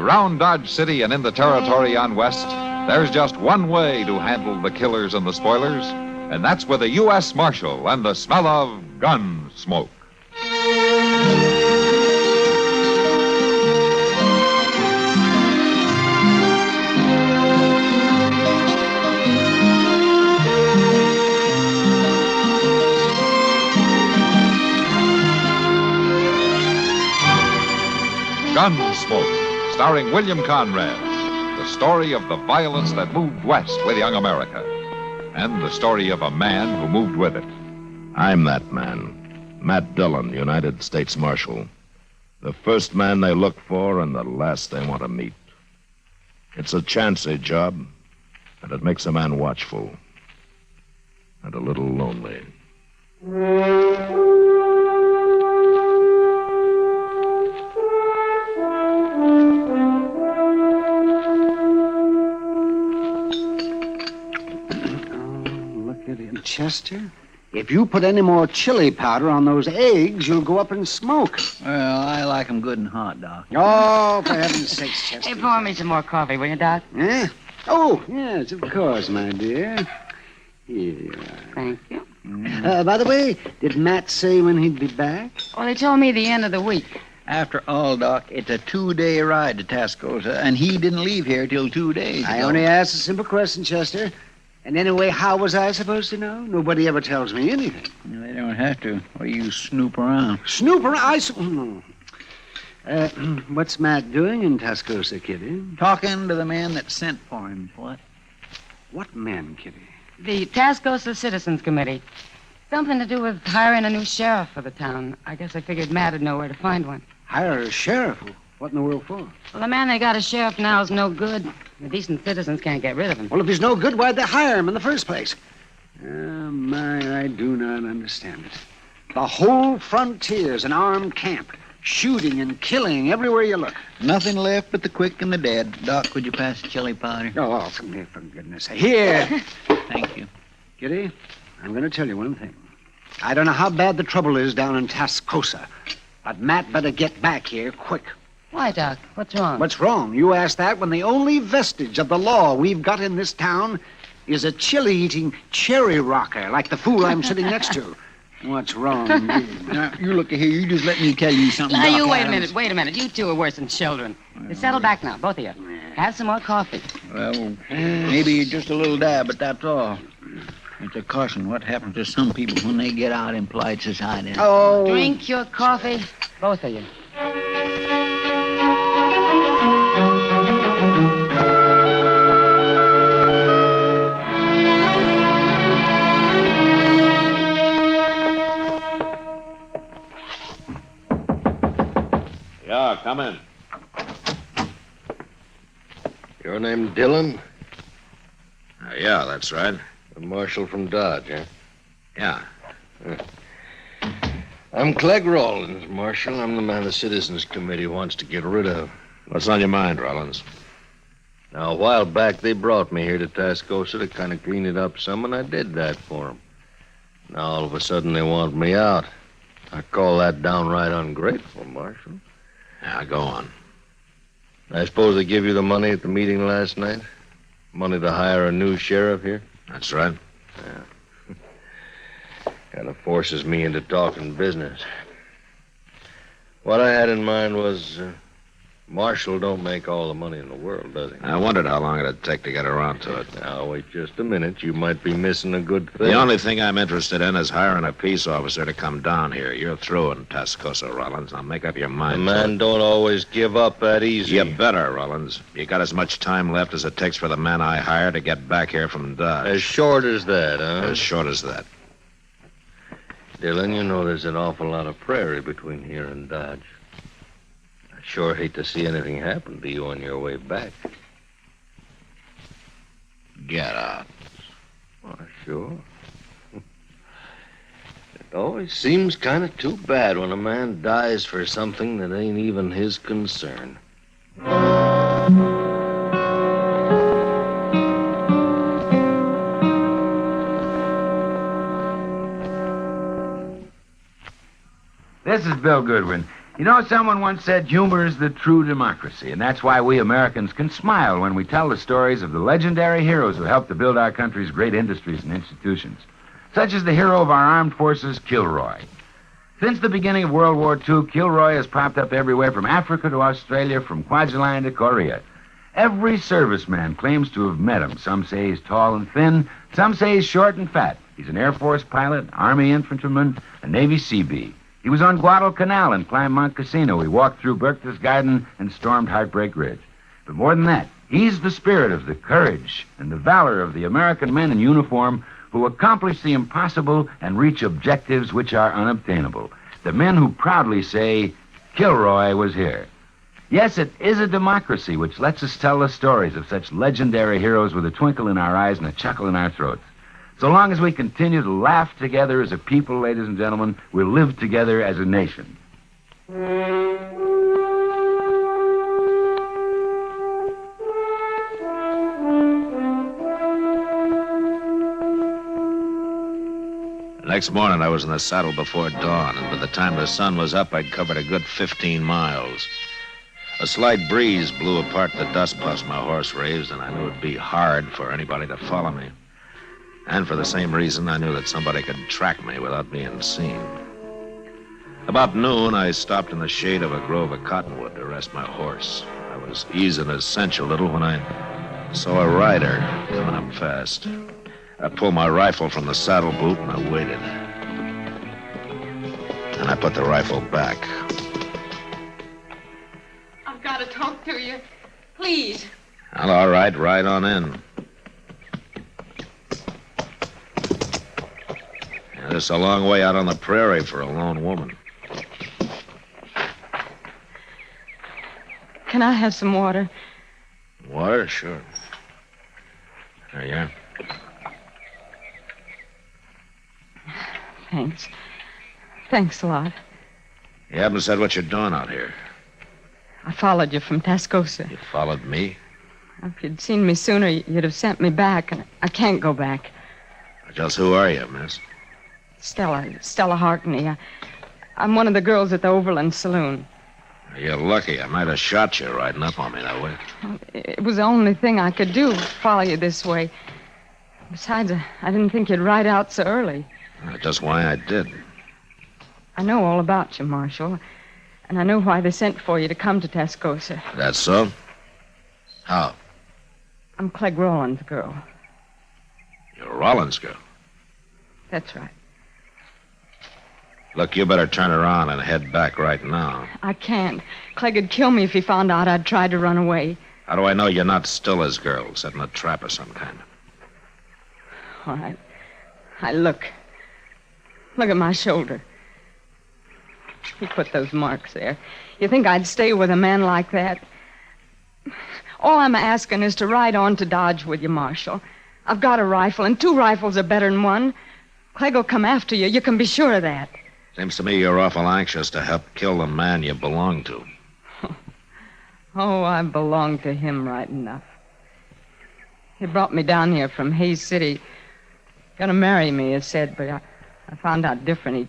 Around Dodge City and in the territory on West, there's just one way to handle the killers and the spoilers, and that's with a U.S. Marshal and the smell of Gunsmoke. Gunsmoke, starring William Conrad, the story of the violence that moved west with young America, and the story of a man who moved with it. I'm that man, Matt Dillon, United States Marshal. The first man they look for and the last they want to meet. It's a chancy job, and it makes a man watchful and a little lonely. Chester, if you put any more chili powder on those eggs, you'll go up in smoke. Well, I like 'em good and hot, Doc. Oh, for heaven's sakes, Chester. Hey, pour me some more coffee, will you, Doc? Eh? Oh, yes, of course, my dear. Here you are. Thank you. By the way, did Matt say when he'd be back? Well, they told me the end of the week. After all, Doc, it's a 2-day ride to Tascosa, and he didn't leave here till 2 days ago. I only asked a simple question, Chester. And anyway, how was I supposed to know? Nobody ever tells me anything. They don't have to, or you snoop around. Snoop around? What's Matt doing in Tascosa, Kitty? Talking to the man that sent for him. What? What man, Kitty? The Tascosa Citizens Committee. Something to do with hiring a new sheriff for the town. I guess I figured Matt would know where to find one. Hire a sheriff? What in the world for? Well, the man they got as sheriff now is no good. The decent citizens can't get rid of him. Well, if he's no good, why'd they hire him in the first place? I do not understand it. The whole frontier's an armed camp. Shooting and killing everywhere you look. Nothing left but the quick and the dead. Doc, would you pass the chili powder? Oh, for goodness sake. Here. Thank you. Kitty, I'm going to tell you one thing. I don't know how bad the trouble is down in Tascosa, but Matt better get back here quick. Why, Doc? What's wrong? What's wrong? You ask that when the only vestige of the law we've got in this town is a chili-eating cherry rocker like the fool I'm sitting next to. What's wrong, indeed? Now, you look here. You just let me tell you something. Now, Doc you wait a Adams. minute. Wait a minute. You two are worse than children. You settle back now, both of you. Have some more coffee. Well, maybe just a little dab, but that's all. It's a caution. What happens to some people when they get out in polite society? Oh. Drink your coffee, both of you. Yeah, come in. Your name Dillon? Yeah, that's right. The marshal from Dodge, eh? Yeah. I'm Clegg Rollins, Marshal. I'm the man the Citizens Committee wants to get rid of. What's on your mind, Rollins? Now, a while back, they brought me here to Tascosa to kind of clean it up some, and I did that for them. Now, all of a sudden, they want me out. I call that downright ungrateful, Marshal. Yeah, go on. I suppose they give you the money at the meeting last night? Money to hire a new sheriff here? That's right. Yeah. Kind of forces me into talking business. What I had in mind was, Marshal don't make all the money in the world, does he? I wondered how long it'd take to get around to it. Now, wait just a minute. You might be missing a good thing. The only thing I'm interested in is hiring a peace officer to come down here. You're through in Tascosa, Rollins. Now make up your mind. A man don't always give up that easy. You better, Rollins. You got as much time left as it takes for the man I hire to get back here from Dodge. As short as that, huh? As short as that. Dillon, you know there's an awful lot of prairie between here and Dodge. I sure hate to see anything happen to you on your way back. Get out. Oh, sure. It always seems kind of too bad when a man dies for something that ain't even his concern. This is Bill Goodwin. You know, someone once said humor is the true democracy, and that's why we Americans can smile when we tell the stories of the legendary heroes who helped to build our country's great industries and institutions, such as the hero of our armed forces, Kilroy. Since the beginning of World War II, Kilroy has popped up everywhere from Africa to Australia, from Kwajalein to Korea. Every serviceman claims to have met him. Some say he's tall and thin. Some say he's short and fat. He's an Air Force pilot, Army infantryman, a Navy Seabee. He was on Guadalcanal and climbed Mount Casino. He walked through Berchtesgaden and stormed Heartbreak Ridge. But more than that, he's the spirit of the courage and the valor of the American men in uniform who accomplish the impossible and reach objectives which are unobtainable. The men who proudly say, Kilroy was here. Yes, it is a democracy which lets us tell the stories of such legendary heroes with a twinkle in our eyes and a chuckle in our throats. So long as we continue to laugh together as a people, ladies and gentlemen, we'll live together as a nation. Next morning, I was in the saddle before dawn, and by the time the sun was up, I'd covered a good 15 miles. A slight breeze blew apart the dust puffs my horse raised, and I knew it'd be hard for anybody to follow me. And for the same reason, I knew that somebody could track me without being seen. About noon, I stopped in the shade of a grove of cottonwood to rest my horse. I was easing his cinch a little when I saw a rider coming up fast. I pulled my rifle from the saddle boot and I waited. And I put the rifle back. I've got to talk to you. Please. Well, all right, ride on in. It's a long way out on the prairie for a lone woman. Can I have some water? Water? Sure. There you are. Thanks. Thanks a lot. You haven't said what you're doing out here. I followed you from Tascosa. You followed me? If you'd seen me sooner, you'd have sent me back, and I can't go back. Just who are you, miss? Stella Harkney. I'm one of the girls at the Overland Saloon. You're lucky. I might have shot you riding up on me that way. It was the only thing I could do, follow you this way. Besides, I didn't think you'd ride out so early. That's just why I did. I know all about you, Marshal. And I know why they sent for you to come to Tascosa. That's so? How? I'm Clegg Rollins' girl. You're Rollins' girl? That's right. Look, you better turn around and head back right now. I can't. Clegg would kill me if he found out I'd tried to run away. How do I know you're not still his girl, setting a trap of some kind? All right. Look at my shoulder. He put those marks there. You think I'd stay with a man like that? All I'm asking is to ride on to Dodge with you, Marshal. I've got a rifle, and 2 rifles are better than 1. Clegg will come after you. You can be sure of that. Seems to me you're awful anxious to help kill the man you belong to. Oh, I belong to him right enough. He brought me down here from Hayes City. Gonna marry me, he said, but I found out different. He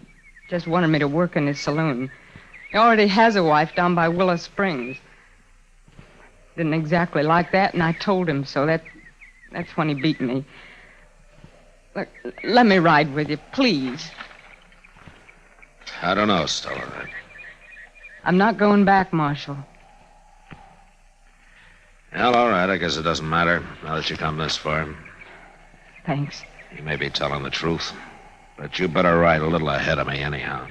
just wanted me to work in his saloon. He already has a wife down by Willow Springs. Didn't exactly like that, and I told him so. That's when he beat me. Look, let me ride with you, please. I don't know, Stella. I'm not going back, Marshal. Well, all right. I guess it doesn't matter now that you come this far. Thanks. You may be telling the truth, but you better ride a little ahead of me anyhow.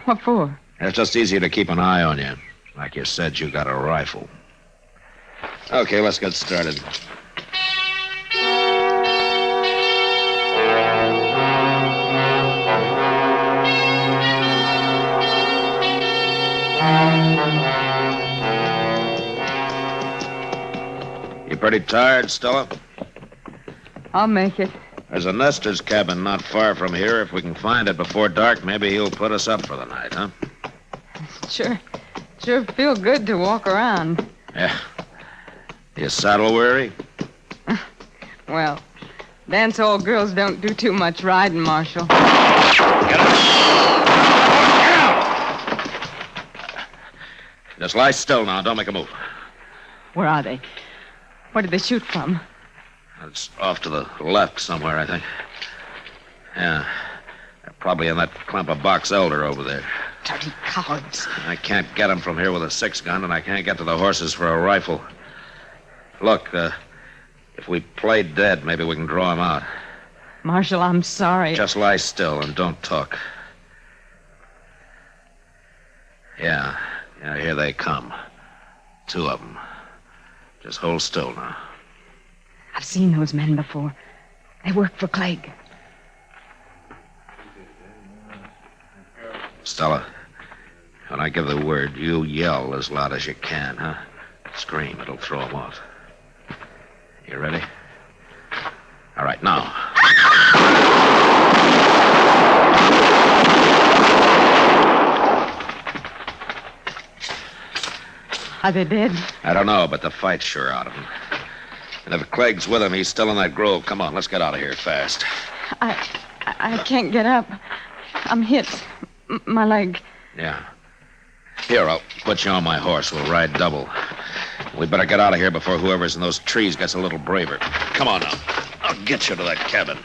What for? It's just easier to keep an eye on you. Like you said, you got a rifle. Okay, let's get started. You pretty tired, Stella? I'll make it. There's a nester's cabin not far from here. If we can find it before dark, maybe he'll put us up for the night, huh? Sure feel good to walk around. Yeah. You saddle weary? Well, dance hall girls don't do too much riding, Marshal. Get up! Just lie still now. Don't make a move. Where are they? Where did they shoot from? It's off to the left somewhere, I think. Yeah. They're probably in that clump of box elder over there. Dirty cowards. I can't get them from here with a 6-gun, and I can't get to the horses for a rifle. Look, if we play dead, maybe we can draw them out. Marshal, I'm sorry. Just lie still and don't talk. Yeah, here they come. 2 of them. Just hold still now. I've seen those men before. They work for Clegg. Stella, when I give the word, you yell as loud as you can, huh? Scream, it'll throw them off. You ready? All right, now. Are they dead? I don't know, but the fight's sure out of him. And if Clegg's with him, he's still in that grove. Come on, let's get out of here fast. I can't get up. I'm hit. My leg. Yeah. Here, I'll put you on my horse. We'll ride double. We better get out of here before whoever's in those trees gets a little braver. Come on now. I'll get you to that cabin.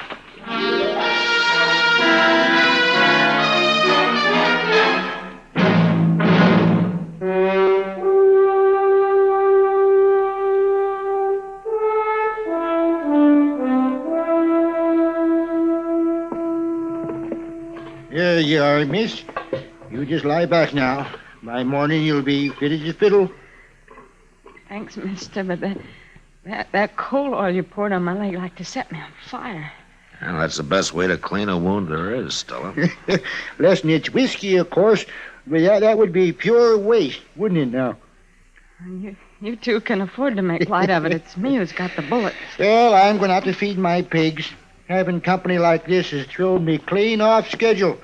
There you are, miss. You just lie back now. By morning, you'll be fit as a fiddle. Thanks, mister, but that coal oil you poured on my leg like to set me on fire. Well, that's the best way to clean a wound there is, Stella. Less than it's whiskey, of course, but that would be pure waste, wouldn't it now? You two can afford to make light of it. It's me who's got the bullet. Well, I'm going to have to feed my pigs. Having company like this has thrown me clean off schedule.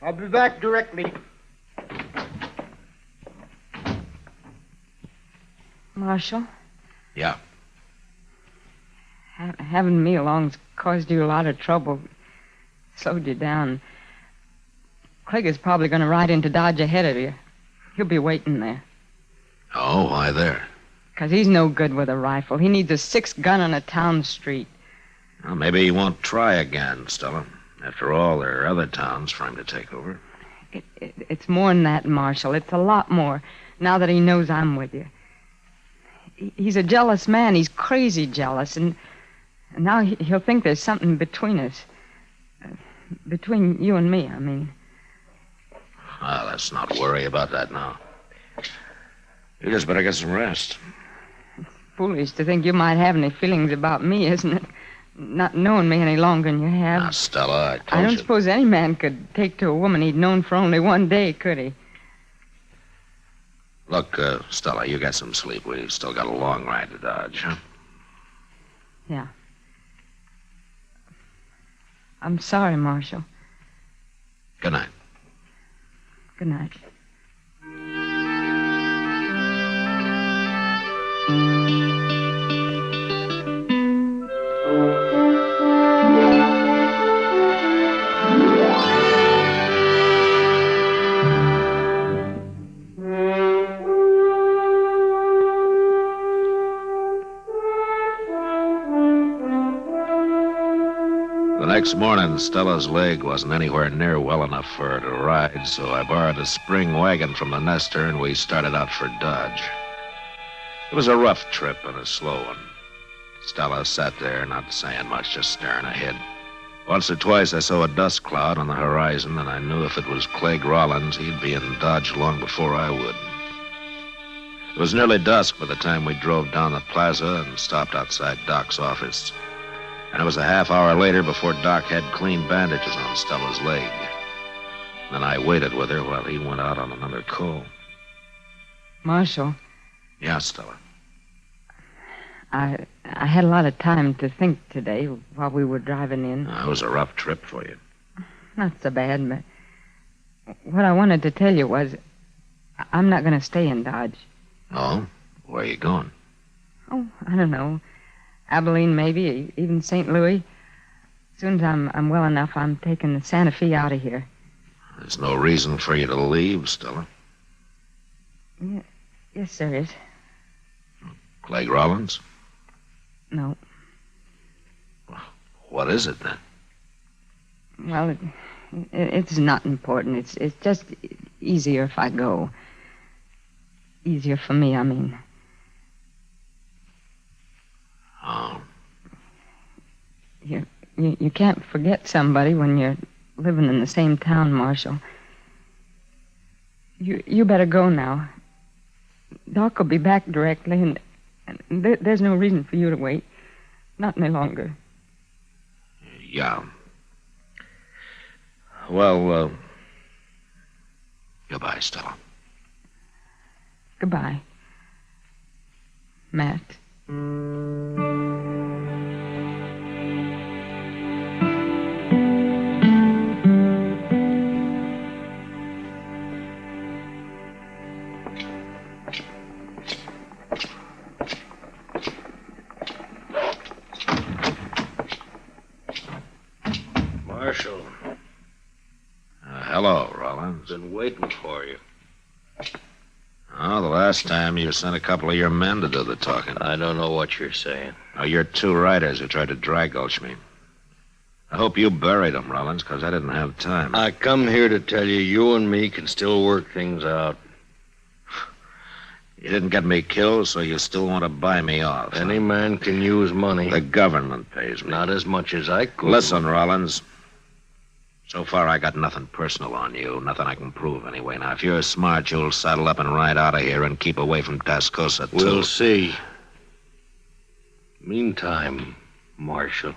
I'll be back directly. Marshal? Yeah. Having me along's caused you a lot of trouble. Slowed you down. Clegg is probably going to ride into Dodge ahead of you. He'll be waiting there. Oh, why there? 'Cause he's no good with a rifle. He needs a 6-gun on a town street. Well, maybe he won't try again, Stella. After all, there are other towns for him to take over. It's more than that, Marshal. It's a lot more, now that he knows I'm with you. He's a jealous man. He's crazy jealous, and now he'll think there's something between us. Between you and me, I mean. Well, let's not worry about that now. You just better get some rest. It's foolish to think you might have any feelings about me, isn't it? Not knowing me any longer than you have. Now, Stella, I told I don't you. suppose any man could take to a woman he'd known for only one day, could he? Look, Stella, you got some sleep. We've still got a long ride to Dodge, huh? Yeah. I'm sorry, Marshal. Good night. Good night. Next morning, Stella's leg wasn't anywhere near well enough for her to ride, so I borrowed a spring wagon from the nester, and we started out for Dodge. It was a rough trip and a slow one. Stella sat there, not saying much, just staring ahead. Once or twice, I saw a dust cloud on the horizon, and I knew if it was Clegg Rollins, he'd be in Dodge long before I would. It was nearly dusk by the time we drove down the plaza and stopped outside Doc's office. And it was a half hour later before Doc had clean bandages on Stella's leg. Then I waited with her while he went out on another call. Marshal, Yeah, Stella. I had a lot of time to think today while we were driving in. It was a rough trip for you. Not so bad, but what I wanted to tell you was I'm not going to stay in Dodge. Oh? Where are you going? Oh, I don't know. Abilene, maybe, even St. Louis. As soon as I'm well enough, I'm taking the Santa Fe out of here. There's no reason for you to leave, Stella. Yes, there is. Clegg Rollins? No. What is it, then? Well, it's not important. It's just easier if I go. Easier for me, I mean. Oh. You can't forget somebody when you're living in the same town, Marshal. You better go now. Doc will be back directly, and there's no reason for you to wait. Not any longer. Yeah. Well, goodbye, Stella. Goodbye, Matt. Marshal, Hello, Rollins. been waiting for you. Oh, the last time you sent a couple of your men to do the talking. I don't know what you're saying. Oh, you're two riders who tried to dry gulch me. I hope you buried them, Rollins, because I didn't have time. I come here to tell you and me can still work things out. You didn't get me killed, so you still want to buy me off. huh? Any man can use money. The government pays me. Not as much as I could. Listen, Rollins. So far, I got nothing personal on you. Nothing I can prove, anyway. Now, if you're smart, you'll saddle up and ride out of here and keep away from Tascosa, too. We'll see. Meantime, Marshal,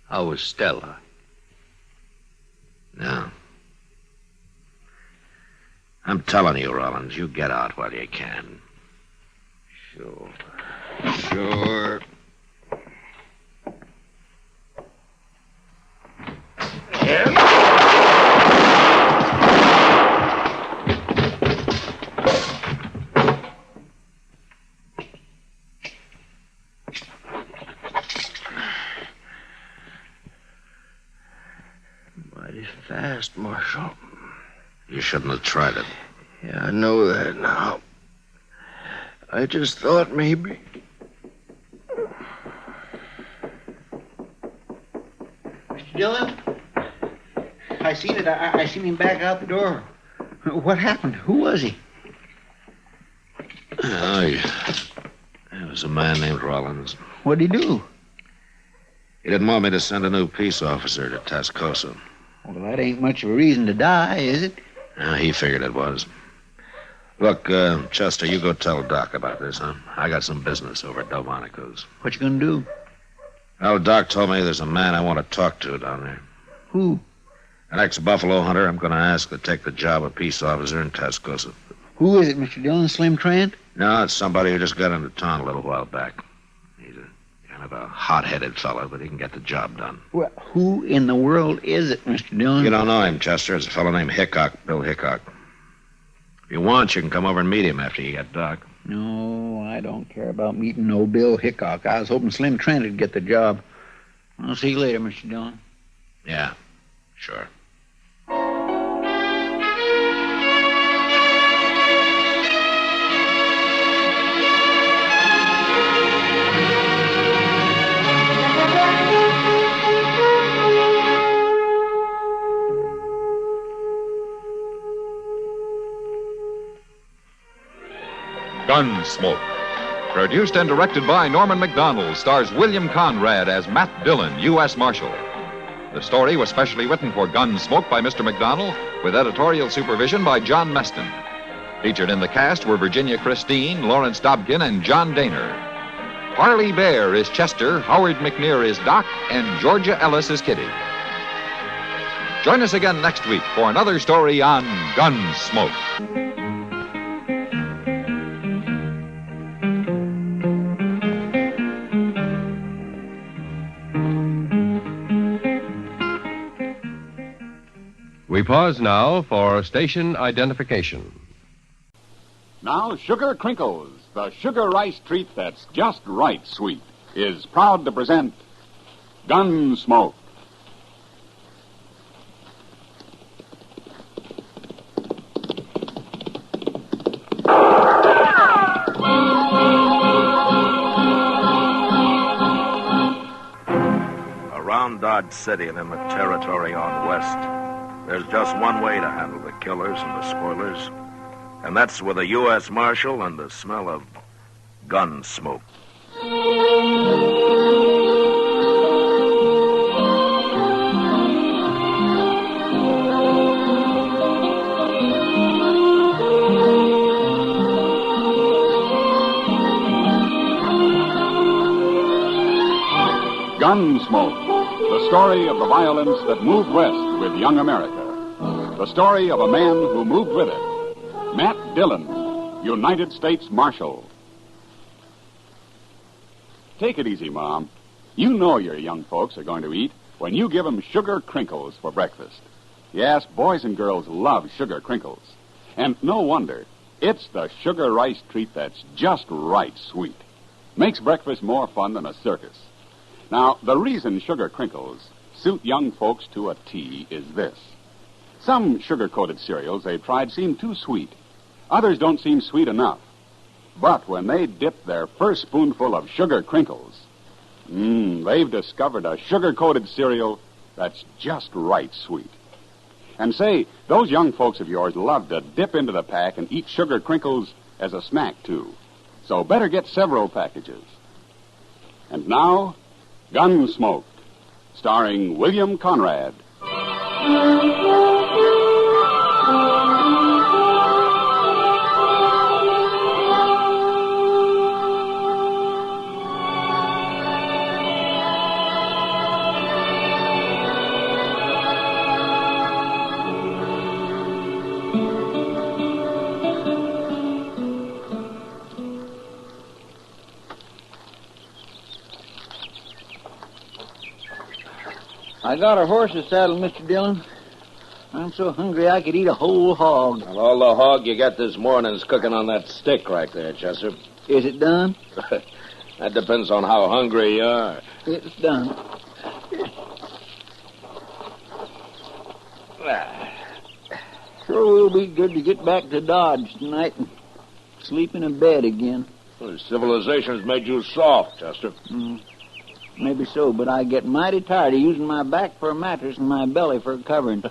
how was Stella? Yeah. I'm telling you, Rollins, you get out while you can. Sure. Mighty fast, Marshal. You shouldn't have tried it. Yeah, I know that now. I just thought maybe. Mr. Dillon? I seen it. I seen him back out the door. What happened? Who was he? Oh, it was a man named Rollins. What'd he do? He didn't want me to send a new peace officer to Tascosa. Well, that ain't much of a reason to die, is it? He figured it was. Look, Chester, you go tell Doc about this, huh? I got some business over at Delmonico's. What you gonna do? Well, Doc told me there's a man I want to talk to down there. Who? An ex-buffalo hunter I'm going to ask to take the job of peace officer in Tascosa. Who is it, Mr. Dillon? Slim Trent? No, it's somebody who just got into town a little while back. He's a kind of a hot-headed fellow, but he can get the job done. Well, who in the world is it, Mr. Dillon? You don't know him, Chester. It's a fellow named Hickok, Bill Hickok. If you want, you can come over and meet him after you get Doc. No, I don't care about meeting no Bill Hickok. I was hoping Slim Trent would get the job. I'll see you later, Mr. Dillon. Yeah, sure. Gunsmoke. Produced and directed by Norman MacDonald, stars William Conrad as Matt Dillon, U.S. Marshal. The story was specially written for Gunsmoke by Mr. MacDonald, with editorial supervision by John Meston. Featured in the cast were Virginia Christine, Lawrence Dobkin, and John Daner. Harley Bear is Chester, Howard McNear is Doc, and Georgia Ellis is Kitty. Join us again next week for another story on Gunsmoke. We pause now for station identification. Now, Sugar Crinkles, the sugar rice treat that's just right sweet, is proud to present Gunsmoke. Around Dodge City and in the territory on west, there's just one way to handle the killers and the spoilers, and that's with a U.S. Marshal and the smell of gun smoke. Gunsmoke, the story of the violence that moved west with young America. The story of a man who moved with it. Matt Dillon, United States Marshal. Take it easy, Mom. You know your young folks are going to eat when you give them sugar crinkles for breakfast. Yes, boys and girls love sugar crinkles. And no wonder. It's the sugar rice treat that's just right sweet. Makes breakfast more fun than a circus. Now, the reason sugar crinkles suit young folks to a T is this. Some sugar-coated cereals they've tried seem too sweet. Others don't seem sweet enough. But when they dip their first spoonful of sugar crinkles, they've discovered a sugar-coated cereal that's just right sweet. And say, those young folks of yours love to dip into the pack and eat sugar crinkles as a snack, too. So better get several packages. And now, Gunsmoke, starring William Conrad. I got a horse's saddle, Mr. Dillon. I'm so hungry I could eat a whole hog. Well, all the hog you got this morning is cooking on that stick right there, Chester. Is it done? That depends on how hungry you are. It's done. Sure will be good to get back to Dodge tonight and sleep in a bed again. Well, civilization's made you soft, Chester. Maybe so, but I get mighty tired of using my back for a mattress and my belly for a covering.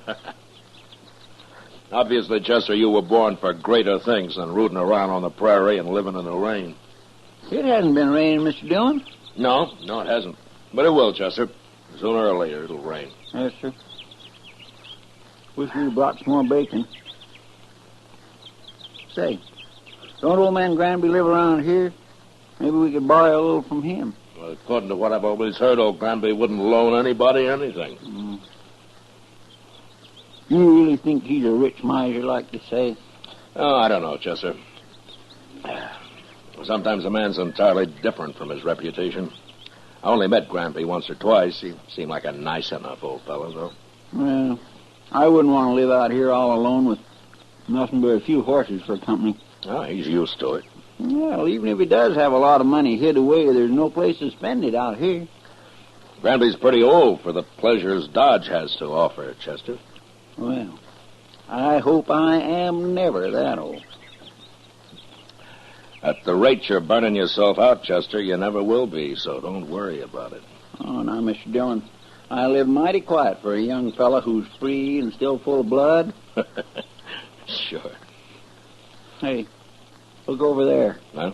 Obviously, Chester, you were born for greater things than rooting around on the prairie and living in the rain. It hasn't been raining, Mr. Dillon. No, it hasn't. But it will, Chester. Sooner or later, it'll rain. Yes, sir. Wish we brought some more bacon. Say, don't old man Granby live around here? Maybe we could borrow a little from him. Well, according to what I've always heard, old Granby wouldn't loan anybody anything. You really think he's a rich miser, like they say? Oh, I don't know, Chester. Sometimes a man's entirely different from his reputation. I only met Granby once or twice. He seemed like a nice enough old fellow, though. Well, I wouldn't want to live out here all alone with nothing but a few horses for company. Oh, he's used to it. Well, even if he does have a lot of money hid away, there's no place to spend it out here. Granby's pretty old for the pleasures Dodge has to offer, Chester. Well, I hope I am never that old. At the rate you're burning yourself out, Chester, you never will be, so don't worry about it. Oh, now, Mr. Dillon, I live mighty quiet for a young fella who's free and still full of blood. Sure. Hey, look over there. Huh?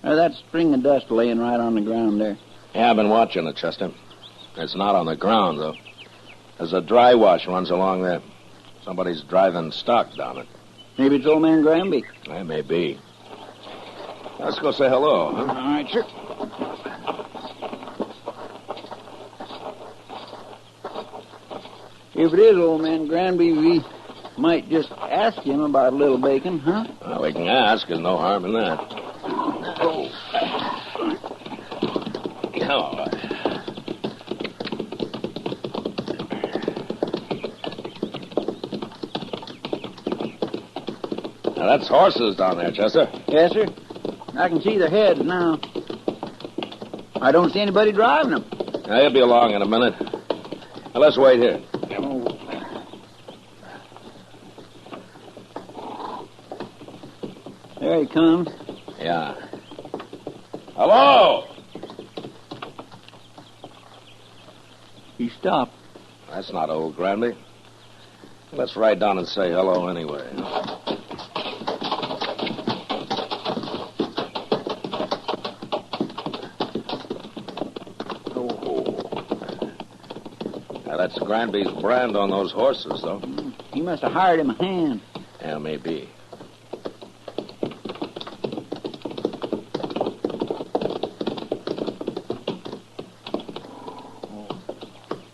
That string of dust laying right on the ground there. Yeah, I've been watching it, Chester. It's not on the ground, though. There's a dry wash runs along there. Somebody's driving stock down it. Maybe it's old man Granby. That may be. Let's go say hello, huh? All right, sure. If it is old man Granby, we might just ask him about a little bacon, huh? Well, we can ask. There's no harm in that. Oh. Oh. Now, that's horses down there, Chester. Yes, sir. I can see their heads now. I don't see anybody driving them. Now, he'll be along in a minute. Now, let's wait here. There he comes. Yeah. Hello! He stopped. That's not old Granby. Let's ride down and say hello anyway. Now, that's Granby's brand on those horses, though. He must have hired him a hand. Yeah, maybe.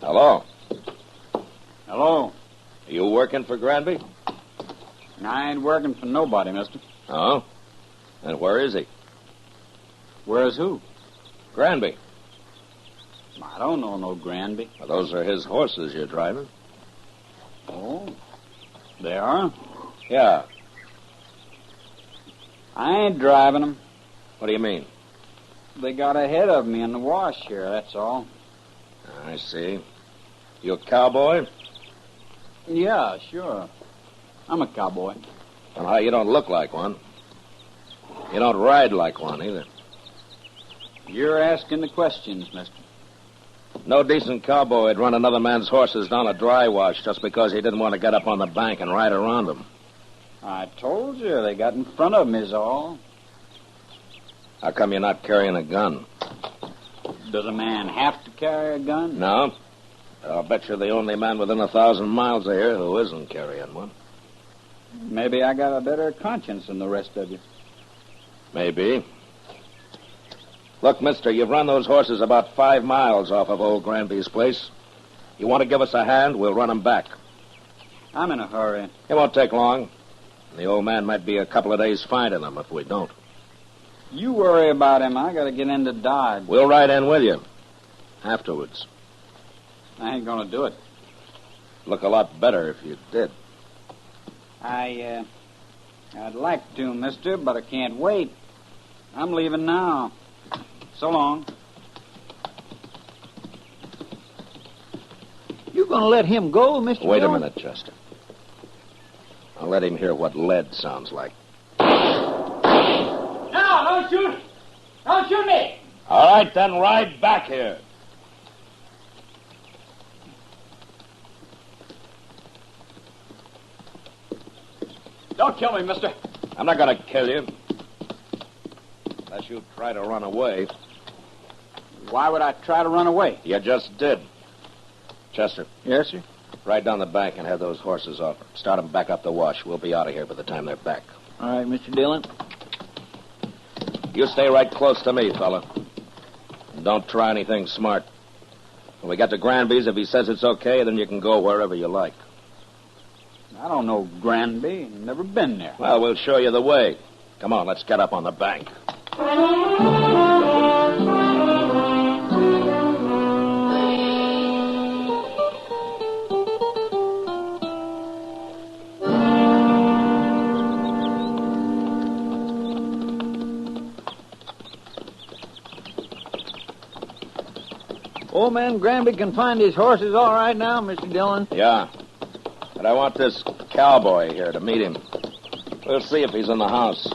Hello. Hello. Are you working for Granby? I ain't working for nobody, mister. Oh? And where is he? Where's who? Granby. I don't know no Granby. Well, those are his horses you're driving. Oh, they are? Yeah. I ain't driving them. What do you mean? They got ahead of me in the wash here, that's all. I see. You a cowboy? Yeah, sure. I'm a cowboy. Well, you don't look like one. You don't ride like one, either. You're asking the questions, mister. No decent cowboy would run another man's horses down a dry wash just because he didn't want to get up on the bank and ride around them. I told you, they got in front of me is all. How come you're not carrying a gun? Does a man have to carry a gun? No. I'll bet you're the only man within 1,000 miles of here who isn't carrying one. Maybe I got a better conscience than the rest of you. Maybe. Look, mister, you've run those horses about 5 miles off of old Granby's place. You want to give us a hand, we'll run them back. I'm in a hurry. It won't take long. The old man might be a couple of days finding them if we don't. You worry about him. I got to get into Dodge. We'll ride in with you. Afterwards. I ain't going to do it. Look a lot better if you did. I'd like to, mister, but I can't wait. I'm leaving now. So long. You gonna let him go, Mr. Wait a Dillon? minute, Chester. I'll let him hear what lead sounds like. No, don't shoot. Don't shoot me. All right, then ride back here. Don't kill me, mister. I'm not going to kill you. Unless you try to run away. Why would I try to run away? You just did. Chester. Yes, sir? Ride down the bank and have those horses off. Start them back up the wash. We'll be out of here by the time they're back. All right, Mr. Dillon. You stay right close to me, fella. And don't try anything smart. When we get to Granby's, if he says it's okay, then you can go wherever you like. I don't know Granby. Never been there. Well, we'll show you the way. Come on, let's get up on the bank. Old man Granby can find his horses all right now, Mr. Dillon. Yeah. But I want this cowboy here to meet him. We'll see if he's in the house.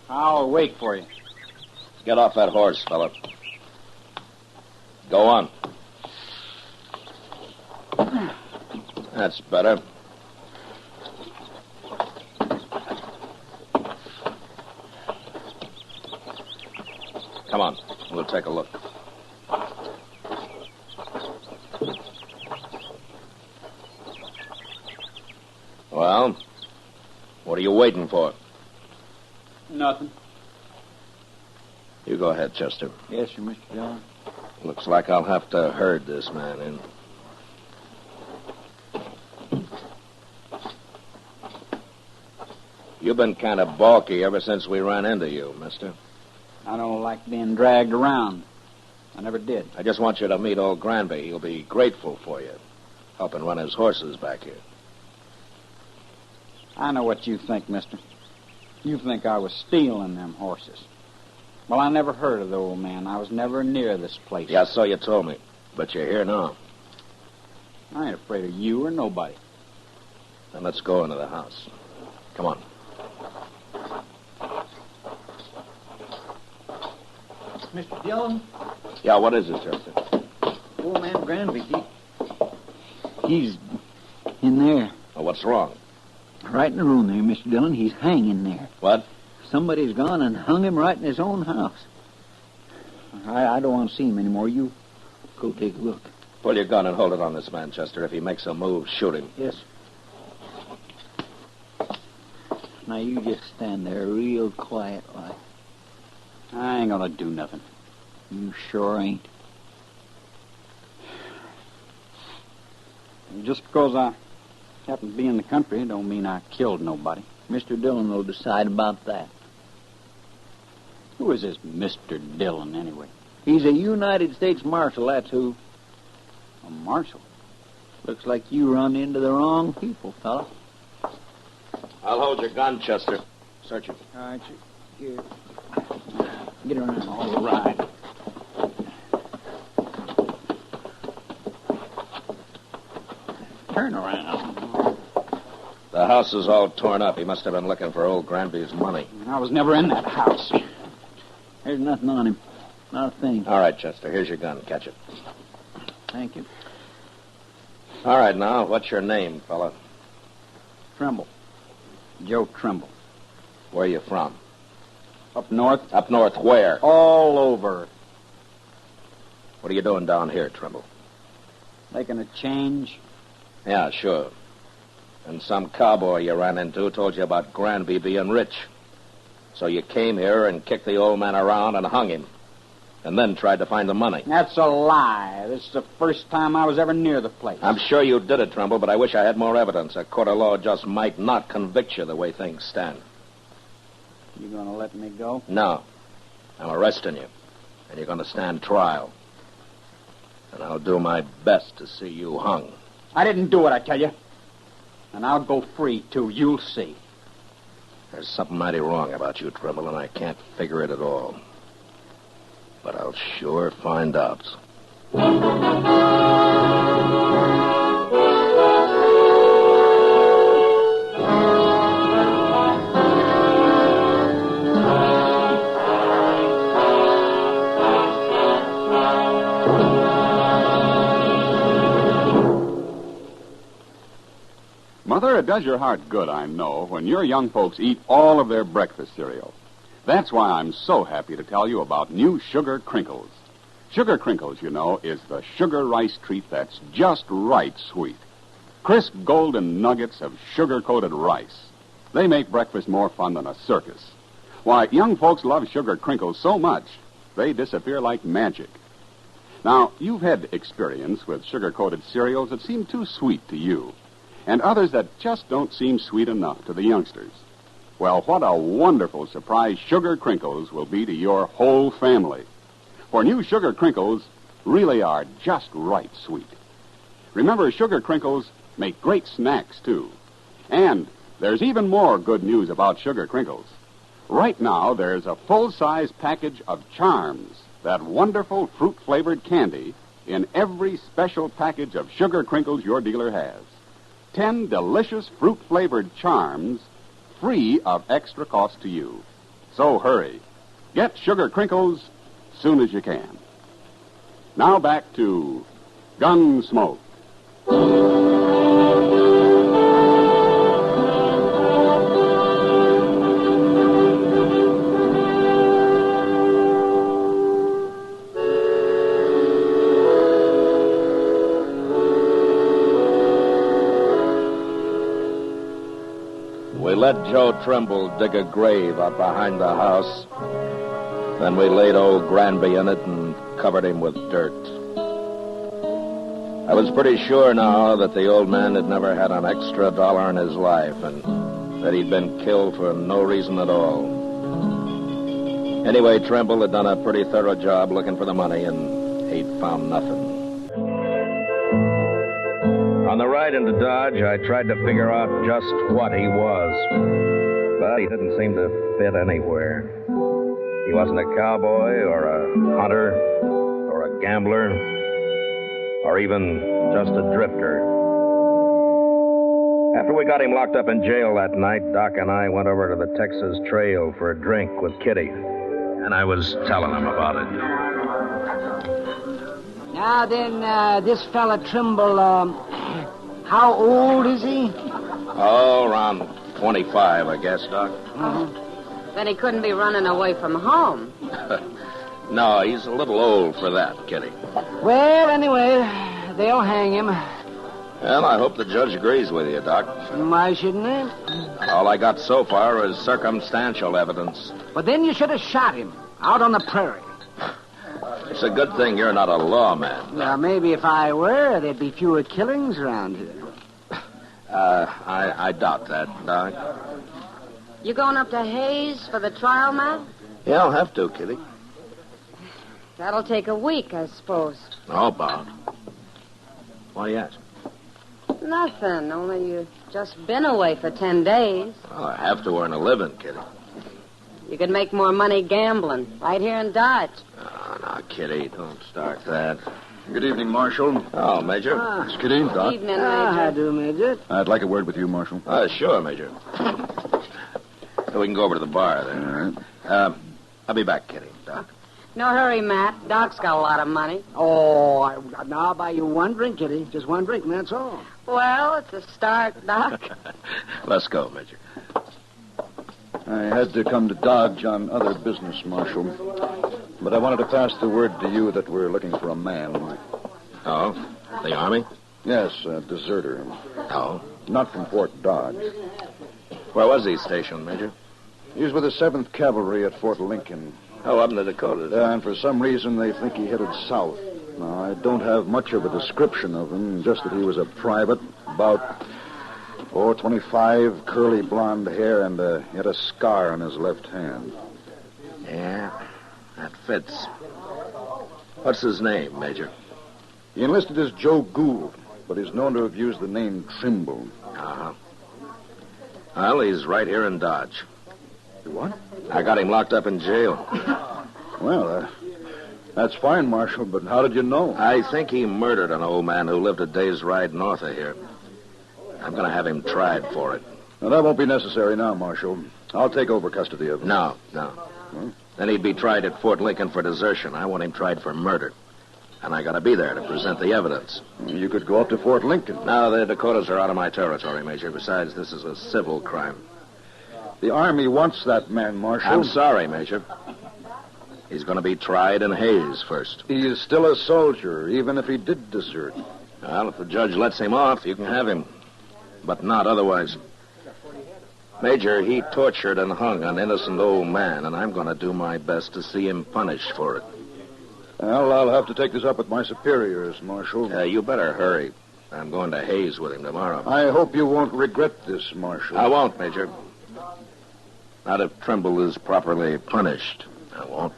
I'll wait for you. Get off that horse, fella. Go on. That's better. Come on. We'll take a look. Well, what are you waiting for? Nothing. You go ahead, Chester. Yes, sir, Mr. Dillon. Looks like I'll have to herd this man in. You've been kind of balky ever since we ran into you, mister. I don't like being dragged around. I never did. I just want you to meet old Granby. He'll be grateful for you, helping run his horses back here. I know what you think, mister. You think I was stealing them horses. Well, I never heard of the old man. I was never near this place. Yeah, so you told me. But you're here now. I ain't afraid of you or nobody. Then let's go into the house. Come on. Mr. Dillon, Yeah, what is it, Chester? old man Granby, he's in there. Oh, what's wrong? Right in the room there, Mr. Dillon. He's hanging there. What? Somebody's gone and hung him right in his own house. I don't want to see him anymore. You go take a look. Pull your gun and hold it on this man, Chester. If he makes a move, shoot him. Yes. Now you just stand there real quiet like. I ain't gonna do nothing. You sure ain't. Just because I happen to be in the country don't mean I killed nobody. Mr. Dillon will decide about that. Who is this Mr. Dillon, anyway? He's a United States Marshal, that's who. A marshal? Looks like you run into the wrong people, fella. I'll hold your gun, Chester. Search it. All right, here. Get around. All right. Turn around. The house is all torn up. He must have been looking for old Granby's money. I was never in that house. There's nothing on him. Not a thing. All right, Chester. Here's your gun. Catch it. Thank you. All right, now, what's your name, fella? Trimble. Joe Trimble. Where are you from? Up north? Up north where? All over. What are you doing down here, Trimble? Making a change? Yeah, sure. And some cowboy you ran into told you about Granby being rich. So you came here and kicked the old man around and hung him. And then tried to find the money. That's a lie. This is the first time I was ever near the place. I'm sure you did it, Trimble, but I wish I had more evidence. A court of law just might not convict you the way things stand. You gonna let me go? No. I'm arresting you. And you're gonna stand trial. And I'll do my best to see you hung. I didn't do it, I tell you. And I'll go free, too. You'll see. There's something mighty wrong about you, Trimble, and I can't figure it at all. But I'll sure find out. Mother, it does your heart good, I know, when your young folks eat all of their breakfast cereal. That's why I'm so happy to tell you about new Sugar Crinkles. Sugar Crinkles, you know, is the sugar rice treat that's just right sweet. Crisp golden nuggets of sugar-coated rice. They make breakfast more fun than a circus. Why, young folks love Sugar Crinkles so much, they disappear like magic. Now, you've had experience with sugar-coated cereals that seem too sweet to you, and others that just don't seem sweet enough to the youngsters. Well, what a wonderful surprise Sugar Crinkles will be to your whole family. For new Sugar Crinkles really are just right sweet. Remember, Sugar Crinkles make great snacks, too. And there's even more good news about Sugar Crinkles. Right now, there's a full-size package of Charms, that wonderful fruit-flavored candy, in every special package of Sugar Crinkles your dealer has. 10 delicious fruit-flavored Charms, free of extra cost to you. So hurry. Get Sugar Crinkles soon as you can. Now back to Gunsmoke. We let Joe Trimble dig a grave out behind the house. Then we laid old Granby in it and covered him with dirt. I was pretty sure now that the old man had never had an extra dollar in his life and that he'd been killed for no reason at all. Anyway, Trimble had done a pretty thorough job looking for the money, and he'd found nothing. On the ride into Dodge, I tried to figure out just what he was, but he didn't seem to fit anywhere. He wasn't a cowboy or a hunter or a gambler or even just a drifter. After we got him locked up in jail that night, Doc and I went over to the Texas Trail for a drink with Kitty. and I was telling him about it. Now then, this fella Trimble, how old is he? Oh, around 25, I guess, Doc. Then he couldn't be running away from home. No, he's a little old for that, Kitty. Well, anyway, they'll hang him. Well, I hope the judge agrees with you, Doc. Why shouldn't they? All I got so far is circumstantial evidence. But then you should have shot him out on the prairie. It's a good thing you're not a lawman. Well, maybe if I were, there'd be fewer killings around here. I doubt that, Doc. You going up to Hayes for the trial, Matt? Yeah, I'll have to, Kitty. That'll take a week, I suppose. Oh, Bob. Why do you ask? Nothing, only you've just been away for 10 days. Well, I have to earn a living, Kitty. You could make more money gambling right here in Dodge. Oh, no, Kitty, don't start that. Good evening, Marshal. Oh, Major. It's Kitty, Doc. Evening, Major. How do, Major? I'd like a word with you, Marshal. Sure, Major. We can go over to the bar then. All right. I'll be back, Kitty, Doc. No hurry, Matt. Doc's got a lot of money. Oh, now I'll buy you one drink, Kitty. Just one drink, and that's all. Well, it's a start, Doc. Let's go, Major. I had to come to Dodge on other business, Marshal. But I wanted to pass the word to you that we're looking for a man. Oh? The Army? Yes, a deserter. Oh? Not from Fort Dodge. Where was he stationed, Major? He's with the 7th Cavalry at Fort Lincoln. Oh, up in the Dakotas. And for some reason, they think he headed south. Now, I don't have much of a description of him, just that he was a private, about 4'25", curly blonde hair, and he had a scar on his left hand. Yeah, that fits. What's his name, Major? He enlisted as Joe Gould, but he's known to have used the name Trimble. Uh-huh. Well, he's right here in Dodge. What? I got him locked up in jail. Well, that's fine, Marshal, but how did you know? I think he murdered an old man who lived a day's ride north of here. I'm going to have him tried for it. Now, that won't be necessary now, Marshal. I'll take over custody of him. No. Huh? Then he'd be tried at Fort Lincoln for desertion. I want him tried for murder. And I got to be there to present the evidence. You could go up to Fort Lincoln. No, the Dakotas are out of my territory, Major. Besides, this is a civil crime. The Army wants that man, Marshal. I'm sorry, Major. He's going to be tried in Hayes first. He is still a soldier, even if he did desert. Well, if the judge lets him off, you can have him. But not otherwise. Major, he tortured and hung an innocent old man, and I'm going to do my best to see him punished for it. Well, I'll have to take this up with my superiors, Marshal. You better hurry. I'm going to Hayes with him tomorrow. I hope you won't regret this, Marshal. I won't, Major. Not if Trimble is properly punished. I won't.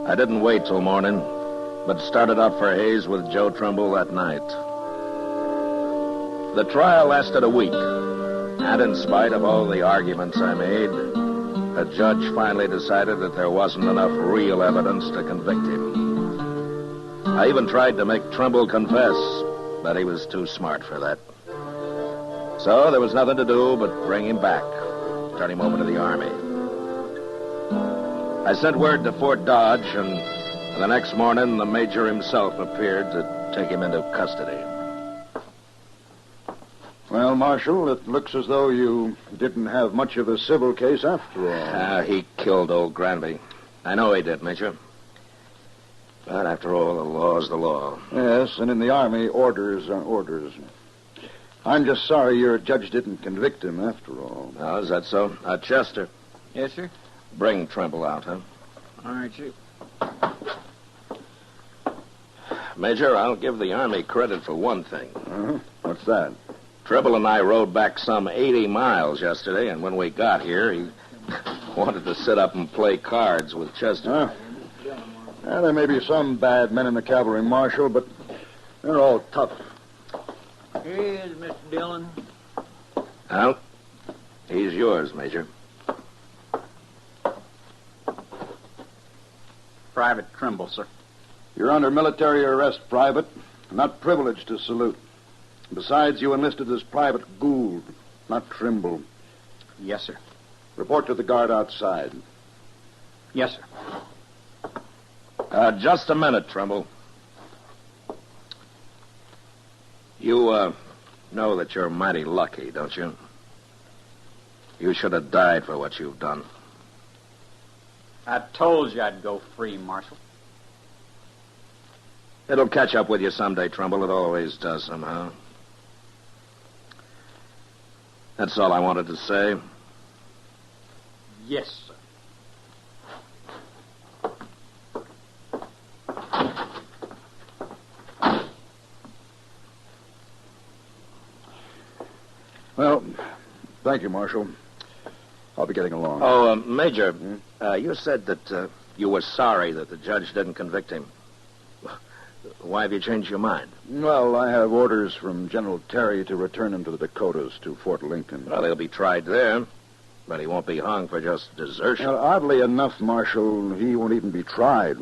I didn't wait till morning, but started out for Hayes with Joe Trimble that night. The trial lasted a week, and in spite of all the arguments I made, the judge finally decided that there wasn't enough real evidence to convict him. I even tried to make Trimble confess, but he was too smart for that. So there was nothing to do but bring him back, turn him over to the Army. I sent word to Fort Dodge, and the next morning the Major himself appeared to take him into custody. Well, Marshal, it looks as though you didn't have much of a civil case after all. He killed old Granby. I know he did, Major. But after all, the law's the law. Yes, and in the Army, orders are orders. I'm just sorry your judge didn't convict him after all. Oh, is that so? Chester, Yes, sir? bring Trimble out, huh? All right, sir. Major, I'll give the Army credit for one thing. Uh-huh. What's that? Trimble and I rode back some 80 miles yesterday, and when we got here, he wanted to sit up and play cards with Chester. Well, there may be some bad men in the cavalry, Marshal, but they're all tough. Here he is, Mr. Dillon. Well, he's yours, Major. Private Trimble, sir. You're under military arrest, Private. Not privileged to salute. Besides, you enlisted as Private Gould, not Trimble. Yes, sir. Report to the guard outside. Yes, sir. Just a minute, Trimble. You, know that you're mighty lucky, don't you? You should have died for what you've done. I told you I'd go free, Marshal. It'll catch up with you someday, Trimble. It always does somehow. That's all I wanted to say. Yes, sir. Well, thank you, Marshal. I'll be getting along. Oh, Major, you said that you were sorry that the judge didn't convict him. Why have you changed your mind? Well, I have orders from General Terry to return him to the Dakotas, to Fort Lincoln. Well, he'll be tried there, but he won't be hung for just desertion. Well, oddly enough, Marshal, he won't even be tried.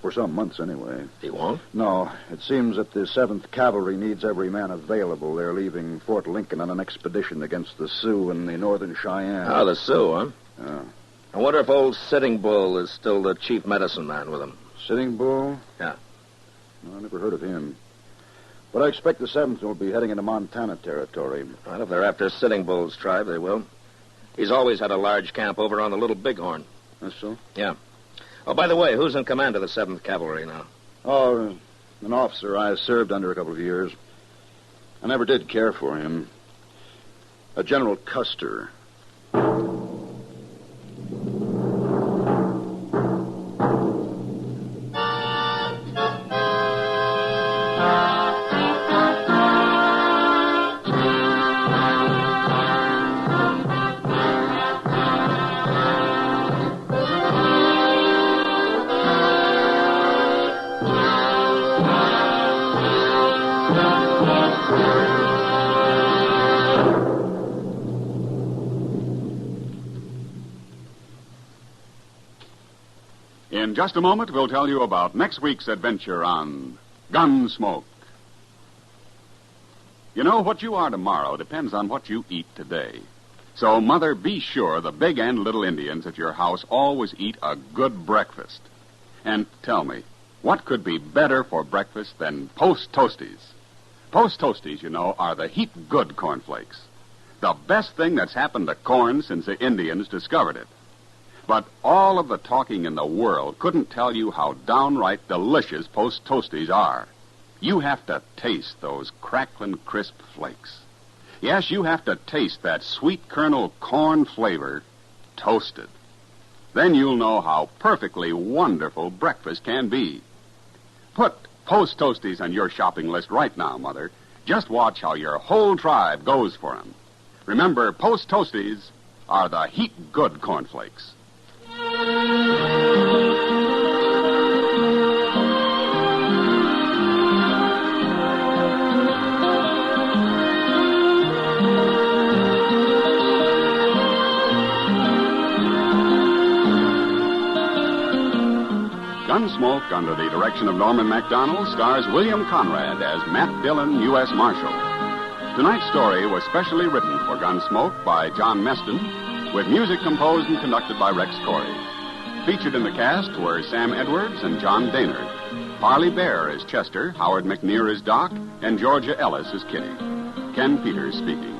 For some months, anyway. He won't? No. It seems that the 7th Cavalry needs every man available. They're leaving Fort Lincoln on an expedition against the Sioux and the Northern Cheyenne. Oh, the Sioux, huh? Yeah. I wonder if old Sitting Bull is still the chief medicine man with them. Sitting Bull? Yeah. No, I never heard of him. But I expect the 7th will be heading into Montana territory. Well, if they're after Sitting Bull's tribe, they will. He's always had a large camp over on the Little Bighorn. That's so? Yeah. Oh, by the way, who's in command of the 7th Cavalry now? Oh, an officer I served under a couple of years. I never did care for him. A General Custer. In just a moment, we'll tell you about next week's adventure on Gunsmoke. You know, what you are tomorrow depends on what you eat today. So, Mother, be sure the big and little Indians at your house always eat a good breakfast. And tell me, what could be better for breakfast than Post Toasties? Post Toasties, you know, are the heap good cornflakes. The best thing that's happened to corn since the Indians discovered it. But all of the talking in the world couldn't tell you how downright delicious Post Toasties are. You have to taste those crackling, crisp flakes. Yes, you have to taste that sweet kernel corn flavor toasted. Then you'll know how perfectly wonderful breakfast can be. Put Post Toasties on your shopping list right now, Mother. Just watch how your whole tribe goes for them. Remember, Post Toasties are the heap good cornflakes. Gunsmoke, under the direction of Norman MacDonald, stars William Conrad as Matt Dillon, U.S. Marshal. Tonight's story was specially written for Gunsmoke by John Meston, with music composed and conducted by Rex Corey. Featured in the cast were Sam Edwards and John Daynard. Parley Bear is Chester, Howard McNear is Doc, and Georgia Ellis is Kitty. Ken Peters speaking.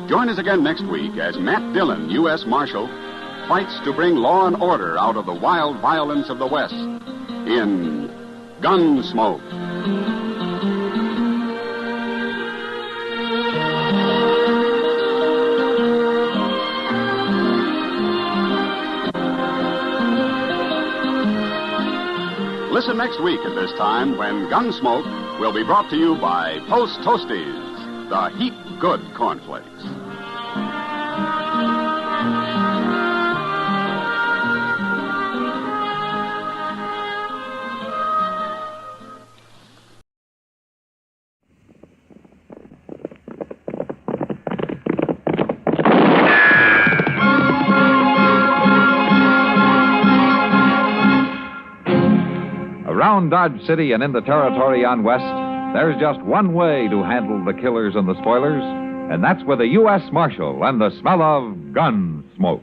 Join us again next week as Matt Dillon, U.S. Marshal, fights to bring law and order out of the wild violence of the West in Gunsmoke. Listen next week at this time when Gunsmoke will be brought to you by Post Toasties, the heap good cornflakes. Around Dodge City and in the territory on West, there's just one way to handle the killers and the spoilers, and that's with a U.S. Marshal and the smell of Gunsmoke.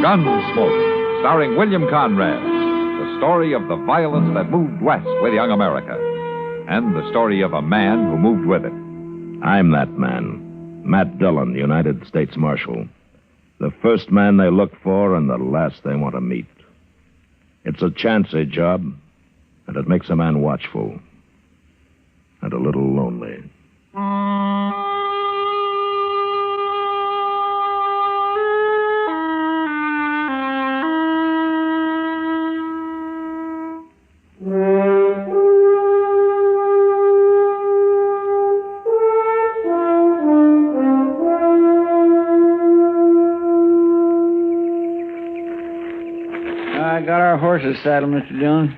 Gunsmoke, starring William Conrad. The story of the violence that moved west with young America. And the story of a man who moved with it. I'm that man. Matt Dillon, United States Marshal. The first man they look for and the last they want to meet. It's a chancy job, and it makes a man watchful. And a little lonely. I got our horses saddled, Mr. Dillon.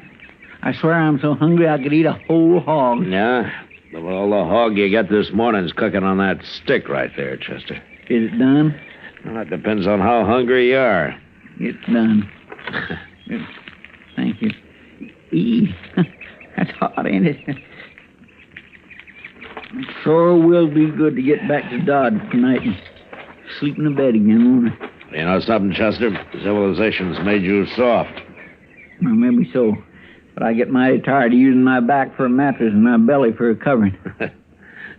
I swear I'm so hungry I could eat a whole hog. Yeah? Well, the hog you got this morning's cooking on that stick right there, Chester. Is it done? Well, that depends on how hungry you are. It's done. Thank you. That's hot, ain't it? It sure will be good to get back to Dodge tonight and sleep in the bed again, won't it? You know something, Chester? Civilization's made you soft. Well, maybe so. But I get mighty tired of using my back for a mattress and my belly for a covering.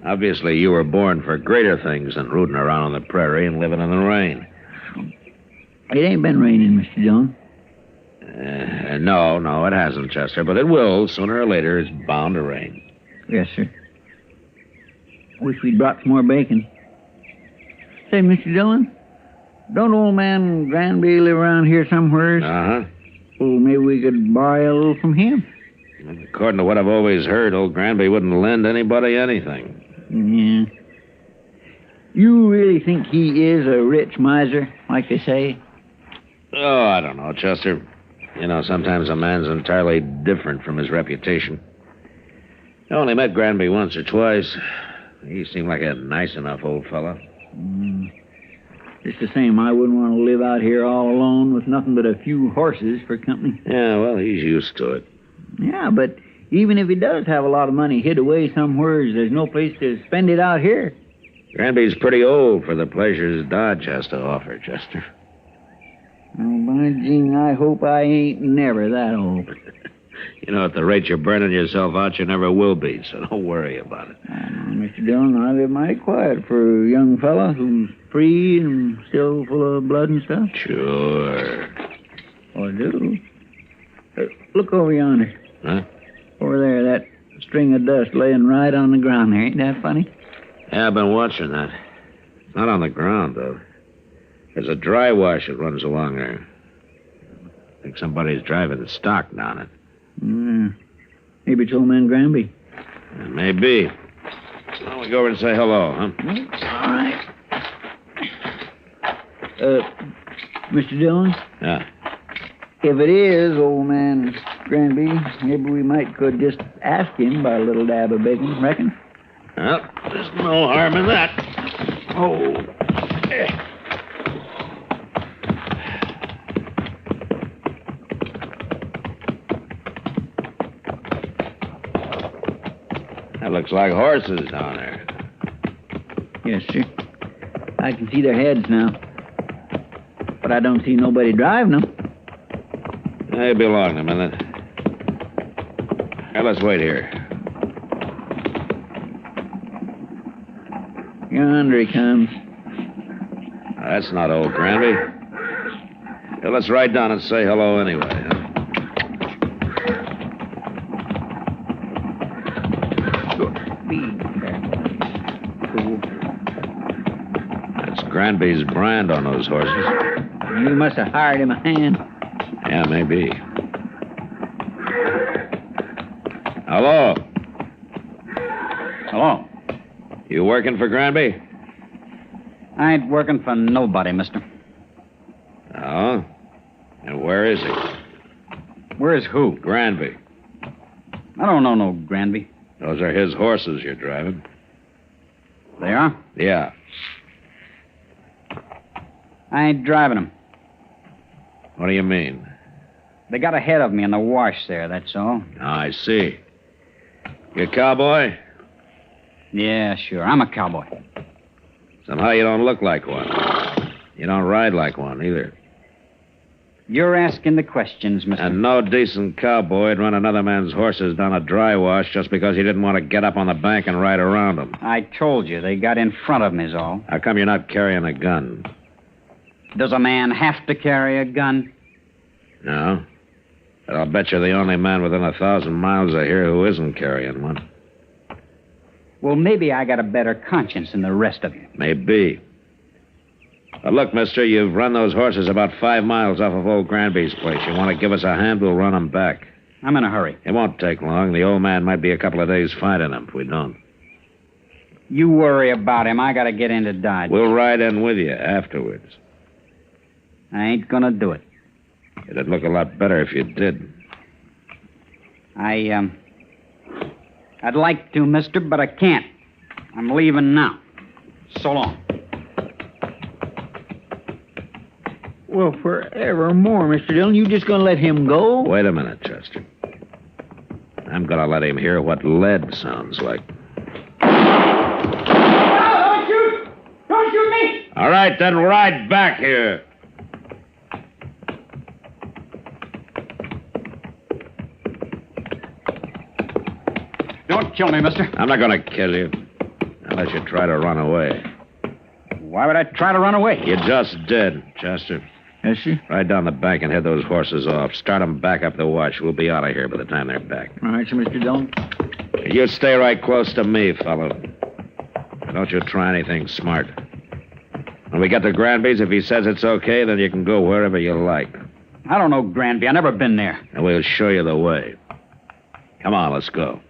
Obviously, you were born for greater things than rooting around on the prairie and living in the rain. It ain't been raining, Mr. Dillon. No, it hasn't, Chester, but it will. Sooner or later, it's bound to rain. Yes, sir. Wish we'd brought some more bacon. Say, Mr. Dillon, don't old man Granby live around here somewhere? Uh-huh. Well, maybe we could borrow a little from him. According to what I've always heard, old Granby wouldn't lend anybody anything. Yeah. You really think he is a rich miser, like they say? Oh, I don't know, Chester. You know, sometimes a man's entirely different from his reputation. I only met Granby once or twice. He seemed like a nice enough old fella. Just the same, I wouldn't want to live out here all alone with nothing but a few horses for company. Yeah, well, he's used to it. Yeah, but even if he does have a lot of money hid away somewhere, there's no place to spend it out here. Granby's pretty old for the pleasures Dodge has to offer, Chester. Oh, by Jing, I hope I ain't never that old. You know, at the rate you're burning yourself out, you never will be, so don't worry about it. Mr. Dillon, I live mighty quiet for a young fella who's free and still full of blood and stuff. Sure. Oh, I do. Look over yonder. Huh? Over there, that string of dust laying right on the ground there. Ain't that funny? Yeah, I've been watching that. It's not on the ground, though. There's a dry wash that runs along there. I think somebody's driving the stock down it. Maybe it's old man Granby. Maybe. Why don't we go over and say hello, huh? All right. Mr. Dillon? Yeah. If it is old man Granby, maybe we might could just ask him about a little dab of bacon, reckon? Well, there's no harm in that. Oh. That looks like horses down there. Yes, sir. I can see their heads now. But I don't see nobody driving them. They belong to me. Now, let's wait here. Yonder he comes. That's not old Granby. Well, let's ride down and say hello anyway, huh? That's Granby's brand on those horses. You must have hired him a hand. Yeah, maybe. Hello. Hello. You working for Granby? I ain't working for nobody, mister. Oh? And where is he? Where's who? Granby. I don't know no Granby. Those are his horses you're driving. They are? Yeah. I ain't driving them. What do you mean? They got ahead of me in the wash there, that's all. Oh, I see. You a cowboy? Yeah, sure. I'm a cowboy. Somehow you don't look like one. You don't ride like one, either. You're asking the questions, mister. And no decent cowboy'd run another man's horses down a dry wash just because he didn't want to get up on the bank and ride around them. I told you, they got in front of me, is all. How come you're not carrying a gun? Does a man have to carry a gun? No. But I'll bet you're the only man within 1,000 miles of here who isn't carrying one. Well, maybe I got a better conscience than the rest of you. Maybe. But look, mister, you've run those horses about 5 miles off of old Granby's place. You want to give us a hand, we'll run them back. I'm in a hurry. It won't take long. The old man might be a couple of days finding them if we don't. You worry about him. I got to get into Dodge. We'll ride in with you afterwards. I ain't gonna do it. It'd look a lot better if you did. I'd like to, mister, but I can't. I'm leaving now. So long. Well, forevermore, Mr. Dillon, you just gonna let him go? Wait a minute, Chester. I'm gonna let him hear what lead sounds like. Don't shoot! Don't shoot me! All right, then ride back here. Don't kill me, mister. I'm not gonna kill you. Unless you try to run away. Why would I try to run away? You just did, Chester. Yes, sir? Ride down the bank and head those horses off. Start them back up the wash. We'll be out of here by the time they're back. All right, sir, Mr. Dillon. You stay right close to me, fellow. Don't you try anything smart. When we get to Granby's, if he says it's okay, then you can go wherever you like. I don't know Granby. I've never been there. And we'll show you the way. Come on, let's go.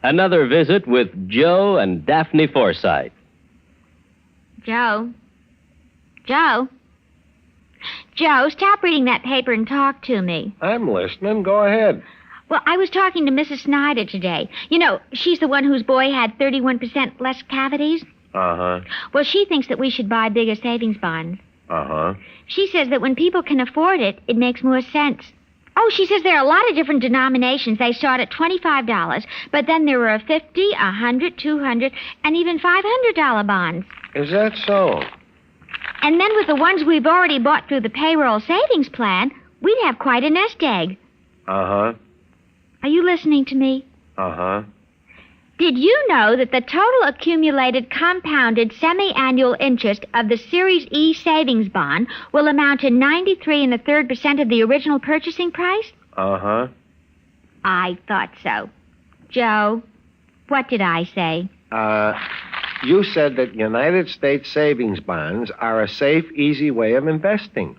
Another visit with Joe and Daphne Forsythe. Joe? Joe? Joe, stop reading that paper and talk to me. I'm listening. Go ahead. Well, I was talking to Mrs. Snyder today. You know, she's the one whose boy had 31% less cavities. Uh-huh. Well, she thinks that we should buy bigger savings bonds. Uh-huh. She says that when people can afford it, it makes more sense. Oh, she says there are a lot of different denominations. They start at $25, but then there are $50, $100, $200, and even $500 bonds. Is that so? And then with the ones we've already bought through the payroll savings plan, we'd have quite a nest egg. Uh-huh. Are you listening to me? Uh-huh. Did you know that the total accumulated compounded semi-annual interest of the Series E savings bond will amount to 93 1/3% of the original purchasing price? Uh-huh. I thought so. Joe, what did I say? You said that United States savings bonds are a safe, easy way of investing.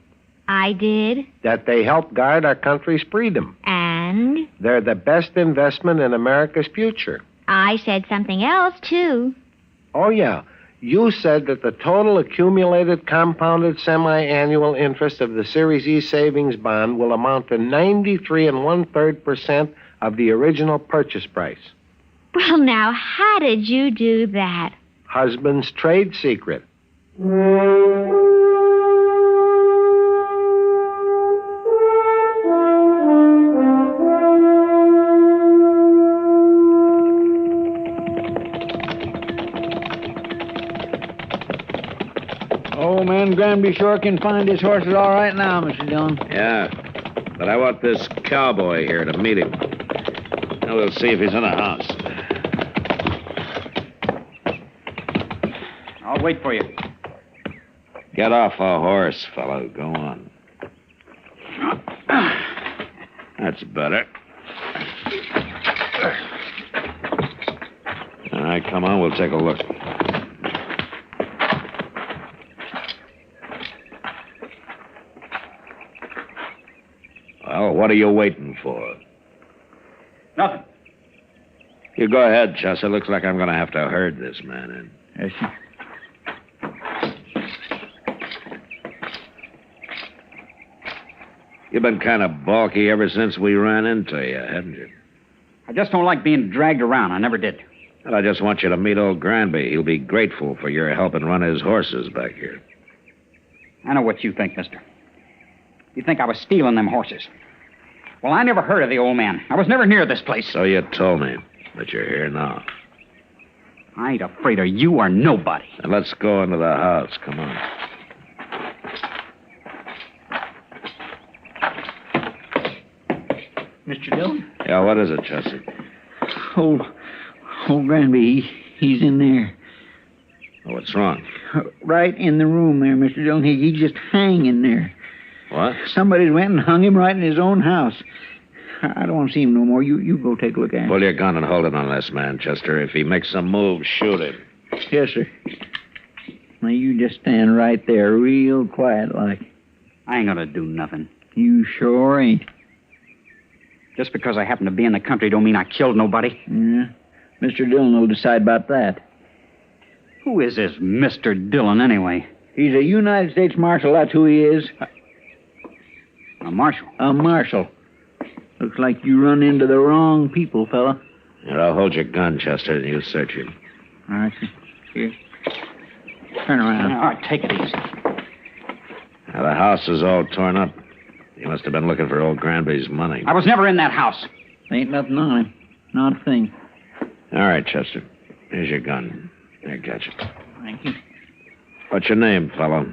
I did. That they help guard our country's freedom. And? They're the best investment in America's future. I said something else, too. Oh, yeah. You said that the total accumulated compounded semi-annual interest of the Series E savings bond will amount to 93 1/3% of the original purchase price. Well, now, how did you do that? Husband's trade secret. Old man Granby sure can find his horses all right now, Mr. Dillon. Yeah, but I want this cowboy here to meet him. Now we'll see if he's in the house. I'll wait for you. Get off a horse, fellow. Go on. That's better. All right, come on. We'll take a look. Well, what are you waiting for? You go ahead, Chester. Looks like I'm going to have to herd this man in. Yes, sir. You've been kind of balky ever since we ran into you, haven't you? I just don't like being dragged around. I never did. Well, I just want you to meet old Granby. He'll be grateful for your helping run his horses back here. I know what you think, mister. You think I was stealing them horses. Well, I never heard of the old man. I was never near this place. So you told me, but you're here now. I ain't afraid of you or nobody. And let's go into the house. Come on. Mr. Dillon? Yeah, what is it, Chester? Old Granby, he's in there. Oh, what's wrong? Right in the room there, Mr. Dillon. He's just hanging there. What? Somebody went and hung him right in his own house. I don't want to see him no more. You go take a look at him. Pull your gun and hold it on this man, Chester. If he makes some moves, shoot him. Yes, sir. Now, you just stand right there real quiet like. I ain't gonna do nothing. You sure ain't. Just because I happen to be in the country don't mean I killed nobody. Yeah. Mr. Dillon will decide about that. Who is this Mr. Dillon, anyway? He's a United States Marshal, that's who he is. A marshal? A marshal. Looks like you run into the wrong people, fella. Here, I'll hold your gun, Chester, and you search him. All right, sir. Here. Turn around. All right, take it easy. Now, the house is all torn up. You must have been looking for old Granby's money. I was never in that house. Ain't nothing on him. Not a thing. All right, Chester. Here's your gun. Here, catch it. Thank you. What's your name, fellow?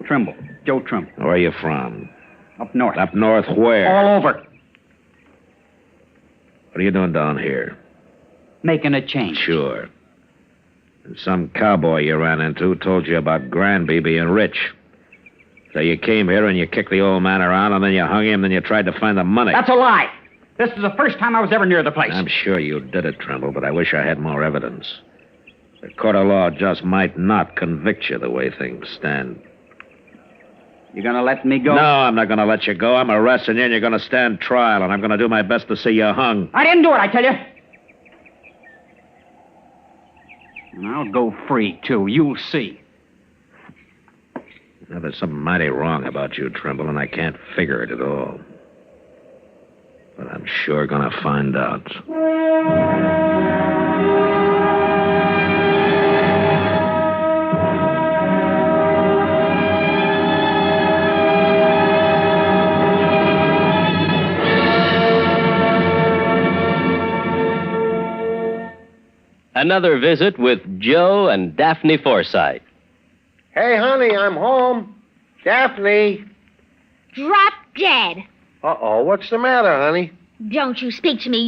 Trimble. Joe Trimble. Where are you from? Up north. Up north where? All over. What are you doing down here? Making a change. Sure. And some cowboy you ran into told you about Granby being rich. So you came here and you kicked the old man around and then you hung him and then you tried to find the money. That's a lie. This is the first time I was ever near the place. I'm sure you did it, Trimble, but I wish I had more evidence. The court of law just might not convict you the way things stand. You gonna let me go? No, I'm not gonna let you go. I'm arresting you and you're gonna stand trial, and I'm gonna do my best to see you hung. I didn't do it, I tell you. And I'll go free, too. You'll see. Now, there's something mighty wrong about you, Trimble, and I can't figure it at all. But I'm sure gonna find out. Another visit with Joe and Daphne Forsythe. Hey, honey, I'm home. Daphne. Drop dead. Uh-oh, what's the matter, honey? Don't you speak to me,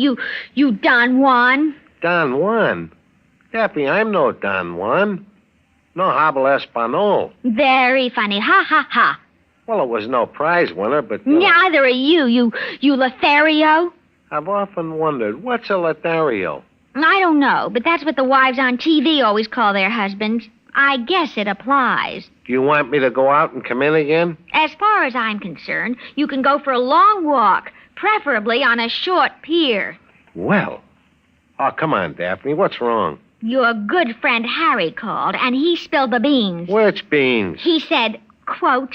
you Don Juan. Don Juan? Daphne, I'm no Don Juan. No habla español. Very funny. Ha, ha, ha. Well, it was no prize winner, but... Neither are you Lothario. I've often wondered, what's a Lothario? I don't know, but that's what the wives on TV always call their husbands. I guess it applies. Do you want me to go out and come in again? As far as I'm concerned, you can go for a long walk, preferably on a short pier. Well. Oh, come on, Daphne. What's wrong? Your good friend Harry called, and he spilled the beans. Which beans? He said, quote,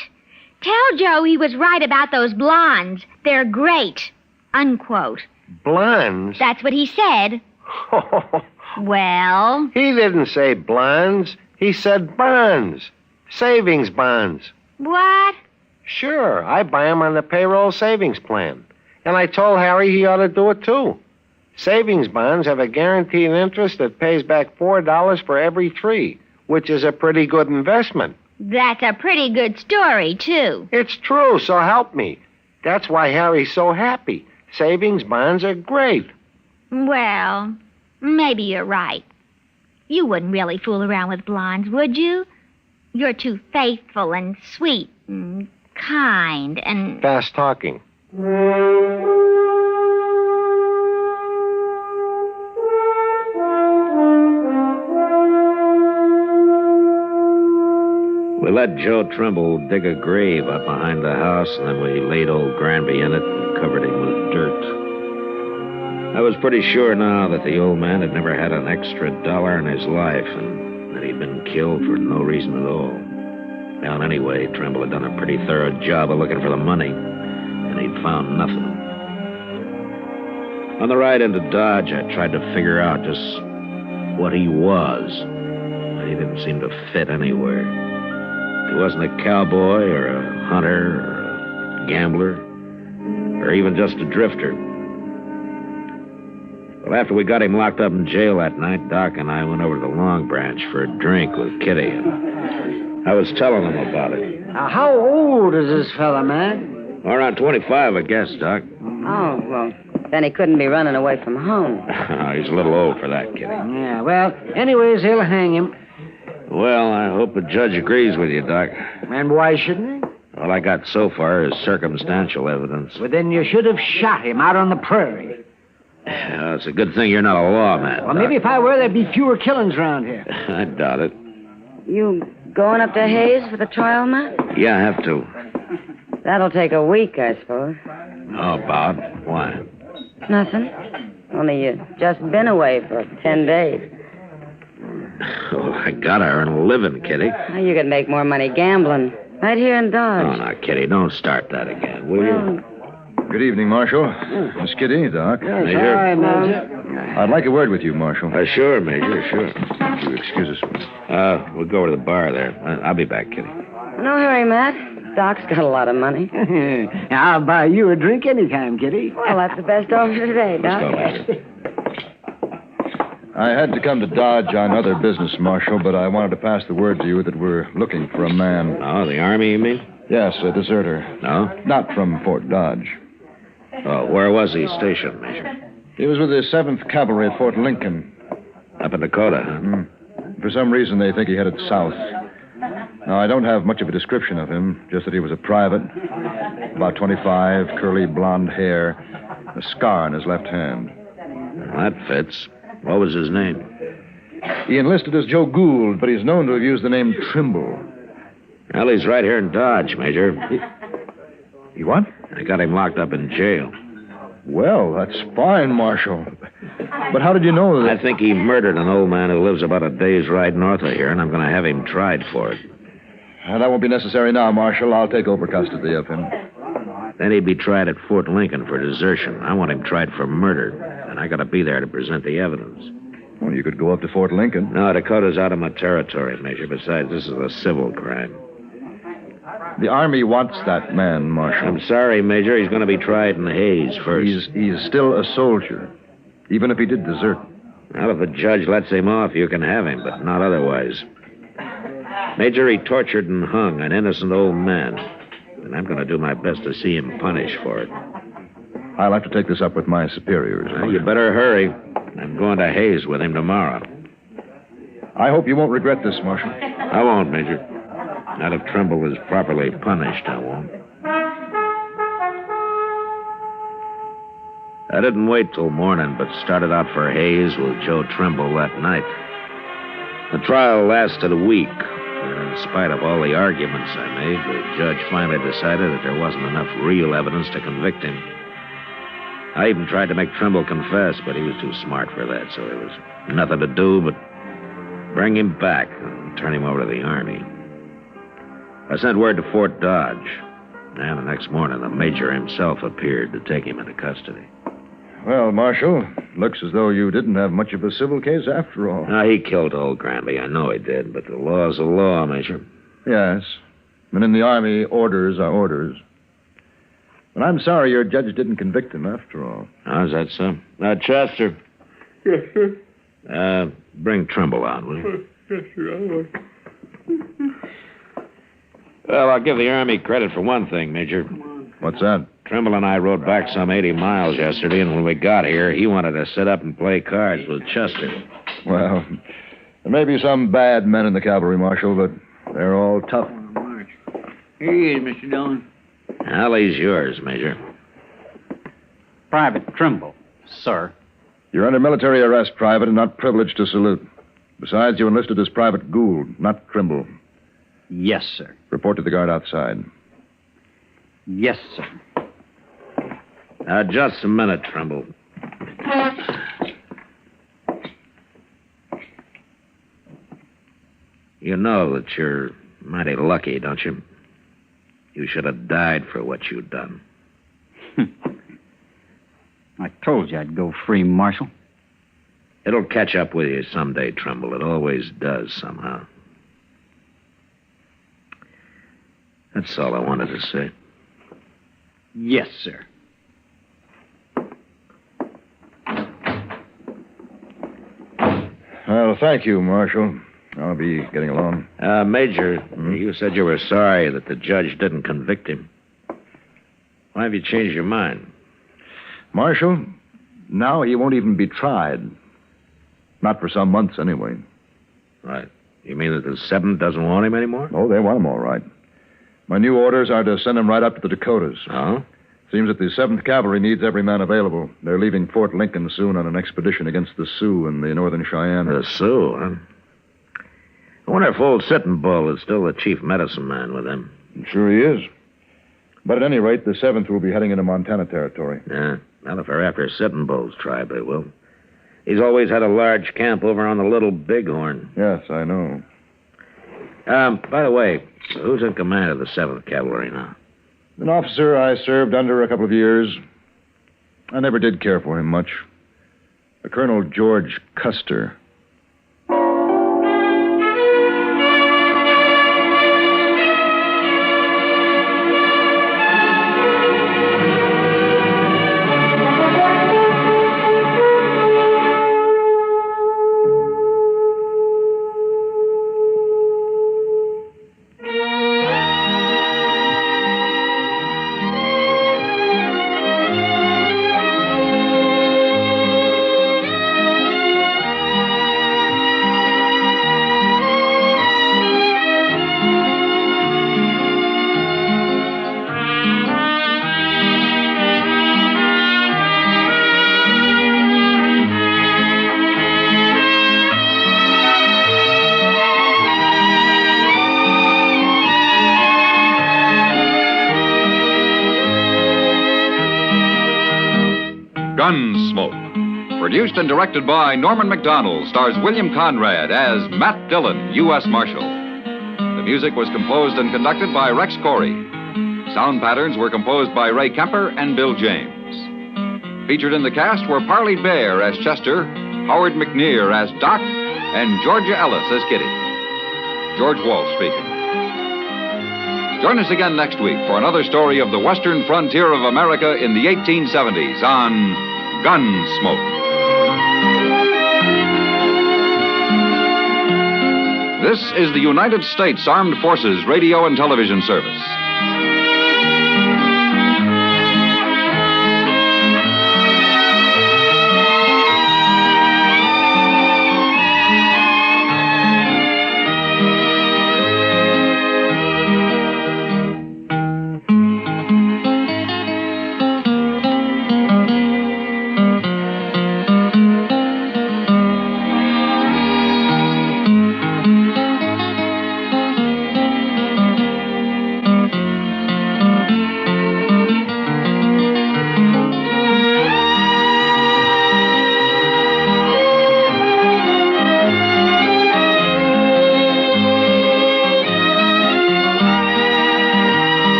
"Tell Joe he was right about those blondes. They're great," unquote. Blondes? That's what he said. Well? He didn't say blondes. He said bonds. Savings bonds. What? Sure. I buy 'em on the payroll savings plan. And I told Harry he ought to do it, too. Savings bonds have a guaranteed interest that pays back $4 for every 3, which is a pretty good investment. That's a pretty good story, too. It's true, so help me. That's why Harry's so happy. Savings bonds are great. Well, maybe you're right. You wouldn't really fool around with blondes, would you? You're too faithful and sweet and kind and... Fast talking. We let Joe Trimble dig a grave up behind the house, and then we laid old Granby in it and covered him with dirt. I was pretty sure now that the old man had never had an extra dollar in his life and that he'd been killed for no reason at all. Well, anyway, Trimble had done a pretty thorough job of looking for the money, and he'd found nothing. On the ride into Dodge, I tried to figure out just what he was. He didn't seem to fit anywhere. He wasn't a cowboy or a hunter or a gambler or even just a drifter. Well, after we got him locked up in jail that night, Doc and I went over to the Long Branch for a drink with Kitty. I was telling him about it. Now, how old is this fella, man? Around 25, I guess, Doc. Oh, well, then he couldn't be running away from home. He's a little old for that, Kitty. Yeah, well, anyways, he'll hang him. Well, I hope the judge agrees with you, Doc. And why shouldn't he? All I got so far is circumstantial evidence. Well, then you should have shot him out on the prairie. It's a good thing you're not a lawman. Well, maybe if I were, there'd be fewer killings around here. I doubt it. You going up to Hayes for the trial, Matt? Yeah, I have to. That'll take a week, I suppose. How about? Why? Nothing. Only you just been away for 10 days. Oh, I gotta earn a living, Kitty. Well, you could make more money gambling. Right here in Dodge. Oh, now, Kitty, don't start that again, will you? Good evening, Marshal. Miss Kitty, Doc. Yes, Major? hi, Major. I'd like a word with you, Marshal. Sure, Major, sure. Would you excuse us? We'll go over to the bar there. I'll be back, Kitty. No hurry, Matt. Doc's got a lot of money. I'll buy you a drink anytime, Kitty. Well, that's the best offer today, Doc. Let's go, Major. I had to come to Dodge on other business, Marshal, but I wanted to pass the word to you that we're looking for a man. Oh, the Army, you mean? Yes, a deserter. No? Not from Fort Dodge. Oh, where was he stationed, Major? He was with the 7th Cavalry at Fort Lincoln. Up in Dakota, huh? For some reason, they think he headed south. Now, I don't have much of a description of him, just that he was a private, about 25, curly blonde hair, a scar on his left hand. Well, that fits. What was his name? He enlisted as Joe Gould, but he's known to have used the name Trimble. Well, he's right here in Dodge, Major. He what? I got him locked up in jail. Well, that's fine, Marshal. But how did you know that? I think he murdered an old man who lives about a day's ride north of here, and I'm going to have him tried for it. That won't be necessary now, Marshal. I'll take over custody of him. Then he'd be tried at Fort Lincoln for desertion. I want him tried for murder, and I got to be there to present the evidence. Well, you could go up to Fort Lincoln. No, Dakota's out of my territory, Major. Besides, this is a civil crime. The Army wants that man, Marshal. I'm sorry, Major. He's going to be tried in Hayes first. He's still a soldier, even if he did desert. Well, if the judge lets him off, you can have him, but not otherwise. Major, he tortured and hung an innocent old man, and I'm going to do my best to see him punished for it. I'll have to take this up with my superiors. Well, you better hurry. I'm going to Hayes with him tomorrow. I hope you won't regret this, Marshal. I won't, Major. Not if Trimble is properly punished, I won't. I didn't wait till morning, but started out for Hayes with Joe Trimble that night. The trial lasted a week, and in spite of all the arguments I made, the judge finally decided that there wasn't enough real evidence to convict him. I even tried to make Trimble confess, but he was too smart for that, so there was nothing to do but bring him back and turn him over to the Army. I sent word to Fort Dodge, and the next morning the major himself appeared to take him into custody. Well, Marshal, looks as though you didn't have much of a civil case after all. He killed old Granby. I know he did, but the law's the law, Major. Yes. And in the Army, orders are orders. But I'm sorry your judge didn't convict him after all. How's that, so? Chester. Yes, sir. Bring Trimble out, will you? Yes, sir. Well, I'll give the Army credit for one thing, Major. What's that? Trimble and I rode back some 80 miles yesterday, and when we got here, he wanted to sit up and play cards with Chester. Well, there may be some bad men in the cavalry, Marshal, but they're all tough. Here he is, Mr. Dillon. Alley's yours, Major. Private Trimble, sir. You're under military arrest, Private, and not privileged to salute. Besides, you enlisted as Private Gould, not Trimble. Yes, sir. Report to the guard outside. Yes, sir. Just a minute, Trimble. You know that you're mighty lucky, don't you? You should have died for what you'd done. I told you I'd go free, Marshal. It'll catch up with you someday, Trumbull. It always does, somehow. That's all I wanted to say. Yes, sir. Well, thank you, Marshal. I'll be getting along. Major, you said you were sorry that the judge didn't convict him. Why have you changed your mind? Marshal, now he won't even be tried. Not for some months, anyway. Right. You mean that the 7th doesn't want him anymore? Oh, they want him all right. My new orders are to send him right up to the Dakotas. Oh? Seems that the 7th Cavalry needs every man available. They're leaving Fort Lincoln soon on an expedition against the Sioux and the Northern Cheyenne. The Sioux, huh? I wonder if old Sitting Bull is still the chief medicine man with them. Sure he is. But at any rate, the 7th will be heading into Montana Territory. Yeah. Well, if they're after Sitting Bull's tribe, they will. He's always had a large camp over on the Little Bighorn. Yes, I know. By the way, who's in command of the 7th Cavalry now? An officer I served under a couple of years. I never did care for him much. A Colonel George Custer. Gunsmoke. Produced and directed by Norman Macdonald, stars William Conrad as Matt Dillon, U.S. Marshal. The music was composed and conducted by Rex Corey. Sound patterns were composed by Ray Kemper and Bill James. Featured in the cast were Parley Bear as Chester, Howard McNear as Doc, and Georgia Ellis as Kitty. George Walsh speaking. Join us again next week for another story of the western frontier of America in the 1870s on Gunsmoke. This is the United States Armed Forces Radio and Television Service.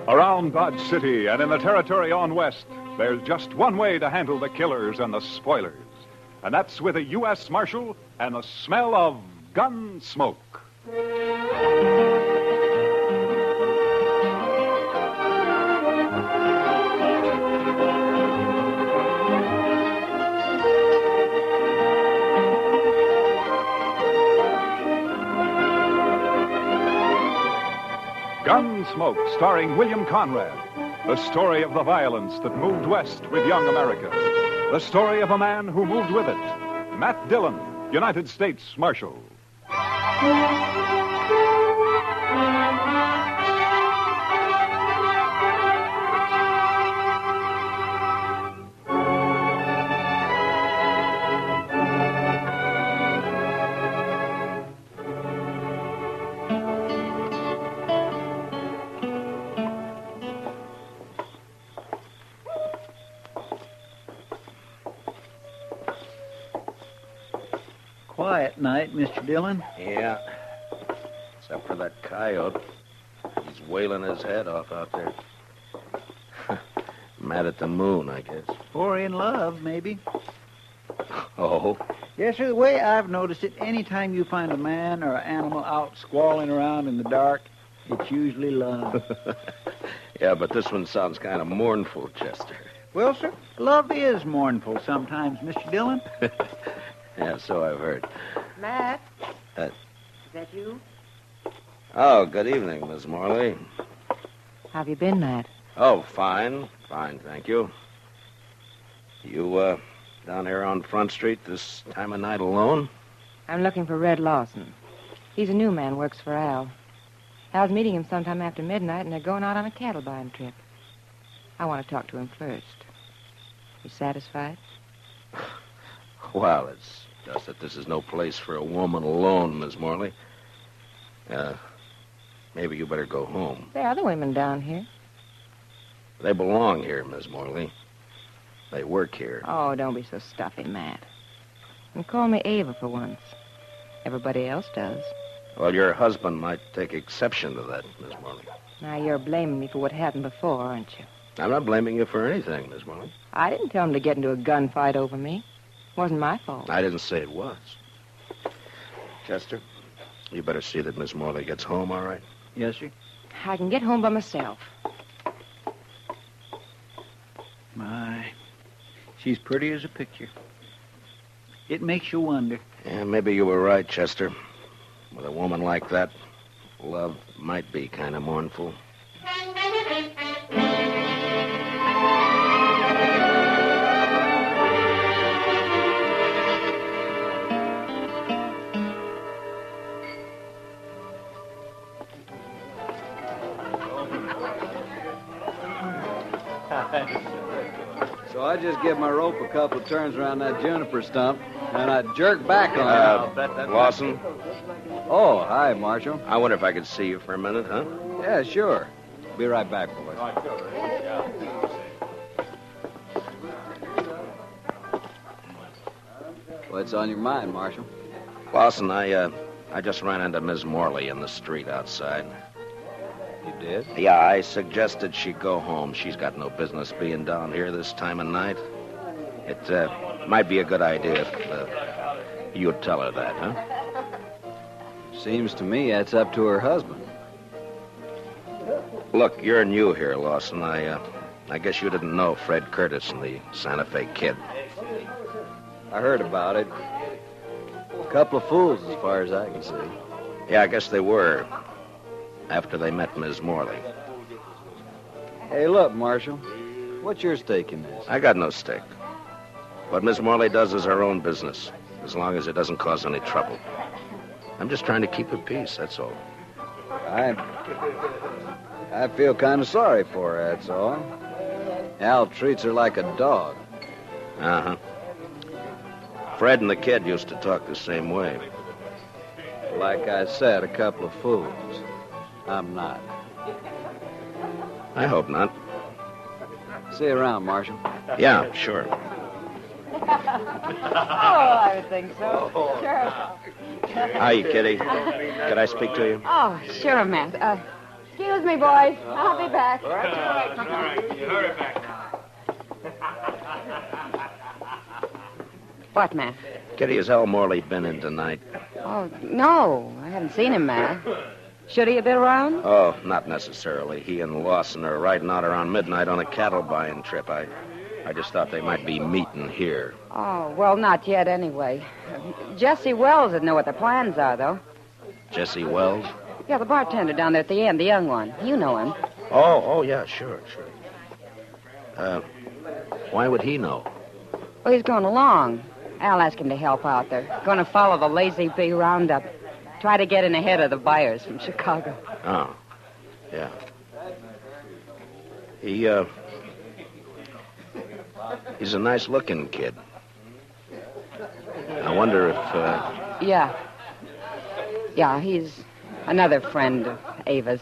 Around Dodge City and in the territory on west, there's just one way to handle the killers and the spoilers. And that's with a U.S. Marshal and the smell of gun smoke. Gunsmoke, starring William Conrad. The story of the violence that moved west with young America. The story of a man who moved with it. Matt Dillon, United States Marshal. Quiet night, Mr. Dillon. Yeah. Except for that coyote. He's wailing his head off out there. Mad at the moon, I guess. Or in love, maybe. Oh? Yes, sir. The way I've noticed it, any time you find a man or an animal out squalling around in the dark, it's usually love. Yeah, but this one sounds kind of mournful, Chester. Well, sir, love is mournful sometimes, Mr. Dillon. Yeah, so I've heard. Matt? Is that you? Oh, good evening, Miss Morley. How have you been, Matt? Oh, fine. Fine, thank you. You, down here on Front Street this time of night alone? I'm looking for Red Lawson. He's a new man, works for Al. Al's meeting him sometime after midnight, and they're going out on a cattle buying trip. I want to talk to him first. You satisfied? Well, it's just that this is no place for a woman alone, Miss Morley. Maybe you better go home. There are other women down here. They belong here, Miss Morley. They work here. Oh, don't be so stuffy, Matt. And call me Ava for once. Everybody else does. Well, your husband might take exception to that, Miss Morley. Now, you're blaming me for what happened before, aren't you? I'm not blaming you for anything, Miss Morley. I didn't tell him to get into a gunfight over me. It wasn't my fault. I didn't say it was. Chester, you better see that Miss Morley gets home, all right? Yes, sir. I can get home by myself. My, she's pretty as a picture. It makes you wonder. Yeah, maybe you were right, Chester. With a woman like that, love might be kind of mournful. So I just give my rope a couple of turns around that juniper stump, and I jerk back on it. Lawson? Oh, hi, Marshal. I wonder if I could see you for a minute, huh? Yeah, sure. Be right back, boys. What's on your mind, Marshal? Lawson, I just ran into Miss Morley in the street outside. You did? Yeah, I suggested she go home. She's got no business being down here this time of night. It might be a good idea if you'd tell her that, huh? Seems to me that's up to her husband. Look, you're new here, Lawson. I guess you didn't know Fred Curtis and the Santa Fe Kid. I heard about it. A couple of fools, as far as I can see. Yeah, I guess they were. After they met Miss Morley. Hey, look, Marshal. What's your stake in this? I got no stake. What Miss Morley does is her own business, as long as it doesn't cause any trouble. I'm just trying to keep her peace, that's all. I feel kind of sorry for her, that's all. Al treats her like a dog. Uh-huh. Fred and the kid used to talk the same way. Like I said, a couple of fools. I'm not. I hope not. See you around, Marshal. Yeah, sure. Oh, I would think so. Sure. Hi, Kitty. Could I speak to you? Oh, sure, Matt. Excuse me, boys. I'll be back. All right. You hurry back now. What, Matt? Kitty, has Al Morley been in tonight? Oh, no. I haven't seen him, Matt. Should he have been around? Oh, not necessarily. He and Lawson are riding out around midnight on a cattle buying trip. I just thought they might be meeting here. Oh, well, not yet anyway. Jesse Wells would know what the plans are, though. Jesse Wells? Yeah, the bartender down there at the end, the young one. You know him. Oh, yeah, sure. Why would he know? Well, he's going along. Al asked him to help out. They're going to follow the Lazy Bee roundup. Try to get in ahead of the buyers from Chicago. Oh, yeah. He's a nice-looking kid. I wonder if, Yeah. Yeah, he's another friend of Ava's.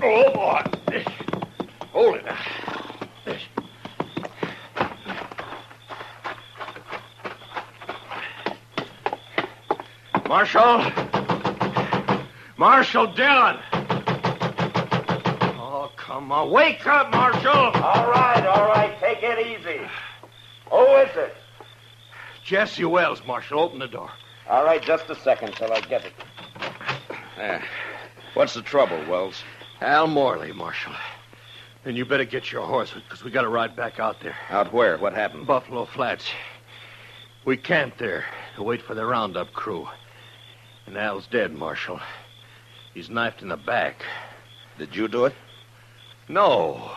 Oh, boy. Hold it. Marshal Dillon. Oh, come on. Wake up, Marshal. All right. Take it easy. Who is it? Jesse Wells, Marshal. Open the door. All right, just a second till I get it. what's the trouble, Wells? Al Morley, Marshal. And you better get your horse, because we got to ride back out there. Out where? What happened? Buffalo Flats. We camped there to wait for the roundup crew. And Al's dead, Marshal. He's knifed in the back. Did you do it? No.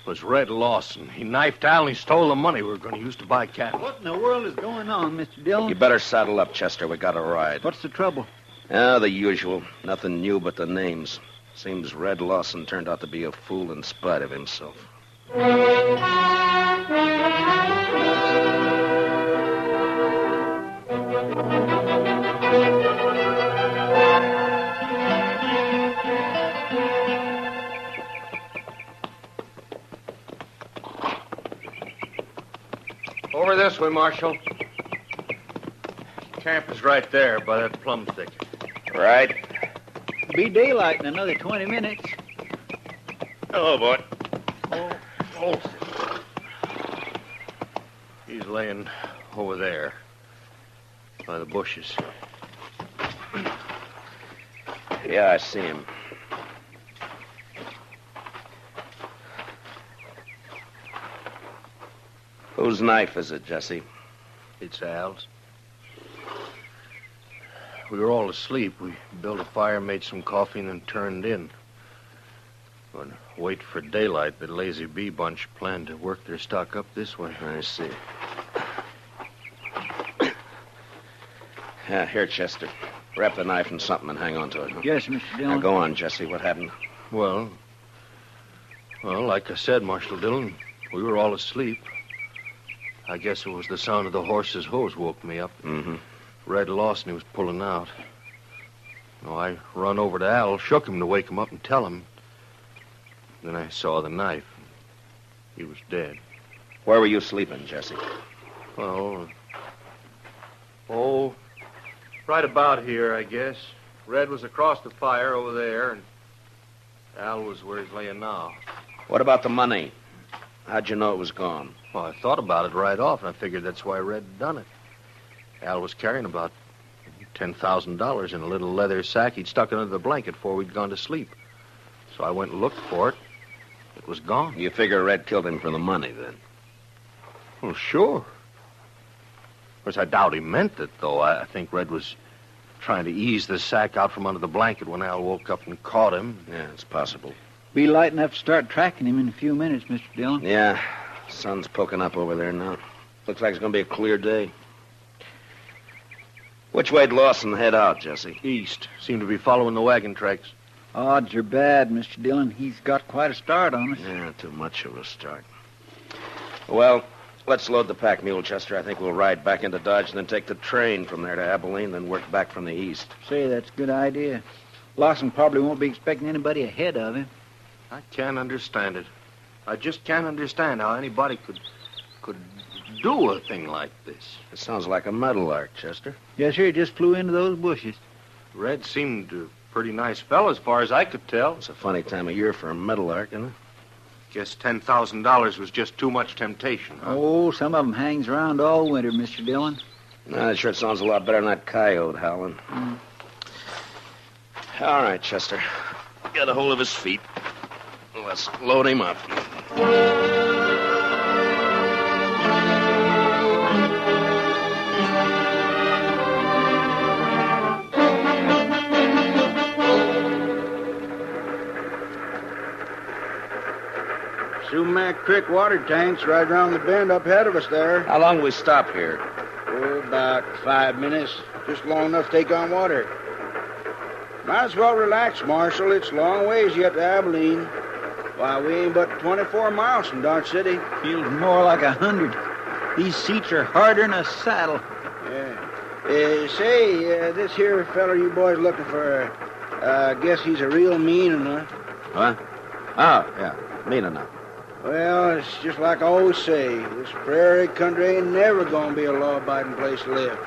It was Red Lawson. He knifed Al and he stole the money we were going to use to buy cattle. What in the world is going on, Mr. Dillon? You better saddle up, Chester. We got to ride. What's the trouble? The usual. Nothing new but the names. Seems Red Lawson turned out to be a fool in spite of himself. Over this way, Marshal. Camp is right there by that plum thicket. Right. Be daylight in another 20 minutes. Hello, boy. Oh. He's laying over there by the bushes. Yeah, I see him. Whose knife is it, Jesse? It's Al's. We were all asleep. We built a fire, made some coffee, and then turned in. But wait for daylight, the Lazy Bee bunch planned to work their stock up this way. I see. Yeah, here, Chester. Wrap the knife in something and hang on to it. Huh? Yes, Mr. Dillon. Now, go on, Jesse. What happened? Well, like I said, Marshal Dillon, we were all asleep. I guess it was the sound of the horse's hooves woke me up. Mm-hmm. Red Lawson, he was pulling out. I run over to Al, shook him to wake him up and tell him. Then I saw the knife. He was dead. Where were you sleeping, Jesse? Well, right about here, I guess. Red was across the fire over there, and Al was where he's laying now. What about the money? How'd you know it was gone? Well, I thought about it right off, and I figured that's why Red had done it. Al was carrying about $10,000 in a little leather sack he'd stuck under the blanket before we'd gone to sleep. So I went and looked for it. It was gone. You figure Red killed him for the money, then? Well, sure. Of course, I doubt he meant it, though. I think Red was trying to ease the sack out from under the blanket when Al woke up and caught him. Yeah, it's possible. Be light enough to start tracking him in a few minutes, Mr. Dillon. Yeah, sun's poking up over there now. Looks like it's going to be a clear day. Which way'd Lawson head out, Jesse? East. Seemed to be following the wagon tracks. Odds are bad, Mr. Dillon. He's got quite a start on us. Yeah, too much of a start. Well, let's load the pack mule, Chester. I think we'll ride back into Dodge and then take the train from there to Abilene, then work back from the east. Say, that's a good idea. Lawson probably won't be expecting anybody ahead of him. I can't understand it. I just can't understand how anybody could do a thing like this. It sounds like a meadowlark, Chester. Yes, sir. He just flew into those bushes. Red seemed a pretty nice fellow as far as I could tell. It's a funny time of year for a meadowlark, isn't it? Guess $10,000 was just too much temptation, huh? Oh, some of them hangs around all winter, Mr. Dillon. That sure sounds a lot better than that coyote howling. All right, Chester. get a hold of his feet. Let's load him up. Sumac Creek water tank's right around the bend up ahead of us there. How long we stop here? Oh, about 5 minutes. Just long enough to take on water. Might as well relax, Marshal. It's a long ways yet to Abilene. Why, we ain't but 24 miles from Dodge City. Feels more like 100. These seats are harder than a saddle. Yeah. Say, this here feller you boys looking for, I guess he's a real mean enough. What? Oh, yeah. Mean enough. Well, it's just like I always say, this prairie country ain't never gonna be a law-abiding place to live.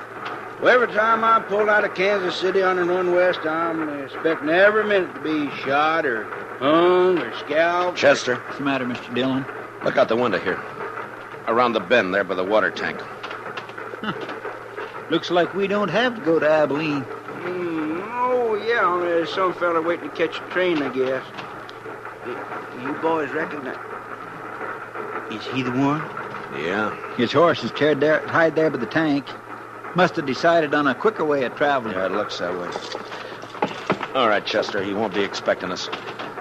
Well, every time I pull out of Kansas City on the run west, I'm expecting every minute to be shot or hung or scalped. Chester. What's the matter, Mr. Dillon? Look out the window here. Around the bend there by the water tank. Looks like we don't have to go to Abilene. Oh, yeah, there's some fella waiting to catch a train, I guess. You boys recognize... Is he the one? Yeah. His horse is tied there by the tank. Must have decided on a quicker way of traveling. Yeah, it looks that way. All right, Chester, he won't be expecting us.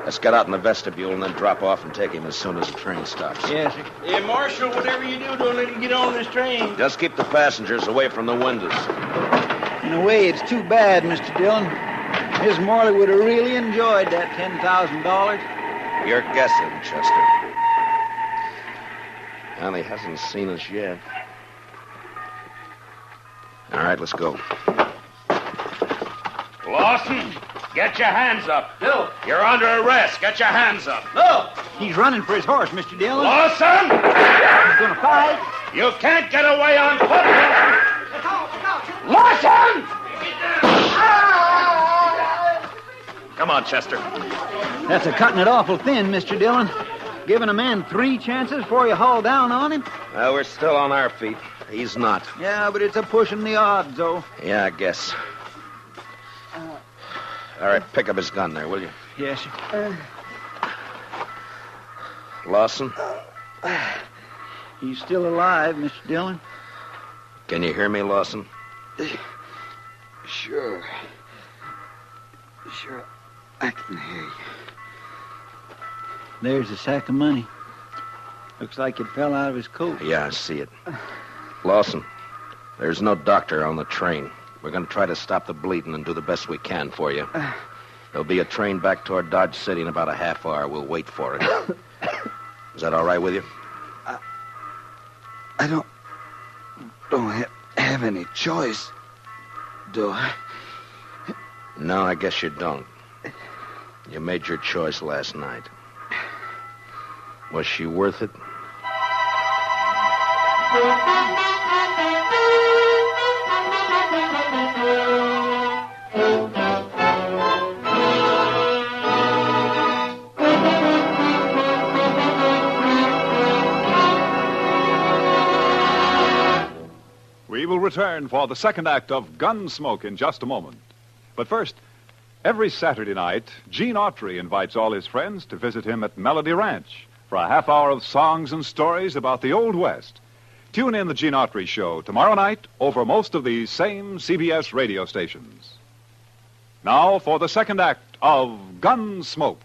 Let's get out in the vestibule and then drop off and take him as soon as the train stops. Yes, sir. Hey, Marshal, whatever you do, don't let him get on this train. Just keep the passengers away from the windows. In a way, it's too bad, Mr. Dillon. Miss Morley would have really enjoyed that $10,000. You're guessing, Chester. Well, he hasn't seen us yet. All right, let's go. Lawson, get your hands up. No. You're under arrest. Get your hands up. No. He's running for his horse, Mr. Dillon. Lawson! He's going to fight. You can't get away on foot. Lawson! Come on, Chester. That's a cutting it awful thin, Mr. Dillon. Giving a man 3 chances before you haul down on him. Well, we're still on our feet. He's not. Yeah, but it's a pushing the odds, though. Yeah, I guess. All right, pick up his gun there, will you? Yes, sir. Lawson? He's still alive, Mr. Dillon. Can you hear me, Lawson? Sure. Sure, I can hear you. There's a sack of money. Looks like it fell out of his coat. Yeah, I see it. Lawson, there's no doctor on the train. We're going to try to stop the bleeding and do the best we can for you. There'll be a train back toward Dodge City in about a half hour. We'll wait for it. Is that all right with you? I don't have any choice, do I? No, I guess you don't. You made your choice last night. Was she worth it? We will return for the second act of Gunsmoke in just a moment. But first, every Saturday night, Gene Autry invites all his friends to visit him at Melody Ranch for a half hour of songs and stories about the Old West. Tune in the Gene Autry Show tomorrow night over most of these same CBS radio stations. Now for the second act of Gunsmoke.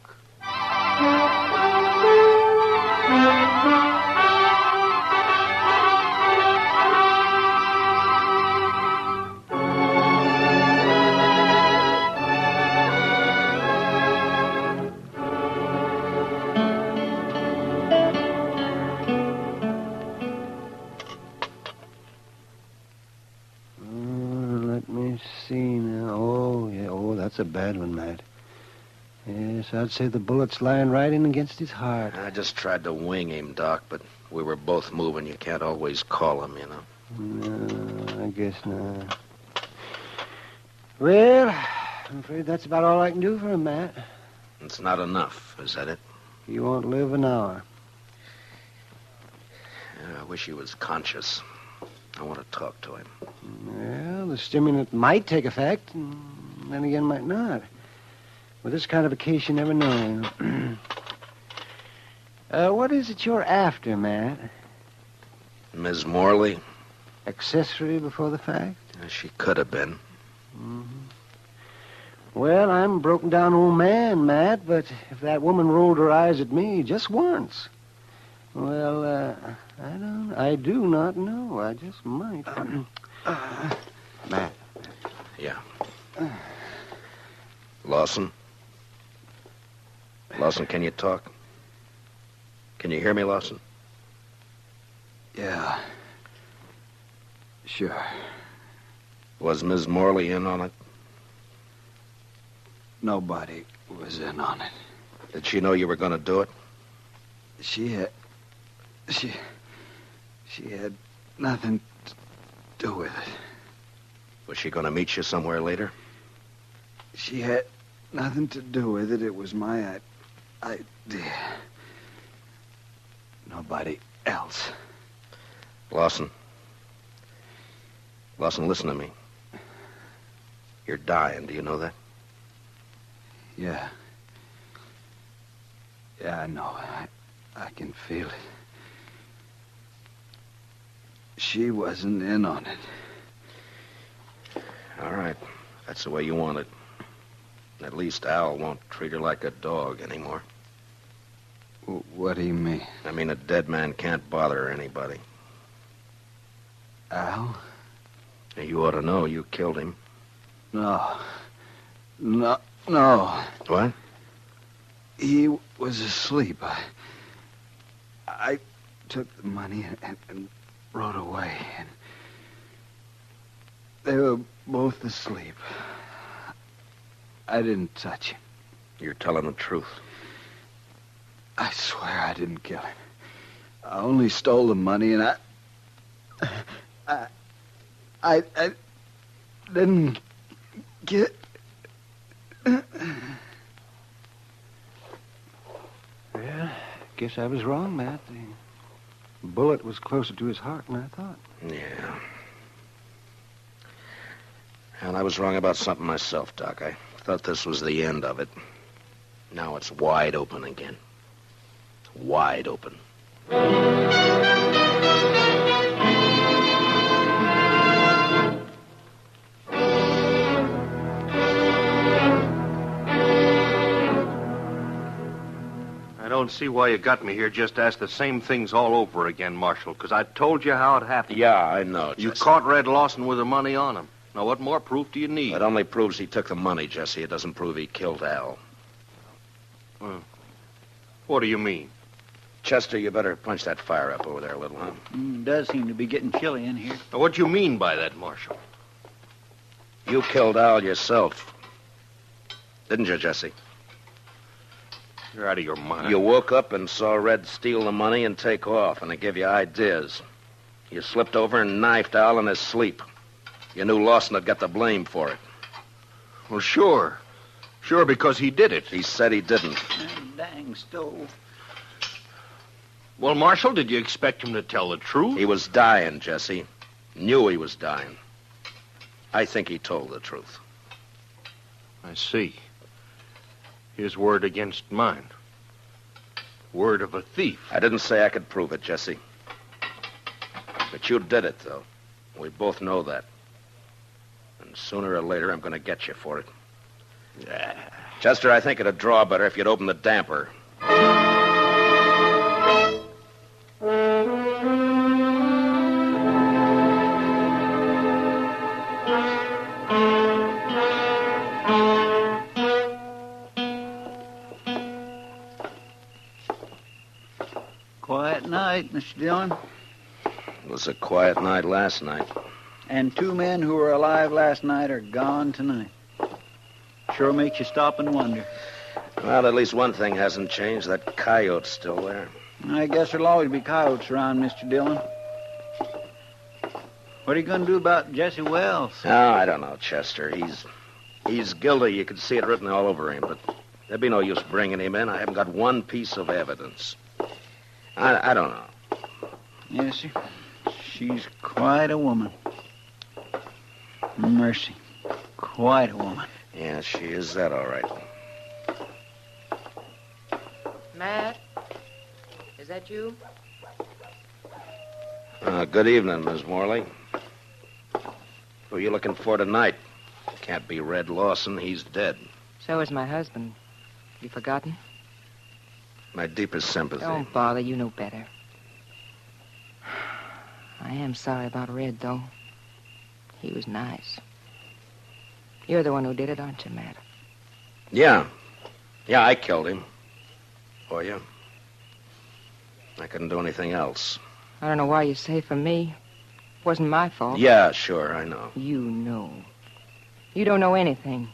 That's a bad one, Matt. Yes, I'd say the bullet's lying right in against his heart. I just tried to wing him, Doc, but we were both moving. You can't always call him, you know. No, I guess not. Well, I'm afraid that's about all I can do for him, Matt. It's not enough, is that it? He won't live an hour. Yeah, I wish he was conscious. I want to talk to him. Well, the stimulant might take effect, and then again might not. With this kind of a case, you never know. What is it you're after, Matt? Ms. Morley? Accessory before the fact? She could have been. Mm-hmm. Well, I'm a broken down old man, Matt, but if that woman rolled her eyes at me just once, well, I do not know. I just might. Matt. Yeah. Lawson? Lawson, can you talk? Can you hear me, Lawson? Yeah. Sure. Was Ms. Morley in on it? Nobody was in on it. Did she know you were going to do it? She had nothing to do with it. Was she going to meet you somewhere later? She had nothing to do with it. It was my idea. Nobody else. Lawson. Lawson, listen to me. You're dying. Do you know that? Yeah. Yeah, I know. I can feel it. She wasn't in on it. All right. That's the way you want it. At least Al won't treat her like a dog anymore. What do you mean? I mean, a dead man can't bother anybody. Al? You ought to know you killed him. No. What? He was asleep. I took the money and rode away. And they were both asleep. I didn't touch him. You're telling the truth. I swear I didn't kill him. I only stole the money, and I didn't get... Well, guess I was wrong, Matt. The bullet was closer to his heart than I thought. Yeah. And I was wrong about something myself, Doc. I thought this was the end of it. Now it's wide open again. Wide open. I don't see why you got me here just to ask the same things all over again, Marshal, because I told you how it happened. Yeah, I know, Jesse. You caught Red Lawson with the money on him. Now, what more proof do you need? It only proves he took the money, Jesse. It doesn't prove he killed Al. What do you mean? Chester, you better punch that fire up over there a little, huh? Does seem to be getting chilly in here. Now, what do you mean by that, Marshal? You killed Al yourself. Didn't you, Jesse? You're out of your mind. You woke up and saw Red steal the money and take off, and it gave you ideas. You slipped over and knifed Al in his sleep. You knew Lawson had got the blame for it. Well, sure. Sure, because he did it. He said he didn't. Dang stove. Well, Marshal, did you expect him to tell the truth? He was dying, Jesse. Knew he was dying. I think he told the truth. I see. His word against mine. Word of a thief. I didn't say I could prove it, Jesse. But you did it, though. We both know that. And sooner or later, I'm going to get you for it. Chester, I think it'd draw better if you'd open the damper. Quiet night, Mr. Dillon. It was a quiet night last night. And 2 men who were alive last night are gone tonight. Sure makes you stop and wonder. Well, at least one thing hasn't changed. That coyote's still there. I guess there'll always be coyotes around, Mr. Dillon. What are you going to do about Jesse Wells? Oh, I don't know, Chester. He's guilty. You can see it written all over him, but there'd be no use bringing him in. I haven't got one piece of evidence. I don't know. Yes, sir. She's quite a woman. Mercy. Quite a woman. Yeah, she is that, all right. Matt? Is that you? Good evening, Miss Morley. Who are you looking for tonight? Can't be Red Lawson. He's dead. So is my husband. You forgotten? My deepest sympathy. Don't bother. You know better. I am sorry about Red, though. He was nice. You're the one who did it, aren't you, Matt? Yeah. Yeah, I killed him. For you. I couldn't do anything else. I don't know why you say for me. It wasn't my fault. Yeah, sure, I know. You know. You don't know anything.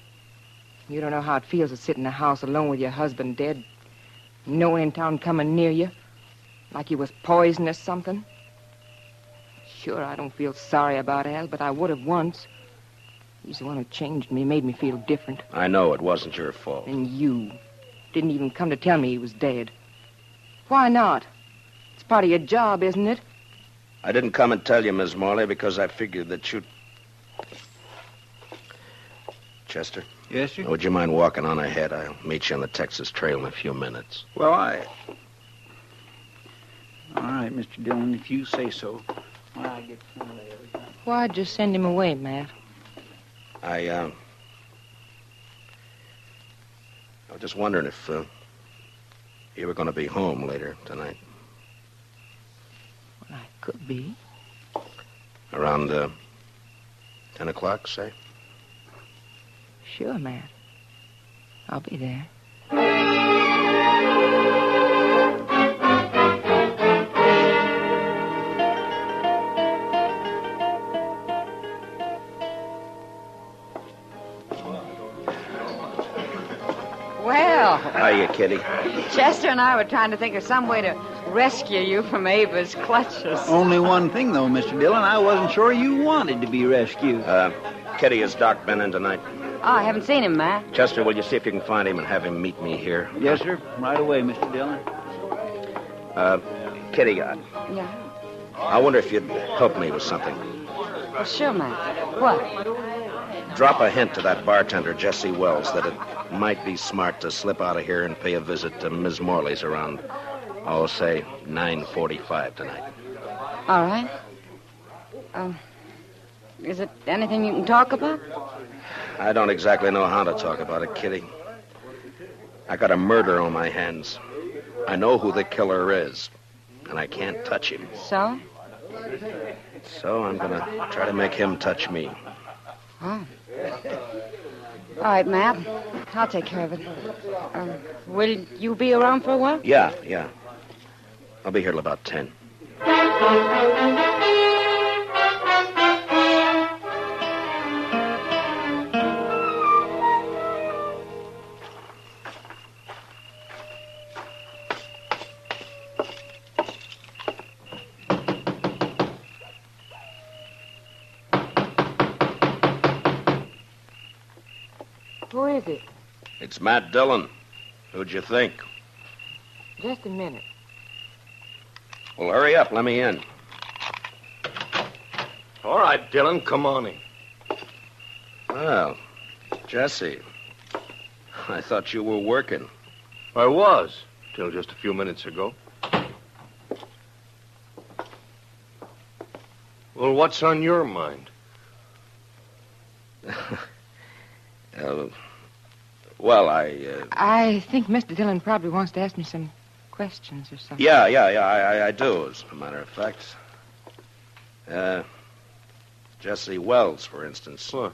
You don't know how it feels to sit in a house alone with your husband dead. No one in town coming near you. Like he was poison or something. Sure, I don't feel sorry about Al, but I would have once. He's the one who changed me, made me feel different. I know it wasn't your fault. And you didn't even come to tell me he was dead. Why not? It's part of your job, isn't it? I didn't come and tell you, Miss Morley, because I figured that you'd... Chester? Yes, sir? Would you mind walking on ahead? I'll meet you on the Texas Trail in a few minutes. Well, All right, Mr. Dillon, if you say so. I get friendly every time. Why'd you send him away, Matt? I was just wondering if you were going to be home later tonight. Well, I could be. Around 10 o'clock, say? Sure, Matt. I'll be there. Well. Hiya, Kitty. Chester and I were trying to think of some way to rescue you from Ava's clutches. Only one thing, though, Mr. Dillon. I wasn't sure you wanted to be rescued. Kitty, has Doc been in tonight? Oh, I haven't seen him, Matt. Chester, will you see if you can find him and have him meet me here? Yes, sir. Right away, Mr. Dillon. Kitty, Yeah. I wonder if you'd help me with something. Well, sure, Matt. What? Drop a hint to that bartender, Jesse Wells, that it might be smart to slip out of here and pay a visit to Ms. Morley's around, say, 9:45 tonight. All right. Is it anything you can talk about? I don't exactly know how to talk about it, Kitty. I got a murder on my hands. I know who the killer is, and I can't touch him. So? So I'm going to try to make him touch me. Oh. All right, Matt. I'll take care of it. Will you be around for a while? Yeah. I'll be here till about 10. Who is it? It's Matt Dillon. Who'd you think? Just a minute. Well, hurry up. Let me in. All right, Dillon, come on in. Well, Jesse, I thought you were working. I was, till just a few minutes ago. Well, what's on your mind? I think Mr. Dillon probably wants to ask me some questions or something. Yeah, I do, as a matter of fact. Jesse Wells, for instance. What?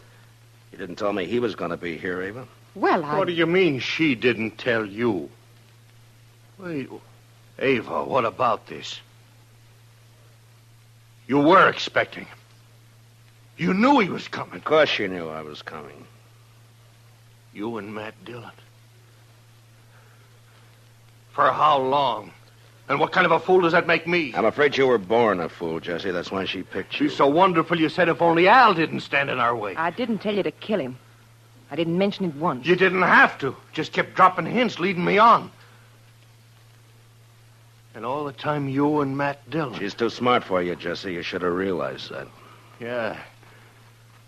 You didn't tell me he was going to be here, Ava. Well, What do you mean she didn't tell you? Wait, Ava, what about this? You were expecting him. You knew he was coming. Of course you knew I was coming. You and Matt Dillon. For how long? And what kind of a fool does that make me? I'm afraid you were born a fool, Jesse. That's why she picked you. She's so wonderful you said if only Al didn't stand in our way. I didn't tell you to kill him. I didn't mention it once. You didn't have to. Just kept dropping hints, leading me on. And all the time you and Matt Dillon. She's too smart for you, Jesse. You should have realized that. Yeah.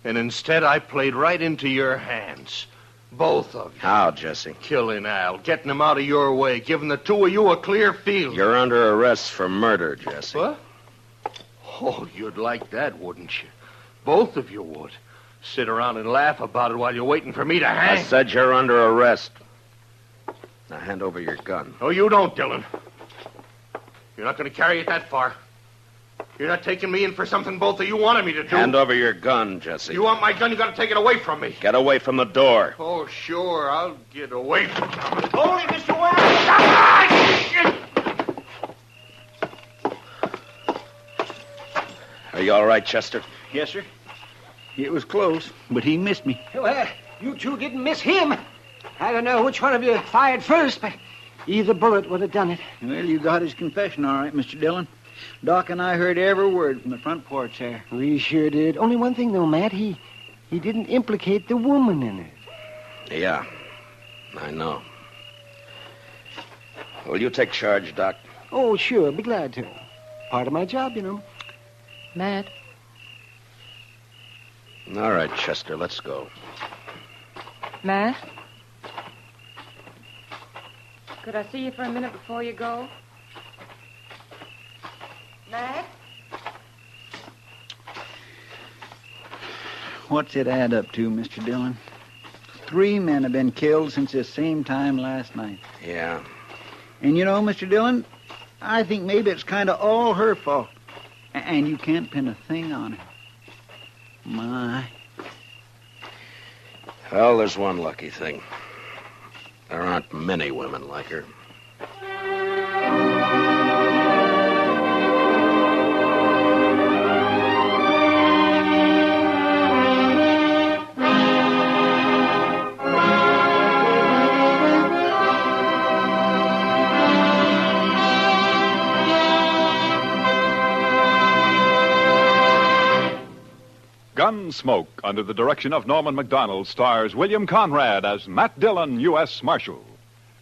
And instead I played right into your hands. Both of you. How, Jesse? Killing Al, getting him out of your way, giving the two of you a clear field. You're under arrest for murder, Jesse. What? Oh, you'd like that, wouldn't you? Both of you would. Sit around and laugh about it while you're waiting for me to hang. I said you're under arrest. Now hand over your gun. No, you don't, Dillon. You're not going to carry it that far. You're not taking me in for something both of you wanted me to do. Hand over your gun, Jesse. You want my gun, you got to take it away from me. Get away from the door. Oh, sure, I'll get away from you. Hold it, Mr. Are you all right, Chester? Yes, sir. It was close, but he missed me. Well, you two didn't miss him. I don't know which one of you fired first, but either bullet would have done it. Well, you got his confession all right, Mr. Dillon. Doc and I heard every word from the front porch there. We sure did. Only one thing, though, Matt. He didn't implicate the woman in it. Yeah, I know. Will you take charge, Doc? Oh, sure. Be glad to. Part of my job, you know. Matt, All right, Chester, let's go. Matt? Could I see you for a minute before you go? Matt? What's it add up to, Mr. Dillon? 3 men have been killed since this same time last night. Yeah. And you know, Mr. Dillon, I think maybe it's kind of all her fault. And you can't pin a thing on her. My. Well, there's one lucky thing. There aren't many women like her. Gunsmoke, under the direction of Norman Macdonald, stars William Conrad as Matt Dillon, U.S. Marshal.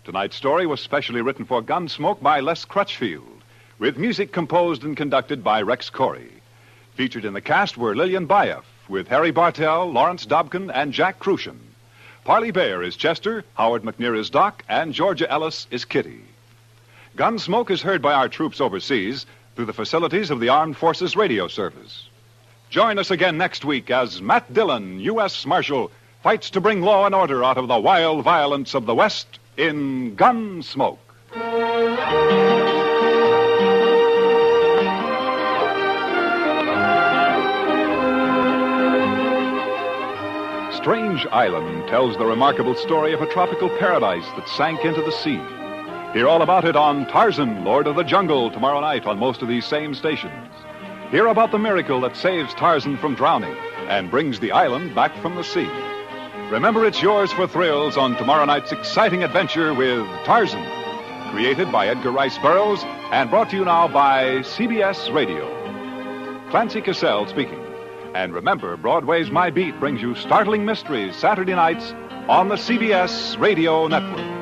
Tonight's story was specially written for Gunsmoke by Les Crutchfield, with music composed and conducted by Rex Corey. Featured in the cast were Lillian Bayef, with Harry Bartell, Lawrence Dobkin, and Jack Crucian. Parley Bayer is Chester, Howard McNear is Doc, and Georgia Ellis is Kitty. Gunsmoke is heard by our troops overseas through the facilities of the Armed Forces Radio Service. Join us again next week as Matt Dillon, U.S. Marshal, fights to bring law and order out of the wild violence of the West in Gunsmoke. Strange Island tells the remarkable story of a tropical paradise that sank into the sea. Hear all about it on Tarzan, Lord of the Jungle, tomorrow night on most of these same stations. Hear about the miracle that saves Tarzan from drowning and brings the island back from the sea. Remember, it's yours for thrills on tomorrow night's exciting adventure with Tarzan, created by Edgar Rice Burroughs and brought to you now by CBS Radio. Clancy Cassell speaking. And remember, Broadway's My Beat brings you startling mysteries Saturday nights on the CBS Radio Network.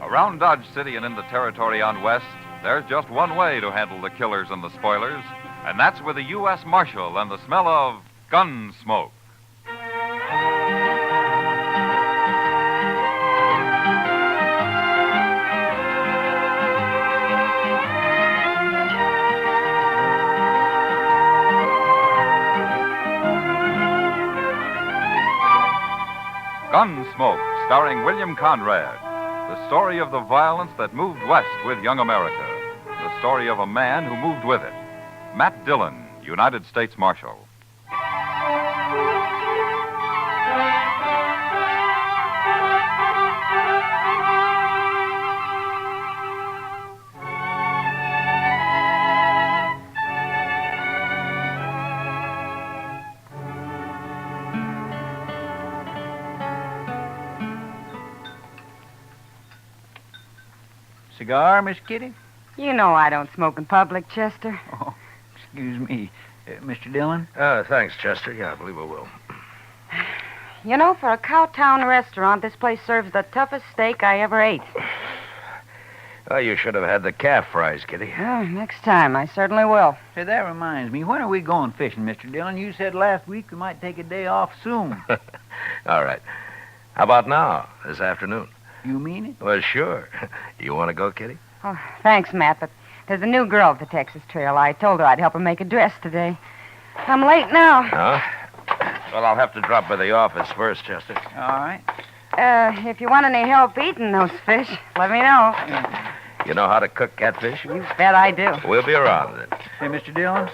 Around Dodge City and in the territory on West, there's just one way to handle the killers and the spoilers, and that's with a U.S. Marshal and the smell of Gunsmoke. Gunsmoke, starring William Conrad. The story of the violence that moved west with young America. The story of a man who moved with it. Matt Dillon, United States Marshal. Cigar, Miss Kitty? You know I don't smoke in public, Chester. Oh, excuse me. Mr. Dillon? Thanks, Chester. Yeah, I believe I will. You know, for a cowtown restaurant, this place serves the toughest steak I ever ate. Oh, you should have had the calf fries, Kitty. Next time, I certainly will. Say, that reminds me. When are we going fishing, Mr. Dillon? You said last week we might take a day off soon. All right. How about now, this afternoon? You mean it? Well, sure. You want to go, Kitty? Oh, thanks, Matt, but there's a new girl at the Texas Trail. I told her I'd help her make a dress today. I'm late now. Huh? Well, I'll have to drop by the office first, Chester. All right. If you want any help eating those fish, let me know. You know how to cook catfish? You bet I do. We'll be around then. Say, Mr. Dillon,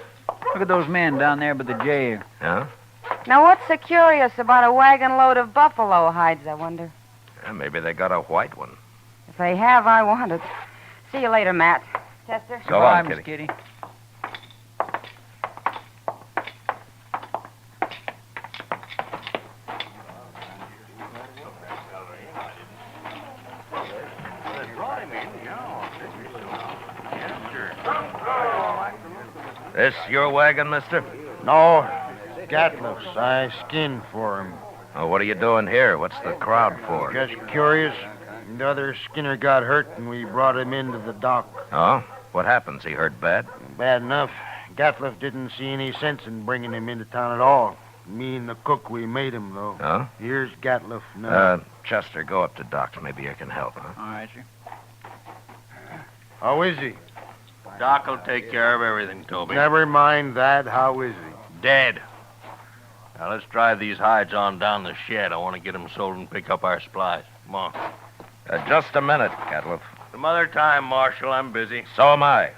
look at those men down there by the jail. Huh? Now, what's so curious about a wagon load of buffalo hides, I wonder? Maybe they got a white one. If they have, I want it. See you later, Matt. Chester? So long, Miss Kitty. Kitty. This your wagon, mister? No, Gatliff's. I skinned for him. Oh, what are you doing here? What's the crowd for? Just curious. The other skinner got hurt, and we brought him into the dock. Oh? What happens? He hurt bad? Bad enough. Gatliff didn't see any sense in bringing him into town at all. Me and the cook, we made him, though. Oh? Here's Gatliff now. Chester, go up to Doc's. Maybe I can help, huh? All right, sir. How is he? Doc will take care of everything, Toby. Never mind that. How is he? Dead. Now, let's drive these hides on down the shed. I want to get them sold and pick up our supplies. Come on. Just a minute, Gatliff. Some other time, Marshal. I'm busy. So am I.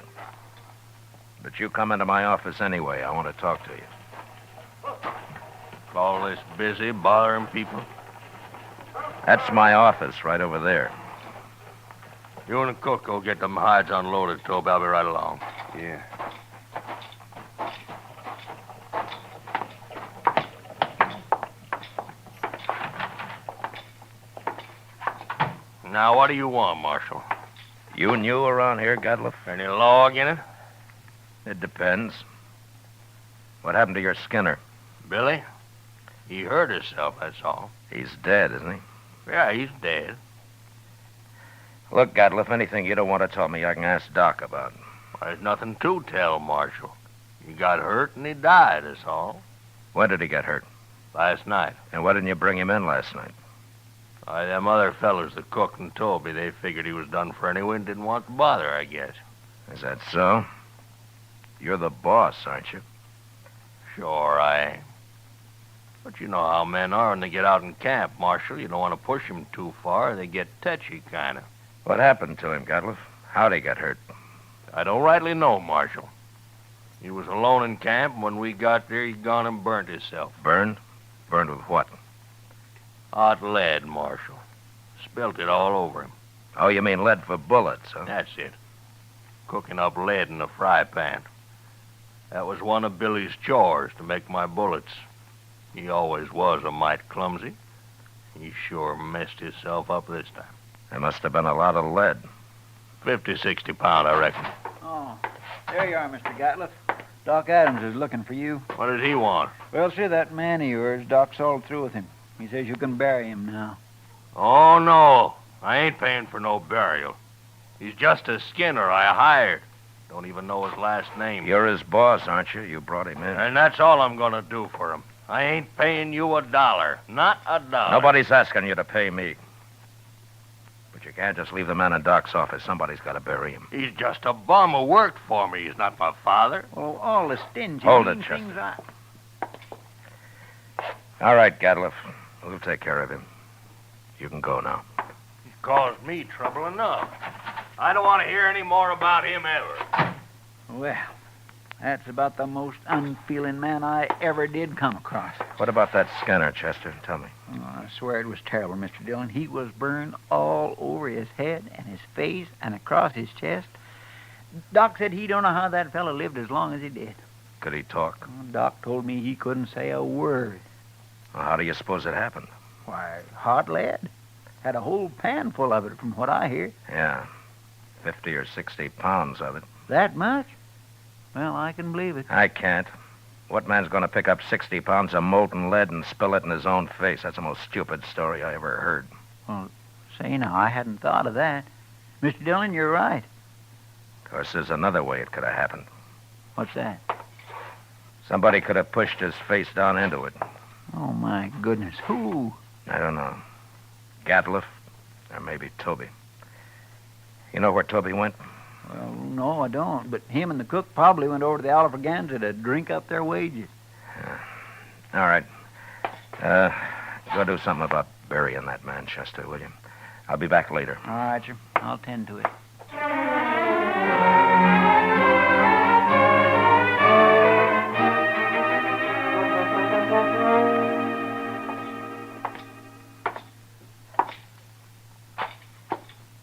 But you come into my office anyway. I want to talk to you. All this busy, bothering people. That's my office right over there. You and the cook go get them hides unloaded, Toby. I'll be right along. Yeah. Now, what do you want, Marshal? You new around here, Gatliff? Any law again it? It depends. What happened to your Skinner? Billy? He hurt himself, that's all. He's dead, isn't he? Yeah, he's dead. Look, Gatliff, anything you don't want to tell me, I can ask Doc about. There's nothing to tell, Marshal. He got hurt and he died, that's all. When did he get hurt? Last night. And why didn't you bring him in last night? Why, them other fellers, the cook and Toby, they figured he was done for anyway and didn't want to bother, I guess. Is that so? You're the boss, aren't you? Sure I am. But you know how men are when they get out in camp, Marshal. You don't want to push them too far. They get touchy, kind of. What happened to him, Gatliff? How'd he get hurt? I don't rightly know, Marshal. He was alone in camp, and when we got there, he'd gone and burnt himself. Burned? Burned with what? Hot lead, Marshal. Spilt it all over him. Oh, you mean lead for bullets, huh? That's it. Cooking up lead in a fry pan. That was one of Billy's chores, to make my bullets. He always was a mite clumsy. He sure messed himself up this time. There must have been a lot of lead. 50, 60 pound, I reckon. Oh, there you are, Mr. Gatliff. Doc Adams is looking for you. What did he want? Well, see, that man of yours, Doc's all through with him. He says you can bury him now. Oh, no. I ain't paying for no burial. He's just a Skinner I hired. Don't even know his last name. You're his boss, aren't you? You brought him in. And that's all I'm going to do for him. I ain't paying you $1. Not $1. Nobody's asking you to pay me. But you can't just leave the man in Doc's office. Somebody's got to bury him. He's just a bum who worked for me. He's not my father. Well, all the stingy Hold it, things Chester. All right, Gatliff. We'll take care of him. You can go now. Caused me trouble enough. I don't want to hear any more about him ever. Well, that's about the most unfeeling man I ever did come across. What about that Skinner, Chester? Tell me. Oh, I swear it was terrible, Mr. Dillon. He was burned all over his head and his face and across his chest. Doc said he don't know how that fellow lived as long as he did. Could he talk? Oh, Doc told me he couldn't say a word. Well, how do you suppose it happened? Why, hot lead. Had a whole pan full of it, from what I hear. Yeah, 50 or 60 pounds of it. That much? Well, I can believe it. I can't. What man's going to pick up 60 pounds of molten lead and spill it in his own face? That's the most stupid story I ever heard. Well, say now, I hadn't thought of that. Mr. Dillon, you're right. Of course, there's another way it could have happened. What's that? Somebody could have pushed his face down into it. Oh, my goodness. Who? I don't know. Gatliff, or maybe Toby. You know where Toby went? Well, no, I don't. But him and the cook probably went over to the Alfraganza to drink up their wages. All right. Go do something about burying that man, Chester, will you? I'll be back later. All right, sir. I'll tend to it.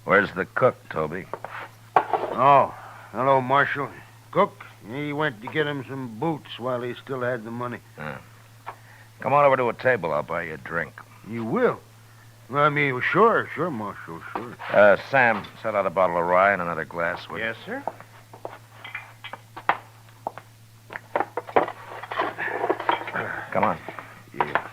Where's the cook, Toby? Oh, hello, Marshal. Cook, he went to get him some boots while he still had the money. Come on over to a table. I'll buy you a drink. You will? Well, I mean, sure, Marshal, sure. Sam, set out a bottle of rye and another glass, will you? Yes, sir. Come on. Yeah.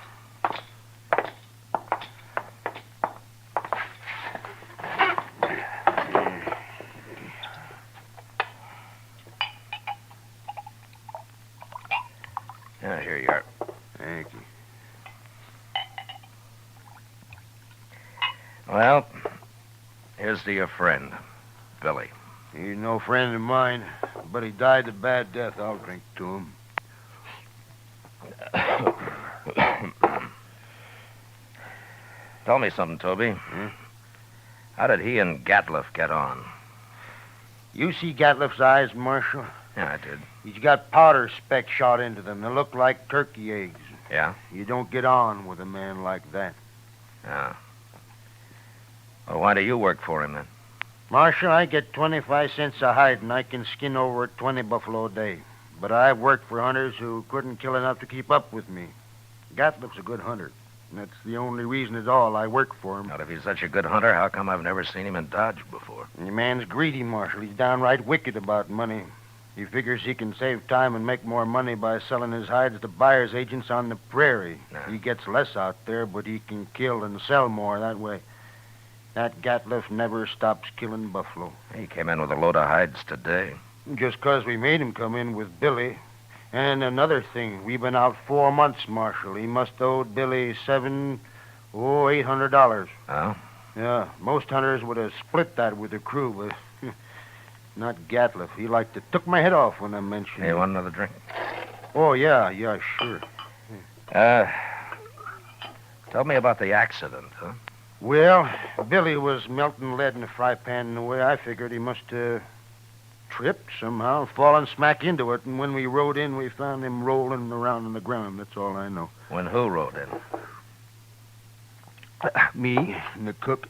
Yeah, here you are. Thank you. Well, here's to your friend, Billy. He's no friend of mine, but he died a bad death. I'll drink to him. Tell me something, Toby. How did he and Gatliff get on? You see Gatliff's eyes, Marshal? Yeah, I did. He's got powder specks shot into them. They look like turkey eggs. Yeah? You don't get on with a man like that. Yeah. Well, why do you work for him, then? Marshal, I get 25 cents a hide, and I can skin over 20 buffalo a day. But I've worked for hunters who couldn't kill enough to keep up with me. Gatliff's a good hunter. And that's the only reason at all I work for him. Now, if he's such a good hunter, how come I've never seen him in Dodge before? The man's greedy, Marshal. He's downright wicked about money. He figures he can save time and make more money by selling his hides to buyer's agents on the prairie. He gets less out there, but he can kill and sell more that way. That Gatliff never stops killing buffalo. He came in with a load of hides today. Just 'cause we made him come in with Billy. And another thing, we've been out 4 months, Marshal. He must owe Billy $800. Oh? Yeah, most hunters would have split that with the crew, but not Gatliff. He like to took my head off when I mentioned Hey, it. you want another drink? Oh, yeah, sure. Tell me about the accident, huh? Well, Billy was melting lead in a fry pan, and the way I figured he must have tripped somehow, fallen smack into it, and when we rode in, we found him rolling around on the ground. That's all I know. When who rode in? Me and the cook.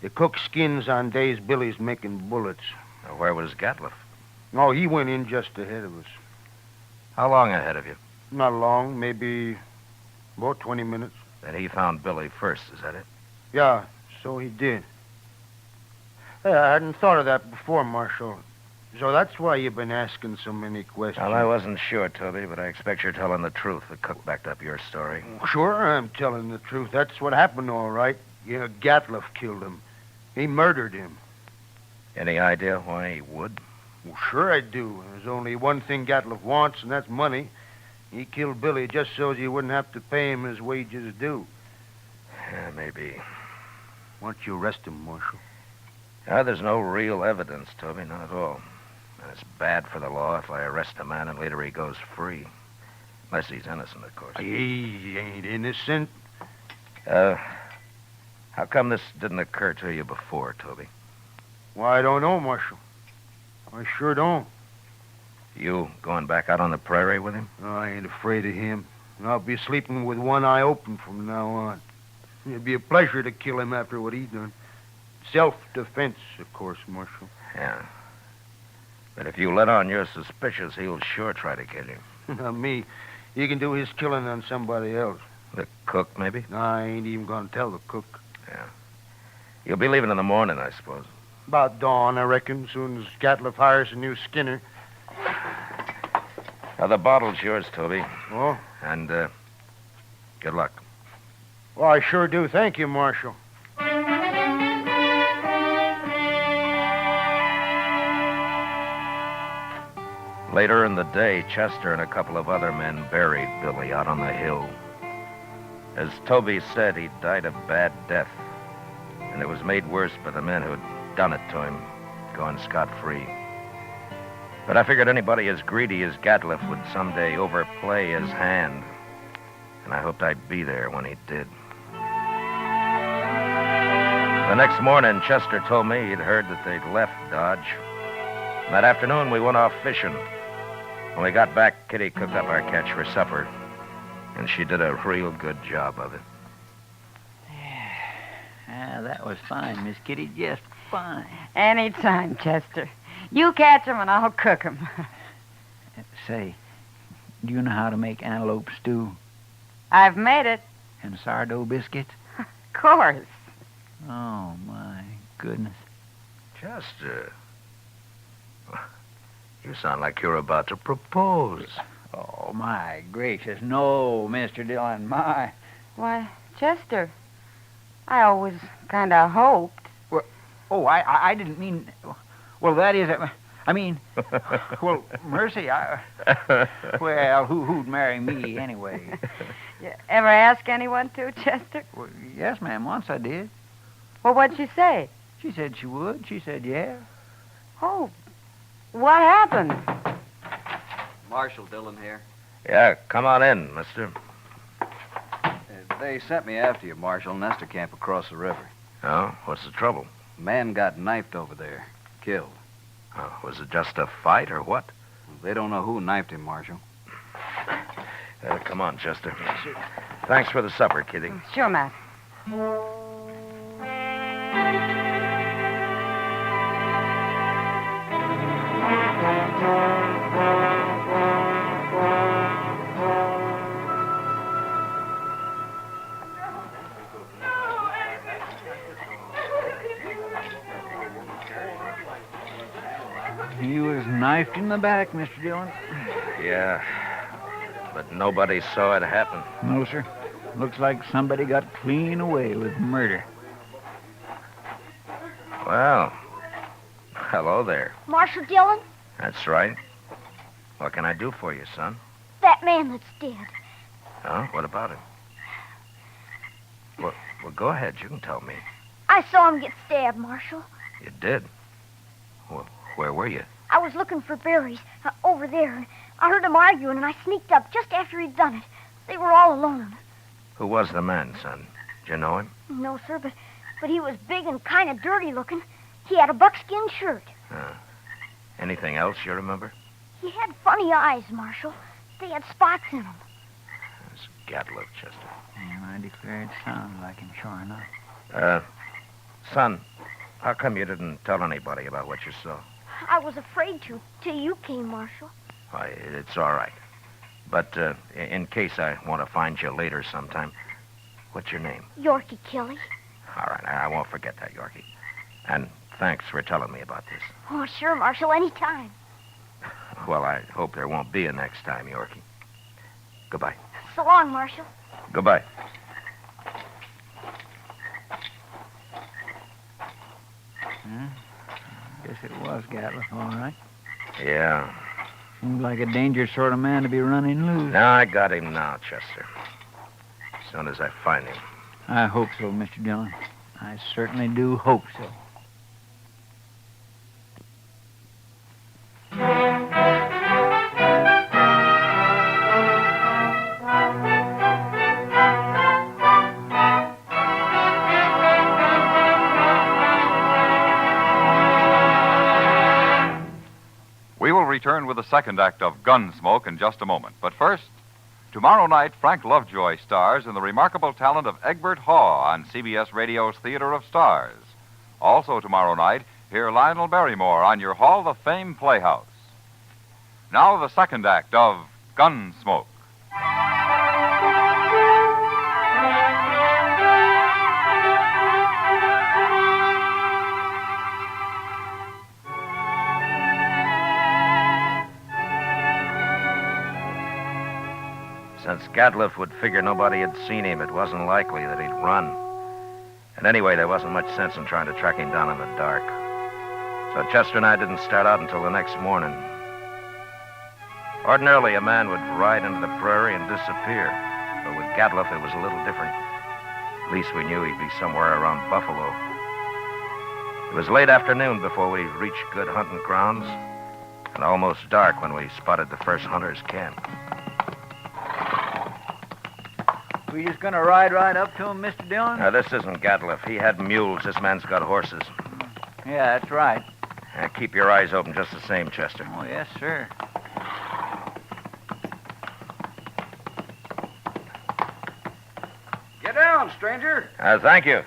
The cook skins on days Billy's making bullets. Now, where was Gatliff? Oh, he went in just ahead of us. How long ahead of you? Not long, maybe about 20 minutes. Then he found Billy first, is that it? Yeah, so he did. Hey, I hadn't thought of that before, Marshal. So that's why you've been asking so many questions. Well, I wasn't sure, Toby, but I expect you're telling the truth. The cook backed up your story. Sure, I'm telling the truth. That's what happened, all right. Yeah, Gatliff killed him. He murdered him. Any idea why he would? Well, sure I do. There's only one thing Gatliff wants, and that's money. He killed Billy just so he wouldn't have to pay him his wages due. Yeah, maybe. Why don't you arrest him, Marshal? There's no real evidence, Toby, not at all. And it's bad for the law if I arrest a man and later he goes free. Unless he's innocent, of course. He ain't innocent. How come this didn't occur to you before, Toby? Why, I don't know, Marshal. I sure don't. You going back out on the prairie with him? No, I ain't afraid of him. And I'll be sleeping with one eye open from now on. It'd be a pleasure to kill him after what he done. Self-defense, of course, Marshal. Yeah. But if you let on you're suspicious, he'll sure try to kill you. Not me. He can do his killing on somebody else. The cook, maybe? No, I ain't even going to tell the cook. Yeah. You'll be leaving in the morning, I suppose. About dawn, I reckon, soon as Gatliff hires a new skinner. Now, the bottle's yours, Toby. Oh? And, good luck. Well, I sure do. Thank you, Marshal. Later in the day, Chester and a couple of other men buried Billy out on the hill. As Toby said, he died a bad death, and it was made worse by the men who'd done it to him, going scot-free. But I figured anybody as greedy as Gatliff would someday overplay his hand, and I hoped I'd be there when he did. The next morning, Chester told me he'd heard that they'd left Dodge. That afternoon, we went off fishing. When we got back, Kitty cooked up our catch for supper, and she did a real good job of it. Yeah, that was fine, Miss Kitty, just fine. Anytime, Chester. You catch 'em and I'll cook 'em. Say, do you know how to make antelope stew? I've made it. And sourdough biscuits? Of course. Oh, my goodness. Chester, you sound like you're about to propose. Oh, my gracious. No, Mr. Dillon, my. Why, Chester, I always kind of hoped. Well, oh, I didn't mean... Well, that is... I mean... Well, mercy, well, who'd marry me anyway? You ever ask anyone to, Chester? Well, yes, ma'am, once I did. Well, what'd she say? She said she would. She said, yeah. Oh, what happened? Marshal Dillon here. Yeah, come on in, mister. They sent me after you, Marshal. Nestor camp across the river. Oh, what's the trouble? Man got knifed over there. Killed. Oh, was it just a fight or what? They don't know who knifed him, Marshal. Come on, Chester. Thanks for the supper, Kitty. Sure, Matt. He was knifed in the back, Mr. Dillon. Yeah, but nobody saw it happen. No, sir. Looks like somebody got clean away with murder. Well, hello there. Marshal Dillon? That's right. What can I do for you, son? That man that's dead. Huh? What about him? Well, go ahead. You can tell me. I saw him get stabbed, Marshal. You did? Well, where were you? I was looking for berries over there. I heard them arguing, and I sneaked up just after he'd done it. They were all alone. Who was the man, son? Did you know him? No, sir, but he was big and kind of dirty looking. He had a buckskin shirt. Anything else you remember? He had funny eyes, Marshal. They had spots in them. It's Gatliff, Chester. Yeah, I declare it sounds like him, sure enough. Son, how come you didn't tell anybody about what you saw? I was afraid to, till you came, Marshal. Why, it's all right. But in case I want to find you later sometime, what's your name? Yorkie Kelly. All right, I won't forget that, Yorkie. And thanks for telling me about this. Oh, sure, Marshal, anytime. Well, I hope there won't be a next time, Yorkie. Goodbye. So long, Marshal. Goodbye. Guess it was Gatliff, all right. Yeah. Seems like a dangerous sort of man to be running loose. No, I got him now, Chester. As soon as I find him. I hope so, Mr. Dillon. I certainly do hope so. return with the second act of Gunsmoke in just a moment. But first, tomorrow night, Frank Lovejoy stars in the remarkable talent of Egbert Haw on CBS Radio's Theater of Stars. Also tomorrow night, hear Lionel Barrymore on your Hall of Fame Playhouse. Now the second act of Gunsmoke. Since Gadliff would figure nobody had seen him, it wasn't likely that he'd run. And anyway, there wasn't much sense in trying to track him down in the dark. So Chester and I didn't start out until the next morning. Ordinarily, a man would ride into the prairie and disappear. But with Gadliff, it was a little different. At least we knew he'd be somewhere around Buffalo. It was late afternoon before we reached good hunting grounds, and almost dark when we spotted the first hunter's camp. We just gonna ride right up to him, Mr. Dillon? Now, this isn't Gadliff. He had mules. This man's got horses. Yeah, that's right. Keep your eyes open just the same, Chester. Oh, yes, sir. Get down, stranger. Thank you.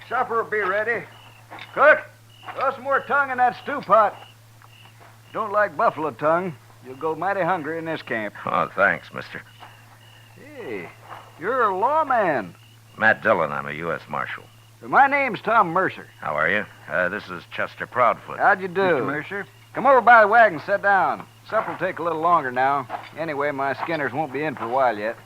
Supper will be ready. Cook, throw some more tongue in that stew pot. Don't like buffalo tongue. You'll go mighty hungry in this camp. Oh, thanks, mister. Hey, you're a lawman. Matt Dillon. I'm a U.S. Marshal. My name's Tom Mercer. How are you? This is Chester Proudfoot. How'd you do? Mr. Mercer? Come over by the wagon, sit down. Supper'll take a little longer now. Anyway, my skinners won't be in for a while yet.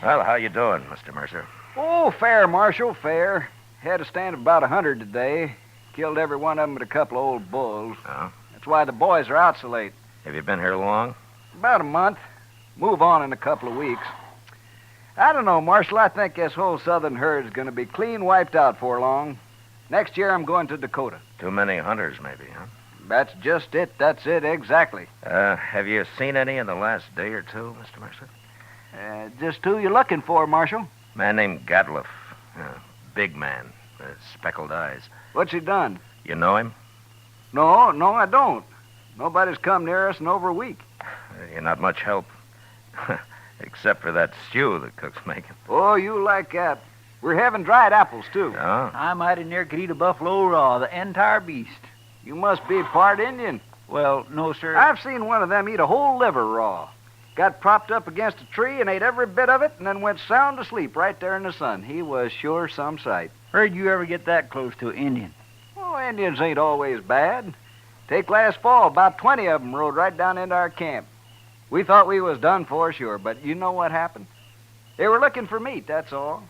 Well, how you doing, Mr. Mercer? Oh, fair, Marshal, fair. Had a stand of about 100 today. Killed every one of them but a couple of old bulls. Oh? That's why the boys are out so late. Have you been here long? About a month. Move on in a couple of weeks. I don't know, Marshal. I think this whole southern herd's going to be clean wiped out for long. Next year I'm going to Dakota. Too many hunters, maybe, huh? That's just it. That's it, exactly. Have you seen any in the last day or two, Mr. Mercer? Just who you looking for, Marshal? Man named Gadliff. Big man. Speckled eyes. What's he done? You know him? No, I don't. Nobody's come near us in over a week. You're not much help. Except for that stew the cook's making. Oh, you like that. We're having dried apples, too. Oh? I mighty near could eat a buffalo raw, the entire beast. You must be part Indian. Well, no, sir. I've seen one of them eat a whole liver raw. Got propped up against a tree and ate every bit of it and then went sound asleep right there in the sun. He was sure some sight. Where'd you ever get that close to an Indian? Oh, Indians ain't always bad. Take last fall, about 20 of them rode right down into our camp. We thought we was done for, sure, but you know what happened? They were looking for meat, that's all.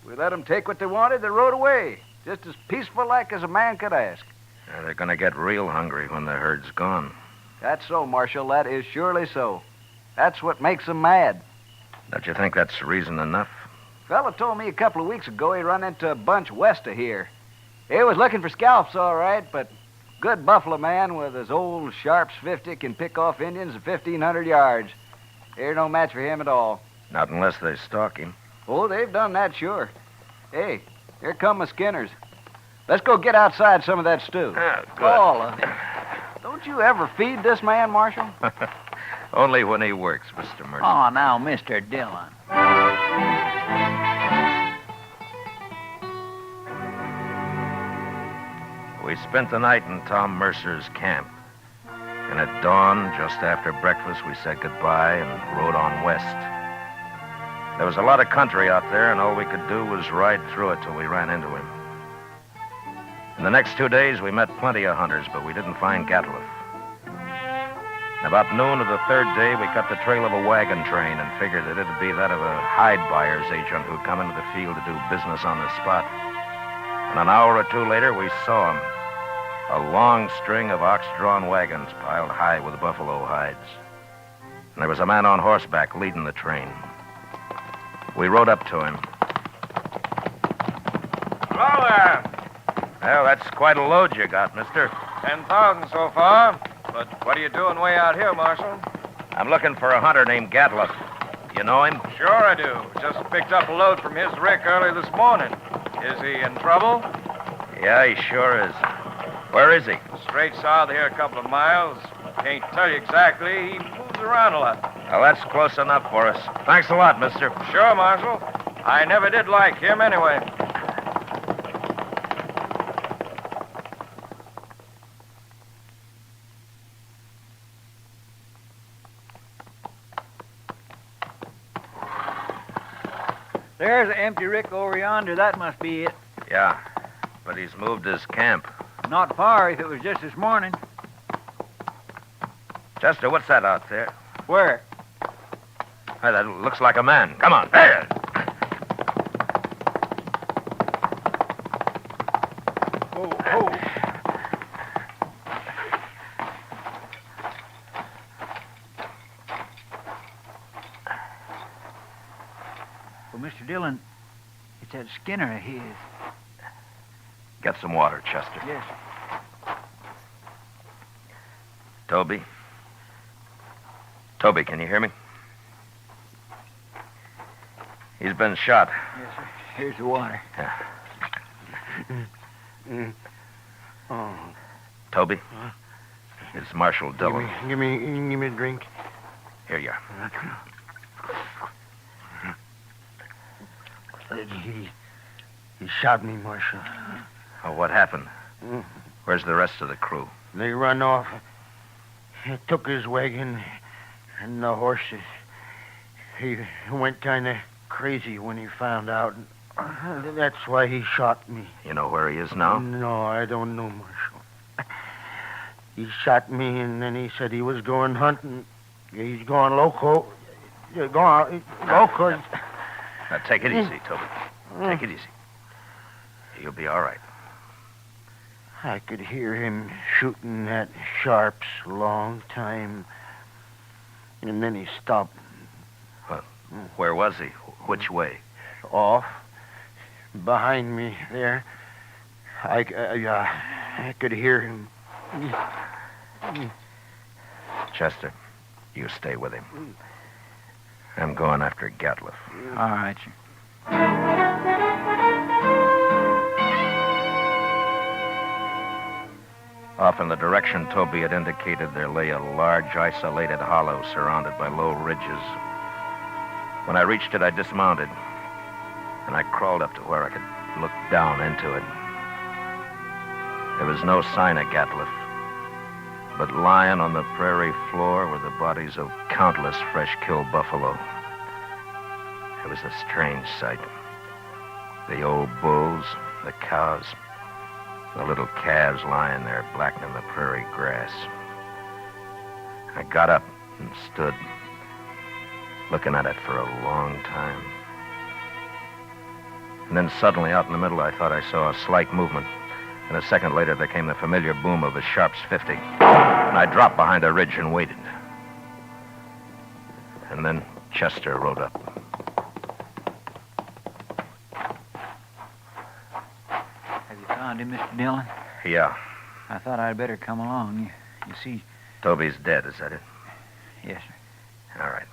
We let them take what they wanted, they rode away. Just as peaceful like as a man could ask. They're going to get real hungry when the herd's gone. That's so, Marshal. That is surely so. That's what makes them mad. Don't you think that's reason enough? Fella told me a couple of weeks ago he run into a bunch west of here. He was looking for scalps, all right, but good buffalo man with his old Sharps 50 can pick off Indians at 1,500 yards. They're no match for him at all. Not unless they stalk him. Oh, they've done that, sure. Hey, here come my skinners. Let's go get outside some of that stew. Good. All of it. Don't you ever feed this man, Marshal? Only when he works, Mr. Mercer. Oh, now, Mr. Dillon. We spent the night in Tom Mercer's camp. And at dawn, just after breakfast, we said goodbye and rode on west. There was a lot of country out there, and all we could do was ride through it till we ran into him. In the next 2 days, we met plenty of hunters, but we didn't find Gadliff. About noon of the third day, we cut the trail of a wagon train and figured that it'd be that of a hide buyer's agent who'd come into the field to do business on the spot. And an hour or two later, we saw him. A long string of ox-drawn wagons piled high with buffalo hides. And there was a man on horseback leading the train. We rode up to him. Hello there. Well, that's quite a load you got, mister. 10,000 so far. But what are you doing way out here, Marshal? I'm looking for a hunter named Gadliff. You know him? Sure I do. Just picked up a load from his rick early this morning. Is he in trouble? Yeah, he sure is. Where is he? Straight south here a couple of miles. Can't tell you exactly. He moves around a lot. Well, that's close enough for us. Thanks a lot, mister. Sure, Marshal. I never did like him anyway. There's an empty rick over yonder. That must be it. Yeah, but he's moved his camp. Not far if it was just this morning. Chester, what's that out there? Where? Hey, that looks like a man. Come on. There. Well, Mr. Dillon, it's that Skinner of his. Get some water, Chester. Yes. Toby? Toby, can you hear me? He's been shot. Yes, sir. Here's the water. Yeah. Toby? It's Marshal Dillon. Give me a drink. Here you are. He shot me, Marshal. Oh, what happened? Where's the rest of the crew? They run off. He took his wagon and the horses. He went kind of crazy when he found out. That's why he shot me. You know where he is now? No, I don't know, Marshal. He shot me, and then he said he was going hunting. He's going loco. Going loco. Now, take it easy, Toby. Take it easy. You'll be all right. I could hear him shooting at Sharps a long time. And then he stopped. Well, where was he? Which way? Off. Behind me there. I could hear him. Chester, you stay with him. I'm going after Gatliff. All right, sir. Off in the direction Toby had indicated, there lay a large, isolated hollow surrounded by low ridges. When I reached it, I dismounted, and I crawled up to where I could look down into it. There was no sign of Gatliff, but lying on the prairie floor were the bodies of countless fresh-killed buffalo. It was a strange sight. The old bulls, the cows, the little calves lying there blackening the prairie grass. I got up and stood, looking at it for a long time. And then suddenly, out in the middle, I thought I saw a slight movement. And a second later, there came the familiar boom of a Sharps 50. And I dropped behind a ridge and waited. And then Chester rode up. Have you found him, Mr. Dillon? Yeah. I thought I'd better come along. You see... Toby's dead, is that it? Yes, sir. All right.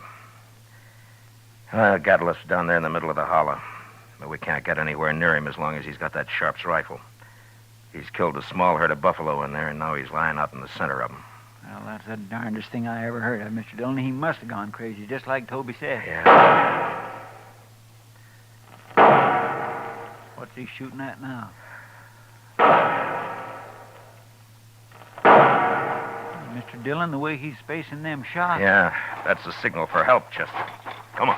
Gatliff's down there in the middle of the hollow. But we can't get anywhere near him as long as he's got that Sharps rifle. He's killed a small herd of buffalo in there, and now he's lying out in the center of them. Well, that's the darndest thing I ever heard of, Mr. Dillon. He must have gone crazy, just like Toby said. Yeah. What's he shooting at now? Mr. Dillon, the way he's spacing them shots. Yeah, that's a signal for help, Chester. Come on.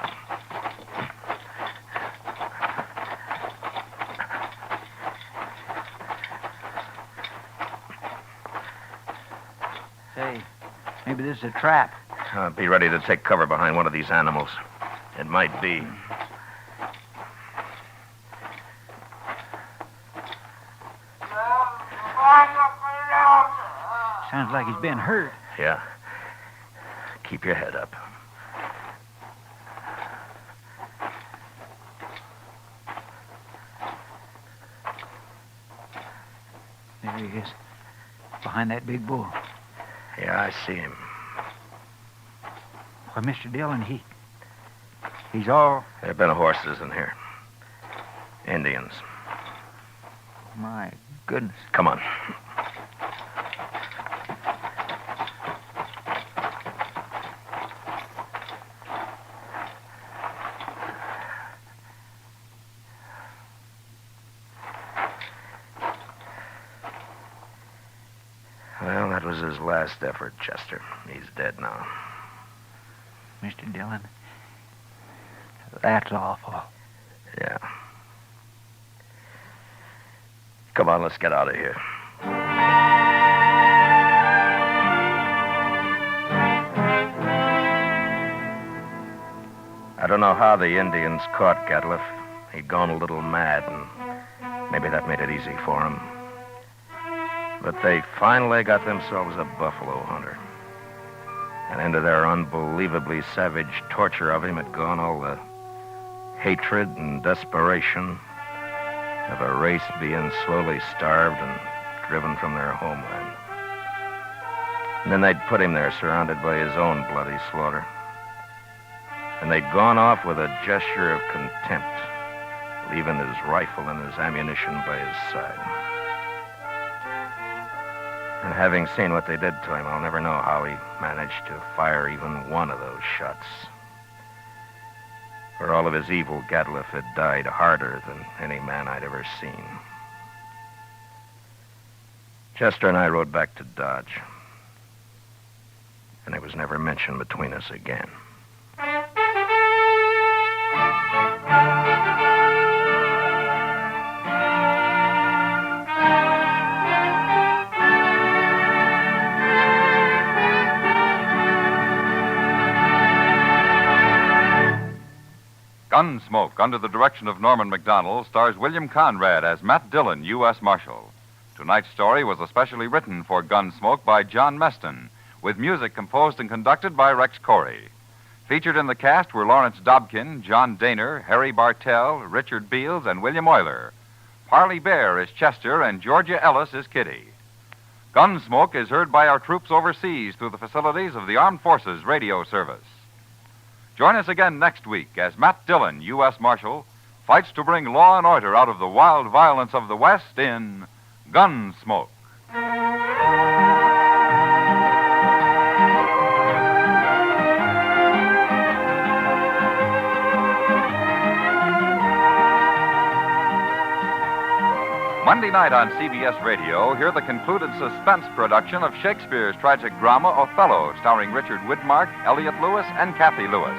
Say, maybe this is a trap. Be ready to take cover behind one of these animals. It might be. Sounds like he's been hurt. Yeah. Keep your head up. There he is. Behind that big bull. Yeah, I see him. Why, Mr. Dillon, He's all... There have been horses in here. Indians. My goodness. Come on. Well, that was his last effort, Chester. He's dead now. Mr. Dillon, that's awful. Yeah. Come on, let's get out of here. I don't know how the Indians caught Gatliff. He'd gone a little mad, and maybe that made it easy for him. But they finally got themselves a buffalo hunter. And into their unbelievably savage torture of him had gone all the hatred and desperation of a race being slowly starved and driven from their homeland. And then they'd put him there surrounded by his own bloody slaughter. And they'd gone off with a gesture of contempt, leaving his rifle and his ammunition by his side. And having seen what they did to him, I'll never know how he managed to fire even one of those shots. For all of his evil, Gatliff had died harder than any man I'd ever seen. Chester and I rode back to Dodge. And it was never mentioned between us again. Gunsmoke, under the direction of Norman Macdonnell, stars William Conrad as Matt Dillon, U.S. Marshal. Tonight's story was especially written for Gunsmoke by John Meston, with music composed and conducted by Rex Corey. Featured in the cast were Lawrence Dobkin, John Daner, Harry Bartell, Richard Beals, and William Euler. Parley Bear is Chester, and Georgia Ellis is Kitty. Gunsmoke is heard by our troops overseas through the facilities of the Armed Forces Radio Service. Join us again next week as Matt Dillon, U.S. Marshal, fights to bring law and order out of the wild violence of the West in Gunsmoke. Monday night on CBS Radio, hear the concluded suspense production of Shakespeare's tragic drama Othello, starring Richard Widmark, Elliot Lewis, and Kathy Lewis.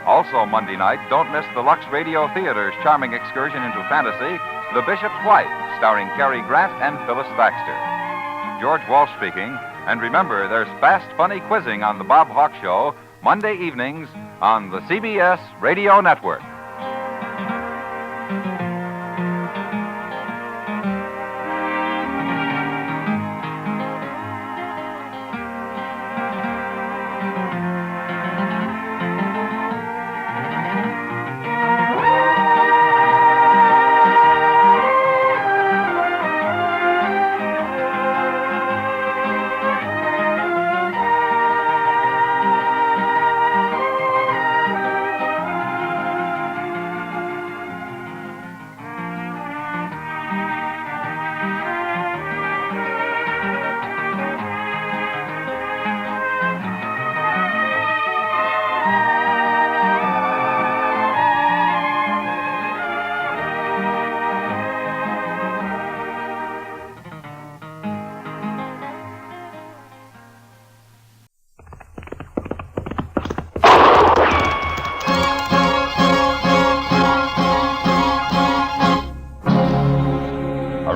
Also Monday night, don't miss the Lux Radio Theater's charming excursion into fantasy, The Bishop's Wife, starring Cary Grant and Phyllis Thaxter. George Walsh speaking, and remember, there's fast, funny quizzing on The Bob Hawk Show, Monday evenings on the CBS Radio Network.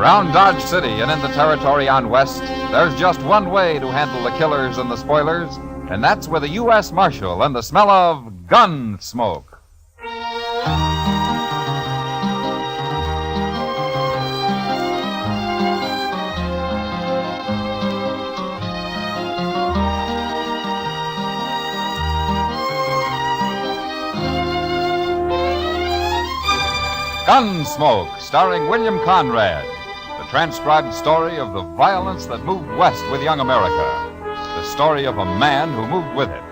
Around Dodge City and in the territory on West, there's just one way to handle the killers and the spoilers, and that's with a U.S. Marshal and the smell of Gunsmoke. Gunsmoke, starring William Conrad. The transcribed story of the violence that moved west with young America. The story of a man who moved with it.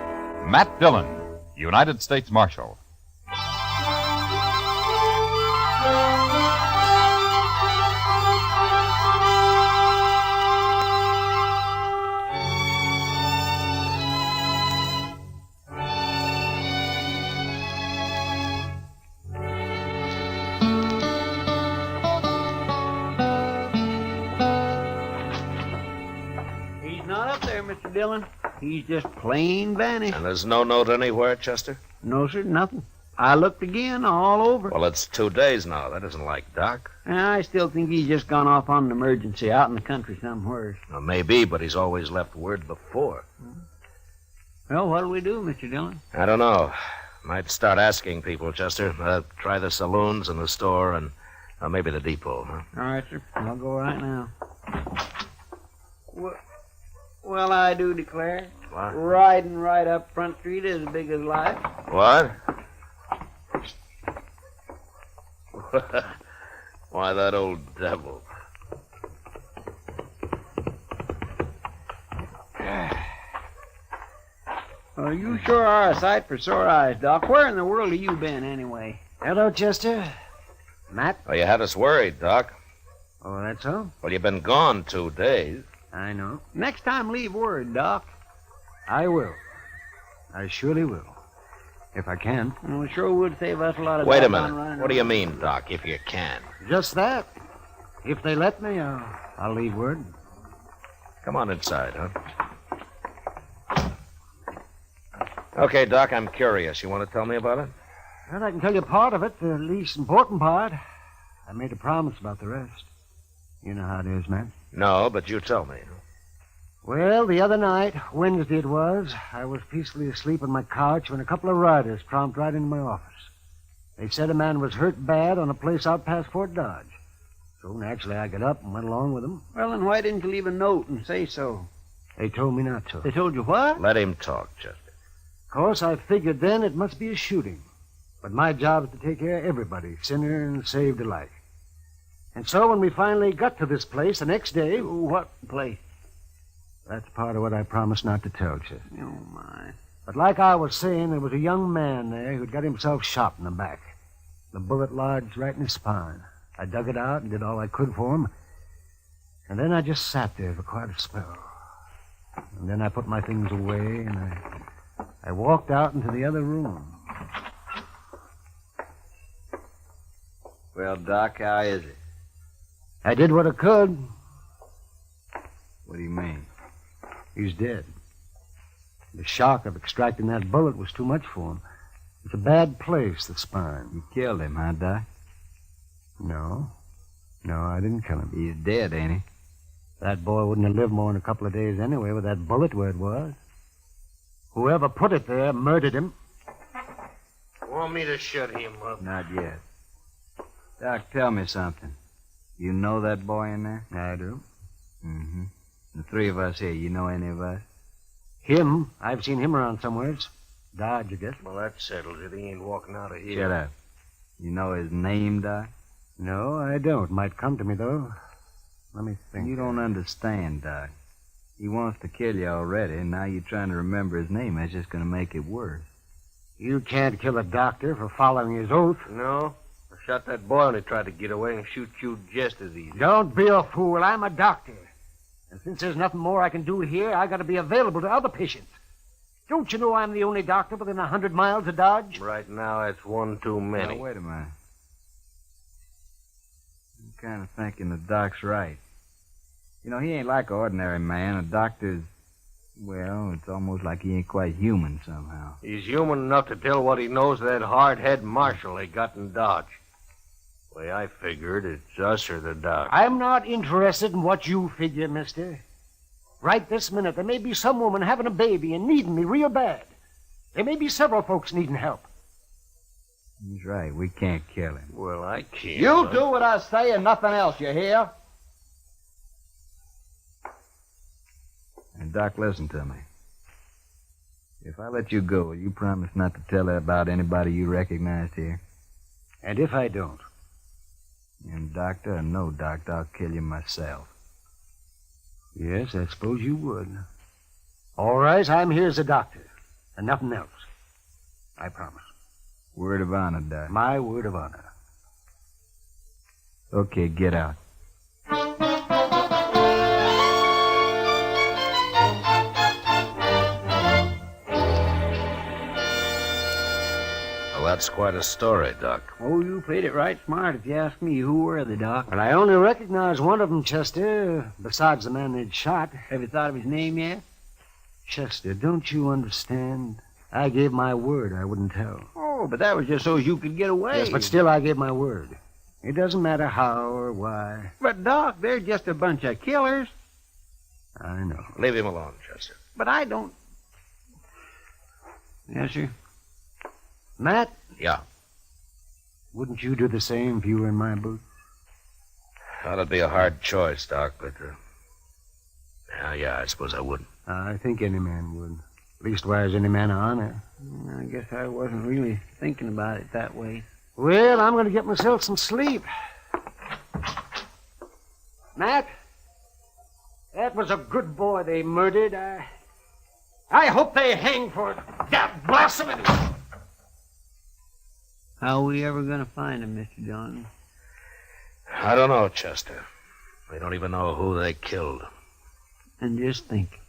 Matt Dillon, United States Marshal. Dillon. He's just plain vanished. And there's no note anywhere, Chester? No, sir, nothing. I looked again, all over. Well, it's 2 days now. That isn't like Doc. I still think he's just gone off on an emergency out in the country somewhere. Well, maybe, but he's always left word before. Well, what'll we do, Mr. Dillon? I don't know. Might start asking people, Chester. Try the saloons and the store and maybe the depot, huh? All right, sir. I'll go right now. Well, I do declare. What? Riding right up Front Street is as big as life. What? Why, that old devil. Well, you sure are a sight for sore eyes, Doc. Where in the world have you been, anyway? Hello, Chester. Matt? Well, you had us worried, Doc. Oh, that's so? Well, you've been gone 2 days. I know. Next time, leave word, Doc. I will. I surely will. If I can. Well, it sure would save us a lot of Wait a doggone minute. running What do you around. mean, Doc, if you can? Just that. If they let me, I'll leave word. Come on inside, huh? Okay, Doc, I'm curious. You want to tell me about it? Well, I can tell you part of it, the least important part. I made a promise about the rest. You know how it is, man. No, but you tell me. Well, the other night, Wednesday it was, I was peacefully asleep on my couch when a couple of riders tromped right into my office. They said a man was hurt bad on a place out past Fort Dodge. So naturally, I got up and went along with them. Well, then why didn't you leave a note and say so? They told me not to. They told you what? Let him talk, Chester. Of course, I figured then it must be a shooting. But my job is to take care of everybody, sinner and saved alike. And so when we finally got to this place the next day... What place? That's part of what I promised not to tell, Chester. Oh, my. But like I was saying, there was a young man there who'd got himself shot in the back. The bullet lodged right in his spine. I dug it out and did all I could for him. And then I just sat there for quite a spell. And then I put my things away and I walked out into the other room. Well, Doc, how is it? I did what I could. What do you mean? He's dead. The shock of extracting that bullet was too much for him. It's a bad place, the spine. You killed him, huh, Doc? No. No, I didn't kill him. He's dead, ain't he? That boy wouldn't have lived more than a couple of days anyway with that bullet where it was. Whoever put it there murdered him. Want me to shut him up? Not yet. Doc, tell me something. You know that boy in there? I do. Mm-hmm. The three of us here, you know any of us? Him? I've seen him around somewheres. Dodge, I guess. Well, that settles it. He ain't walking out of here. Shut up. You know his name, Doc? No, I don't. Might come to me, though. Let me think. You don't understand, Doc. He wants to kill you already, and now you're trying to remember his name. That's just going to make it worse. You can't kill a doctor for following his oath. No. I shot that boy when he tried to get away and shoot you just as easy. Don't be a fool. I'm a doctor. And since there's nothing more I can do here, I got to be available to other patients. Don't you know I'm the only doctor within 100 miles of Dodge? Right now, that's one too many. Now, wait a minute. I'm kind of thinking the doc's right. You know, he ain't like an ordinary man. A doctor's, well, it's almost like he ain't quite human somehow. He's human enough to tell what he knows to that hard-head marshal they got in Dodge. The way I figured, it's us or the doc. I'm not interested in what you figure, mister. Right this minute, there may be some woman having a baby and needing me real bad. There may be several folks needing help. He's right. We can't kill him. Well, I can't. You do what I say and nothing else, you hear? And, Doc, listen to me. If I let you go, will you promise not to tell about anybody you recognized here? And if I don't? And, doctor or no doctor, I'll kill you myself. Yes, I suppose you would. All right, I'm here as a doctor. And nothing else. I promise. Word of honor, Doc. My word of honor. Okay, get out. Well, that's quite a story, Doc. Oh, you played it right smart if you ask me. Who were they, Doc? Well, I only recognize one of them, Chester, besides the man they'd shot. Have you thought of his name yet? Chester, don't you understand? I gave my word I wouldn't tell. Oh, but that was just so you could get away. Yes, but still I gave my word. It doesn't matter how or why. But, Doc, they're just a bunch of killers. I know. Leave him alone, Chester. But I don't... Yes, sir. Matt? Yeah. Wouldn't you do the same if you were in my boots? That'd be a hard choice, Doc, but... Yeah, I suppose I would. I think any man would. Leastwise, any man of honor. I guess I wasn't really thinking about it that way. Well, I'm going to get myself some sleep. Matt, that was a good boy they murdered. I hope they hang for it. God bless him. How are we ever going to find him, Mr. Dillon? I don't know, Chester. We don't even know who they killed. And just think,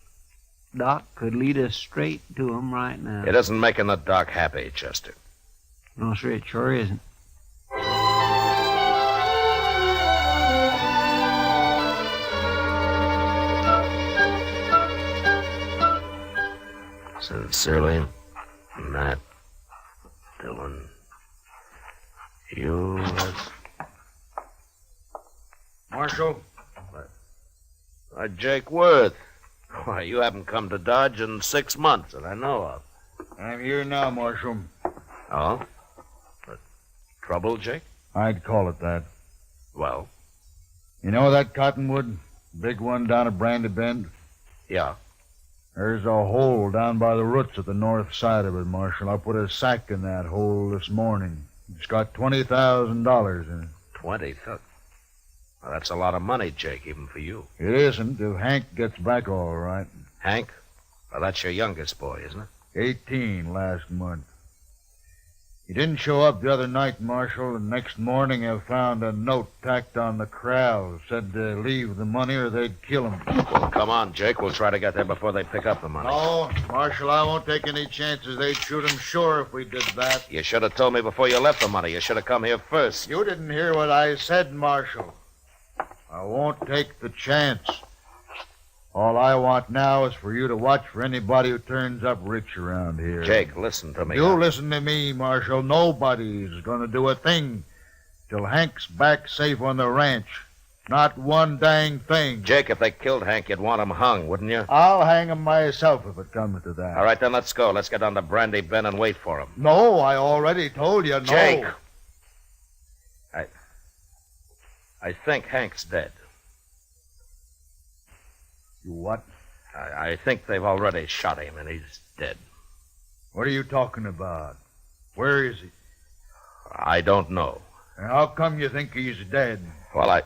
Doc could lead us straight to him right now. It isn't making the Doc happy, Chester. No, sir, it sure isn't. Sincerely, Matt Dillon. U.S. Marshal? Jake Worth. Why, you haven't come to Dodge in 6 months that I know of. I'm here now, Marshal. Oh? Trouble, Jake? I'd call it that. Well? You know that cottonwood? Big one down at Brandy Bend? Yeah. There's a hole down by the roots at the north side of it, Marshal. I put a sack in that hole this morning. It's got $20,000 in it. 20,000? Well, that's a lot of money, Jake, even for you. It isn't if Hank gets back all right. Hank? Well, that's your youngest boy, isn't it? 18 last month. He didn't show up the other night, Marshal, and next morning I found a note tacked on the corral. Said to leave the money or they'd kill him. Well, come on, Jake. We'll try to get there before they pick up the money. No, Marshal, I won't take any chances. They'd shoot him sure if we did that. You should have told me before you left the money. You should have come here first. You didn't hear what I said, Marshal. I won't take the chance. All I want now is for you to watch for anybody who turns up rich around here. Jake, listen to me. You listen to me, Marshal. Nobody's going to do a thing till Hank's back safe on the ranch. Not one dang thing. Jake, if they killed Hank, you'd want him hung, wouldn't you? I'll hang him myself if it comes to that. All right, then let's go. Let's get down to Brandy Bend and wait for him. No, I already told you no. Jake! I think Hank's dead. You what? I think they've already shot him, and he's dead. What are you talking about? Where is he? I don't know. And how come you think he's dead? Well,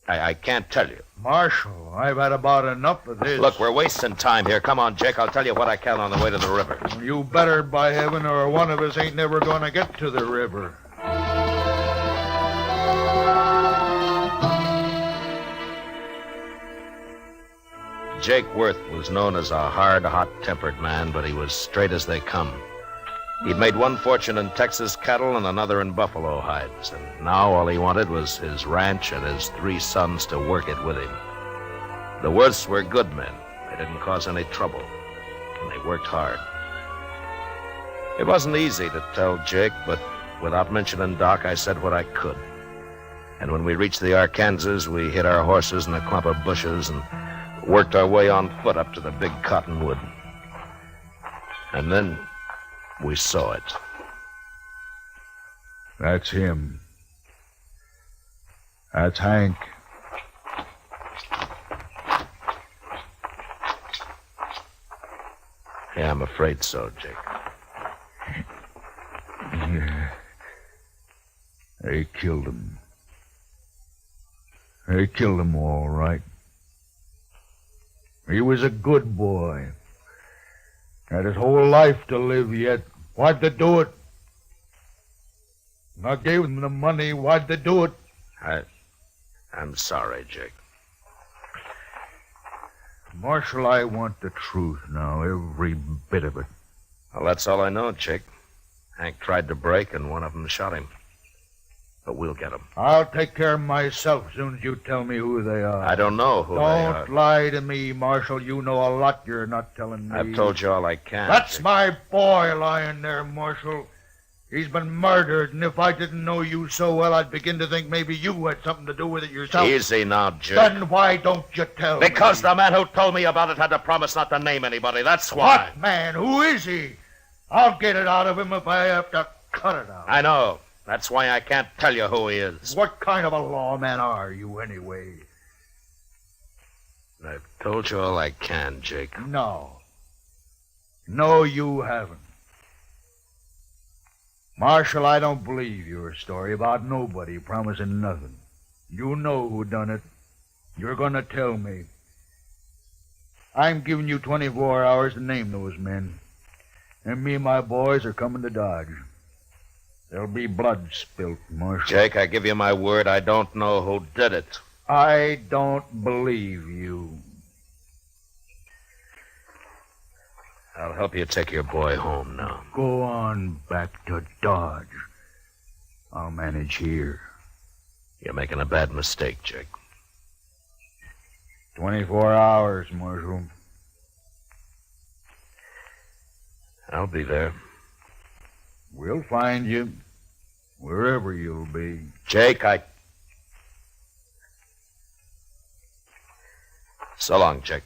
I can't tell you. Marshal, I've had about enough of this. Look, we're wasting time here. Come on, Jake. I'll tell you what I can on the way to the river. You better, by heaven, or one of us ain't never going to get to the river. Jake Worth was known as a hard, hot-tempered man, but he was straight as they come. He'd made one fortune in Texas cattle and another in buffalo hides, and now all he wanted was his ranch and his 3 sons to work it with him. The Worths were good men. They didn't cause any trouble, and they worked hard. It wasn't easy to tell Jake, but without mentioning Doc, I said what I could. And when we reached the Arkansas, we hid our horses in a clump of bushes and worked our way on foot up to the big cottonwood. And then we saw it. That's him. That's Hank. Yeah, I'm afraid so, Jake. Yeah. They killed him. They killed him all right. He was a good boy. Had his whole life to live yet. Why'd they do it? I gave them the money. Why'd they do it? I'm sorry, Jake. Marshal, I want the truth now, every bit of it. Well, that's all I know, Jake. Hank tried to break, and one of them shot him. But we'll get them. I'll take care of myself as soon as you tell me who they are. I don't know who they are. Don't lie to me, Marshal. You know a lot you're not telling me. I've told you all I can. That's my boy lying there, Marshal. He's been murdered, and if I didn't know you so well, I'd begin to think maybe you had something to do with it yourself. Easy now, Jake. Then why don't you tell me? Because the man who told me about it had to promise not to name anybody. That's why. What man? Who is he? I'll get it out of him if I have to cut it out. I know. That's why I can't tell you who he is. What kind of a lawman are you, anyway? I've told you all I can, Jake. No. No, you haven't. Marshal, I don't believe your story about nobody promising nothing. You know who done it. You're going to tell me. I'm giving you 24 hours to name those men. And me and my boys are coming to Dodge. There'll be blood spilt, Marshal. Jake, I give you my word, I don't know who did it. I don't believe you. I'll help you take your boy home now. Go on back to Dodge. I'll manage here. You're making a bad mistake, Jake. 24 hours, Marshal. I'll be there. We'll find you, wherever you'll be. Jake, So long, Jake.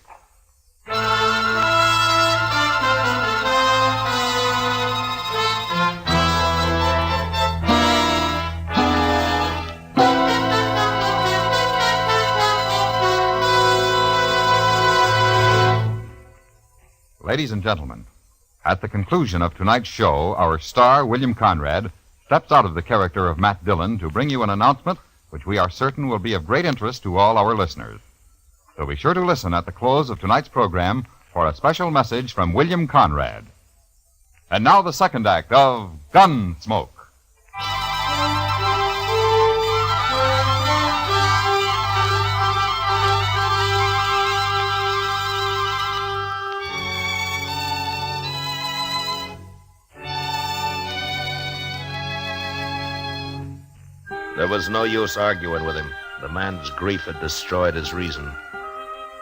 Ladies and gentlemen, at the conclusion of tonight's show, our star, William Conrad, steps out of the character of Matt Dillon to bring you an announcement which we are certain will be of great interest to all our listeners. So be sure to listen at the close of tonight's program for a special message from William Conrad. And now the second act of Gunsmoke. There was no use arguing with him. The man's grief had destroyed his reason.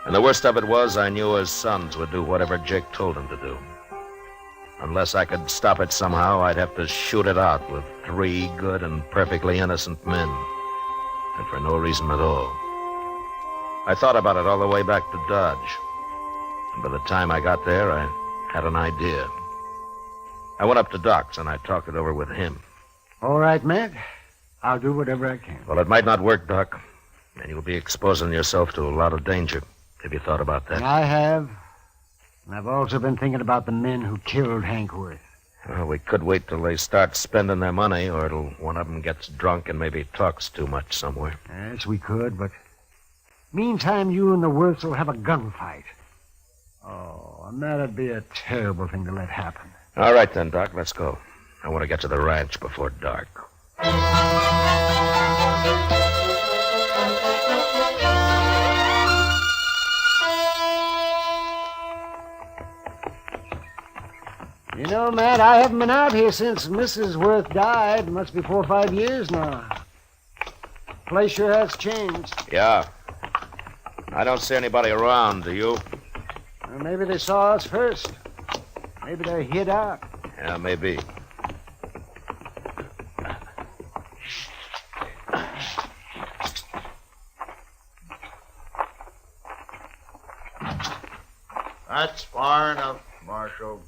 And the worst of it was, I knew his sons would do whatever Jake told them to do. Unless I could stop it somehow, I'd have to shoot it out with 3 good and perfectly innocent men. And for no reason at all. I thought about it all the way back to Dodge. And by the time I got there, I had an idea. I went up to Doc's and I talked it over with him. All right, Matt. I'll do whatever I can. Well, it might not work, Doc. And you'll be exposing yourself to a lot of danger. Have you thought about that? I have. And I've also been thinking about the men who killed Hank Worth. Well, we could wait till they start spending their money, or till one of them gets drunk and maybe talks too much somewhere. Yes, we could, but meantime, you and the Worths will have a gunfight. Oh, and that'd be a terrible thing to let happen. All right, then, Doc, let's go. I want to get to the ranch before dark. You know, Matt, I haven't been out here since Mrs. Worth died. It must be 4 or 5 years now. The place sure has changed. Yeah. I don't see anybody around, do you? Well, maybe they saw us first. Maybe they hid out. Yeah, maybe. That's far enough, Marshal.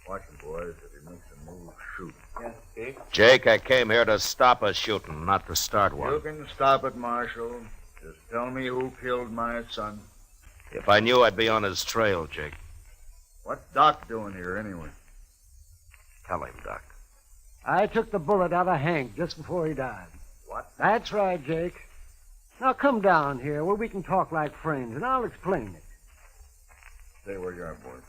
Watch it, boys. If he makes a move, shoot. Yes, Jake. Jake, I came here to stop a shooting, not to start one. You can stop it, Marshal. Just tell me who killed my son. If I knew, I'd be on his trail, Jake. What's Doc doing here, anyway? Tell him, Doc. I took the bullet out of Hank just before he died. What? That's right, Jake. Now come down here where we can talk like friends, and I'll explain it. Stay where you are, boys.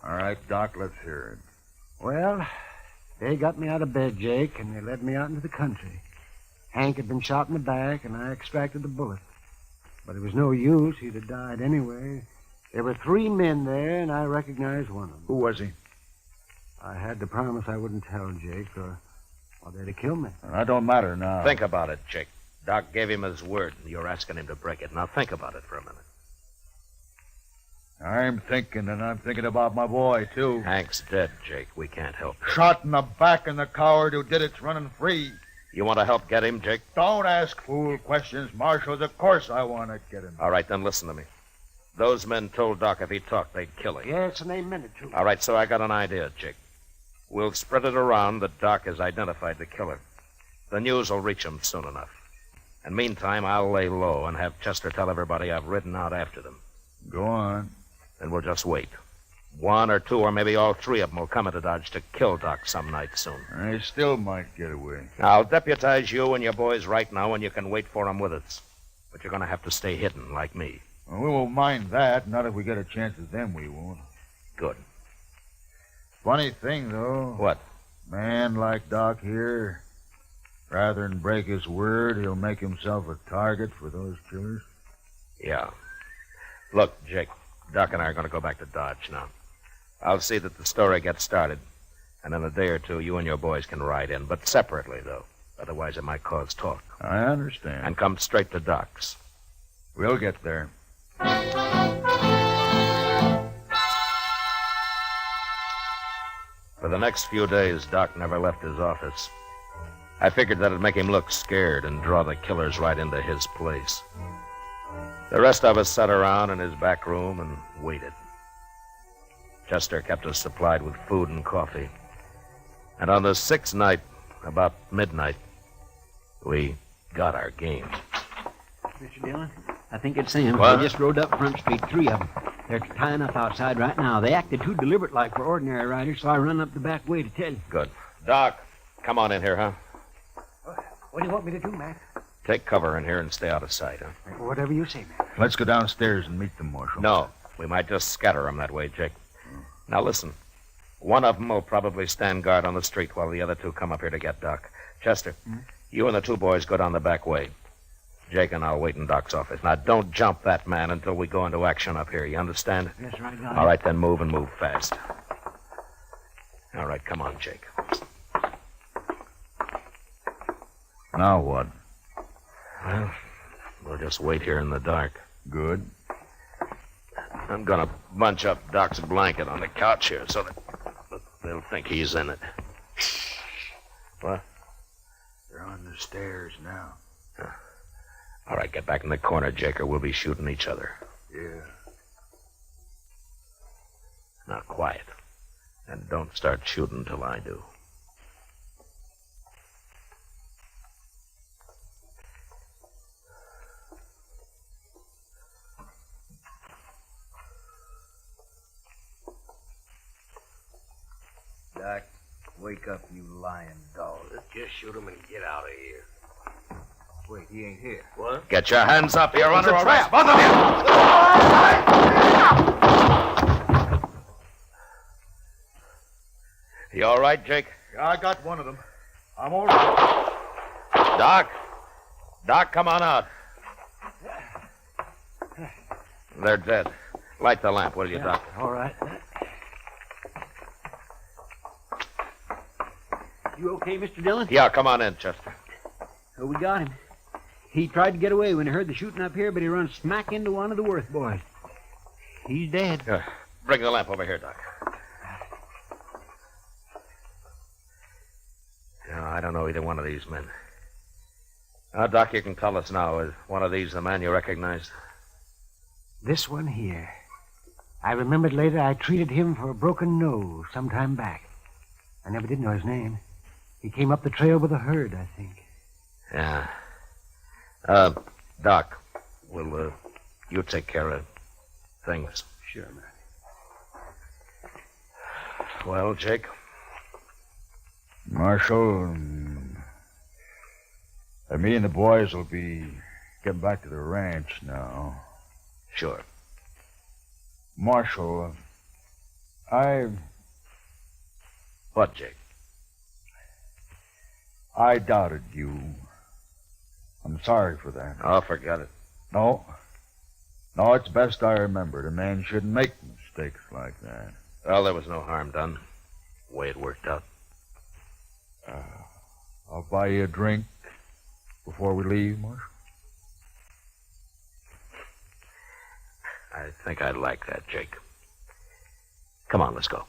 All right, Doc, let's hear it. Well, they got me out of bed, Jake, and they led me out into the country. Hank had been shot in the back, and I extracted the bullet. But it was no use. He'd have died anyway. There were 3 men there, and I recognized one of them. Who was he? I had to promise I wouldn't tell Jake, or they'd have killed me. That don't matter now. Think about it, Jake. Doc gave him his word, and you're asking him to break it. Now think about it for a minute. I'm thinking, and I'm thinking about my boy, too. Hank's dead, Jake. We can't help him. Shot in the back, and the coward who did it's running free. You want to help get him, Jake? Don't ask fool questions, Marshals. Of course I want to get him. All right, then listen to me. Those men told Doc if he talked, they'd kill him. Yes, and they meant it, too. All right, so I got an idea, Jake. We'll spread it around that Doc has identified the killer. The news will reach him soon enough. And meantime, I'll lay low and have Chester tell everybody I've ridden out after them. Go on. Then we'll just wait. 1 or 2 or maybe all 3 of them will come into Dodge to kill Doc some night soon. I still might get away. I'll deputize you and your boys right now, and you can wait for them with us. But you're going to have to stay hidden, like me. Well, we won't mind that. Not if we get a chance at them, we won't. Good. Funny thing, though. What? Man like Doc here, rather than break his word, he'll make himself a target for those killers. Yeah. Look, Jake, Doc and I are going to go back to Dodge now. I'll see that the story gets started. And in a day or 2, you and your boys can ride in, but separately, though. Otherwise, it might cause talk. I understand. And come straight to Doc's. We'll get there. For the next few days, Doc never left his office. I figured that'd make him look scared and draw the killers right into his place. The rest of us sat around in his back room and waited. Chester kept us supplied with food and coffee. And on the 6th night, about midnight, we got our game. Mr. Dillon, I think it's them. What? They just rode up Front Street, 3 of them. They're tying up outside right now. They acted too deliberate like for ordinary riders, so I run up the back way to tell you. Good. Doc, come on in here, huh? What do you want me to do, Mac? Take cover in here and stay out of sight, huh? Whatever you say, Mac. Let's go downstairs and meet them, Marshal. No, we might just scatter them that way, Jake. Now listen. One of them will probably stand guard on the street while the other 2 come up here to get Doc. Chester, you and the 2 boys go down the back way. Jake and I'll wait in Doc's office. Now, don't jump that man until we go into action up here. You understand? Yes, sir, I got it. All right, then move and move fast. All right, come on, Jake. Now what? Well, we'll just wait here in the dark. Good. I'm going to bunch up Doc's blanket on the couch here so that they'll think he's in it. What? They're on the stairs now. All right, get back in the corner, Jake, or we'll be shooting each other. Yeah. Now, quiet. And don't start shooting till I do. Doc, wake up, you lying dog. Let's just shoot him and get out of here. Wait, he ain't here. What? Get your hands up. You're It's under a arrest. trap. Both of you. You all right, Jake? Yeah, I got one of them. I'm all right. Doc? Doc, come on out. They're dead. Light the lamp, will you, Doc? All right. You okay, Mr. Dillon? Yeah, come on in, Chester. Oh, we got him. He tried to get away when he heard the shooting up here, but he run smack into one of the Worth boys. He's dead. Bring the lamp over here, Doc. No, I don't know either one of these men. Now, Doc, you can tell us now. Is one of these the man you recognized? This one here. I remembered later I treated him for a broken nose some time back. I never did know his name. He came up the trail with a herd, I think. Yeah. Doc, will you take care of things? Sure, man. Well, Jake? Marshal, me and the boys will be getting back to the ranch now. Sure. Marshal, What, Jake? I doubted you. I'm sorry for that. Oh, forget it. No. No, it's best I remembered. A man shouldn't make mistakes like that. Well, there was no harm done. The way it worked out. I'll buy you a drink before we leave, Marshal. I think I'd like that, Jake. Come on, let's go.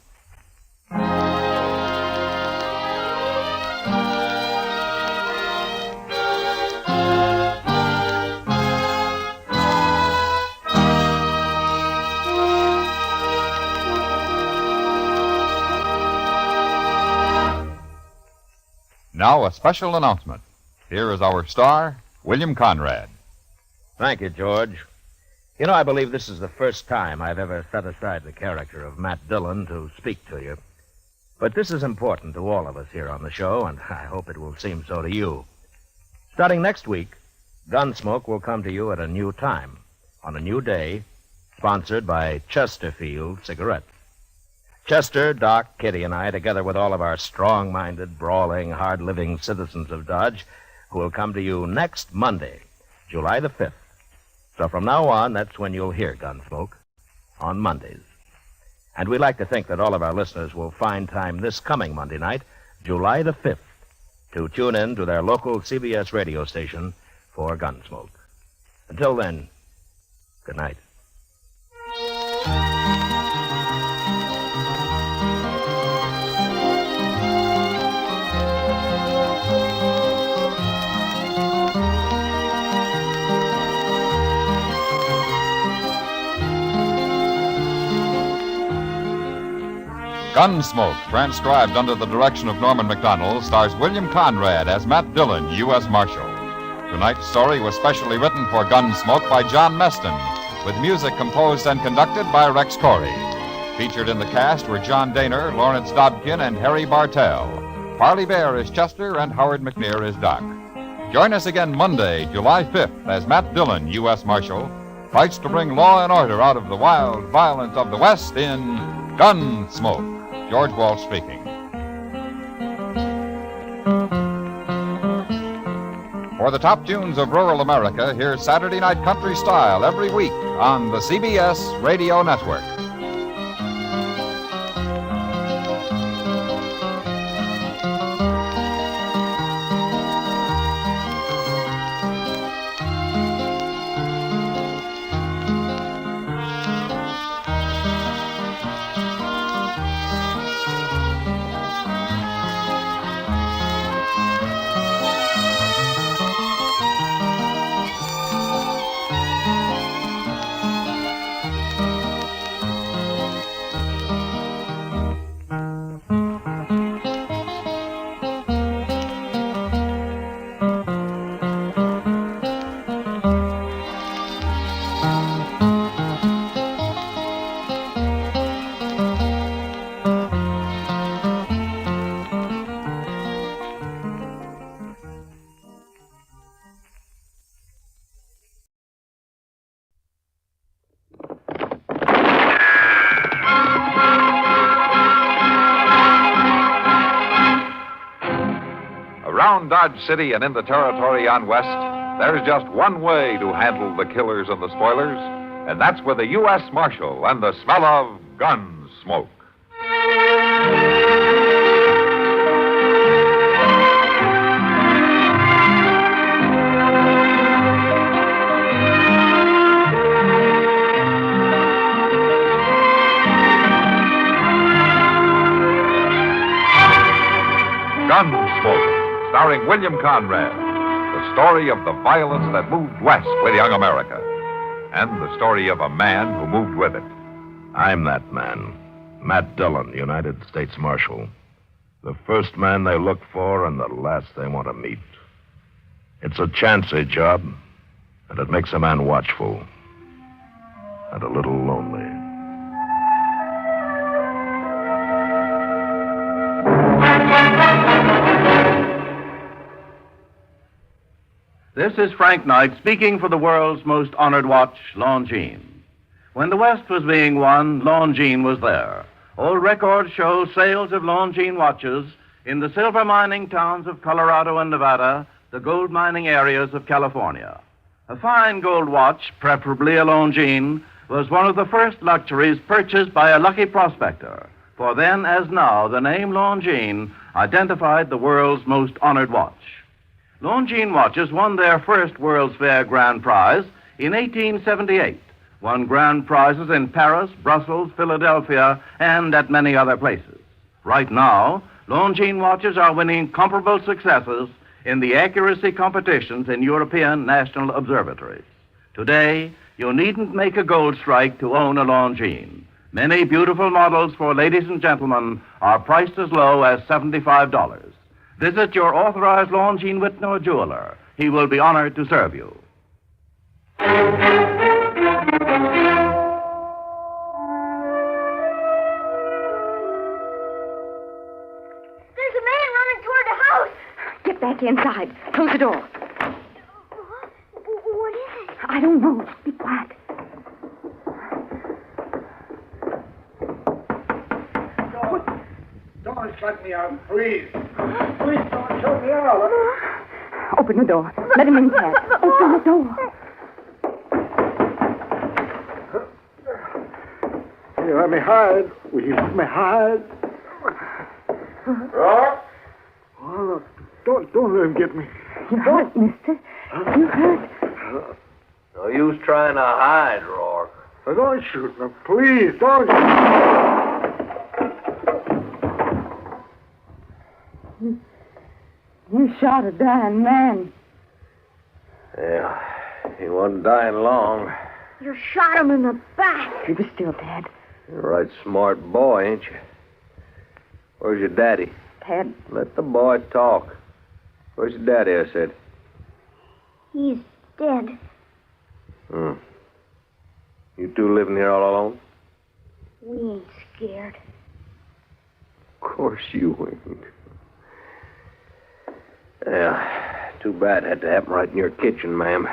Now, a special announcement. Here is our star, William Conrad. Thank you, George. You know, I believe this is the first time I've ever set aside the character of Matt Dillon to speak to you. But this is important to all of us here on the show, and I hope it will seem so to you. Starting next week, Gunsmoke will come to you at a new time, on a new day, sponsored by Chesterfield Cigarettes. Chester, Doc, Kitty, and I, together with all of our strong-minded, brawling, hard-living citizens of Dodge, who will come to you next Monday, July the 5th. So from now on, that's when you'll hear Gunsmoke, on Mondays. And we like to think that all of our listeners will find time this coming Monday night, July the 5th, to tune in to their local CBS radio station for Gunsmoke. Until then, good night. Gunsmoke, transcribed under the direction of Norman Macdonald, stars William Conrad as Matt Dillon, U.S. Marshal. Tonight's story was specially written for Gunsmoke by John Meston, with music composed and conducted by Rex Corey. Featured in the cast were John Daner, Lawrence Dobkin, and Harry Bartell. Parley Bear is Chester, and Howard McNear is Doc. Join us again Monday, July 5th, as Matt Dillon, U.S. Marshal, fights to bring law and order out of the wild violence of the West in Gunsmoke. George Walsh speaking. For the top tunes of rural America, hear Saturday Night Country Style every week on the CBS Radio Network. Around Dodge City and in the territory on West, there's just one way to handle the killers and the spoilers, and that's with a U.S. Marshal and the smell of gun smoke. Gunsmoke, starring William Conrad, the story of the violence that moved west with young America, and the story of a man who moved with it. I'm that man, Matt Dillon, United States Marshal. The first man they look for and the last they want to meet. It's a chancy job, and it makes a man watchful and a little lonely. This is Frank Knight speaking for the world's most honored watch, Longines. When the West was being won, Longines was there. Old records show sales of Longines watches in the silver mining towns of Colorado and Nevada, the gold mining areas of California. A fine gold watch, preferably a Longines, was one of the first luxuries purchased by a lucky prospector. For then, as now, the name Longines identified the world's most honored watch. Longines watches won their first World's Fair grand prize in 1878, won grand prizes in Paris, Brussels, Philadelphia, and at many other places. Right now, Longines watches are winning comparable successes in the accuracy competitions in European national observatories. Today, you needn't make a gold strike to own a Longines. Many beautiful models for ladies and gentlemen are priced as low as $75. Visit your authorized Longines Whitney jeweler. He will be honored to serve you. Get back inside. Close the door. What is it? I don't know. Be quiet. Don't shut me out, please. Please don't shut me out. Open the door. Let him in, Pat. Open the door. You let me hide. Will you let me hide? Rock? Oh, don't let him get me. You hurt, mister. You hurt. No use trying to hide, Rourke. Don't shoot me, please. Don't. You shot a dying man. Yeah, he wasn't dying long. You shot him in the back. He was still dead. You're a right smart boy, ain't you? Where's your daddy? Ted. Let the boy talk. Where's your daddy, I said? He's dead. You two living here all alone? We ain't scared. Of course you ain't. Yeah, too bad it had to happen right in your kitchen, ma'am.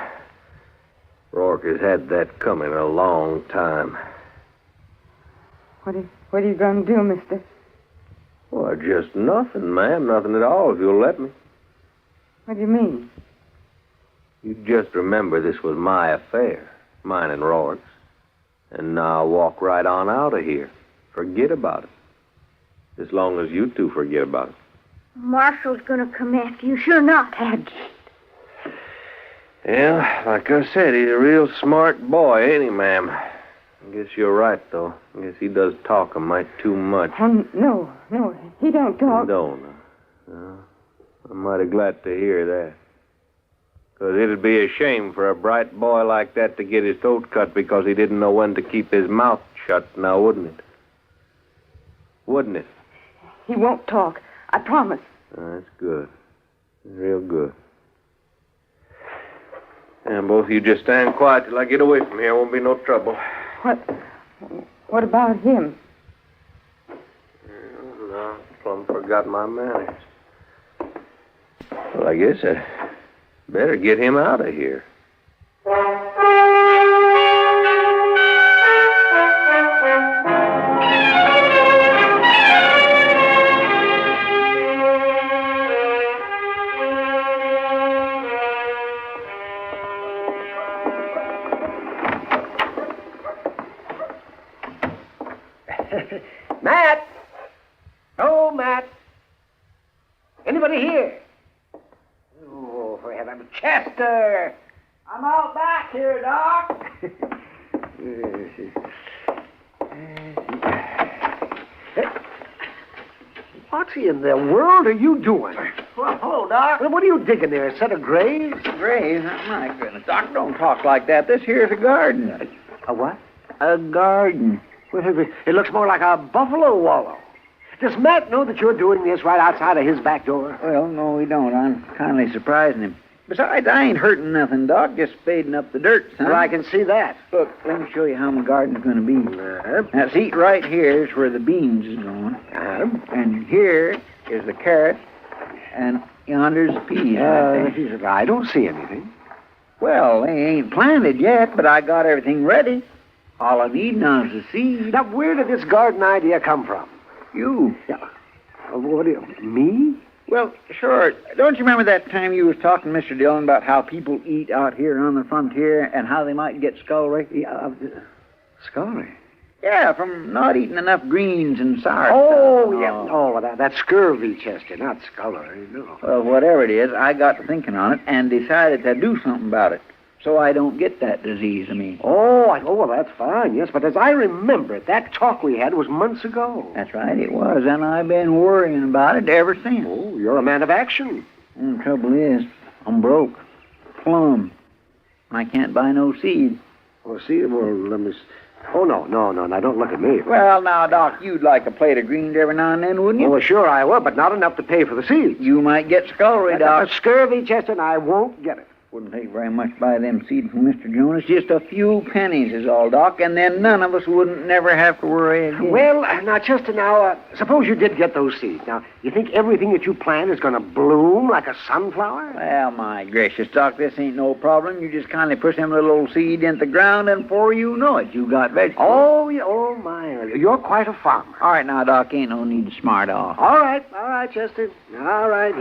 Rourke has had that coming a long time. What are you going to do, mister? Well, just nothing, ma'am. Nothing at all, if you'll let me. What do you mean? You just remember this was my affair, mine and Rourke's. And now walk right on out of here. Forget about it. As long as you two forget about it. Marshal's going to come after you. Sure not. Ted. Yeah, like I said, he's a real smart boy, ain't he, ma'am? I guess you're right, though. I guess he does talk a mite too much. No, he don't talk. Don't. I'm mighty glad to hear that. Because it'd be a shame for a bright boy like that to get his throat cut because he didn't know when to keep his mouth shut, now wouldn't it? Wouldn't it? He won't talk. I promise. That's good. Real good. And both of you just stand quiet till I get away from here. Won't be no trouble. What about him? No, plumb forgot my manners. Well, I guess I better get him out of here. Matt! Oh, Matt! Anybody here? Oh, for heaven's Chester! I'm out back here, Doc. What in the world are you doing? Well, hello, Doc. What are you digging there? A set of graves? Graves? My goodness, Doc, don't talk like that. This here's a garden. A what? A garden. Well, it looks more like a buffalo wallow. Does Matt know that you're doing this right outside of his back door? Well, no, we don't. I'm kindly surprising him. Besides, I ain't hurting nothing, Doc. Just spading up the dirt, son. Well, I can see that. Look, let me show you how my garden's going to be. Now, see, right here is where the beans is going. And here is the carrot. And yonder's the peas. I don't see anything. Well, they ain't planted yet, but I got everything ready. All I need now is the seed. Now, where did this garden idea come from? You. What do you... Me? Well, sure. Don't you remember that time you was talking to Mr. Dillon about how people eat out here on the frontier and how they might get scullery? Scullery? Yeah, from not eating enough greens and sour Oh, stuff. yeah. Oh, that's scurvy, Chester, not scullery, no. Well, whatever it is, I got to thinking on it and decided to do something about it so I don't get that disease, Oh, well, that's fine, yes. But as I remember it, that talk we had was months ago. That's right, it was, and I've been worrying about it ever since. Oh, you're a man of action. The trouble is, I'm broke. Plumb. I can't buy no seed. Well, let me... Oh, no, now don't look at me. Well, now, Doc, you'd like a plate of greens every now and then, wouldn't you? Oh, well, sure I would, but not enough to pay for the seeds. You might get scullery, Doc. Scurvy, Chester, and I won't get it. Wouldn't take very much to buy them seeds from Mr. Jonas. Just a few pennies is all, Doc, and then none of us wouldn't never have to worry again. Well, now, Chester, suppose you did get those seeds. Now, you think everything that you plant is going to bloom like a sunflower? Well, my gracious, Doc, this ain't no problem. You just kindly push them little old seed into the ground, and before you know it, you got vegetables. Oh, yeah, oh, my. You're quite a farmer. All right, now, Doc, ain't no need to smart off. All right, Chester. All right,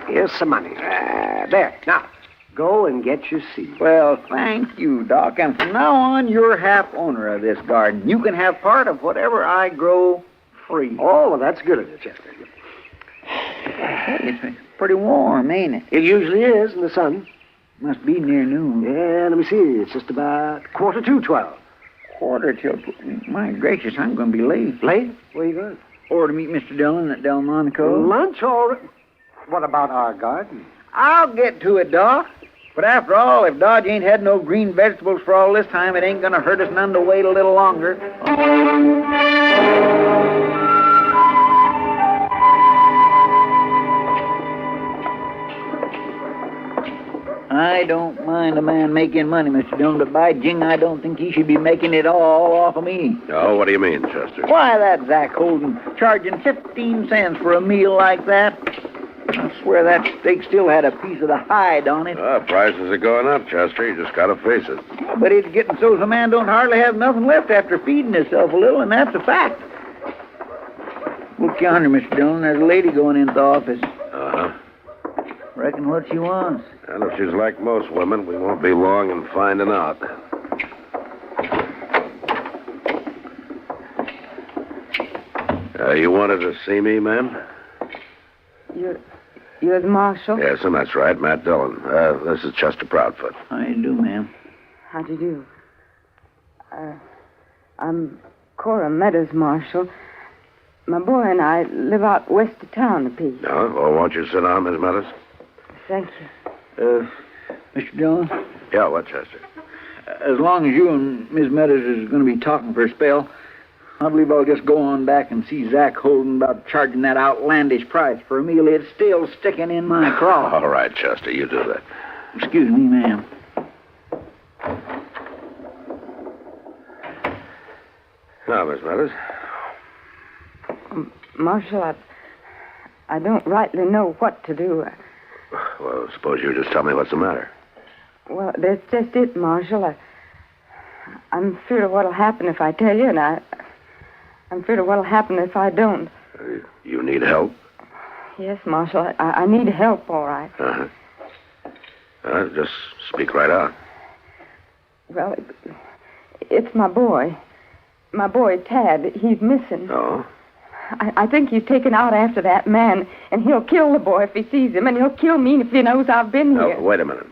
here's some money. There, now. Go and get your seed. Well, thank you, Doc. And from now on, you're half owner of this garden. You can have part of whatever I grow free. Oh, well, that's good of you, Chester. It's pretty warm, ain't it? It usually is in the sun. Must be near noon. Yeah, let me see. It's just about 12:45. Quarter till... My gracious, I'm going to be late. Late? Where are you going? Or to meet Mr. Dillon at Delmonico. Lunch or... What about our garden? I'll get to it, Doc. But after all, if Dodge ain't had no green vegetables for all this time, it ain't gonna hurt us none to wait a little longer. I don't mind a man making money, Mr. Dillon, but by jing, I don't think he should be making it all off of me. Oh, what do you mean, Chester? Why, that Zach Holden charging 15 cents for a meal like that. I swear that steak still had a piece of the hide on it. Prices are going up, Chester. You just gotta face it. But it's getting so the man don't hardly have nothing left after feeding himself a little, and that's a fact. Look yonder, Mr. Dillon. There's a lady going into the office. Uh-huh. Reckon what she wants. And if she's like most women, we won't be long in finding out. You wanted to see me, ma'am? You're the marshal? Yes, and that's right, Matt Dillon. This is Chester Proudfoot. How do you do, ma'am? How do you do? I'm Cora Meadows, Marshal. My boy and I live out west of town a piece. No? Well, won't you sit down, Miss Meadows? Thank you. Mr. Dillon? Yeah, what, Chester? As long as you and Miss Meadows is going to be talking for a spell, I believe I'll just go on back and see Zach Holden about charging that outlandish price for a meal. It's still sticking in my craw. All right, Chester, you do that. Excuse me, ma'am. Now, Miss Meadows. Marshal, I don't rightly know what to do. Well, suppose you just tell me what's the matter. Well, that's just it, Marshal. I'm afraid of what'll happen if I tell you, and I'm afraid of what'll happen if I don't. You need help? Yes, Marshal. I need help, all right. Uh-huh. Just speak right out. Well, it's my boy. My boy, Tad. He's missing. Oh? I think he's taken out after that man, and he'll kill the boy if he sees him, and he'll kill me if he knows I've been here. Wait a minute.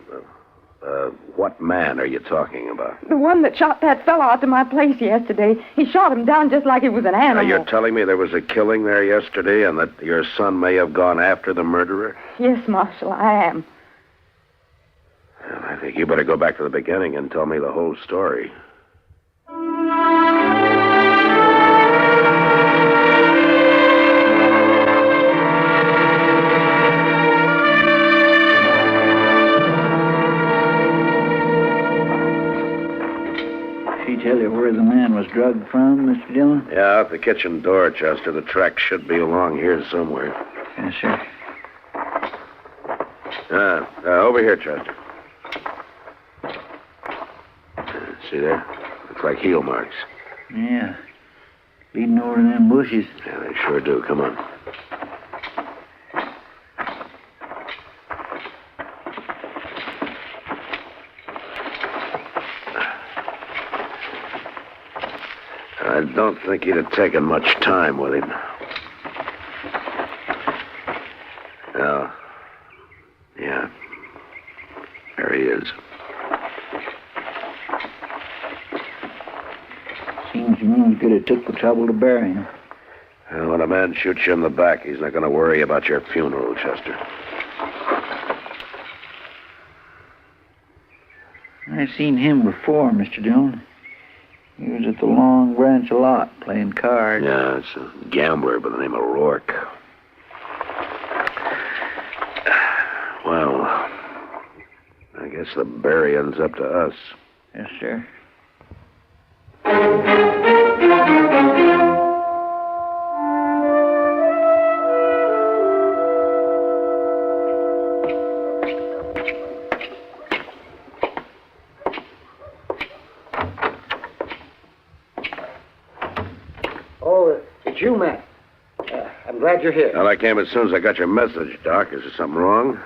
What man are you talking about? The one that shot that fellow out to my place yesterday. He shot him down just like he was an animal. Now, you're telling me there was a killing there yesterday and that your son may have gone after the murderer? Yes, Marshal, I am. Well, I think you better go back to the beginning and tell me the whole story. Tell you where the man was drugged from, Mr. Dillon? Yeah, out the kitchen door, Chester. The track should be along here somewhere. Yes, sir. Over here, Chester. See there? Looks like heel marks. Yeah. Leading over to them bushes. Yeah, they sure do. Come on. I don't think he'd have taken much time with him. Oh. Yeah. There he is. Seems to me you could have took the trouble to bury him. Well, when a man shoots you in the back, he's not going to worry about your funeral, Chester. I've seen him before, Mr. Dillon. He was at the Long Branch a lot, playing cards. Yeah, it's a gambler by the name of Rourke. Well, I guess the burying's up to us. Yes, sir. Oh, it's you, Matt. I'm glad you're here. Well, I came as soon as I got your message, Doc. Is there something wrong?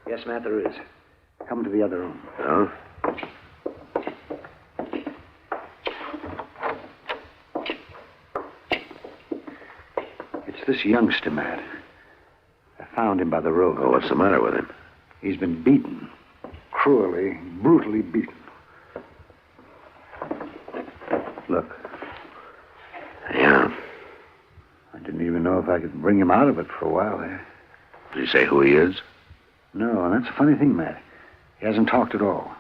Yes, Matt, there is. Come to the other room. No? It's this youngster, Matt. I found him by the road. Oh, what's the matter with him? He's been beaten. Cruelly, brutally beaten. Look. Yeah. I didn't even know if I could bring him out of it for a while there. Did he say who he is? No, and that's a funny thing, Matt. He hasn't talked at all.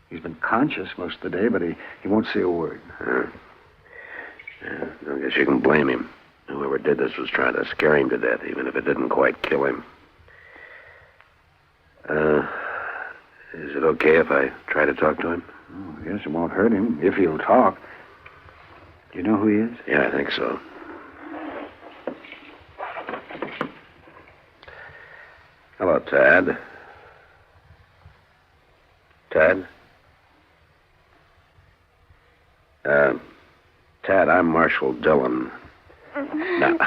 He's been conscious most of the day, but he won't say a word. Yeah, I guess you can blame him. Whoever did this was trying to scare him to death, even if it didn't quite kill him. Is it okay if I try to talk to him? Oh, yes, it won't hurt him, if he'll talk. Do you know who he is? Yeah, I think so. Hello, Tad. Tad? Tad, I'm Marshal Dillon. Now,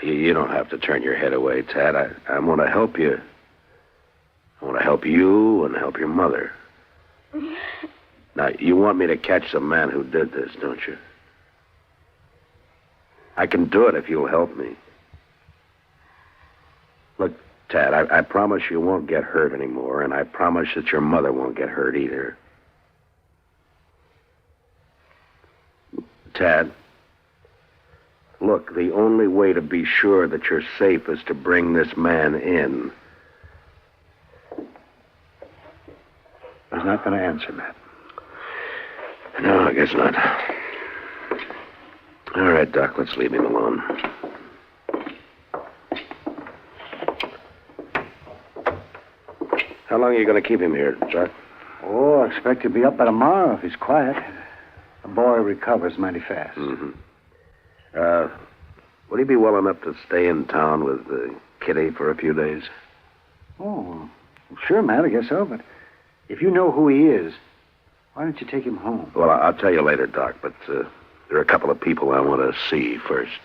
you don't have to turn your head away, Tad. I want to help you. I want to help you and help your mother. Now, you want me to catch the man who did this, don't you? I can do it if you'll help me. Look, Tad, I promise you won't get hurt anymore, and I promise that your mother won't get hurt either. Tad, look, the only way to be sure that you're safe is to bring this man in. He's not going to answer, Matt. No, I guess not. All right, Doc, let's leave him alone. How long are you going to keep him here, Doc? Oh, I expect he'll be up by tomorrow if he's quiet. The boy recovers mighty fast. Mm-hmm. Would he be well enough to stay in town with Kitty for a few days? Oh, sure, Matt, I guess so, but if you know who he is, why don't you take him home? Well, I'll tell you later, Doc, but there are a couple of people I want to see first.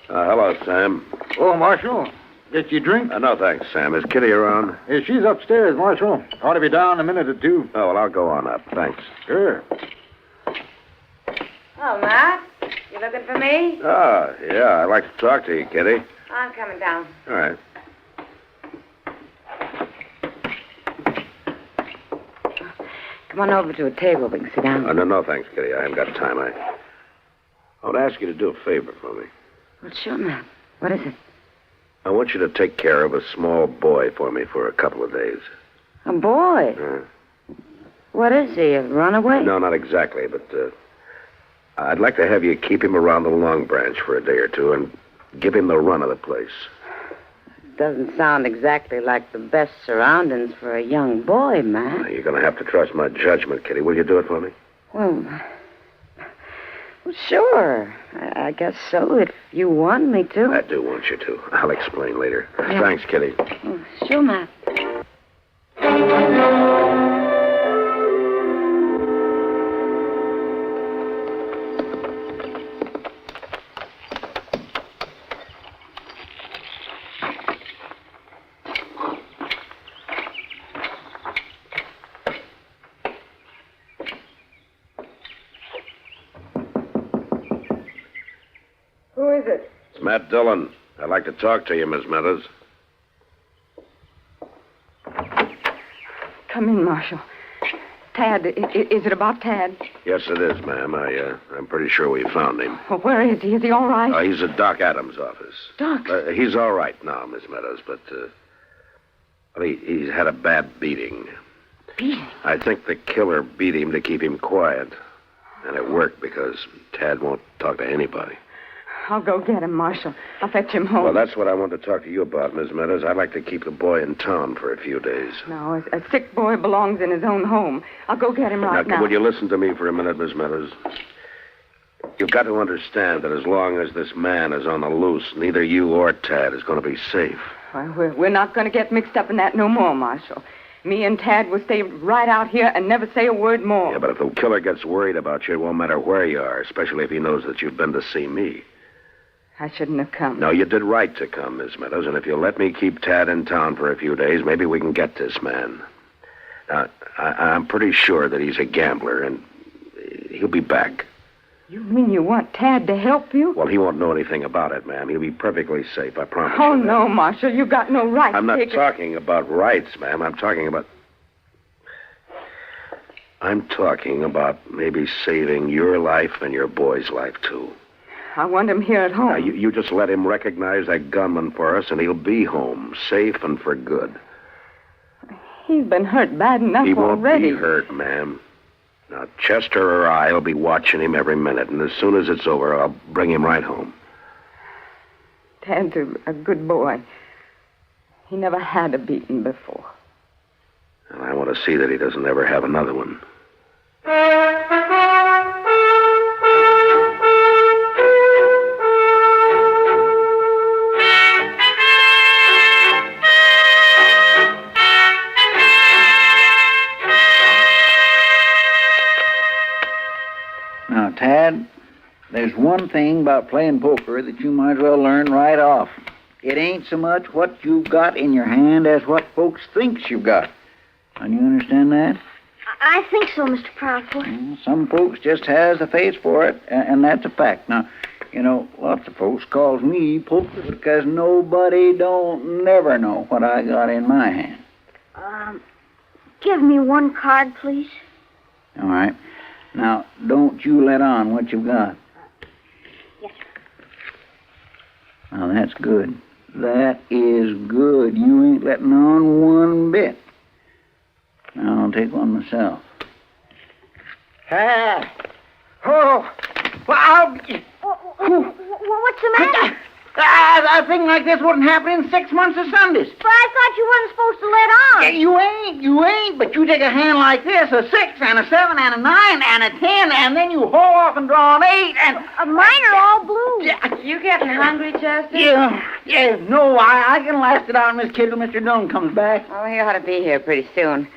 Hello, Sam. Oh, Marshal. Get you a drink? No, thanks, Sam. Is Kitty around? Yeah, she's upstairs, Marshal. Ought to be down in a minute or two. Oh, well, I'll go on up. Thanks. Sure. Oh, Matt, you looking for me? Ah, yeah, I'd like to talk to you, Kitty. I'm coming down. All right. Come on over to a table. We can sit down. No, thanks, Kitty. I haven't got time. I want to ask you to do a favor for me. Well, sure, Matt. What is it? I want you to take care of a small boy for me for a couple of days. A boy? What is he, a runaway? No, not exactly, but I'd like to have you keep him around the Long Branch for a day or two and give him the run of the place. Doesn't sound exactly like the best surroundings for a young boy, Matt. You're going to have to trust my judgment, Kitty. Will you do it for me? Well, sure. I guess so, if you want me to. I do want you to. I'll explain later. Yeah. Thanks, Kitty. Oh, sure, Matt. is it? It's Matt Dillon. I'd like to talk to you, Miss Meadows. Come in, Marshal. Tad, is it about Tad? Yes, it is, ma'am. I'm pretty sure we found him. Well, where is he? Is he all right? He's at Doc Adams' office. Doc? He's all right now, Miss Meadows, but he's had a bad beating. Beating? I think the killer beat him to keep him quiet. And it worked because Tad won't talk to anybody. I'll go get him, Marshal. I'll fetch him home. Well, that's what I wanted to talk to you about, Miss Meadows. I'd like to keep the boy in town for a few days. No, a sick boy belongs in his own home. I'll go get him right now. Will you listen to me for a minute, Miss Meadows? You've got to understand that as long as this man is on the loose, neither you or Tad is going to be safe. Well, we're not going to get mixed up in that no more, Marshal. Me and Tad will stay right out here and never say a word more. Yeah, but if the killer gets worried about you, it won't matter where you are, especially if he knows that you've been to see me. I shouldn't have come. No, you did right to come, Miss Meadows, and if you'll let me keep Tad in town for a few days, maybe we can get this man. Now, I'm pretty sure that he's a gambler, and he'll be back. You mean you want Tad to help you? Well, he won't know anything about it, ma'am. He'll be perfectly safe, I promise Oh, you that. no, Marshal, you got no right I'm to not take talking about rights, ma'am. I'm talking about maybe saving your life and your boy's life, too. I want him here at home. Now, you just let him recognize that gunman for us, and he'll be home, safe and for good. He's been hurt bad enough He won't already. be hurt, ma'am. Now, Chester or I will be watching him every minute, and as soon as it's over, I'll bring him right home. Tad's a good boy. He never had a beating before. And I want to see that he doesn't ever have another one. Now, Tad, there's one thing about playing poker that you might as well learn right off. It ain't so much what you've got in your hand as what folks thinks you've got. And you understand that? I think so, Mr. Proudfoot. Some folks just has the face for it, and that's a fact. Now, you know, lots of folks calls me poker because nobody don't never know what I got in my hand. Give me one card, please. All right. Now, don't you let on what you've got. Yes, sir. Now, that's good. That is good. You ain't letting on one bit. Now, I'll take one myself. Oh! Well, What's the matter? a thing like this wouldn't happen in 6 months of Sundays. But I thought you weren't supposed to let on. You ain't. But you take a hand like this, a 6 and a 7 and a 9 and a 10, and then you haul off and draw an 8 and... Mine are all blue. You getting hungry, Chester? Yeah. No, I can last it out, Miss Kid, till Mr. Dillon comes back. Oh, he ought to be here pretty soon.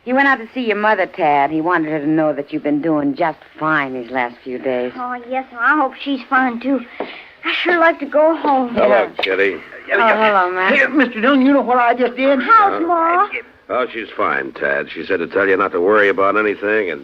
He went out to see your mother, Tad. He wanted her to know that you've been doing just fine these last few days. Oh, yes, and I hope she's fine, too. I sure like to go home. Hello, Kitty. Oh, hello, man. Here, Mr. Dillon, you know what I just did? How's Ma? Oh, she's fine, Tad. She said to tell you not to worry about anything, and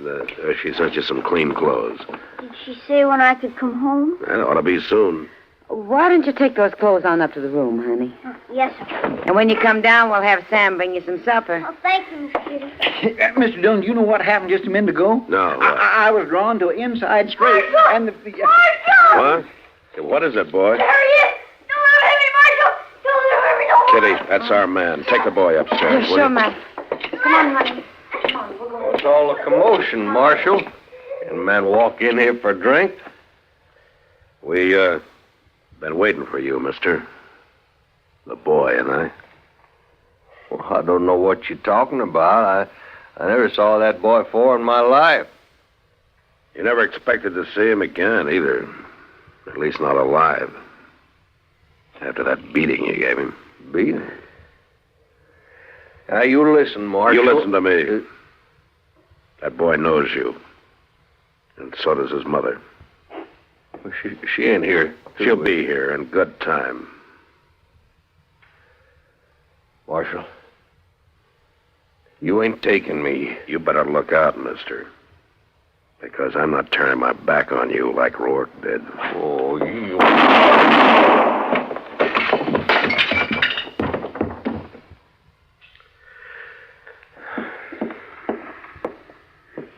she sent you some clean clothes. Did she say when I could come home? That ought to be soon. Why don't you take those clothes on up to the room, honey? Yes, sir. And when you come down, we'll have Sam bring you some supper. Oh, thank you, Miss Kitty. Mr. Dillon, you know what happened just a minute ago? No. I was drawn to an inside straight, and the... What? What is it, boy? There he is! Don't let him hit me, Marshal! Don't let him hit me, no more! Kitty, that's our man. Take the boy upstairs, will Sure, you? man. Come on, honey. Come on, we'll go. What's all the commotion, Marshal? Can a man walk in here for a drink? We, been waiting for you, mister. The boy and I. Well, I don't know what you're talking about. I never saw that boy before in my life. You never expected to see him again, either. At least not alive. After that beating you gave him. Beating? Now, you listen, Marshal. You listen to me. That boy knows you. And so does his mother. Well, she ain't here. She'll be here in good time. Marshal, you ain't taking me. You better look out, mister. Because I'm not turning my back on you like Rourke did. Oh, you...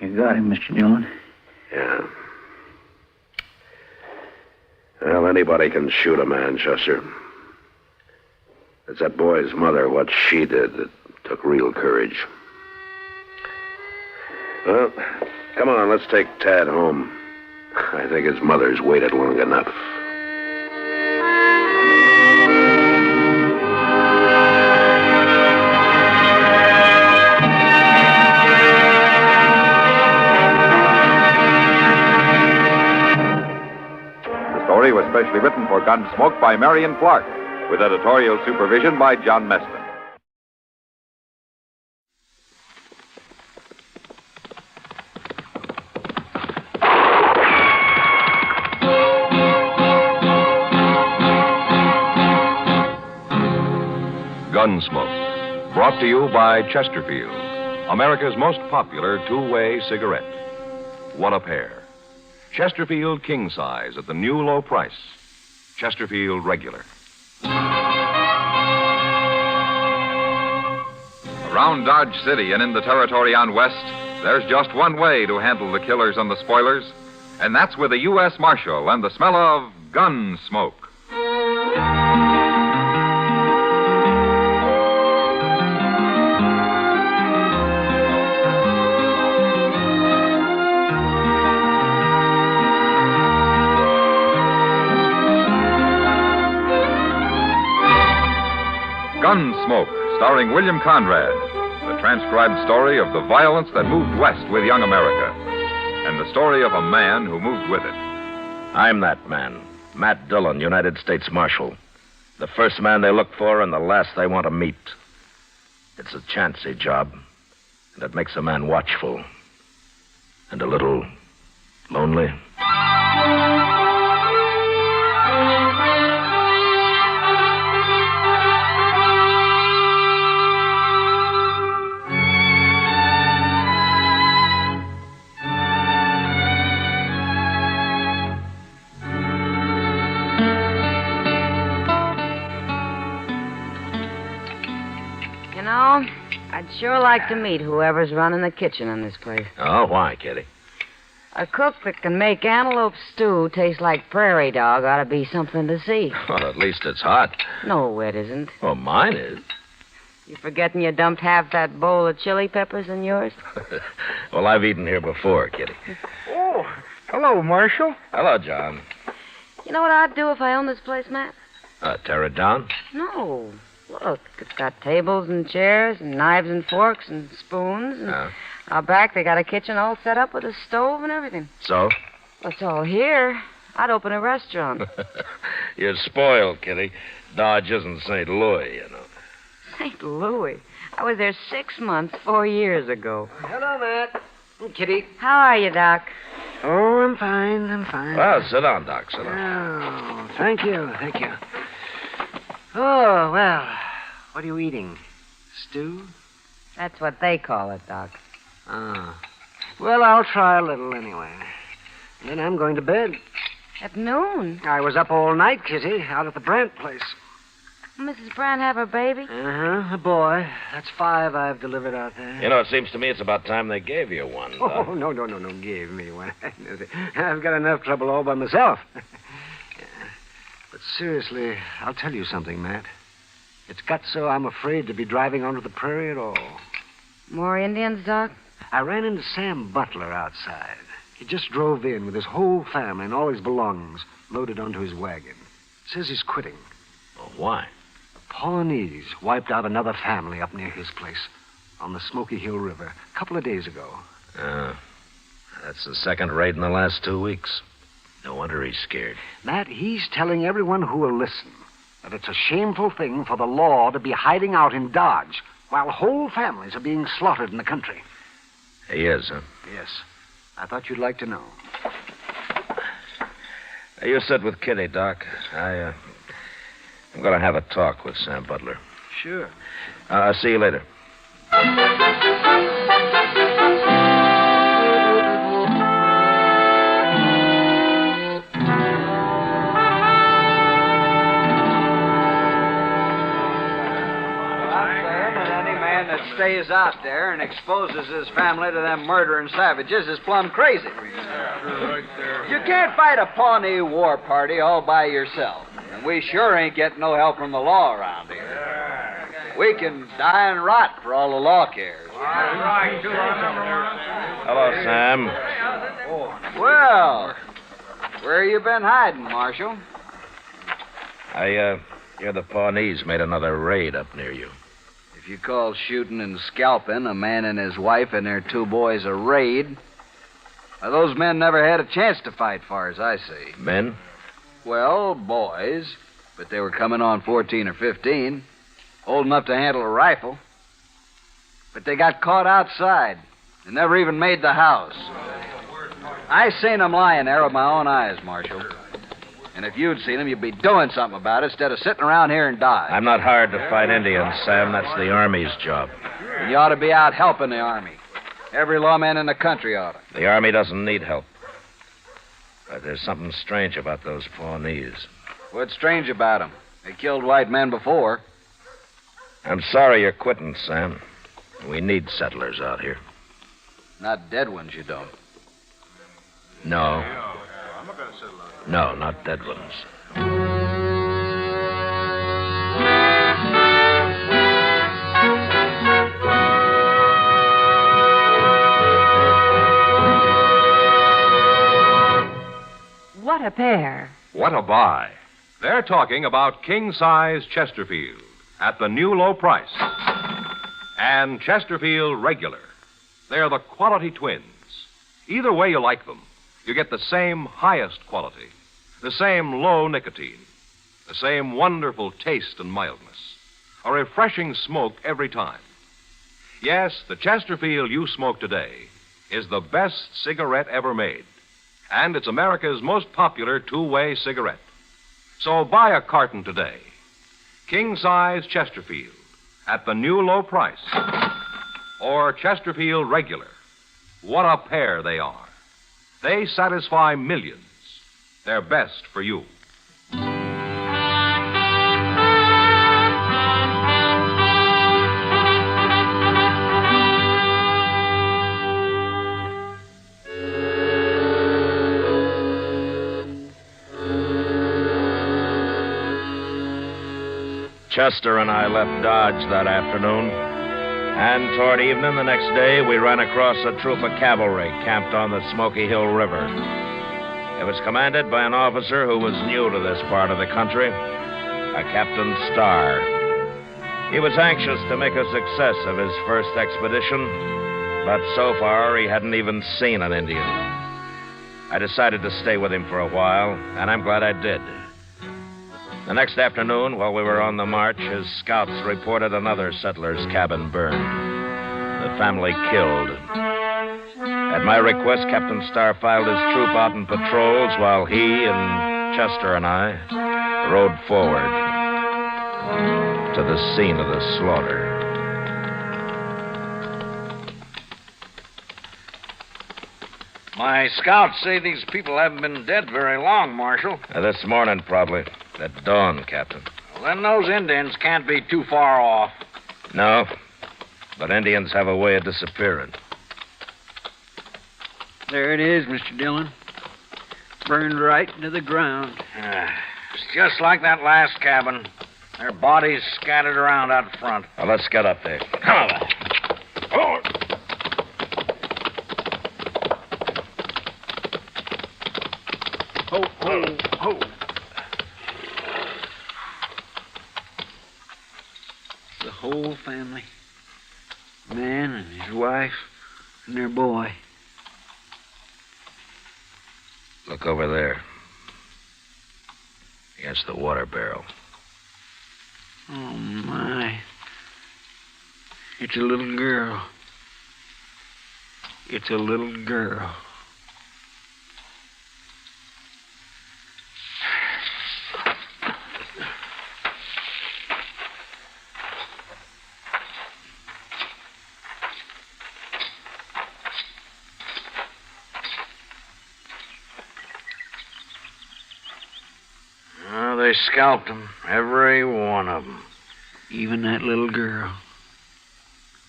You got him, Mr. Dillon. Yeah. Well, anybody can shoot a man, Chester. It's that boy's mother, what she did, that took real courage. Well, come on, let's take Tad home. I think his mother's waited long enough. The story was specially written for Gunsmoke by Marion Clark, with editorial supervision by John Meston. Gunsmoke, brought to you by Chesterfield, America's most popular two-way cigarette. What a pair. Chesterfield King Size at the new low price. Chesterfield Regular. Around Dodge City and in the territory on West, there's just one way to handle the killers and the spoilers, and that's with a U.S. Marshal and the smell of gun smoke. Gunsmoke, starring William Conrad, the transcribed story of the violence that moved west with young America, and the story of a man who moved with it. I'm that man, Matt Dillon, United States Marshal. The first man they look for and the last they want to meet. It's a chancy job, and it makes a man watchful and a little lonely. I'd sure like to meet whoever's running the kitchen in this place. Oh, why, Kitty? A cook that can make antelope stew taste like prairie dog ought to be something to see. Well, at least it's hot. No, it isn't. Well, mine is. You forgetting you dumped half that bowl of chili peppers in yours? Well, I've eaten here before, Kitty. Oh, hello, Marshal. Hello, John. You know what I'd do if I owned this place, Matt? Tear it down? No. Look, it's got tables and chairs and knives and forks and spoons. And out back, they got a kitchen all set up with a stove and everything. So? Well, it's all here. I'd open a restaurant. You're spoiled, Kitty. Dodge isn't St. Louis, you know. St. Louis? I was there 6 months, 4 years ago. Hello, Matt. Kitty. How are you, Doc? Oh, I'm fine. Well, sit down, Doc. Sit down. Oh, thank you. Oh, well, what are you eating? Stew? That's what they call it, Doc. Ah. Well, I'll try a little anyway. Then I'm going to bed. At noon? I was up all night, Kitty, out at the Brandt place. Mrs. Brandt have her baby? Uh-huh, a boy. That's 5 I've delivered out there. You know, it seems to me it's about time they gave you one. Oh, no, gave me one. I've got enough trouble all by myself. But seriously, I'll tell you something, Matt. It's got so I'm afraid to be driving onto the prairie at all. More Indians, Doc? I ran into Sam Butler outside. He just drove in with his whole family and all his belongings loaded onto his wagon. Says he's quitting. Well, why? The Pawnees wiped out another family up near his place on the Smoky Hill River a couple of days ago. That's the second raid in the last 2 weeks. No wonder he's scared. Matt, he's telling everyone who will listen that it's a shameful thing for the law to be hiding out in Dodge while whole families are being slaughtered in the country. He is, huh? Yes. I thought you'd like to know. You sit with Kitty, Doc. I'm going to have a talk with Sam Butler. Sure. I'll see you later. stays out there and exposes his family to them murdering savages is plumb crazy. You can't fight a Pawnee war party all by yourself. And we sure ain't getting no help from the law around here. We can die and rot for all the law cares. Hello, Sam. Well, where you been hiding, Marshal? I hear the Pawnees made another raid up near you. If you call shooting and scalping a man and his wife and their 2 boys a raid, those men never had a chance to fight, far as I see. Men? Well, boys, but they were coming on 14 or 15, old enough to handle a rifle. But they got caught outside and never even made the house. I seen them lying there with my own eyes, Marshal. And if you'd seen them, you'd be doing something about it instead of sitting around here and dying. I'm not hired to fight Indians, Sam. That's the Army's job. And you ought to be out helping the Army. Every lawman in the country ought to. The Army doesn't need help. But there's something strange about those Pawnees. What's strange about them? They killed white men before. I'm sorry you're quitting, Sam. We need settlers out here. Not dead ones, you don't. No. No, not dead ones. What a pair. What a buy. They're talking about king-size Chesterfield at the new low price. And Chesterfield Regular. They're the quality twins. Either way you like them, you get the same highest quality, the same low nicotine, the same wonderful taste and mildness, a refreshing smoke every time. Yes, the Chesterfield you smoke today is the best cigarette ever made, and it's America's most popular two-way cigarette. So buy a carton today. King-size Chesterfield at the new low price. Or Chesterfield Regular. What a pair they are. They satisfy millions. They're best for you. Chester and I left Dodge that afternoon, and toward evening the next day, we ran across a troop of cavalry camped on the Smoky Hill River. It was commanded by an officer who was new to this part of the country, a Captain Starr. He was anxious to make a success of his first expedition, but so far he hadn't even seen an Indian. I decided to stay with him for a while, and I'm glad I did. The next afternoon, while we were on the march, his scouts reported another settler's cabin burned. The family killed. At my request, Captain Starr filed his troop out in patrols while he and Chester and I rode forward to the scene of the slaughter. My scouts say these people haven't been dead very long, Marshal. This morning, probably. At dawn, Captain. Well, then those Indians can't be too far off. No, but Indians have a way of disappearing. There it is, Mr. Dillon. Burned right into the ground. It's just like that last cabin. Their bodies scattered around out front. Well, let's get up there. Come on. Oh! Ho, ho, ho. The whole family. Man and his wife and their boy. Look over there. Against the water barrel. Oh, my. It's a little girl. It's a little girl. They scalped them, every one of them. Even that little girl.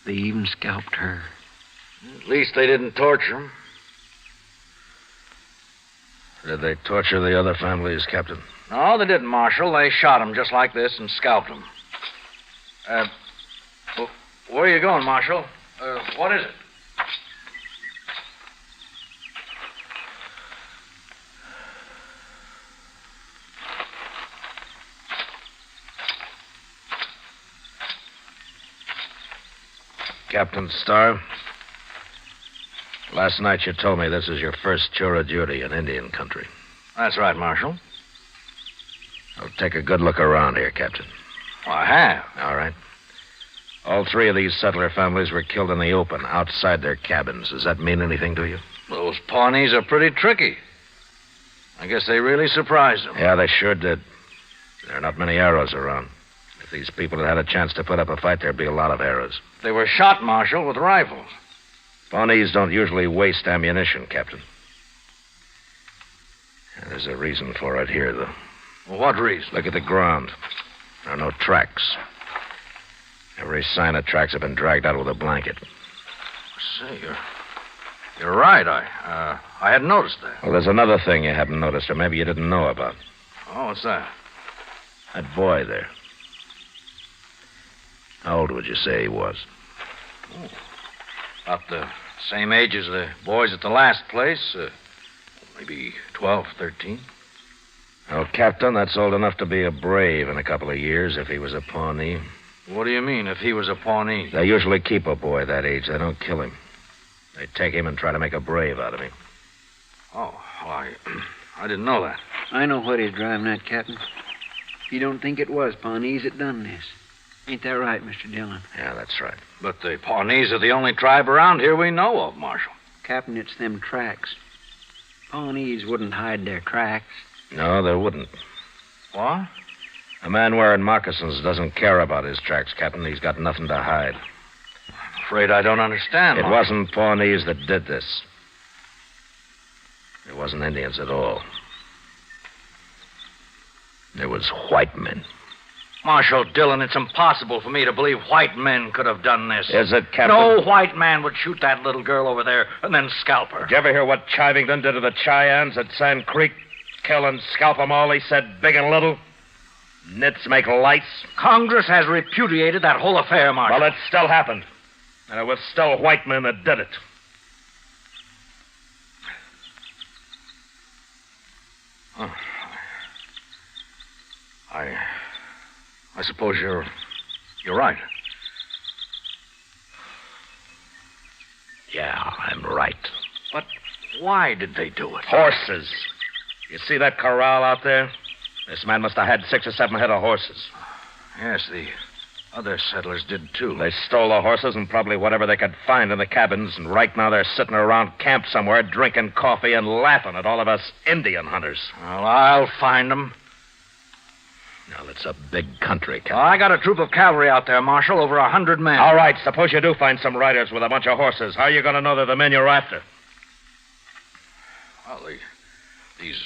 They even scalped her. At least they didn't torture him. Did they torture the other families, Captain? No, they didn't, Marshal. They shot him just like this and scalped him. Where are you going, Marshal? What is it? Captain Starr, last night you told me this is your first tour of duty in Indian country. That's right, Marshal. I'll take a good look around here, Captain. Well, I have. All right. All three of these settler families were killed in the open, outside their cabins. Does that mean anything to you? Those Pawnees are pretty tricky. I guess they really surprised them. Yeah, they sure did. There are not many arrows around. If these people had had a chance to put up a fight, there'd be a lot of arrows. They were shot, Marshal, with rifles. Pawnees don't usually waste ammunition, Captain. There's a reason for it here, though. Well, what reason? Look at the ground. There are no tracks. Every sign of tracks have been dragged out with a blanket. Say, you're right. I hadn't noticed that. Well, there's another thing you haven't noticed, or maybe you didn't know about. Oh, what's that? That boy there. How old would you say he was? Oh, about the same age as the boys at the last place. Maybe 12, 13. Well, Captain, that's old enough to be a brave in a couple of years if he was a Pawnee. What do you mean, if he was a Pawnee? They usually keep a boy that age. They don't kill him. They take him and try to make a brave out of him. Oh, well, I didn't know that. I know what he's driving at, Captain. You don't think it was Pawnees that done this. Ain't that right, Mr. Dillon? Yeah, that's right. But the Pawnees are the only tribe around here we know of, Marshal. Captain, it's them tracks. Pawnees wouldn't hide their tracks. No, they wouldn't. What? A man wearing moccasins doesn't care about his tracks, Captain. He's got nothing to hide. I'm afraid I don't understand, It Marshal. wasn't Pawnees that did this. It wasn't Indians at all. It was white men. Marshal Dillon, it's impossible for me to believe white men could have done this. Is it, Captain? No white man would shoot that little girl over there and then scalp her. Did you ever hear what Chivington did to the Cheyennes at Sand Creek? Kill and scalp them all, he said, big and little. Nits make lights. Congress has repudiated that whole affair, Marshal. Well, it still happened. And it was still white men that did it. Oh. I suppose you're right. Yeah, I'm right. But why did they do it? Horses. You see that corral out there? This man must have had 6 or 7 head of horses. Yes, the other settlers did, too. They stole the horses and probably whatever they could find in the cabins, and right now they're sitting around camp somewhere drinking coffee and laughing at all of us Indian hunters. Well, I'll find them. Now, it's a big country, Captain. I got a troop of cavalry out there, Marshal, over 100 men. All right, suppose you do find some riders with a bunch of horses. How are you going to know they're the men you're after? Well, these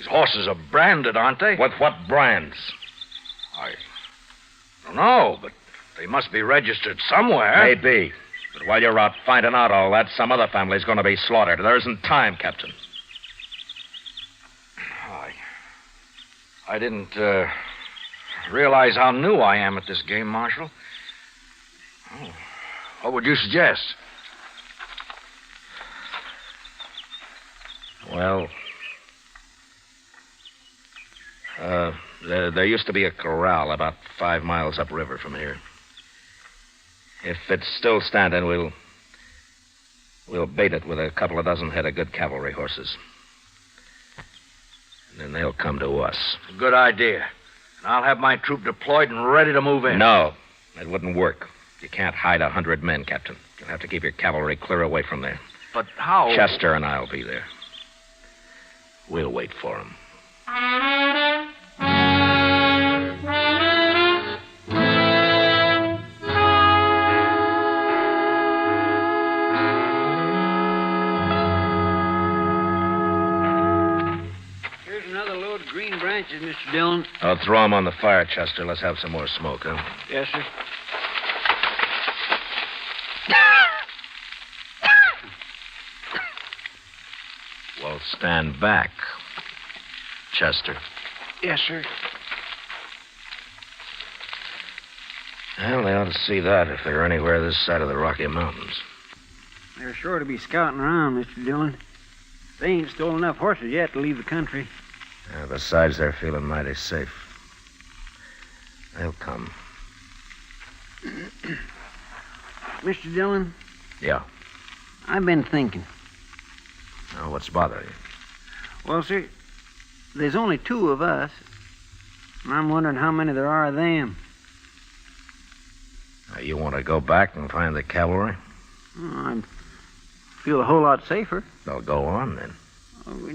horses are branded, aren't they? With what brands? I don't know, but they must be registered somewhere. Maybe. But while you're out finding out all that, some other family's going to be slaughtered. There isn't time, Captain. I didn't realize how new I am at this game, Marshal. Oh, what would you suggest? Well, there used to be a corral about 5 miles upriver from here. If it's still standing, we'll bait it with a couple of dozen head of good cavalry horses. And then they'll come to us. Good idea. And I'll have my troop deployed and ready to move in. No, it wouldn't work. You can't hide 100 men, Captain. You'll have to keep your cavalry clear away from there. But how? Chester and I'll be there. We'll wait for him. Mr. Dillon. I'll throw them on the fire, Chester. Let's have some more smoke, huh? Yes, sir. Stand back. Chester. Yes, sir. Well, they ought to see that if they're anywhere this side of the Rocky Mountains. They're sure to be scouting around, Mr. Dillon. They ain't stolen enough horses yet to leave the country. Besides, they're feeling mighty safe. They'll come. Mr. Dillon? Yeah. I've been thinking. Now, what's bothering you? Well, sir, there's only 2 of us, and I'm wondering how many there are of them. You want to go back and find the cavalry? I feel a whole lot safer. They'll go on, then. Oh,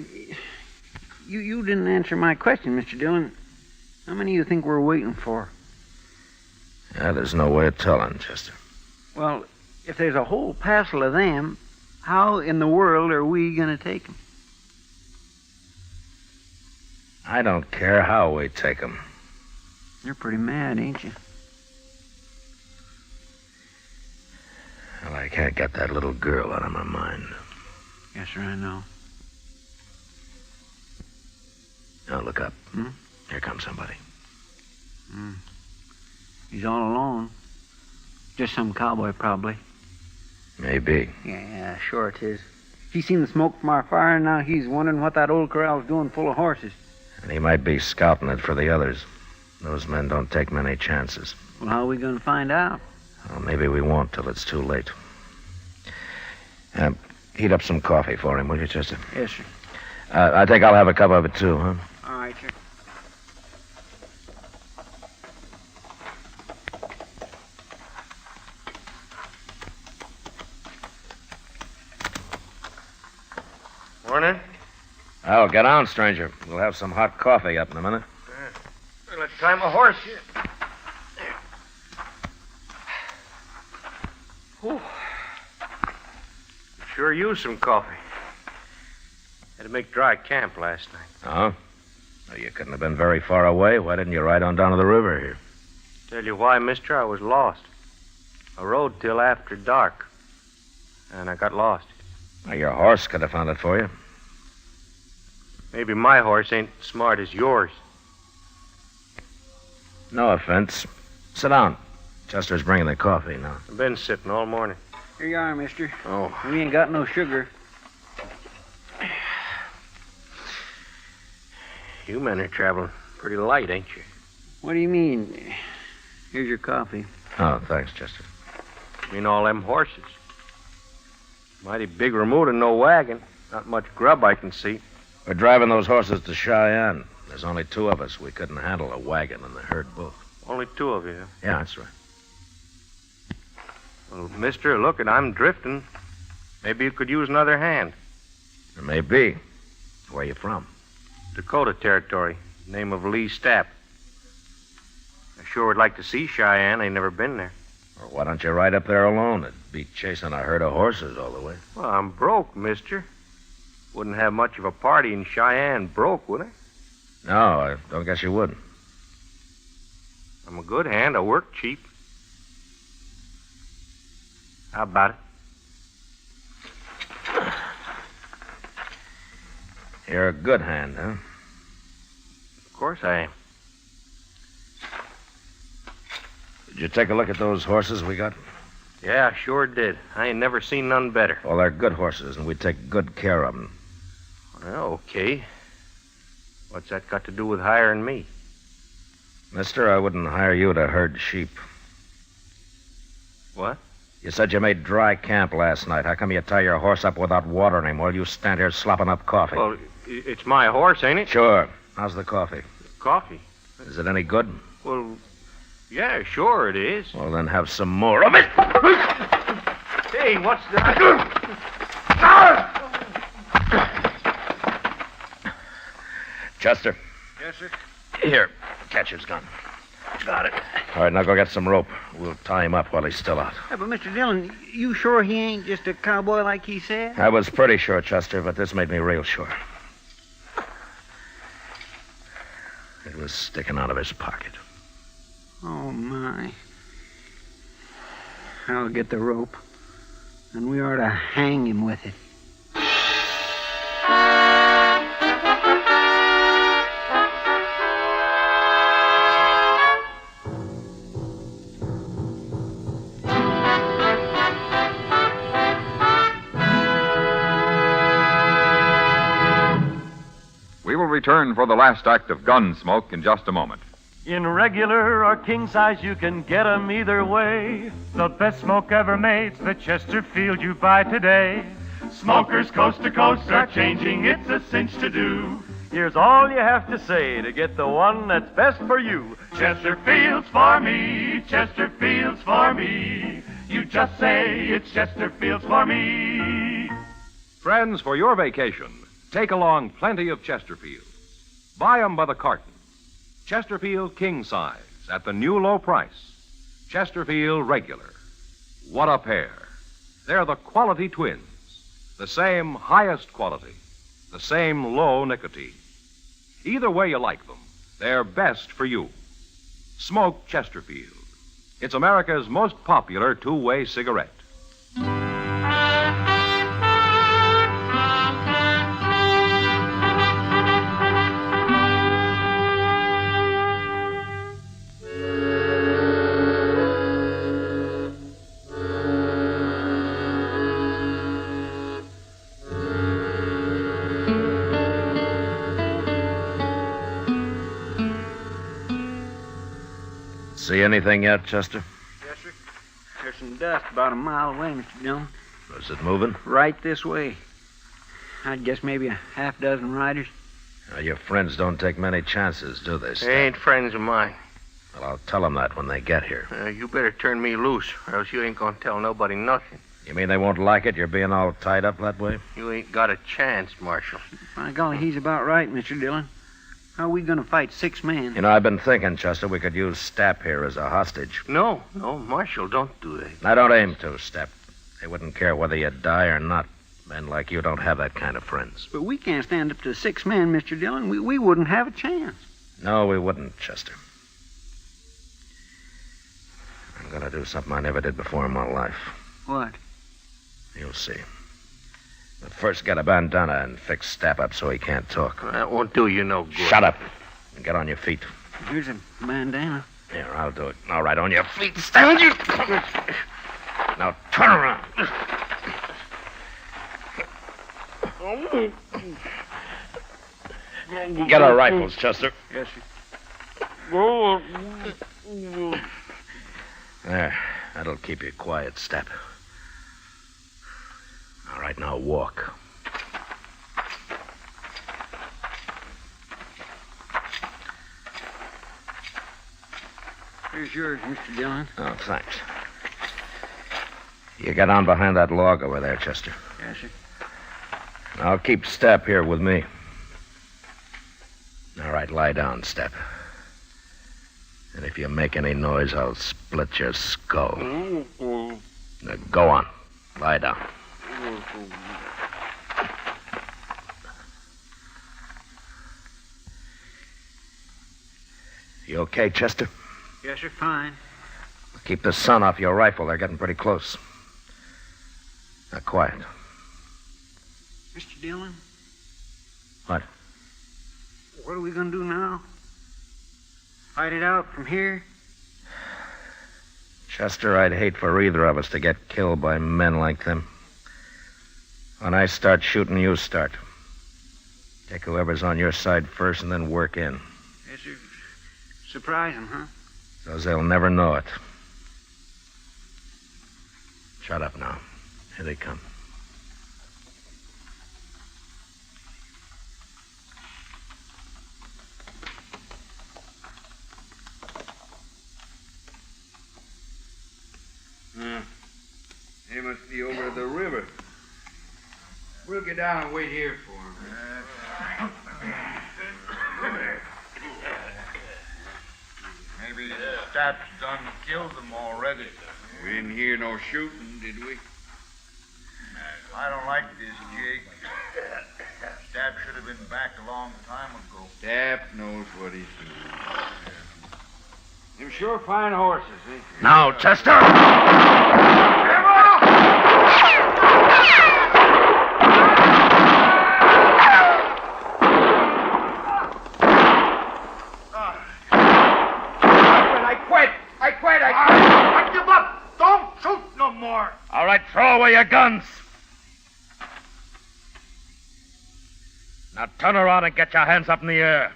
you didn't answer my question, Mr. Dillon. How many do you think we're waiting for? There's no way of telling, Chester. Well, if there's a whole passel of them, how in the world are we going to take them? I don't care how we take them. You're pretty mad, ain't you? Well, I can't get that little girl out of my mind. Yes, sir, I know. Now, look up. Here comes somebody. He's all alone. Just some cowboy, probably. Maybe. Yeah, sure it is. He's seen the smoke from our fire, and now he's wondering what that old corral's doing full of horses. And he might be scouting it for the others. Those men don't take many chances. Well, how are we going to find out? Well, maybe we won't till it's too late. Heat up some coffee for him, will you, Chester? Yes, sir. I think I'll have a cup of it, too, huh? All right, sir. Morning. Oh, get on, stranger. We'll have some hot coffee up in a minute. Well, let's tie my horse here. Whew. Sure used some coffee. Had to make dry camp last night. Oh? Well, you couldn't have been very far away. Why didn't you ride on down to the river here? Tell you why, mister, I was lost. I rode till after dark, and I got lost. Well, your horse could have found it for you. Maybe my horse ain't smart as yours. No offense. Sit down. Chester's bringing the coffee now. I've been sitting all morning. Here you are, mister. Oh. We ain't got no sugar. You men are traveling pretty light, ain't you? What do you mean? Here's your coffee. Oh, thanks, Chester. I mean all them horses. Mighty big remote and no wagon. Not much grub I can see. We're driving those horses to Cheyenne. There's only 2 of us. We couldn't handle a wagon and the herd both. Only 2 of you? Yeah, that's right. Well, mister, look, I'm drifting. Maybe you could use another hand. There may be. Where you from? Dakota Territory. Name of Lee Stapp. I sure would like to see Cheyenne. I ain't never been there. Or why don't you ride up there alone? It'd be chasing a herd of horses all the way. Well, I'm broke, mister. Wouldn't have much of a party in Cheyenne broke, would I? No, I don't guess you would. I'm a good hand. I work cheap. How about it? You're a good hand, huh? Of course I am. Did you take a look at those horses we got? Yeah, I sure did. I ain't never seen none better. Well, they're good horses, and we take good care of them. Well, okay. What's that got to do with hiring me? Mister, I wouldn't hire you to herd sheep. What? You said you made dry camp last night. How come you tie your horse up without watering him while you stand here slopping up coffee? Well, it's my horse, ain't it? Sure. How's the coffee? Coffee? Is it any good? Well, yeah, sure it is. Well, then have some more of it. Hey, what's that? Chester. Yes, sir. Here, catch his gun. Got it. All right, now go get some rope. We'll tie him up while he's still out. Yeah, but Mr. Dillon, you sure he ain't just a cowboy like he said? I was pretty sure, Chester, but this made me real sure. It was sticking out of his pocket. Oh, my. I'll get the rope, and we ought to hang him with it. We will return for the last act of Gunsmoke in just a moment. In regular or king size, you can get 'em either way. The best smoke ever made's the Chesterfield you buy today. Smokers coast to coast are changing, it's a cinch to do. Here's all you have to say to get the one that's best for you. Chesterfield's for me, Chesterfield's for me. You just say it's Chesterfield's for me. Friends, for your vacation, take along plenty of Chesterfield. Buy 'em by the carton. Chesterfield king size at the new low price. Chesterfield regular. What a pair. They're the quality twins. The same highest quality. The same low nicotine. Either way you like them, they're best for you. Smoke Chesterfield. It's America's most popular two-way cigarette. See anything yet, Chester? Yes, sir. There's some dust about a mile away, Mr. Dillon. Is it moving? Right this way. I'd guess maybe a half dozen riders. Now, your friends don't take many chances, do they, Stella? They ain't friends of mine. Well, I'll tell them that when they get here. You better turn me loose, or else you ain't gonna tell nobody nothing. You mean they won't like it, you're being all tied up that way? You ain't got a chance, Marshal. By golly, he's about right, Mr. Dillon. How are we going to fight 6 men? You know, I've been thinking, Chester, we could use Stapp here as a hostage. No, Marshal, don't do that. I don't aim to, Stapp. They wouldn't care whether you die or not. Men like you don't have that kind of friends. But we can't stand up to 6 men, Mr. Dillon. We wouldn't have a chance. No, we wouldn't, Chester. I'm going to do something I never did before in my life. What? You'll see. But first, get a bandana and fix Stapp up so he can't talk. That won't do you no good. Shut up. And get on your feet. Here's a bandana. Here, I'll do it. All right, on your feet. Stand you. Now, turn around. Get our rifles, Chester. Yes, sir. There. That'll keep you quiet, Stapp. All right, now walk. Here's yours, Mr. Dillon. Oh, thanks. You get on behind that log over there, Chester. Yes, sir. I'll keep Stapp here with me. All right, lie down, Stapp. And if you make any noise, I'll split your skull. Now, go on. Lie down. You okay, Chester? Yes, sir, fine. Keep the sun off your rifle. They're getting pretty close. Now, quiet. Mr. Dillon? What? What are we going to do now? Fight it out from here? Chester, I'd hate for either of us to get killed by men like them. When I start shooting, you start. Take whoever's on your side first and then work in. Yes, sir. Surprise them, huh? So they'll never know it. Shut up now. Here they come. They must be over the river. We'll get down and wait here for them. Maybe Stapp's done killed them already. We didn't hear no shooting, did we? I don't like this jig. Stapp should have been back a long time ago. Stapp knows what he's doing. Them sure fine horses, eh? Now, Chester! I give up! Don't shoot no more! All right, throw away your guns. Now Now turn around and get your hands up in the air.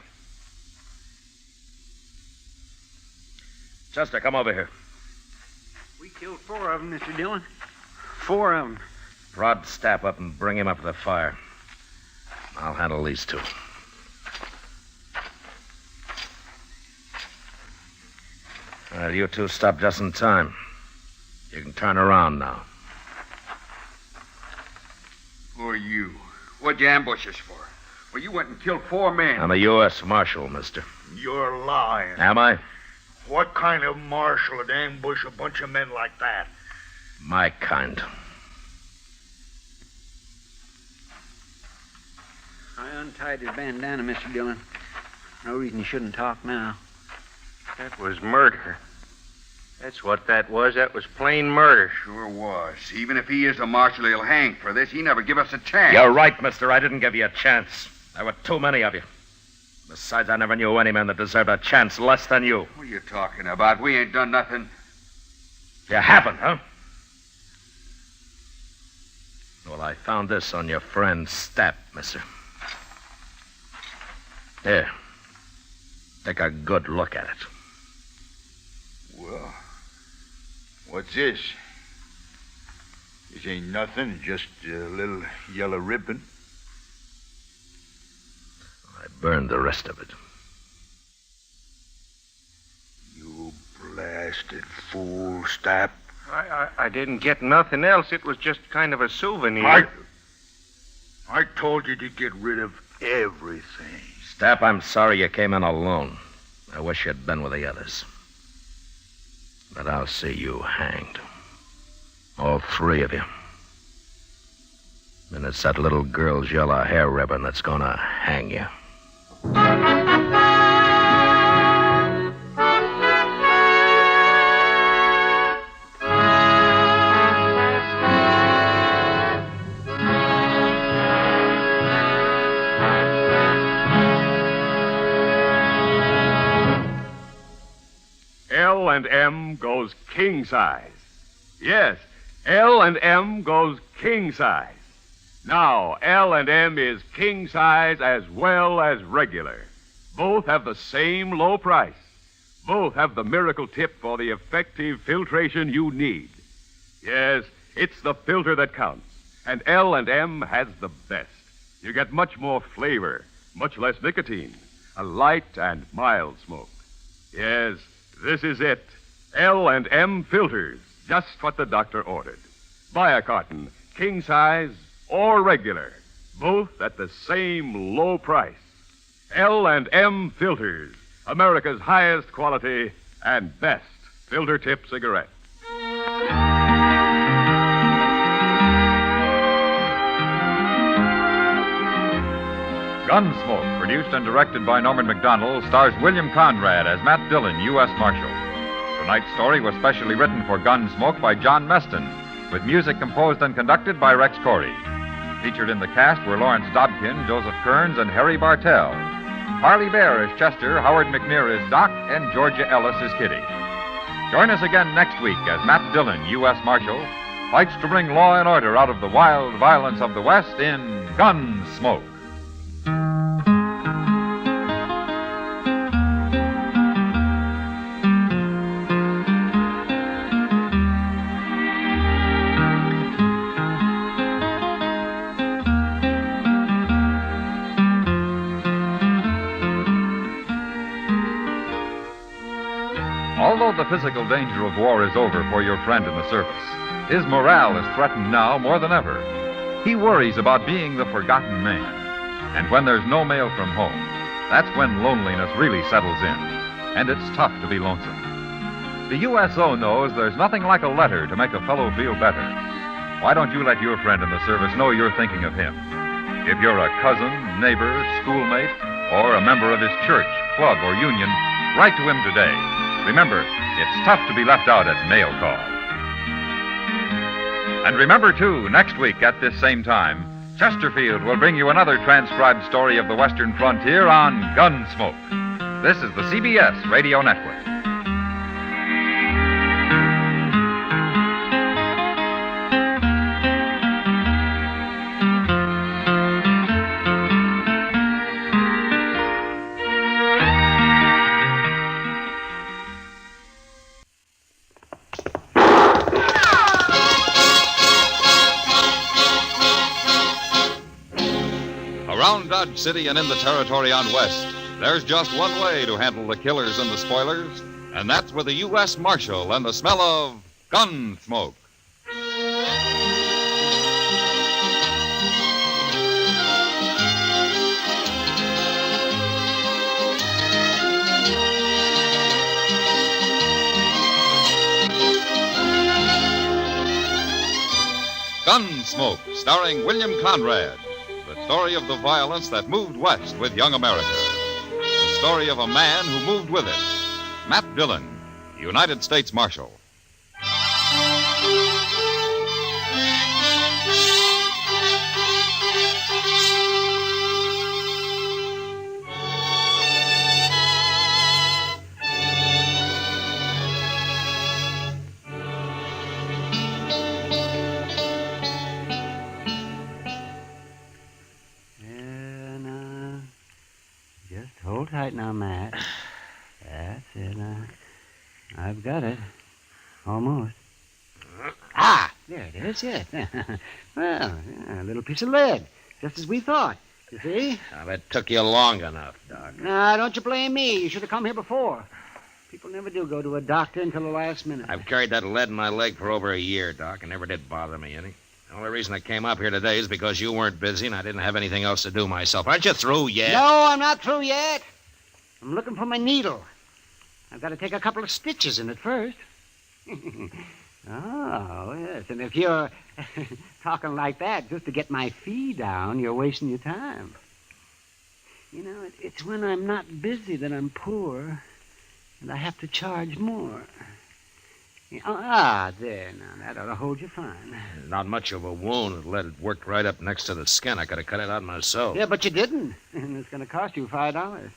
Chester, come over here. We killed 4 of them, Mr. Dillon. 4 of them. Prod Stapp up and bring him up to the fire. I'll handle these 2. All right, you 2 stop just in time. You can turn around now. Who are you? What'd you ambush us for? Well, you went and killed 4 men. I'm a U.S. Marshal, mister. You're lying. Am I? What kind of marshal would ambush a bunch of men like that? My kind. I untied his bandana, Mr. Dillon. No reason he shouldn't talk now. That was murder. That's what that was. That was plain murder. Sure was. Even if he is a marshal, he'll hang for this. He never give us a chance. You're right, mister. I didn't give you a chance. There were too many of you. Besides, I never knew any man that deserved a chance less than you. What are you talking about? We ain't done nothing. You haven't, huh? Well, I found this on your friend Stapp, mister. Here. Take a good look at it. Well, what's this? This ain't nothing, just a little yellow ribbon. I burned the rest of it. You blasted fool, Stapp. I didn't get nothing else. It was just kind of a souvenir. I told you to get rid of everything. Stapp, I'm sorry you came in alone. I wish you'd been with the others. But I'll see you hanged. All 3 of you. And it's that little girl's yellow hair ribbon that's gonna hang you. L&M goes king size. Yes, L&M goes king size. Now, L&M is king size as well as regular. Both have the same low price. Both have the miracle tip for the effective filtration you need. Yes, it's the filter that counts, and L&M has the best. You get much more flavor, much less nicotine, a light and mild smoke. Yes, this is it. L&M filters, just what the doctor ordered. Buy a carton, king size or regular, both at the same low price. L&M filters, America's highest quality and best filter tip cigarette. Gunsmoke, produced and directed by Norman Macdonnell, stars William Conrad as Matt Dillon, U.S. Marshal. Tonight's story was specially written for Gunsmoke by John Meston, with music composed and conducted by Rex Corey. Featured in the cast were Lawrence Dobkin, Joseph Kearns, and Harry Bartell. Harley Bear is Chester, Howard McNear is Doc, and Georgia Ellis is Kitty. Join us again next week as Matt Dillon, U.S. Marshal, fights to bring law and order out of the wild violence of the West in Gunsmoke. Although the physical danger of war is over for your friend in the service, his morale is threatened now more than ever. He worries about being the forgotten man. And when there's no mail from home, that's when loneliness really settles in. And it's tough to be lonesome. The USO knows there's nothing like a letter to make a fellow feel better. Why don't you let your friend in the service know you're thinking of him? If you're a cousin, neighbor, schoolmate, or a member of his church, club, or union, write to him today. Remember, it's tough to be left out at mail call. And remember, too, next week at this same time, Chesterfield will bring you another transcribed story of the Western frontier on Gunsmoke. This is the CBS Radio Network. York City and in the territory on West, there's just one way to handle the killers and the spoilers, and that's with a U.S. Marshal and the smell of Gunsmoke. Gunsmoke, starring William Conrad. The story of the violence that moved west with young America. The story of a man who moved with it. Matt Dillon, United States Marshal. Hold tight now, Matt. That's it. I've got it. Almost. Ah, there it is, yes. Well, a little piece of lead, just as we thought. You see? Now, that took you long enough, Doc. Now, don't you blame me. You should have come here before. People never do go to a doctor until the last minute. I've carried that lead in my leg for over a year, Doc, and never did bother me any. The only reason I came up here today is because you weren't busy and I didn't have anything else to do myself. Aren't you through yet? No, I'm not through yet. I'm looking for my needle. I've got to take a couple of stitches in it first. Oh, yes. And if you're talking like that just to get my fee down, you're wasting your time. You know, it's when I'm not busy that I'm poor, and I have to charge more. There, now, that ought to hold you fine. Not much of a wound. The lead worked right up next to the skin. I could have cut it out myself. Yeah, but you didn't. And it's going to cost you $5.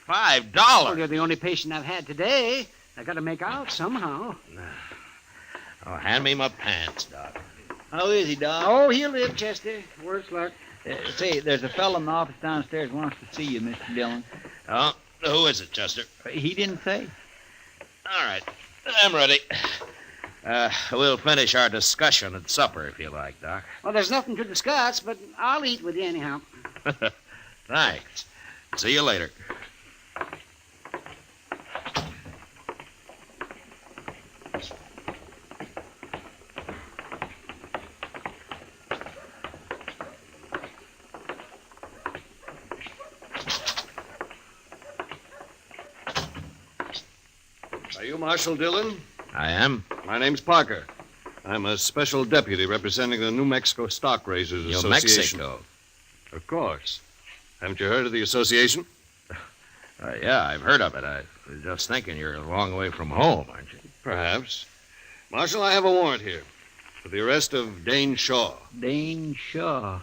$5? Well, you're the only patient I've had today. I got to make out somehow. Oh, hand me my pants, Doc. How is he, Doc? Oh, he'll live, Chester. Worse luck. Say, there's a fellow in the office downstairs who wants to see you, Mr. Dillon. Oh, who is it, Chester? He didn't say. All right. I'm ready. We'll finish our discussion at supper, if you like, Doc. Well, there's nothing to discuss, but I'll eat with you anyhow. Thanks. See you later. Are you Marshal Dillon? I am. My name's Parker. I'm a special deputy representing the New Mexico Stock Raisers Association. New Mexico? Of course. Haven't you heard of the association? Yeah, I've heard of it. I was just thinking you're a long way from home, aren't you? Perhaps. Marshal, I have a warrant here for the arrest of Dane Shaw. Dane Shaw.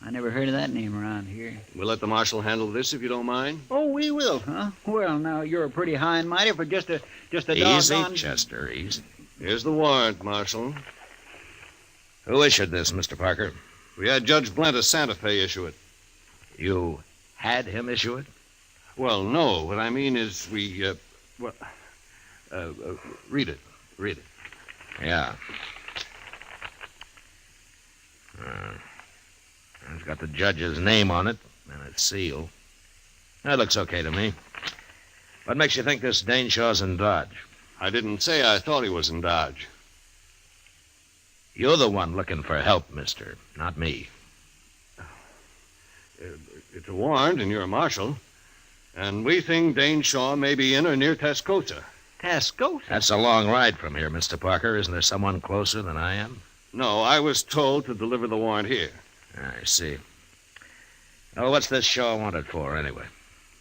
I never heard of that name around here. We'll let the marshal handle this if you don't mind. Oh, we will, huh? Well, now, you're a pretty high and mighty for just a Easy, doggone... Chester, easy. Here's the warrant, Marshal. Who issued this, Mr. Parker? We had Judge Blent of Santa Fe issue it. You had him issue it? Well, no. What I mean is we, read it. Read it. Yeah. It's got the judge's name on it and its seal. That looks okay to me. What makes you think this Dane Shaw's in Dodge? I didn't say I thought he was in Dodge. You're the one looking for help, mister, not me. It's a warrant, and you're a marshal. And we think Dane Shaw may be in or near Tascosa. Tascosa? That's a long ride from here, Mr. Parker. Isn't there someone closer than I am? No, I was told to deliver the warrant here. I see. Oh, what's this Shaw wanted for, anyway?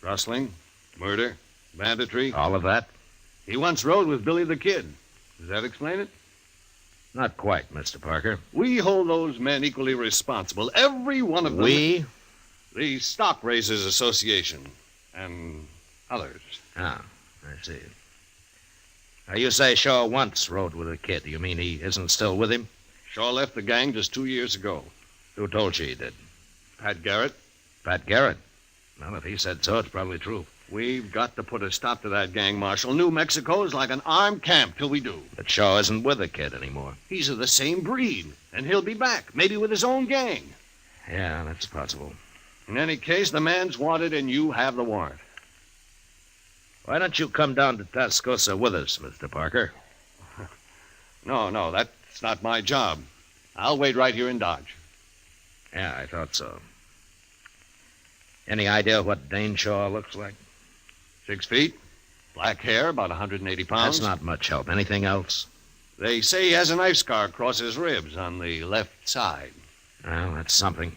Rustling, murder, banditry. All of that? He once rode with Billy the Kid. Does that explain it? Not quite, Mr. Parker. We hold those men equally responsible. Every one of them. We? The Stock Raisers Association. And others. Ah, I see. Now, you say Shaw once rode with a kid. You mean he isn't still with him? Shaw left the gang just 2 years ago. Who told you he did? Pat Garrett. Pat Garrett? Well, if he said so, it's probably true. We've got to put a stop to that gang, Marshal. New Mexico is like an armed camp till we do. But Shaw isn't with the kid anymore. He's of the same breed, and he'll be back, maybe with his own gang. Yeah, that's possible. In any case, the man's wanted and you have the warrant. Why don't you come down to Tascosa with us, Mr. Parker? No, that's not my job. I'll wait right here in Dodge. Yeah, I thought so. Any idea what Dane Shaw looks like? 6 feet, black hair, about 180 pounds. That's not much help. Anything else? They say he has a knife scar across his ribs on the left side. Well, that's something.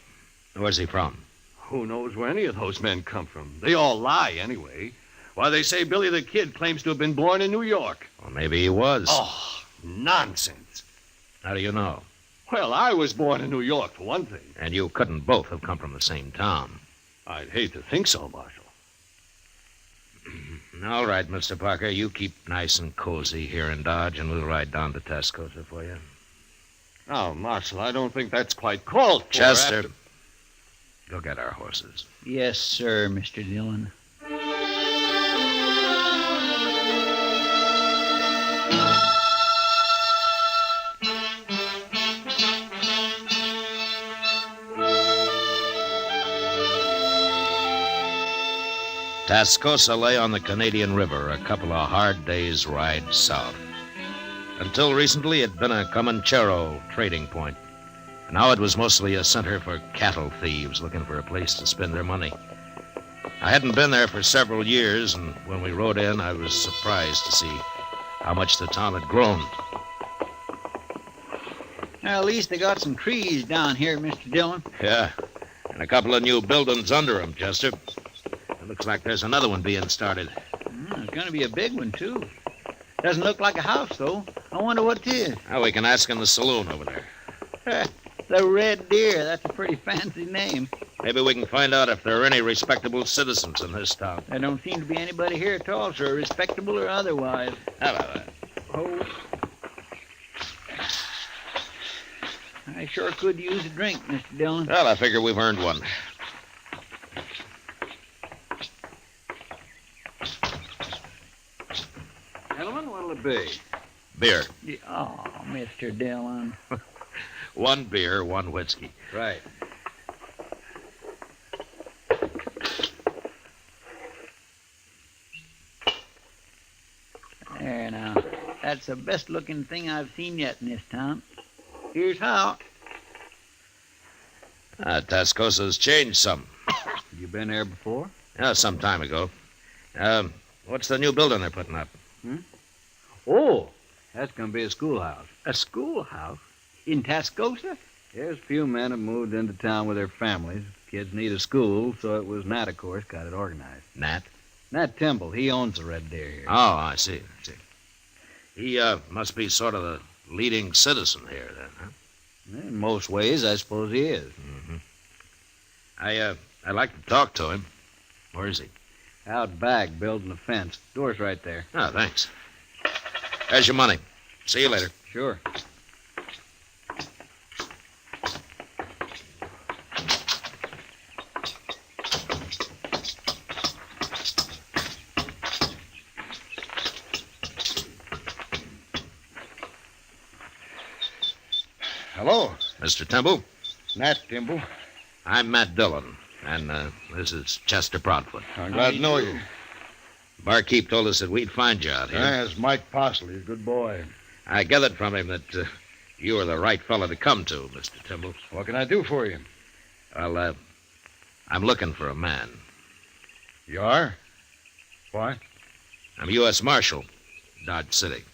Where's he from? Who knows where any of those men come from? They all lie, anyway. Why, they say Billy the Kid claims to have been born in New York. Well, maybe he was. Oh, nonsense. How do you know? Well, I was born in New York, for one thing. And you couldn't both have come from the same town. I'd hate to think so, Marshal. All right, Mr. Parker, you keep nice and cozy here in Dodge, and we'll ride down to Tascosa for you. Now, Marshal, I don't think that's quite called for. Chester, go get our horses. Yes, sir, Mr. Dillon. Tascosa lay on the Canadian River, a couple of hard days' ride south. Until recently, it had been a Comanchero trading point. Now it was mostly a center for cattle thieves looking for a place to spend their money. I hadn't been there for several years, and when we rode in, I was surprised to see how much the town had grown. Now, at least they got some trees down here, Mr. Dillon. Yeah, and a couple of new buildings under them, Chester. It looks like there's another one being started. It's going to be a big one, too. Doesn't look like a house, though. I wonder what it is. Now, we can ask in the saloon over there. The Red Deer. That's a pretty fancy name. Maybe we can find out if there are any respectable citizens in this town. There don't seem to be anybody here at all, sir, respectable or otherwise. How about that? Oh. I sure could use a drink, Mr. Dillon. Well, I figure we've earned one. Gentlemen, what'll it be? Beer. Oh, Mr. Dillon. One beer, one whiskey. Right. There now. That's the best looking thing I've seen yet in this town. Here's how. Tascosa's changed some. You been there before? Yeah, some time ago. What's the new building they're putting up? Oh, that's going to be a schoolhouse. A schoolhouse? In Tascosa? There's a few men have moved into town with their families. Kids need a school, so it was Nat, of course, got it organized. Nat? Nat Temple. He owns the Red Deer here. Oh, I see. He must be sort of the leading citizen here, then, huh? In most ways, I suppose he is. Mm-hmm. I'd like to talk to him. Where is he? Out back, building a fence. Door's right there. Oh, thanks. There's your money. See you later. Sure. Hello. Mr. Temple? Nat Temple. I'm Matt Dillon, and this is Chester Proudfoot. I'm glad to know you. Barkeep told us that we'd find you out here. Yes, Mike Parsley, a good boy. I gathered from him that you were the right fellow to come to, Mr. Temple. What can I do for you? Well, I'm looking for a man. You are? Why? I'm U.S. Marshal, Dodge City.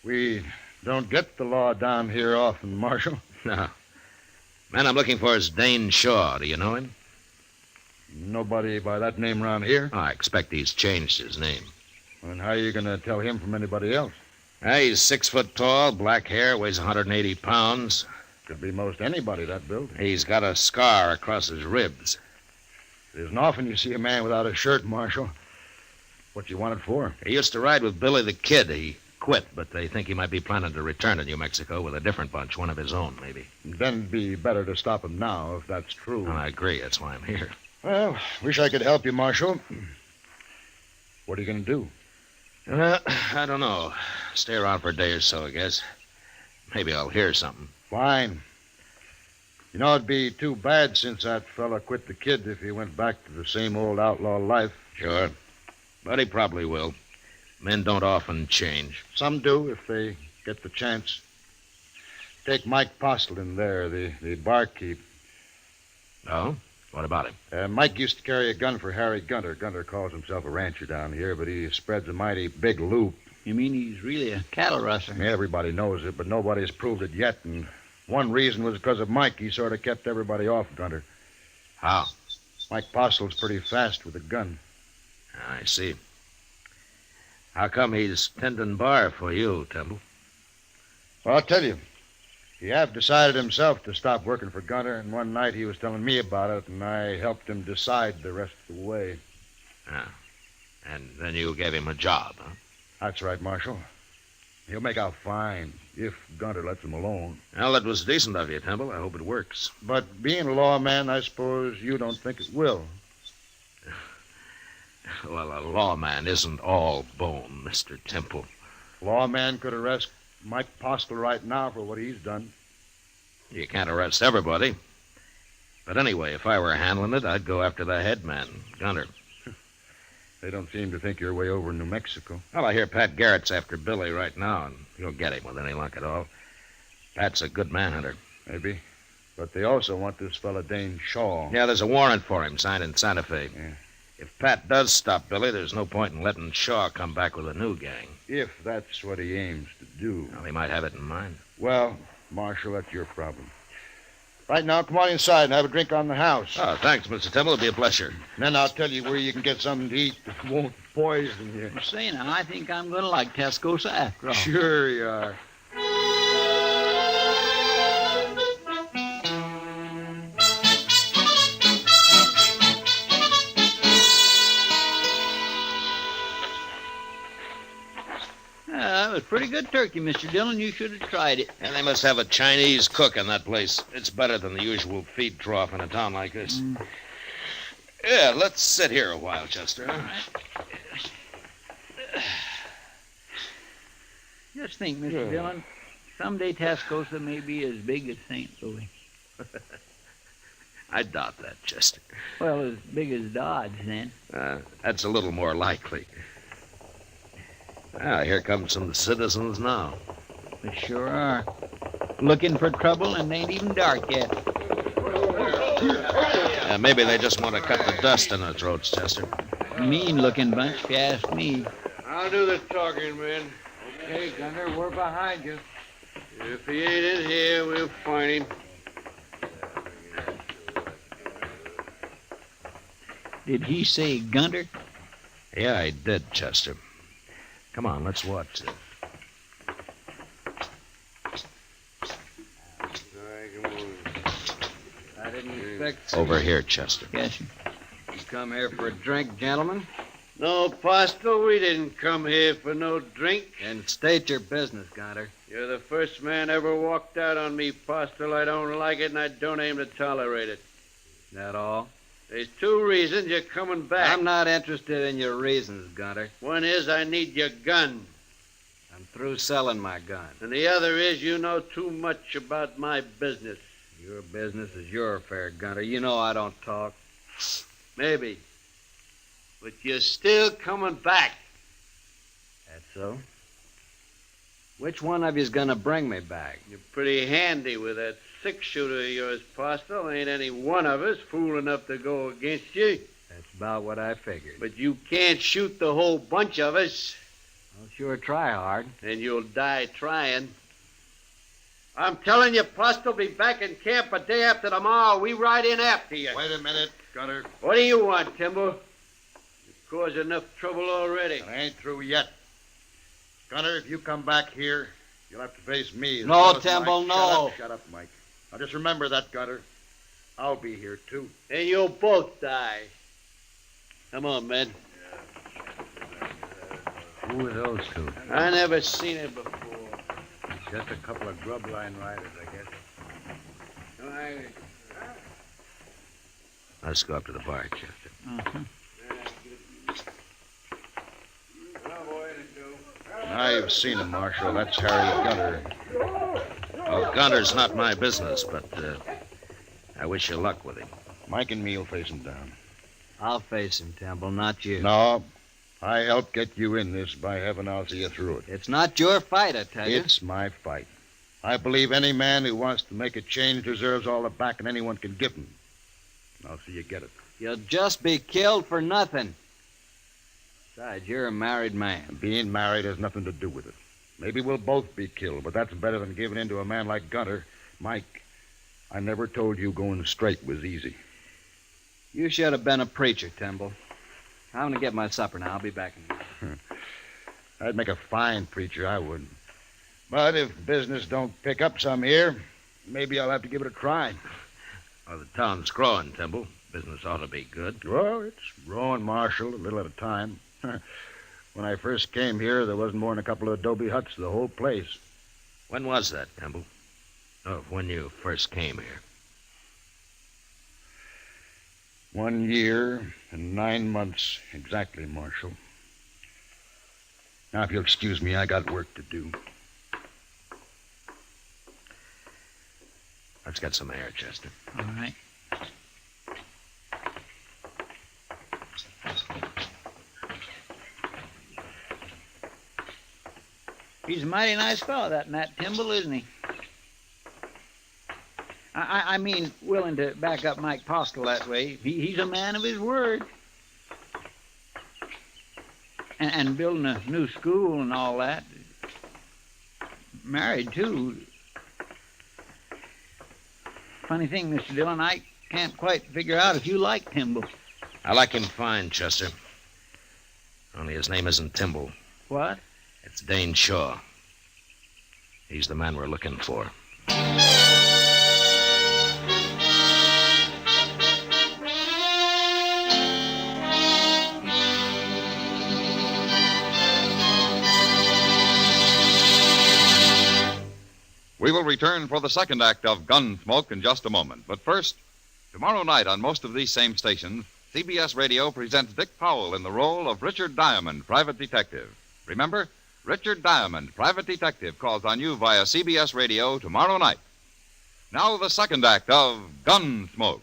We don't get the law down here often, Marshal. No. Man I'm looking for is Dane Shaw. Do you know him? Nobody by that name around here? Oh, I expect he's changed his name. And how are you going to tell him from anybody else? He's 6 foot tall, black hair, weighs 180 pounds. Could be most anybody, that build. He's got a scar across his ribs. It isn't often you see a man without a shirt, Marshal. What you want it for? He used to ride with Billy the Kid. He quit, but they think he might be planning to return to New Mexico with a different bunch, one of his own, maybe. Then it'd be better to stop him now, if that's true. Well, I agree. That's why I'm here. Well, wish I could help you, Marshal. What are you going to do? I don't know. Stay around for a day or so, I guess. Maybe I'll hear something. Fine. You know, it'd be too bad since that fella quit the kid if he went back to the same old outlaw life. Sure. But he probably will. Men don't often change. Some do if they get the chance. Take Mike Postlin there, the barkeep. Oh? What about him? Mike used to carry a gun for Harry Gunter. Gunter calls himself a rancher down here, but he spreads a mighty big loop. You mean he's really a cattle rustler? Yeah, everybody knows it, but nobody's proved it yet, and one reason was because of Mike. He sort of kept everybody off Gunter. How? Mike Postle's pretty fast with a gun. I see. How come he's tending bar for you, Temple? Well, I'll tell you. He have decided himself to stop working for Gunter, and one night he was telling me about it, and I helped him decide the rest of the way. Ah. And then you gave him a job, huh? That's right, Marshal. He'll make out fine if Gunter lets him alone. Well, that was decent of you, Temple. I hope it works. But being a lawman, I suppose you don't think it will. Well, a lawman isn't all bone, Mr. Temple. Lawman could arrest Mike Postle right now for what he's done. You can't arrest everybody. But anyway, if I were handling it, I'd go after the head man, Gunter. They don't seem to think you're way over in New Mexico. Well, I hear Pat Garrett's after Billy right now, and he'll get him with any luck at all. Pat's a good manhunter. Maybe. But they also want this fella Dane Shaw. Yeah, there's a warrant for him signed in Santa Fe. Yeah. If Pat does stop Billy, there's no point in letting Shaw come back with a new gang. If that's what he aims to do. Well, he might have it in mind. Well, Marshal, that's your problem. Right now, come on inside and have a drink on the house. Oh, thanks, Mr. Temple. It'll be a pleasure. And then I'll tell you where you can get something to eat that won't poison you. Say now, I think I'm going to like Tascosa after all. Sure you are. That was pretty good turkey, Mr. Dillon. You should have tried it. And they must have a Chinese cook in that place. It's better than the usual feed trough in a town like this. Yeah, let's sit here a while, Chester. All right. Just think, Mr. Dillon, someday Tascosa may be as big as St. Louis. I doubt that, Chester. Well, as big as Dodge, then. That's a little more likely. Ah, here come some citizens now. They sure are. Looking for trouble, and they ain't even dark yet. Maybe they just want to cut the dust in their throats, Chester. Mean-looking bunch, if you ask me. I'll do the talking, man. Okay, Gunner, we're behind you. If he ain't in here, we'll find him. Did he say Gunter? Yeah, I did, Chester. Come on, let's watch this. I didn't expect... Over here, Chester. Yes, sir. You come here for a drink, gentlemen? No, Postle, we didn't come here for no drink. And state your business, Gunter. You're the first man ever walked out on me, Postle. I don't like it, and I don't aim to tolerate it. That all? There's two reasons you're coming back. I'm not interested in your reasons, Gunter. One is I need your gun. I'm through selling my gun. And the other is you know too much about my business. Your business is your affair, Gunter. You know I don't talk. Maybe. But you're still coming back. That's so? Which one of you's gonna bring me back? You're pretty handy with that six-shooter of yours, Postle. Ain't any one of us fool enough to go against you. That's about what I figured. But you can't shoot the whole bunch of us. I'll sure try hard. And you'll die trying. I'm telling you, Postle, be back in camp a day after tomorrow. We ride in after you. Wait a minute, Gunter. What do you want, Timbo? You've caused enough trouble already. I ain't through yet. Gunter, if you come back here, you'll have to face me. No, Timbo, no. Shut up, Mike. Now, just remember that, Gunter. I'll be here, too. And you'll both die. Come on, men. Who are those two? I never seen it before. Just a couple of grub line riders, I guess. Let's go up to the bar, Chester. Uh-huh. I've seen him, Marshal. That's Harry Gunter. Well, Gunter's not my business, but I wish you luck with him. Mike and me'll face him down. I'll face him, Temple, not you. No, I helped get you in this. By heaven, I'll see you through it. It's not your fight, I tell you. It's my fight. I believe any man who wants to make a change deserves all the backing anyone can give him. I'll see you get it. You'll just be killed for nothing. Besides, you're a married man. Being married has nothing to do with it. Maybe we'll both be killed, but that's better than giving in to a man like Gunter. Mike, I never told you going straight was easy. You should have been a preacher, Temple. I'm going to get my supper now. I'll be back in a minute. I'd make a fine preacher, I would. But if business don't pick up some here, maybe I'll have to give it a try. Well, the town's growing, Temple. Business ought to be good. Well, it's growing, Marshal, a little at a time. When I first came here, there wasn't more than a couple of adobe huts, the whole place. When was that, Temple? Oh, when you first came here. 1 year and 9 months exactly, Marshal. Now, if you'll excuse me, I got work to do. Let's get some air, Chester. All right. He's a mighty nice fellow, that Nat Timble, isn't he? I mean, willing to back up Mike Postle that way. He's a man of his word. And building a new school and all that. Married, too. Funny thing, Mr. Dillon, I can't quite figure out if you like Timble. I like him fine, Chester. Only his name isn't Timble. What? It's Dane Shaw. He's the man we're looking for. We will return for the second act of Gunsmoke in just a moment. But first, tomorrow night on most of these same stations, CBS Radio presents Dick Powell in the role of Richard Diamond, private detective. Remember, Richard Diamond, private detective, calls on you via CBS Radio tomorrow night. Now the second act of Gunsmoke.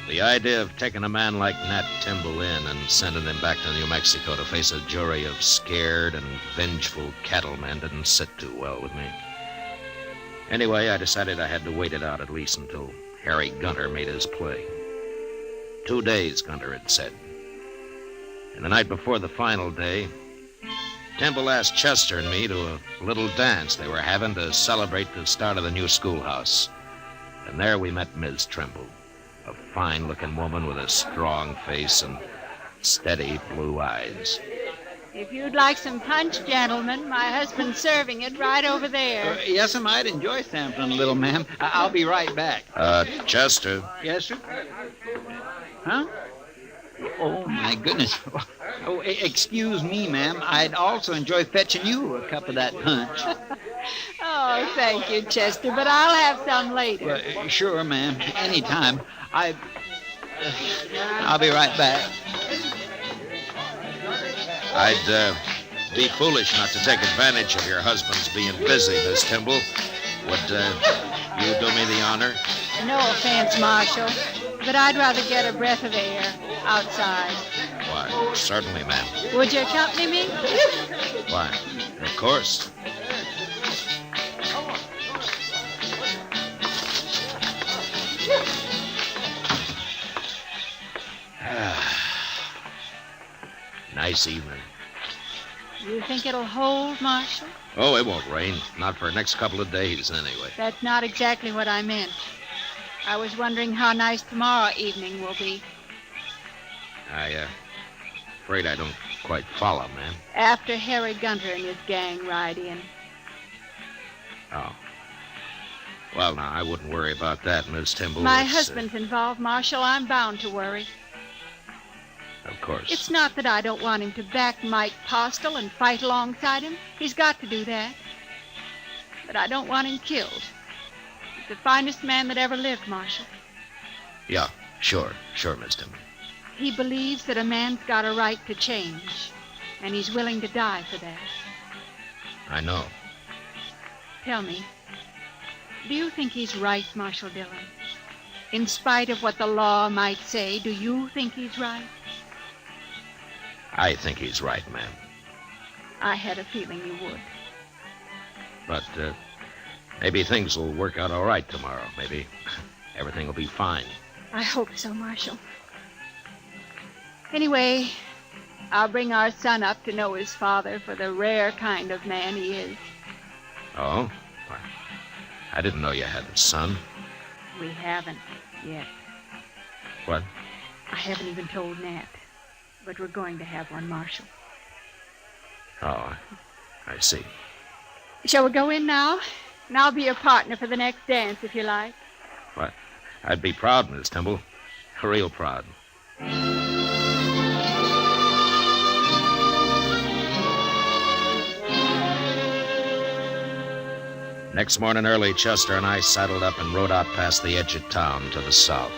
The idea of taking a man like Nat Timble in and sending him back to New Mexico to face a jury of scared and vengeful cattlemen didn't sit too well with me. Anyway, I decided I had to wait it out at least until Harry Gunter made his play. 2 days, Gunter had said. And the night before the final day, Timble asked Chester and me to a little dance they were having to celebrate the start of the new schoolhouse. And there we met Ms. Trimble. A fine-looking woman with a strong face and steady blue eyes. If you'd like some punch, gentlemen, my husband's serving it right over there. Yes, I might enjoy sampling a little, ma'am. I'll be right back. Chester. Yes, sir? Huh? Oh, my goodness. Oh, excuse me, ma'am. I'd also enjoy fetching you a cup of that punch. Oh, thank you, Chester, but I'll have some later. Well, sure, ma'am. Anytime. I'll be right back. I'd be foolish not to take advantage of your husband's being busy, Miss Timble. Would you do me the honor? No offense, Marshal, but I'd rather get a breath of air outside. Why, certainly, ma'am. Would you accompany me? Why, of course. Nice evening. You think it'll hold, Marshal? Oh, it won't rain. Not for the next couple of days, anyway. That's not exactly what I meant. I was wondering how nice tomorrow evening will be. Afraid I don't quite follow, ma'am. After Harry Gunter and his gang ride in. Oh. Well, now, I wouldn't worry about that, Miss Timble. My husband's involved, Marshal. I'm bound to worry. Of course. It's not that I don't want him to back Mike Postle and fight alongside him. He's got to do that. But I don't want him killed. He's the finest man that ever lived, Marshal. Yeah, sure, Miss Timble. He believes that a man's got a right to change, and he's willing to die for that. I know. Tell me, do you think he's right, Marshal Dillon? In spite of what the law might say, do you think he's right? I think he's right, ma'am. I had a feeling you would. But maybe things will work out all right tomorrow. Maybe everything will be fine. I hope so, Marshal. Anyway, I'll bring our son up to know his father for the rare kind of man he is. Oh? Well, I didn't know you had a son. We haven't yet. What? I haven't even told Nat. But we're going to have one, Marshal. Oh, I see. Shall we go in now? And I'll be your partner for the next dance, if you like. What? I'd be proud, Miss Timble. Real proud. Next morning early, Chester and I saddled up and rode out past the edge of town to the south.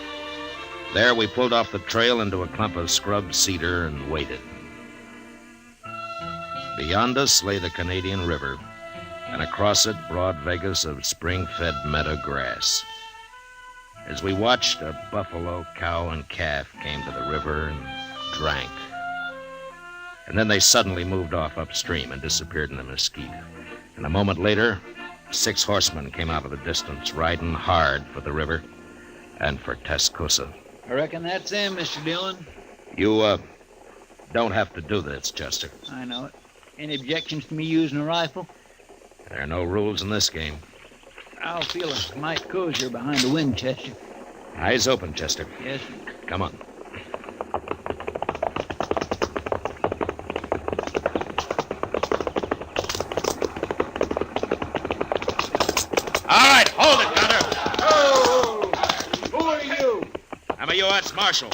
There we pulled off the trail into a clump of scrub cedar and waited. Beyond us lay the Canadian River, and across it broad Vegas of spring-fed meadow grass. As we watched, a buffalo, cow, and calf came to the river and drank. And then they suddenly moved off upstream and disappeared in the mesquite. And a moment later, 6 horsemen came out of the distance, riding hard for the river and for Tascosa. I reckon that's them, Mr. Dillon. You, don't have to do this, Chester. I know it. Any objections to me using a rifle? There are no rules in this game. I'll feel a mite cozier behind the wind, Chester. Eyes open, Chester. Yes, sir. Come on. All right, hold it, Gunner. Oh, who are you? I'm a U.S. Marshal.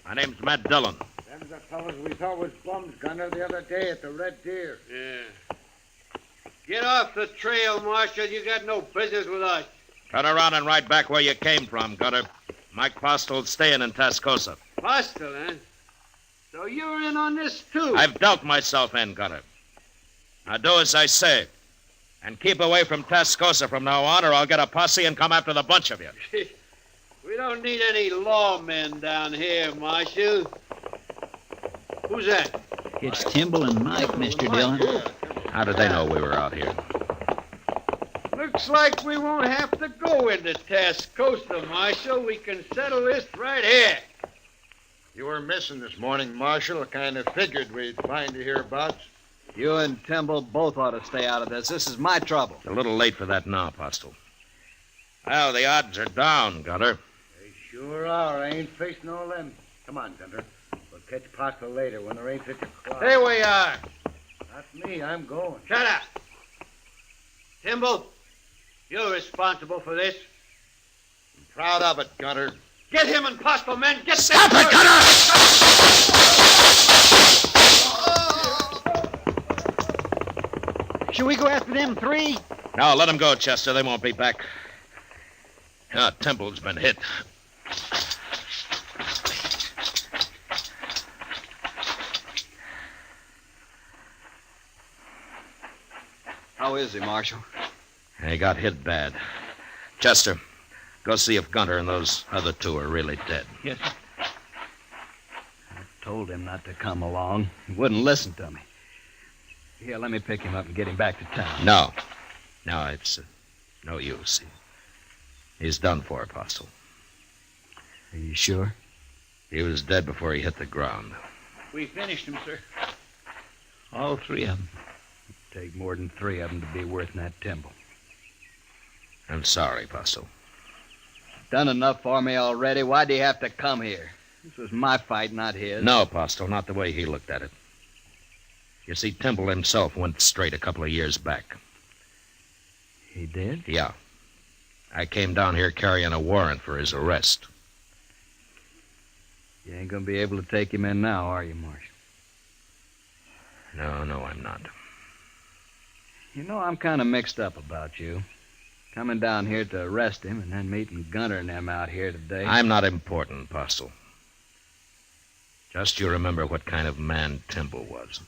My name's Matt Dillon. Them's the fellows we thought was bums, Gunner, the other day at the Red Deer. Yeah. Get off the trail, Marshal. You got no business with us. Turn around and ride back where you came from, Gunner. Mike Postel's staying in Tascosa. Postel, eh? So you're in on this, too? I've dealt myself in, Gunner. Now do as I say. And keep away from Tascosa from now on, or I'll get a posse and come after the bunch of you. We don't need any lawmen down here, Marshal. Who's that? It's Timble and Mike, Mr. Dillon. How did they know we were out here? Looks like we won't have to go into Tascosa, Marshal. We can settle this right here. You were missing this morning, Marshal. I kind of figured we'd find you hereabouts. You and Timble both ought to stay out of this. This is my trouble. It's a little late for that now, Postel. Well, the odds are down, Gunner. They sure are. I ain't facing no limb. Come on, Gunner. We'll catch Postel later when there ain't such a crowd. Here we are. Not me. I'm going. Shut up. Timble, you're responsible for this. I'm proud of it, Gunner. Get him and Postel, men. Get Stop it, Gunner! Should we go after them 3? No, let them go, Chester. They won't be back. Temple's been hit. How is he, Marshal? He got hit bad. Chester, go see if Gunter and those other 2 are really dead. Yes, sir. I told him not to come along. He wouldn't listen to me. Here, let me pick him up and get him back to town. No. No, it's no use. He's done for, Postel. Are you sure? He was dead before he hit the ground. We finished him, sir. All 3 of them. It'd take more than 3 of them to be worth that Timble. I'm sorry, Postel. Done enough for me already. Why do you have to come here? This was my fight, not his. No, Postel, not the way he looked at it. You see, Timble himself went straight a couple of years back. He did? Yeah. I came down here carrying a warrant for his arrest. You ain't gonna be able to take him in now, are you, Marshal? No, I'm not. You know, I'm kind of mixed up about you. Coming down here to arrest him and then meeting Gunner and them out here today. I'm not important, Postle. Just you remember what kind of man Timble was.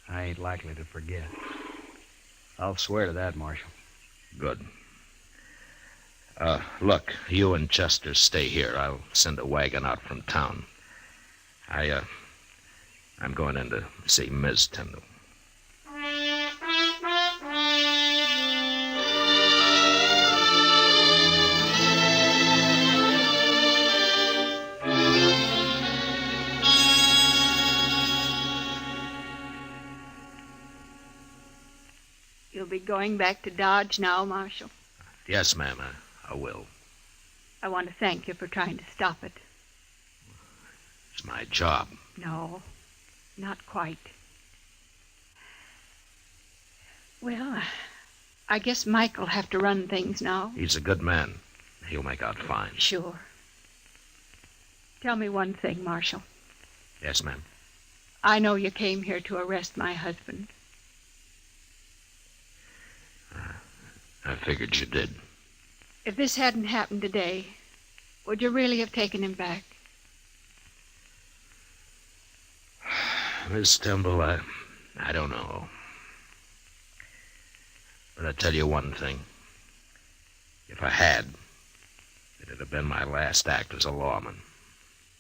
I ain't likely to forget. I'll swear to that, Marshal. Good. Look, you and Chester stay here. I'll send a wagon out from town. I'm going in to see Ms. Tyndall. You'll be going back to Dodge now, Marshal. Yes, ma'am, I will. I want to thank you for trying to stop it. It's my job. No, not quite. Well, I guess Mike'll have to run things now. He's a good man. He'll make out fine. Sure. Tell me one thing, Marshal. Yes, ma'am. I know you came here to arrest my husband. I figured you did. If this hadn't happened today, would you really have taken him back? Miss Timble, I don't know. But I tell you one thing. If I had, it'd have been my last act as a lawman.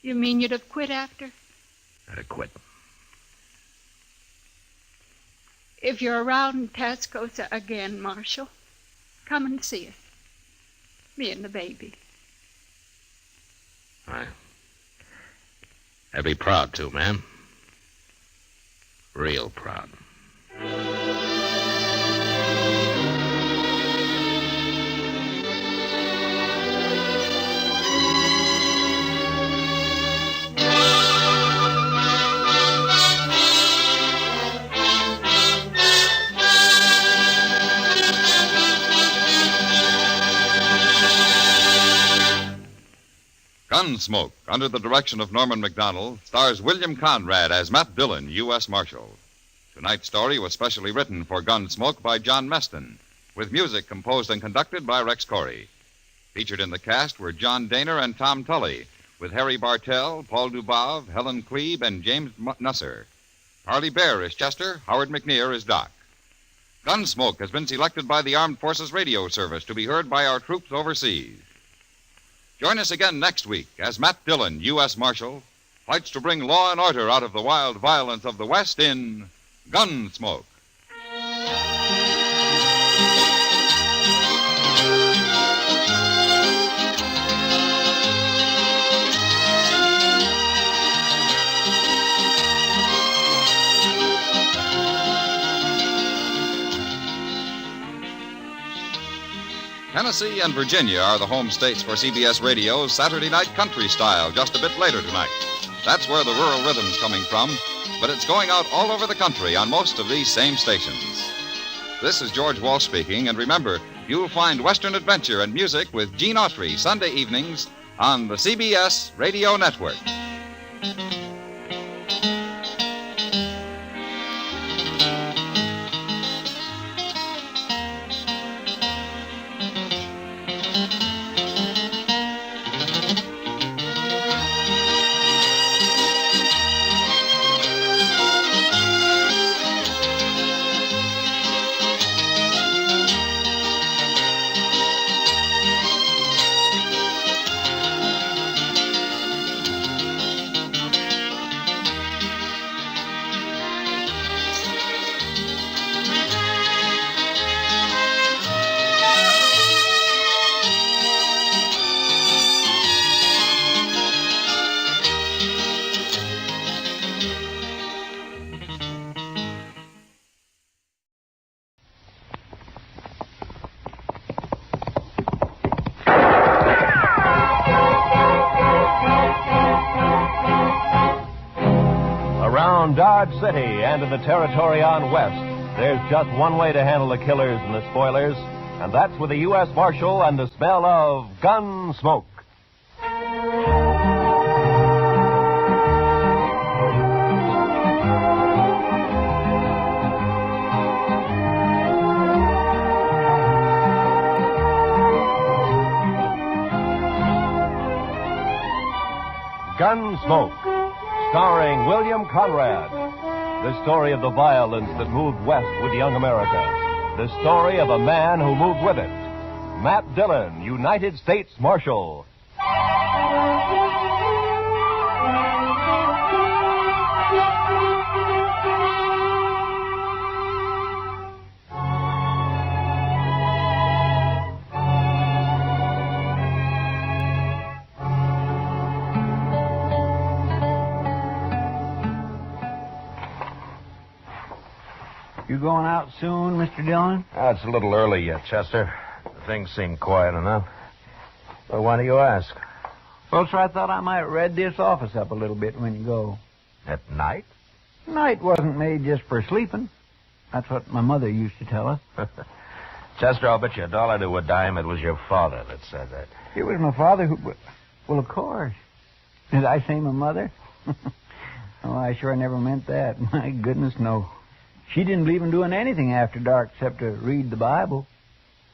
You mean you'd have quit after? I'd have quit. If you're around Tascosa again, Marshal, come and see us. Me and the baby. I'd be proud to, ma'am. Real proud. Gunsmoke, under the direction of Norman McDonald, stars William Conrad as Matt Dillon, U.S. Marshal. Tonight's story was specially written for Gunsmoke by John Meston, with music composed and conducted by Rex Corey. Featured in the cast were John Daner and Tom Tully, with Harry Bartell, Paul Dubov, Helen Klebe, and James Nusser. Harley Bear is Chester, Howard McNear is Doc. Gunsmoke has been selected by the Armed Forces Radio Service to be heard by our troops overseas. Join us again next week as Matt Dillon, U.S. Marshal, fights to bring law and order out of the wild violence of the West in Gunsmoke. Tennessee and Virginia are the home states for CBS Radio's Saturday Night Country Style, just a bit later tonight. That's where the rural rhythm's coming from, but it's going out all over the country on most of these same stations. This is George Walsh speaking, and remember, you'll find Western adventure and music with Gene Autry Sunday evenings on the CBS Radio Network. Dodge City and in the territory on west, there's just one way to handle the killers and the spoilers, and that's with a U.S. Marshal and the smell of Gunsmoke. Gunsmoke, starring William Conrad. The story of the violence that moved west with young America. The story of a man who moved with it. Matt Dillon, United States Marshal. You going out soon, Mr. Dillon? It's a little early yet, Chester. Things seem quiet enough. Well, why do you ask? Well, sir, I thought I might red this office up a little bit when you go. At night? Night wasn't made just for sleeping. That's what my mother used to tell us. Chester, I'll bet you $1 to a dime it was your father that said that. It was my father who... Well, of course. Did I say my mother? Oh, I sure never meant that. My goodness, no. She didn't believe in doing anything after dark except to read the Bible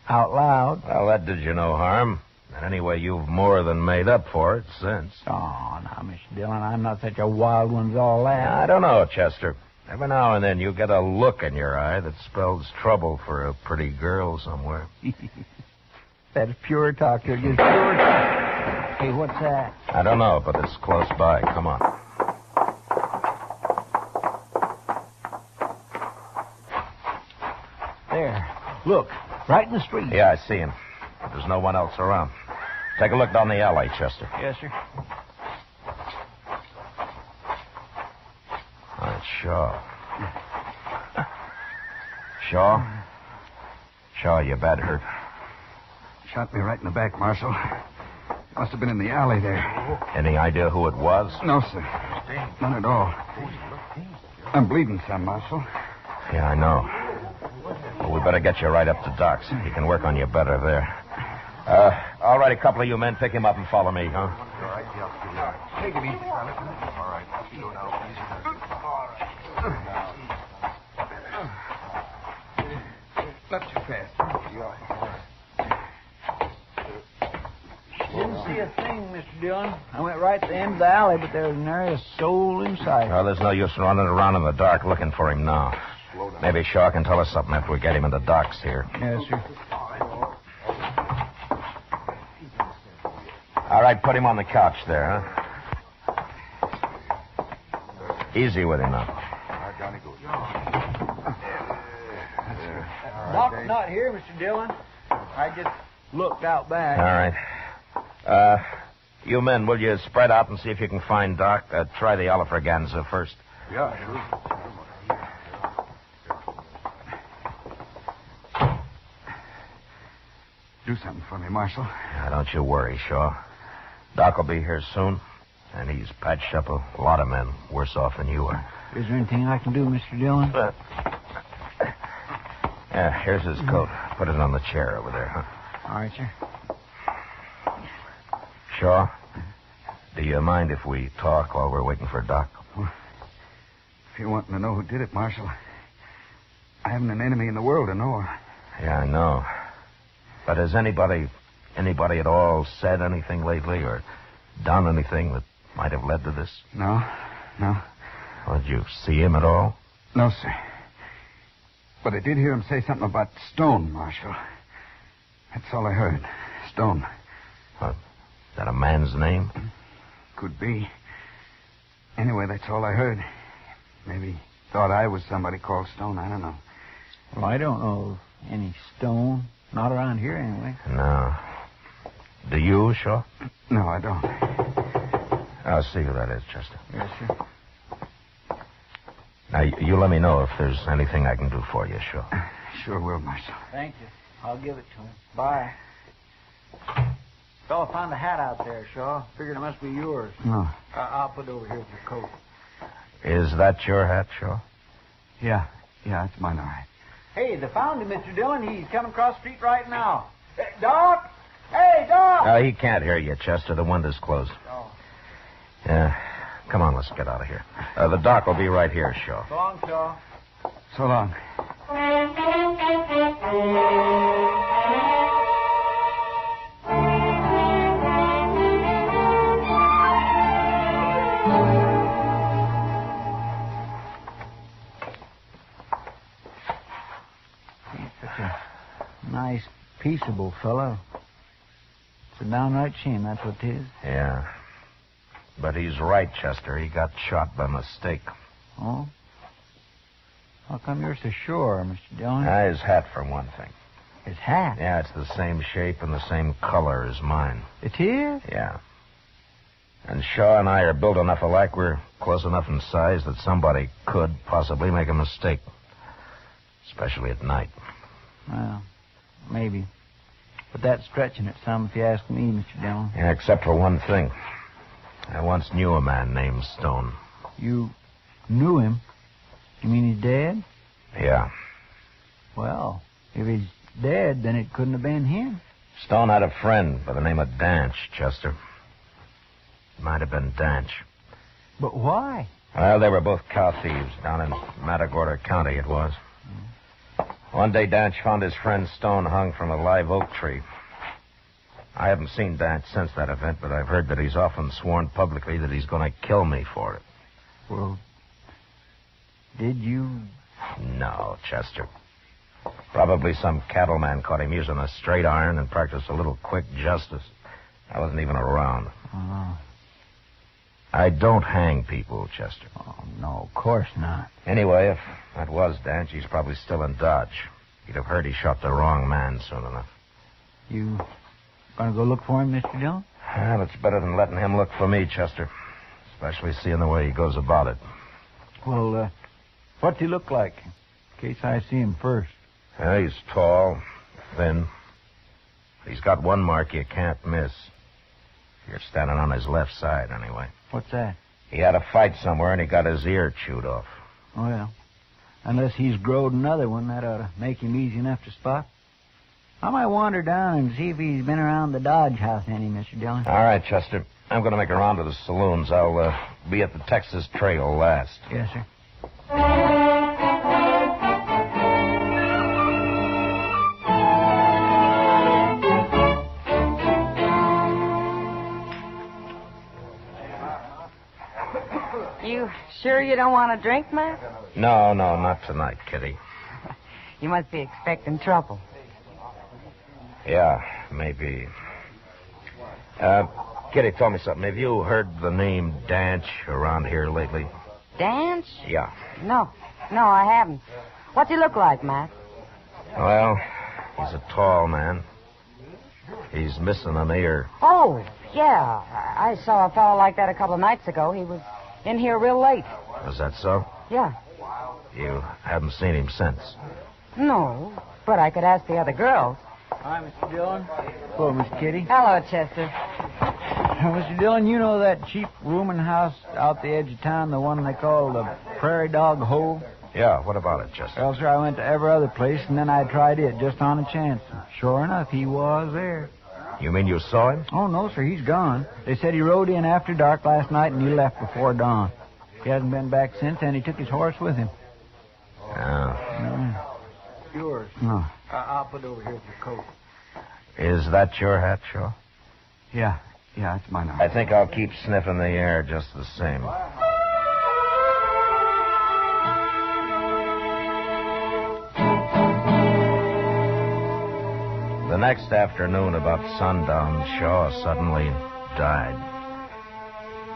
out loud. Well, that did you no harm. And anyway, you've more than made up for it since. Oh, now, Mr. Dillon, I'm not such a wild one as all that. I don't know, Chester. Every now and then you get a look in your eye that spells trouble for a pretty girl somewhere. That's pure talk. You're just pure talk. Hey, what's that? I don't know, but it's close by. Come on. There. Look, right in the street. Yeah, I see him. There's no one else around. Take a look down the alley, Chester. Yes, sir. Oh, it's Shaw. Shaw? Shaw, you bad hurt. Shot me right in the back, Marshal. Must have been in the alley there. Any idea who it was? No, sir. None at all. I'm bleeding some, Marshal. Yeah, I know. Well, we better get you right up to Doc's. He can work on you better there. All right, a couple of you men, pick him up and follow me, huh? All right. Take it easy, fella. All right. Slow down, please. Not too fast. Didn't see a thing, Mr. Dillon. I went right to the end of the alley, but there was nary a soul in sight. Well, there's no use running around in the dark looking for him now. Maybe Shaw can tell us something after we get him into Doc's here. Yes, sir. All right, put him on the couch there, huh? Easy with him now. Doc's not here, Mr. Dillon. I just looked out back. All right. You men, will you spread out and see if you can find Doc? Try the Alafraganza first. Yeah, sure. Do something for me, Marshal. Now, don't you worry, Shaw. Doc will be here soon, and he's patched up a lot of men worse off than you are. Is there anything I can do, Mr. Dillon? Yeah, here's his coat. Put it on the chair over there, huh? All right, sir. Shaw, do you mind if we talk while we're waiting for Doc? Well, if you're wanting to know who did it, Marshal, I haven't an enemy in the world to know her. Yeah, I know. But has anybody at all said anything lately or done anything that might have led to this? No. Well, did you see him at all? No, sir. But I did hear him say something about Stone, Marshal. That's all I heard. Stone. Is that a man's name? Could be. Anyway, that's all I heard. Maybe thought I was somebody called Stone. I don't know. Well, I don't know of any Stone. Not around here, anyway. No. Do you, Shaw? No, I don't. I'll see who that is, Chester. Yes, sir. Now, you let me know if there's anything I can do for you, Shaw. Sure will, Marshal. Thank you. I'll give it to him. Bye. Fella found a hat out there, Shaw. Figured it must be yours. No. I'll put it over here with your coat. Is that your hat, Shaw? Yeah, it's mine, all right. Hey, they found him, Mr. Dillon. He's coming across the street right now. Doc! Hey, Doc! He can't hear you, Chester. The window's closed. Oh. Yeah. Come on, let's get out of here. The Doc will be right here, Shaw. So long, Shaw. So long. Nice, peaceable fellow. It's a downright shame, that's what it is. Yeah. But he's right, Chester. He got shot by mistake. Oh? How come you're so sure, Mr. Dillon? His hat, for one thing. His hat? Yeah, it's the same shape and the same color as mine. It is? Yeah. And Shaw and I are built enough alike, we're close enough in size that somebody could possibly make a mistake. Especially at night. Well, maybe. But that's stretching it some, if you ask me, Mr. Dillon. Yeah, except for one thing. I once knew a man named Stone. You knew him? You mean he's dead? Yeah. Well, if he's dead, then it couldn't have been him. Stone had a friend by the name of Danch, Chester. It might have been Danch. But why? Well, they were both cow thieves down in Matagorda County, it was. One day, Danch found his friend Stone hung from a live oak tree. I haven't seen Danch since that event, but I've heard that he's often sworn publicly that he's going to kill me for it. Well, did you? No, Chester. Probably some cattleman caught him using a straight iron and practiced a little quick justice. I wasn't even around. Oh. I don't hang people, Chester. Oh, no, of course not. Anyway, if that was Danch, he's probably still in Dodge. He'd have heard he shot the wrong man soon enough. You gonna go look for him, Mr. Dillon? Well, it's better than letting him look for me, Chester. Especially seeing the way he goes about it. Well, what's he look like? In case I see him first. Yeah, he's tall, thin. He's got one mark you can't miss. You're standing on his left side, anyway. What's that? He had a fight somewhere, and he got his ear chewed off. Well, unless he's growed another one, that ought to make him easy enough to spot. I might wander down and see if he's been around the Dodge house any, Mr. Dillon. All right, Chester. I'm going to make a round to the saloons. I'll be at the Texas Trail last. Yes, sir. You sure you don't want a drink, Matt? No, not tonight, Kitty. You must be expecting trouble. Yeah, maybe. Kitty, tell me something. Have you heard the name Danch around here lately? Dance? Yeah. No, I haven't. What's he look like, Matt? Well, he's a tall man. He's missing an ear. Oh, yeah. I saw a fellow like that a couple of nights ago. He was in here real late. Was that so? Yeah. You haven't seen him since? No, but I could ask the other girls. Hi, Mr. Dillon. Hello, Miss Kitty. Hello, Chester. Mr. Dillon, you know that cheap rooming house out the edge of town, the one they call the Prairie Dog Hole? Yeah, what about it, Chester? Well, sir, I went to every other place, and then I tried it just on a chance. Sure enough, he was there. You mean you saw him? Oh, no, sir, he's gone. They said he rode in after dark last night, and he left before dawn. He hasn't been back since, and he took his horse with him. Oh. Yours. No. I'll put it over here with your coat. Is that your hat, Shaw? Yeah, it's mine now. I think I'll keep sniffing the air just the same. The next afternoon, about sundown, Shaw suddenly died.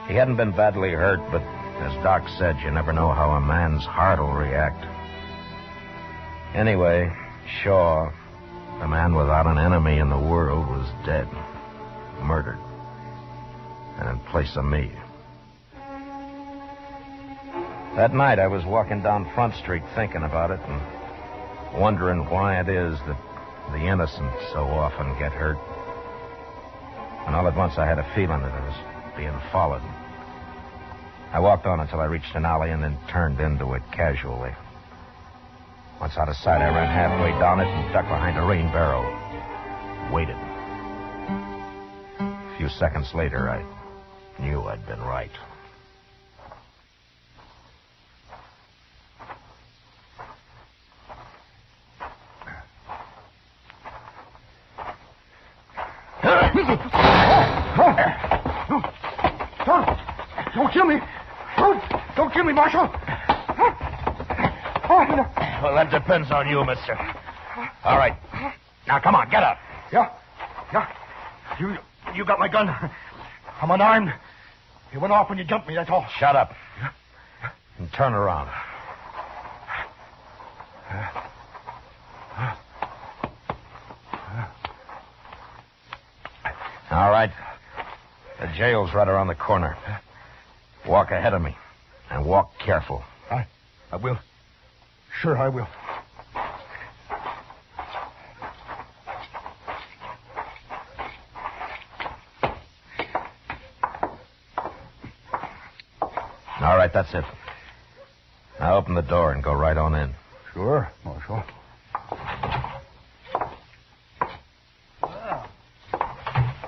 He hadn't been badly hurt, but as Doc said, you never know how a man's heart will react. Anyway, Shaw, the man without an enemy in the world, was dead. Murdered. And in place of me. That night I was walking down Front Street thinking about it and wondering why it is that the innocent so often get hurt. And all at once I had a feeling that I was being followed. I walked on until I reached an alley and then turned into it casually. Once out of sight, I ran halfway down it and ducked behind a rain barrel. Waited. A few seconds later, I knew I'd been right. Don't kill me. Don't kill me, Marshal. Well, that depends on you, mister. All right. Now, come on, get up. Yeah? You got my gun. I'm unarmed. It went off when you jumped me, that's all. Shut up. And turn around. All right. The jail's right around the corner. Walk ahead of me. And walk careful. I will. Sure, I will. All right, that's it. Now open the door and go right on in. Sure, Marshal.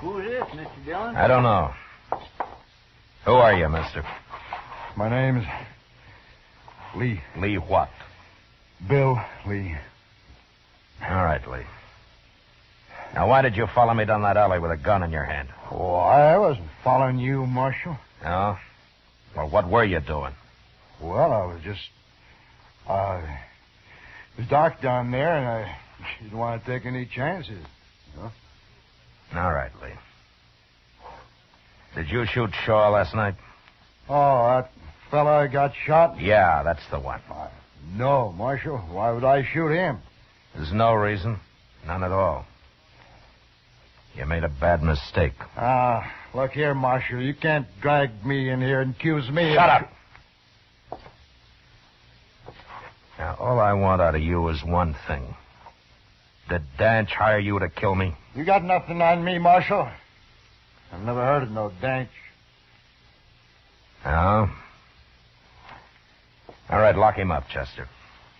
Who is this, Mr. Dillon? I don't know. Who are you, mister? My name's Lee. Lee what? Bill Lee. All right, Lee. Now, why did you follow me down that alley with a gun in your hand? Oh, I wasn't following you, Marshal. No? Well, what were you doing? Well, I was just... it was dark down there, and I didn't want to take any chances. You know? All right, Lee. Did you shoot Shaw last night? Oh, that fella got shot? Yeah, that's the one. No, Marshal. Why would I shoot him? There's no reason. None at all. You made a bad mistake. Look here, Marshal. You can't drag me in here and accuse me. Shut up! Now, all I want out of you is one thing. Did Danch hire you to kill me? You got nothing on me, Marshal. I've never heard of no Danch. No? All right, lock him up, Chester.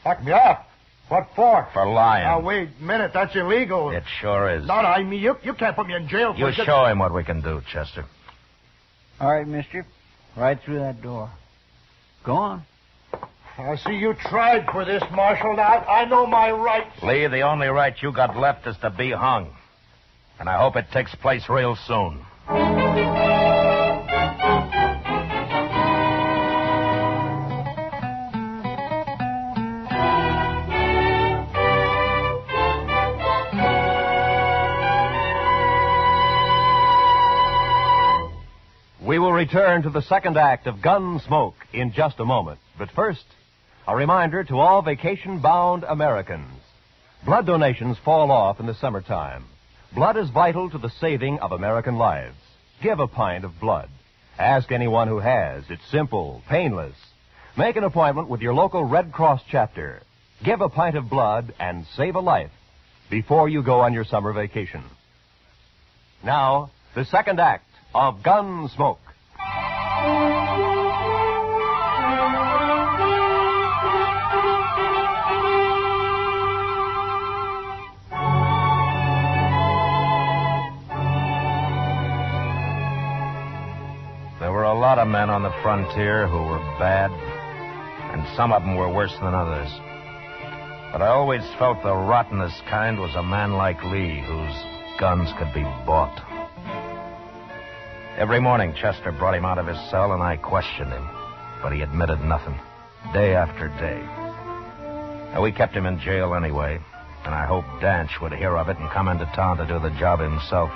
Lock me up? What for? For lying. Now, wait a minute. That's illegal. It sure is. No, I mean, you can't put me in jail for You show him what we can do, Chester. All right, mister. Right through that door. Go on. I see you tried for this, Marshal. Now, I know my rights. Lee, the only right you got left is to be hung. And I hope it takes place real soon. We will return to the second act of Gunsmoke in just a moment. But first, a reminder to all vacation-bound Americans. Blood donations fall off in the summertime. Blood is vital to the saving of American lives. Give a pint of blood. Ask anyone who has. It's simple, painless. Make an appointment with your local Red Cross chapter. Give a pint of blood and save a life before you go on your summer vacation. Now, the second act of Gunsmoke. There were a lot of men on the frontier who were bad, and some of them were worse than others. But I always felt the rottenest kind was a man like Lee, whose guns could be bought. Every morning, Chester brought him out of his cell, and I questioned him. But he admitted nothing, day after day. And we kept him in jail anyway, and I hoped Danch would hear of it and come into town to do the job himself.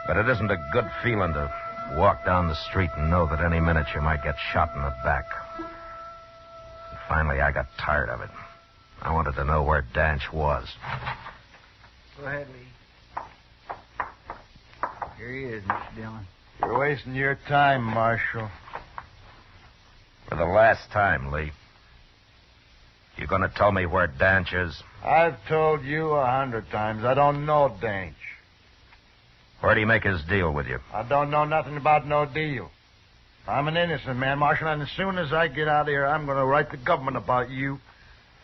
But it isn't a good feeling to walk down the street and know that any minute you might get shot in the back. And finally, I got tired of it. I wanted to know where Danch was. Go ahead, Lee. Here he is, Mr. Dillon. You're wasting your time, Marshal. For the last time, Lee. You going to tell me where Danch is? I've told you 100 times. I don't know Danch. Where'd he make his deal with you? I don't know nothing about no deal. I'm an innocent man, Marshal, and as soon as I get out of here, I'm going to write the government about you.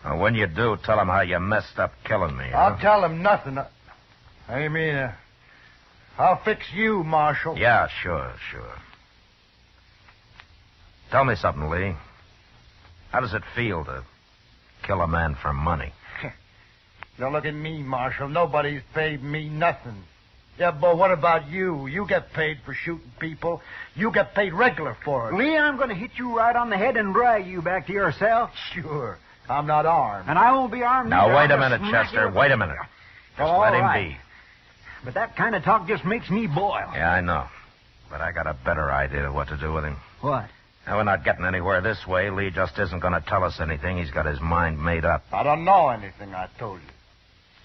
Well, when you do, tell him how you messed up killing me. I'll tell him nothing. I mean, I'll fix you, Marshal. Yeah, sure. Tell me something, Lee. How does it feel to kill a man for money? Now look at me, Marshal. Nobody's paid me nothing. Yeah, but what about you? You get paid for shooting people. You get paid regular for it. Lee, I'm going to hit you right on the head and drag you back to your cell. Sure. I'm not armed. And I won't be armed Now, either. wait a minute, Chester. Wait a minute. Just all let him right. be. But that kind of talk just makes me boil. Yeah, I know. But I got a better idea of what to do with him. What? Now, we're not getting anywhere this way. Lee just isn't going to tell us anything. He's got his mind made up. I don't know anything, I told you.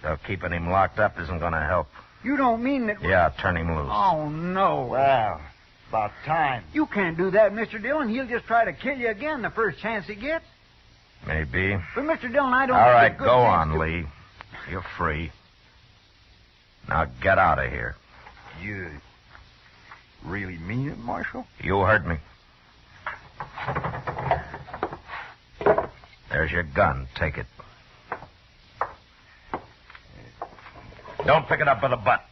So keeping him locked up isn't going to help. You don't mean that... Yeah, turn him loose. Oh, no. Well, about time. You can't do that, Mr. Dillon. He'll just try to kill you again the first chance he gets. Maybe. But, Mr. Dillon, I don't... All think right, a good go chance on, to- Lee. You're free. Now get out of here. You really mean it, Marshal? You heard me. There's your gun. Take it. Don't pick it up by the butt.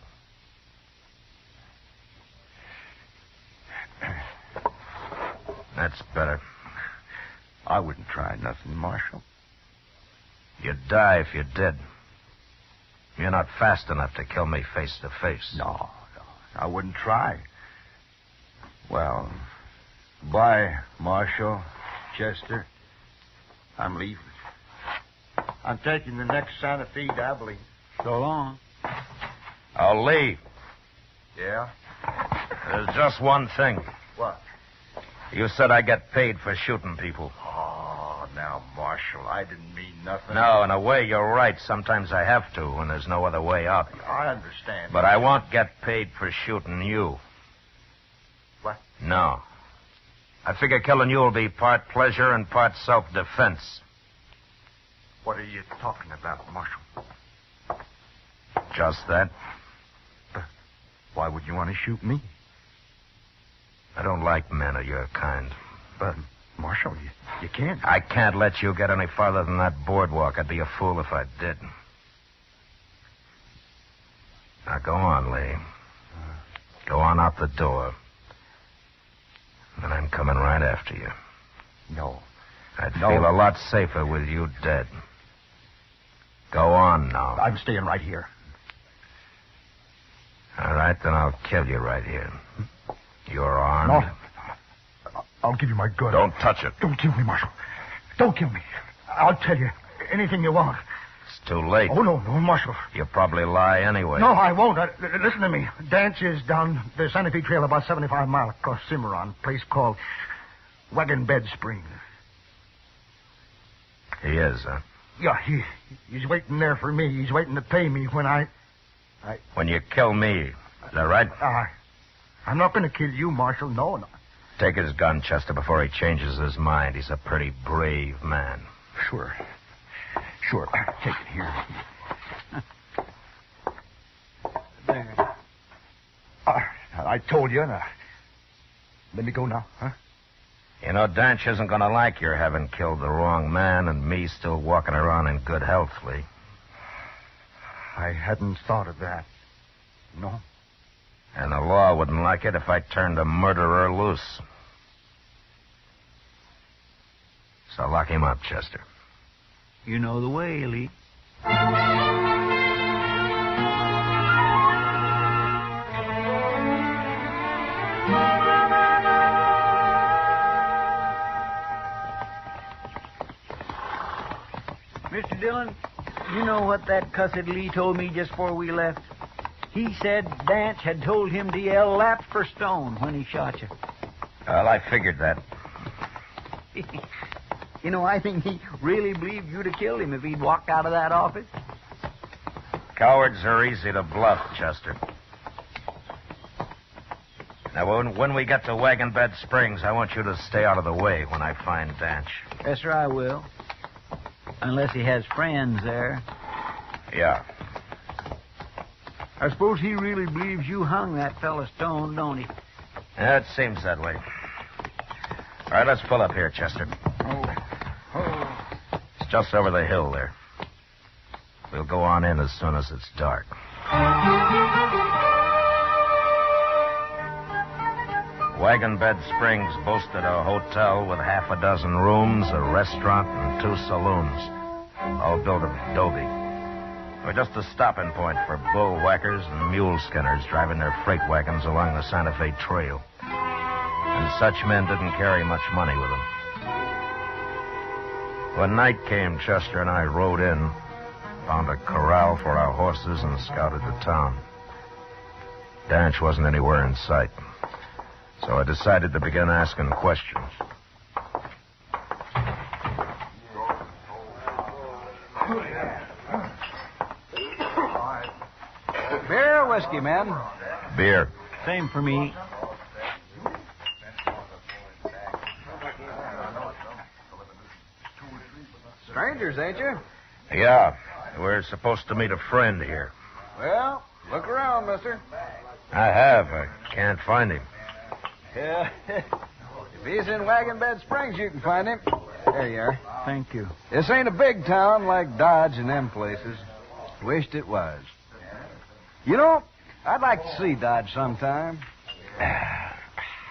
That's better. I wouldn't try nothing, Marshal. You'd die if you did. You're not fast enough to kill me face to face. No, I wouldn't try. Well, bye, Marshal, Chester. I'm leaving. I'm taking the next Santa Fe to Abilene. So long. Oh, Lee, Yeah? there's just one thing. What? You said I get paid for shooting people. Oh, now, Marshal, I didn't mean nothing. No, in a way, you're right. Sometimes I have to when there's no other way out. I understand. But I won't get paid for shooting you. What? No. I figure killing you will be part pleasure and part self-defense. What are you talking about, Marshal? Just that. Why would you want to shoot me? I don't like men of your kind. But, Marshal, you can't. I can't let you get any farther than that boardwalk. I'd be a fool if I did. Now, go on, Lee. Go on out the door. And I'm coming right after you. No. I'd No. feel a lot safer with you dead. Go on now. I'm staying right here. All right, then I'll kill you right here. You're armed. No. I'll give you my gun. Don't touch it. Don't kill me, Marshal. Don't kill me. I'll tell you anything you want. It's too late. Oh, no, Marshal. You'll probably lie anyway. No, I won't. Listen to me. Dance is down the Santa Fe Trail about 75 miles across Cimarron, a place called Wagon Bed Spring. He is, huh? Yeah, he's waiting there for me. He's waiting to pay me when When you kill me. Is that right? I'm not going to kill you, Marshal. No. Take his gun, Chester, before he changes his mind. He's a pretty brave man. Sure. Take it here. There. I told you. Now, let me go now, huh? You know, Danch isn't going to like your having killed the wrong man and me still walking around in good health, Lee. I hadn't thought of that. No. And the law wouldn't like it if I turned a murderer loose. So lock him up, Chester. You know the way, Lee. Mr. Dillon, you know what that cussed Lee told me just before we left? He said Dance had told him to yell lap for stone when he shot you. Well, I figured that. You know, I think he really believed you'd have killed him if he'd walked out of that office. Cowards are easy to bluff, Chester. Now, when we get to Wagon Bed Springs, I want you to stay out of the way when I find Danch. Yes, sir, I will. Unless he has friends there. Yeah. I suppose he really believes you hung that fella Stone, don't he? Yeah, it seems that way. All right, let's pull up here, Chester. It's just over the hill there. We'll go on in as soon as it's dark. Wagon Bed Springs boasted a hotel with half a dozen rooms, a restaurant, and 2 saloons, all built of adobe. They were just a stopping point for bull whackers and mule skinners driving their freight wagons along the Santa Fe Trail. And such men didn't carry much money with them. When night came, Chester and I rode in. found a corral for our horses, and scouted the town. Danch wasn't anywhere in sight, so I decided to begin asking questions. Beer or whiskey, men? Beer. Same for me. Strangers, ain't you? Yeah, we're supposed to meet a friend here. Well, look around, mister. I have. I can't find him. Yeah. If he's in Wagon Bed Springs, you can find him. There you are. Thank you. This ain't a big town like Dodge and them places. Wished it was. You know, I'd like to see Dodge sometime.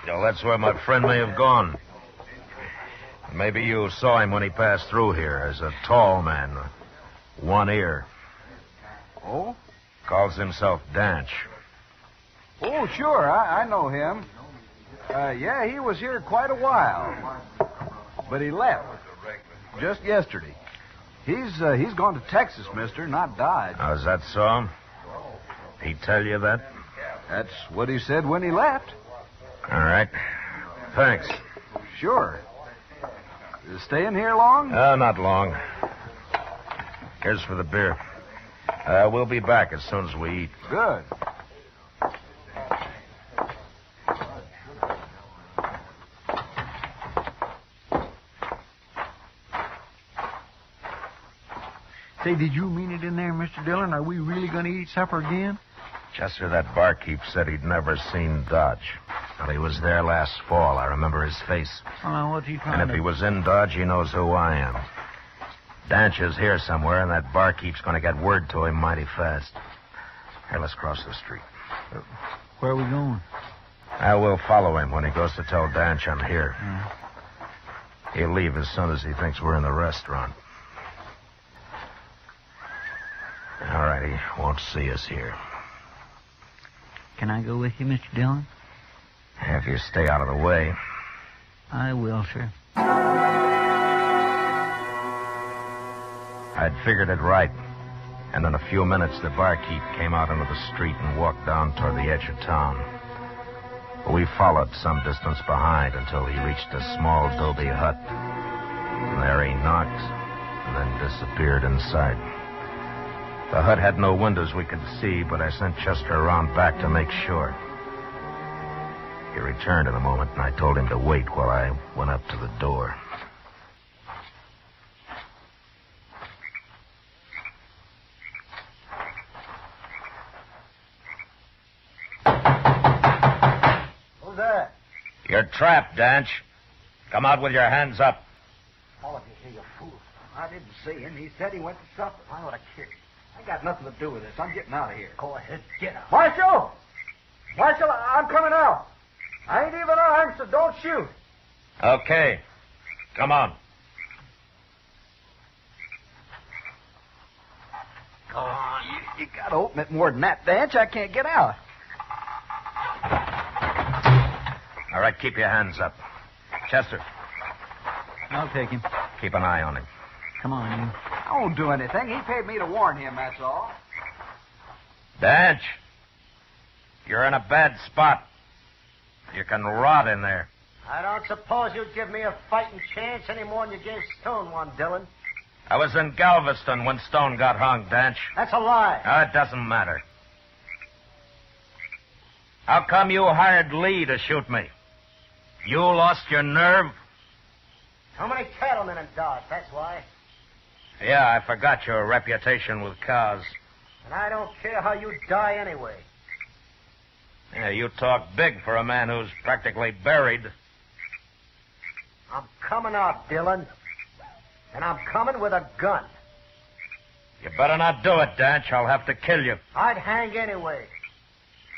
Well, that's where my friend may have gone. Maybe you saw him when he passed through here as a tall man, one ear. Oh? Calls himself Danch. Oh, sure. I know him. Yeah, he was here quite a while. But he left. Just yesterday. He's gone to Texas, mister, not Dodge. Oh, is that so? He tell you that? That's what he said when he left. All right. Thanks. Sure. Staying here long? Not long. Here's for the beer. We'll be back as soon as we eat. Good. Say, did you mean it in there, Mr. Dillon? Are we really going to eat supper again? Chester, that barkeep said he'd never seen Dodge. Well, he was there last fall. I remember his face. Oh, what's he trying And if he was in Dodge, he knows who I am. Danch is here somewhere, and that barkeep's going to get word to him mighty fast. Here, let's cross the street. Where are we going? I will follow him when he goes to tell Danch I'm here. He'll leave as soon as he thinks we're in the restaurant. All right, he won't see us here. Can I go with you, Mr. Dillon? If you stay out of the way. I will, sir. I'd figured it right. And in a few minutes, the barkeep came out into the street and walked down toward the edge of town. We followed some distance behind until he reached a small adobe hut. And there he knocked and then disappeared inside. The hut had no windows we could see, but I sent Chester around back to make sure. He returned in a moment, and I told him to wait while I went up to the door. Who's that? You're trapped, Danch. Come out with your hands up. All of you here, you fools. I didn't see him. He said he went to supper. I ought to kick him. I got nothing to do with this. I'm getting out of here. Go ahead, get out. Marshal! Marshal, I'm coming out. I ain't even armed, so don't shoot. Okay. Come on. Go on. You got to open it more than that, Danch. I can't get out. All right, keep your hands up. Chester, I'll take him. keep an eye on him. Come on, you. I won't do anything. He paid me to warn him, that's all. Danch, you're in a bad spot. You can rot in there. I don't suppose you'd give me a fighting chance any more than you gave Stone one, Dillon. I was in Galveston when Stone got hung, Danch. That's a lie. It doesn't matter. How come you hired Lee to shoot me? You lost your nerve? How many cattlemen in Dodge, that's why. Yeah, I forgot your reputation with cows. And I don't care how you die anyway. Yeah, you talk big for a man who's practically buried. I'm coming out, Dillon. And I'm coming with a gun. You better not do it, Danch. I'll have to kill you. I'd hang anyway.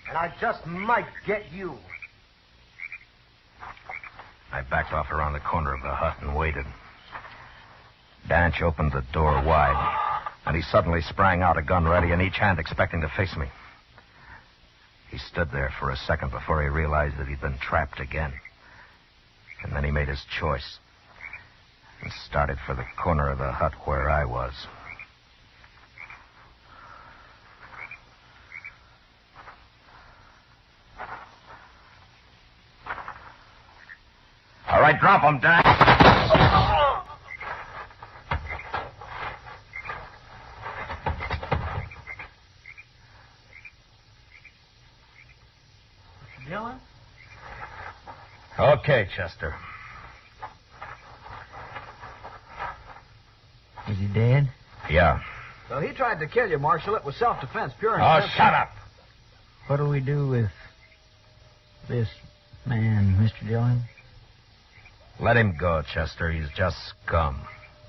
And I just might get you. I backed off around the corner of the hut and waited. Danch opened the door wide, and he suddenly sprang out, a gun ready in each hand, expecting to face me. He stood there for a second before he realized that he'd been trapped again. And then he made his choice and started for the corner of the hut where I was. drop him, Dak. Dillon? Okay, Chester. Is he dead? Yeah. Well, he tried to kill you, Marshal. It was self-defense, pure and Oh, simple. shut up. What do we do with this man, Mr. Dillon? Let him go, Chester. He's just scum.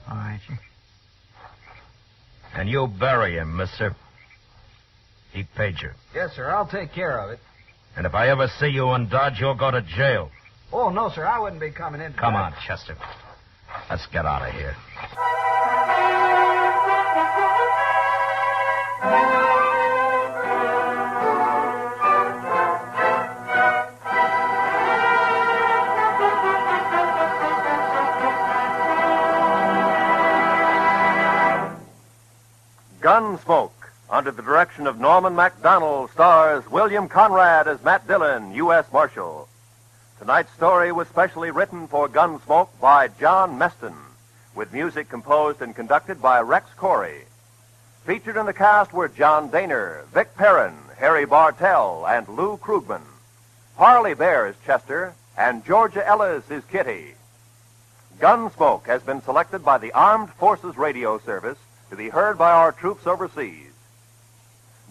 All right, sir. And you bury him, mister. He paid you. Yes, sir. I'll take care of it. And if I ever see you in Dodge, you'll go to jail. Oh, no, sir. I wouldn't be coming in. Come on, Chester. Let's get out of here. Gunsmoke, under the direction of Norman MacDonald, stars William Conrad as Matt Dillon, U.S. Marshal. Tonight's story was specially written for Gunsmoke by John Meston, with music composed and conducted by Rex Corey. Featured in the cast were John Daner, Vic Perrin, Harry Bartell, and Lou Krugman. Harley Bear is Chester, and Georgia Ellis is Kitty. Gunsmoke has been selected by the Armed Forces Radio Service to be heard by our troops overseas.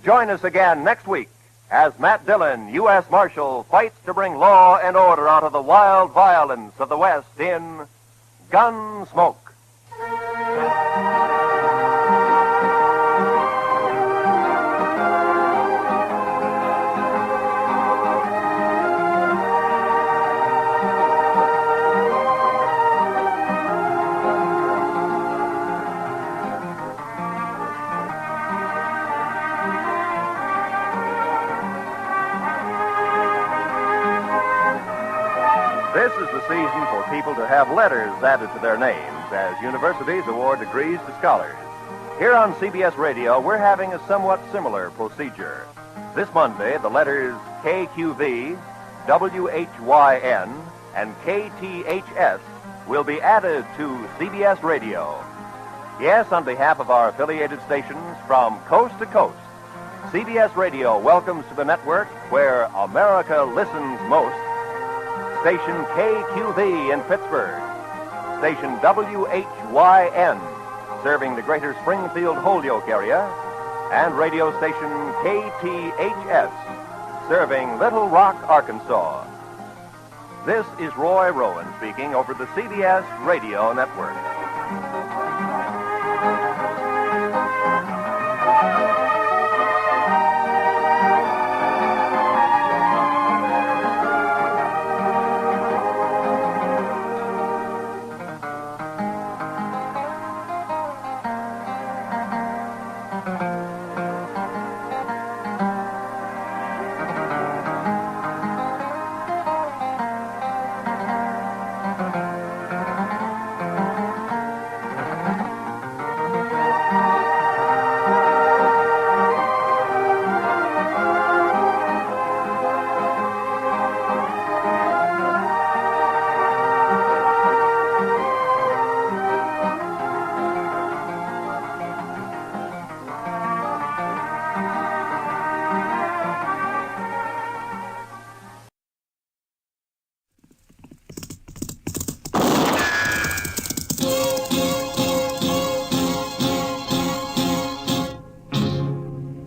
Join us again next week as Matt Dillon, U.S. Marshal, fights to bring law and order out of the wild violence of the West in Gunsmoke. This is the season for people to have letters added to their names as universities award degrees to scholars. Here on CBS Radio, we're having a somewhat similar procedure. This Monday, the letters KQV, WHYN, and KTHS will be added to CBS Radio. Yes, on behalf of our affiliated stations from coast to coast, CBS Radio welcomes to the network where America listens most, Station KQV in Pittsburgh, Station WHYN, serving the greater Springfield-Holyoke area, and radio station KTHS, serving Little Rock, Arkansas. This is Roy Rowan speaking over the CBS Radio Network.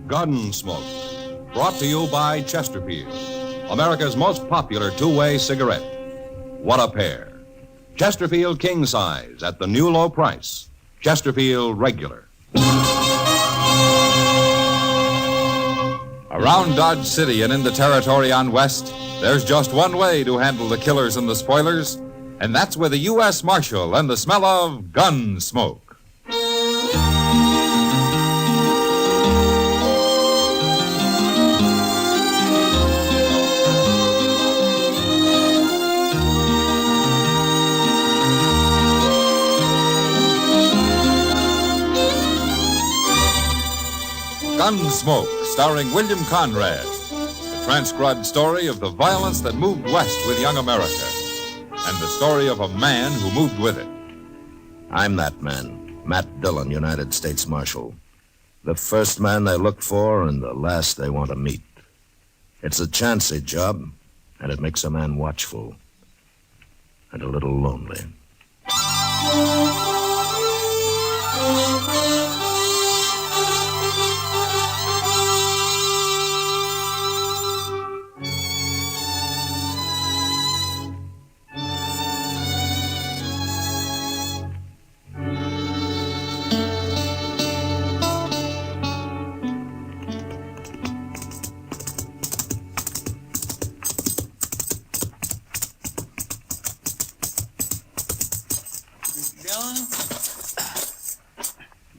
Gunsmoke, brought to you by Chesterfield, America's most popular two-way cigarette. What a pair. Chesterfield King Size at the new low price. Chesterfield Regular. Around Dodge City and in the territory on West, there's just one way to handle the killers and the spoilers, and that's with a U.S. Marshal and the smell of Gunsmoke. Gunsmoke, starring William Conrad. The transcribed story of the violence that moved west with young America. and the story of a man who moved with it. I'm that man, Matt Dillon, United States Marshal. The first man they look for and the last they want to meet. It's a chancy job, and it makes a man watchful and a little lonely.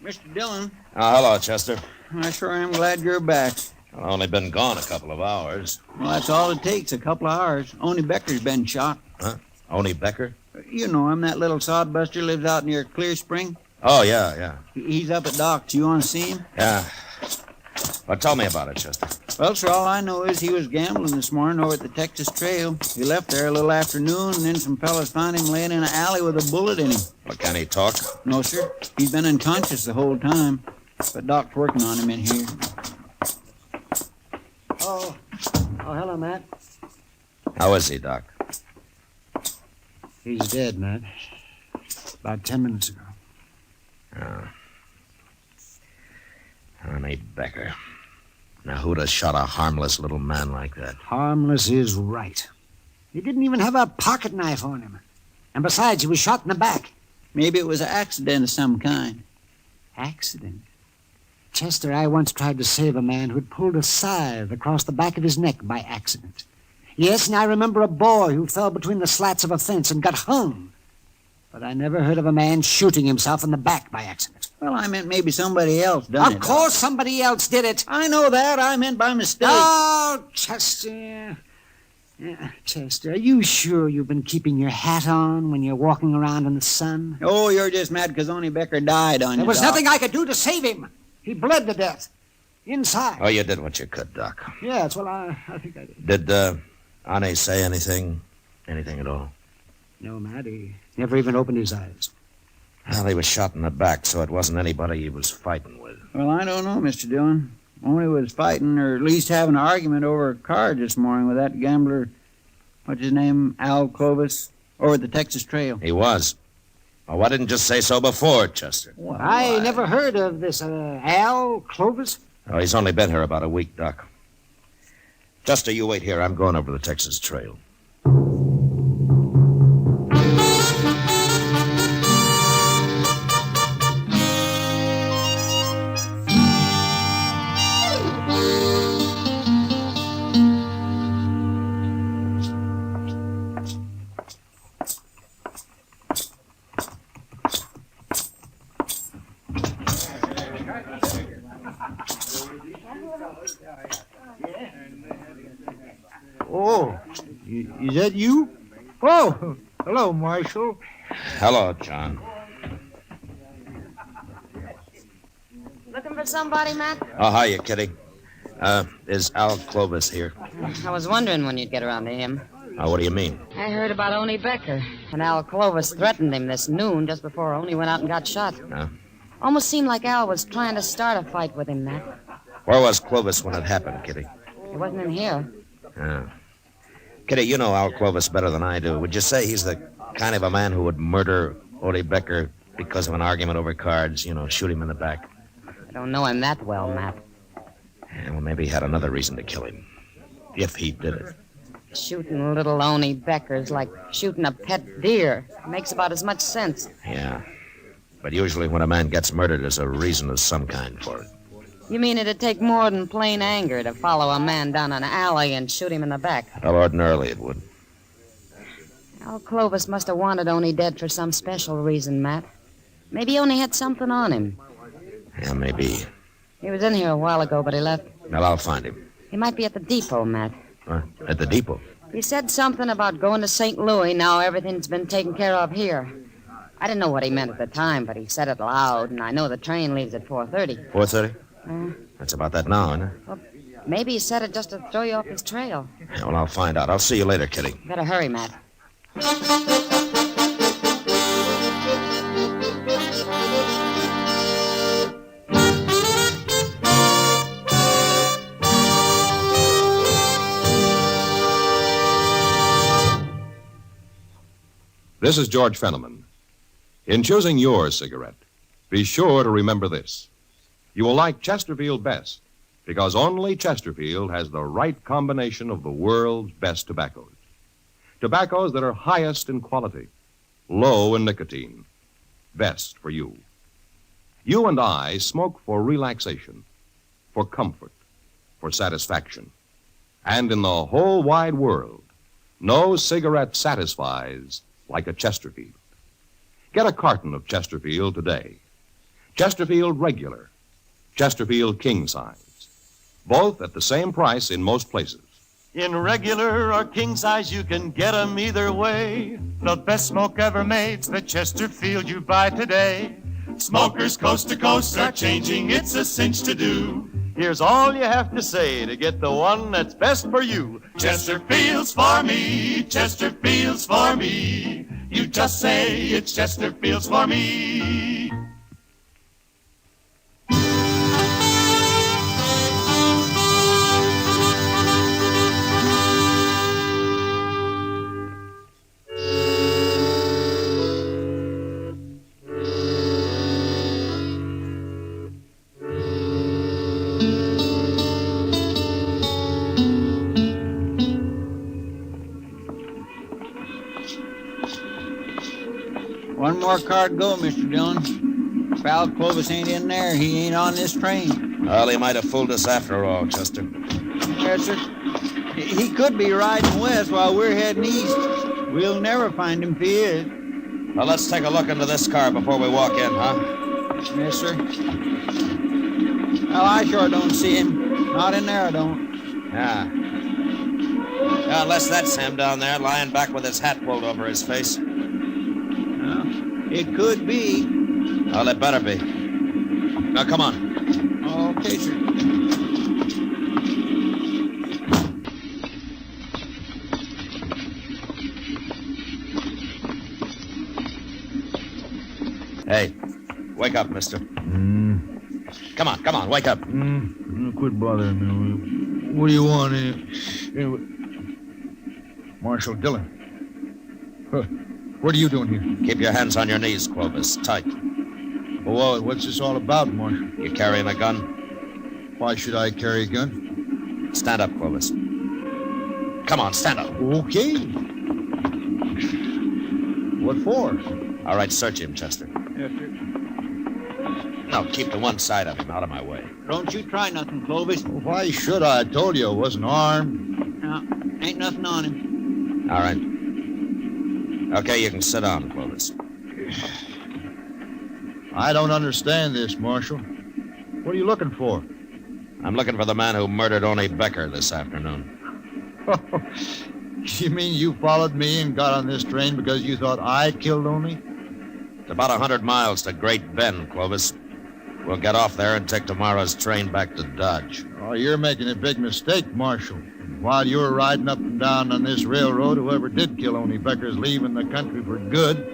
Mr. Dillon, Hello, Chester. I sure am glad you're back. I've only been gone a couple of hours. Well, that's all it takes, a couple of hours. Only Becker's been shot. Huh? Oni Becker? You know him, that little sodbuster lives out near Clear Spring. Oh, yeah. He's up at Doc's. You want to see him? Yeah. Well, tell me about it, Chester. Well, sir, all I know is he was gambling this morning over at the Texas Trail. He left there a little afternoon, and then some fellas found him laying in an alley with a bullet in him. Well, can he talk? No, sir. He's been unconscious the whole time. But Doc's working on him in here. Oh, hello, Matt. How is he, Doc? He's dead, Matt. About 10 minutes ago. Oh. Oni Becker. Now, who'd have shot a harmless little man like that? Harmless is right. He didn't even have a pocket knife on him. And besides, he was shot in the back. Maybe it was an accident of some kind. Accident? Chester, I once tried to save a man who'd pulled a scythe across the back of his neck by accident. Yes, and I remember a boy who fell between the slats of a fence and got hung. But I never heard of a man shooting himself in the back by accident. Well, I meant maybe somebody else done it. Of course somebody else did it. I know that. I meant by mistake. Oh, Chester. Chester, are you sure you've been keeping your hat on when you're walking around in the sun? Oh, you're just mad because Oni Becker died on you, There was Doc. nothing I could do to save him. He bled to death. Inside. Oh, you did what you could, Doc. Yes, well, I think I did. Did, Ani say anything? Anything at all? No, Matt, he never even opened his eyes. Well, he was shot in the back, so it wasn't anybody he was fighting with. Well, I don't know, Mr. Dillon. Oni was fighting, or at least having an argument over a card this morning with that gambler, what's his name, Al Clovis, over at the Texas Trail. He was. Well, why didn't you say so before, Chester? Well, I never heard of this Al Clovis. Oh, he's only been here about a week, Doc. Chester, you wait here. I'm going over the Texas Trail. Oh, is that you? Oh, hello, Marshal. Hello, John. Looking for somebody, Matt? Oh, hiya, Kitty. Is Al Clovis here? I was wondering when you'd get around to him. What do you mean? I heard about Oni Becker, and Al Clovis threatened him this noon just before Oni went out and got shot. Almost seemed like Al was trying to start a fight with him, Matt. Where was Clovis when it happened, Kitty? He wasn't in here. Kitty, you know Al Clovis better than I do. Would you say he's the kind of a man who would murder Oni Becker because of an argument over cards, shoot him in the back? I don't know him that well, Matt. Well, maybe he had another reason to kill him. If he did it. Shooting little Oni Becker's like shooting a pet deer. Makes about as much sense. Yeah. But usually when a man gets murdered, there's a reason of some kind for it. You mean it'd take more than plain anger to follow a man down an alley and shoot him in the back? Well, ordinarily it would. Al Clovis must have wanted Oni dead for some special reason, Matt. Maybe Oni had something on him. Yeah, maybe. He was in here a while ago, but he left. Well, I'll find him. He might be at the depot, Matt. At the depot? He said something about going to St. Louis. Now everything's been taken care of here. I didn't know what he meant at the time, but he said it loud, and I know the train leaves at 4:30. 4:30? That's about that now, isn't it? Well, maybe he said it just to throw you off his trail. Yeah, well, I'll find out. I'll see you later, Kitty. Better hurry, Matt. This is George Fenneman. In choosing your cigarette, be sure to remember this. You will like Chesterfield best because only Chesterfield has the right combination of the world's best tobaccos. Tobaccos that are highest in quality, low in nicotine, best for you. You and I smoke for relaxation, for comfort, for satisfaction. And in the whole wide world, no cigarette satisfies like a Chesterfield. Get a carton of Chesterfield today. Chesterfield Regular, Chesterfield King Size, both at the same price in most places. In regular or king size, you can get 'em either way. The best smoke ever made's the Chesterfield you buy today. Smokers coast to coast are changing, it's a cinch to do. Here's all you have to say to get the one that's best for you. Chesterfield's for me, Chesterfield's for me. You just say it's Chesterfield's for me. One more car to go, Mr. Dillon. Pal Clovis ain't in there. He ain't on this train. Well, he might have fooled us after all, Chester. Yes, sir. He could be riding west while we're heading east. We'll never find him if he is. Well, let's take a look into this car before we walk in, huh? Yes, sir. Well, I sure don't see him. Not in there, I don't. Yeah. Yeah, unless that's him down there lying back with his hat pulled over his face. It could be. Well, it better be. Now, come on. Okay, sir. Hey, wake up, mister. Come on, wake up. Quit bothering me. What do you want? Marshal Dillon. Huh. What are you doing here? Keep your hands on your knees, Clovis. Tight. Well, what's this all about, Marshal? You carrying a gun? Why should I carry a gun? Stand up, Clovis. Come on, stand up. Okay. What for? All right, search him, Chester. Yes, sir. No, keep to one side of him, out of my way. Don't you try nothing, Clovis. Why should I? I told you I wasn't armed. No, ain't nothing on him. All right. Okay, you can sit down, Clovis. I don't understand this, Marshal. What are you looking for? I'm looking for the man who murdered Oni Becker this afternoon. You mean you followed me and got on this train because you thought I killed Oni? It's about 100 miles to Great Bend, Clovis. We'll get off there and take tomorrow's train back to Dodge. Oh, you're making a big mistake, Marshal. While you were riding up and down on this railroad, whoever did kill Oni Becker's leaving the country for good.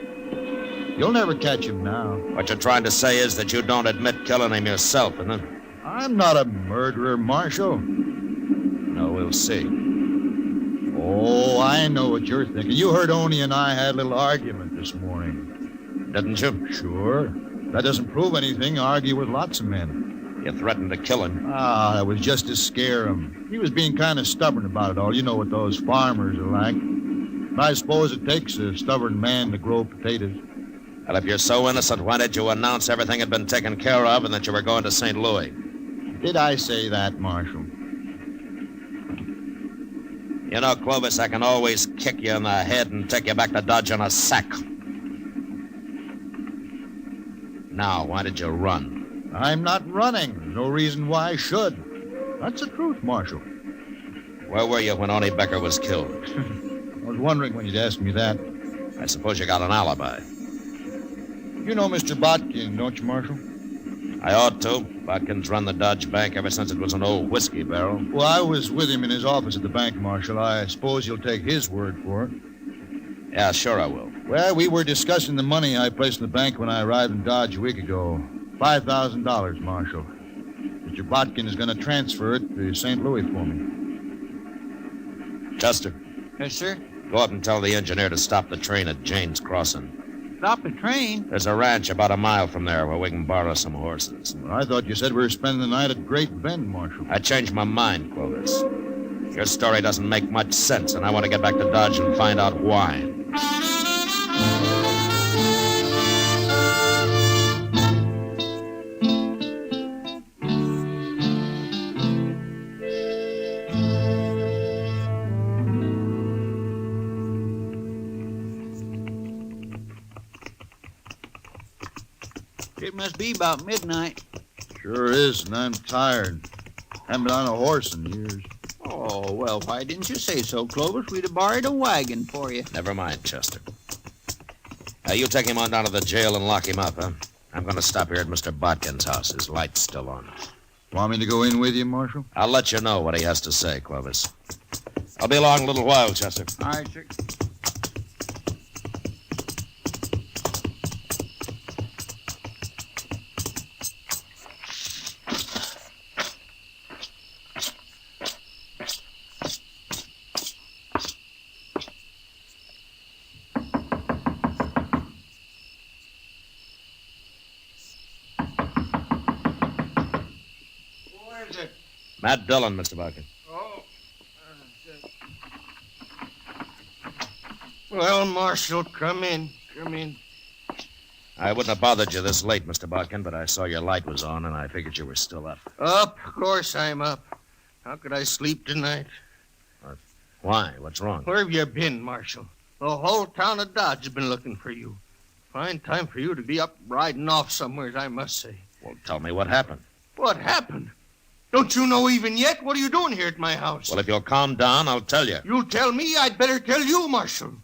You'll never catch him now. What you're trying to say is that you don't admit killing him yourself, isn't it? I'm not a murderer, Marshal. No, we'll see. Oh, I know what you're thinking. You heard Oni and I had a little argument this morning. Didn't you? Sure. That doesn't prove anything. I argue with lots of men. You threatened to kill him. Ah, that was just to scare him. He was being kind of stubborn about it all. You know what those farmers are like. I suppose it takes a stubborn man to grow potatoes. Well, if you're so innocent, why did you announce everything had been taken care of and that you were going to St. Louis? Did I say that, Marshal? You know, Clovis, I can always kick you in the head and take you back to Dodge in a sack. Now, why did you run? I'm not running. There's no reason why I should. That's the truth, Marshal. Where were you when Oni Becker was killed? I was wondering when you'd ask me that. I suppose you got an alibi. You know Mr. Botkin, don't you, Marshal? I ought to. Botkin's run the Dodge Bank ever since it was an old whiskey barrel. Well, I was with him in his office at the bank, Marshal. I suppose you'll take his word for it. Yeah, sure I will. Well, we were discussing the money I placed in the bank when I arrived in Dodge a week ago. $5,000, Marshal. Mr. Botkin is going to transfer it to St. Louis for me. Chester. Yes, sir? Go up and tell the engineer to stop the train at Jane's Crossing. Stop the train? There's a ranch about a mile from there where we can borrow some horses. Well, I thought you said we were spending the night at Great Bend, Marshal. I changed my mind, Clovis. Your story doesn't make much sense, and I want to get back to Dodge and find out why. It must be about midnight. Sure is, and I'm tired. Haven't been on a horse in years. Oh, well, why didn't you say so, Clovis? We'd have borrowed a wagon for you. Never mind, Chester. You take him on down to the jail and lock him up, huh? I'm going to stop here at Mr. Botkin's house. His light's still on. Want me to go in with you, Marshal? I'll let you know what he has to say, Clovis. I'll be along a little while, Chester. All right, sir. Matt Dillon, Mr. Botkin. Oh. Well, Marshal, come in. Come in. I wouldn't have bothered you this late, Mr. Botkin, but I saw your light was on, and I figured you were still up. Up? Of course I'm up. How could I sleep tonight? Why? What's wrong? Where have you been, Marshal? The whole town of Dodge has been looking for you. Fine time for you to be up riding off somewhere, I must say. Well, tell me what happened. What happened? Don't you know even yet? What are you doing here at my house? Well, if you'll calm down, I'll tell you. You tell me, I'd better tell you, Marshal.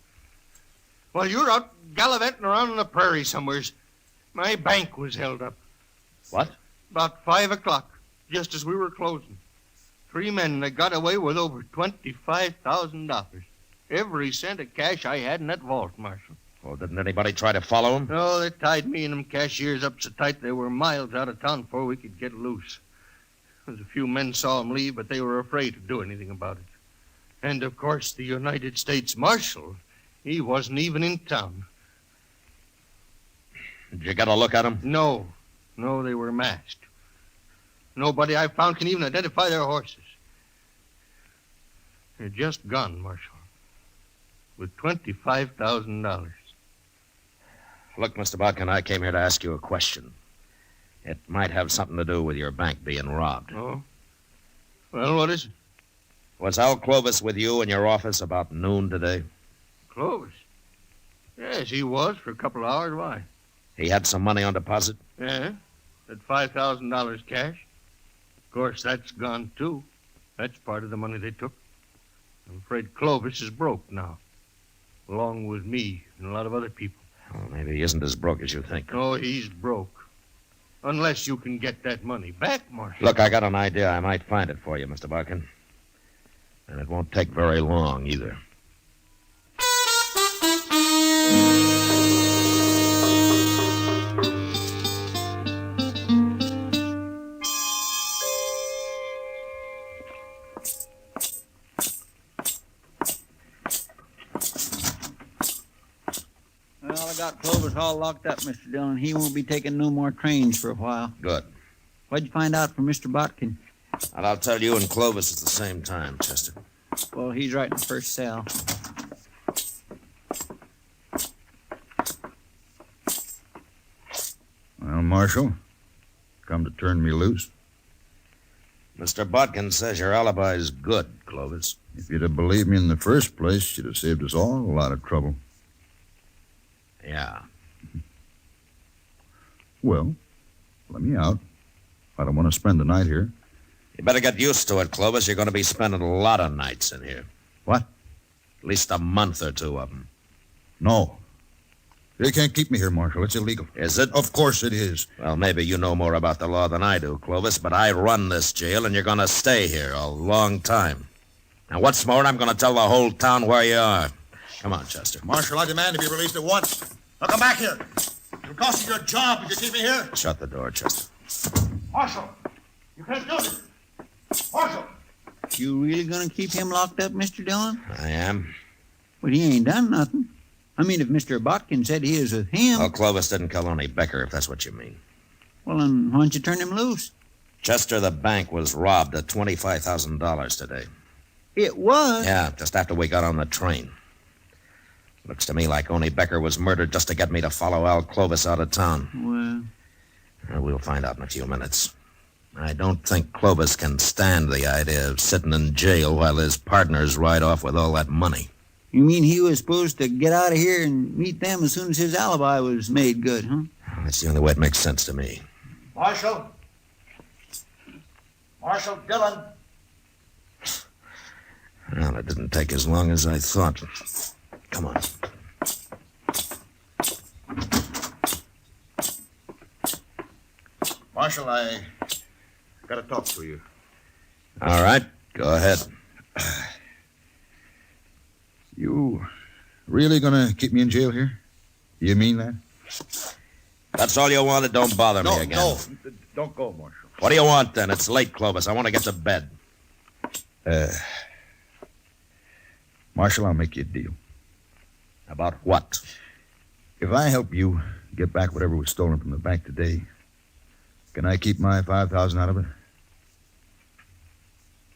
Well, you're out gallivanting around on the prairie somewheres. My bank was held up. What? About 5 o'clock, just as we were closing. 3 men that got away with over $25,000. Every cent of cash I had in that vault, Marshal. Well, didn't anybody try to follow him? No, they tied me and them cashiers up so tight they were miles out of town before we could get loose. There's a few men saw him leave, but they were afraid to do anything about it. And, of course, the United States Marshal, he wasn't even in town. Did you get a look at him? No. No, they were masked. Nobody I found can even identify their horses. They're just gone, Marshal, with $25,000. Look, Mr. Botkin, I came here to ask you a question. It might have something to do with your bank being robbed. Oh? Well, what is it? Was Al Clovis with you in your office about noon today? Clovis? Yes, he was for a couple of hours. Why? He had some money on deposit? Yeah, that $5,000 cash. Of course, that's gone, too. That's part of the money they took. I'm afraid Clovis is broke now, along with me and a lot of other people. Well, maybe he isn't as broke as you think. No, he's broke. Unless you can get that money back, Marshal. Look, I got an idea. I might find it for you, Mr. Botkin. And it won't take very long, either. Well, I got Clovis all locked up, Mr. Dillon. He won't be taking no more trains for a while. Good. What'd you find out from Mr. Botkin? And I'll tell you and Clovis at the same time, Chester. Well, he's right in the first cell. Well, Marshal, come to turn me loose. Mr. Botkin says your alibi's good, Clovis. If you'd have believed me in the first place, you'd have saved us all a lot of trouble. Yeah. Well, let me out. I don't want to spend the night here. You better get used to it, Clovis. You're going to be spending a lot of nights in here. What? At least a month or two of them. No. They can't keep me here, Marshal. It's illegal. Is it? Of course it is. Well, maybe you know more about the law than I do, Clovis, but I run this jail, and you're going to stay here a long time. And what's more, I'm going to tell the whole town where you are. Come on, Chester. Marshal, I demand to be released at once. Now come back here. It'll cost you your job if you keep me here. Shut the door, Chester. Marshal, you can't do this. Marshal. You really gonna keep him locked up, Mr. Dillon? I am. But he ain't done nothing. I mean, if Mr. Botkin said he is with him... Well, Clovis didn't kill only Becker, if that's what you mean. Well, then why don't you turn him loose? Chester, the bank was robbed of $25,000 today. It was? Yeah, just after we got on the train. Looks to me like only Becker was murdered just to get me to follow Al Clovis out of town. Well... We'll find out in a few minutes. I don't think Clovis can stand the idea of sitting in jail while his partners ride off with all that money. You mean he was supposed to get out of here and meet them as soon as his alibi was made good, huh? That's the only way it makes sense to me. Marshal. Marshal Dillon. Well, it didn't take as long as I thought. Come on. Marshal, I got to talk to you. All right, go ahead. You really gonna keep me in jail here? You mean that? That's all you wanted? Don't bother me again. No, don't go, Marshal. What do you want, then? It's late, Clovis. I want to get to bed. Marshal, I'll make you a deal. About what? If I help you get back whatever was stolen from the bank today, can I keep my $5,000 out of it?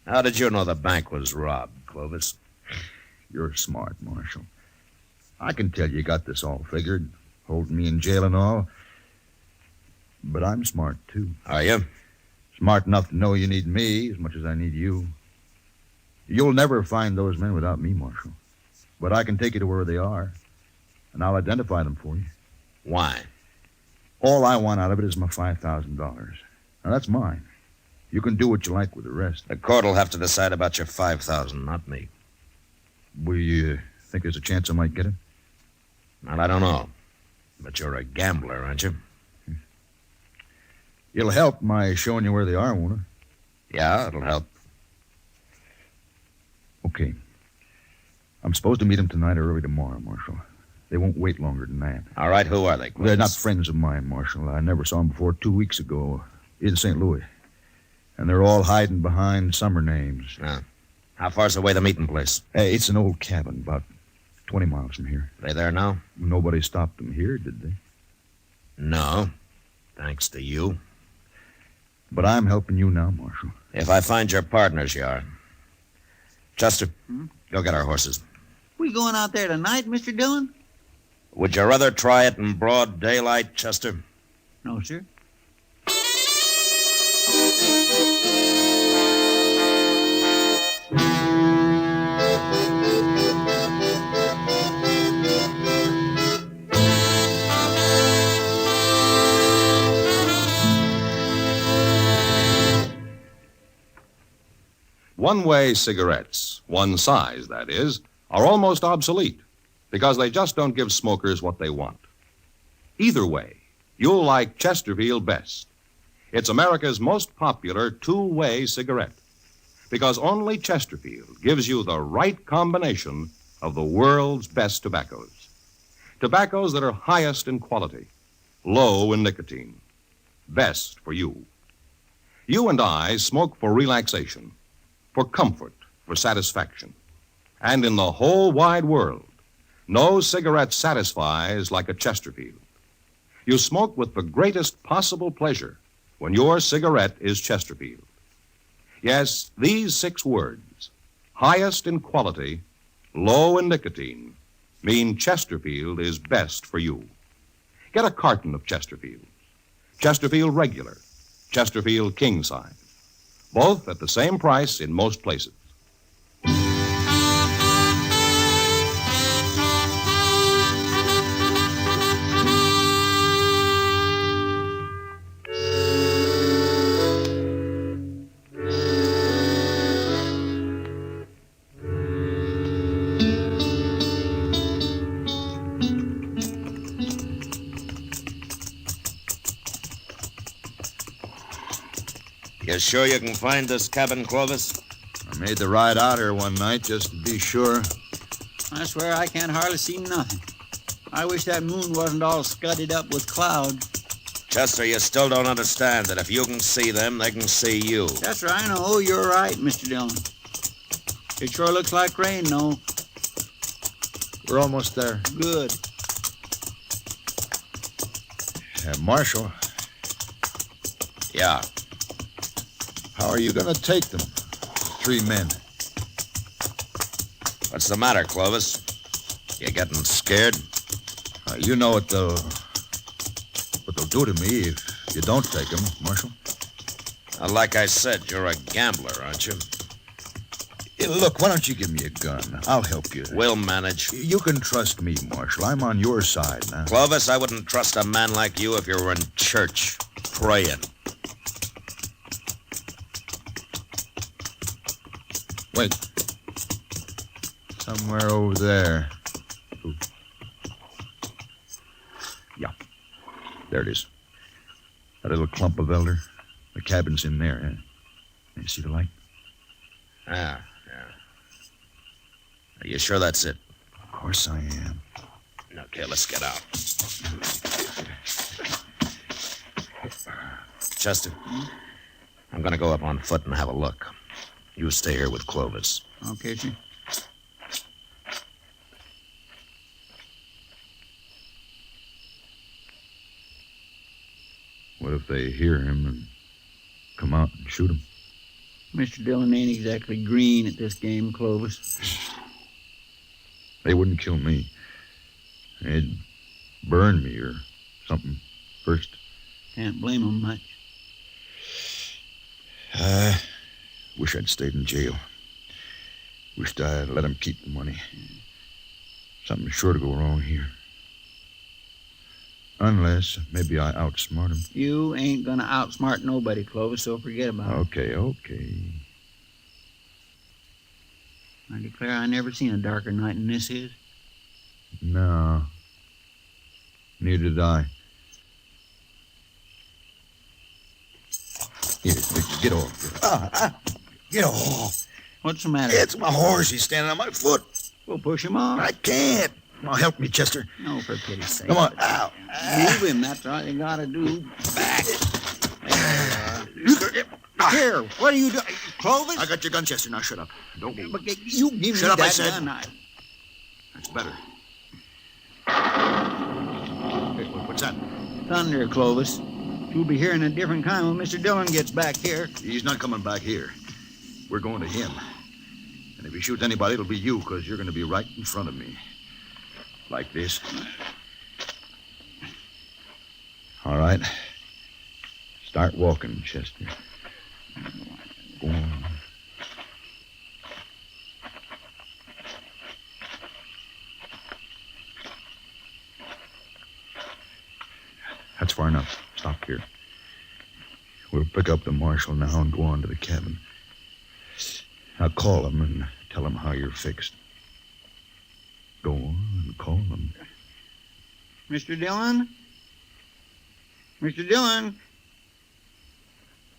How did you know the bank was robbed, Clovis? You're smart, Marshal. I can tell you got this all figured, holding me in jail and all. But I'm smart, too. Are you? Smart enough to know you need me as much as I need you. You'll never find those men without me, Marshal. But I can take you to where they are, and I'll identify them for you. Why? All I want out of it is my $5,000. Now, that's mine. You can do what you like with the rest. The court will have to decide about your $5,000, not me. Will you think there's a chance I might get it? Well, I don't know. But you're a gambler, aren't you? It'll help my showing you where they are, won't it? Yeah, it'll help. Okay. I'm supposed to meet them tonight or early tomorrow, Marshal. They won't wait longer than that. All right, who are they, Clovis? They're not friends of mine, Marshal. I never saw them before 2 weeks ago in St. Louis. And they're all hiding behind summer names. How far's away the meeting place? It's an old cabin, about 20 miles from here. They there now? Nobody stopped them here, did they? No, thanks to you. But I'm helping you now, Marshal. If I find your partners, you are. Chester, go get our horses. We going out there tonight, Mr. Dillon? Would you rather try it in broad daylight, Chester? No, sir. One-way cigarettes, one size, that is, are almost obsolete because they just don't give smokers what they want. Either way, you'll like Chesterfield best. It's America's most popular two-way cigarette because only Chesterfield gives you the right combination of the world's best tobaccos. Tobaccos that are highest in quality, low in nicotine, best for you. You and I smoke for relaxation, for comfort, for satisfaction. And in the whole wide world, no cigarette satisfies like a Chesterfield. You smoke with the greatest possible pleasure when your cigarette is Chesterfield. Yes, these 6 words, highest in quality, low in nicotine, mean Chesterfield is best for you. Get a carton of Chesterfield. Chesterfield Regular, Chesterfield King Size. Both at the same price in most places. You sure you can find this cabin, Clovis? I made the ride out here one night just to be sure. I swear I can't hardly see nothing. I wish that moon wasn't all scudded up with clouds. Chester, you still don't understand that if you can see them, they can see you. Chester, I know you're right, Mr. Dillon. It sure looks like rain, though. We're almost there. Good. Marshal. Yeah. How are you going to take them? 3 men. What's the matter, Clovis? You getting scared? You know what they'll do to me if you don't take them, Marshal. Like I said, you're a gambler, aren't you? Look, why don't you give me a gun? I'll help you. We'll manage. You can trust me, Marshal. I'm on your side now. Clovis, I wouldn't trust a man like you if you were in church, praying. Wait. Somewhere over there. Ooh. Yeah. There it is. That little clump of elder. The cabin's in there, eh? You see the light? Yeah. Are you sure that's it? Of course I am. Okay, let's get out. Chester, I'm going to go up on foot and have a look. You stay here with Clovis. Okay, sir. What if they hear him and come out and shoot him? Mr. Dillon ain't exactly green at this game, Clovis. They wouldn't kill me. They'd burn me or something first. Can't blame them much. Wish I'd stayed in jail. Wished I'd let him keep the money. Something's sure to go wrong here. Unless maybe I outsmart him. You ain't gonna outsmart nobody, Clovis, so forget about it. Okay. I declare I never seen a darker night than this is. No. Neither did I. Here, get off. Get off. What's the matter? It's my horse. He's standing on my foot. Well, push him off. I can't. Now, help me, Chester. No, for pity's sake. Come on. Ow. Move him. That's all you gotta do. Back. Here, what are you doing? Clovis? I got your gun, Chester. Now shut up. Don't move. But you give Shut me up, that I said. gun. That's better. What's that? Thunder, Clovis. You'll be hearing a different kind when Mr. Dillon gets back here. He's not coming back here. We're going to him. And if he shoots anybody, it'll be you, because you're going to be right in front of me. Like this. All right. Start walking, Chester. Go on. That's far enough. Stop here. We'll pick up the marshal now and go on to the cabin. I'll call him and tell him how you're fixed. Go on, call him. Mr. Dillon? Mr. Dillon?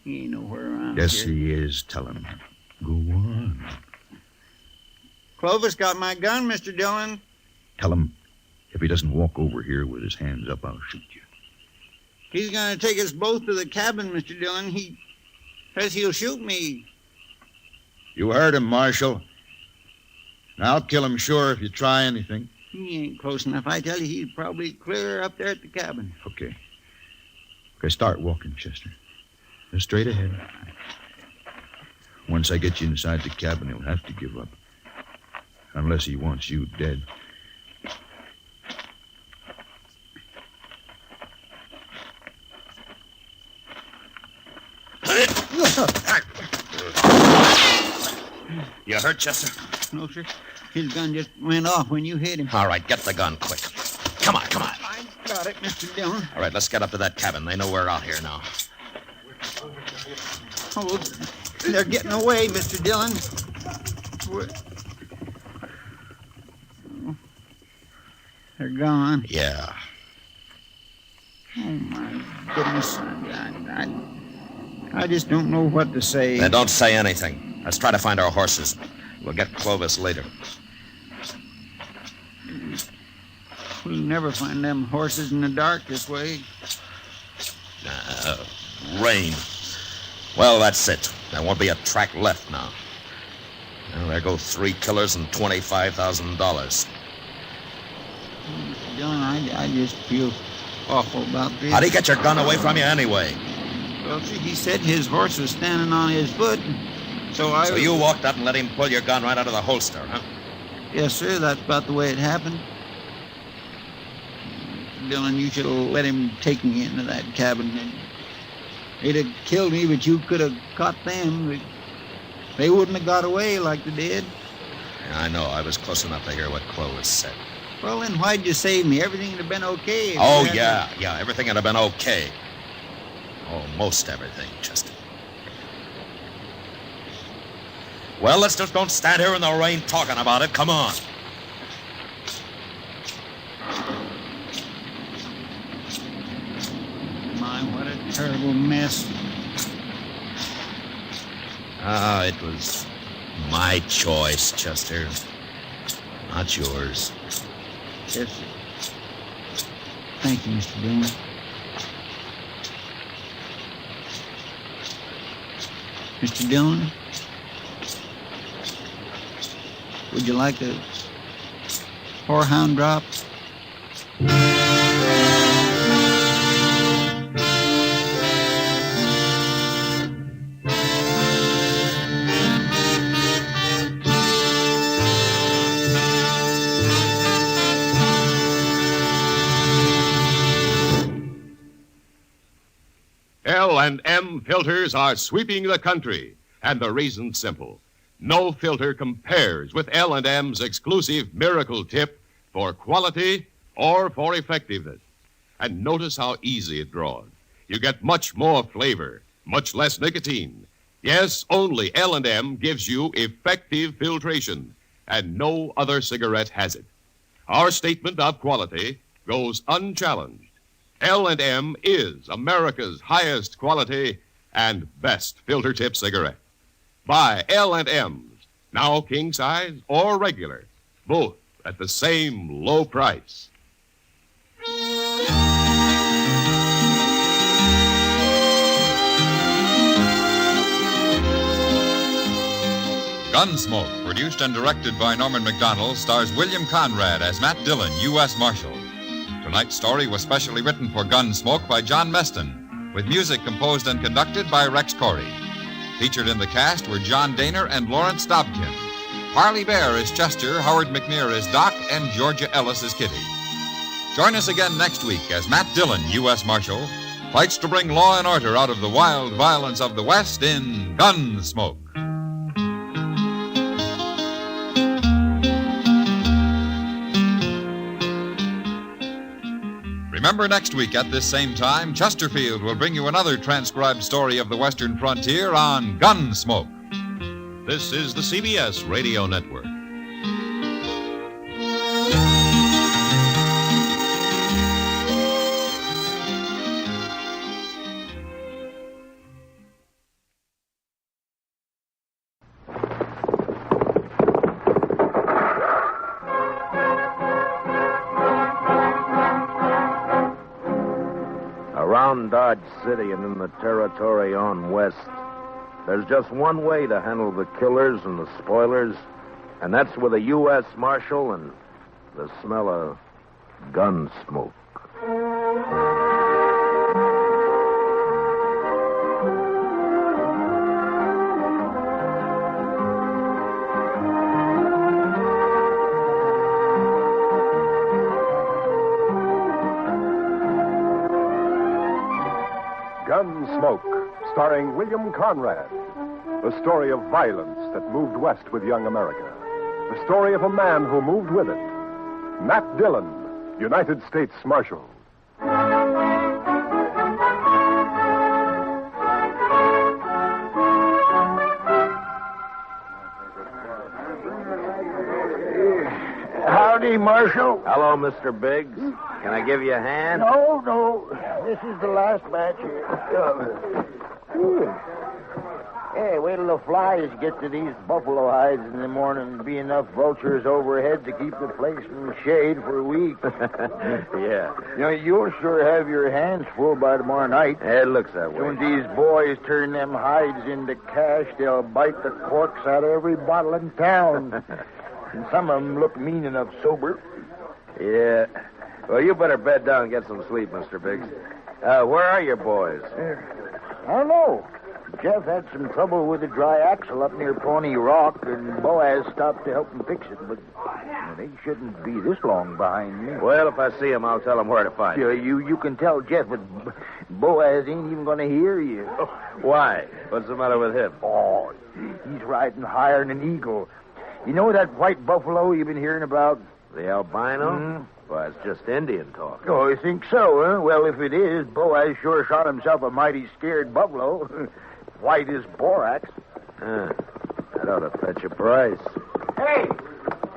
He ain't nowhere around Yes, here. he is. Tell him. Go on. Clovis got my gun, Mr. Dillon. Tell him if he doesn't walk over here with his hands up, I'll shoot you. He's going to take us both to the cabin, Mr. Dillon. He says he'll shoot me. You heard him, Marshal. Now, I'll kill him sure if you try anything. He ain't close enough. I tell you, he's probably clear up there at the cabin. Okay, start walking, Chester. Just straight ahead. Once I get you inside the cabin, he'll have to give up. Unless he wants you dead. You hurt, Chester? No, sir. His gun just went off when you hit him. All right, get the gun quick. Come on. I got it, Mr. Dillon. All right, let's get up to that cabin. They know we're out here now. Oh, they're getting away, Mr. Dillon. They're gone. Yeah. Oh, my goodness. I just don't know what to say. Then don't say anything. Let's try to find our horses. We'll get Clovis later. We'll never find them horses in the dark this way. Rain. Well, that's it. There won't be a track left now. Well, there go 3 killers and $25,000. Dillon, I just feel awful about this. How'd he get your gun away from you anyway? Well, see, he said his horse was standing on his foot, so So you walked up and let him pull your gun right out of the holster, huh? Yes, sir, that's about the way it happened. Dillon, you should have let him take me into that cabin. They'd have killed me, but you could have caught them. They wouldn't have got away like they did. Yeah, I know. I was close enough to hear what Clovis said. Well, then why'd you save me? Everything would have been okay. Oh, yeah. Everything would have been okay. Almost everything, Chester. Well, let's just don't stand here in the rain talking about it. Come on. My, what a terrible mess. It was my choice, Chester. Not yours. Yes, sir. Thank you, Mr. Dillon. Mr. Dillon? Would you like a whorehound drop? L&M filters are sweeping the country, and the reason's simple. No filter compares with L&M's exclusive Miracle Tip for quality or for effectiveness. And notice how easy it draws. You get much more flavor, much less nicotine. Yes, only L&M gives you effective filtration, and no other cigarette has it. Our statement of quality goes unchallenged. L&M is America's highest quality and best filter tip cigarette. Buy L&M's, now king size or regular, both at the same low price. Gunsmoke, produced and directed by Norman Macdonald, stars William Conrad as Matt Dillon, U.S. Marshal. Tonight's story was specially written for Gunsmoke by John Meston, with music composed and conducted by Rex Corey. Featured in the cast were John Daner and Lawrence Dobkin. Harley Bear is Chester, Howard McNear is Doc, and Georgia Ellis is Kitty. Join us again next week as Matt Dillon, U.S. Marshal, fights to bring law and order out of the wild violence of the West in Gunsmoke. Remember, next week at this same time, Chesterfield will bring you another transcribed story of the Western frontier on Gunsmoke. This is the CBS Radio Network. Around Dodge City and in the territory on west, there's just one way to handle the killers and the spoilers, and that's with a U.S. Marshal and the smell of gun smoke. Gunsmoke, starring William Conrad. The story of violence that moved west with young America. The story of a man who moved with it. Matt Dillon, United States Marshal. Howdy, Marshal. Hello, Mr. Biggs. Can I give you a hand? No. This is the last batch here. Hey, wait till the flies get to these buffalo hides in the morning and be enough vultures overhead to keep the place from shade for a week. Yeah. You know, you'll sure have your hands full by tomorrow night. It looks that way. When these boys turn them hides into cash, they'll bite the corks out of every bottle in town. And some of them look mean enough sober. Yeah. Well, you better bed down and get some sleep, Mr. Biggs. Where are your boys? I don't know. Jeff had some trouble with the dry axle up near Pawnee Rock, and Boaz stopped to help him fix it, but they shouldn't be this long behind me. Well, if I see him, I'll tell him where to find Yeah, you can tell Jeff, but Boaz ain't even going to hear you. Why? What's the matter with him? Oh, he's riding higher than an eagle. You know that white buffalo you've been hearing about? The albino? Mm-hmm. Well, it's just Indian talk. Oh, you think so, huh? Well, if it is, Boaz sure shot himself a mighty scared buffalo. White as borax. That ought to fetch a price. Hey,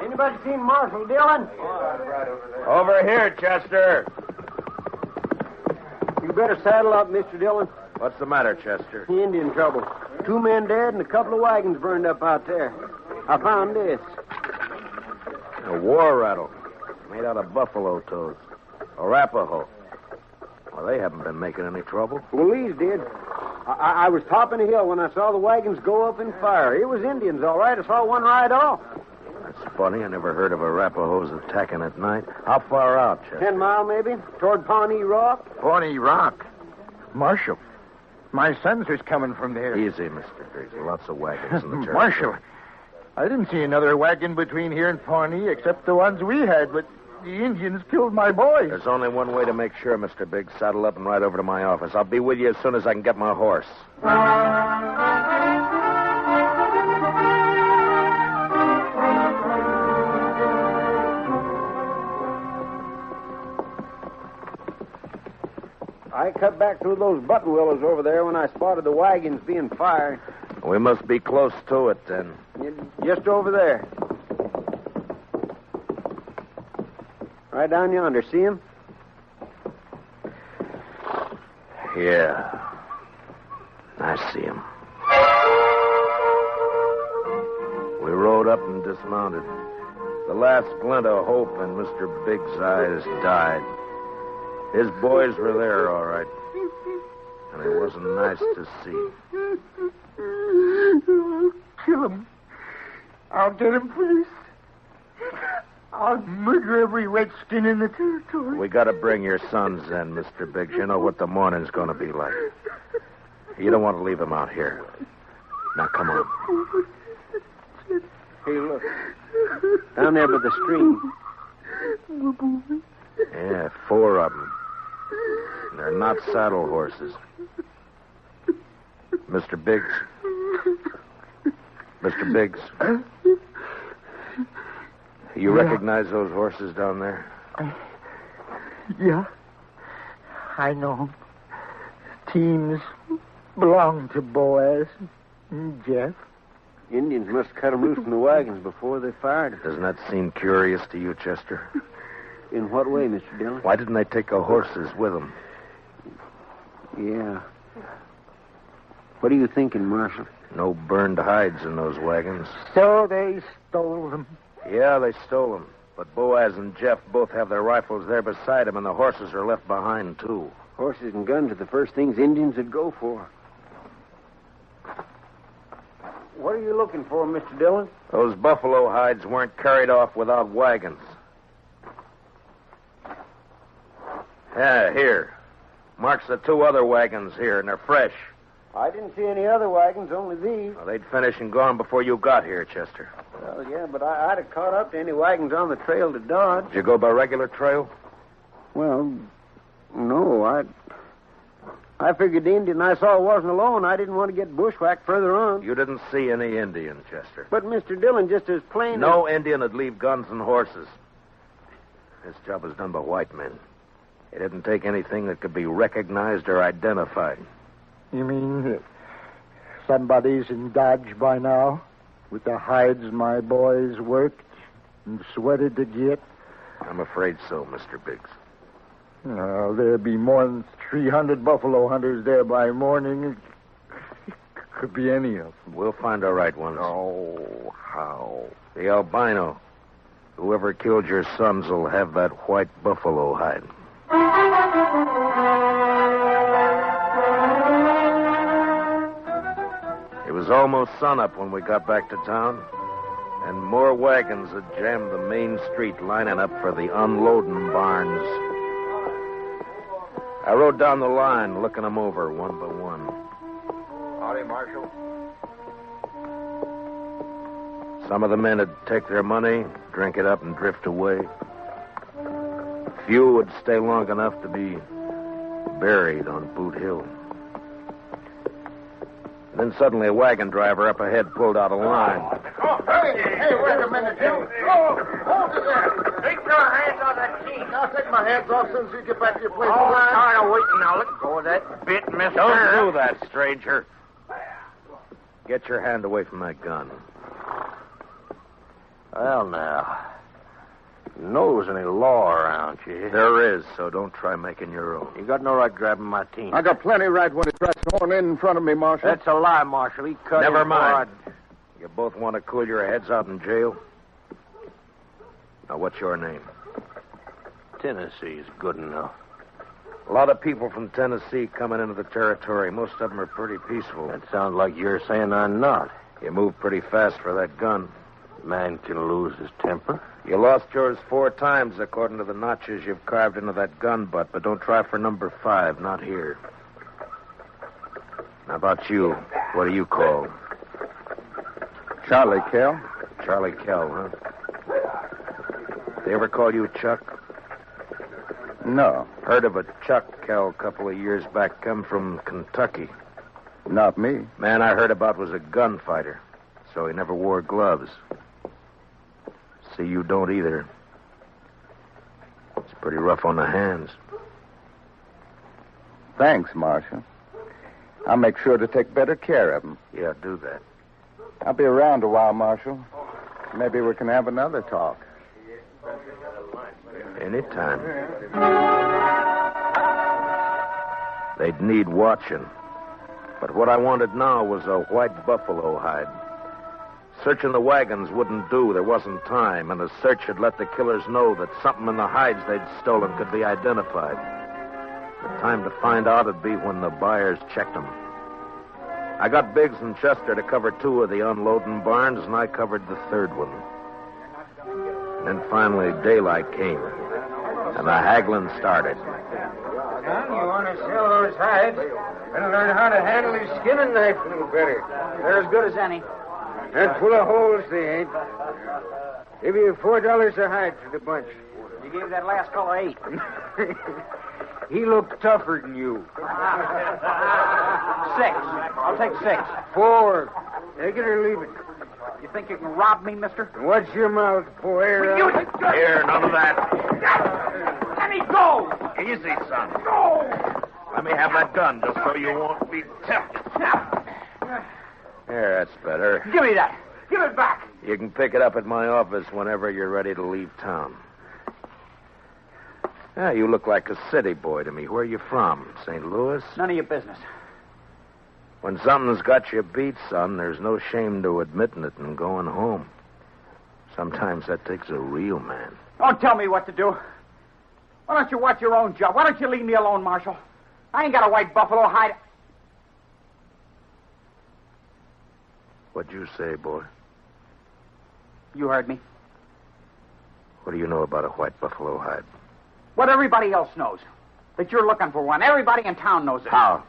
anybody seen Marshal Dillon? Over here, Chester. You better saddle up, Mr. Dillon. What's the matter, Chester? Indian trouble. 2 men dead and a couple of wagons burned up out there. I found this. A war rattle made out of buffalo toes. Arapaho. Well, they haven't been making any trouble. Well, these did. I was topping a hill when I saw the wagons go up in fire. It was Indians, all right. I saw one ride off. That's funny. I never heard of Arapahoes attacking at night. How far out, Chester? 10 mile, maybe, toward Pawnee Rock. Pawnee Rock? Marshal, my sons was coming from there. Easy, Mr. Biggs. Lots of wagons in the territory. Marshal, I didn't see another wagon between here and Pawnee except the ones we had, but the Indians killed my boys. There's only one way to make sure, Mr. Biggs. Saddle up and ride over to my office. I'll be with you as soon as I can get my horse. I cut back through those button willows over there when I spotted the wagons being fired. We must be close to it, then. Just over there. Right down yonder. See him? Yeah. I see him. We rode up and dismounted. The last glint of hope in Mr. Biggs' eyes died. His boys were there, all right. And it wasn't nice to see. Kill him. I'll get him for this. I'll murder every redskin in the territory. We got to bring your sons in, Mr. Biggs. You know what the morning's going to be like. You don't want to leave them out here. Now, come on. Hey, look. Down there by the stream. Yeah, 4 of them. They're not saddle horses. Mr. Biggs. Mr. Biggs. You recognize those horses down there? Yeah. I know them. Teams belong to Boaz and Jeff. Indians must have cut them loose from the wagons before they fired. Doesn't that seem curious to you, Chester? In what way, Mr. Dillon? Why didn't they take the horses with them? Yeah. What are you thinking, Marshal? No burned hides in those wagons. So they stole them. Yeah, they stole them. But Boaz and Jeff both have their rifles there beside them, and the horses are left behind, too. Horses and guns are the first things Indians would go for. What are you looking for, Mr. Dillon? Those buffalo hides weren't carried off without wagons. Yeah, here. Marks the 2 other wagons here, and they're fresh. I didn't see any other wagons, only these. Well, they'd finished and gone before you got here, Chester. Well, yeah, but I'd have caught up to any wagons on the trail to Dodge. Did you go by regular trail? Well, no, I figured the Indian I saw wasn't alone. I didn't want to get bushwhacked further on. You didn't see any Indian, Chester. But, Mr. Dillon, just as plain No Indian would leave guns and horses. This job was done by white men. They didn't take anything that could be recognized or identified. You mean somebody's in Dodge by now? With the hides my boys worked and sweated to get? I'm afraid so, Mr. Biggs. There'll be more than 300 buffalo hunters there by morning. Could be any of them. We'll find the right ones. Oh, how? The albino. Whoever killed your sons will have that white buffalo hide. It was almost sunup when we got back to town, and more wagons had jammed the main street lining up for the unloading barns. I rode down the line, looking them over one by one. Howdy, Marshal. Some of the men would take their money, drink it up, and drift away. A few would stay long enough to be buried on Boot Hill. Then suddenly a wagon driver up ahead pulled out a line. Hey, wait a minute, you. Hold it there. Take your hands off that key. I'll take my hands off as soon as you get back to your place. All right. Tired of waiting now. Let go of that bit, mister. Don't do that, stranger. Get your hand away from that gun. Well, now. You know there's any law around you. There is, so don't try making your own. You got no right grabbing my team. I got plenty right when he tries to horn in front of me, Marshal. That's a lie, Marshal. He cut Never in mind. hard. You both want to cool your heads out in jail? Now, what's your name? Tennessee's good enough. A lot of people from Tennessee coming into the territory. Most of them are pretty peaceful. That sounds like you're saying I'm not. You move pretty fast for that gun. Man can lose his temper. You lost yours 4 times, according to the notches you've carved into that gun butt, but don't try for number 5, not here. How about you? What do you call? Charlie Kell. Charlie Kell, huh? They ever call you Chuck? No. Heard of a Chuck Kell a couple of years back, come from Kentucky. Not me. Man I heard about was a gunfighter, so he never wore gloves. See, you don't either. It's pretty rough on the hands. Thanks, Marshal. I'll make sure to take better care of him. Yeah, do that. I'll be around a while, Marshal. Maybe we can have another talk. Anytime. They'd need watching. But what I wanted now was a white buffalo hide. Searching the wagons wouldn't do. There wasn't time, and a search had let the killers know that something in the hides they'd stolen could be identified. The time to find out would be when the buyers checked them. I got Biggs and Chester to cover 2 of the unloading barns, and I covered the 3rd one. And then finally daylight came, and the haggling started. Son, you want to sell those hides? Better learn how to handle your skinning knife a little better. They're as good as any. And full of holes they ain't. Give you $4 a hide for the bunch. You gave that last fellow 8. He looked tougher than you. 6. I'll take 6. 4. Take it or leave it. You think you can rob me, mister? Watch your mouth, boy. Here, none of that. Let me go! Easy, son. Go! Let me have that gun just so you won't be tempted. There, that's better. Give me that. Give it back. You can pick it up at my office whenever you're ready to leave town. Yeah, you look like a city boy to me. Where are you from? St. Louis? None of your business. When something's got you beat, son, there's no shame to admitting it and going home. Sometimes that takes a real man. Don't tell me what to do. Why don't you watch your own job? Why don't you leave me alone, Marshal? I ain't got a white buffalo hide. What'd you say, boy? You heard me. What do you know about a white buffalo hide? What everybody else knows. That you're looking for one. Everybody in town knows it. How?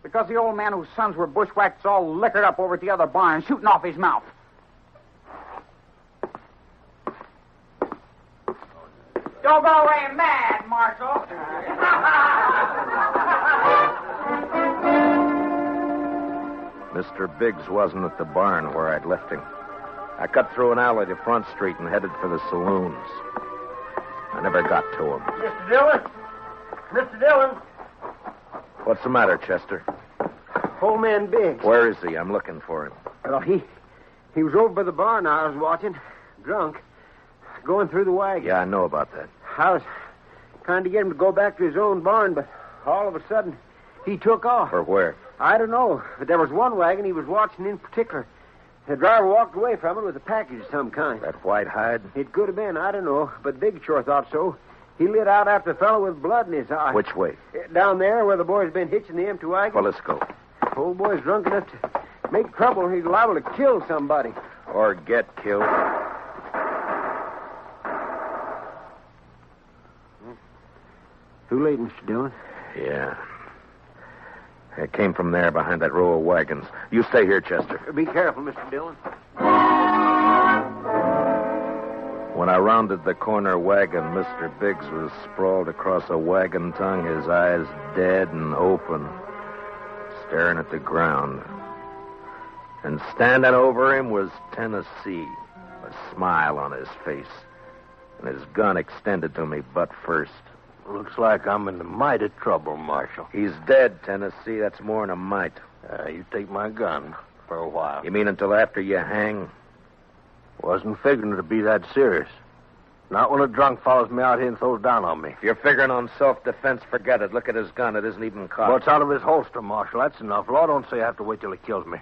Because the old man whose sons were bushwhacked all liquored up over at the other barn, shooting off his mouth. Don't go away mad, Marshal. Mr. Biggs wasn't at the barn where I'd left him. I cut through an alley to Front Street and headed for the saloons. I never got to him. Mr. Dillon? Mr. Dillon? What's the matter, Chester? Old man Biggs. Where is he? I'm looking for him. Well, he was over by the barn I was watching, drunk, going through the wagon. Yeah, I know about that. I was trying to get him to go back to his own barn, but all of a sudden, He took off. For where? I don't know, but there was one wagon he was watching in particular. The driver walked away from it with a package of some kind. That white hide? It could have been, I don't know, but Big sure thought so. He lit out after the fellow with blood in his eye. Which way? Down there where the boy's been hitching the empty wagon. Well, let's go. Old boy's drunk enough to make trouble. He's liable to kill somebody. Or get killed. Too late, Mr. Dillon. Yeah. It came from there behind that row of wagons. You stay here, Chester. Be careful, Mr. Dillon. When I rounded the corner wagon, Mr. Biggs was sprawled across a wagon tongue, his eyes dead and open, staring at the ground. And standing over him was Tennessee, a smile on his face, and his gun extended to me butt first. Looks like I'm in the mighty trouble, Marshal. He's dead, Tennessee. That's more than a mite. You take my gun for a while. You mean until after you hang? Wasn't figuring to be that serious. Not when a drunk follows me out here and throws down on me. If you're figuring on self-defense, forget it. Look at his gun. It isn't even cocked. Well, it's out of his holster, Marshal. That's enough. Law don't say I have to wait till he kills me.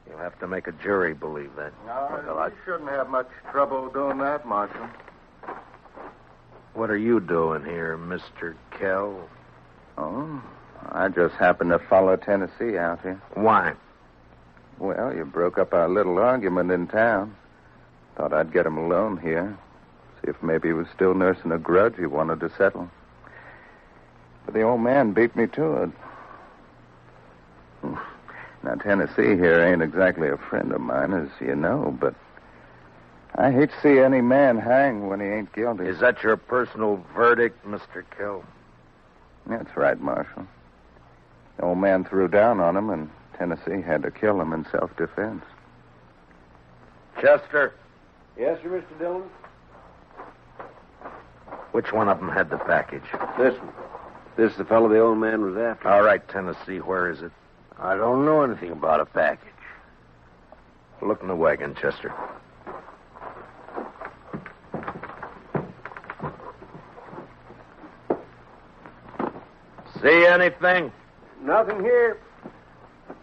You'll have to make a jury believe that. No, you shouldn't have much trouble doing that, Marshal. What are you doing here, Mr. Kell? Oh, I just happened to follow Tennessee out here. Why? Well, you broke up our little argument in town. Thought I'd get him alone here. See if maybe he was still nursing a grudge he wanted to settle. But the old man beat me to it. Now, Tennessee here ain't exactly a friend of mine, as you know, but I hate to see any man hang when he ain't guilty. Is that your personal verdict, Mr. Kell? That's right, Marshal. The old man threw down on him, and Tennessee had to kill him in self-defense. Chester, Yes, sir, Mr. Dillon? which one of them had the package? This one. This is the fellow the old man was after. All right, Tennessee, where is it? I don't know anything about a package. Look in the wagon, Chester. See anything? Nothing here.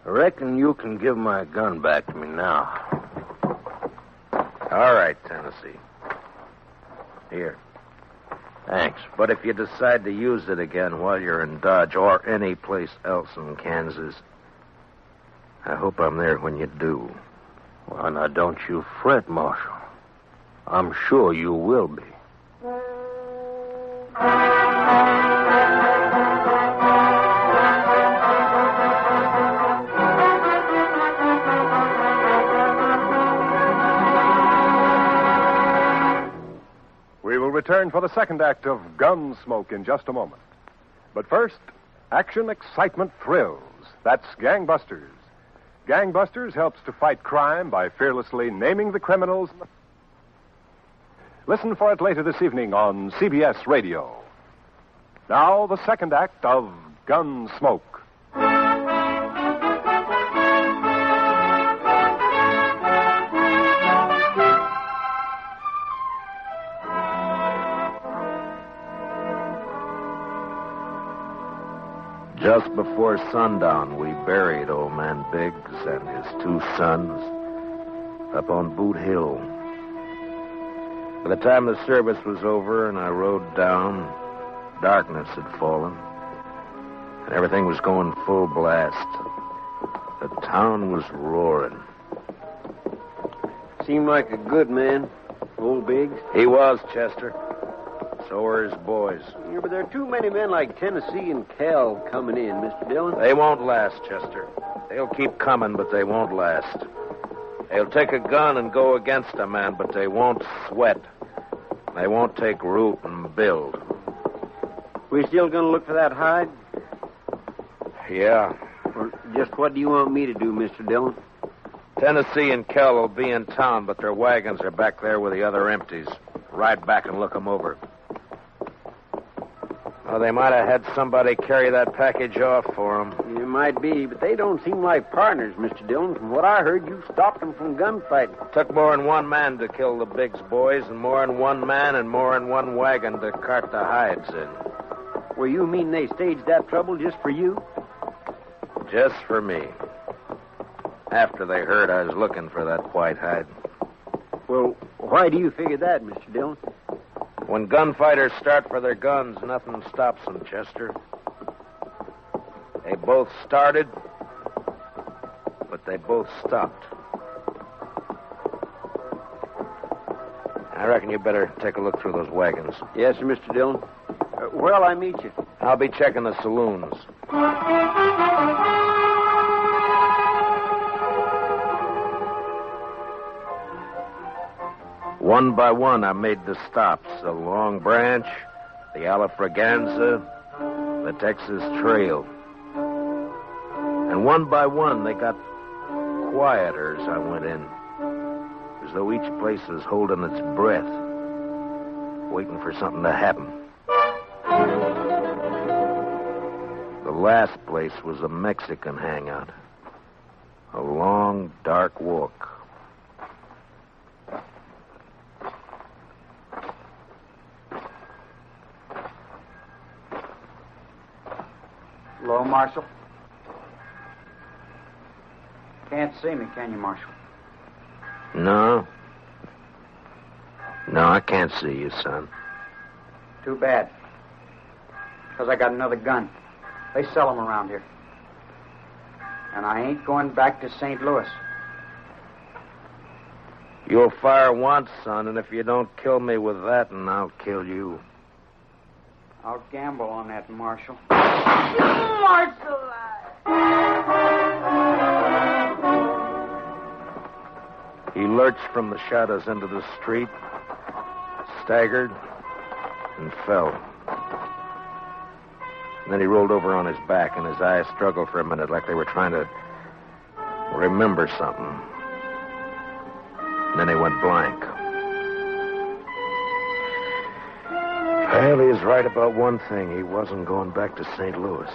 I reckon you can give my gun back to me now. All right, Tennessee. Here. Thanks. But if you decide to use it again while you're in Dodge or any place else in Kansas, I hope I'm there when you do. Well, now, don't you fret, Marshal. I'm sure you will be. We will return for the second act of Gunsmoke in just a moment. But first, action, excitement, thrills. That's Gangbusters. Gangbusters helps to fight crime by fearlessly naming the criminals. Listen for it later this evening on CBS Radio. Now, the second act of Gunsmoke. Just before sundown, we buried old man Biggs and his two sons up on Boot Hill. By the time the service was over and I rode down, darkness had fallen, and everything was going full blast. The town was roaring. Seemed like a good man, old Biggs. He was, Chester. So were his boys. Yeah, but there are too many men like Tennessee and Cal coming in, Mr. Dillon. They won't last, Chester. They'll keep coming, but they won't last. They'll take a gun and go against a man, but they won't sweat. They won't take root and build. We still gonna look for that hide? Yeah. Well, just what do you want me to do, Mr. Dillon? Tennessee and Kell will be in town, but their wagons are back there with the other empties. Ride back and look them over. Well, they might have had somebody carry that package off for them. It might be, but they don't seem like partners, Mr. Dillon. From what I heard, you stopped them from gunfighting. Took more than one man to kill the Biggs boys, and more than one man and more than one wagon to cart the hides in. Well, you mean they staged that trouble just for you? Just for me. After they heard I was looking for that white hide. Well, why do you figure that, Mr. Dillon? When gunfighters start for their guns, nothing stops them, Chester. They both started, but they both stopped. I reckon you better take a look through those wagons. Yes, sir, Mr. Dillon. Where'll I meet you? I'll be checking the saloons. One by one, I made the stops. The Long Branch, the Alafraganza, the Texas Trail. And one by one, they got quieter as I went in. As though each place was holding its breath, waiting for something to happen. The last place was a Mexican hangout. A long, dark walk. Hello, Marshal. Can't see me, can you, Marshal? No. No, I can't see you, son. Too bad. Because I got another gun. They sell them around here. And I ain't going back to St. Louis. You'll fire once, son, and if you don't kill me with that, and I'll kill you. I'll gamble on that, Marshal. Marshal! He lurched from the shadows into the street, staggered, and fell. And then he rolled over on his back, and his eyes struggled for a minute like they were trying to remember something. And then he went blank. Well, he was right about one thing. He wasn't going back to St. Louis.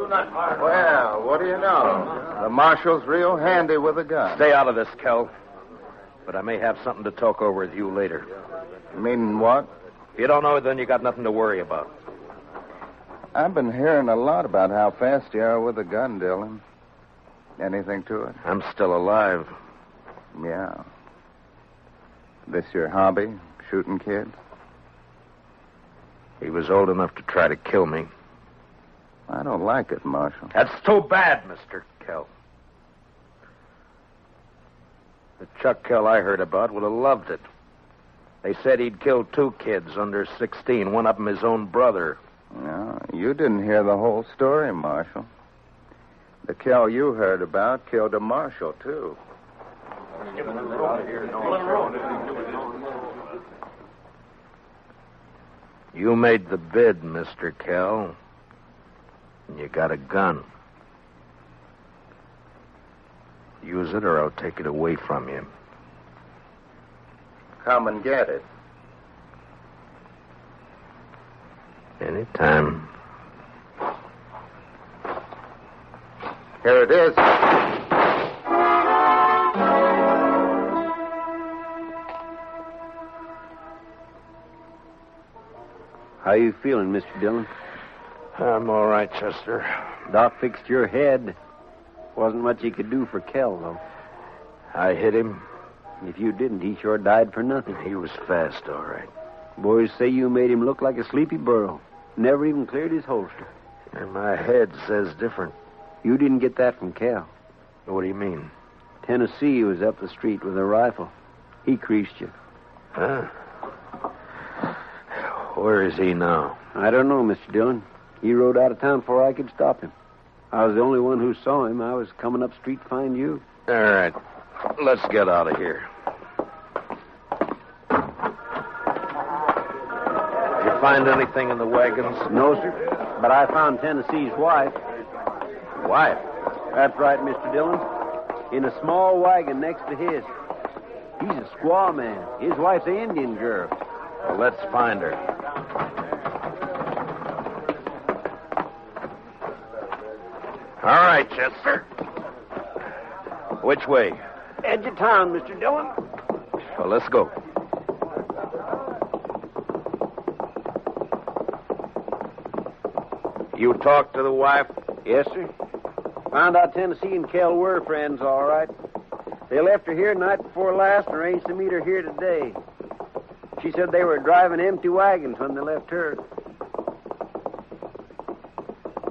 Well, what do you know? The marshal's real handy with a gun. Stay out of this, Kel. But I may have something to talk over with you later. You mean what? If you don't know, then you got nothing to worry about. I've been hearing a lot about how fast you are with a gun, Dillon. Anything to it? I'm still alive. Yeah. This your hobby, shooting kids? He was old enough to try to kill me. I don't like it, Marshal. That's too bad, Mr. Kell. The Chuck Kell I heard about would have loved it. They said he'd killed 2 kids under 16, one of them his own brother. No, you didn't hear the whole story, Marshal. The Kell you heard about killed a marshal, too. You made the bid, Mr. Kell. And you got a gun. Use it or I'll take it away from you. Come and get it. Anytime. Here it is. How you feeling, Mr. Dillon? I'm all right, Chester. Doc fixed your head. Wasn't much he could do for Kell, though. I hit him. If you didn't, he sure died for nothing. He was fast, all right. Boys say you made him look like a sleepy burro. Never even cleared his holster. And my head says different. You didn't get that from Kell. What do you mean? Tennessee was up the street with a rifle. He creased you. Huh? Where is he now? I don't know, Mr. Dillon. He rode out of town before I could stop him. I was the only one who saw him. I was coming up street to find you. All right. Let's get out of here. Did you find anything in the wagons? No, sir. But I found Tennessee's wife. Wife? That's right, Mr. Dillon. In a small wagon next to his. He's a squaw man. His wife's an Indian girl. Well, let's find her. All right, Chester. Which way? Edge of town, Mr. Dillon. Well, let's go. You talked to the wife? Yes, sir. Found out Tennessee and Kell were friends, all right. They left her here night before last and arranged to meet her here today. She said they were driving empty wagons when they left her.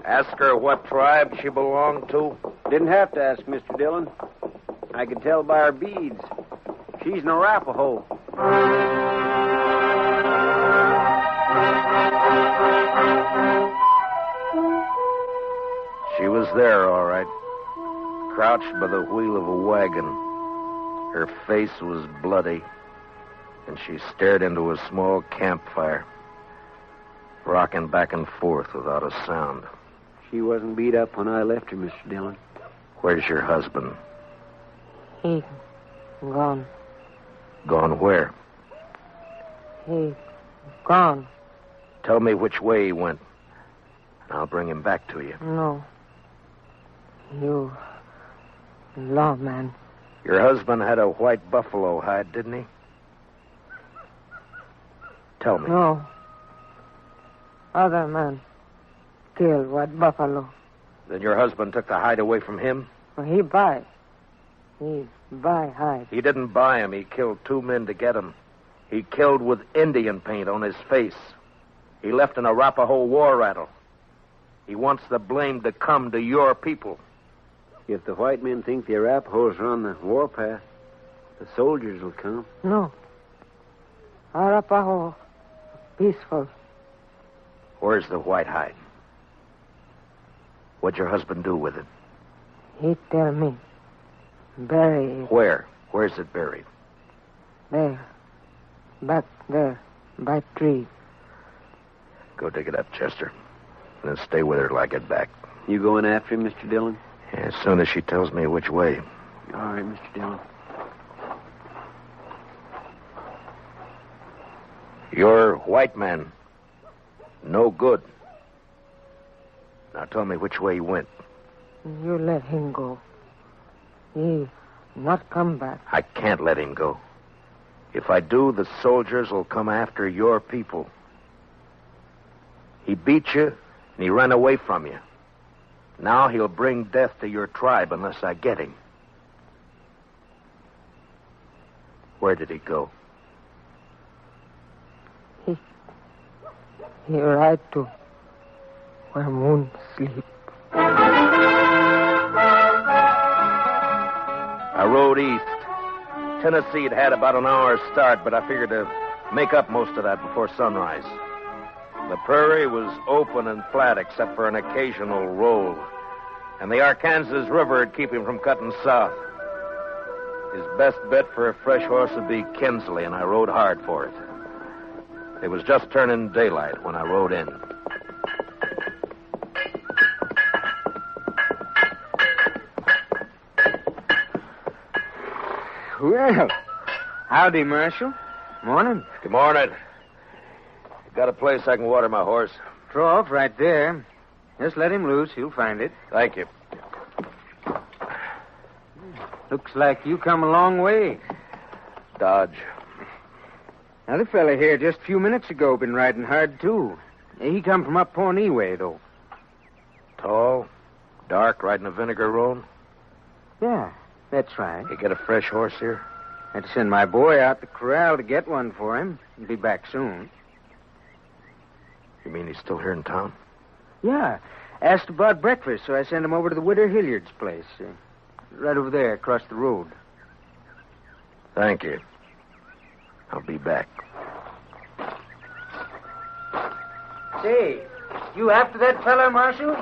Ask her what tribe she belonged to? Didn't have to ask, Mr. Dillon. I could tell by her beads. She's an Arapaho. She was there, all right. Crouched by the wheel of a wagon. Her face was bloody, and she stared into a small campfire, rocking back and forth without a sound. She wasn't beat up when I left her, Mr. Dillon. Where's your husband? He gone. Gone where? He gone. Tell me which way he went, and I'll bring him back to you. No. You lawman. Your husband had a white buffalo hide, didn't he? Tell me. No. Other man killed white buffalo. Then your husband took the hide away from him? He buy. He buy hide. He didn't buy him. He killed 2 men to get him. He killed with Indian paint on his face. He left an Arapaho war rattle. He wants the blame to come to your people. If the white men think the Arapahoes are on the warpath, the soldiers will come. No. Arapaho peaceful. Where's the white hide? What'd your husband do with it? He tell me. Bury it. Where? Where's it buried? There. Back there. By tree. Go dig it up, Chester. And then stay with her till I get back. You going after him, Mr. Dillon? As soon as she tells me which way. All right, Mr. Dillon. You're white man. No good. Now tell me which way he went. You let him go. He not come back. I can't let him go. If I do, the soldiers will come after your people. He beat you, and he ran away from you. Now he'll bring death to your tribe unless I get him. Where did he go? He ride to where moon sleep. I rode east. Tennessee had about an hour's start, but I figured to make up most of that before sunrise. The prairie was open and flat except for an occasional roll, and the Arkansas River would keep him from cutting south. His best bet for a fresh horse would be Kinsley, and I rode hard for it. It was just turning daylight when I rode in. Well, howdy, Marshal. Morning. Good morning. Got a place I can water my horse? Trough right there. Just let him loose. He'll find it. Thank you. Looks like you come a long way. Dodge. Another fella here just a few minutes ago been riding hard, too. He come from up Pawnee way, though. Tall, dark, riding a vinegar roan? Yeah, that's right. You get a fresh horse here? Had to send my boy out the corral to get one for him. He'll be back soon. You mean he's still here in town? Yeah. Asked about breakfast, so I sent him over to the Widow Hilliard's place. Right over there, across the road. Thank you. I'll be back. Say, you after that fella, Marshal?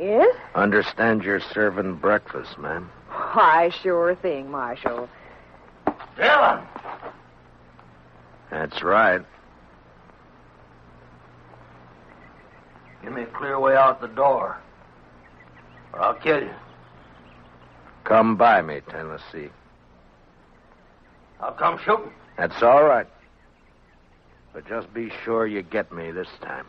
Yes? Understand you're serving breakfast, ma'am. Why, sure thing, Marshal. Stella! That's right. Give me a clear way out the door, or I'll kill you. Come by me, Tennessee. I'll come shooting. That's all right. But just be sure you get me this time.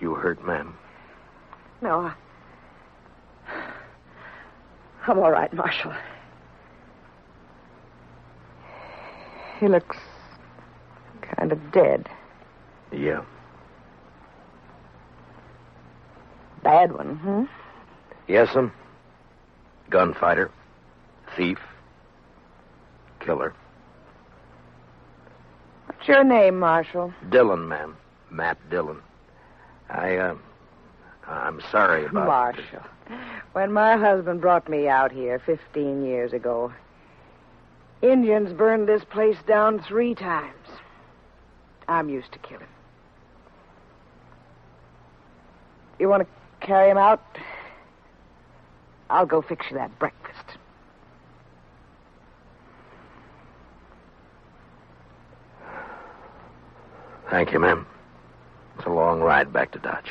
You hurt, ma'am? No, I'm all right, Marshal. He looks kind of dead. Yeah. Bad one, huh? Yes'm. Gunfighter. Thief. Killer. What's your name, Marshal? Dillon, ma'am. Matt Dillon. I'm sorry about... Marshal. When my husband brought me out here 15 years ago, Indians burned this place down 3 times. I'm used to killing. You want to carry him out? I'll go fix you that breakfast. Thank you, ma'am. It's a long ride back to Dodge.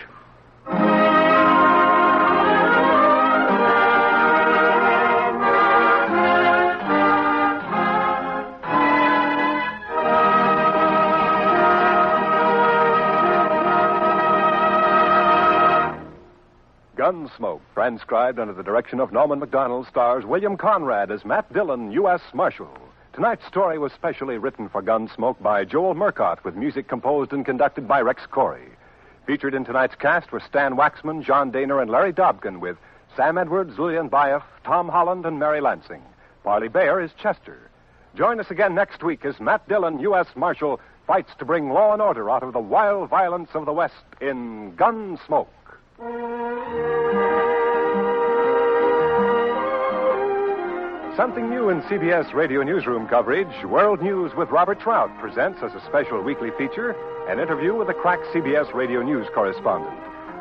Gunsmoke, transcribed under the direction of Norman Macdonald, stars William Conrad as Matt Dillon, U.S. Marshal. Tonight's story was specially written for Gunsmoke by Joel Murcott, with music composed and conducted by Rex Corey. Featured in tonight's cast were Stan Waxman, John Daner, and Larry Dobkin, with Sam Edwards, Julian Baeff, Tom Holland, and Mary Lansing. Parley Bayer is Chester. Join us again next week as Matt Dillon, U.S. Marshal, fights to bring law and order out of the wild violence of the West in Gunsmoke. Something new in CBS Radio Newsroom coverage, World News with Robert Trout presents as a special weekly feature an interview with a crack CBS Radio News correspondent.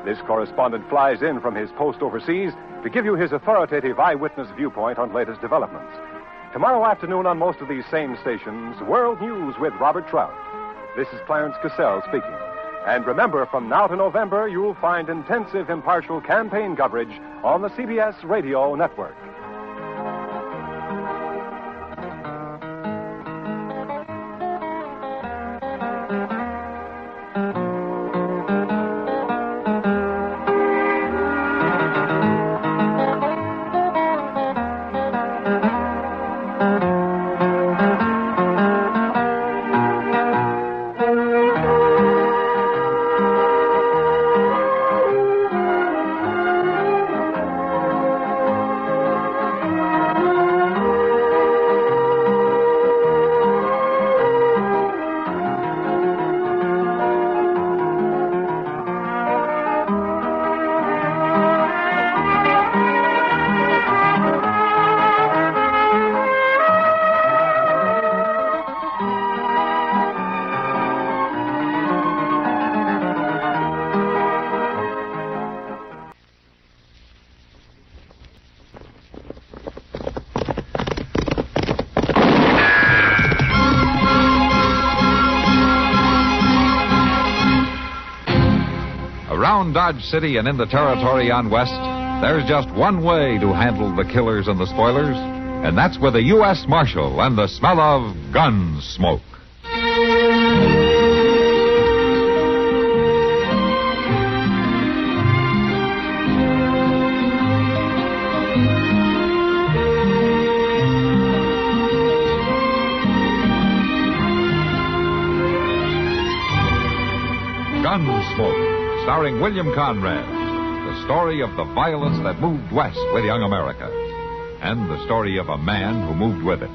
This correspondent flies in from his post overseas to give you his authoritative eyewitness viewpoint on latest developments. Tomorrow afternoon on most of these same stations, World News with Robert Trout. This is Clarence Cassell speaking. And remember, from now to November, you'll find intensive, impartial campaign coverage on the CBS Radio Network. Around Dodge City and in the territory on West, there's just one way to handle the killers and the spoilers, and that's with a U.S. Marshal and the smell of gun smoke. Gunsmoke, starring William Conrad, the story of the violence that moved west with young America, and the story of a man who moved with it.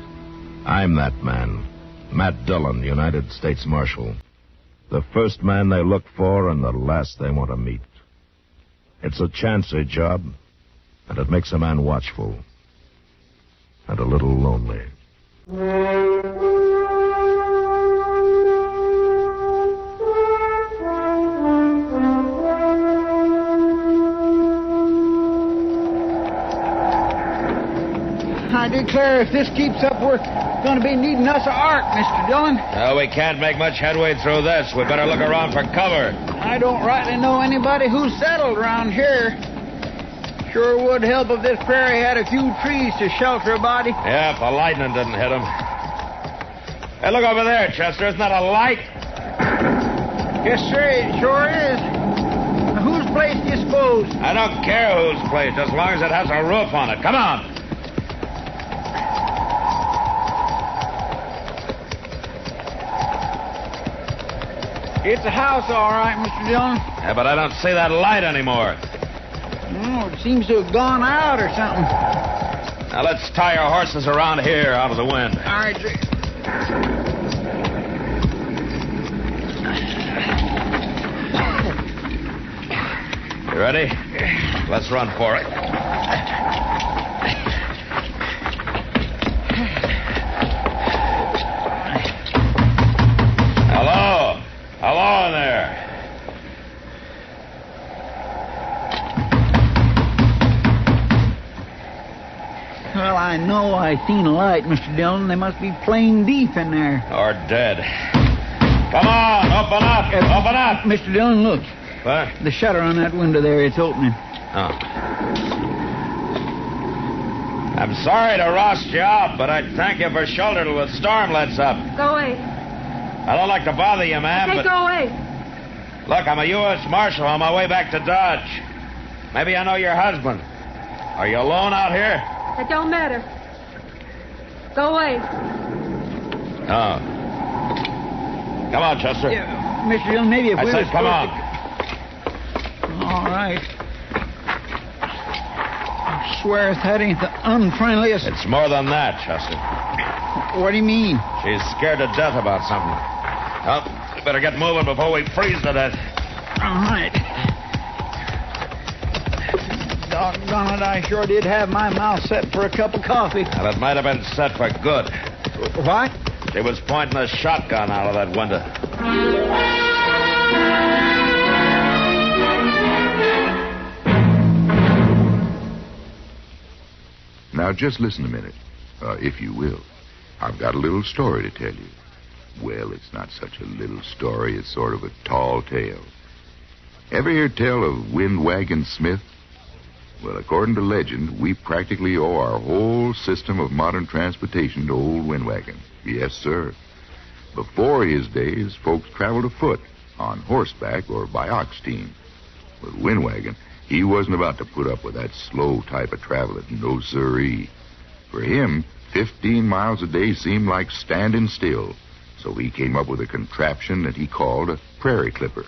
I'm that man, Matt Dillon, United States Marshal. The first man they look for and the last they want to meet. It's a chancy job, and it makes a man watchful and a little lonely. I declare, if this keeps up, we're going to be needing us a arc, Mr. Dillon. Well, we can't make much headway through this. We better look around for cover. I don't rightly know anybody who's settled around here. Sure would help if this prairie had a few trees to shelter a body. Yeah, if the lightning didn't hit him. Hey, look over there, Chester. Isn't that a light? Yes, sir, it sure is. Now, whose place do you suppose? I don't care whose place, as long as it has a roof on it. Come on. It's a house, all right, Mr. Dillon. Yeah, but I don't see that light anymore. Oh, it seems to have gone out or something. Now, let's tie our horses around here out of the wind. All right, sir. You ready? Let's run for it. Hello? Hello in there. Well, I know I seen a light, Mr. Dillon. They must be playing deep in there. Or dead. Come on, open up. Open up. Mr. Dillon, look. What? The shutter on that window there, it's opening. Oh. I'm sorry to roust you out, but I'd thank you for shelter till the storm lets up. Go away. I don't like to bother you, ma'am, Hey, but... go away. Look, I'm a U.S. Marshal on my way back to Dodge. Maybe I know your husband. Are you alone out here? It don't matter. Go away. Oh. Come on, Chester. Yeah, Mr. Dillon, maybe if I we said were come on. All right. I swear if that ain't the unfriendliest... It's more than that, Chester. What do you mean? She's scared to death about something. Well, we better get moving before we freeze to death. All right. Doggone it, I sure did have my mouth set for a cup of coffee. Well, it might have been set for good. What? She was pointing a shotgun out of that window. Now, just listen a minute, if you will. I've got a little story to tell you. Well, it's not such a little story. It's sort of a tall tale. Ever hear tell of Windwagon Smith? Well, according to legend, we practically owe our whole system of modern transportation to old Windwagon. Yes, sir. Before his days, folks traveled afoot, on horseback, or by ox team. With Windwagon, he wasn't about to put up with that slow type of traveling. No, sirree. For him, 15 miles a day seemed like standing still. So he came up with a contraption that he called a prairie clipper.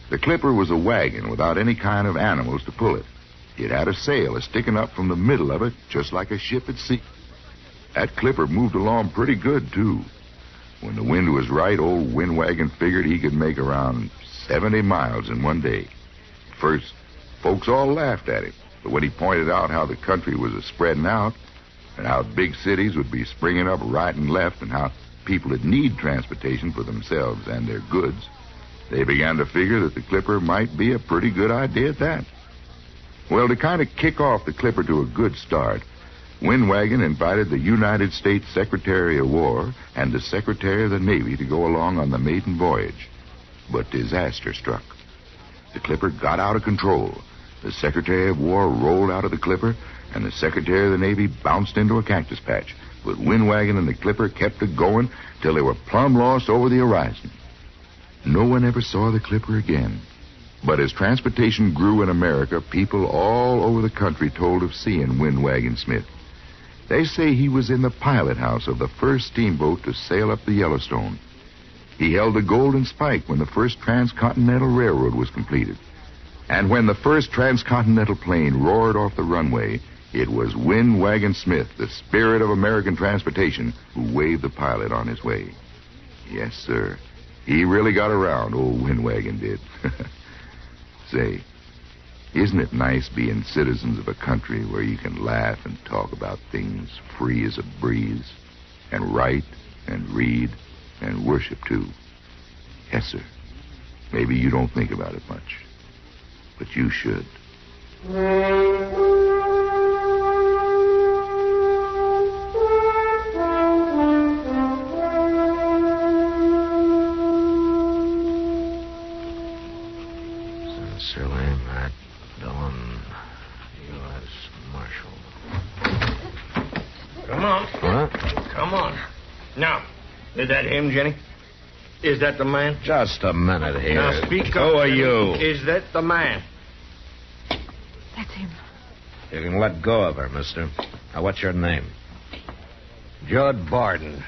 The clipper was a wagon without any kind of animals to pull it. It had a sail sticking up from the middle of it, just like a ship at sea. That clipper moved along pretty good, too. When the wind was right, old Windwagon figured he could make around 70 miles in one day. First, folks all laughed at him, but when he pointed out how the country was spreading out, and how big cities would be springing up right and left, and how people would need transportation for themselves and their goods, they began to figure that the clipper might be a pretty good idea at that. Well, to kind of kick off the clipper to a good start, Windwagon invited the United States Secretary of War and the Secretary of the Navy to go along on the maiden voyage. But disaster struck. The clipper got out of control. The Secretary of War rolled out of the clipper, and the Secretary of the Navy bounced into a cactus patch. But Windwagon and the clipper kept it going till they were plumb lost over the horizon. No one ever saw the clipper again. But as transportation grew in America, people all over the country told of seeing Windwagon Smith. They say he was in the pilot house of the first steamboat to sail up the Yellowstone. He held the Golden Spike when the first transcontinental railroad was completed. And when the first transcontinental plane roared off the runway, it was Windwagon Smith, the spirit of American transportation, who waved the pilot on his way. Yes, sir. He really got around, old Windwagon did. Say, isn't it nice being citizens of a country where you can laugh and talk about things free as a breeze, and write and read and worship, too? Yes, sir. Maybe you don't think about it much, but you should. Sincerely, Matt Dillon, U.S. Marshal. Come on. What? Come on. Now, is that him, Jenny? Is that the man? Just a minute here. Now, speak Who up. are Jenny. you? Is that the man? That's him. You can let go of her, mister. Now, what's your name? Judd Barton.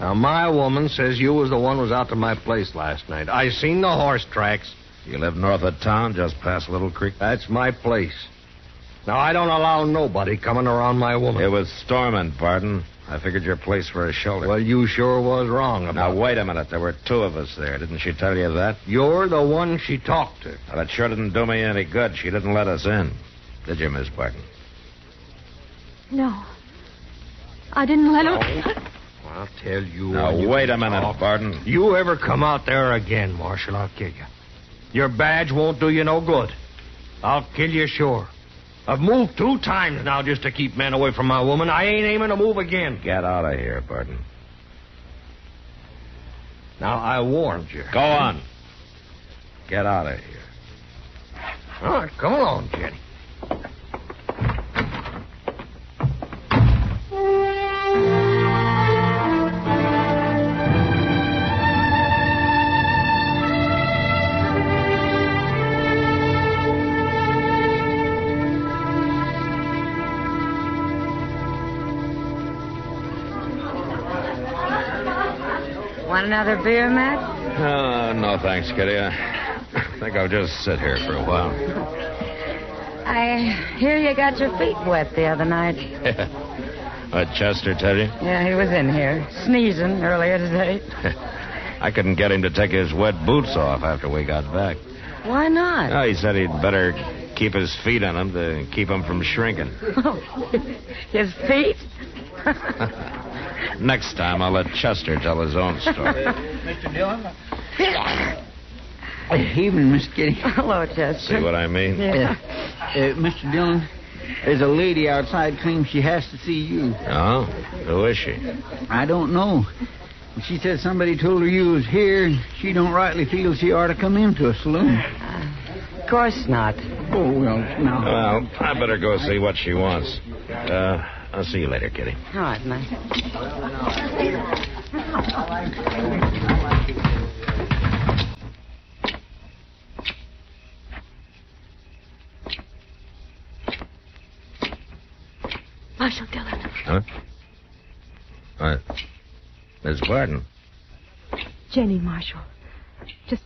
Now, my woman says you was the one who was out to my place last night. I seen the horse tracks. You live north of town, just past Little Creek? That's my place. Now, I don't allow nobody coming around my woman. It was storming, Barton. I figured your place for a shelter. Well, you sure was wrong about Now, wait a minute. There were two of us there. Didn't she tell you that? You're the one she talked to. Well, that sure didn't do me any good. She didn't let us in. Did you, Miss Barton? No. I didn't let him. I'll tell you. Now, when you wait can a minute, talk. Barton. You ever come out there again, Marshal, I'll kill you. Your badge won't do you no good. I'll kill you sure. I've moved 2 times now just to keep men away from my woman. I ain't aiming to move again. Get out of here, Barton. Now, I warned you. Go on. Get out of here. All right, come along, Jenny. Want another beer, Matt? No, thanks, Kitty. I think I'll just sit here for a while. I hear you got your feet wet the other night. What, Chester tell you? Yeah, he was in here, sneezing earlier today. I couldn't get him to take his wet boots off after we got back. Why not? Oh, he said he'd better keep his feet on him to keep him from shrinking. His feet? Next time, I'll let Chester tell his own story. Mr. Dillon? Evening, Miss Kitty. Hello, Chester. See what I mean? Yeah. Mr. Dillon, there's a lady outside claims she has to see you. Oh? Who is she? I don't know. She said somebody told her you was here, and she don't rightly feel she ought to come into a saloon. Of course not. Oh, well, no. Well, I better go see what she wants. I'll see you later, Kitty. All right, Matt. Marshal Dillon. Huh? What? Miss Barton. Jenny, Marshal. Just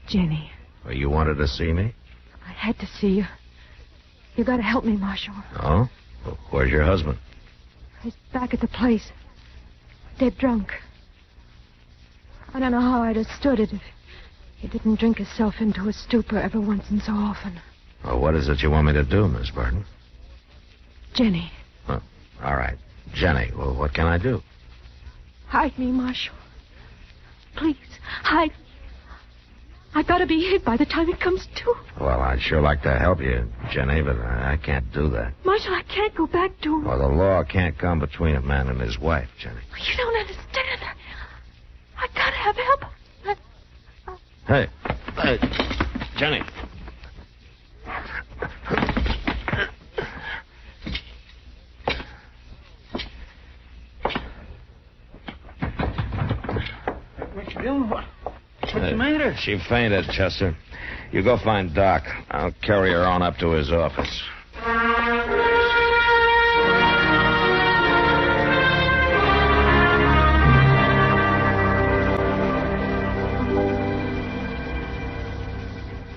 Jenny. Well, you wanted to see me? I had to see you. You got to help me, Marshal. Oh? Well, where's your husband? He's back at the place. Dead drunk. I don't know how I'd have stood it if he didn't drink himself into a stupor every once and so often. Well, what is it you want me to do, Miss Barton? Jenny. Well, all right. Jenny, well, what can I do? Hide me, Marshal. Please, hide me. I gotta be hid by the time it comes to. Well, I'd sure like to help you, Jenny, but I can't do that. Marshal, I can't go back to him. Well, the law can't come between a man and his wife, Jenny. You don't understand. I gotta have help. Hey, Jenny. Mr. Dillon, what's the matter? She fainted, Chester. You go find Doc. I'll carry her on up to his office.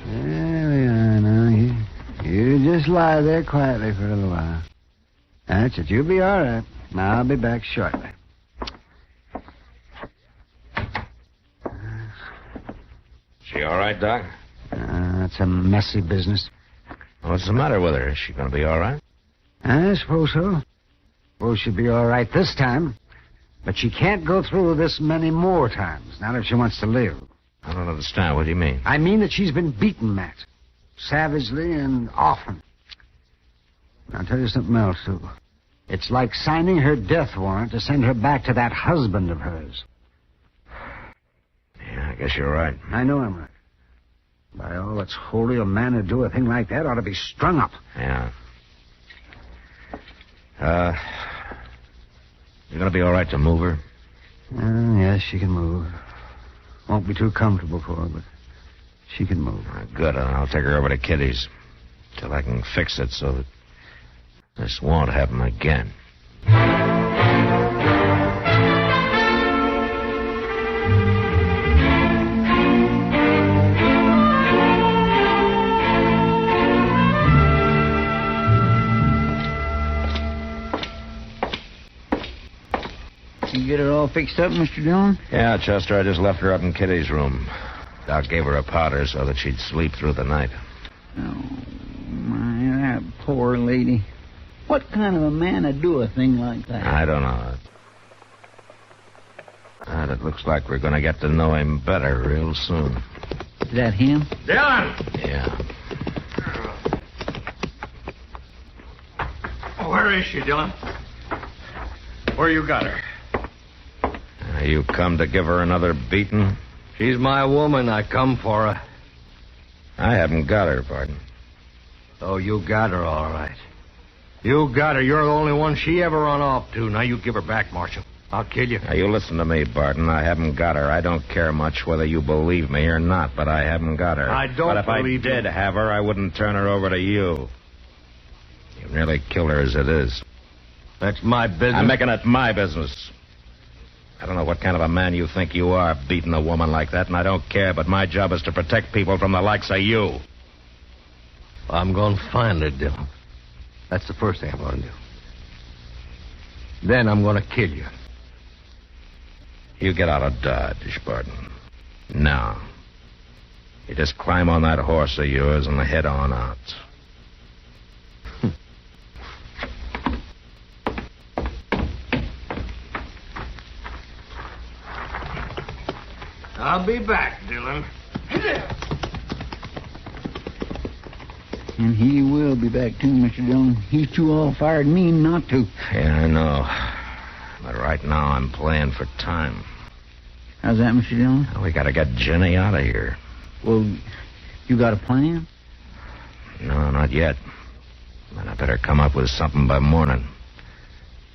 There we are now. You just lie there quietly for a little while. That's it. You'll be all right. I'll be back shortly. She all right, Doc? That's a messy business. What's the matter with her? Is she going to be all right? I suppose so. Suppose she'll be all right this time. But she can't go through this many more times, not if she wants to live. I don't understand. What do you mean? I mean that she's been beaten, Matt. Savagely and often. I'll tell you something else, too. It's like signing her death warrant to send her back to that husband of hers. Yeah, I guess you're right. I know I'm right. By all that's holy, a man who'd do a thing like that ought to be strung up. Yeah. You gonna be all right to move her? Yes, she can move. Won't be too comfortable for her, but she can move. Good, and I'll take her over to Kitty's till I can fix it so that this won't happen again. You get her all fixed up, Mr. Dillon? Yeah, Chester, I just left her up in Kitty's room. Doc gave her a powder so that she'd sleep through the night. Oh, my, that poor lady. What kind of a man would do a thing like that? I don't know. And it looks like we're going to get to know him better real soon. Is that him? Dillon! Yeah. Where is she, Dillon? Where you got her? You come to give her another beating? She's my woman. I come for her. I haven't got her, Barton. Oh, you got her, all right. You got her. You're the only one she ever run off to. Now you give her back, Marshal. I'll kill you. Now, you listen to me, Barton. I haven't got her. I don't care much whether you believe me or not, but I haven't got her. I don't But if believe I did you. have her, I wouldn't turn her over to you. You've nearly killed her as it is. That's my business. I'm making it my business. I don't know what kind of a man you think you are, beating a woman like that, and I don't care, but my job is to protect people from the likes of you. I'm going to find her, Dillon. That's the first thing I'm going to do. Then I'm going to kill you. You get out of Dodge, Barton. Now. You just climb on that horse of yours and head on out. I'll be back, Dillon. And he will be back, too, Mr. Dillon. He's too all-fired mean not to. Yeah, I know. But right now I'm playing for time. How's that, Mr. Dillon? Well, we gotta get Jenny out of here. Well, you got a plan? No, not yet. But I better come up with something by morning.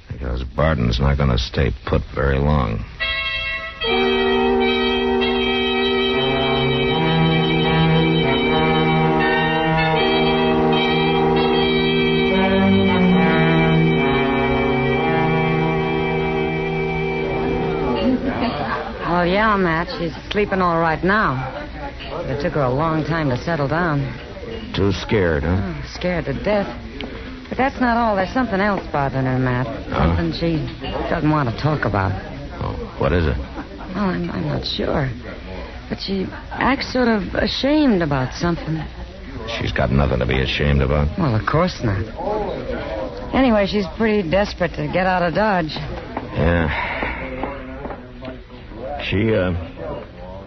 Because Barton's not gonna stay put very long. Well, yeah, Matt. She's sleeping all right now. It took her a long time to settle down. Too scared, huh? Oh, scared to death. But that's not all. There's something else bothering her, Matt. Something she doesn't want to talk about. Oh, what is it? Well, I'm not sure. But she acts sort of ashamed about something. She's got nothing to be ashamed about. Well, of course not. Anyway, she's pretty desperate to get out of Dodge. Yeah. She,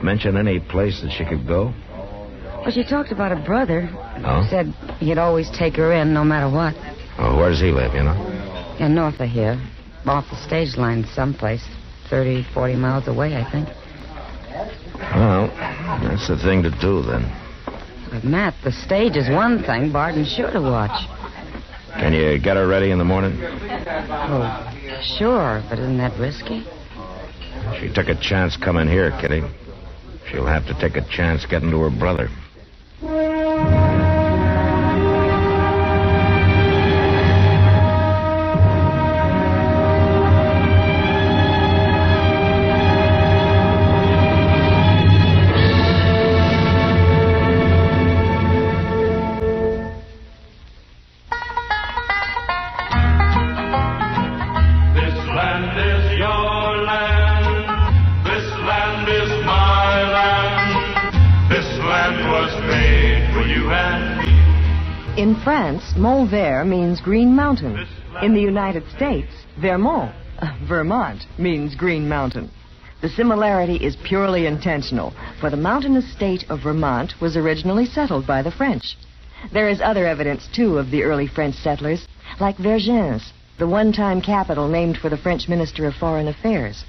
mention any place that she could go? Well, she talked about her brother. Oh? Said he'd always take her in no matter what. Oh, where does he live, you know? Yeah, north of here. Off the stage line someplace. 30, 40 miles away, I think. Well, that's the thing to do, then. But, Matt, the stage is one thing Barton's sure to watch. Can you get her ready in the morning? Oh, sure, but isn't that risky? She took a chance coming here, Kitty. She'll have to take a chance getting to her brother. In France, Mont Vert means green mountain. In the United States, Vermont, Vermont, means green mountain. The similarity is purely intentional, for the mountainous state of Vermont was originally settled by the French. There is other evidence, too, of the early French settlers, like Vergennes, the one-time capital named for the French Minister of Foreign Affairs.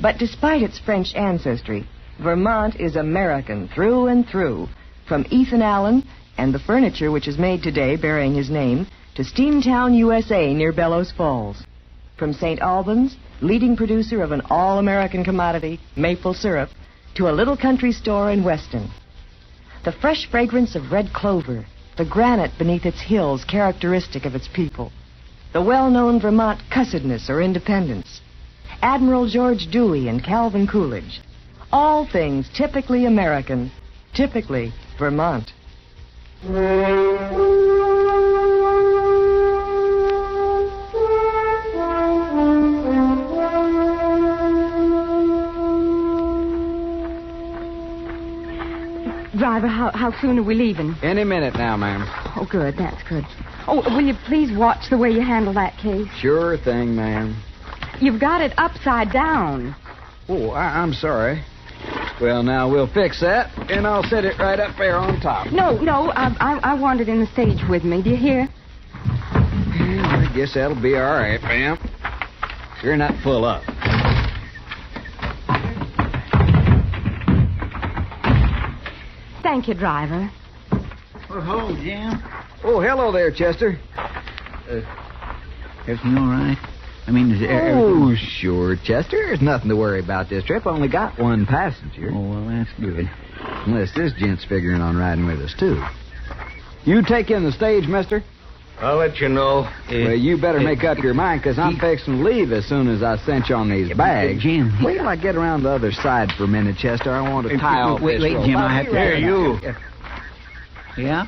But despite its French ancestry, Vermont is American through and through, From Ethan Allen and the furniture which is made today bearing his name to Steamtown, USA, near Bellows Falls. From St. Albans, leading producer of an all-American commodity, maple syrup, to a little country store in Weston. The fresh fragrance of red clover, the granite beneath its hills characteristic of its people, the well-known Vermont cussedness or independence, Admiral George Dewey and Calvin Coolidge, all things typically American, typically Vermont. Driver, how soon are we leaving? Any minute now, ma'am. Oh, good. That's good. Oh, will you please watch the way you handle that case? Sure thing, ma'am. You've got it upside down. Oh, I'm sorry. Well, now, we'll fix that, and I'll set it right up there on top. No, I want it in the stage with me. Do you hear? Yeah, I guess that'll be all right, ma'am. You're not full up. Thank you, driver. Oh, Jim. Oh, hello there, Chester. Everything all right? I mean, is Oh, sure, Chester. There's nothing to worry about this trip. Only got one passenger. Oh, well, that's good. Unless this gent's figuring on riding with us, too. You take in the stage, mister? I'll let you know. Well, you better make up your mind, because I'm fixing to leave as soon as I cinch on these bags. Jim. Wait till I get around the other side for a minute, Chester. I want to tie off wait, this rope. Jim, I have to... Here, you. Yeah?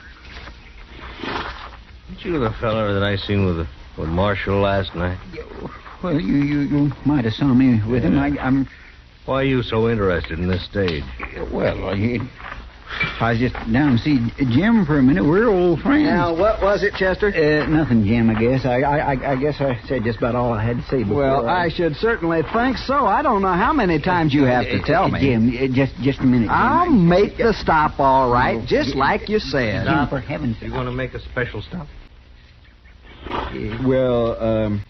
Aren't you the fella that I seen with Marshal last night? Well, you might have saw me with him. I'm... Why are you so interested in this stage? Well, I was just down to see Jim for a minute. We're old friends. Now, what was it, Chester? Nothing, Jim, I guess. I guess I said just about all I had to say before. Well, I should certainly think so. I don't know how many times you have to tell me. Jim, just a minute, Jim. I'll make the stop all right, just like you said. Jim, for heaven's sake. You want to make a special stop? Well,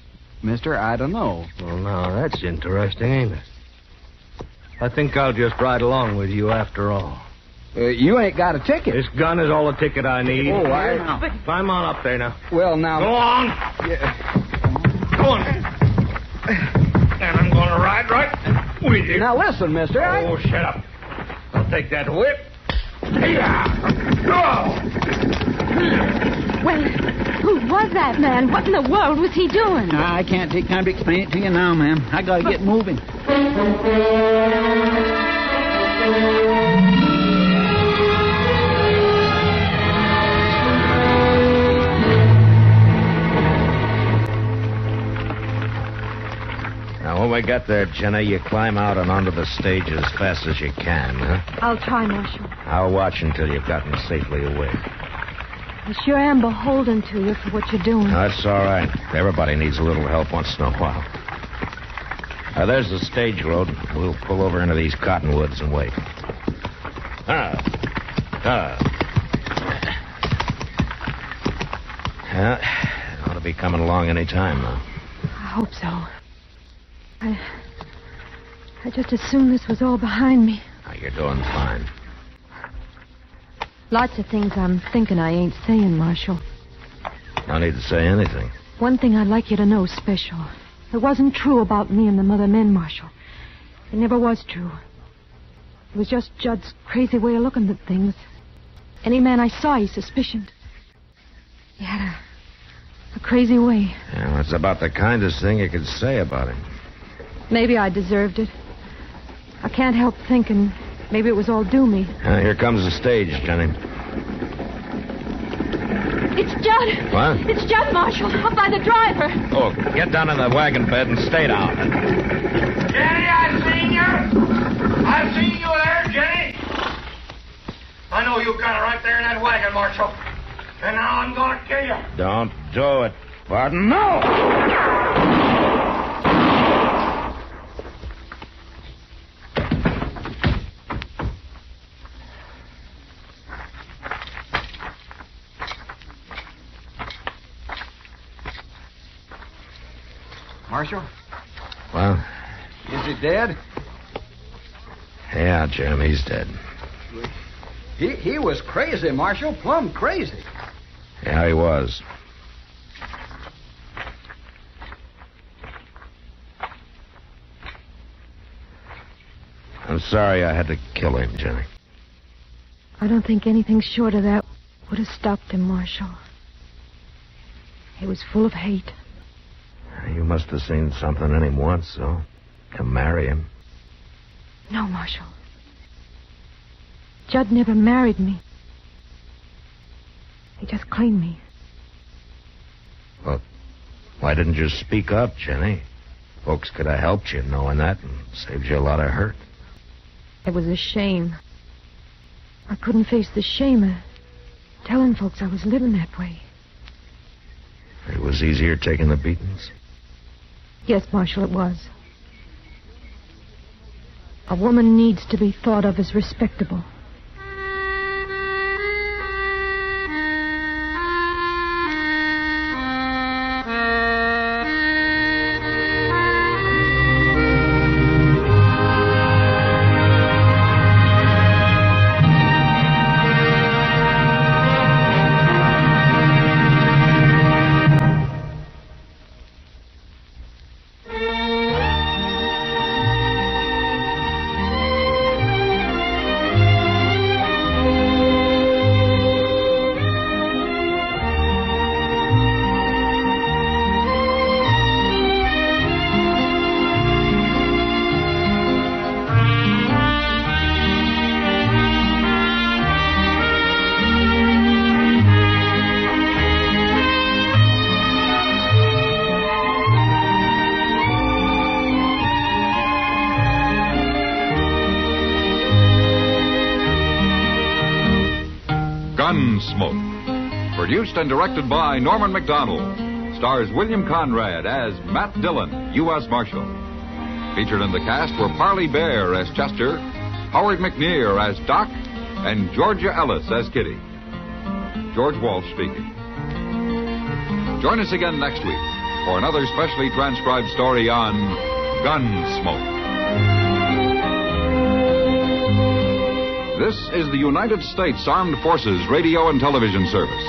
mister, I don't know. Well, now, that's interesting, ain't it? I think I'll just ride along with you after all. You ain't got a ticket. This gun is all the ticket I need. Oh, Climb on up there now. Well, now... Go on. Yeah. Go on. And I'm going to ride right with you. Now, listen, mister. Oh, shut up. I'll take that whip. Well, who was that man? What in the world was he doing? I can't take time to explain it to you now, ma'am. I gotta get moving. Now, when we get there, Jenny, you climb out and onto the stage as fast as you can, huh? I'll try, Marshal. I'll watch until you've gotten safely away. I sure am beholden to you for what you're doing. That's all right. Everybody needs a little help once in a while. Now, there's the stage road. We'll pull over into these cottonwoods and wait. Yeah, ought to be coming along any time now. I hope so. I just assumed this was all behind me. Now, you're doing fine. Lots of things I'm thinking I ain't saying, Marshal. No need to say anything. One thing I'd like you to know special. It wasn't true about me and them other men, Marshal. It never was true. It was just Judd's crazy way of looking at things. Any man I saw, he suspicioned. He had a crazy way. Yeah, that's about the kindest thing you could say about him. Maybe I deserved it. I can't help thinking maybe it was all due me. Here comes the stage, Jenny. It's Judd. What? It's Judd, Marshal, up by the driver. Oh, get down in the wagon bed and stay down. Jenny, I seen you. I seen you there, Jenny. I know you got it right there in that wagon, Marshal. And now I'm going to kill you. Don't do it. Pardon? No! Marshal? Well? Is he dead? Yeah, Jim, he's dead. He was crazy, Marshal. Plumb crazy. Yeah, he was. I'm sorry I had to kill him, Jenny. I don't think anything short of that would have stopped him, Marshal. He was full of hate. You must have seen something in him once, so to marry him. No, Marshal. Judd never married me. He just cleaned me. Well, why didn't you speak up, Jenny? Folks could have helped you knowing that and saved you a lot of hurt. It was a shame. I couldn't face the shame of telling folks I was living that way. It was easier taking the beatings. Yes, Marshal, it was. A woman needs to be thought of as respectable. Gunsmoke. Produced and directed by Norman MacDonald. Stars William Conrad as Matt Dillon, U.S. Marshal. Featured in the cast were Parley Bear as Chester, Howard McNear as Doc, and Georgia Ellis as Kitty. George Walsh speaking. Join us again next week for another specially transcribed story on Gunsmoke. This is the United States Armed Forces Radio and Television Service.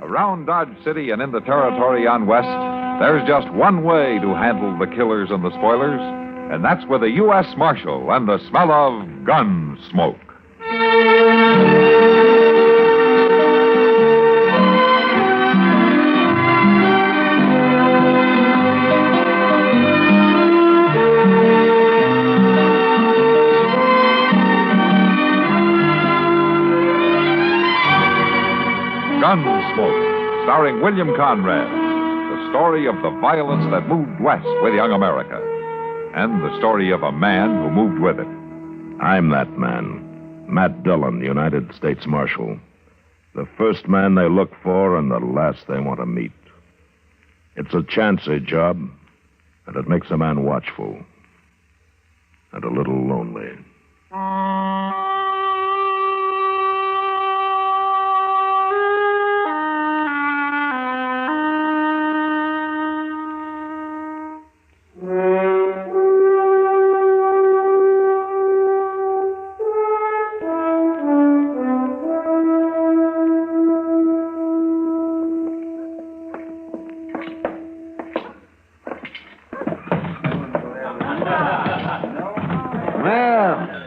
Around Dodge City and in the territory on West, there's just one way to handle the killers and the spoilers, and that's with a U.S. Marshal and the smell of gun smoke. Gunsmoke, starring William Conrad, the story of the violence that moved west with young America, and the story of a man who moved with it. I'm that man, Matt Dillon, United States Marshal. The first man they look for and the last they want to meet. It's a chancy job, and it makes a man watchful and a little lonely.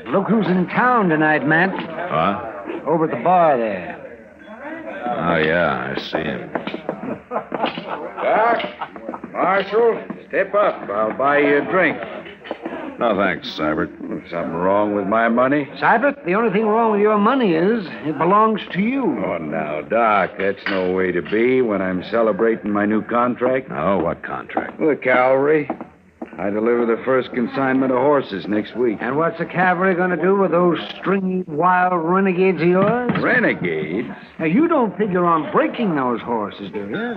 Look who's in town tonight, Matt. Huh? Over at the bar there. Oh, yeah, I see him. Doc, Marshal, step up. I'll buy you a drink. No, thanks, Seibert. Something wrong with my money? Seibert, the only thing wrong with your money is it belongs to you. Oh, now, Doc, that's no way to be when I'm celebrating my new contract. Oh, what contract? The cavalry. I deliver the first consignment of horses next week. And what's the cavalry going to do with those stringy, wild renegades of yours? Renegades? Now, you don't figure on breaking those horses, do you?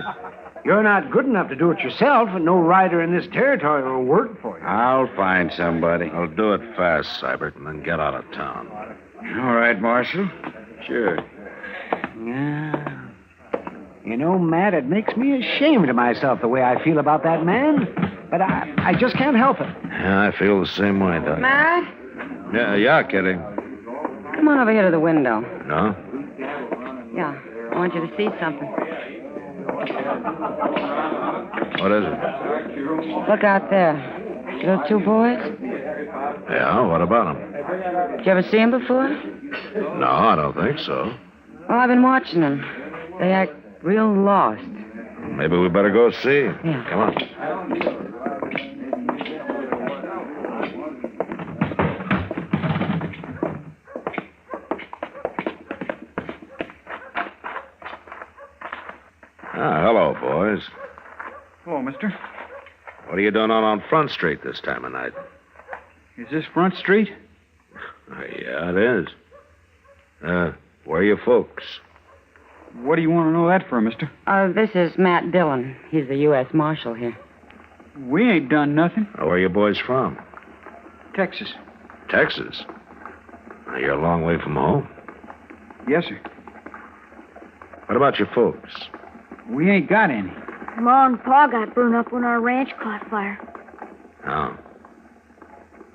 You're not good enough to do it yourself, and no rider in this territory will work for you. I'll find somebody. I'll do it fast, Seibert, and then get out of town. All right, Marshal. Sure. Yeah. You know, Matt, it makes me ashamed of myself the way I feel about that man. But I just can't help it. Yeah, I feel the same way, Doc. Matt? Yeah, Kitty. Come on over here to the window. No? Yeah, I want you to see something. What is it? Look out there. See those two boys? Yeah, what about them? Did you ever see them before? No, I don't think so. Well, I've been watching them. They act real lost. Maybe we better go see. Yeah. Come on. Hello, boys. Hello, mister. What are you doing on Front Street this time of night? Is this Front Street? Yeah, it is. Where are your folks? What do you want to know that for, mister? This is Matt Dillon. He's the U.S. Marshal here. We ain't done nothing. Where are you boys from? Texas. Texas? Now, you're a long way from home. Yes, sir. What about your folks? We ain't got any. Ma and Pa got burned up when our ranch caught fire. Oh.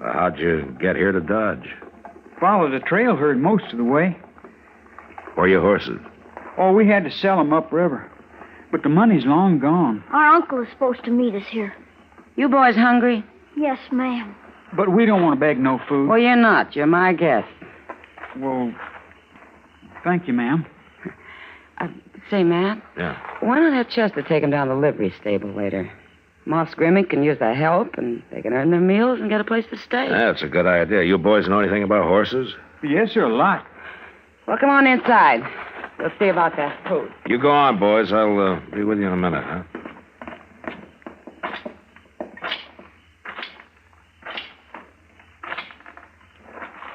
How'd you get here to Dodge? Followed the trail herd most of the way. Where are your horses? Oh, we had to sell them upriver. But the money's long gone. Our uncle is supposed to meet us here. You boys hungry? Yes, ma'am. But we don't want to beg no food. Well, you're not. You're my guest. Well, thank you, ma'am. Say, Matt. Yeah? Why not have Chester take him down to the livery stable later? Moss Grimmy can use the help, and they can earn their meals and get a place to stay. That's a good idea. You boys know anything about horses? Yes, sir, a lot. Well, come on inside. We'll see about that food. You go on, boys. I'll be with you in a minute, huh?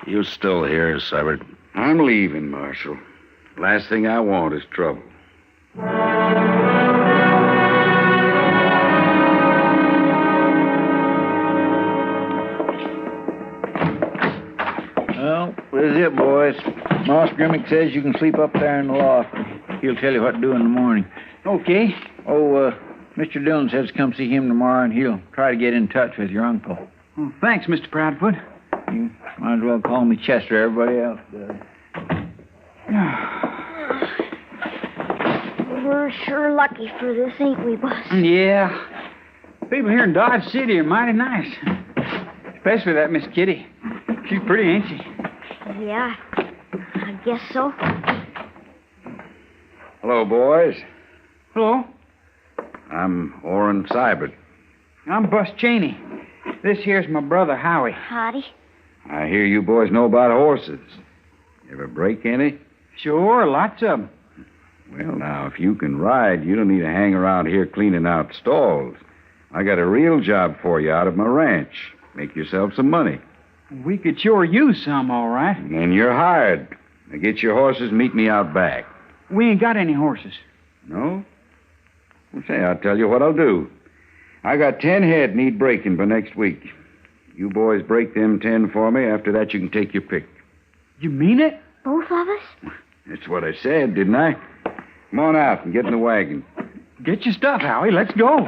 You still here, Seibert? I'm leaving, Marshal. Last thing I want is trouble. Well, this is it, boys. Moss Grimmick says you can sleep up there in the loft. He'll tell you what to do in the morning. Okay. Oh, Mr. Dillon says to come see him tomorrow, and he'll try to get in touch with your uncle. Well, thanks, Mr. Proudfoot. You might as well call me Chester. Everybody else does. We're sure lucky for this, ain't we, boss? Yeah. People here in Dodge City are mighty nice. Especially that Miss Kitty. She's pretty, ain't she? Yeah, I guess so. Hello, boys. Hello. I'm Orrin Seibert. I'm Bus Cheney. This here's my brother, Howie. Howdy. I hear you boys know about horses. Ever break any? Sure, lots of them. Well, now, if you can ride, you don't need to hang around here cleaning out stalls. I got a real job for you out of my ranch. Make yourself some money. We could sure use some, all right. And you're hired. Now get your horses, meet me out back. We ain't got any horses. No? Well, say, I'll tell you what I'll do. I got 10 head need breaking by next week. You boys break them 10 for me. After that, you can take your pick. You mean it? Both of us? That's what I said, didn't I? Come on out and get in the wagon. Get your stuff, Howie. Let's go.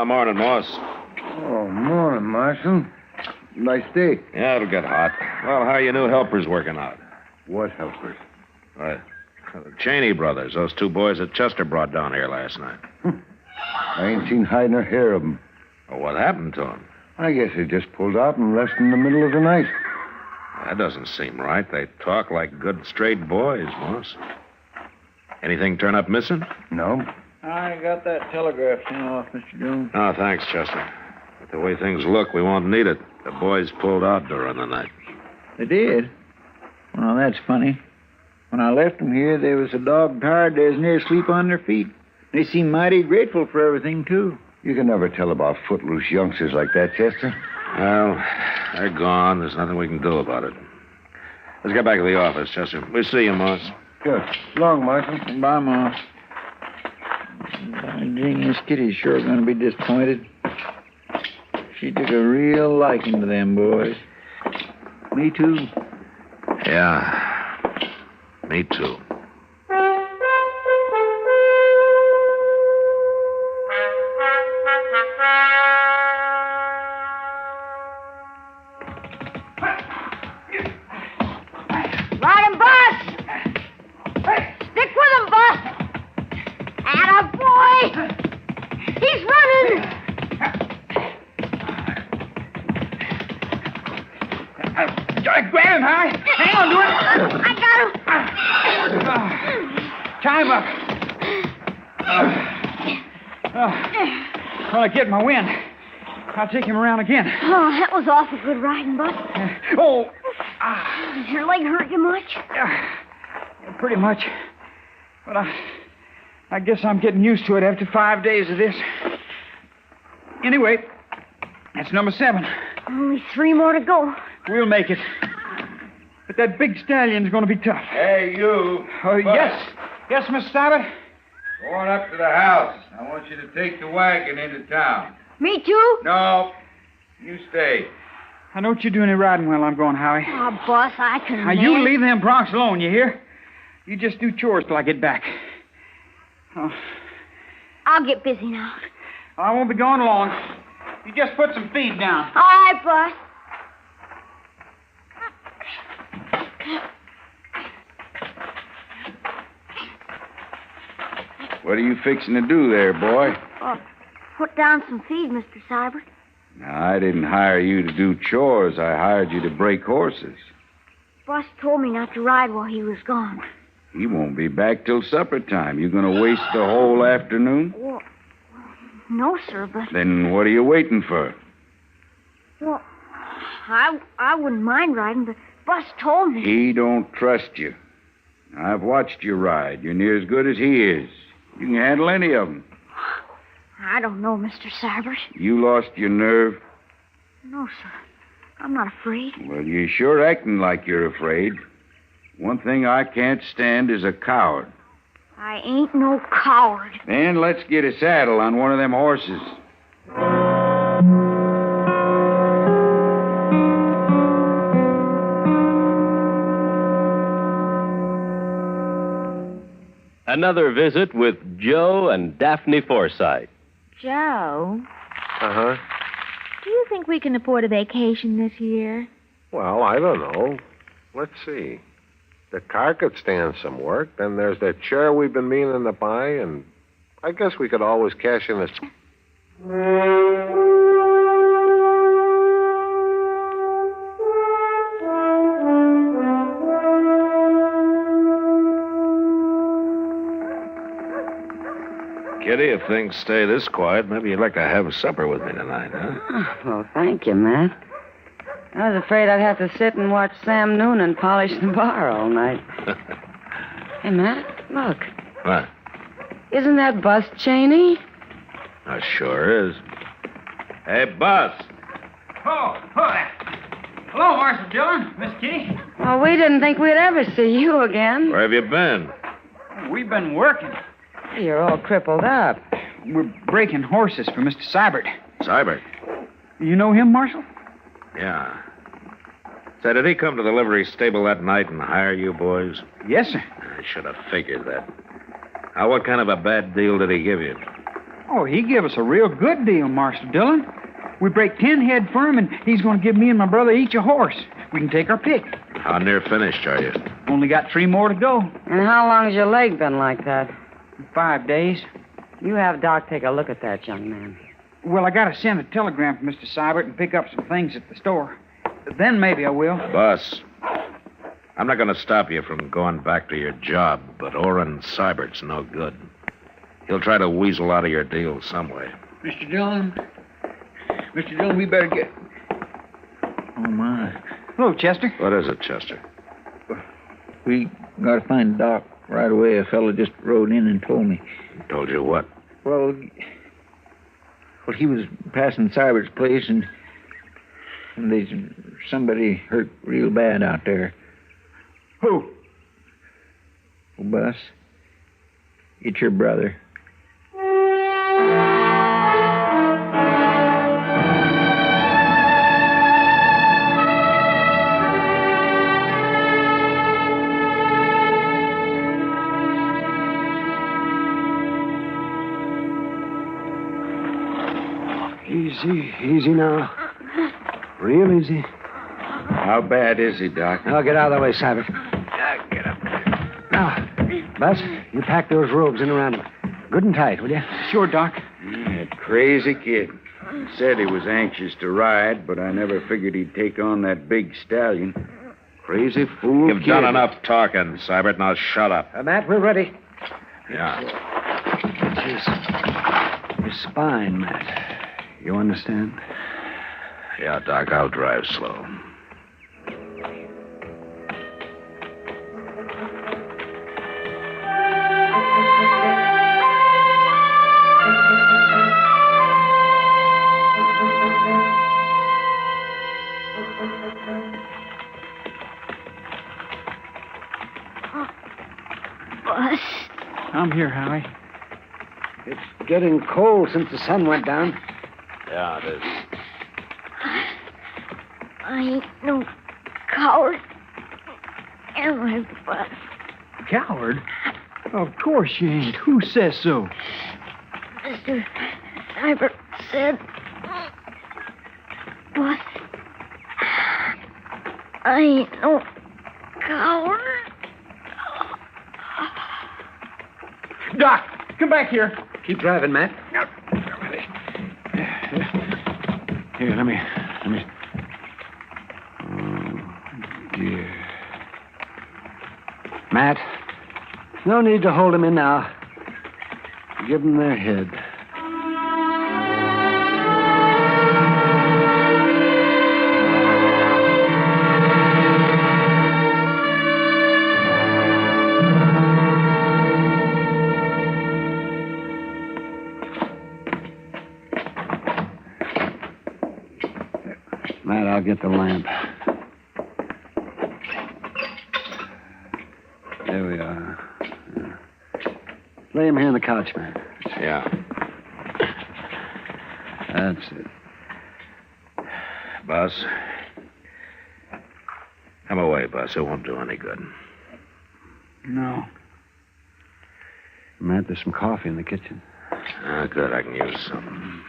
Morning, Moss. Oh, morning, Marshal. Nice day. Yeah, it'll get hot. Well, how are your new helpers working out? What helpers? The Cheney brothers, those 2 boys that Chester brought down here last night. I ain't seen hide nor hair of them. Well, what happened to them? I guess they just pulled out and left in the middle of the night. That doesn't seem right. They talk like good, straight boys, Moss. Anything turn up missing? No. I got that telegraph sent off, Mr. Jones. Oh, thanks, Chester. But the way things look, we won't need it. The boys pulled out during the night. They did? Well, that's funny. When I left them here, they was so dog tired they was near asleep on their feet. They seemed mighty grateful for everything, too. You can never tell about footloose youngsters like that, Chester. Well, they're gone. There's nothing we can do about it. Let's get back to the office, Chester. We'll see you, Moss. Good. Long, Marshal. Bye, Moss. Dang, this Kitty's sure going to be disappointed. She took a real liking to them boys. Me too. Yeah, me too. Ride him, boss! Stick with him, boss! Atta boy! He's running! Grab him, Howie! Hang on to it! I got him! Tie him up. Well, I get my wind. I'll take him around again. Oh, that was awful good riding, boss. Oh! Does your leg hurt you much? Pretty much. But I guess I'm getting used to it after 5 days of this. Anyway, that's number 7. Only 3 more to go. We'll make it. But that big stallion's going to be tough. Hey, you. Yes. Yes, Mr. Sabbath? Go on up to the house. I want you to take the wagon into town. Me too? No. You stay. I don't you do any riding while I'm going, Howie. Oh, boss, I can Now, you leave them broncs alone, you hear? You just do chores till I get back. Oh. I'll get busy now. I won't be gone long. You just put some feed down. All right, boss. What are you fixing to do there, boy? Put down some feed, Mr. Cybert. Now, I didn't hire you to do chores. I hired you to break horses. Boss told me not to ride while he was gone. He won't be back till supper time. You going to waste the whole afternoon? Well, no, sir, but... Then what are you waiting for? Well, I wouldn't mind riding, but Boss told me... He don't trust you. I've watched you ride. You're near as good as he is. You can handle any of them. I don't know, Mr. Cybert. You lost your nerve? No, sir. I'm not afraid. Well, you're sure acting like you're afraid. One thing I can't stand is a coward. I ain't no coward. Then let's get a saddle on one of them horses. Another visit with Joe and Daphne Forsythe. Joe, Uh-huh. do you think we can afford a vacation this year? Well, I don't know. Let's see. The car could stand some work. Then there's that chair we've been meaning to buy, and I guess we could always cash in a... Kitty, if things stay this quiet, maybe you'd like to have supper with me tonight, huh? Oh, well, thank you, Matt. I was afraid I'd have to sit and watch Sam Noonan polish the bar all night. Hey, Matt, look. What? Isn't that Bus Cheney? Sure is. Hey, Bus. Oh, there. Hello, Marshal Dillon, Miss Kitty. Well, we didn't think we'd ever see you again. Where have you been? We've been working. You're all crippled up. We're breaking horses for Mr. Seibert. Seibert? You know him, Marshal? Yeah. Say, did he come to the livery stable that night and hire you boys? Yes, sir. I should have figured that. Now, what kind of a bad deal did he give you? Oh, he gave us a real good deal, Marshal Dillon. We break 10 head for him, and he's going to give me and my brother each a horse. We can take our pick. How near finished are you? Only got 3 more to go. And how long has your leg been like that? 5 days. You have Doc take a look at that, young man. Well, I got to send a telegram for Mr. Seibert and pick up some things at the store. Then maybe I will. Boss, I'm not going to stop you from going back to your job, but Orrin Seibert's no good. He'll try to weasel out of your deal some way. Mr. Dillon, we better get... Oh, my. Hello, Chester. What is it, Chester? We got to find Doc right away. A fellow just rode in and told me. Told you what? Well, he was passing Seibert's place, and there's somebody hurt real bad out there. Who? Oh, Bus. It's your brother. Easy now. Real easy. How bad is he, Doc? Now, get out of the way, Seibert. Get up. Now, Bus, you pack those robes in around him. Good and tight, will you? Sure, Doc. That crazy kid. Said he was anxious to ride, but I never figured he'd take on that big stallion. Crazy fool You've kid. done enough talking, Seibert. Now shut up. Matt, we're ready. Yeah. It's his spine, Matt. You understand? Yeah, Doc, I'll drive slow. Bus. I'm here, Howie. It's getting cold since the sun went down. Yeah, it is. I ain't no coward. Am I, Bus? Coward? Of course you ain't. Who says so? Mr. Seibert said... Bus... I ain't no coward. Doc, come back here. Keep driving, Matt. Here, let me... Oh, dear. Matt, no need to hold them in now. Give them their head. Matt, I'll get the lamp. There we are. Lay him here on the couch, man. Yeah. That's it. Boss. Come away, boss. It won't do any good. No. Matt, there's some coffee in the kitchen. Ah, good. I can use some.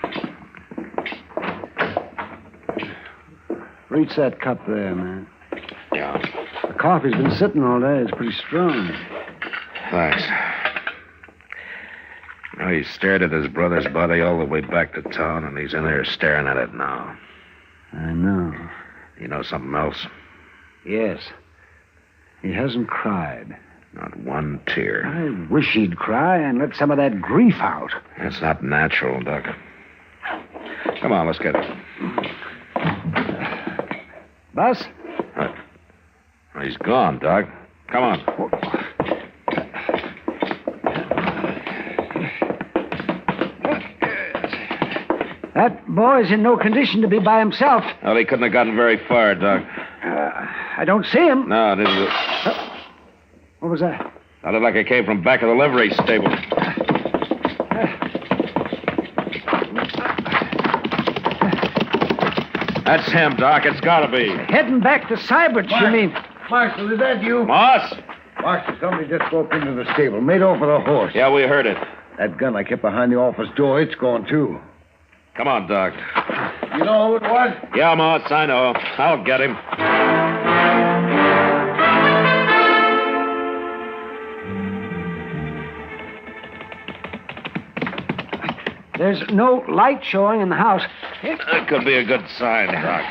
Reach that cup there, man. Yeah. The coffee's been sitting all day. It's pretty strong. Thanks. Well, he stared at his brother's body all the way back to town, and he's in there staring at it now. I know. You know something else? Yes. He hasn't cried. Not one tear. I wish he'd cry and let some of that grief out. That's not natural, Doc. Come on, let's get it. Bus? He's gone, Doc. Come on. That boy's in no condition to be by himself. Well, he couldn't have gotten very far, Doc. I don't see him. No, it didn't. What was that? Sounded like it came from back of the livery stable. That's him, Doc. It's got to be. Heading back to Sybert's, you mean? Marshal, is that you? Moss? Marshal, somebody just broke into the stable. Made off with a horse. Yeah, we heard it. That gun I kept behind the office door, it's gone, too. Come on, Doc. You know who it was? Yeah, Moss, I know. I'll get him. There's no light showing in the house. That could be a good sign, Doc.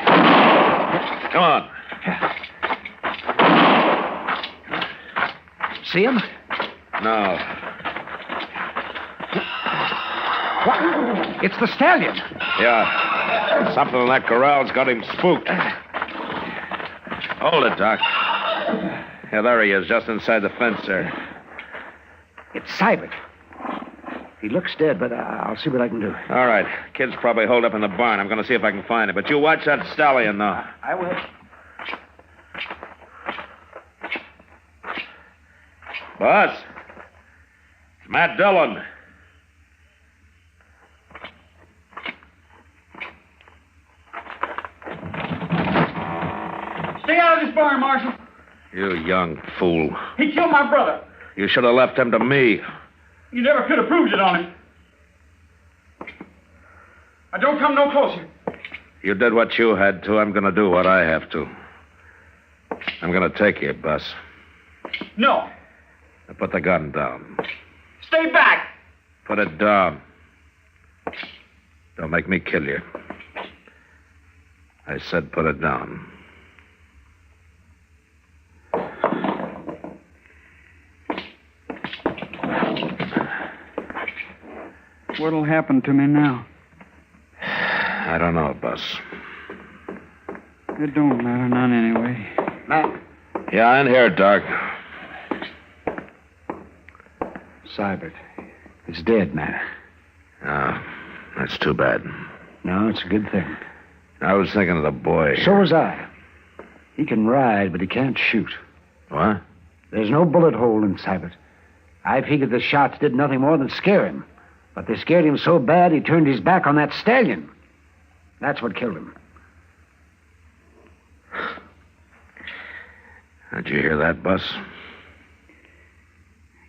Come on. See him? No. What? It's the stallion. Yeah. Something in that corral's got him spooked. Hold it, Doc. Yeah, there he is, just inside the fence there. It's Sybert. He looks dead, but I'll see what I can do. All right. Kid's probably holed up in the barn. I'm going to see if I can find him. But you watch that stallion now. I will. Boss. It's Matt Dillon. Stay out of this barn, Marshal. You young fool. He killed my brother. You should have left him to me. You never could have proved it on him. Now, don't come no closer. You did what you had to. I'm going to do what I have to. I'm going to take you, Bus. No. Now put the gun down. Stay back. Put it down. Don't make me kill you. I said put it down. What'll happen to me now? I don't know, Bus. It don't matter none anyway. Matt. Yeah, I'm here, Doc. Sybert. It's dead, Matt. Ah, that's too bad. No, it's a good thing. I was thinking of the boy. So was I. He can ride, but he can't shoot. What? There's no bullet hole in Sybert. I figured the shots did nothing more than scare him. But they scared him so bad he turned his back on that stallion. That's what killed him. Did you hear that, Bus?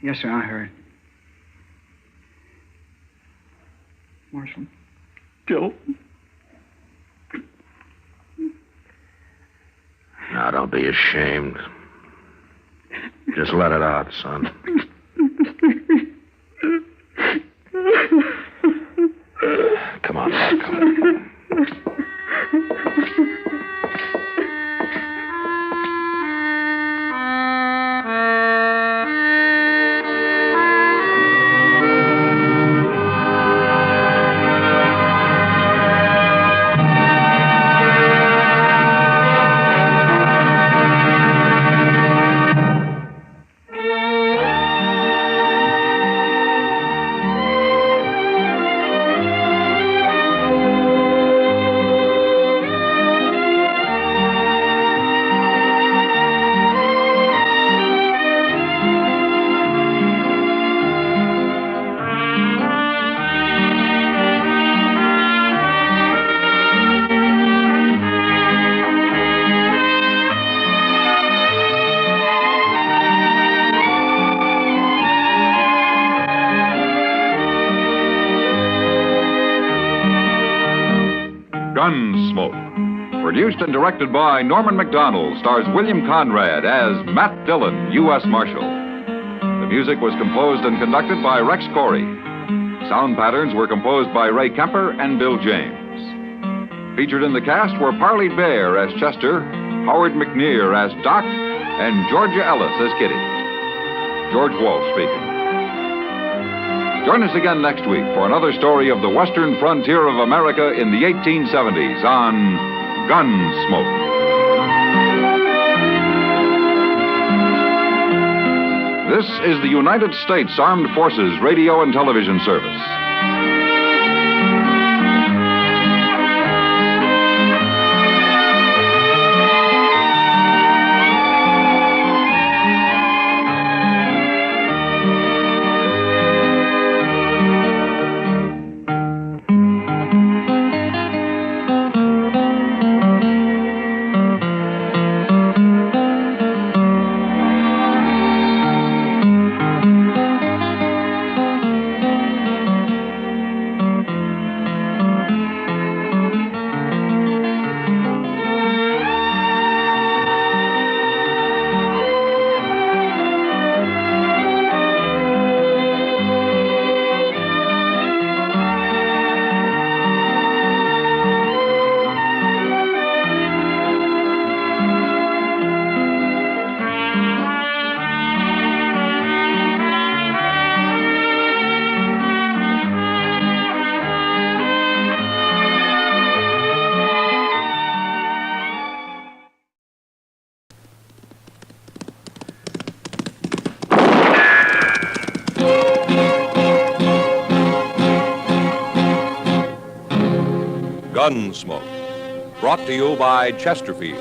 Yes, sir, I heard. Marshal. Kill. Now, don't be ashamed. Just let it out, son. Come on, Doc. Come on. Gunsmoke. Produced and directed by Norman McDonald, stars William Conrad as Matt Dillon, U.S. Marshal. The music was composed and conducted by Rex Corey. Sound patterns were composed by Ray Kemper and Bill James. Featured in the cast were Parley Bear as Chester, Howard McNear as Doc, and Georgia Ellis as Kitty. George Wall speaking. Join us again next week for another story of the western frontier of America in the 1870s on Gunsmoke. This is the United States Armed Forces Radio and Television Service. Gunsmoke, brought to you by Chesterfield.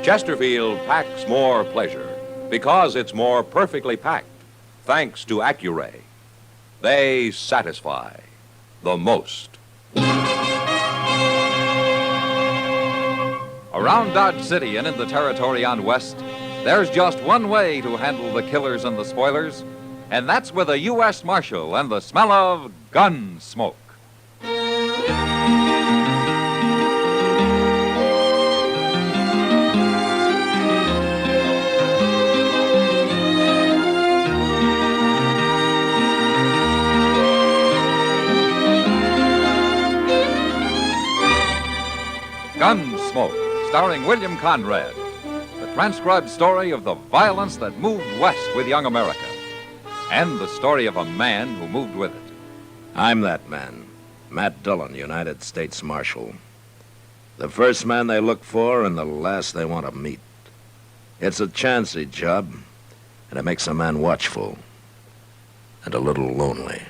Chesterfield packs more pleasure because it's more perfectly packed, thanks to Accuray. They satisfy the most. Around Dodge City and in the territory on West, there's just one way to handle the killers and the spoilers, and that's with a U.S. Marshal and the smell of gun smoke. Gunsmoke, starring William Conrad, the transcribed story of the violence that moved west with young America, and the story of a man who moved with it. I'm that man, Matt Dillon, United States Marshal. The first man they look for and the last they want to meet. It's a chancy job, and it makes a man watchful and a little lonely.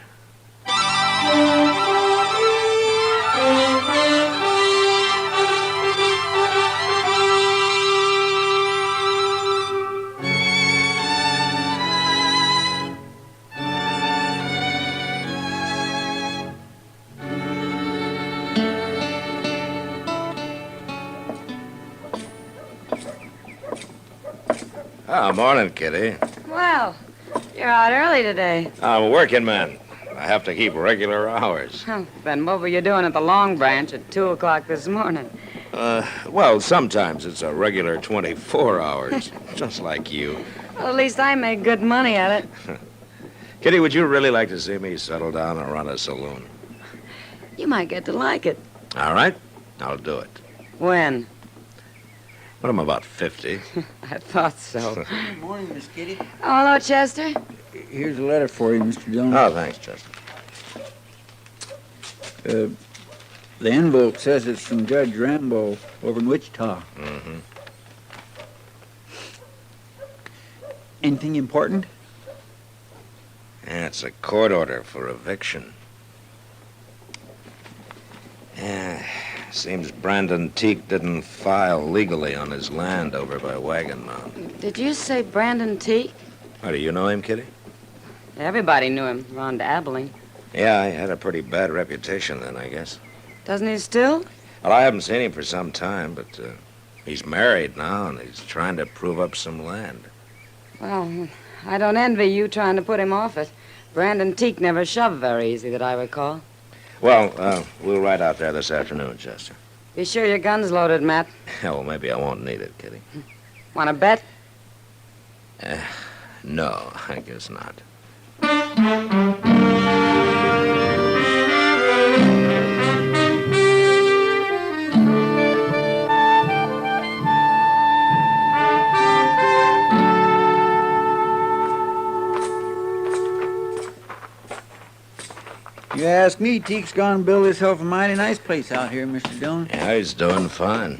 Oh, morning, Kitty. Well, you're out early today. I'm a working man. I have to keep regular hours. Then what were you doing at the Long Branch at 2 o'clock this morning? Well, sometimes it's a regular 24 hours, just like you. Well, at least I make good money at it. Kitty, would you really like to see me settle down and run a saloon? You might get to like it. All right, I'll do it. When? When I'm about 50. I thought so. Good morning, Miss Kitty. Oh, hello, Chester. Here's a letter for you, Mr. Dillon. Oh, thanks, Chester. The envelope says it's from Judge Rambo over in Wichita. Mm-hmm. Anything important? Yeah, it's a court order for eviction. Yeah, seems Brandon Teague didn't file legally on his land over by Wagon Mound. Did you say Brandon Teague? Oh, do you know him, Kitty? Everybody knew him around Abilene. Yeah, he had a pretty bad reputation then, I guess. Doesn't he still? Well, I haven't seen him for some time, but he's married now, and he's trying to prove up some land. Well, I don't envy you trying to put him off it. Brandon Teague never shoved very easy, that I recall. Well, we'll ride out there this afternoon, Chester. Be sure your gun's loaded, Matt. Well, maybe I won't need it, Kitty. Want to bet? No, I guess not. You ask me, Teek's gone and build himself a mighty nice place out here, Mr. Dillon. Yeah, he's doing fine.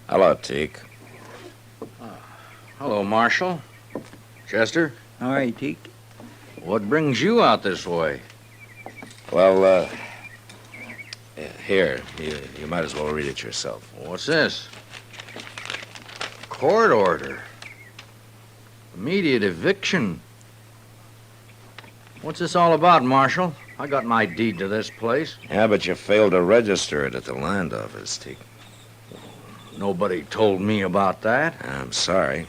Hello, Teek. Hello, Marshal. Chester? All right, Teek. What brings you out this way? Well, here, you might as well read it yourself. What's this? Court order. Immediate eviction. What's this all about, Marshal? I got my deed to this place. Yeah, but you failed to register it at the land office, Teek. Nobody told me about that. I'm sorry.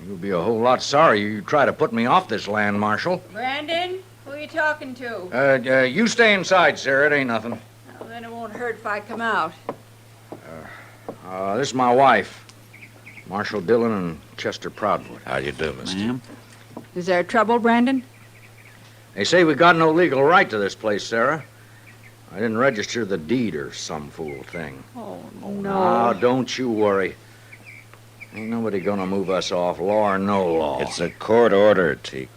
You'll be a whole lot sorry you try to put me off this land, Marshal. Brandon, who are you talking to? You stay inside, Sarah. It ain't nothing. Well, then it won't hurt if I come out. This is my wife, Marshal Dillon and Chester Proudfoot. How do you do, mister? Ma'am? Is there trouble, Brandon? They say we got no legal right to this place, Sarah. I didn't register the deed or some fool thing. Oh, No, no. don't you worry. Ain't nobody gonna move us off, law or no law. It's a court order, Teek.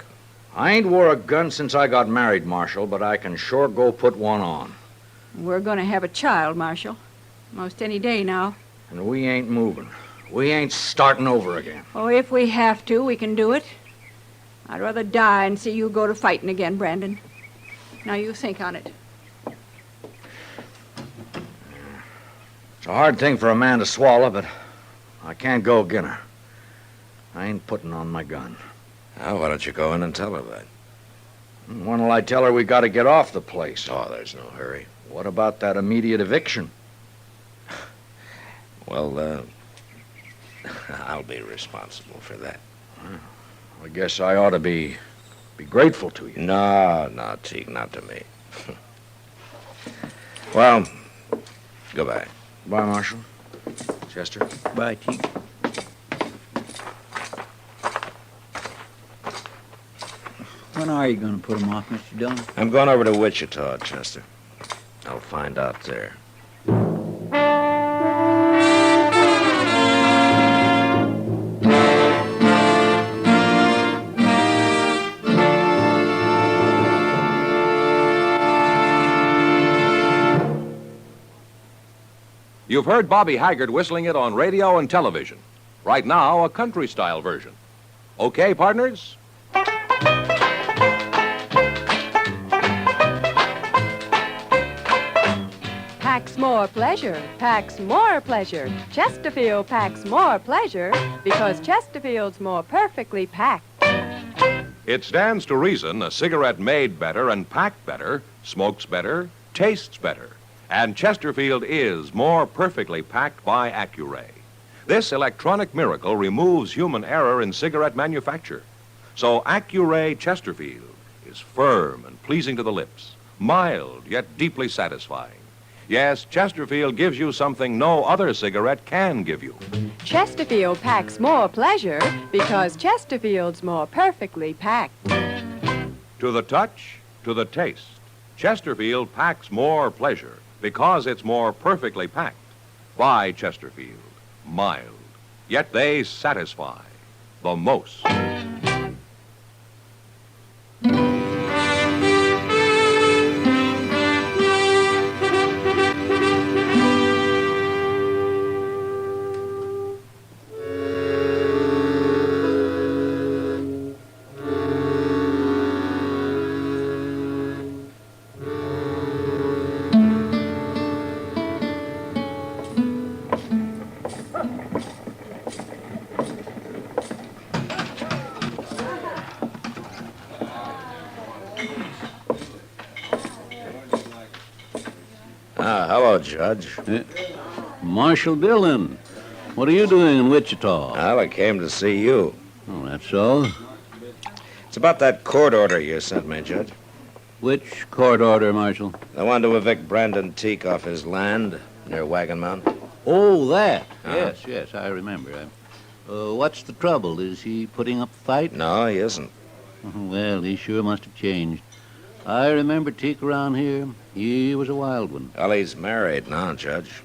I ain't wore a gun since I got married, Marshal, but I can sure go put one on. We're going to have a child, Marshal. Most any day now. And we ain't moving. We ain't starting over again. Oh, if we have to, we can do it. I'd rather die and see you go to fighting again, Brandon. Now you think on it. It's a hard thing for a man to swallow, but I can't go agin her. I ain't putting on my gun. Now, why don't you go in and tell her that? When'll I tell her we gotta get off the place? Oh, there's no hurry. What about that immediate eviction? Well, I'll be responsible for that. I guess I ought to be grateful to you. No, Teek, not to me. Well, goodbye. Bye, Marshal. Chester. Bye, Teek. When are you going to put him off, Mr. Dillon? I'm going over to Wichita, Chester. I'll find out there. You've heard Bobby Haggard whistling it on radio and television. Right now, a country-style version. Okay, partners? Packs more pleasure, packs more pleasure. Chesterfield packs more pleasure because Chesterfield's more perfectly packed. It stands to reason a cigarette made better and packed better, smokes better, tastes better. And Chesterfield is more perfectly packed by Accuray. This electronic miracle removes human error in cigarette manufacture. So Accuray Chesterfield is firm and pleasing to the lips, mild yet deeply satisfying. Yes, Chesterfield gives you something no other cigarette can give you. Chesterfield packs more pleasure because Chesterfield's more perfectly packed. To the touch, to the taste, Chesterfield packs more pleasure because it's more perfectly packed by Chesterfield. Mild, yet they satisfy the most. Hello, Judge. Marshal Dillon, what are you doing in Wichita? Well, I came to see you. Oh, that's so? It's about that court order you sent me, Judge. Which court order, Marshal? I wanted to evict Brandon Teek off his land near Wagon Mountain. Oh, that. Yes, I remember. What's the trouble? Is he putting up a fight? No, he isn't. Well, he sure must have changed. I remember Teak around here. He was a wild one. Well, he's married now, Judge.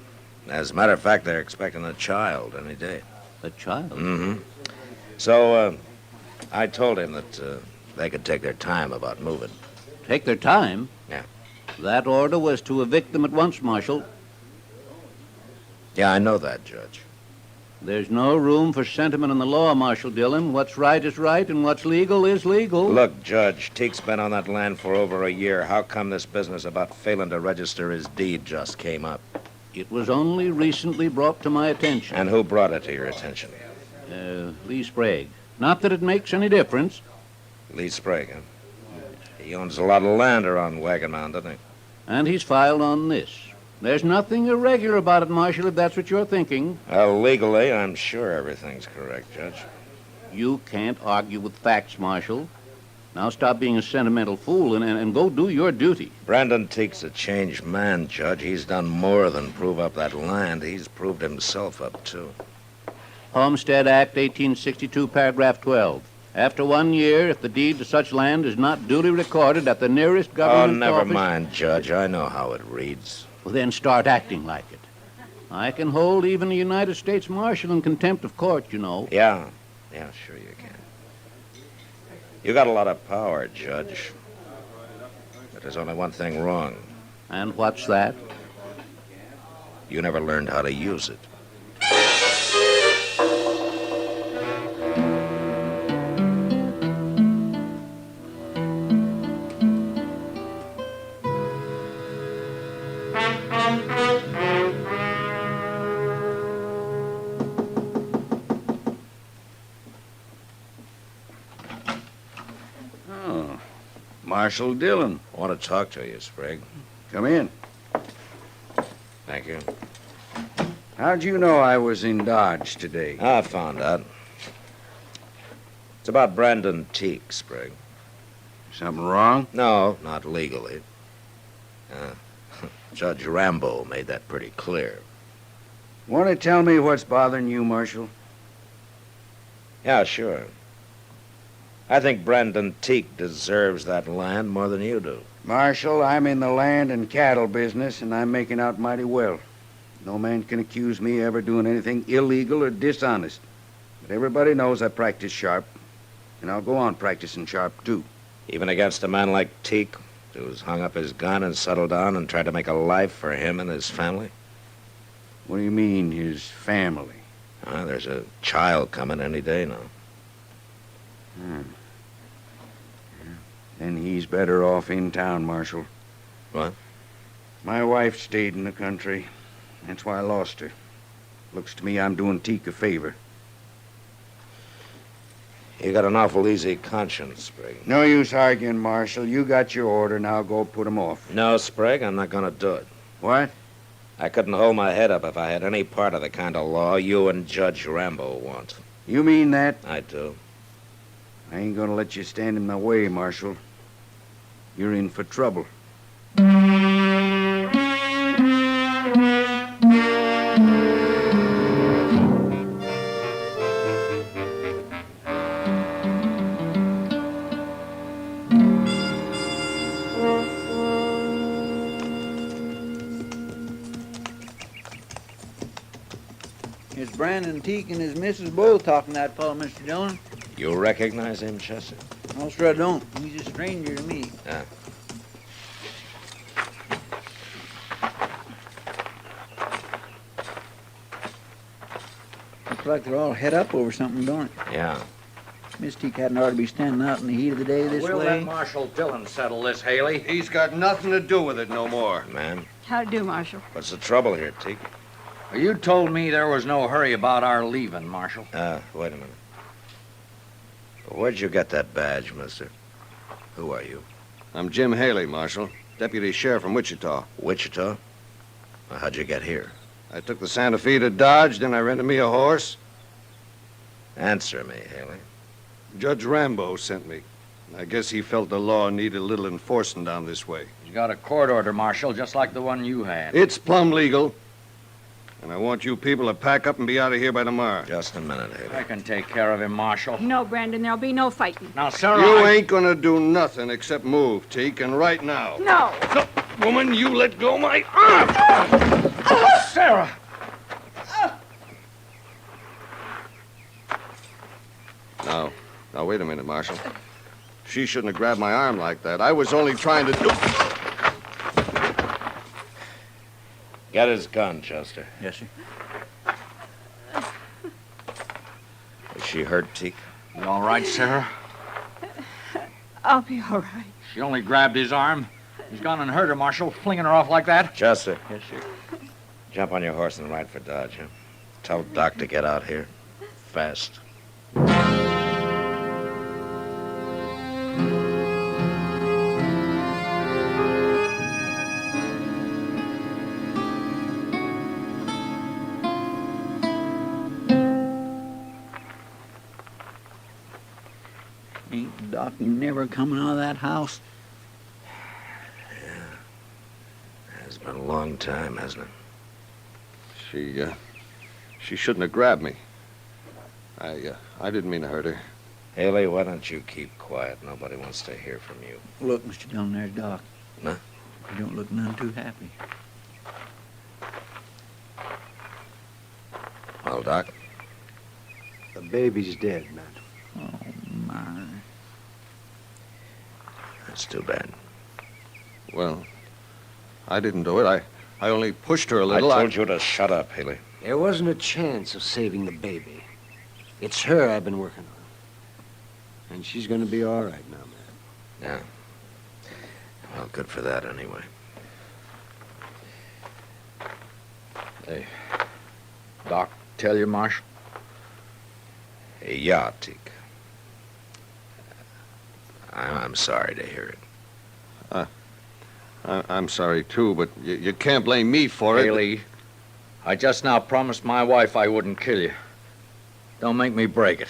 As a matter of fact, they're expecting a child any day. A child? Mm-hmm. So, I told him that they could take their time about moving. Take their time? Yeah. That order was to evict them at once, Marshal. Yeah, I know that, Judge. There's no room for sentiment in the law, Marshal Dillon. What's right is right, and what's legal is legal. Look, Judge, Teek's been on that land for over a year. How come this business about failing to register his deed just came up? It was only recently brought to my attention. And who brought it to your attention? Lee Sprague. Not that it makes any difference. Lee Sprague, huh? He owns a lot of land around Wagon Mound, doesn't he? And he's filed on this. There's nothing irregular about it, Marshal, if that's what you're thinking. Well, legally, I'm sure everything's correct, Judge. You can't argue with facts, Marshal. Now stop being a sentimental fool and go do your duty. Brandon Teek's a changed man, Judge. He's done more than prove up that land. He's proved himself up, too. Homestead Act, 1862, paragraph 12. After 1 year, if the deed to such land is not duly recorded at the nearest government office... Oh, never office... mind, Judge. I know how it reads. Well, then start acting like it. I can hold even a United States Marshal in contempt of court, you know. Yeah, sure you can. You got a lot of power, Judge. But there's only one thing wrong. And what's that? You never learned how to use it. Marshal Dillon. I want to talk to you, Sprague. Come in. Thank you. How'd you know I was in Dodge today? I found out. It's about Brandon Teek, Sprague. Something wrong? No, not legally. Judge Rambo made that pretty clear. Want to tell me what's bothering you, Marshal? Yeah, sure. I think Brandon Teek deserves that land more than you do. Marshal, I'm in the land and cattle business, and I'm making out mighty well. No man can accuse me of ever doing anything illegal or dishonest. But everybody knows I practice sharp, and I'll go on practicing sharp, too. Even against a man like Teek, who's hung up his gun and settled down and tried to make a life for him and his family? What do you mean, his family? There's a child coming any day now. Then he's better off in town, Marshal. What? My wife stayed in the country. That's why I lost her. Looks to me I'm doing Teek a favor. You got an awful easy conscience, Sprague. No use arguing, Marshal. You got your order, now go put him off. No, Sprague, I'm not going to do it. What? I couldn't hold my head up if I had any part of the kind of law you and Judge Rambo want. You mean that? I do. I ain't gonna let you stand in my way, Marshal. You're in for trouble. It's Brandon Teek and his missus both talking to that fellow, Mr. Dillon. You recognize him, Chester? No, sir, I don't. He's a stranger to me. Yeah. Looks like they're all head up over something, don't it? Yeah. Miss Teek hadn't ought to be standing out in the heat of the day this We'll way. let Marshal Dillon settle this, Haley. He's got nothing to do with it no more. Man, How to do, Marshal? what's the trouble here, Teek? You told me there was no hurry about our leaving, Marshal. Wait a minute. Where'd you get that badge, mister? Who are you? I'm Jim Haley, Marshal. Deputy Sheriff from Wichita. Wichita? Well, how'd you get here? I took the Santa Fe to Dodge, then I rented me a horse. Answer me, Haley. Judge Rambo sent me. I guess he felt the law needed a little enforcing down this way. He's got a court order, Marshal, just like the one you had. It's plumb legal. And I want you people to pack up and be out of here by tomorrow. Just a minute, Haley. I can take care of him, Marshal. No, Brandon, there'll be no fighting. Now, Sarah, You ain't gonna do nothing except move, Teak, and right now. No. Woman, you let go my arm! Sarah! Now, wait a minute, Marshal. She shouldn't have grabbed my arm like that. I was only trying to do... Get his gun, Chester. Yes, sir. Is she hurt, Teak? You all right, Sarah? I'll be all right. She only grabbed his arm. He's gone and hurt her, Marshal, flinging her off like that. Chester. Yes, sir. Jump on your horse and ride for Dodge, huh? Tell Doc to get out here. Fast. Ain't Doc never coming out of that house? It's been a long time, hasn't it? She shouldn't have grabbed me. I didn't mean to hurt her. Haley, why don't you keep quiet? Nobody wants to hear from you. Look, Mr. Dillon, there's Doc. Huh? You don't look none too happy. Well, Doc? The baby's dead, Matt. Oh, my. That's too bad. Well, I didn't do it. I only pushed her a little. I told you to shut up, Haley. There wasn't a chance of saving the baby. It's her I've been working on. And she's going to be all right now, Matt. Yeah. Well, good for that, anyway. Hey, Doc, tell you, Marshal? Yeah, Teak. I'm sorry to hear it. I'm sorry, too, but you can't blame me for it. Haley, I just now promised my wife I wouldn't kill you. Don't make me break it.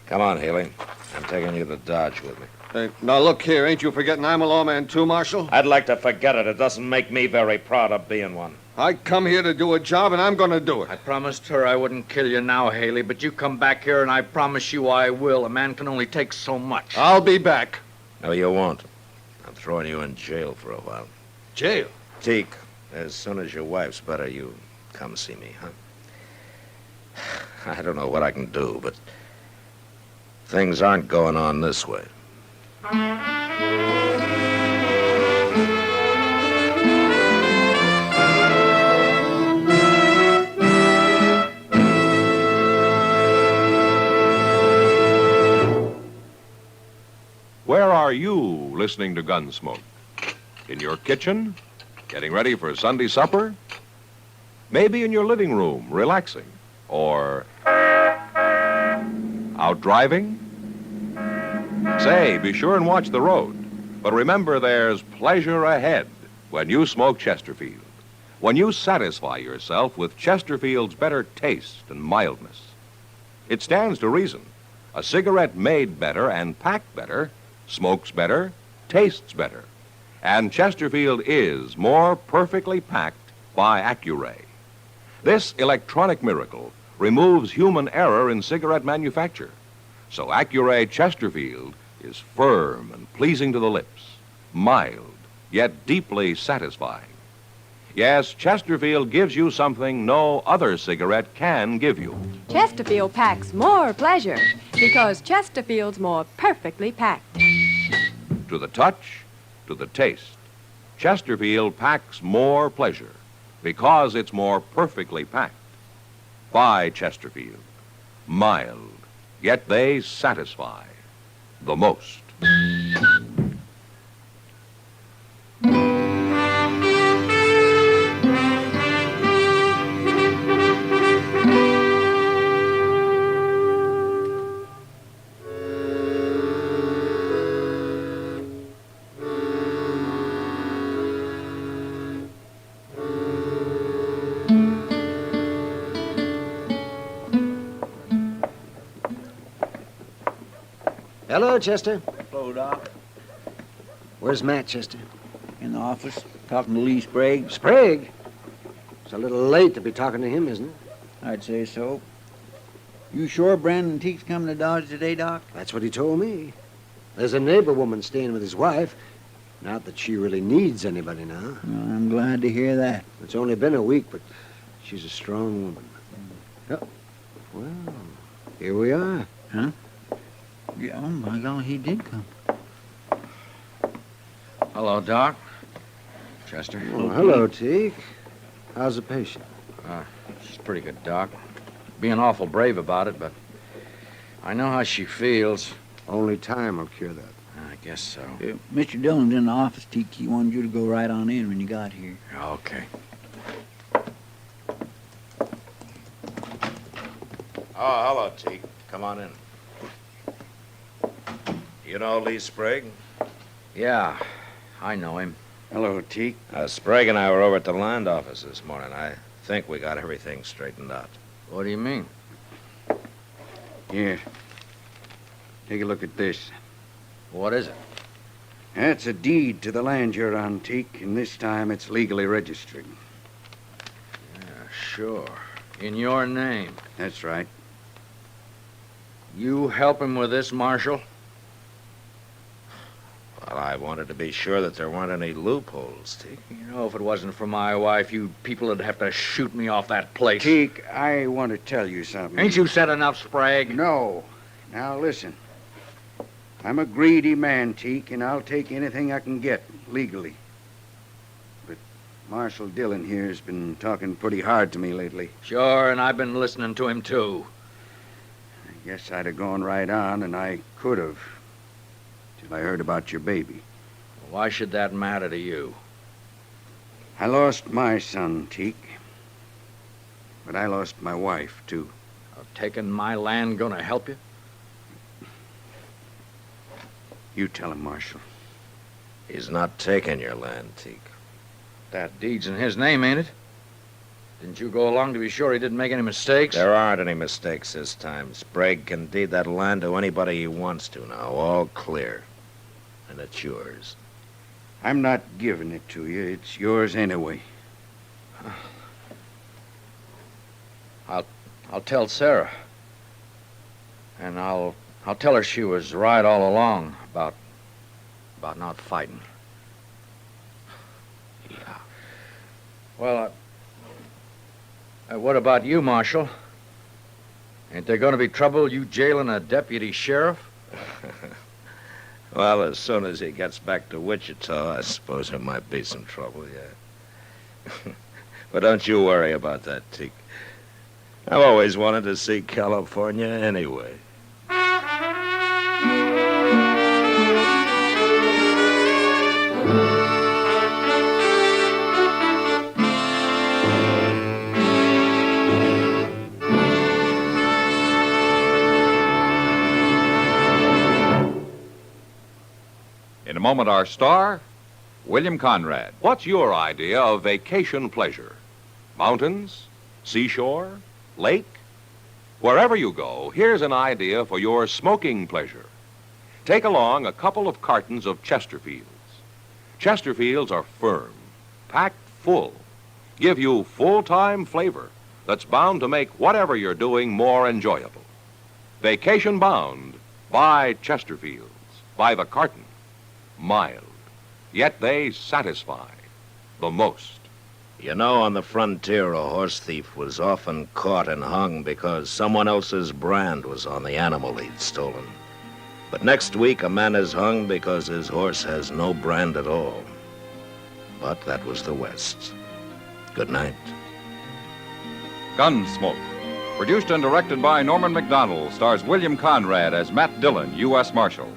Come on, Haley. I'm taking you to Dodge with me. Hey, now, look here. Ain't you forgetting I'm a lawman, too, Marshal? I'd like to forget it. It doesn't make me very proud of being one. I come here to do a job, and I'm going to do it. I promised her I wouldn't kill you now, Haley, but you come back here, and I promise you I will. A man can only take so much. I'll be back. No, you won't. I'm throwing you in jail for a while. Jail? Teak, as soon as your wife's better, you come see me, huh? I don't know what I can do, but things aren't going on this way. Where are you listening to Gunsmoke? In your kitchen? Getting ready for Sunday supper? Maybe in your living room, relaxing? Or out driving? Say, be sure and watch the road. But remember, there's pleasure ahead when you smoke Chesterfield. When you satisfy yourself with Chesterfield's better taste and mildness. It stands to reason. A cigarette made better and packed better smokes better, tastes better. And Chesterfield is more perfectly packed by Accuray. This electronic miracle removes human error in cigarette manufacture. So Accuray Chesterfield is firm and pleasing to the lips, mild, yet deeply satisfying. Yes, Chesterfield gives you something no other cigarette can give you. Chesterfield packs more pleasure because Chesterfield's more perfectly packed. To the touch, to the taste, Chesterfield packs more pleasure because it's more perfectly packed. By Chesterfield, mild, yet they satisfy the most. Hello, Chester. Hello, Doc. Where's Matt, Chester? In the office, talking to Lee Sprague. Sprague? a little late to be talking to him, isn't it? I'd say so. You sure Brandon Teague's coming to Dodge today, Doc? That's what he told me. There's a neighbor woman staying with his wife. Not that she really needs anybody now. Well, I'm glad to hear that. It's only been a week, but she's a strong woman. Oh, well, here we are. Huh? Yeah, oh, my golly, he did come. Hello, Doc. Chester. Oh, hello, Teague. How's the patient? She's pretty good, Doc. Being awful brave about it, but I know how she feels. Only time will cure that. I guess so. Mr. Dillon's in the office, Teague. He wanted you to go right on in when you got here. Okay. Oh, hello, Teague. Come on in. You know Lee Sprague? Yeah, I know him. Hello, Teague. Sprague and I were over at the land office this morning. I think we got everything straightened out. What do you mean? Here. Take a look at this. What is it? That's a deed to the land you're on, Teague, and this time it's legally registered. Yeah, sure. In your name. That's right. You help him with this, Marshal? Well, I wanted to be sure that there weren't any loopholes, Teague. You know, if it wasn't for my wife, you people would have to shoot me off that place. Teague, I want to tell you something. Ain't you said enough, Sprague? No. Now, listen. I'm a greedy man, Teague, and I'll take anything I can get, legally. But Marshal Dillon here has been talking pretty hard to me lately. Sure, and I've been listening to him, too. I guess I'd have gone right on, and I could have, till I heard about your baby. Why should that matter to you? I lost my son, Teague. But I lost my wife, too. Taking my land gonna help you? You tell him, Marshal. He's not taking your land, Teague. That deed's in his name, ain't it? Didn't you go along to be sure he didn't make any mistakes? There aren't any mistakes this time. Sprague can deed that land to anybody he wants to now. All clear. And it's yours. I'm not giving it to you. It's yours anyway. I'll tell Sarah. And I'll tell her she was right all along about not fighting. Yeah. Well, what about you, Marshal? Ain't there going to be trouble you jailing a deputy sheriff? Well, as soon as he gets back to Wichita, I suppose there might be some trouble, yeah. But don't you worry about that, Teague. I've always wanted to see California anyway. In a moment, our star, William Conrad. What's your idea of vacation pleasure? Mountains? Seashore? Lake? Wherever you go, here's an idea for your smoking pleasure. Take along a couple of cartons of Chesterfields. Chesterfields are firm, packed full, give you full-time flavor that's bound to make whatever you're doing more enjoyable. Vacation bound, buy Chesterfields by the carton. Mild, yet they satisfy the most. You know, on the frontier, a horse thief was often caught and hung because someone else's brand was on the animal he'd stolen. But next week, a man is hung because his horse has no brand at all. But that was the West. Good night. Gunsmoke. Produced and directed by Norman McDonald, stars William Conrad as Matt Dillon, U.S. Marshal.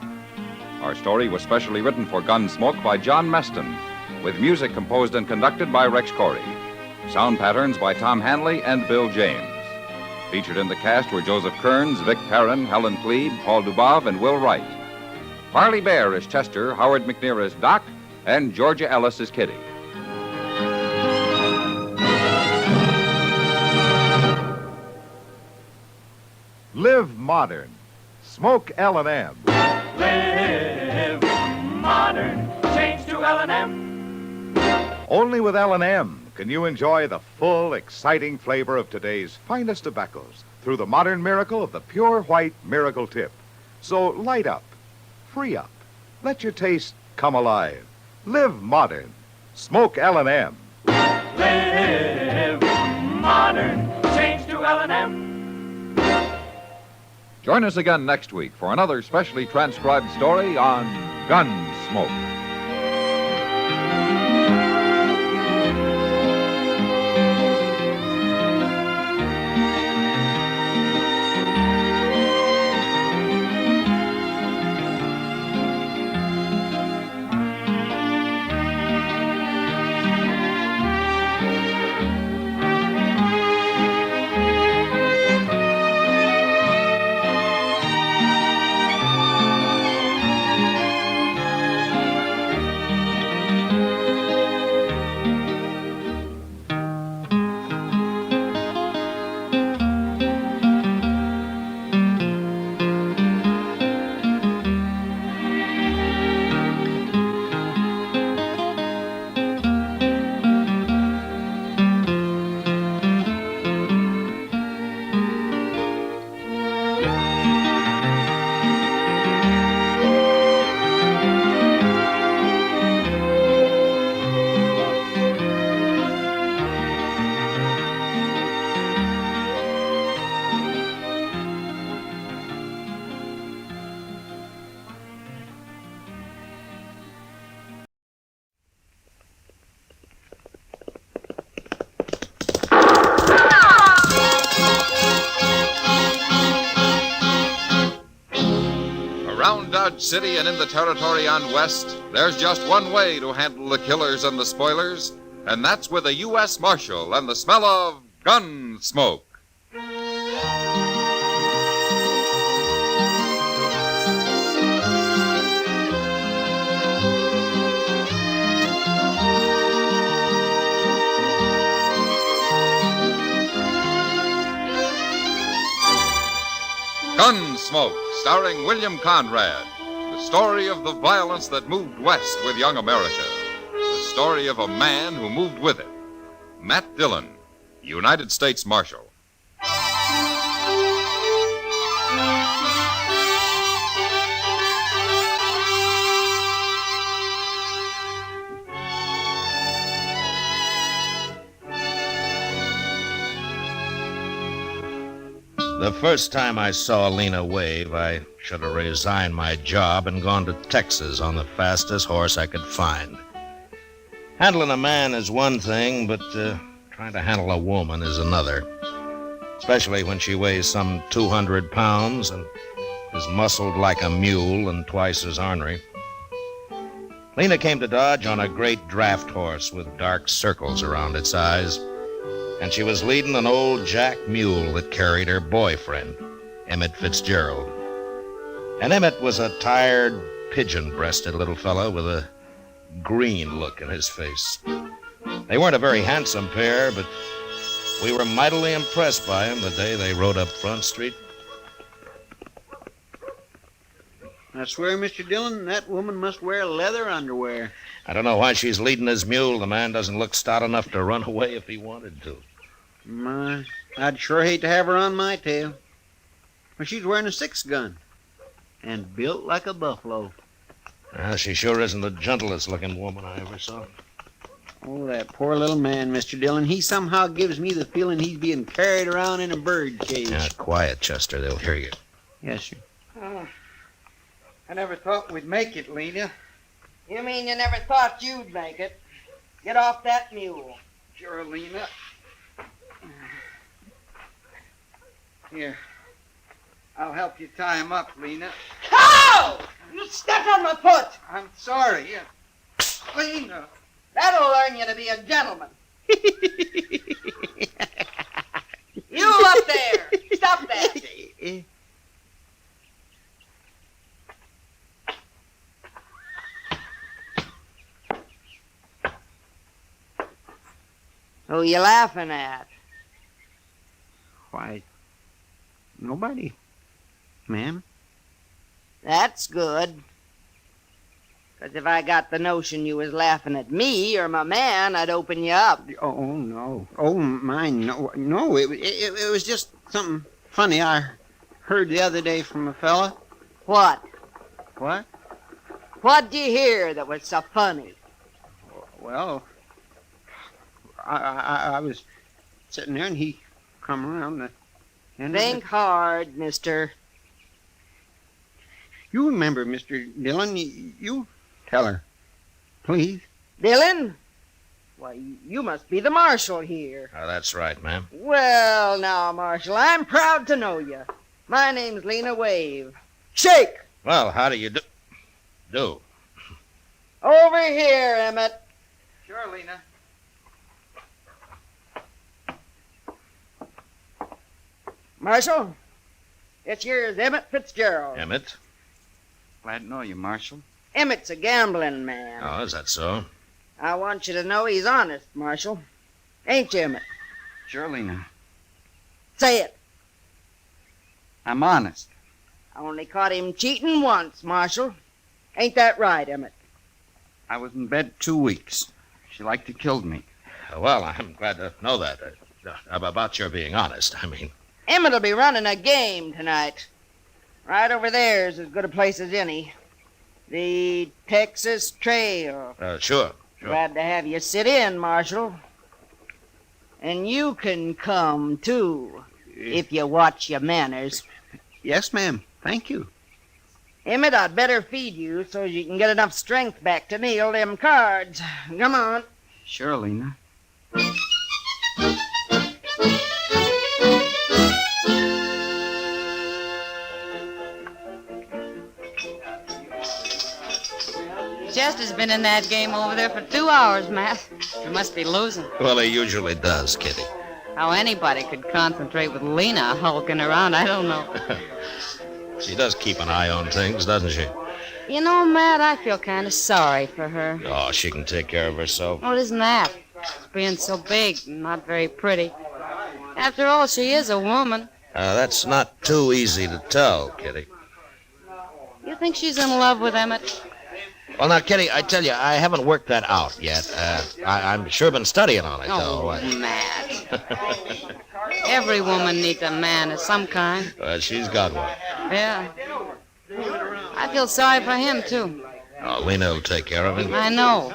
Our story was specially written for Gunsmoke by John Meston, with music composed and conducted by Rex Corey. Sound patterns by Tom Hanley and Bill James. Featured in the cast were Joseph Kearns, Vic Perrin, Helen Cleve, Paul Dubov, and Will Wright. Parley Bear is Chester, Howard McNear is Doc, and Georgia Ellis is Kitty. Live modern. Smoke L&M. Live modern. Change to L&M. Only with L&M. can you enjoy the full, exciting flavor of today's finest tobaccos through the modern miracle of the pure white Miracle Tip. So light up, free up, let your taste come alive. Live modern. Smoke L&M. Live modern. Change to L&M. Join us again next week for another specially transcribed story on Gunsmoke. Around Dodge City and in the territory on west, there's just one way to handle the killers and the spoilers, and that's with a U.S. Marshal and the smell of gun smoke. Gunsmoke, starring William Conrad. The story of the violence that moved west with young America. The story of a man who moved with it. Matt Dillon, United States Marshal. The first time I saw Lena wave, I should have resigned my job and gone to Texas on the fastest horse I could find. Handling a man is one thing, but trying to handle a woman is another. Especially when she weighs some 200 pounds and is muscled like a mule and twice as ornery. Lena came to Dodge on a great draft horse with dark circles around its eyes. And she was leading an old jack mule that carried her boyfriend, Emmett Fitzgerald. And Emmett was a tired, pigeon-breasted little fellow with a green look in his face. They weren't a very handsome pair, but we were mightily impressed by him the day they rode up Front Street. I swear, Mr. Dillon, that woman must wear leather underwear. I don't know why she's leading his mule. The man doesn't look stout enough to run away if he wanted to. My, I'd sure hate to have her on my tail. Well, she's wearing a 6-gun and built like a buffalo. She sure isn't the gentlest looking woman I ever saw. Oh, that poor little man, Mr. Dillon. He somehow gives me the feeling he's being carried around in a bird cage. Now, quiet, Chester. They'll hear you. Yes, sir. Oh, I never thought we'd make it, Lena. You mean you never thought you'd make it? Get off that mule. Sure, Lena. Here. I'll help you tie him up, Lena. Ow! You stepped on my foot. I'm sorry. Lena. That'll learn you to be a gentleman. You up there. Stop that. Who you laughing at? Why, nobody, ma'am. That's good. 'Cause if I got the notion you was laughing at me or my man, I'd open you up. Oh, no. Oh, mine, no. No, it was just something funny I heard the other day from a fella. What? What? What'd you hear that was so funny? Well, I was sitting there and he come around the end of Think hard, mister. You remember, Mr. Dillon, you tell her, please. Dillon? Why, you must be the marshal here. Oh, that's right, ma'am. Well, now, Marshal, I'm proud to know you. My name's Lena Wave. Shake! Well, how do you do? Over here, Emmett. Sure, Lena. Marshal, it's yours, Emmett Fitzgerald. Emmett? Glad to know you, Marshal. Emmett's a gambling man. Oh, is that so? I want you to know he's honest, Marshal. Ain't you, Emmett? Sure, Lena. Say it. I'm honest. I only caught him cheating once, Marshal. Ain't that right, Emmett? I was in bed 2 weeks. She liked to kill me. Well, I'm glad to know that. About your being honest, I mean. Emmett'll be running a game tonight. Right over there's as good a place as any. The Texas Trail. Sure. Glad to have you sit in, Marshal. And you can come, too, if you watch your manners. Yes, ma'am. Thank you. Emmett, I'd better feed you so you can get enough strength back to kneel them cards. Come on. Sure, Lena. Chester's been in that game over there for 2 hours, Matt. He must be losing. Well, he usually does, Kitty. How anybody could concentrate with Lena hulking around, I don't know. She does keep an eye on things, doesn't she? You know, Matt, I feel kind of sorry for her. Oh, she can take care of herself. What isn't that? She's being so big and not very pretty. After all, she is a woman. That's not too easy to tell, Kitty. You think she's in love with Emmett? Well, now, Kitty, I tell you, I haven't worked that out yet. I'm sure been studying on it, though. Matt. Every woman needs a man of some kind. She's got one. Yeah. I feel sorry for him, too. Oh, Lena will take care of him. I know.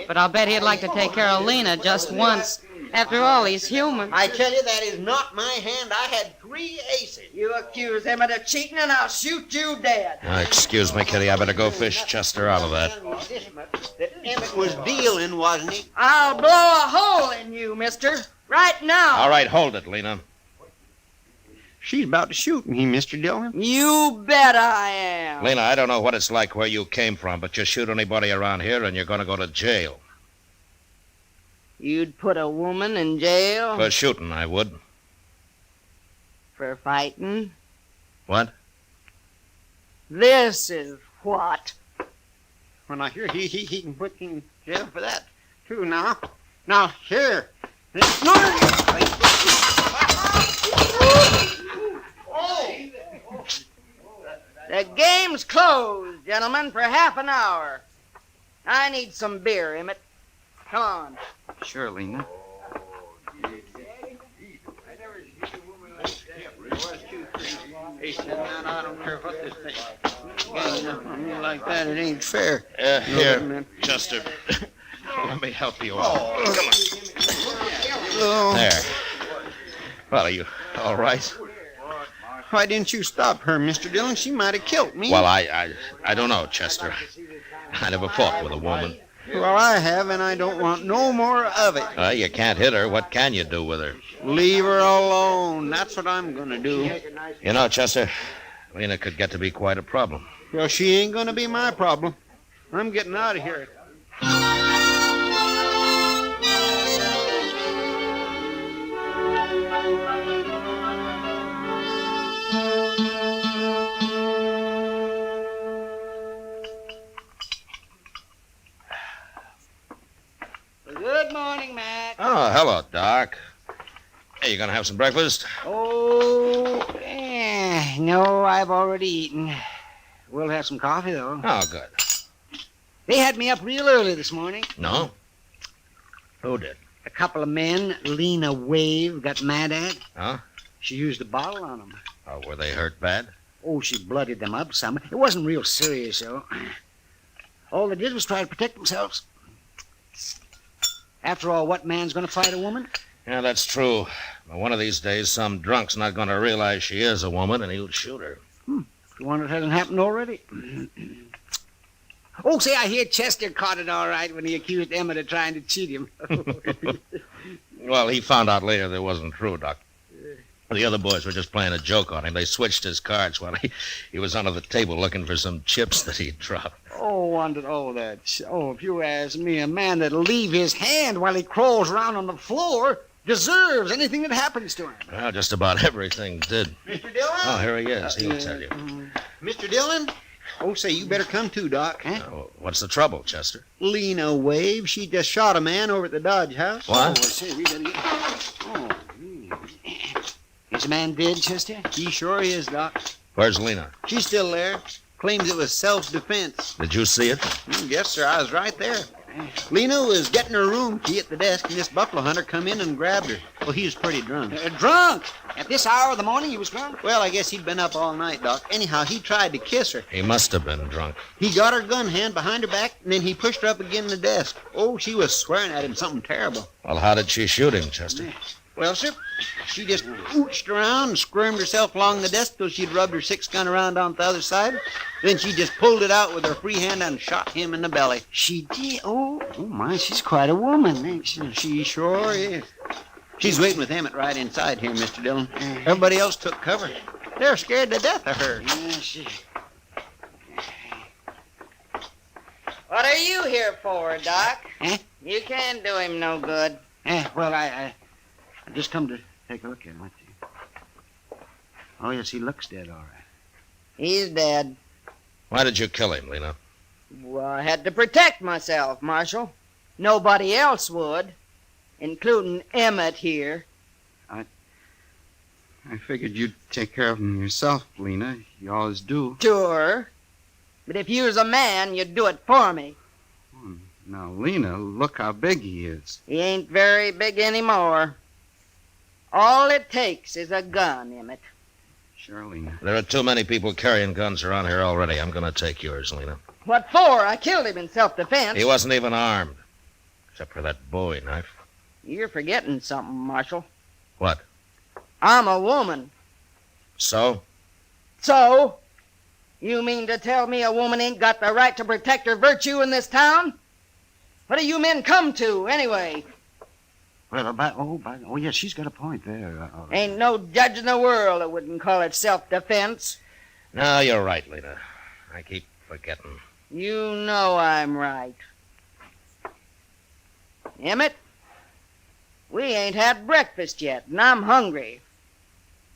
But I'll bet he'd like to take care of Lena just once. After all, he's human. I tell you, that is not my hand. I had 3 aces. You accuse Emmett of cheating, and I'll shoot you dead. Excuse me, Kitty. I better go fish Chester out of that. That Emmett was dealing, wasn't he? I'll blow a hole in you, mister. Right now. All right, hold it, Lena. She's about to shoot me, Mr. Dillon. You bet I am. Lena, I don't know what it's like where you came from, but you shoot anybody around here and you're going to go to jail. You'd put a woman in jail? For shooting, I would. For fighting? What? This is what? When I hear he can put me in jail for that, too, now. Now, here. The game's closed, gentlemen, for half an hour. I need some beer, Emmett. Come on. Sure, Lena. He said, man, I don't care what this thing. Gang up on me like that, it ain't fair. Here, Chester. Let me help you out. Come on. There. Well, are you all right? Why didn't you stop her, Mr. Dillon? She might have killed me. Well, I don't know, Chester. I never fought with a woman. Well, I have, and I don't want no more of it. You can't hit her. What can you do with her? Leave her alone. That's what I'm going to do. You know, Chester, Lena could get to be quite a problem. Well, she ain't going to be my problem. I'm getting out of here. Good morning, Mac. Oh, hello, Doc. Hey, you gonna have some breakfast? Oh, no, I've already eaten. We'll have some coffee, though. Oh, good. They had me up real early this morning. No? Who did? A couple of men Lena Wave got mad at. Huh? She used a bottle on them. Oh, were they hurt bad? Oh, she bloodied them up some. It wasn't real serious, though. All they did was try to protect themselves. After all, what man's going to fight a woman? Yeah, that's true. But one of these days, some drunk's not going to realize she is a woman, and he'll shoot her. You wonder if it hasn't happened already? Oh, say, I hear Chester caught it all right when he accused Emmett of trying to cheat him. Well, he found out later that it wasn't true, Doc. The other boys were just playing a joke on him. They switched his cards while he was under the table looking for some chips that he'd dropped. If you ask me, a man that'll leave his hand while he crawls around on the floor deserves anything that happens to him. Well, just about everything did. Mr. Dillon? Oh, here he is. He'll tell you. Mr. Dillon? Oh, say, you better come too, Doc. What's the trouble, Chester? Lena Wave, she just shot a man over at the Dodge House. What? We better get... Is the man dead, Chester? He sure is, Doc. Where's Lena? She's still there. Claims it was self-defense. Did you see it? Yes, sir. I was right there. Lena was getting her room key at the desk, and this buffalo hunter come in and grabbed her. Well, he was pretty drunk. Drunk? At this hour of the morning he was drunk? Well, I guess he'd been up all night, Doc. Anyhow, he tried to kiss her. He must have been drunk. He got her gun hand behind her back, and then he pushed her up against the desk. Oh, she was swearing at him something terrible. Well, how did she shoot him, Chester? Well, sir, she just ooched around and squirmed herself along the desk till she'd rubbed her 6-gun around on the other side. Then she just pulled it out with her free hand and shot him in the belly. She did? Oh, my, she's quite a woman, ain't she? She sure is. She's waiting with Emmett right inside here, Mr. Dillon. Everybody else took cover. They're scared to death of her. What are you here for, Doc? Eh? You can't do him no good. Well, I just come to take a look at him. Oh, yes, he looks dead, all right. He's dead. Why did you kill him, Lena? Well, I had to protect myself, Marshal. Nobody else would, including Emmett here. I figured you'd take care of him yourself, Lena. You always do. Sure. But if you was a man, you'd do it for me. Now, Lena, look how big he is. He ain't very big anymore. All it takes is a gun, Emmett. Sure, Lena. There are too many people carrying guns around here already. I'm going to take yours, Lena. What for? I killed him in self-defense. He wasn't even armed, except for that Bowie knife. You're forgetting something, Marshal. What? I'm a woman. So? So? You mean to tell me a woman ain't got the right to protect her virtue in this town? What do you men come to, anyway? Well, yes, she's got a point there. Ain't no judge in the world that wouldn't call it self-defense. No, you're right, Lena. I keep forgetting. You know I'm right. Emmett, we ain't had breakfast yet, and I'm hungry.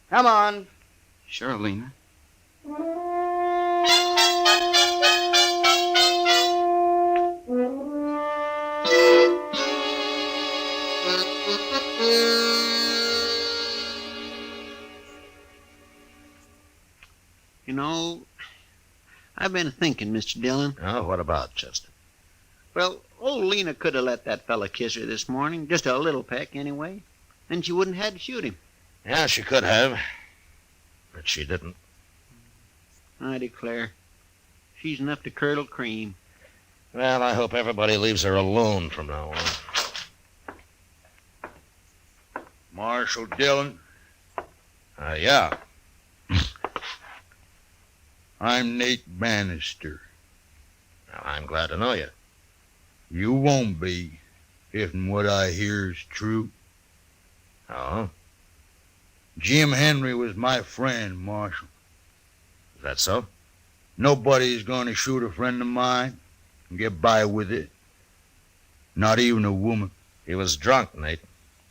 Come on. Sure, Lena. You know, I've been thinking, Mr. Dillon. Oh, what about, Chester? Well, old Lena could have let that fella kiss her this morning. Just a little peck, anyway. Then she wouldn't have had to shoot him. Yeah, she could have. But she didn't. I declare. She's enough to curdle cream. Well, I hope everybody leaves her alone from now on. Marshal Dillon? Yeah. I'm Nate Bannister. Now, I'm glad to know you. You won't be, if what I hear is true. Oh? Jim Henry was my friend, Marshal. Is that so? Nobody's going to shoot a friend of mine and get by with it. Not even a woman. He was drunk, Nate,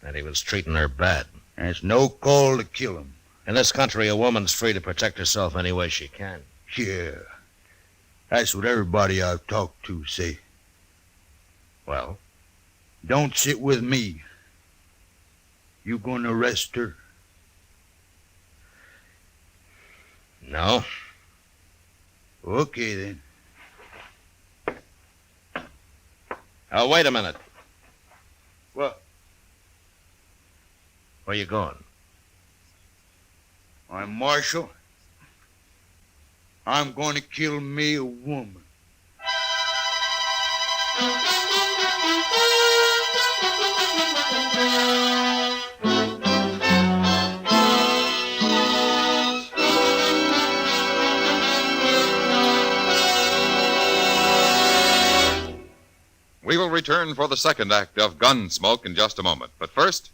and he was treating her bad. And it's no call to kill him. In this country, a woman's free to protect herself any way she can. Yeah. That's what everybody I've talked to say. Well? Don't sit with me. You gonna arrest her? No. Okay, then. Now, wait a minute. What? Where you going? I'm Marshal. I'm going to kill me a woman. We will return for the second act of Gunsmoke in just a moment. But first,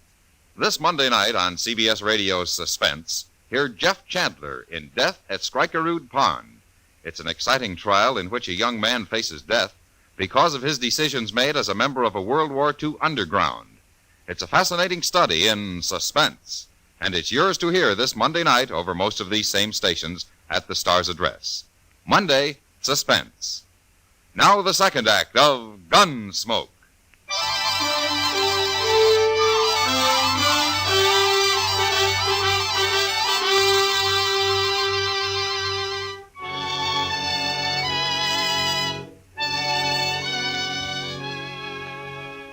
this Monday night on CBS Radio's Suspense, hear Jeff Chandler in Death at Skrikerud Pond. It's an exciting trial in which a young man faces death because of his decisions made as a member of a World War II underground. It's a fascinating study in suspense, and it's yours to hear this Monday night over most of these same stations at the Star's address. Monday, Suspense. Now the second act of Gunsmoke.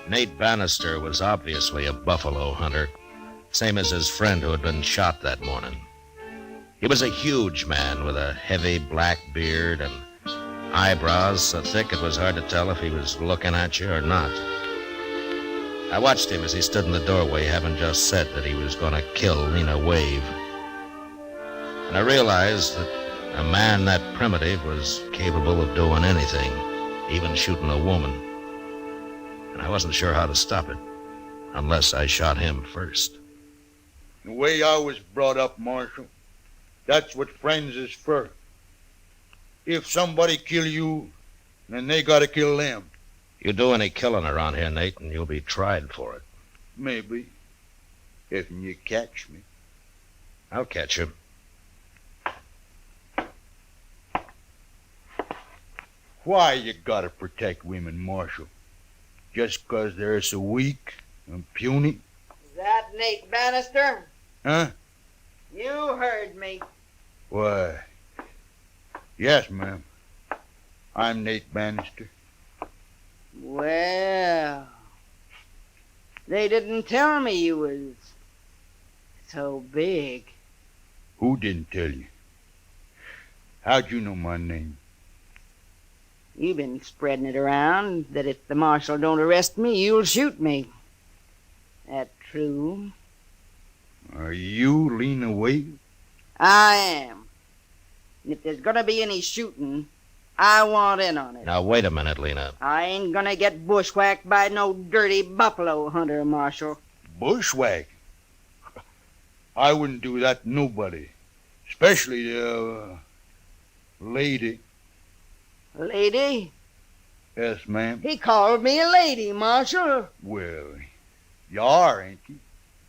Nate Bannister was obviously a buffalo hunter, same as his friend who had been shot that morning. He was a huge man with a heavy black beard and eyebrows so thick it was hard to tell if he was looking at you or not. I watched him as he stood in the doorway, having just said that he was going to kill Lena Wave. And I realized that a man that primitive was capable of doing anything, even shooting a woman. And I wasn't sure how to stop it, unless I shot him first. The way I was brought up, Marshal, that's what friends is for. If somebody kill you, then they gotta kill them. You do any killing around here, Nate, and you'll be tried for it. Maybe. If you catch me. I'll catch you. Why you gotta protect women, Marshal? Just 'cause they're so weak and puny? Is that Nate Bannister? Huh? You heard me. Why, yes, ma'am. I'm Nate Bannister. Well, they didn't tell me you was so big. Who didn't tell you? How'd you know my name? You've been spreading it around that if the marshal don't arrest me, you'll shoot me. That true? Are you Lena Wade? I am. And if there's gonna be any shooting, I want in on it. Now, wait a minute, Lena. I ain't gonna get bushwhacked by no dirty buffalo hunter, Marshal. Bushwhack? I wouldn't do that to nobody. Especially the lady. Lady? Yes, ma'am. He called me a lady, Marshal. Well, you are, ain't you?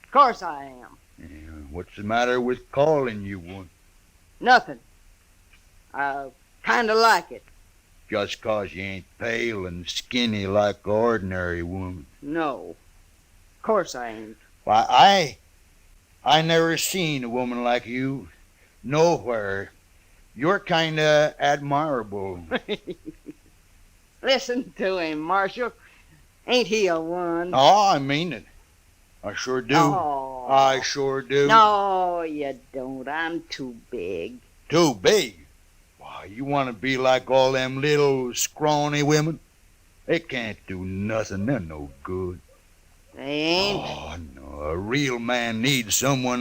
Of course I am. Yeah, what's the matter with calling you one? Nothing. I kinda like it. Just 'cause you ain't pale and skinny like an ordinary woman. No. Of course I ain't. Why, I never seen a woman like you nowhere. You're kinda admirable. Listen to him, Marshal. Ain't he a one? Oh, I mean it. I sure do. Oh. I sure do. No, you don't. I'm too big. Too big? Why, you want to be like all them little scrawny women? They can't do nothing. They're no good. They ain't? Oh, no. A real man needs someone,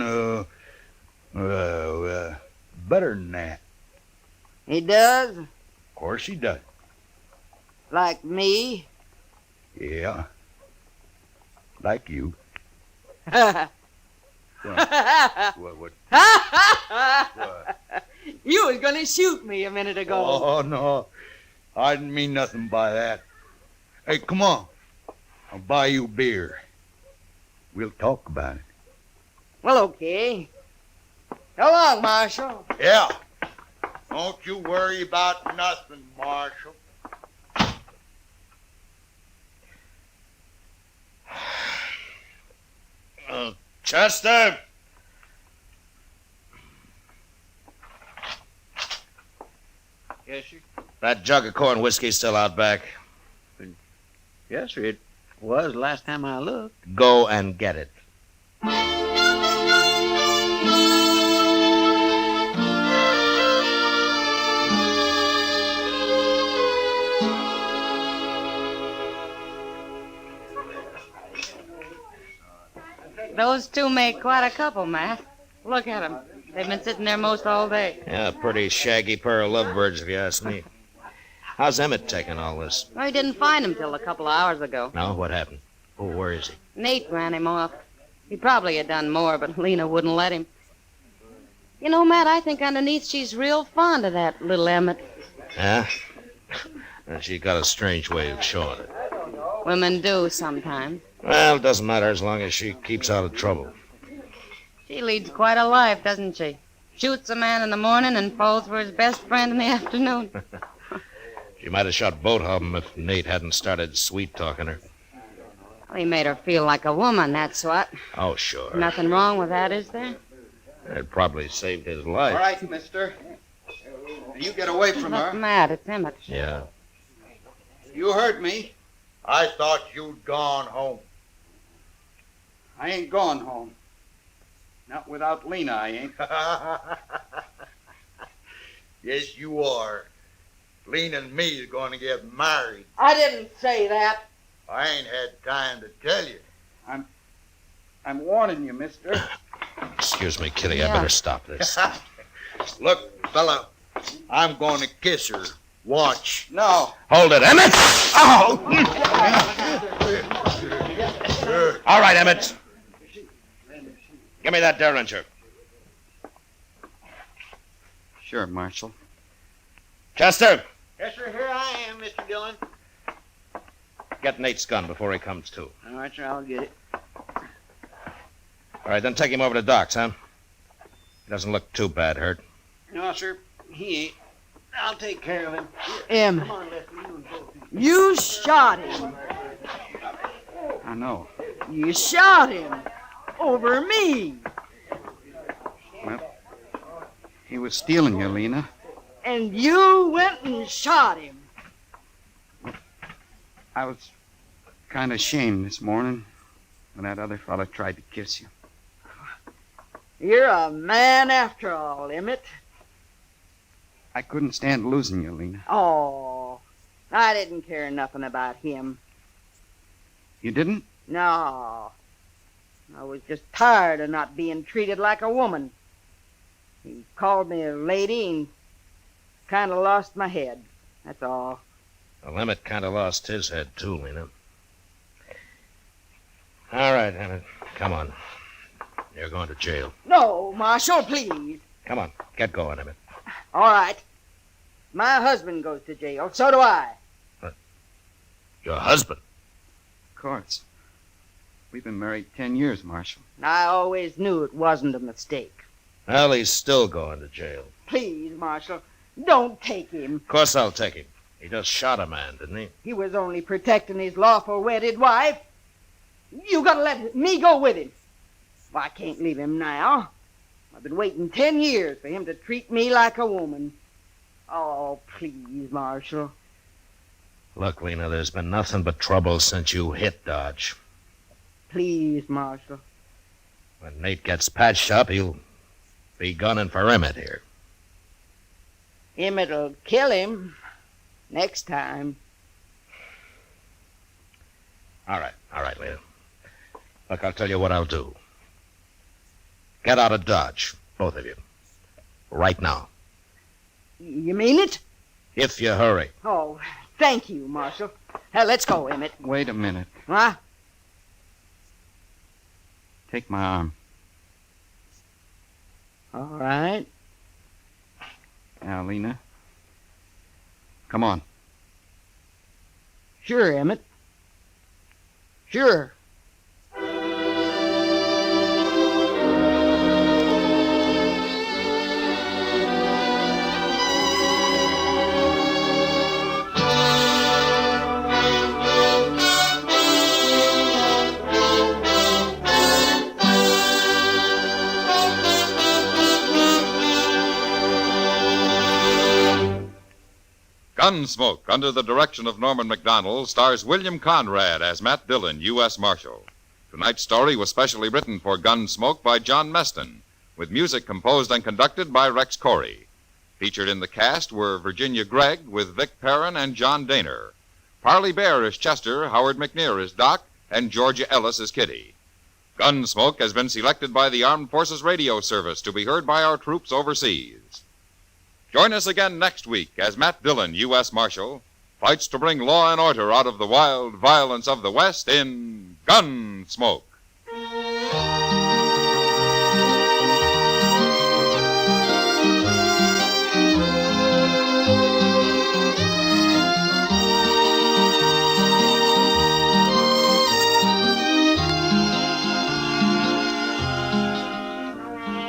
better than that. He does? Of course he does. Like me? Yeah. Like you. What? What? You was gonna shoot me a minute ago. Oh, no. I didn't mean nothing by that. Hey, come on. I'll buy you a beer. We'll talk about it. Well, okay. So long, Marshal. Yeah. Don't you worry about nothing, Marshal. Chester! Yes, sir? That jug of corn whiskey's still out back. Yes, sir. It was last time I looked. Go and get it. Those two make quite a couple, Matt. Look at them. They've been sitting there most all day. Yeah, pretty shaggy pair of lovebirds, if you ask me. How's Emmett taking all this? Well, he didn't find him till a couple of hours ago. No, what happened? Oh, where is he? Nate ran him off. He probably had done more, but Lena wouldn't let him. You know, Matt, I think underneath she's real fond of that little Emmett. Yeah? She got a strange way of showing it. Women do sometimes. Well, it doesn't matter as long as she keeps out of trouble. She leads quite a life, doesn't she? Shoots a man in the morning and falls for his best friend in the afternoon. She might have shot both of them if Nate hadn't started sweet-talking her. Well, he made her feel like a woman, that's what. Oh, sure. Nothing wrong with that, is there? It probably saved his life. All right, mister. You get away from Look, her. Matt, it's Emmett. Yeah. You heard me. I thought you'd gone home. I ain't going home. Not without Lena, I ain't. Yes, you are. Lena and me is going to get married. I didn't say that. I ain't had time to tell you. I'm warning you, mister. Excuse me, Kitty. I better stop this. Look, fella, I'm going to kiss her. Watch. No. Hold it, Emmett! Oh! All right, Emmett. Give me that derringer. Sure, Marshal. Chester, Yes, sir. Here I am, Mr. Dillon. get Nate's gun before he comes to. All right, sir. I'll get it. All right, then take him over to Doc's, huh? He doesn't look too bad hurt. No, sir. He ain't. I'll take care of him. Em, Come on, Lefty. You and both. you shot him. I know. You shot him. Over me. Well, he was stealing you, Lena. And you went and shot him. I was kind of ashamed this morning when that other fella tried to kiss you. You're a man after all, Emmett. I couldn't stand losing you, Lena. Oh, I didn't care nothing about him. You didn't? No. I was just tired of not being treated like a woman. He called me a lady and kind of lost my head. That's all. Well, Emmett kind of lost his head, too, Lena. All right, Emmett. Come on. You're going to jail. No, Marshal, please. Come on. Get going, Emmett. All right. My husband goes to jail. So do I. Your husband? Of course. We've been married 10 years, Marshal. I always knew it wasn't a mistake. Well, he's still going to jail. Please, Marshal, don't take him. Of course I'll take him. He just shot a man, didn't he? He was only protecting his lawful wedded wife. You gotta let me go with him. Well, I can't leave him now. I've been waiting 10 years for him to treat me like a woman. Oh, please, Marshal. Look, Lena, there's been nothing but trouble since you hit Dodge. Please, Marshal. When Nate gets patched up, he'll be gunning for Emmett here. Emmett'll kill him next time. All right, Lena. Look, I'll tell you what I'll do. Get out of Dodge, both of you. Right now. You mean it? If you hurry. Oh, thank you, Marshal. Let's go, Emmett. Wait a minute. Huh? Take my arm. All right. Now, Lena. Come on. Sure, Emmett. Sure. Gunsmoke, under the direction of Norman Macdonald, stars William Conrad as Matt Dillon, U.S. Marshal. Tonight's story was specially written for Gunsmoke by John Meston, with music composed and conducted by Rex Corey. Featured in the cast were Virginia Gregg with Vic Perrin and John Daner. Parley Bear is Chester, Howard McNear is Doc, and Georgia Ellis is Kitty. Gunsmoke has been selected by the Armed Forces Radio Service to be heard by our troops overseas. Join us again next week as Matt Dillon, U.S. Marshal, fights to bring law and order out of the wild violence of the West in Gunsmoke.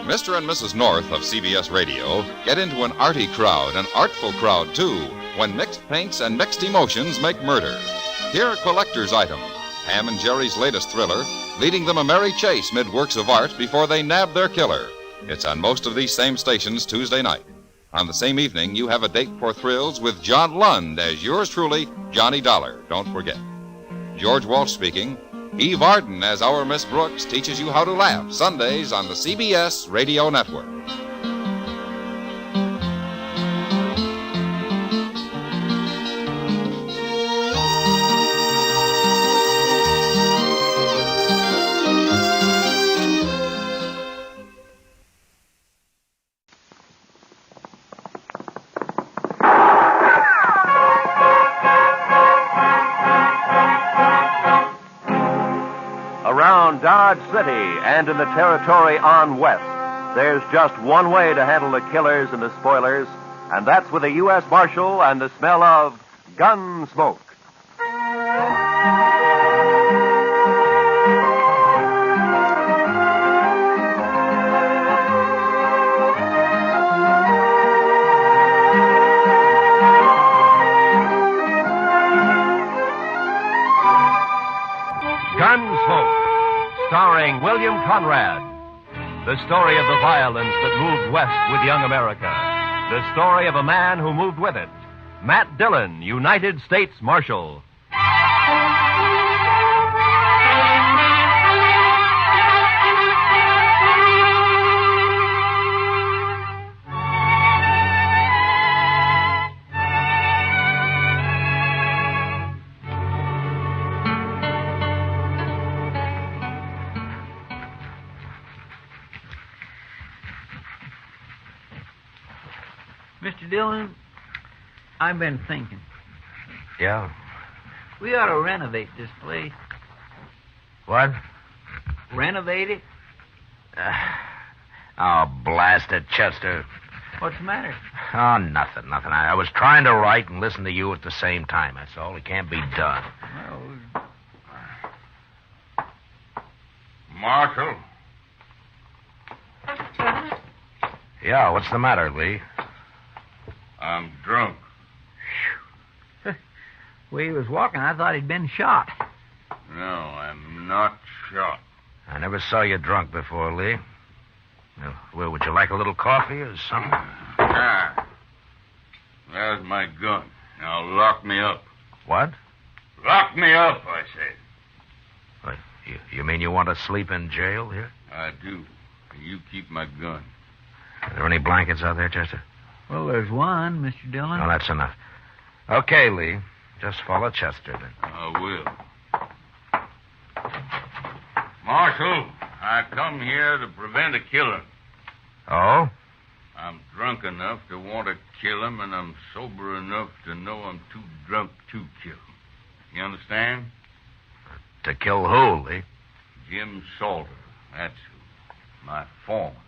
Mr. and Mrs. North of CBS Radio get into an arty crowd, an artful crowd, too, when mixed paints and mixed emotions make murder. Here, collector's item, Ham and Jerry's latest thriller, leading them a merry chase mid works of art before they nab their killer. It's on most of these same stations Tuesday night. On the same evening, you have a date for thrills with John Lund as yours truly, Johnny Dollar. Don't forget. George Walsh speaking. Eve Arden as our Miss Brooks teaches you how to laugh Sundays on the CBS Radio Network. Around Dodge City and in the territory on west, there's just one way to handle the killers and the spoilers, and that's with a U.S. Marshal and the smell of Gunsmoke. Gunsmoke, starring William Conrad. The story of the violence that moved west with young America. The story of a man who moved with it. Matt Dillon, United States Marshal. Mr. Dillon, I've been thinking. Yeah? We ought to renovate this place. What? Renovate it? Oh, blast it, Chester. What's the matter? Oh, nothing. I was trying to write and listen to you at the same time, that's all. It can't be done. Well, Marshal. Yeah, what's the matter, Lee? I'm drunk. Well, he was walking. I thought he'd been shot. No, I'm not shot. I never saw you drunk before, Lee. Well, would you like a little coffee or something? Ah. There's my gun. Now lock me up. What? Lock me up, I said. What, you mean you want to sleep in jail here? I do. You keep my gun. Are there any blankets out there, Chester? Well, there's one, Mr. Dillon. No, that's enough. Okay, Lee. Just follow Chester, then. I will. Marshal, I come here to prevent a killing. Oh? I'm drunk enough to want to kill him, and I'm sober enough to know I'm too drunk to kill him. You understand? To kill who, Lee? Jim Salter. That's who. My foreman.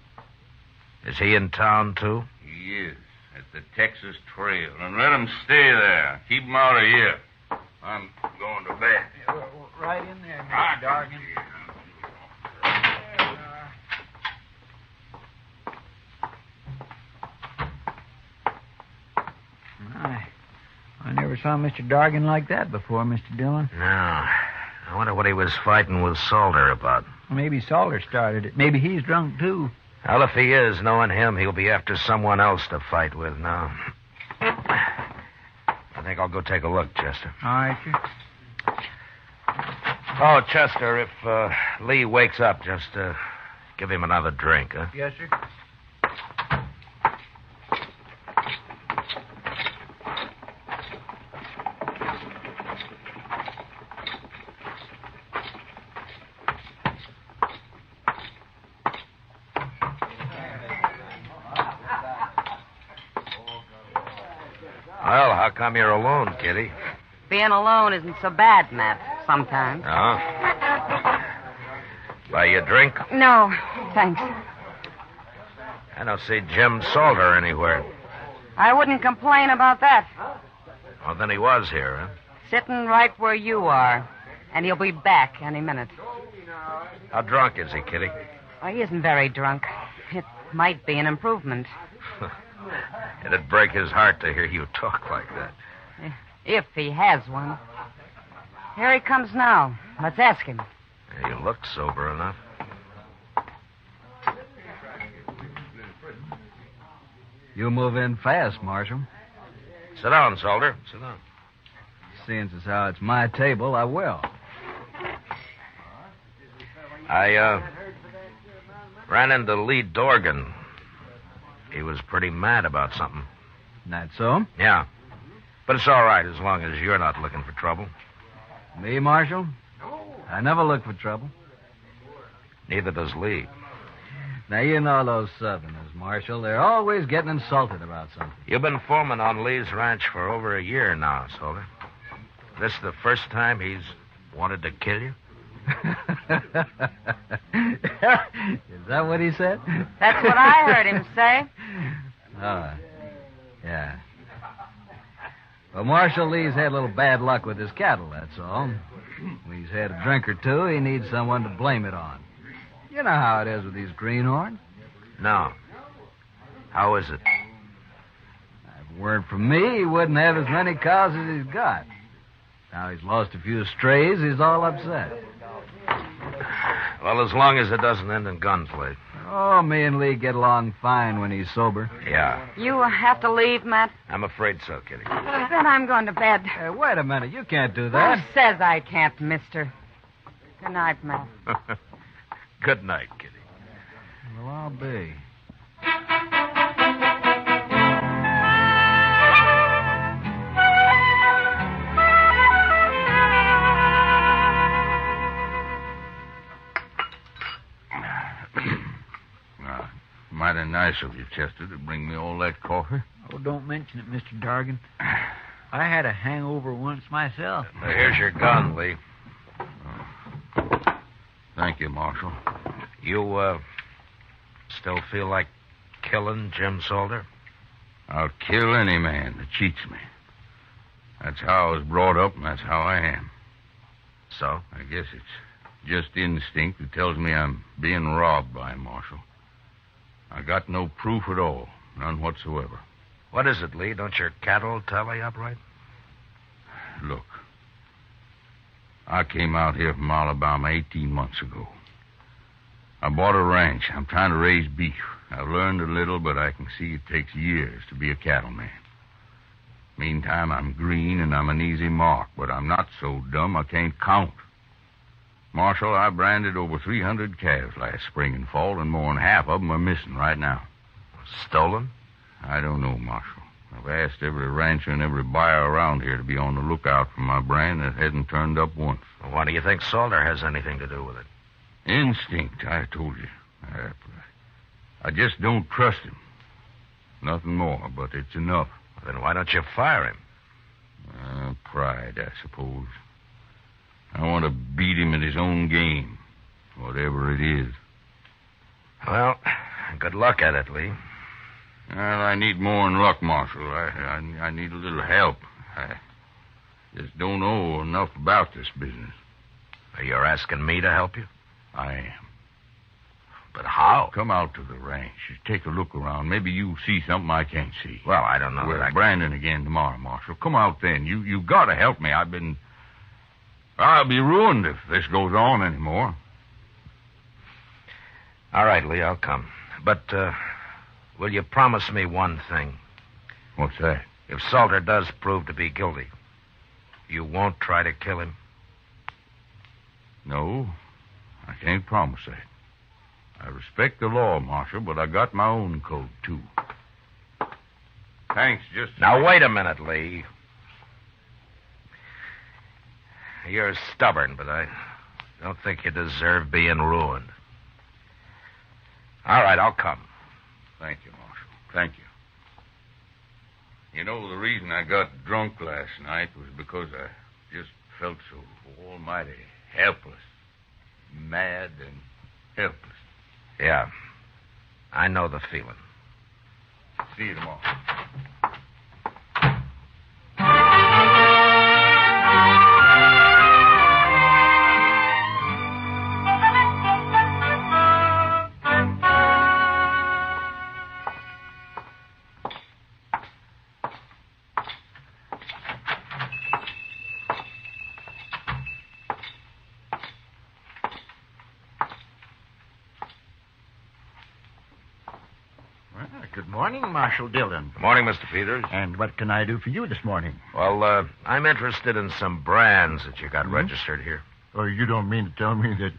Is he in town, too? He is. At the Texas Trail. And let him stay there. Keep him out of here. I'm going to bed. Yeah, right in there, Mr. Dargan. I never saw Mr. Dargan like that before, Mr. Dillon. No. I wonder what he was fighting with Salter about. Maybe Salter started it. Maybe he's drunk, too. Well, if he is, knowing him, he'll be after someone else to fight with now. think I'll go take a look, Chester. All right, sir. Oh, Chester, if Lee wakes up, just give him another drink, huh? Yes, sir. Well, how come you're alone, Kitty? Being alone isn't so bad, Matt, sometimes. Oh? Buy you a drink? No, thanks. I don't see Jim Salter anywhere. I wouldn't complain about that. Well, then he was here, huh? Sitting right where you are. And he'll be back any minute. How drunk is he, Kitty? Well, he isn't very drunk. It might be an improvement. It'd break his heart to hear you talk like that. If he has one. Here he comes now. Let's ask him. You look sober enough. You move in fast, Marshal. Sit down, Salter. Sit down. Seeing as how it's my table, I will. I ran into Lee Dorgan. He was pretty mad about something. That so? Yeah. But it's all right as long as you're not looking for trouble. Me, Marshal? I never look for trouble. Neither does Lee. Now, you know those Southerners, Marshal. They're always getting insulted about something. You've been foreman on Lee's ranch for over a year now, Salter. This the first time he's wanted to kill you? Is that what he said? That's what I heard him say. Oh, yeah. Well, Marshal, Lee's had a little bad luck with his cattle, that's all. When he's had a drink or two, he needs someone to blame it on. You know how it is with these greenhorns. No. How is it? If it weren't for me, he wouldn't have as many cows as he's got. Now he's lost a few strays, he's all upset. Well, as long as it doesn't end in gunplay. Oh, me and Lee get along fine when he's sober. Yeah. You have to leave, Matt? I'm afraid so, Kitty. Then I'm going to bed. Hey, wait a minute. You can't do that. Who says I can't, mister? Good night, Matt. Good night, Kitty. Well, I'll be. Mighty nice of you, Chester, to bring me all that coffee. Oh, don't mention it, Mr. Dargan. I had a hangover once myself. Here's your gun, Lee. Thank you, Marshal. You, still feel like killing Jim Salter? I'll kill any man that cheats me. That's how I was brought up, and that's how I am. So? I guess it's just instinct that tells me I'm being robbed by him, Marshal. I got no proof at all. None whatsoever. What is it, Lee? Don't your cattle tally up right? Look. I came out here from Alabama 18 months ago. I bought a ranch. I'm trying to raise beef. I've learned a little, but I can see it takes years to be a cattleman. Meantime, I'm green and I'm an easy mark, but I'm not so dumb I can't count. Marshal, I branded over 300 calves last spring and fall, and more than half of them are missing right now. Stolen? I don't know, Marshal. I've asked every rancher and every buyer around here to be on the lookout for my brand that hasn't turned up once. Well, why do you think Salter has anything to do with it? Instinct, I told you. I just don't trust him. Nothing more, but it's enough. Well, then why don't you fire him? Pride, I suppose. I want to beat him at his own game, whatever it is. Well, good luck at it, Lee. Well, I need more than luck, Marshal. I need a little help. I just don't know enough about this business. You're asking me to help you? I am. But how? Come out to the ranch. Take a look around. Maybe you'll see something I can't see. Well, I don't know. We're branding again tomorrow, Marshal. Come out then. You got to help me. I'll be ruined if this goes on anymore. All right, Lee, I'll come. But, will you promise me one thing? What's that? If Salter does prove to be guilty, you won't try to kill him? No, I can't promise that. I respect the law, Marshal, but I got my own code, too. Thanks, just... Now, wait a minute, Lee. You're stubborn, but I don't think you deserve being ruined. All right, I'll come. Thank you, Marshal. Thank you. You know, the reason I got drunk last night was because I just felt so almighty helpless. Mad and helpless. Yeah. I know the feeling. See you tomorrow. Good morning, Marshal Dillon. Good morning, Mr. Peters. And what can I do for you this morning? Well, I'm interested in some brands that you got registered here. Oh, you don't mean to tell me that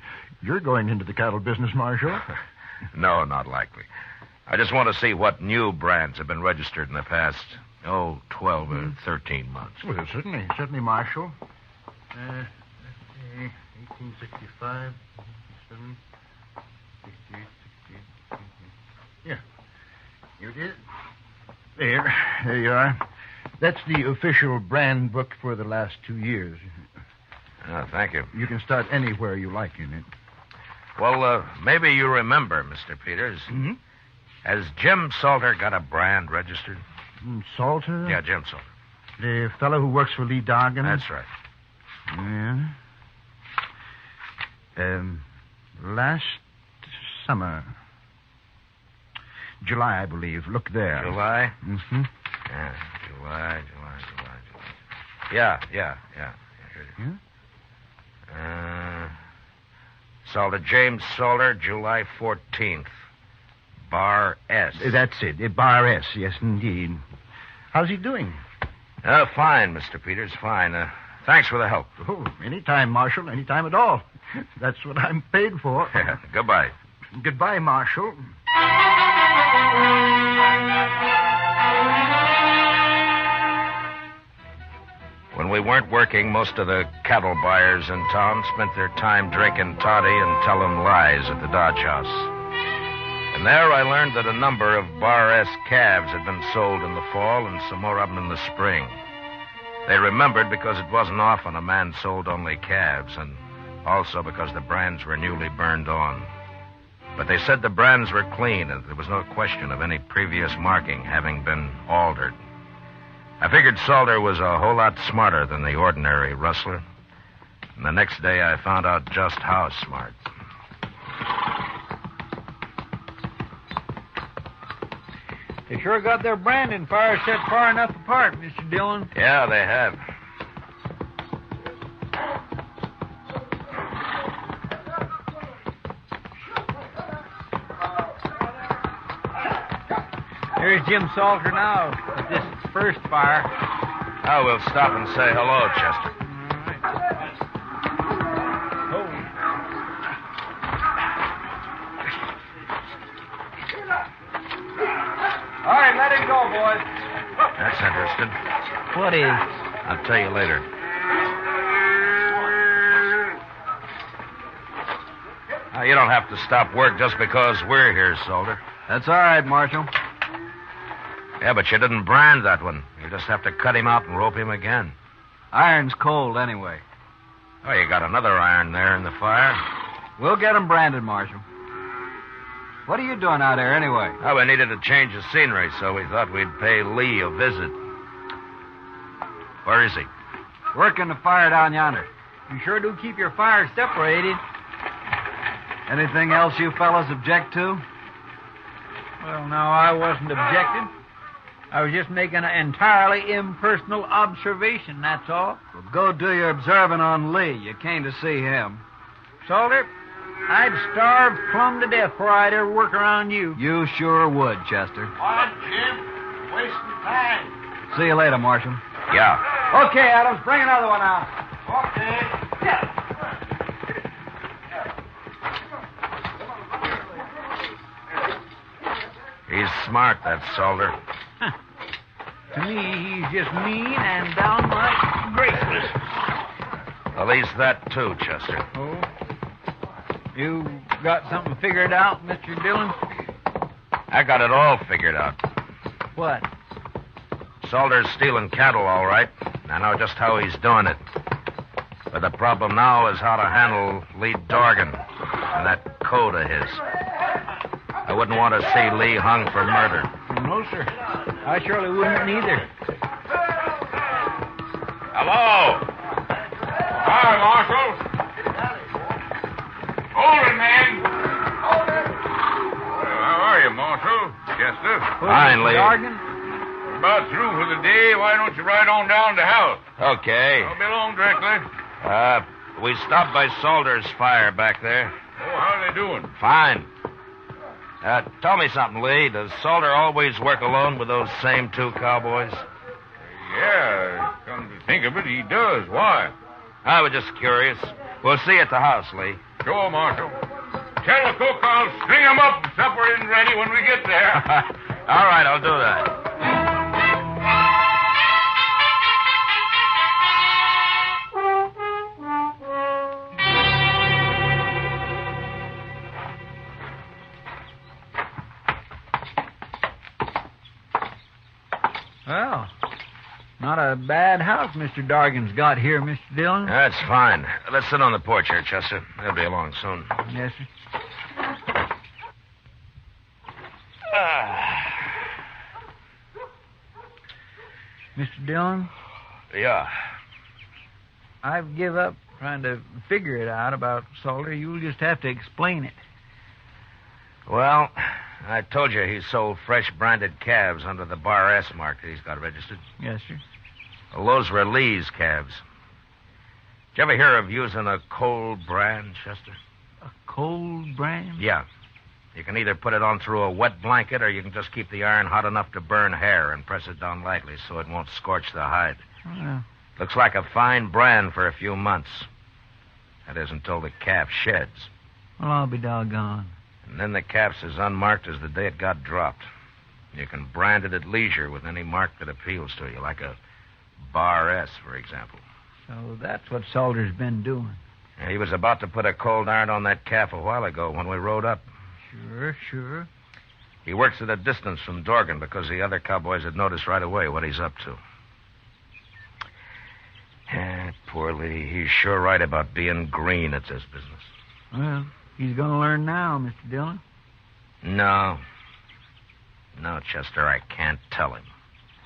you're going into the cattle business, Marshal? No, not likely. I just want to see what new brands have been registered in the past, 12 or 13 months. Well, certainly, Marshal. 1865, 67, 68, 68. Yeah. Here it is. There you are. That's the official brand book for the last 2 years. Oh, thank you. You can start anywhere you like in it. Well, maybe you remember, Mr. Peters. Mm-hmm. Has Jim Salter got a brand registered? Salter? Yeah, Jim Salter. The fellow who works for Lee Doggin? That's right. Yeah. Last summer. July, I believe. Look there. July? Mm-hmm. Yeah, July. Yeah. Here it is. Salter, James Salter, July 14th. Bar S. That's it. Bar S, yes, indeed. How's he doing? Fine, Mr. Peters, fine. Thanks for the help. Oh, anytime, Marshal, anytime at all. That's what I'm paid for. Goodbye. Goodbye, Marshal. When we weren't working, most of the cattle buyers in town spent their time drinking toddy and telling lies at the Dodge House. And there I learned that a number of Bar S calves had been sold in the fall and some more of them in the spring. They remembered because it wasn't often a man sold only calves, and also because the brands were newly burned on. But they said the brands were clean, and there was no question of any previous marking having been altered. I figured Salter was a whole lot smarter than the ordinary rustler. And the next day I found out just how smart. They sure got their branding fires set far enough apart, Mr. Dillon. Yeah, they have. There's Jim Salter now at this first fire. Oh, we'll stop and say hello, Chester. All right, let him go, boys. That's interesting. What is? I'll tell you later. You don't have to stop work just because we're here, Salter. That's all right, Marshal. Yeah, but you didn't brand that one. You just have to cut him out and rope him again. Iron's cold anyway. Oh, you got another iron there in the fire. We'll get him branded, Marshal. What are you doing out there anyway? Oh, we needed a change of scenery, so we thought we'd pay Lee a visit. Where is he? Working the fire down yonder. You sure do keep your fires separated. Anything else you fellas object to? Well, no, I wasn't objecting. I was just making an entirely impersonal observation, that's all. Well, go do your observing on Lee. You came to see him. Salter, I'd starve plumb to death before I'd ever work around you. You sure would, Chester. What, Jim? Wasting time. See you later, Marshal. Yeah. Okay, Adams, bring another one out. Okay. He's smart, that Salter. To me, he's just mean and downright graceless. Well, he's that too, Chester. Oh? You got something figured out, Mr. Dillon? I got it all figured out. What? Salter's stealing cattle, all right. I know just how he's doing it. But the problem now is how to handle Lee Dorgan and that code of his. I wouldn't want to see Lee hung for murder. No, sir. I surely wouldn't either. Hello. Hi, Marshal. Hold it, man. How are you, Marshal? Chester? Fine, Lee. We're about through for the day. Why don't you ride on down to house? Okay. I'll be along directly. We stopped by Salter's fire back there. Oh, how are they doing? Fine. Tell me something, Lee. Does Salter always work alone with those same two cowboys? Yeah, come to think of it, he does. Why? I was just curious. We'll see you at the house, Lee. Sure, Marshal. Tell the cook I'll string 'em up and supper isn't ready when we get there. All right, I'll do that. Well, not a bad house Mr. Dorgan's got here, Mr. Dillon. That's fine. Let's sit on the porch here, Chester. They'll be along soon. Yes, sir. Mr. Dillon, Yeah. I've give up trying to figure it out about Salter. You'll just have to explain it. Well, I told you he sold fresh branded calves under the Bar S mark that he's got registered. Yes, sir. Well, those were Lee's calves. Did you ever hear of using a cold brand, Chester? A cold brand? Yeah. You can either put it on through a wet blanket or you can just keep the iron hot enough to burn hair and press it down lightly so it won't scorch the hide. Well, Looks like a fine brand for a few months. That is until the calf sheds. I'll be doggone. And then the calf's as unmarked as the day it got dropped. You can brand it at leisure with any mark that appeals to you, like a Bar S, for example. So that's what Salter's been doing. Yeah, he was about to put a cold iron on that calf a while ago when we rode up. Sure. He works at a distance from Dorgan because the other cowboys had noticed right away what he's up to. Poor Lee. He's sure right about being green at this business. Well, he's going to learn now, Mr. Dillon. No, Chester, I can't tell him.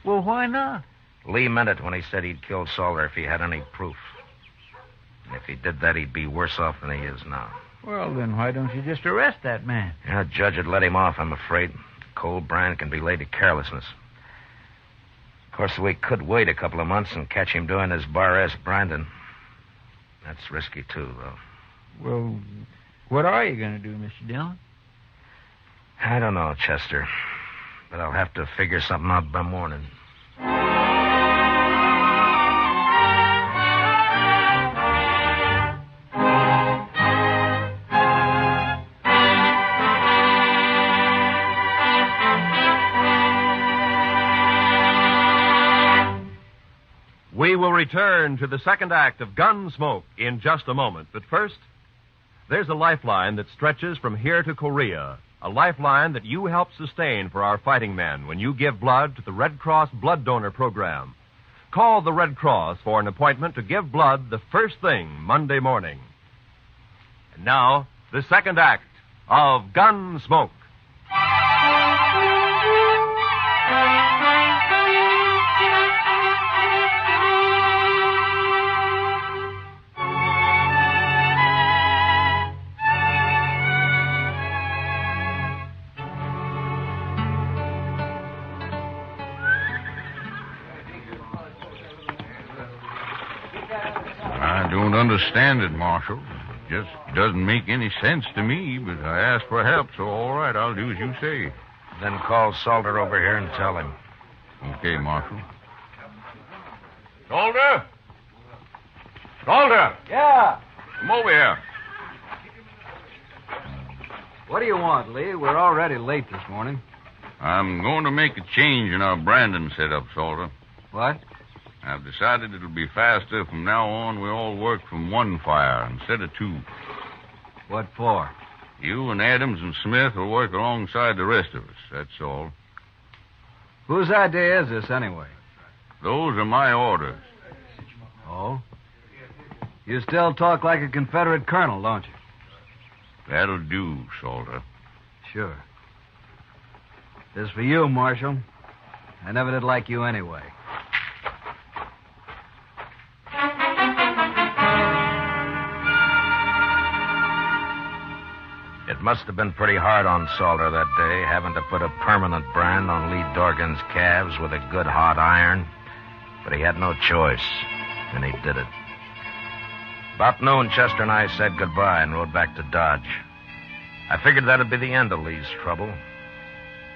Well, why not? Lee meant it when he said he'd kill Salter if he had any proof. And if he did that, he'd be worse off than he is now. Well, then why don't you just arrest that man? Yeah, the judge would let him off, I'm afraid. Cold brand can be laid to carelessness. Of course, we could wait a couple of months and catch him doing his Bar S branding. That's risky, too, though. Well, what are you going to do, Mr. Dillon? I don't know, Chester. But I'll have to figure something out by morning. We will return to the second act of Gunsmoke in just a moment. But first, there's a lifeline that stretches from here to Korea. A lifeline that you help sustain for our fighting men when you give blood to the Red Cross Blood Donor Program. Call the Red Cross for an appointment to give blood the first thing Monday morning. And now, the second act of Gunsmoke. I don't understand it, Marshal. It just doesn't make any sense to me, but I asked for help, so all right, I'll do as you say. Then call Salter over here and tell him. Okay, Marshal. Soldier? Soldier! Yeah. Come over here. What do you want, Lee? We're already late this morning. I'm going to make a change in our branding setup, Soldier. What? I've decided it'll be faster from now on. We all work from one fire instead of two. What for? You and Adams and Smith will work alongside the rest of us, that's all. Whose idea is this, anyway? Those are my orders. Oh? You still talk like a Confederate colonel, don't you? That'll do, Soldier. Sure. This is for you, Marshal. I never did like you anyway. It must have been pretty hard on Salter that day, having to put a permanent brand on Lee Dorgan's calves with a good hot iron. But he had no choice, and he did it. About noon, Chester and I said goodbye and rode back to Dodge. I figured that'd be the end of Lee's trouble.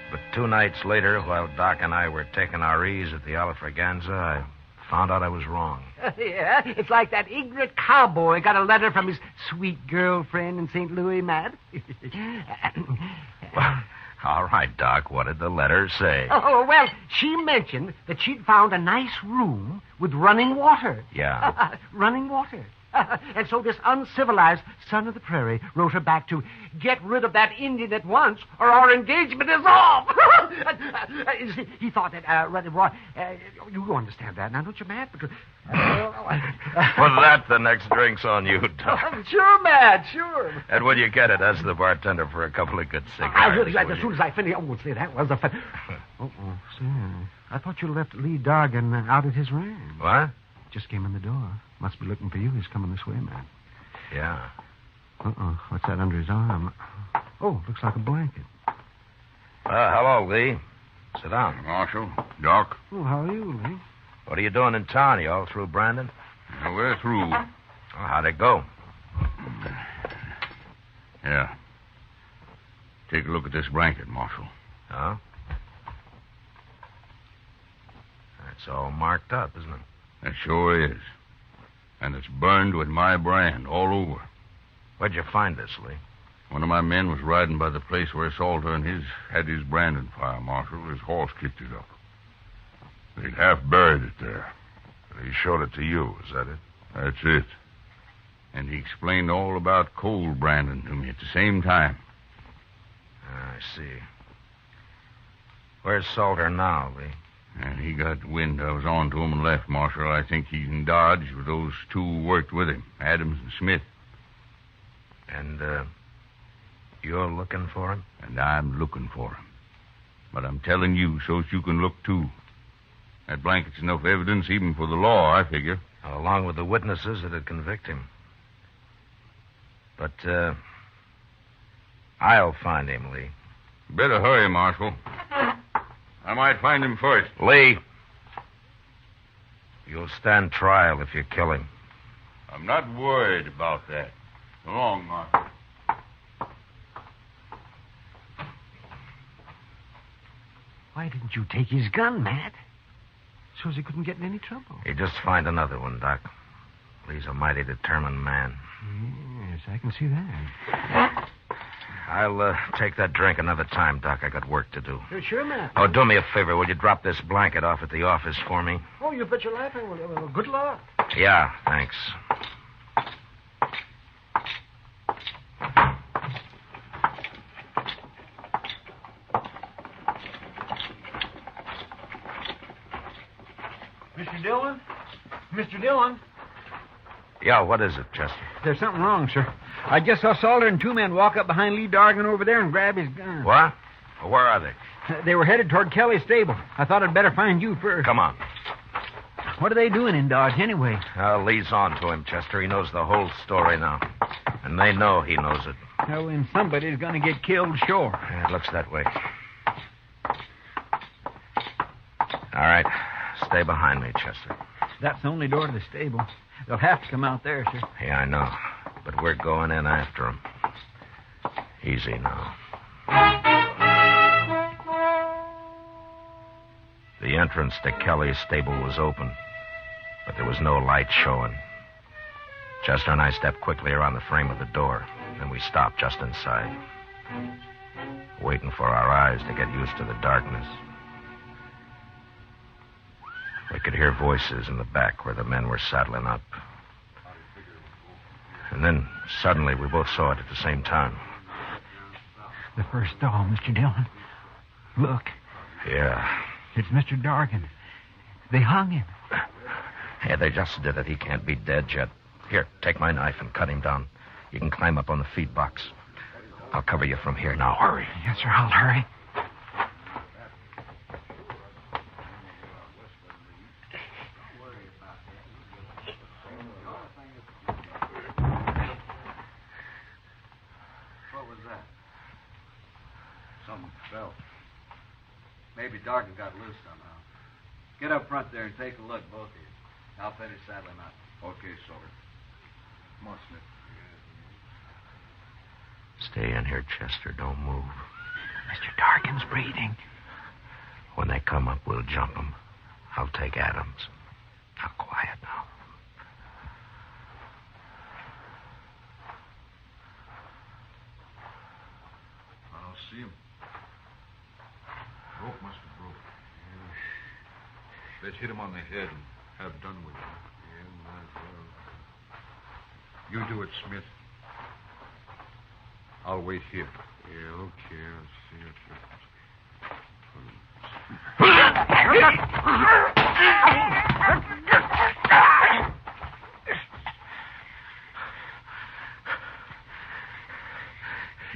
But 2 nights later, while Doc and I were taking our ease at the Alfraganza, I found out I was wrong. Yeah, it's like that ignorant cowboy got a letter from his sweet girlfriend in St. Louis, Matt. Well, all right, Doc, what did the letter say? Oh, well, she mentioned that she'd found a nice room with running water. Yeah. Running water. And so this uncivilized son of the prairie wrote her back to get rid of that Indian at once or our engagement is off. He thought that, you understand that now, don't you, Matt? For that, the next drink's on you, Doc. Sure, Matt, sure. And will you get it? Ask the bartender for a couple of good cigars. I really, as soon as I finish. Oh, say, that was a fun. Say, I thought you left Lee Dorgan out at his ranch. What? Just came in the door. Must be looking for you. He's coming this way, man. Yeah. What's that under his arm? Oh, looks like a blanket. Hello, Lee. Sit down. Marshal, Doc. Oh, how are you, Lee? What are you doing in town? You all through, Brandon? Yeah, we're through. Oh, how'd it go? Yeah. Take a look at this blanket, Marshal. Huh? It's all marked up, isn't it? It sure is. And it's burned with my brand all over. Where'd you find this, Lee? One of my men was riding by the place where Salter and his had his branding fire, Marshal. His horse kicked it up. They'd half buried it there. He showed it to you, is that it? That's it. And he explained all about cold branding to me at the same time. I see. Where's Salter now, Lee? And he got wind I was on to him and left, Marshal. I think he's in Dodge with those two who worked with him, Adams and Smith. And, you're looking for him? And I'm looking for him. But I'm telling you so you can look, too. That blanket's enough evidence even for the law, I figure. Along with the witnesses that'd convict him. But, I'll find him, Lee. Better hurry, Marshal. I might find him first. Lee, you'll stand trial if you kill him. I'm not worried about that. So long, Marshal. Why didn't you take his gun, Matt? So's he couldn't get in any trouble. You just find another one, Doc. Lee's a mighty determined man. Yes, I can see that. I'll take that drink another time, Doc. I got work to do. Sure, Matt. Oh, do me a favor. Will you drop this blanket off at the office for me? Oh, you bet your life I will. Well, good luck. Yeah, thanks. Mr. Dillon? Mr. Dillon? Yeah, what is it, Chester? There's something wrong, sir. I just saw Salter and 2 men walk up behind Lee Dorgan over there and grab his gun. What? Well, where are they? They were headed toward Kelly's stable. I thought I'd better find you first. Come on. What are they doing in Dodge, anyway? Lee's on to him, Chester. He knows the whole story now. And they know he knows it. Well, then somebody's going to get killed, sure. Yeah, it looks that way. All right. Stay behind me, Chester. That's the only door to the stable. They'll have to come out there, sir. Yeah, I know. But we're going in after them. Easy now. The entrance to Kelly's stable was open. but there was no light showing. Chester and I stepped quickly around the frame of the door. Then we stopped just inside, waiting for our eyes to get used to the darkness. We could hear voices in the back where the men were saddling up. And then, suddenly, we both saw it at the same time. The first stall, Mr. Dillon. Look. Yeah. It's Mr. Dargan. They hung him. Yeah, they just did it. He can't be dead yet. Here, take my knife and cut him down. You can climb up on the feed box. I'll cover you from here. Now, hurry. Yes, sir, I'll hurry. What was that? Something fell. Maybe Dargan got loose somehow. Get up front there and take a look, both of you. I'll finish saddling up. Okay, Soldier. Come on, Smith. Stay in here, Chester. Don't move. Mr. Dargan's breathing. When they come up, we'll jump them. I'll take Adams. Now, quiet now. I don't see him. Rope must have broke. Let's hit him on the head and have done with it. Yeah, might as well. You do it, Smith. I'll wait here. Yeah, okay. I'll see it.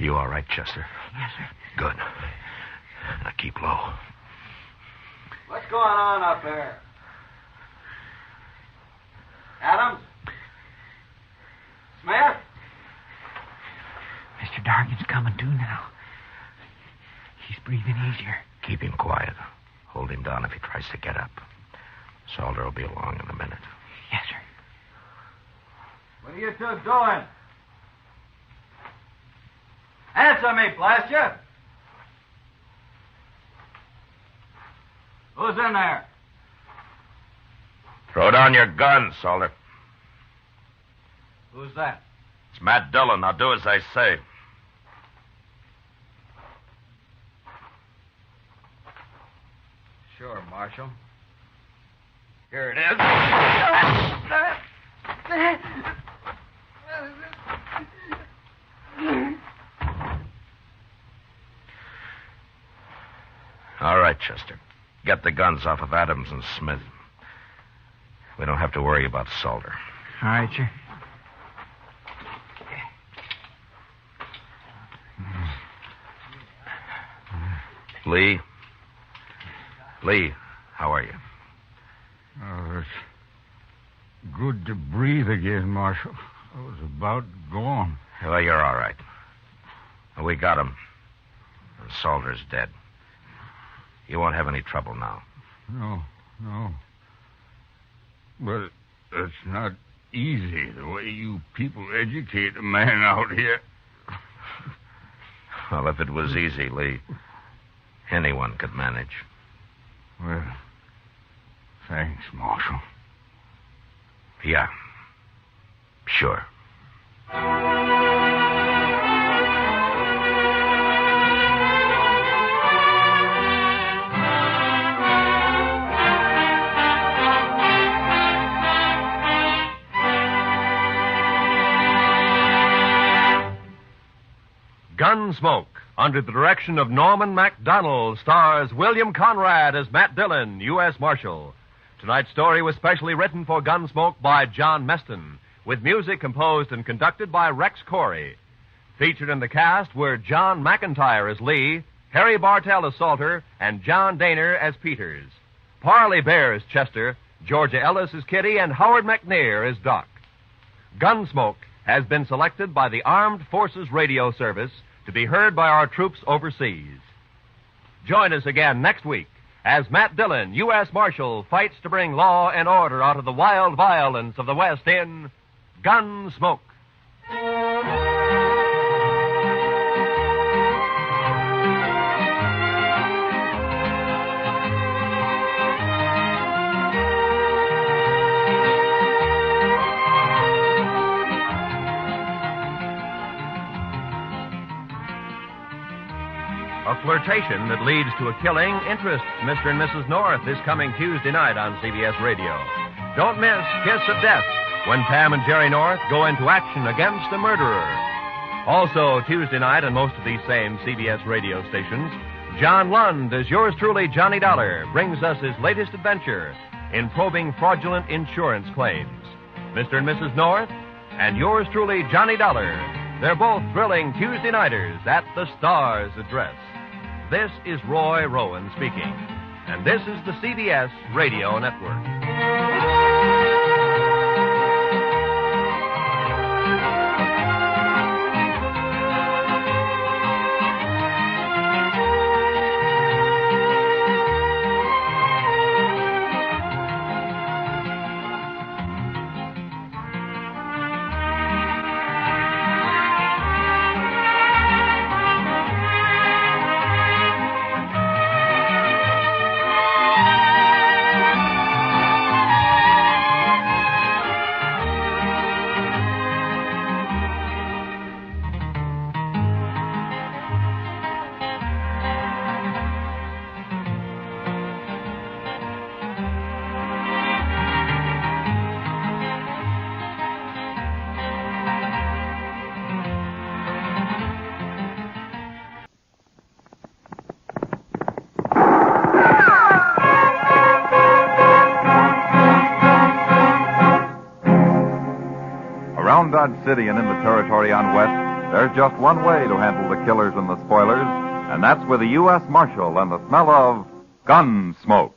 You all right, Chester? Yes, sir. Good. Now keep low. What's going on up there? Adams? Smith? Mr. Dargan's coming to now. He's breathing easier. Keep him quiet. Hold him down if he tries to get up. Salter will be along in a minute. Yes, sir. What are you two doing? Answer me, blast you! Who's in there? Throw down your gun, Salter. Who's that? It's Matt Dillon. Now do as I say. Sure, Marshal. Here it is. All right, Chester. Get the guns off of Adams and Smith. We don't have to worry about Salter. All right, sir. Lee? Lee, how are you? Oh, it's good to breathe again, Marshal. I was about gone. Well, you're all right. We got him. And Salter's dead. You won't have any trouble now. No. But it's not easy the way you people educate a man out here. Well, if it was easy, Lee, anyone could manage. Well, thanks, Marshal. Yeah. Sure. Gunsmoke, under the direction of Norman MacDonald, stars William Conrad as Matt Dillon, U.S. Marshal. Tonight's story was specially written for Gunsmoke by John Meston, with music composed and conducted by Rex Corey. Featured in the cast were John McIntyre as Lee, Harry Bartell as Salter, and John Daner as Peters. Parley Bear as Chester, Georgia Ellis as Kitty, and Howard McNair as Doc. Gunsmoke has been selected by the Armed Forces Radio Service to be heard by our troops overseas. Join us again next week as Matt Dillon, U.S. Marshal, fights to bring law and order out of the wild violence of the West in Gunsmoke. A flirtation that leads to a killing interests Mr. and Mrs. North this coming Tuesday night on CBS Radio. Don't miss Kiss of Death when Pam and Jerry North go into action against the murderer. Also, Tuesday night on most of these same CBS radio stations, John Lund, as yours truly, Johnny Dollar, brings us his latest adventure in probing fraudulent insurance claims. Mr. and Mrs. North and yours truly, Johnny Dollar. They're both thrilling Tuesday nighters at the Star's address. This is Roy Rowan speaking, and this is the CBS Radio Network. Around Dodge City and in the territory on West, there's just one way to handle the killers and the spoilers, and that's with a U.S. Marshal and the smell of Gunsmoke.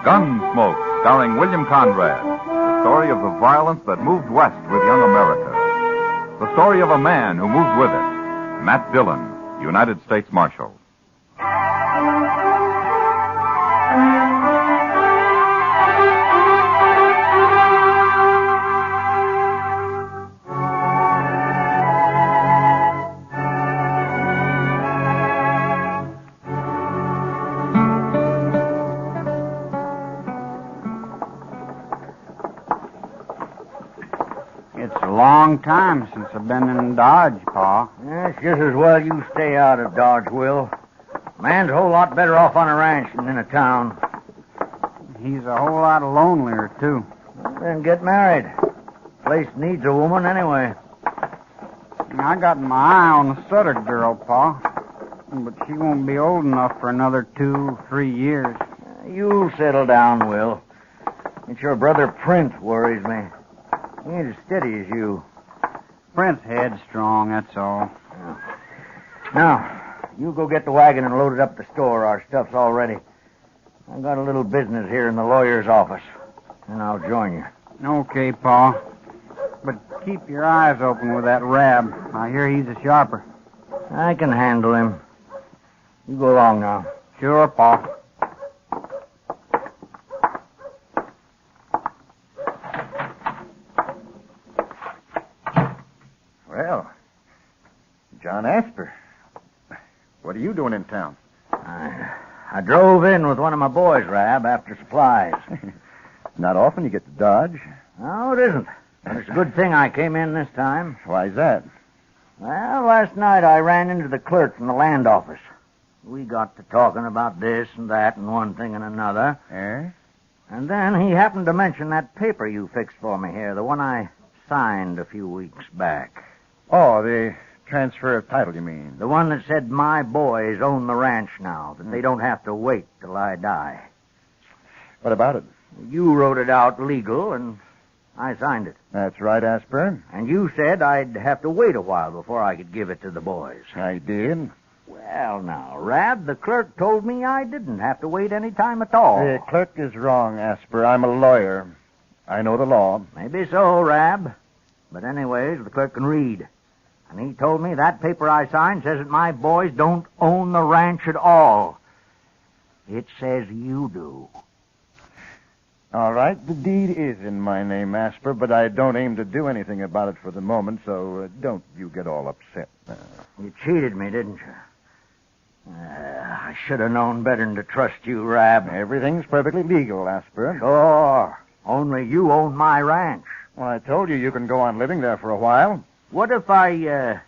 Gunsmoke, starring William Conrad. The story of the violence that moved west with young America. The story of a man who moved with it. Matt Dillon, United States Marshal. Long time since I've been in Dodge, Pa. It's just as well you stay out of Dodge, Will. Man's a whole lot better off on a ranch than in a town. He's a whole lot lonelier, too. Well, then get married. Place needs a woman anyway. I got my eye on the Sutter girl, Pa. But she won't be old enough for another 2-3 years. You'll settle down, Will. It's your brother Prince worries me. He ain't as steady as you. Prince headstrong, that's all. Yeah. Now, you go get the wagon and load it up at the store. Our stuff's all ready. I've got a little business here in the lawyer's office, and I'll join you. Okay, Pa. But keep your eyes open with that Rab. I hear he's a sharper. I can handle him. You go along now. Sure, Pa. Well, John Asper, what are you doing in town? I drove in with one of my boys, Rab, after supplies. Not often you get to Dodge. No, it isn't. But it's a good thing I came in this time. Why's that? Well, last night I ran into the clerk from the land office. We got to talking about this and that and one thing and another. Eh? And then he happened to mention that paper you fixed for me here, the one I signed a few weeks back. Oh, the transfer of title, you mean? The one that said my boys own the ranch now, that they don't have to wait till I die. What about it? You wrote it out legal, and I signed it. That's right, Asper. And you said I'd have to wait a while before I could give it to the boys. I did. Well, now, Rab, the clerk told me I didn't have to wait any time at all. The clerk is wrong, Asper. I'm a lawyer. I know the law. Maybe so, Rab. But anyways, the clerk can read. And he told me that paper I signed says that my boys don't own the ranch at all. It says you do. All right, the deed is in my name, Asper, but I don't aim to do anything about it for the moment, so don't you get all upset. You cheated me, didn't you? I should have known better than to trust you, Rab. Everything's perfectly legal, Asper. Sure. Only you own my ranch. Well, I told you can go on living there for a while. What if I,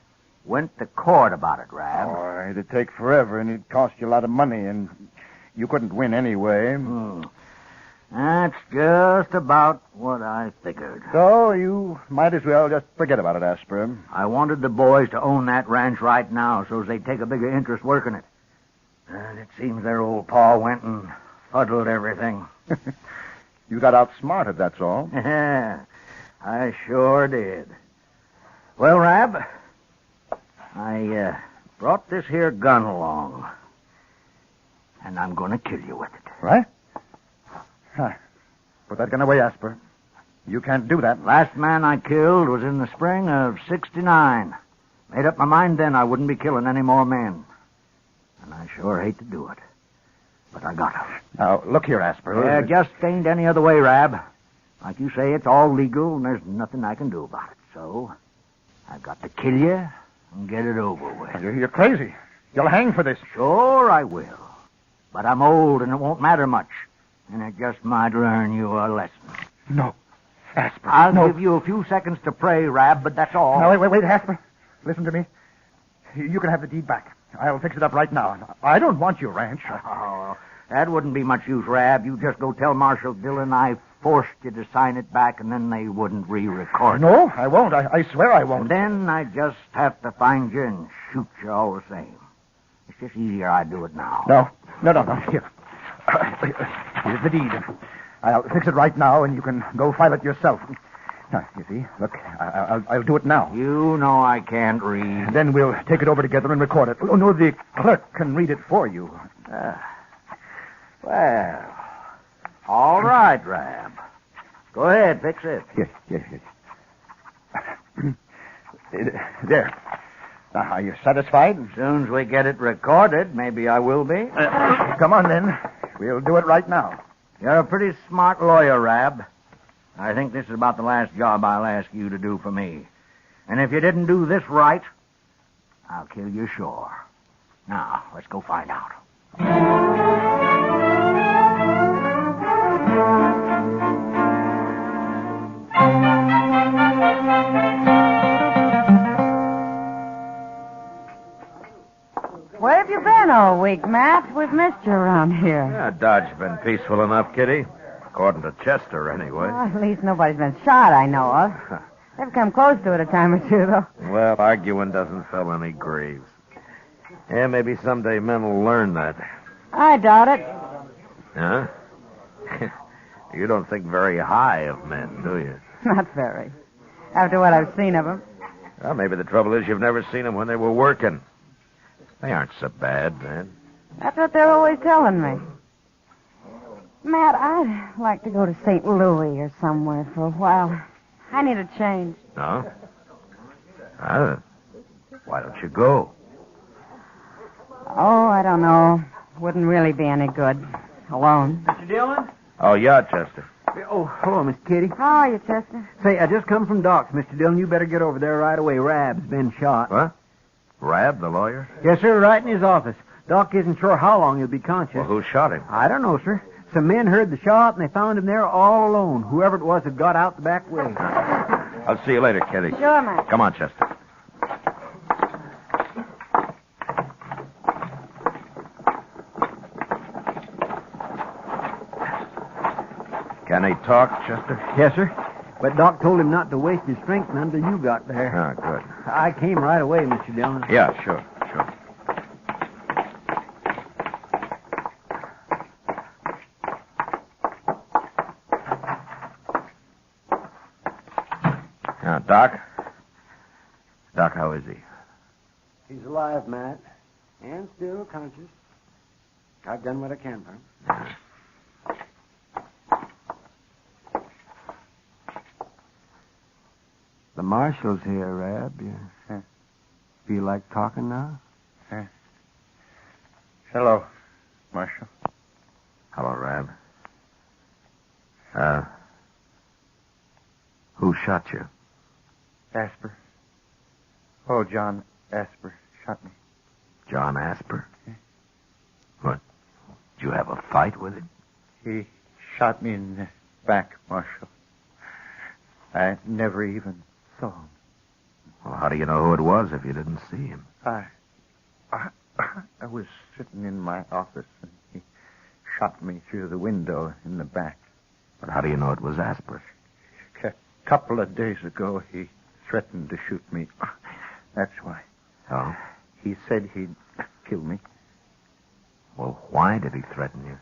went to court about it, Rab? Oh, it'd take forever, and it'd cost you a lot of money, and you couldn't win anyway. That's just about what I figured. So you might as well just forget about it, Asper. I wanted the boys to own that ranch right now so they'd take a bigger interest working it. And it seems their old pa went and fuddled everything. You got outsmarted, that's all. I sure did. Well, Rab, I brought this here gun along. And I'm going to kill you with it. Right? Put that gun away, Asper. You can't do that. Last man I killed was in the spring of '69. Made up my mind then I wouldn't be killing any more men. And I sure hate to do it. But I got to. Now, look here, Asper. There just ain't any other way, Rab. Like you say, it's all legal, and there's nothing I can do about it. So, I've got to kill you and get it over with. You're crazy. You'll hang for this. Sure I will. But I'm old, and it won't matter much. And it just might learn you a lesson. No. Asper, I'll no. give you a few seconds to pray, Rab, but that's all. Now, wait, Asper. Listen to me. You can have the deed back. I'll fix it up right now. I don't want your ranch. Oh, that wouldn't be much use, Rab. You just go tell Marshal Dillon I forced you to sign it back, and then they wouldn't re-record it. No, I won't. I swear I won't. And then I just have to find you and shoot you all the same. It's just easier I do it now. No. Here. Here's the deed. I'll fix it right now, and you can go file it yourself. Now, you see, look, I'll do it now. You know I can't read. Then we'll take it over together and record it. Oh, no, the clerk can read it for you. Well, all right, Rab. Go ahead, fix it. Yes. There. Now, are you satisfied? As soon as we get it recorded, maybe I will be. Come on, then. We'll do it right now. You're a pretty smart lawyer, Rab. I think this is about the last job I'll ask you to do for me. And if you didn't do this right, I'll kill you sure. Now, let's go find out. Where have you been all week, Matt? We've missed you around here. Yeah, Dodge's been peaceful enough, Kitty. According to Chester, anyway. Well, at least nobody's been shot, I know of. They've come close to it a time or two, though. Well, arguing doesn't fill any graves. Yeah, maybe someday men will learn that. I doubt it. Huh? You don't think very high of men, do you? Not very. After what I've seen of them. Well, maybe the trouble is you've never seen them when they were working. They aren't so bad, man. That's what they're always telling me. Matt, I'd like to go to St. Louis or somewhere for a while. I need a change. No? Why don't you go? Oh, I don't know. Wouldn't really be any good. Alone. Mr. Dillon? Oh, yeah, Chester. Oh, hello, Miss Kitty. How are you, Chester? Say, I just come from Doc's, Mr. Dillon. You better get over there right away. Rab's been shot. What? Rab, the lawyer? Yes, sir, right in his office. Doc isn't sure how long he'll be conscious. Well, who shot him? I don't know, sir. Some men heard the shot, and they found him there all alone. Whoever it was had got out the back way. I'll see you later, Kitty. Sure, Matt. Come on, Chester. Can he talk, Chester? Yes, sir. But Doc told him not to waste his strength until you got there. Oh, good. I came right away, Mr. Dillon. Yeah, sure. Now, Doc, how is he? He's alive, Matt. And still conscious. I've done what I can for him. The marshal's here, Rab. You feel like talking now? Hello, Marshal. Hello, Rab. Who shot you? Asper. Oh, John Asper shot me. John Asper? What? Did you have a fight with him? He shot me in the back, Marshal. I never even saw him. Well, how do you know who it was if you didn't see him? I was sitting in my office, and he shot me through the window in the back. But how do you know it was Asper? A couple of days ago, he threatened to shoot me. That's why. Oh? He said he'd kill me. Well, why did he threaten you?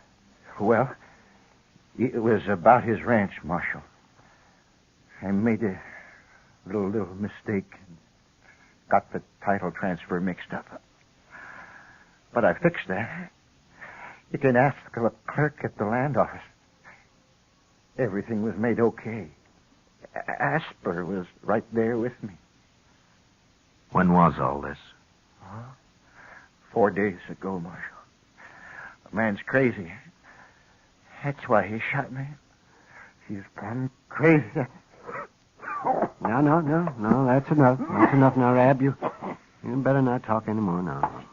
Well, it was about his ranch, Marshal. I made a little mistake and got the title transfer mixed up. But I fixed that. You can ask the clerk at the land office. Everything was made okay. Asper was right there with me. When was all this? 4 days ago, Marshal. The man's crazy. That's why he shot me. He's plumb crazy. No, that's enough. That's enough now, Rab. You better not talk anymore now.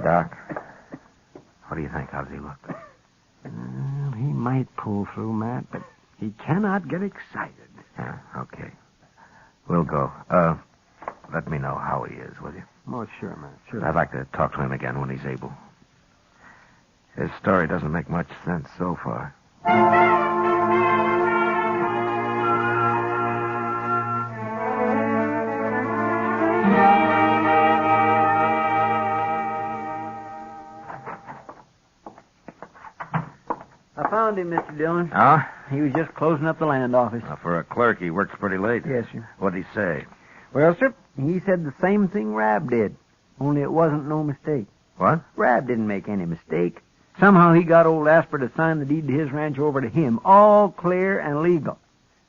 Doc, what do you think? How does he look? He might pull through, Matt, but he cannot get excited. Yeah, okay. We'll go. Let me know how he is, will you? Oh, sure, Matt, sure. I'd like to talk to him again when he's able. His story doesn't make much sense so far. I found him, Mr. Dillon. Oh? He was just closing up the land office. For a clerk, he works pretty late. Yes, sir. What'd he say? Well, sir, he said the same thing Rab did, only it wasn't no mistake. What? Rab didn't make any mistake. Somehow he got old Asper to sign the deed to his ranch over to him, all clear and legal.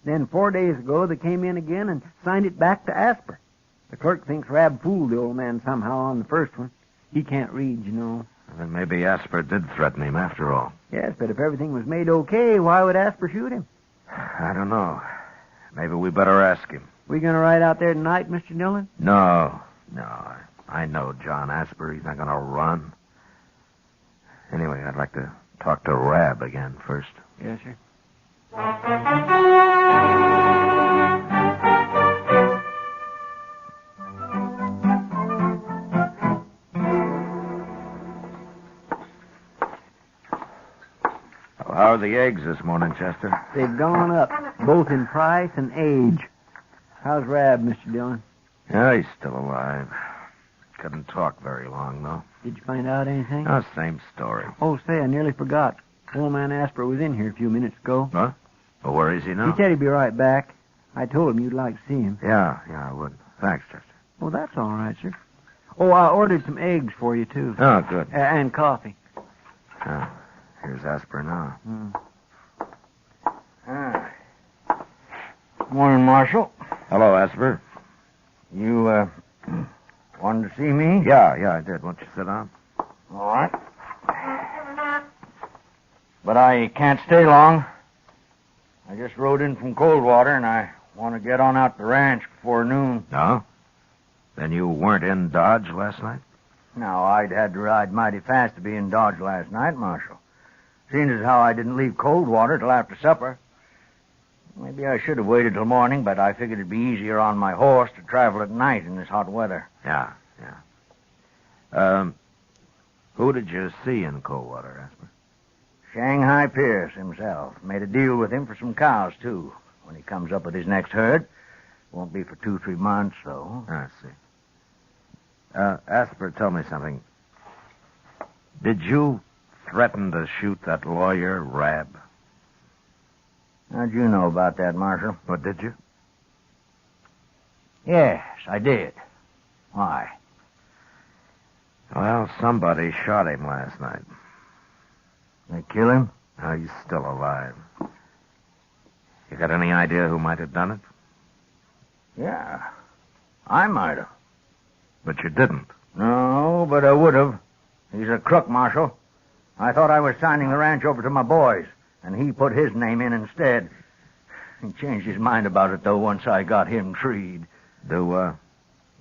Then 4 days ago, they came in again and signed it back to Asper. The clerk thinks Rab fooled the old man somehow on the first one. He can't read, you know. Then maybe Asper did threaten him after all. Yes, but if everything was made okay, why would Asper shoot him? I don't know. Maybe we better ask him. We going to ride out there tonight, Mr. Dillon? No. I know John Asper. He's not going to run. Anyway, I'd like to talk to Rab again first. Yes, sir. How are the eggs this morning, Chester? They've gone up, both in price and age. How's Rab, Mr. Dillon? Yeah, he's still alive. Couldn't talk very long, though. Did you find out anything? Oh, same story. Oh, say, I nearly forgot. Old man Asper was in here a few minutes ago. Huh? Well, where is he now? He said he'd be right back. I told him you'd like to see him. Yeah, I would. Thanks, Chester. Well, that's all right, sir. Oh, I ordered some eggs for you, too. Oh, good. And coffee. Here's Asper now. Morning, Marshal. Hello, Asper. You, wanted to see me? Yeah, I did. Won't you sit down? All right. But I can't stay long. I just rode in from Coldwater, and I want to get on out the ranch before noon. No? Then you weren't in Dodge last night? No, I'd had to ride mighty fast to be in Dodge last night, Marshal. Seeing as how I didn't leave Coldwater till after supper. Maybe I should have waited till morning, but I figured it'd be easier on my horse to travel at night in this hot weather. Yeah. Who did you see in Coldwater, Asper? Shanghai Pierce himself. Made a deal with him for some cows, too. When he comes up with his next herd. Won't be for 2-3 months, though. I see. Asper, tell me something. Did you threaten to shoot that lawyer, Rab? How'd you know about that, Marshal? What, did you? Yes, I did. Why? Well, somebody shot him last night. They kill him? No, he's still alive. You got any idea who might have done it? Yeah, I might have. But you didn't. No, but I would have. He's a crook, Marshal. I thought I was signing the ranch over to my boys, and he put his name in instead. He changed his mind about it, though, once I got him treed. Do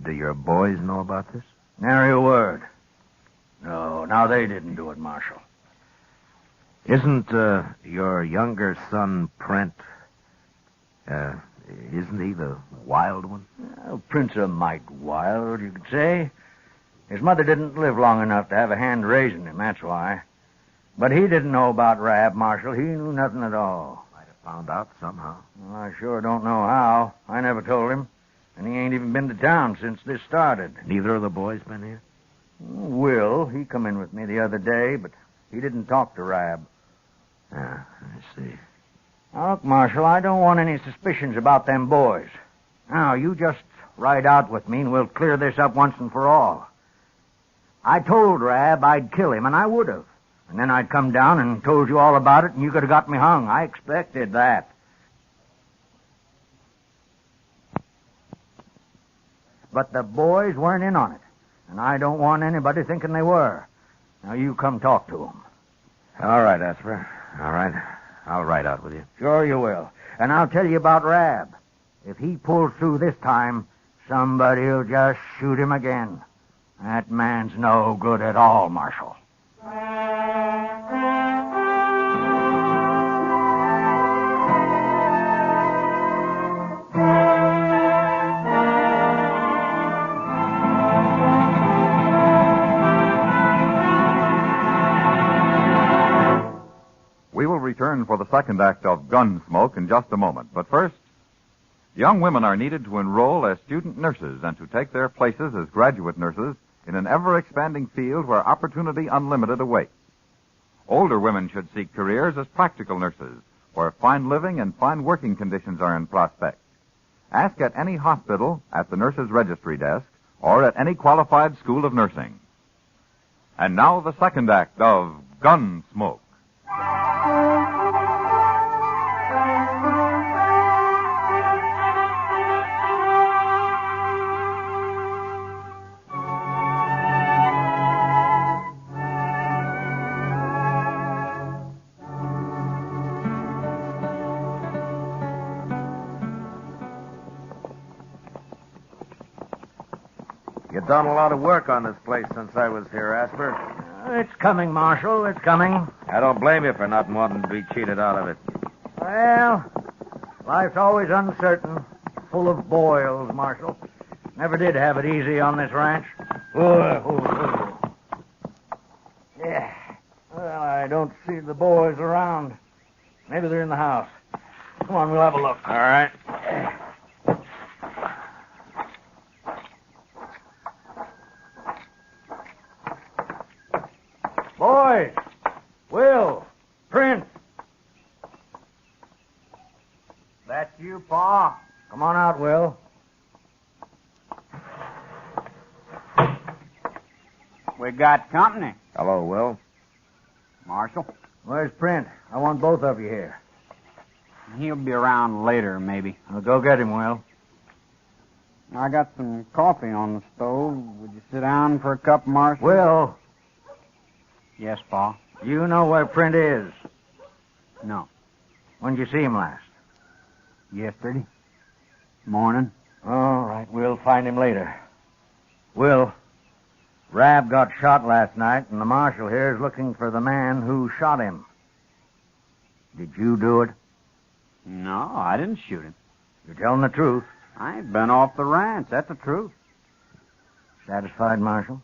your boys know about this? Nary a word. No, now they didn't do it, Marshal. Isn't your younger son, Prent, isn't he the wild one? Well, Print's a mite wild, you could say. His mother didn't live long enough to have a hand raising him, that's why. But he didn't know about Rab, Marshal. He knew nothing at all. Might have found out somehow. Well, I sure don't know how. I never told him. And he ain't even been to town since this started. Neither of the boys been here? Will, he come in with me the other day, but he didn't talk to Rab. Ah, I see. Now, look, Marshal, I don't want any suspicions about them boys. Now, you just ride out with me and we'll clear this up once and for all. I told Rab I'd kill him, and I would have. And then I'd come down and told you all about it, and you could have got me hung. I expected that. But the boys weren't in on it, and I don't want anybody thinking they were. Now, you come talk to them. All right, Asper. All right. I'll ride out with you. Sure you will. And I'll tell you about Rab. If he pulls through this time, somebody'll just shoot him again. That man's no good at all, Marshal. We will return for the second act of Gunsmoke in just a moment. But first, young women are needed to enroll as student nurses and to take their places as graduate nurses in an ever-expanding field where opportunity unlimited awaits. Older women should seek careers as practical nurses, where fine living and fine working conditions are in prospect. Ask at any hospital, at the nurse's registry desk, or at any qualified school of nursing. And now the second act of Gunsmoke. You've done a lot of work on this place since I was here, Asper. It's coming, Marshal. It's coming. I don't blame you for not wanting to be cheated out of it. Well, life's always uncertain, full of boils, Marshal. Never did have it easy on this ranch. Yeah. Well, I don't see the boys around. Maybe they're in the house. Come on, we'll have a look. All right. Boys! Will! Prince! That's you, Pa. Come on out, Will. We got company. Hello, Will. Marshal? Where's Print? I want both of you here. He'll be around later, maybe. I'll go get him, Will. I got some coffee on the stove. Would you sit down for a cup, Marshal? Will! Yes, Pa. You know where Print is? No. When'd you see him last? Yesterday. Morning. All right, we'll find him later. Will, Rab got shot last night, and the marshal here is looking for the man who shot him. Did you do it? No, I didn't shoot him. You're telling the truth. I ain't been off the ranch. That's the truth. Satisfied, Marshal?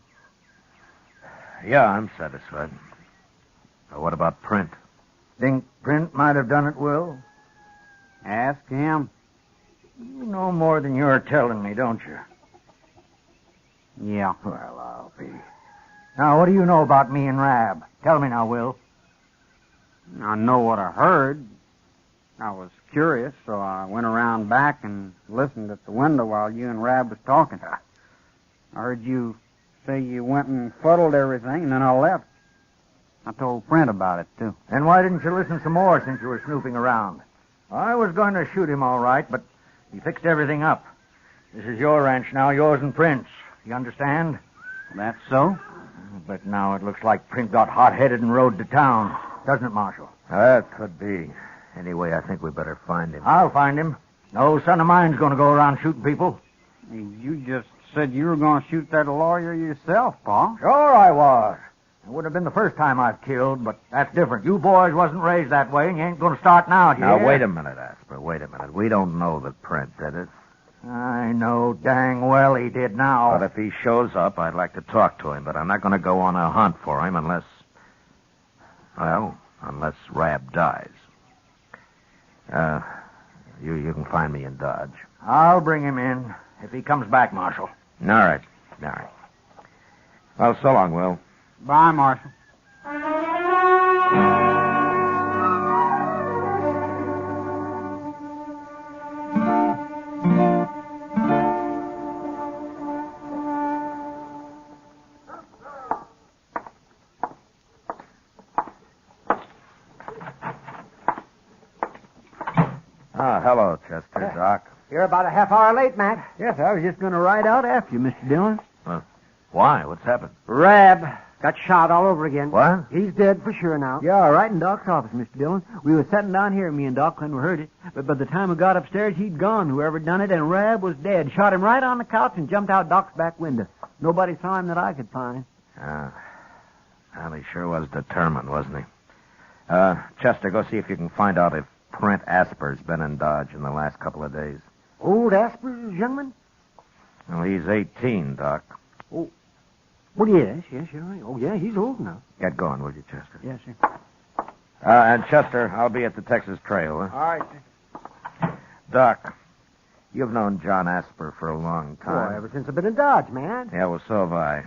Yeah, I'm satisfied. Now, what about Print? Think Print might have done it, Will? Ask him. You know more than you're telling me, don't you? Yeah. Well, I'll be. Now, what do you know about me and Rab? Tell me now, Will. I know what I heard. I was curious, so I went around back and listened at the window while you and Rab was talking. I heard you say you went and fuddled everything, and then I left. I told Print about it, too. And why didn't you listen some more since you were snooping around? I was going to shoot him all right, but he fixed everything up. This is your ranch now, yours and Print's. You understand? That's so? But now it looks like Print got hot-headed and rode to town. Doesn't it, Marshal? That could be. Anyway, I think we better find him. I'll find him. No son of mine's going to go around shooting people. You just said you were going to shoot that lawyer yourself, Pa. Sure I was. It would have been the first time I've killed, but that's different. You boys wasn't raised that way, and you ain't going to start now, do you? Now, wait a minute, Asper. Wait a minute. We don't know that Print did it. I know dang well he did now. But if he shows up, I'd like to talk to him, but I'm not going to go on a hunt for him unless Rab dies. You can find me in Dodge. I'll bring him in if he comes back, Marshal. All right. Well, so long, Will. Bye, Marshal. Hello, Chester, Doc. You're about a half hour late, Matt. Yes, I was just going to ride out after you, Mr. Dillon. Why? What's happened? Rab got shot all over again. What? He's dead for sure now. Yeah, right in Doc's office, Mr. Dillon. We was sitting down here, me and Doc, when we heard it. But by the time we got upstairs, he'd gone, whoever done it, and Rab was dead. Shot him right on the couch and jumped out Doc's back window. Nobody saw him that I could find. Well, he sure was determined, wasn't he? Chester, go see if you can find out if Print Asper's been in Dodge in the last couple of days. Old Asper's young man? Well, he's 18, Doc. Oh. Well, yes, you're right. Oh, yeah, he's old now. Get going, will you, Chester? Yes, sir. And Chester, I'll be at the Texas Trail, huh? All right, sir. Doc, you've known John Asper for a long time. Boy, ever since I've been in Dodge, man. Yeah, well, so have I.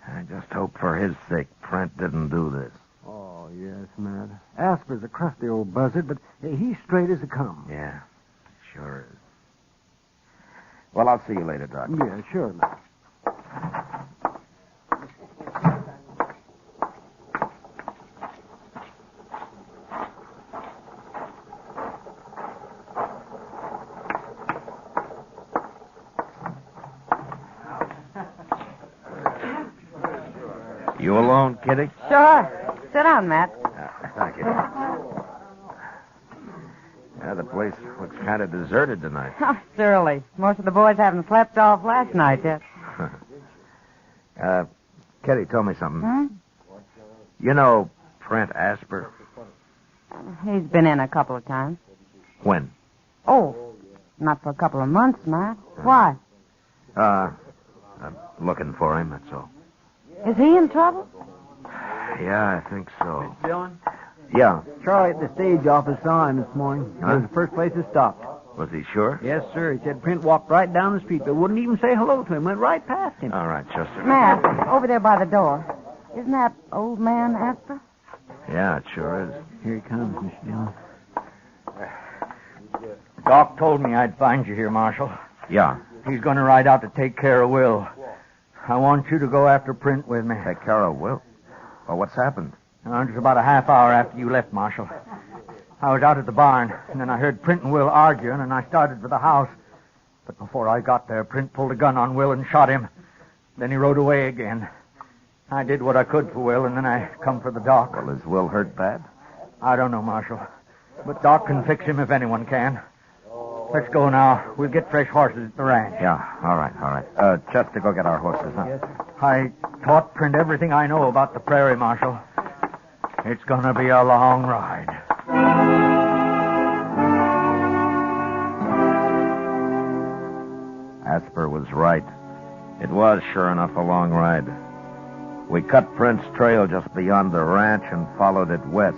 I just hope for his sake Print didn't do this. Oh, yes, man. Asper's a crusty old buzzard, but he's straight as a come. Yeah, sure is. Well, I'll see you later, Doc. Yeah, sure, man. You alone, Kitty? Sure. Sit down, Matt. Thank you. Yeah, the place looks kind of deserted tonight. Oh, it's early. Most of the boys haven't slept off last night yet. Kitty, tell me something. Hmm? You know Print Asper? He's been in a couple of times. When? Oh, not for a couple of months, Matt. Why? I'm looking for him, that's all. Is he in trouble? Yeah, I think so. Mr. Dillon? Yeah. Charlie at the stage office saw him this morning. It was the first place he stopped. Was he sure? Yes, sir. He said Print walked right down the street, but wouldn't even say hello to him. Went right past him. All right, Chester. Matt, over there by the door. Isn't that old man Asper? Yeah, it sure is. Here he comes, Mr. Dillon. Doc told me I'd find you here, Marshal. Yeah. He's going to ride out to take care of Will. I want you to go after Print with me. Take care of Will? Well, what's happened? Just about a half hour after you left, Marshal. I was out at the barn, and then I heard Print and Will arguing, and I started for the house. But before I got there, Print pulled a gun on Will and shot him. Then he rode away again. I did what I could for Will, and then I come for the Doc. Well, is Will hurt bad? I don't know, Marshal. But Doc can fix him if anyone can. Let's go now. We'll get fresh horses at the ranch. Yeah, all right. Chester, go get our horses, huh? Yes, sir. I taught Print everything I know about the prairie, Marshal. It's going to be a long ride. Asper was right. It was, sure enough, a long ride. We cut Print's trail just beyond the ranch and followed it west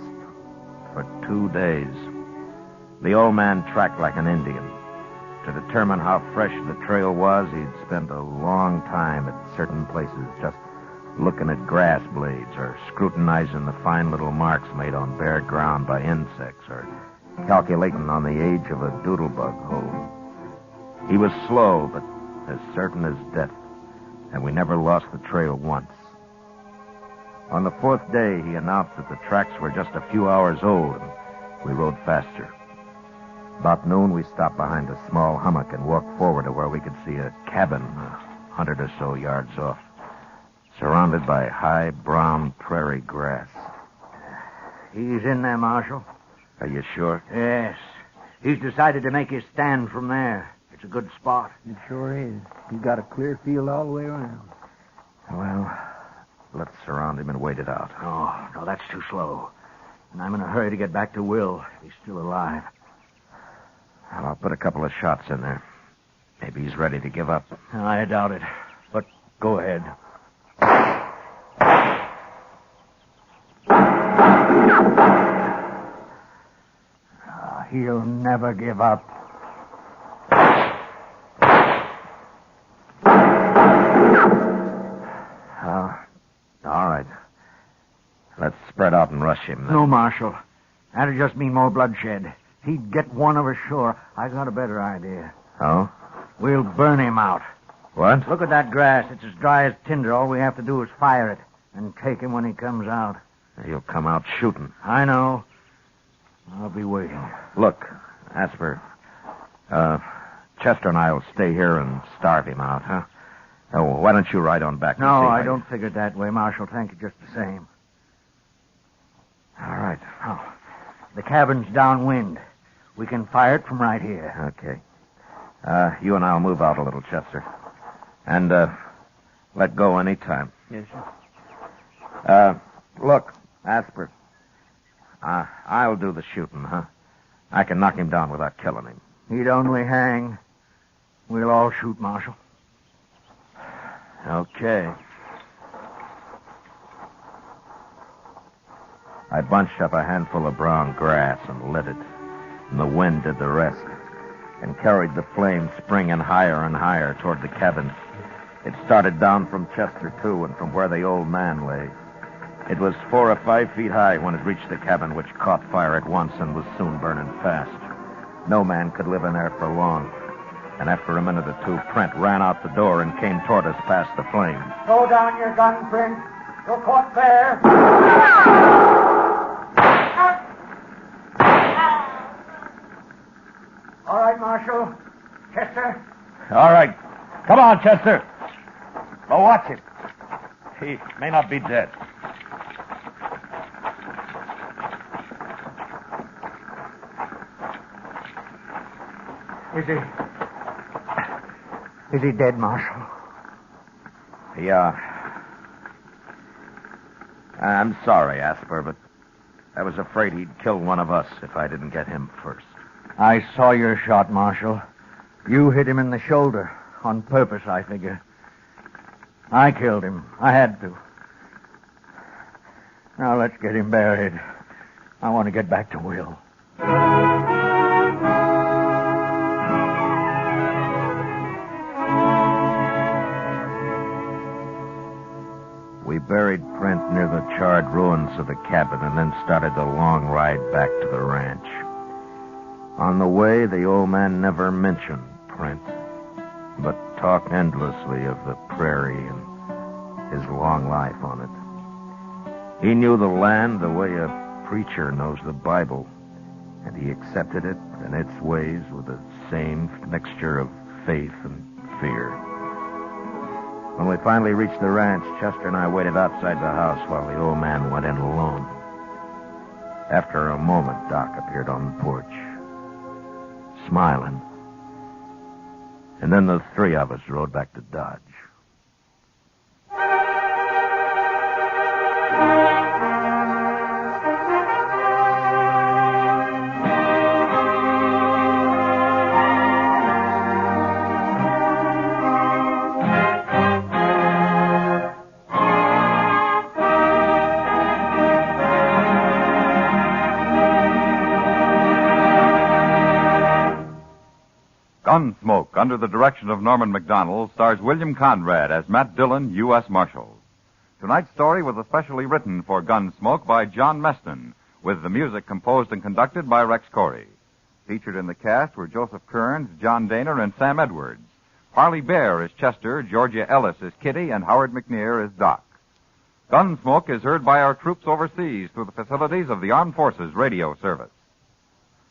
for 2 days. The old man tracked like an Indian. To determine how fresh the trail was, he'd spent a long time at certain places just looking at grass blades or scrutinizing the fine little marks made on bare ground by insects or calculating on the age of a doodlebug hole. He was slow, but as certain as death, and we never lost the trail once. On the 4th day, he announced that the tracks were just a few hours old, and we rode faster. About noon, we stopped behind a small hummock and walked forward to where we could see a cabin 100 or so yards off. surrounded by high brown prairie grass. He's in there, Marshal. Are you sure? Yes. He's decided to make his stand from there. It's a good spot. It sure is. He's got a clear field all the way around. Well, let's surround him and wait it out. Oh, no, that's too slow. And I'm in a hurry to get back to Will. He's still alive. Well, I'll put a couple of shots in there. Maybe he's ready to give up. I doubt it. But go ahead. He'll never give up. All right. Let's spread out and rush him. Then. No, Marshal. That'd just mean more bloodshed. He'd get one of us sure. I got a better idea. Oh? We'll burn him out. What? Look at that grass. It's as dry as tinder. All we have to do is fire it and take him when he comes out. He'll come out shooting. I know. I'll be waiting. Look, Asper, Chester and I will stay here and starve him out, huh? Oh, why don't you ride on back? No, I don't figure it that way, Marshal. Thank you just the same. All right. Oh, the cabin's downwind. We can fire it from right here. Okay. You and I'll move out a little, Chester. And, let go any time. Yes, sir. Look, Asper. I'll do the shooting, huh? I can knock him down without killing him. He'd only hang. We'll all shoot, Marshal. Okay. I bunched up a handful of brown grass and lit it, and the wind did the rest, and carried the flame springing higher and higher toward the cabin. It started down from Chester, too, and from where the old man lay. It was 4 or 5 feet high when it reached the cabin, which caught fire at once and was soon burning fast. No man could live in there for long. And after a minute or two, Trent ran out the door and came toward us past the flames. Throw down your gun, Trent. You're caught fair. All right, Marshal. Chester. All right. Come on, Chester. Go watch him. He may not be dead. Is he dead, Marshal? Yeah. I'm sorry, Asper, but I was afraid he'd kill one of us if I didn't get him first. I saw your shot, Marshal. You hit him in the shoulder. On purpose, I figure. I killed him. I had to. Now let's get him buried. I want to get back to Will. We buried Trent near the charred ruins of the cabin and then started the long ride back to the ranch. On the way, the old man never mentioned Trent, but talked endlessly of the prairie and his long life on it. He knew the land the way a preacher knows the Bible, and he accepted it and its ways with the same mixture of faith and fear. When we finally reached the ranch, Chester and I waited outside the house while the old man went in alone. After a moment, Doc appeared on the porch, smiling. And then the three of us rode back to Dodge. Gunsmoke, under the direction of Norman McDonald, stars William Conrad as Matt Dillon, U.S. Marshal. Tonight's story was especially written for Gunsmoke by John Meston, with the music composed and conducted by Rex Corey. Featured in the cast were Joseph Kearns, John Daner, and Sam Edwards. Harley Bear is Chester, Georgia Ellis is Kitty, and Howard McNear is Doc. Gunsmoke is heard by our troops overseas through the facilities of the Armed Forces Radio Service.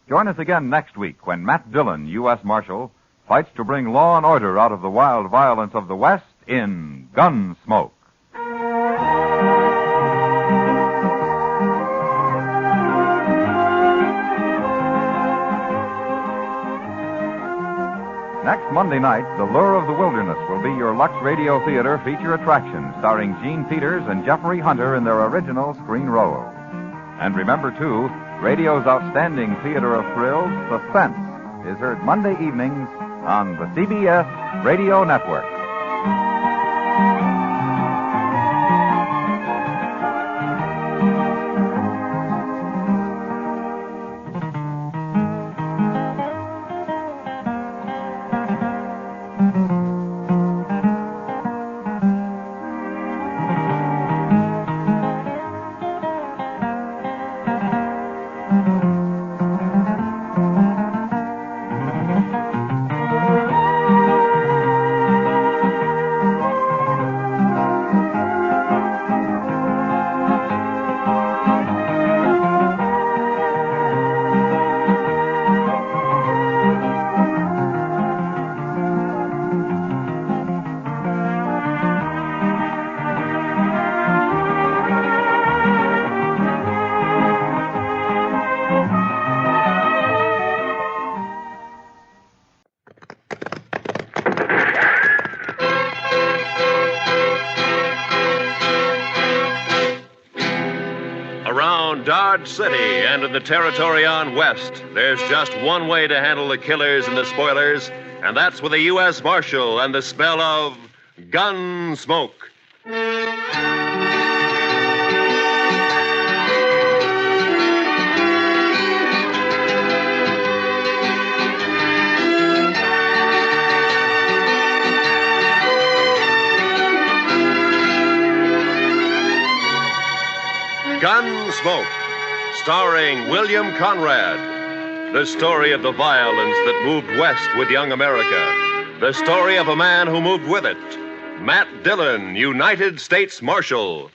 Join us again next week when Matt Dillon, U.S. Marshal, fights to bring law and order out of the wild violence of the West in Gunsmoke. Next Monday night, The Lure of the Wilderness will be your Lux Radio Theater feature attraction, starring Gene Peters and Jeffrey Hunter in their original screen role. And remember, too, radio's outstanding theater of thrills, Suspense, is heard Monday evenings on the CBS Radio Network. Dodge City and in the territory on west, there's just one way to handle the killers and the spoilers, and that's with a U.S. Marshal and the smell of Gunsmoke. Gunsmoke, starring William Conrad. The story of the violence that moved west with young America. The story of a man who moved with it. Matt Dillon, United States Marshal.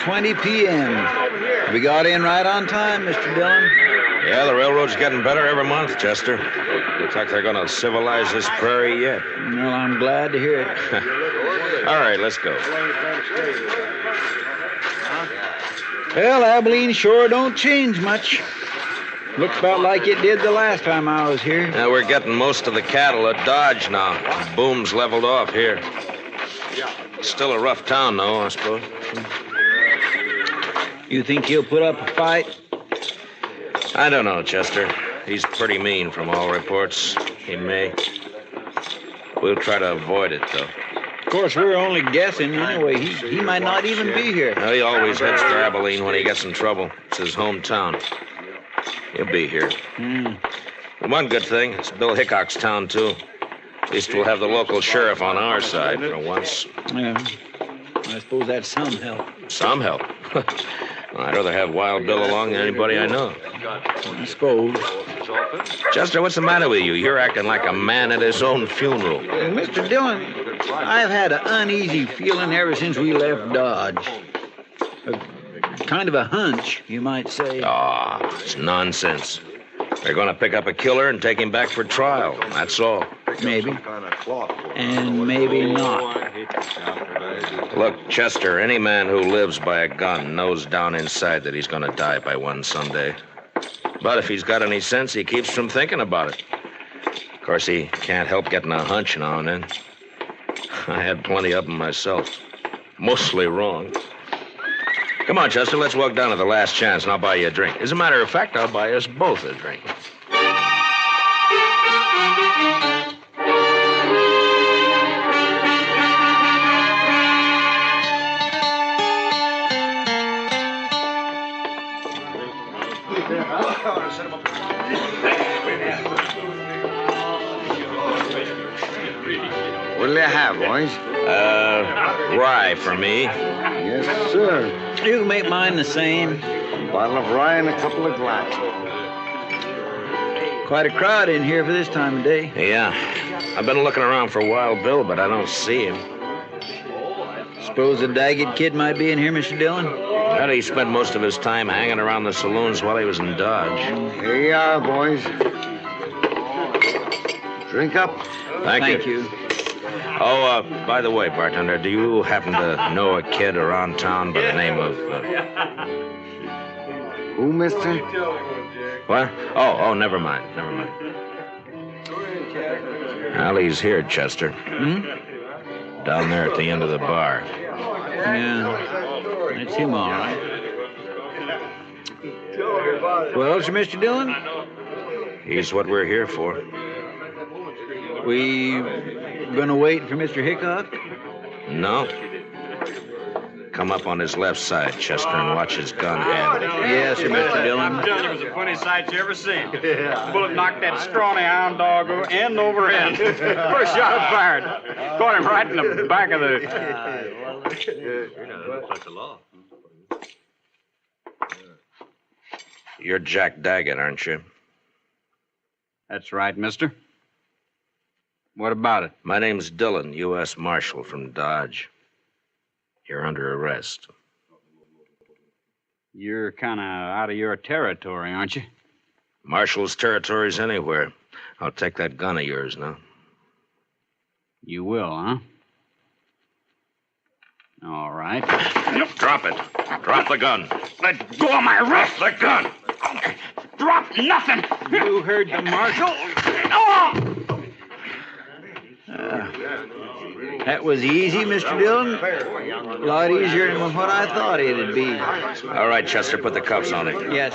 .20 p.m. We got in right on time, Mr. Dillon. Yeah, the railroad's getting better every month, Chester. Looks like they're going to civilize this prairie yet. Well, I'm glad to hear it. All right, let's go. Well, Abilene sure don't change much. Looks about like it did the last time I was here. Now, we're getting most of the cattle at Dodge now. Boom's leveled off here. It's still a rough town, though, I suppose. You think he'll put up a fight? I don't know, Chester. He's pretty mean from all reports. He may. We'll try to avoid it, though. Of course, we're only guessing anyway. He might not even be here. No, he always heads for Abilene when he gets in trouble. It's his hometown. He'll be here. One good thing, it's Bill Hickok's town, too. At least we'll have the local sheriff on our side for once. Yeah. I suppose that's some help. Some help? Well, I'd rather have Wild Bill along than anybody I know. I suppose. Chester, what's the matter with you? You're acting like a man at his own funeral. Mr. Dillon, I've had an uneasy feeling ever since we left Dodge. Kind of a hunch, you might say. It's nonsense. They're going to pick up a killer and take him back for trial. That's all. Maybe. And maybe not. Look, Chester, any man who lives by a gun knows down inside that he's going to die by one someday. But if he's got any sense, he keeps from thinking about it. Of course, he can't help getting a hunch now and then. I had plenty of them myself. Mostly wrong. Come on, Chester, let's walk down to the Last Chance and I'll buy you a drink. As a matter of fact, I'll buy us both a drink. What'll you have, boys? Rye for me. Yes, sir. You can make mine the same. A bottle of rye and a couple of glasses. Quite a crowd in here for this time of day. Yeah. I've been looking around for Wild Bill, but I don't see him. Suppose the Daget kid might be in here, Mr. Dillon? Well, he spent most of his time hanging around the saloons while he was in Dodge. Here you are, boys. Drink up. Thank you. Oh, by the way, bartender, do you happen to know a kid around town by the name of... Who, mister? What? Oh, never mind. Well, he's here, Chester. Down there at the end of the bar. Yeah, that's him, all right. Well, sir, Mr. Dillon? He's what we're here for. We gonna wait for Mr. Hickok? No. Come up on his left side, Chester, and watch his gun handle. Yes, sir, Mr. Dillon. I'm telling you, it was the funniest sight you ever seen. The bullet knocked that scrawny hound dog end over end. First shot I fired. Caught him right in the back of the... You're Jack Daget, aren't you? That's right, mister. What about it? My name's Dillon, U.S. Marshal from Dodge. You're under arrest. You're kind of out of your territory, aren't you? Marshal's territory's anywhere. I'll take that gun of yours now. You will, huh? All right. Drop it. Drop the gun. Let go of my wrist. The gun. Drop nothing. You heard the marshal. That was easy, Mr. Dillon. A lot easier than what I thought it'd be. All right, Chester, put the cuffs on him. Yes.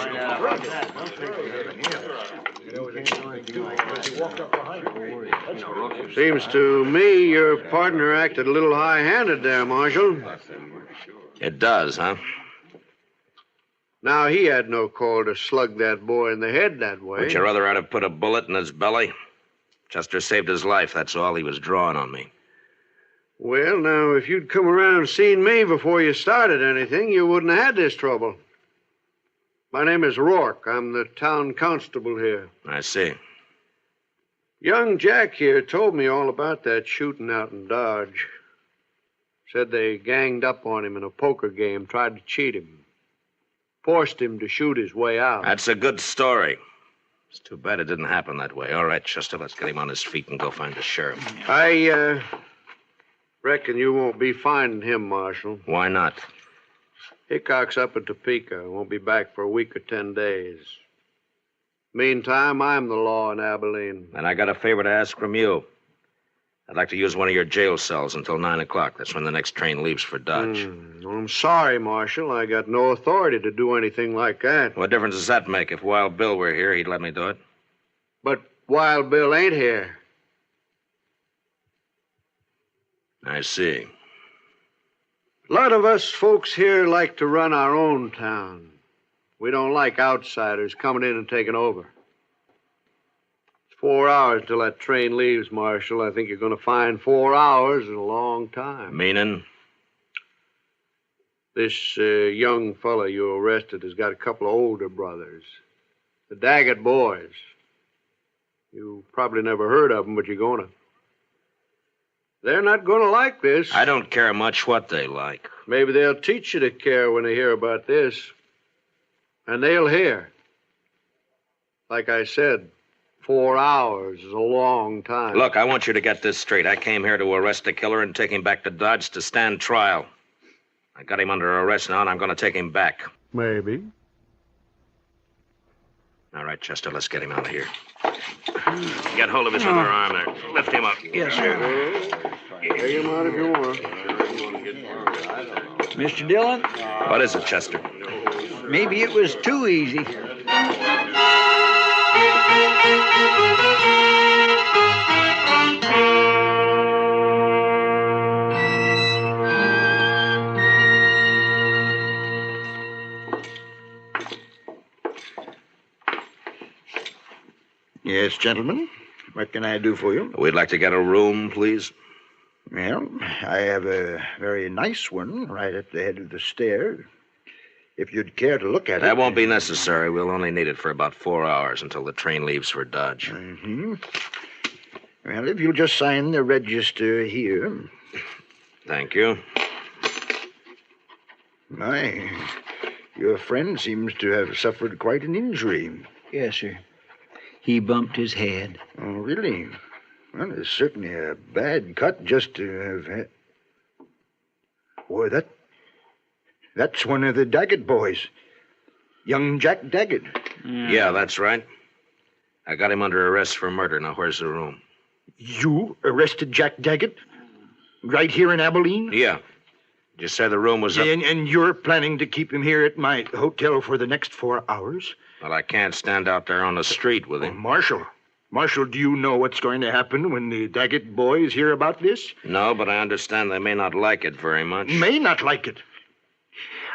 Seems to me your partner acted a little high-handed there, Marshal. It does, huh? Now, he had no call to slug that boy in the head that way. Would you rather I'd have put a bullet in his belly? Chester saved his life, that's all. He was drawing on me. Well, now, if you'd come around and seen me before you started anything, you wouldn't have had this trouble. My name is Rourke. I'm the town constable here. I see. Young Jack here told me all about that shooting out in Dodge. Said they ganged up on him in a poker game, tried to cheat him. Forced him to shoot his way out. That's a good story. It's too bad it didn't happen that way. All right, Chester, let's get him on his feet and go find the sheriff. I reckon you won't be finding him, Marshal. Why not? Hickok's up in Topeka. Won't be back for a week or 10 days. Meantime, I'm the law in Abilene. And I got a favor to ask from you. I'd like to use one of your jail cells until 9 o'clock. That's when the next train leaves for Dodge. I'm sorry, Marshal. I got no authority to do anything like that. What difference does that make? If Wild Bill were here, he'd let me do it. But Wild Bill ain't here. I see. A lot of us folks here like to run our own town. We don't like outsiders coming in and taking over. It's 4 hours till that train leaves, Marshal. I think you're going to find 4 hours is a long time. Meaning? This young fella you arrested has got a couple of older brothers. The Daget boys. You probably never heard of them, but you're going to. They're not going to like this. I don't care much what they like. Maybe they'll teach you to care when they hear about this. And they'll hear. Like I said, 4 hours is a long time. Look, I want you to get this straight. I came here to arrest the killer and take him back to Dodge to stand trial. I got him under arrest now, and I'm going to take him back. Maybe. All right, Chester, let's get him out of here. Get hold of his other arm there. Lift him up. Yes, sir. Take him out if you want. Mr. Dillon? What is it, Chester? Maybe it was too easy. Yes, gentlemen. What can I do for you? We'd like to get a room, please. Well, I have a very nice one right at the head of the stair. If you'd care to look at it. That won't be necessary. We'll only need it for about 4 hours until the train leaves for Dodge. Mm-hmm. Well, if you'll just sign the register here. Thank you. My, your friend seems to have suffered quite an injury. Yes, sir. He bumped his head. Oh, really? Well, it's certainly a bad cut just to have had. Boy, that's one of the Daget boys. Young Jack Daget. Yeah, that's right. I got him under arrest for murder. Now, where's the room? You arrested Jack Daget? Right here in Abilene? Yeah. You said the room was up. And you're planning to keep him here at my hotel for the next 4 hours? Well, I can't stand out there on the street with him. Marshal, do you know what's going to happen when the Daget boys hear about this? No, but I understand they may not like it very much. May not like it.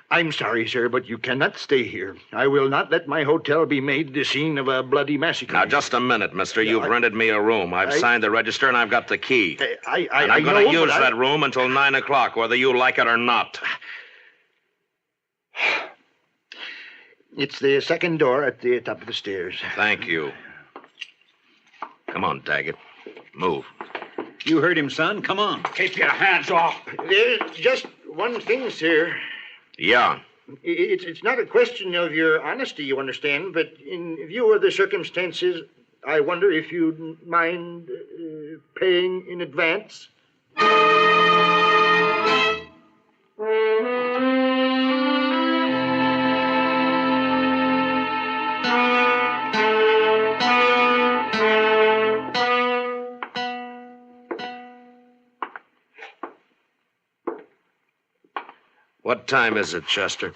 I'm sorry, sir, but you cannot stay here. I will not let my hotel be made the scene of a bloody massacre. Now, just a minute, mister. You've rented me a room. I've signed the register, and I've got the key. I'm going to use that room until 9 o'clock, whether you like it or not. It's the second door at the top of the stairs. Thank you. Come on, Daget. Move. You heard him, son. Come on. Keep your hands off. There's just one thing, sir. Yeah. It's not a question of your honesty, you understand, but in view of the circumstances, I wonder if you'd mind paying in advance. What time is it, Chester?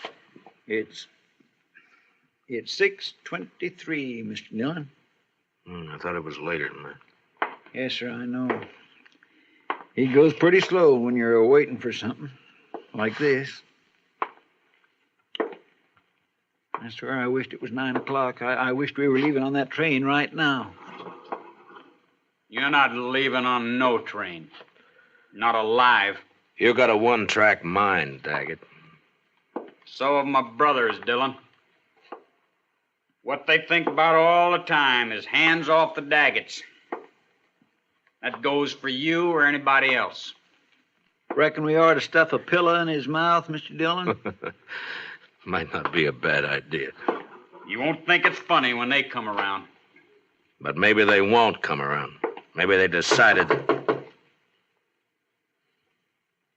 It's 6:23, Mr. Dillon. I thought it was later than that. Yes, sir, I know. He goes pretty slow when you're waiting for something like this. I swear I wished it was 9 o'clock. I wished we were leaving on that train right now. You're not leaving on no train. Not alive. You got a one-track mind, Daget. So have my brothers, Dillon. What they think about all the time is hands off the Dagets. That goes for you or anybody else. Reckon we ought to stuff a pillow in his mouth, Mr. Dillon? Might not be a bad idea. You won't think it's funny when they come around. But maybe they won't come around. Maybe they decided...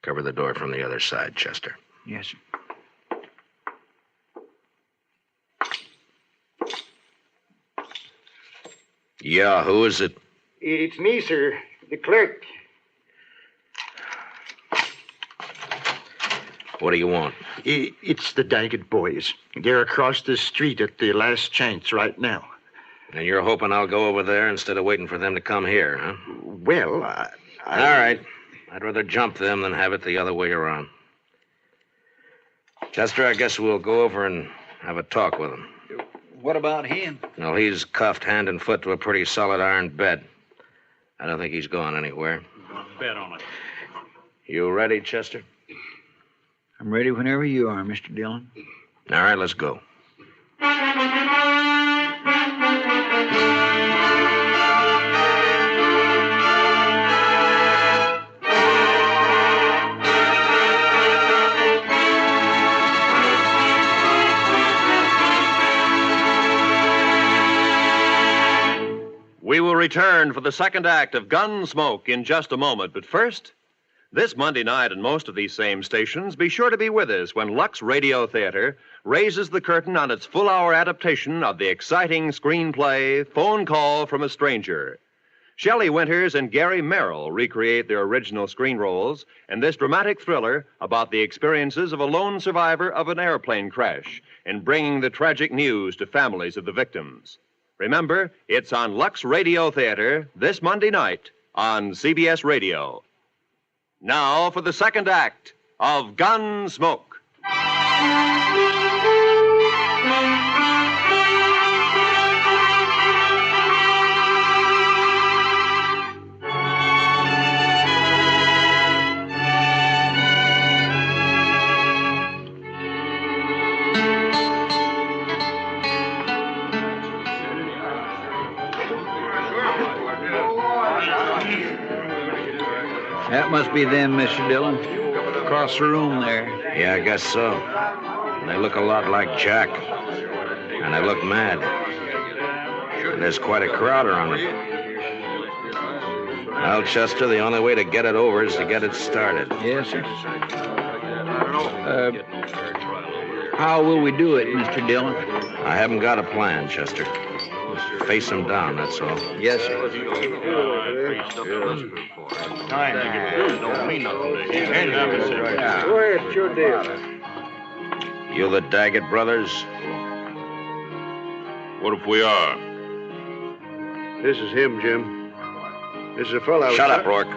Cover the door from the other side, Chester. Yes, sir. Yeah, who is it? It's me, sir, the clerk. What do you want? It's the Daget boys. They're across the street at the last chance right now. And you're hoping I'll go over there instead of waiting for them to come here, huh? Well, All right. I'd rather jump them than have it the other way around. Chester, I guess we'll go over and have a talk with him. What about him? Well, he's cuffed hand and foot to a pretty solid iron bed. I don't think he's going anywhere. Bet on it. You ready, Chester? I'm ready whenever you are, Mr. Dillon. All right, let's go. We will return for the second act of Gunsmoke in just a moment. But first, this Monday night on most of these same stations, be sure to be with us when Lux Radio Theater raises the curtain on its full-hour adaptation of the exciting screenplay Phone Call from a Stranger. Shelley Winters and Gary Merrill recreate their original screen roles in this dramatic thriller about the experiences of a lone survivor of an airplane crash in bringing the tragic news to families of the victims. Remember, it's on Lux Radio Theater this Monday night on CBS Radio. Now for the second act of Gunsmoke. That must be them, Mr. Dillon. across the room there. Yeah, I guess so. They look a lot like Jack. And they look mad. And there's quite a crowd around them. Well, Chester, the only way to get it over is to get it started. Yes, sir. How will we do it, Mr. Dillon? I haven't got a plan, Chester. Just face them down, that's all. Yes, sir. Don't mean nothing to you. Go ahead, it's your deal. You the Daget brothers? What if we are? This is him, Jim. This is a fellow. Shut up, Rourke.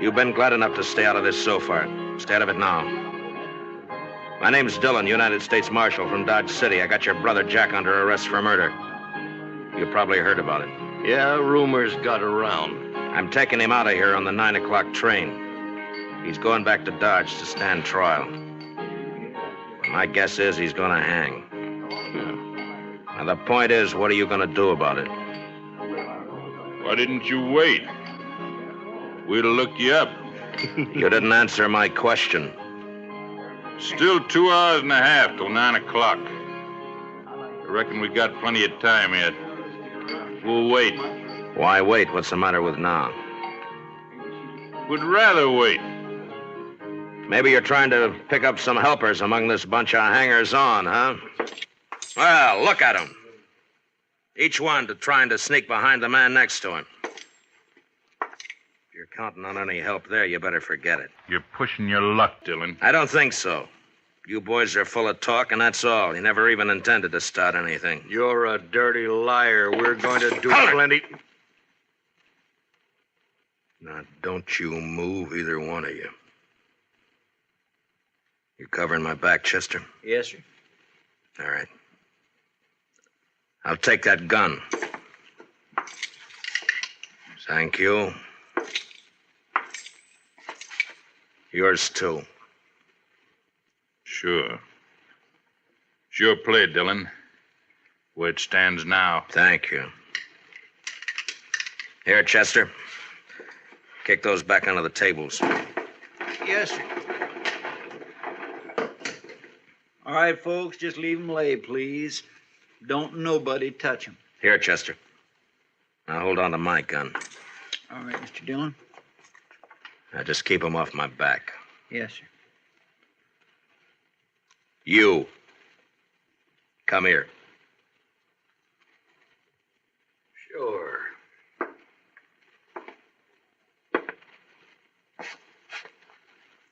You've been glad enough to stay out of this so far. Stay out of it now. My name's Dillon, United States Marshal from Dodge City. I got your brother Jack under arrest for murder. You probably heard about it. Yeah, rumors got around. I'm taking him out of here on the 9 o'clock train. He's going back to Dodge to stand trial. My guess is he's going to hang. Now, the point is, what are you going to do about it? Why didn't you wait? We'd have looked you up. You didn't answer my question. Still 2 hours and a half till 9 o'clock. I reckon we got plenty of time yet. We'll wait. Why wait? What's the matter with now? We'd rather wait. Maybe you're trying to pick up some helpers among this bunch of hangers-on, huh? Well, look at them. Each one trying to sneak behind the man next to him. If you're counting on any help there, you better forget it. You're pushing your luck, Dillon. I don't think so. You boys are full of talk, and that's all. You never even intended to start anything. You're a dirty liar. We're going to do plenty. Now, don't you move, either one of you. You covering my back, Chester? Yes, sir. All right. I'll take that gun. Thank you. Yours, too. Sure. Sure play, Dillon. Where it stands now. Thank you. Here, Chester. Kick those back onto the tables. Yes, sir. All right, folks, just leave them lay, please. Don't nobody touch them. Here, Chester. Now hold on to my gun. All right, Mr. Dillon. Now just keep them off my back. Yes, sir. You. Come here. Sure.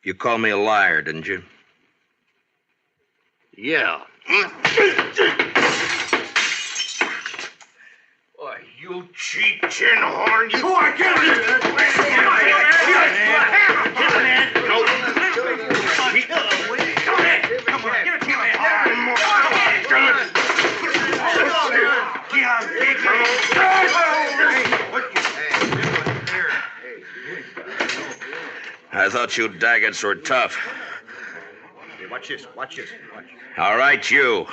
You called me a liar, didn't you? Yeah. Boy, you cheap tin horn. You... Oh, I can't I thought you Dagets were tough. Hey, watch this. Watch this. Watch. All right, you.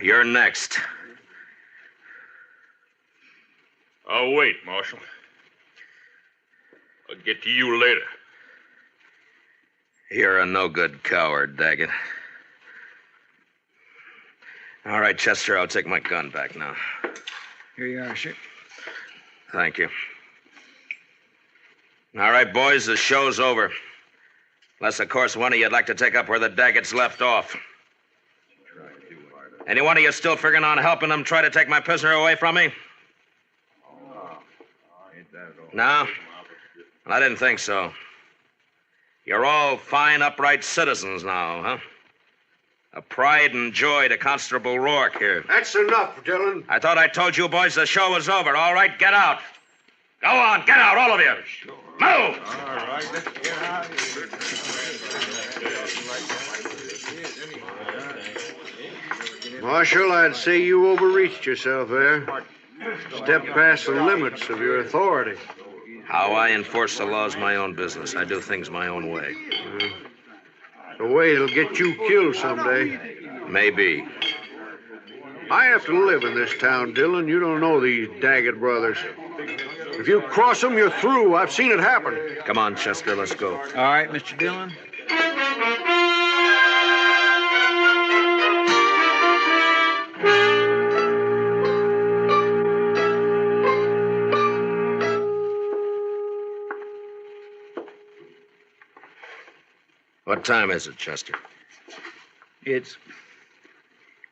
You're next. I'll wait, Marshal. I'll get to you later. You're a no-good coward, Daget. All right, Chester, I'll take my gun back now. Here you are, sir. Thank you. All right, boys, the show's over. Unless, of course, one of you'd like to take up where the Dagets left off. Any one of you still figuring on helping them try to take my prisoner away from me? No? Well, I didn't think so. You're all fine, upright citizens now, huh? A pride and joy to Constable Rourke here. That's enough, Dillon. I thought I told you boys the show was over. All right, get out. Go on, get out, all of you. Move! All right, let's get out of here. Marshal, I'd say you overreached yourself there. Stepped past the limits of your authority. How I enforce the law's my own business. I do things my own way. The way it'll get you killed someday. Maybe. I have to live in this town, Dillon. You don't know these Daget brothers. If you cross them, you're through. I've seen it happen. Come on, Chester, let's go. All right, Mr. Dillon. What time is it, Chester? It's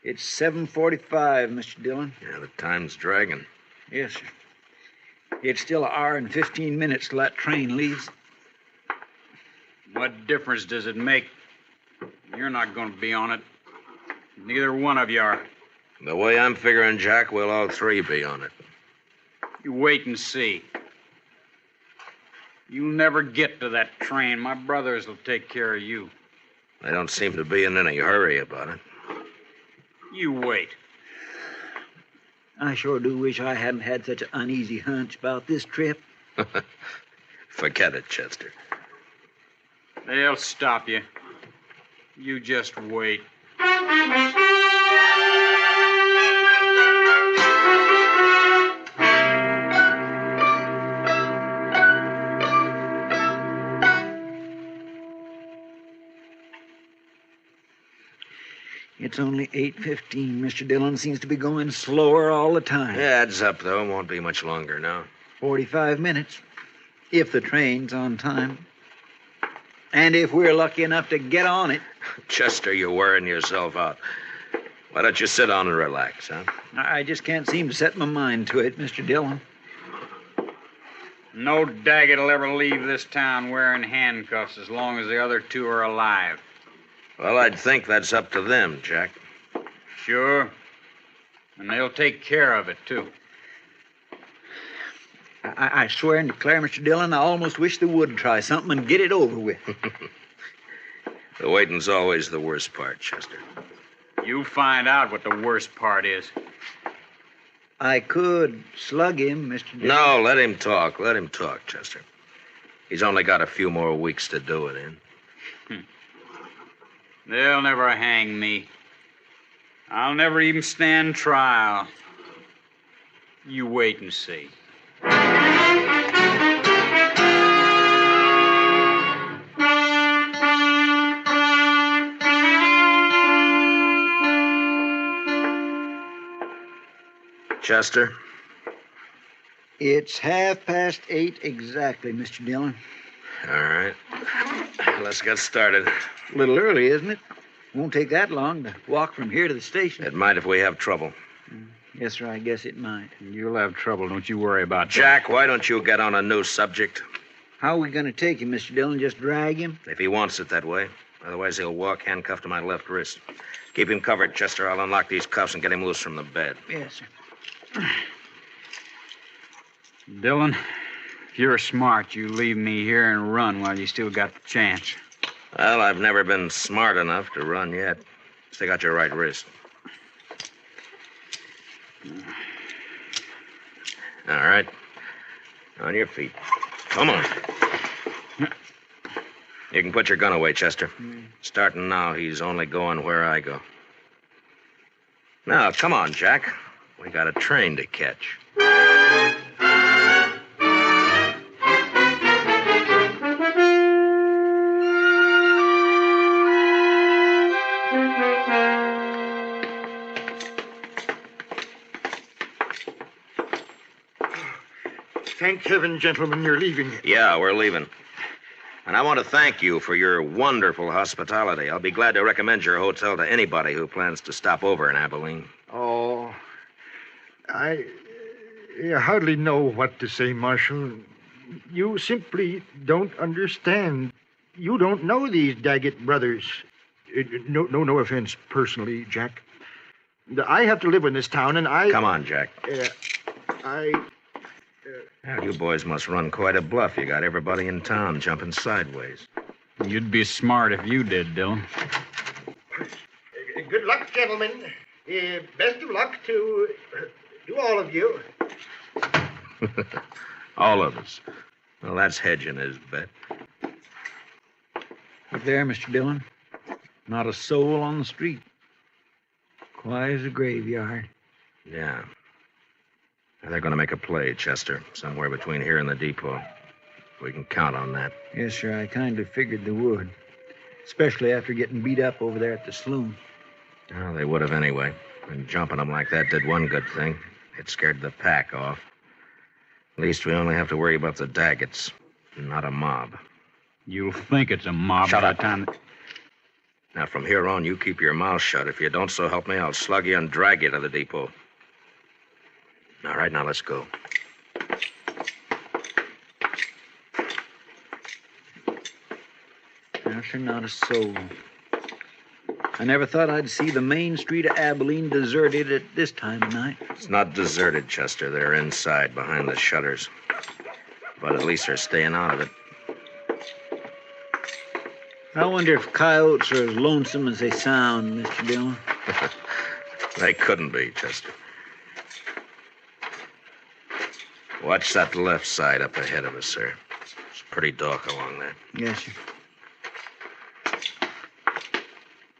7:45, Mr. Dillon. Yeah, the time's dragging. Yes, sir. It's still an hour and 15 minutes till that train leaves. What difference does it make? You're not going to be on it. Neither one of you are. The way I'm figuring, Jack, we'll all three be on it. You wait and see. You'll never get to that train. My brothers will take care of you. They don't seem to be in any hurry about it. You wait. I sure do wish I hadn't had such an uneasy hunch about this trip. Forget it, Chester. They'll stop you. You just wait. It's only 8:15. Mr. Dillon seems to be going slower all the time. Yeah, it's up, though. It won't be much longer now. 45 minutes, if the train's on time. And if we're lucky enough to get on it. Chester, you're wearing yourself out. Why don't you sit down and relax, huh? I just can't seem to set my mind to it, Mr. Dillon. No Daget will ever leave this town wearing handcuffs as long as the other two are alive. Well, I'd think that's up to them, Jack. Sure. And they'll take care of it, too. I swear and declare, Mr. Dillon, I almost wish they would try something and get it over with. The waiting's always the worst part, Chester. You find out what the worst part is. I could slug him, Mr. Dillon. No, let him talk. Let him talk, Chester. He's only got a few more weeks to do it in. They'll never hang me. I'll never even stand trial. You wait and see. Chester? It's 8:30 exactly, Mr. Dillon. All right. Let's get started. A little early, isn't it? Won't take that long to walk from here to the station. It might if we have trouble. Yes, sir, I guess it might. You'll have trouble, don't you worry about that. Jack, why don't you get on a new subject? How are we going to take him, Mr. Dillon? Just drag him? If he wants it that way. Otherwise, he'll walk handcuffed to my left wrist. Keep him covered, Chester. I'll unlock these cuffs and get him loose from the bed. Yes, sir. Dillon, if you're smart, you leave me here and run while you still got the chance. Well, I've never been smart enough to run yet. Stick out your right wrist. All right. On your feet. Come on. You can put your gun away, Chester. Starting now, he's only going where I go. Now, come on, Jack. We got a train to catch. Thank heaven, gentlemen, you're leaving. Yeah, we're leaving. And I want to thank you for your wonderful hospitality. I'll be glad to recommend your hotel to anybody who plans to stop over in Abilene. Oh, I hardly know what to say, Marshal. You simply don't understand. You don't know these Daget brothers. No offense personally, Jack. I have to live in this town, and I... Come on, Jack. Now, you boys must run quite a bluff. You got everybody in town jumping sideways. You'd be smart if you did, Dillon. Good luck, gentlemen. Best of luck to all of you. All of us. Well, that's hedging his bet. Up there, Mr. Dillon. Not a soul on the street. Quiet as a graveyard. Yeah. They're going to make a play, Chester, somewhere between here and the depot. We can count on that. Yes, sir, I kind of figured they would. Especially after getting beat up over there at the saloon. Well, they would have anyway. And jumping them like that did one good thing. It scared the pack off. At least we only have to worry about the Dagets, not a mob. You'll think it's a mob Shut by up. the time... Now, from here on, you keep your mouth shut. If you don't, so help me, I'll slug you and drag you to the depot. All right, now let's go. Sure, not a soul. I never thought I'd see the main street of Abilene deserted at this time of night. It's not deserted, Chester. They're inside, behind the shutters. But at least they're staying out of it. I wonder if coyotes are as lonesome as they sound, Mr. Dillon. They couldn't be, Chester. Watch that left side up ahead of us, sir. It's pretty dark along there. Yes, sir.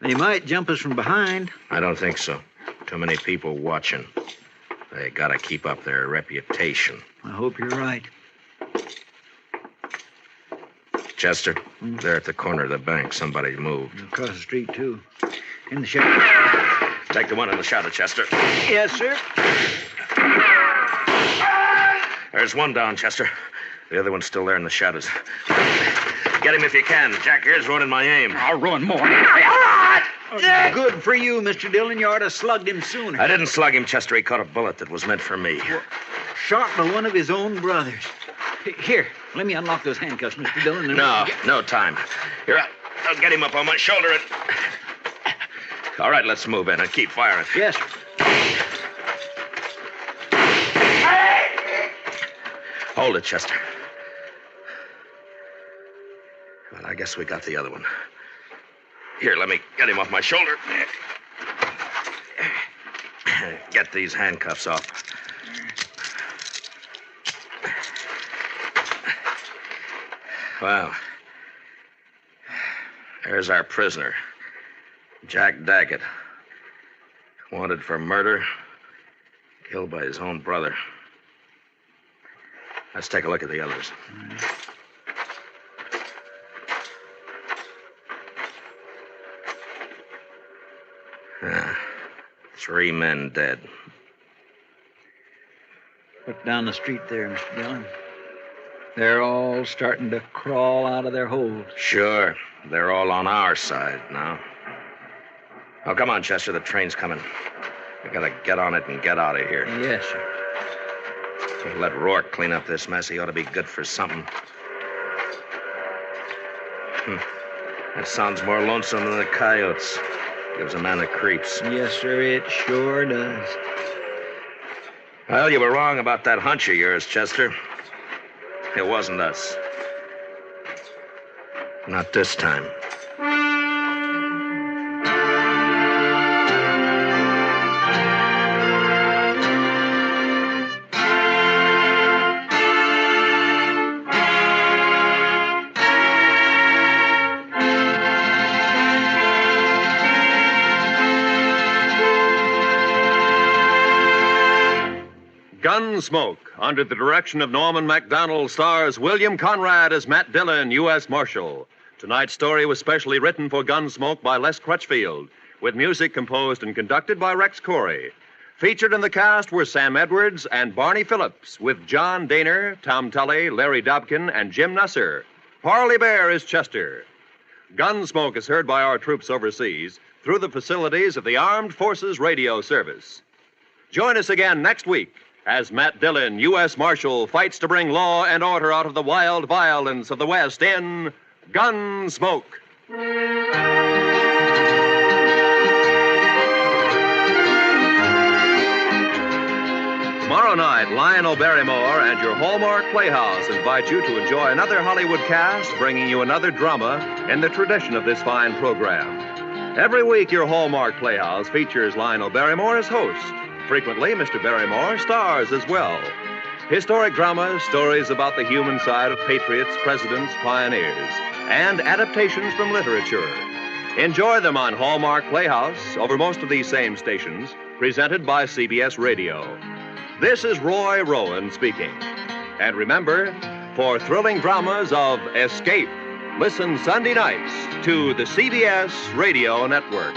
They might jump us from behind. I don't think so. Too many people watching. They gotta keep up their reputation. I hope you're right. Chester, they're at the corner of the bank. Somebody moved. Across the street, too. In the shadow. Take the one in the shadow, Chester. Yes, sir. There's one down, Chester. The other one's still there in the shadows. Get him if you can. Jack here's ruining my aim. I'll ruin more. Good for you, Mr. Dillon. You ought to have slugged him sooner. I didn't slug him, Chester. He caught a bullet that was meant for me. Shot by one of his own brothers. Here, let me unlock those handcuffs, Mr. Dillon. No time. Here, I'll get him up on my shoulder and... All right, let's move in and keep firing. Yes, sir. Hold it, Chester. Well, I guess we got the other one. Here, let me get him off my shoulder. Get these handcuffs off. Well, there's our prisoner, Jack Daget. Wanted for murder, killed by his own brother. Let's take a look at the others. Ah, 3 men dead. Look down the street there, Mr. Dillon. They're all starting to crawl out of their holes. Sure. They're all on our side now. Oh, come on, Chester. The train's coming. We gotta get on it and get out of here. Yes, sir. We'll let Rourke clean up this mess. He ought to be good for something. That sounds more lonesome than the coyotes. Gives a man the creeps. Yes, sir, it sure does. Well, you were wrong about that hunch of yours, Chester. It wasn't us. Not this time. Gunsmoke, under the direction of Norman MacDonald, stars William Conrad as Matt Dillon, U.S. Marshal. Tonight's story was specially written for Gunsmoke by Les Crutchfield, with music composed and conducted by Rex Corey. Featured in the cast were Sam Edwards and Barney Phillips, with John Daner, Tom Tully, Larry Dobkin, and Jim Nusser. Parley Bear is Chester. Gunsmoke is heard by our troops overseas through the facilities of the Armed Forces Radio Service. Join us again next week as Matt Dillon, U.S. Marshal, fights to bring law and order out of the wild violence of the West in Gunsmoke. Tomorrow night, Lionel Barrymore and your Hallmark Playhouse invite you to enjoy another Hollywood cast bringing you another drama in the tradition of this fine program. Every week, your Hallmark Playhouse features Lionel Barrymore as host. Frequently, Mr. Barrymore stars as well. Historic dramas, stories about the human side of patriots, presidents, pioneers, and adaptations from literature. Enjoy them on Hallmark Playhouse over most of these same stations, presented by CBS Radio. This is Roy Rowan speaking. And remember, for thrilling dramas of escape, listen Sunday nights to the CBS Radio Network.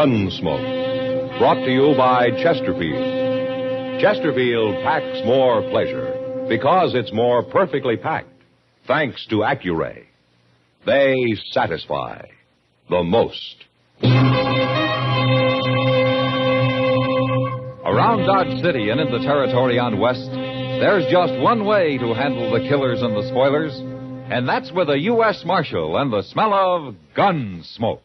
Gunsmoke, brought to you by Chesterfield. Chesterfield packs more pleasure because it's more perfectly packed, thanks to Accuray. They satisfy the most. Around Dodge City and in the territory on West, there's just one way to handle the killers and the spoilers, and that's with a U.S. Marshal and the smell of Gunsmoke.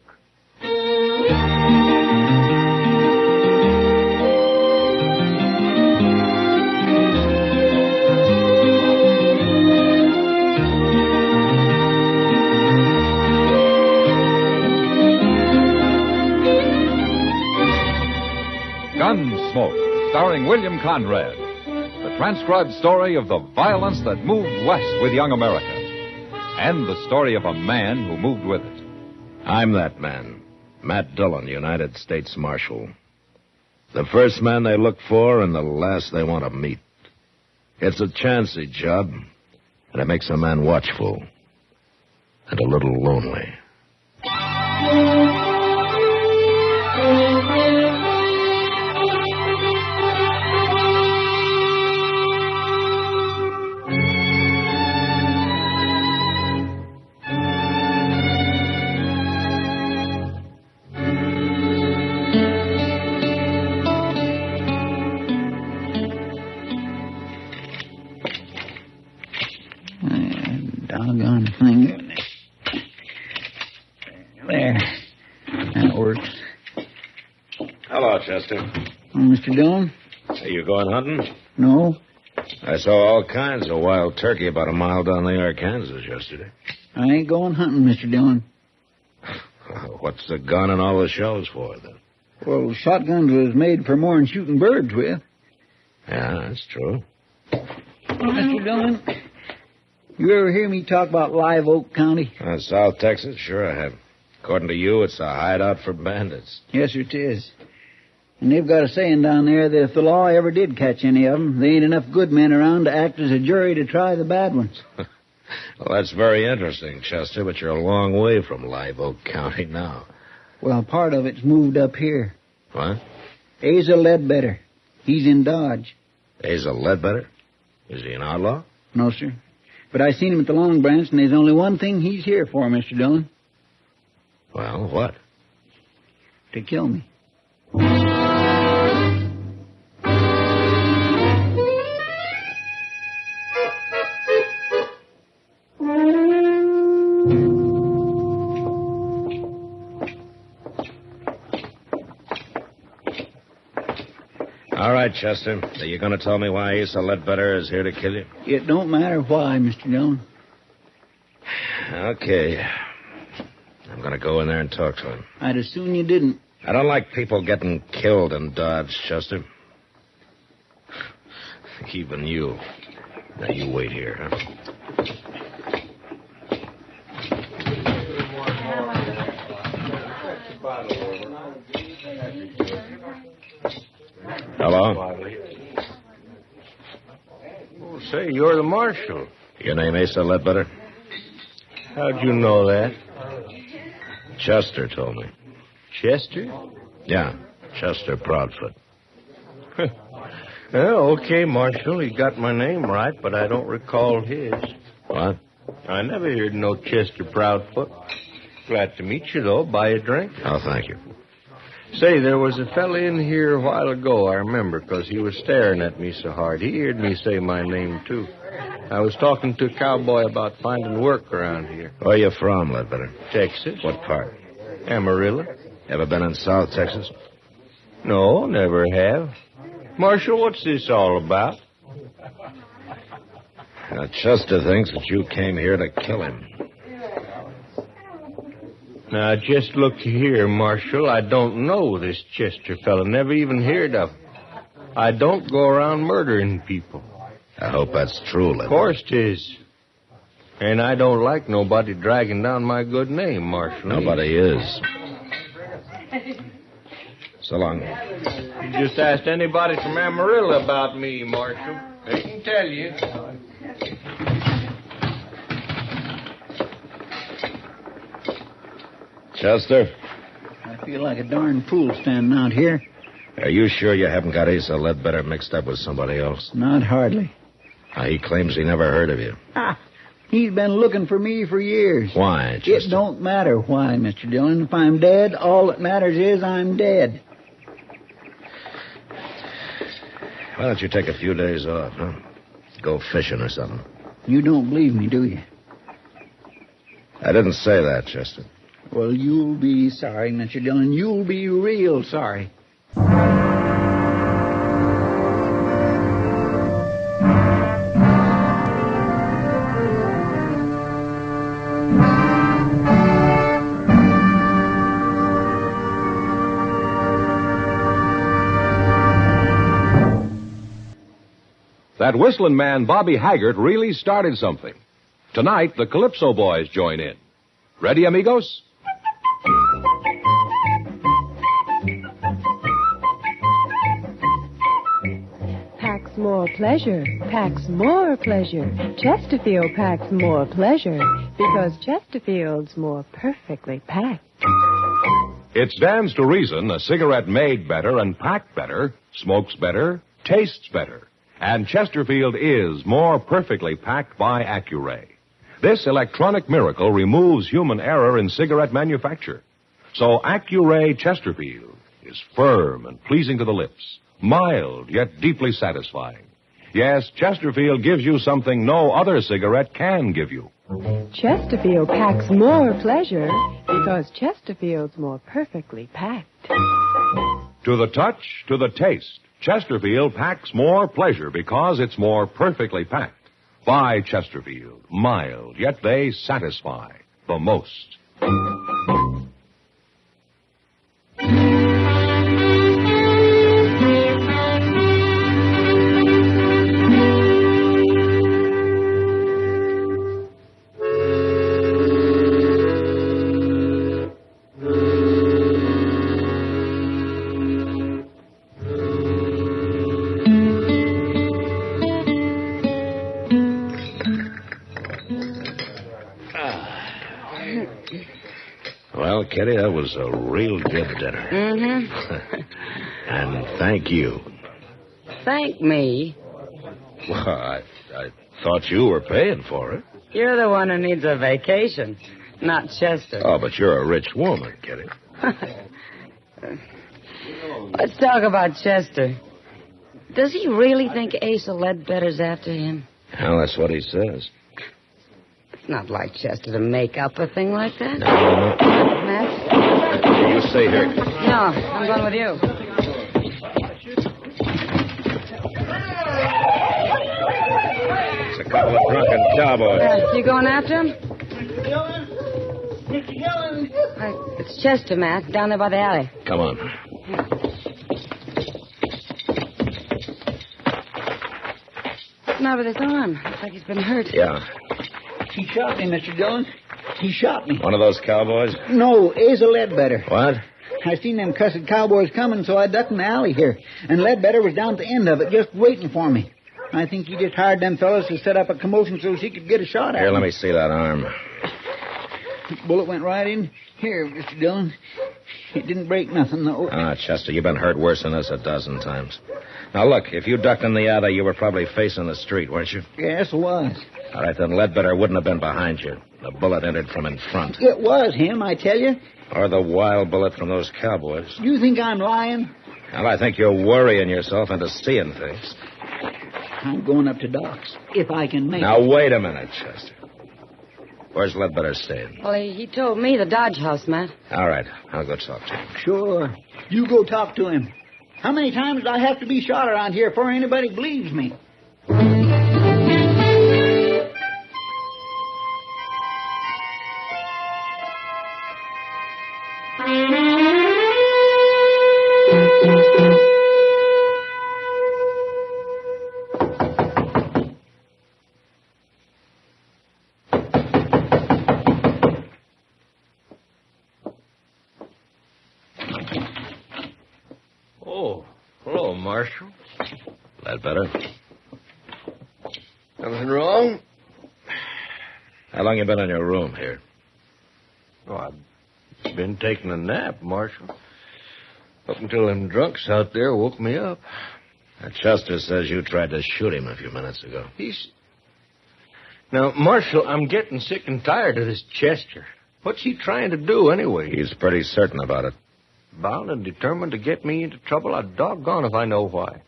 Gunsmoke, starring William Conrad. The transcribed story of the violence that moved west with young America. And the story of a man who moved with it. I'm that man, Matt Dillon, United States Marshal. The first man they look for and the last they want to meet. It's a chancy job, and it makes a man watchful and a little lonely. Doggone thing. There. That works. Hello, Chester. Oh, Mr. Dillon? Are you going hunting? No. I saw all kinds of wild turkey about a mile down the Arkansas yesterday. I ain't going hunting, Mr. Dillon. What's the gun and all the shells for, then? Well, shotguns was made for more than shooting birds with. Yeah, that's true. Mr. Dillon, you ever hear me talk about Live Oak County? South Texas? Sure I have. According to you, it's a hideout for bandits. Yes, sir, it is. And they've got a saying down there that if the law ever did catch any of them, there ain't enough good men around to act as a jury to try the bad ones. Well, that's very interesting, Chester, but you're a long way from Live Oak County now. Well, part of it's moved up here. What? Asa Ledbetter. He's in Dodge. Asa Ledbetter? Is he an outlaw? No, sir. But I seen him at the Long Branch, and there's only one thing he's here for, Mr. Dillon. Well, what? To kill me. All right, Chester. Are you going to tell me why Asa Ledbetter is here to kill you? It don't matter why, Mr. Dillon. Okay. I'm going to go in there and talk to him. I'd as soon you didn't. I don't like people getting killed in Dodge, Chester. Even you. Now, you wait here, huh? Hello? Oh, say, you're the marshal. Your name Asa Ledbetter? How'd you know that? Chester told me. Chester? Yeah, Chester Proudfoot. Well, okay, Marshal. He got my name right, but I don't recall his. What? I never heard no Chester Proudfoot. Glad to meet you, though. Buy a drink? Oh, thank you. Say, there was a fella in here a while ago, I remember, because he was staring at me so hard. He heard me say my name, too. I was talking to a cowboy about finding work around here. Where you from, Ledbetter? Texas. What part? Amarillo. Ever been in South Texas? No, never have. Marshal, what's this all about? Chester thinks that you came here to kill him. Now, just look here, Marshal. I don't know this Chester fella. Never even heard of him. I don't go around murdering people. I hope that's true, Ledbetter. Of course 'tis. And I don't like nobody dragging down my good name, Marshal. Nobody is. So long. You just asked anybody from Amarillo about me, Marshal. They can tell you. Chester? feel like a darn fool standing out here. Are you sure you haven't got Asa Ledbetter mixed up with somebody else? Not hardly. He claims he never heard of you. He's been looking for me for years. Why, Chester? It don't matter why, Mr. Dillon. If I'm dead, all that matters is I'm dead. Why don't you take a few days off, huh? Go fishing or something. You don't believe me, do you? I didn't say that, Chester. Well, you'll be sorry, Mr. Dillon. You'll be real sorry. That whistling man, Bobby Haggart, really started something. Tonight, the Calypso Boys join in. Ready, amigos? Packs more pleasure, packs more pleasure. Chesterfield packs more pleasure because Chesterfield's more perfectly packed. It stands to reason a cigarette made better and packed better, smokes better, tastes better. And Chesterfield is more perfectly packed by Accuray. This electronic miracle removes human error in cigarette manufacture. So Accuray Chesterfield is firm and pleasing to the lips, mild yet deeply satisfying. Yes, Chesterfield gives you something no other cigarette can give you. Chesterfield packs more pleasure because Chesterfield's more perfectly packed. To the touch, to the taste, Chesterfield packs more pleasure because it's more perfectly packed. By Chesterfield, mild, yet they satisfy the most. Well, Kitty, that was a real good dinner. Mm-hmm. And thank you. Thank me. Well, I thought you were paying for it. You're the one who needs a vacation, not Chester. Oh, but you're a rich woman, Kitty. Let's talk about Chester. Does he really think Asa Ledbetter's after him? Well, that's what he says. It's not like Chester to make up a thing like that. No. Matt? You stay here. No, I'm going with you. It's a couple of drunken cowboys. You going after him? Mr. Dillon! It's Chester, Matt, down there by the alley. Come on. What's the matter with his arm? Looks like he's been hurt. Yeah. He shot me, Mr. Dillon. He shot me. One of those cowboys? No, Asa Ledbetter. What? I seen them cussed cowboys coming, so I ducked in the alley here. And Ledbetter was down at the end of it, just waiting for me. I think he just hired them fellas to set up a commotion so he could get a shot at Here, me. let me see that arm. Bullet went right in here, Mr. Dillon. It didn't break nothing, though. Ah, Chester, you've been hurt worse than this 12 times. Now, look, if you ducked in the other, you were probably facing the street, weren't you? Yes, it was. All right, then Ledbetter wouldn't have been behind you. The bullet entered from in front. It was him, I tell you. Or the wild bullet from those cowboys. You think I'm lying? Well, I think you're worrying yourself into seeing things. I'm going up to Doc's, if I can make Now, it. wait a minute, Chester. Where's Ledbetter staying? Well, he told me the Dodge House, Matt. All right, I'll go talk to him. Sure. You go talk to him. How many times do I have to be shot around here before anybody believes me? Oh, hello, Marshal. Ledbetter? Nothing wrong? How long you been in your room here? Oh, Been taking a nap, Marshal. Up until them drunks out there woke me up. Chester says you tried to shoot him a few minutes ago. Now, Marshal, I'm getting sick and tired of this Chester. What's he trying to do, anyway? He's pretty certain about it. Bound and determined to get me into trouble? I'm doggone if I know why.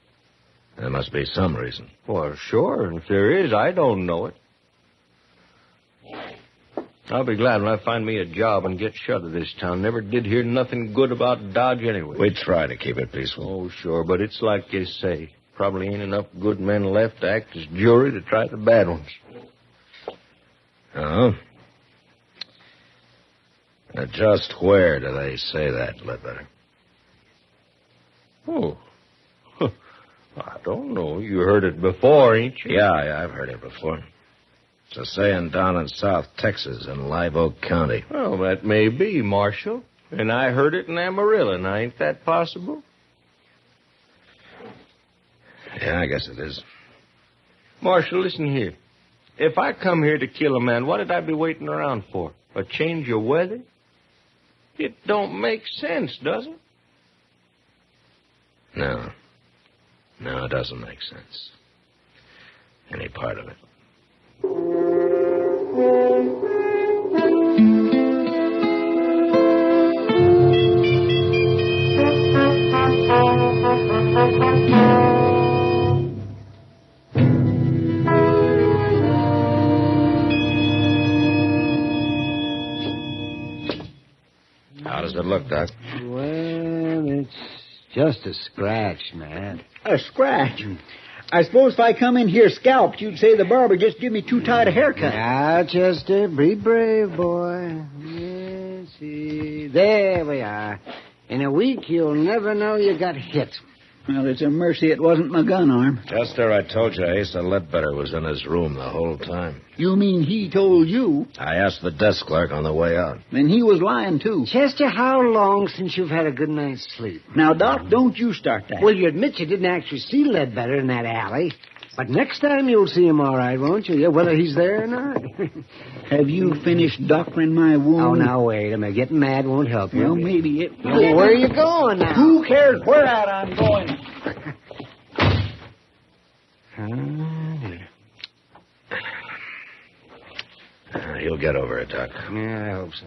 There must be some reason. Well, sure, and if there is, I don't know it. I'll be glad when I find me a job and get shut of this town. Never did hear nothing good about Dodge anyway. We try to keep it peaceful. Oh, sure, but it's like you say. Probably ain't enough good men left to act as jury to try the bad ones. Oh? Now, just where do they say that, Ledbetter? Oh. I don't know. You heard it before, ain't you? Yeah, I've heard it before. It's a saying down in South Texas in Live Oak County. Well, that may be, Marshal. And I heard it in Amarillo. Now, ain't that possible? Yeah, I guess it is. Marshal, listen here. If I come here to kill a man, what did I be waiting around for? A change of weather? It don't make sense, does it? No. No, it doesn't make sense. Any part of it. How does it look, Doc? Well, it's just a scratch, man. A scratch? I suppose if I come in here scalped, you'd say the barber just give me too tight a haircut. Now, Chester, be brave, boy. Yes, there we are. In a week, you'll never know you got hit. Well, it's a mercy it wasn't my gun arm. Chester, I told you Asa Ledbetter was in his room the whole time. You mean he told you? I asked the desk clerk on the way out. Then he was lying, too. Chester, how long since you've had a good night's sleep? Now, Doc, don't you start that. Well, you admit you didn't actually see Ledbetter in that alley. But next time you'll see him all right, won't you? Yeah, whether he's there or not. Have you finished doctoring my wound? Oh, now, wait a minute. Getting mad won't help you. Well, maybe it will. Well, where are you going now? Who cares where at I'm going? He'll get over it, Doc. Yeah, I hope so.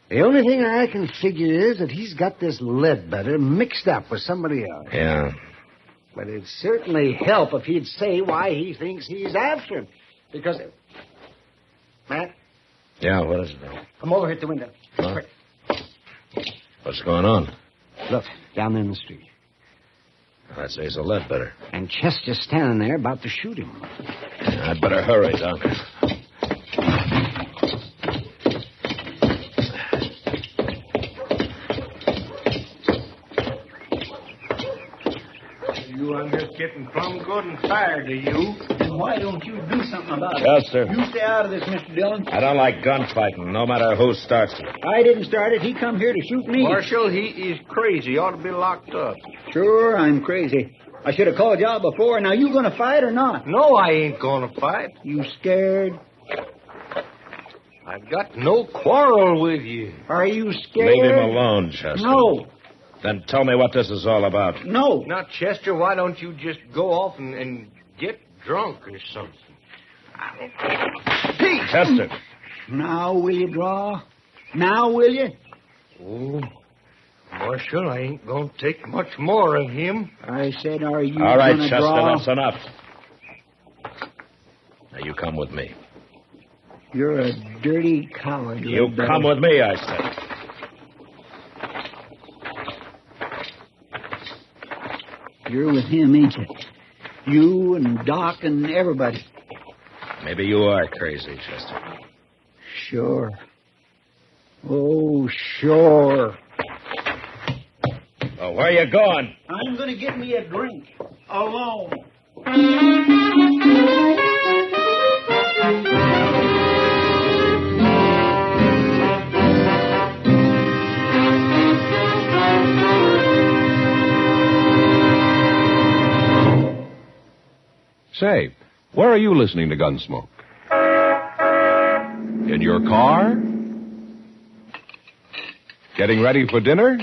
The only thing I can figure is that he's got this Ledbetter mixed up with somebody else. Yeah. But it'd certainly help if he'd say why he thinks he's after him. Because... Matt? Yeah, what is it, Doc? Come over here at the window. Huh? What's going on? Look, down there in the street. That's Asa Ledbetter. And Chester's standing there about to shoot him. I'd better hurry, Doc. You, I'm just getting plumb good and tired of you. Then why don't you do something about it? Chester. You stay out of this, Mr. Dillon. I don't like gunfighting, no matter who starts it. I didn't start it. He come here to shoot me. Marshal, he is crazy. He ought to be locked up. Sure, I'm crazy. I should have called you out before. Now, you going to fight or not? No, I ain't going to fight. You scared? I've got no quarrel with you. Are you scared? Leave him alone, Chester. No. Then tell me what this is all about. No. Now, Chester, why don't you just go off and get drunk or something? Pete! Chester. Now will you draw? Now will you? Oh, Marshal, I ain't going to take much more of him. I said, are you all right, gonna Chester, draw? that's enough. Now, you come with me. You're a dirty coward. You Ledbetter. come with me, I said. You're with him, ain't you? You and Doc and everybody. Maybe you are crazy, Chester. Sure. Oh, sure. Oh, where you going? I'm going to get me a drink. Alone. Say, where are you listening to Gunsmoke? In your car? Getting ready for dinner?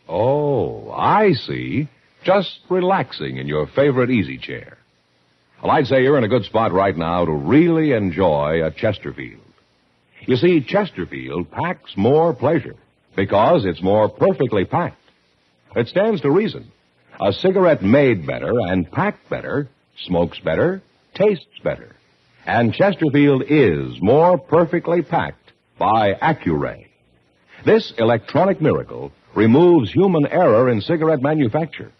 Oh, I see. Just relaxing in your favorite easy chair. Well, I'd say you're in a good spot right now to really enjoy a Chesterfield. You see, Chesterfield packs more pleasure because it's more perfectly packed. It stands to reason. A cigarette made better and packed better smokes better, tastes better. And Chesterfield is more perfectly packed by Accuray. This electronic miracle removes human error in cigarette manufacture.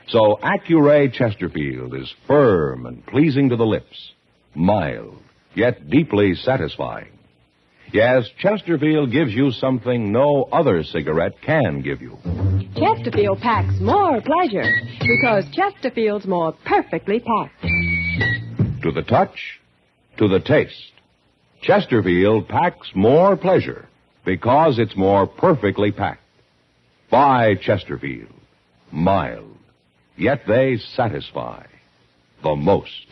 So Accuray Chesterfield is firm and pleasing to the lips, mild, yet deeply satisfying. Yes, Chesterfield gives you something no other cigarette can give you. Chesterfield packs more pleasure because Chesterfield's more perfectly packed. To the touch, to the taste, Chesterfield packs more pleasure because it's more perfectly packed. Buy Chesterfield. Mild, yet they satisfy the most.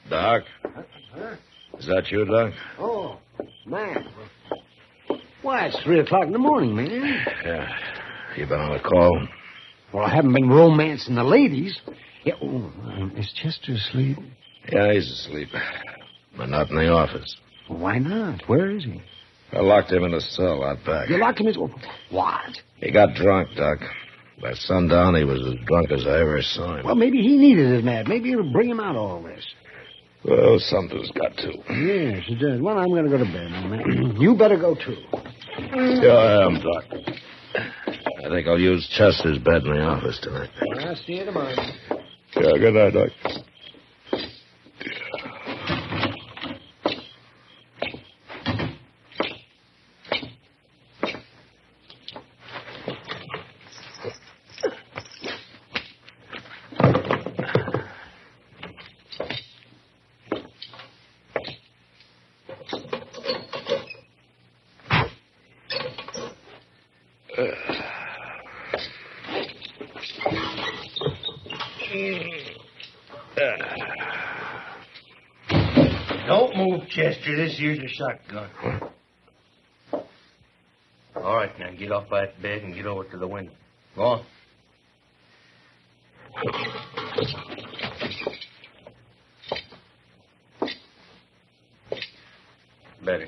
Doc? Is that you, Doc? Oh, man. Why, it's 3 o'clock in the morning, man. Yeah. You been on a call? Well, I haven't been romancing the ladies. Yeah, is Chester asleep? Yeah, he's asleep. But not in the office. Why not? Where is he? I locked him in a cell out back. You locked him in... What? He got drunk, Doc. By sundown, he was as drunk as I ever saw him. Well, maybe he needed it, Matt. Maybe it'll bring him out of all this. Well, something's got to. Yes, it does. Well, I'm going to go to bed now, Matt. You better go, too. Yeah, I am, Doc. I think I'll use Chester's bed in the office tonight. I'll see you tomorrow. Yeah, good night, Doc. Don't move, Chester. This here's a shotgun. All right, now get off that bed and get over to the window. Go on. Better.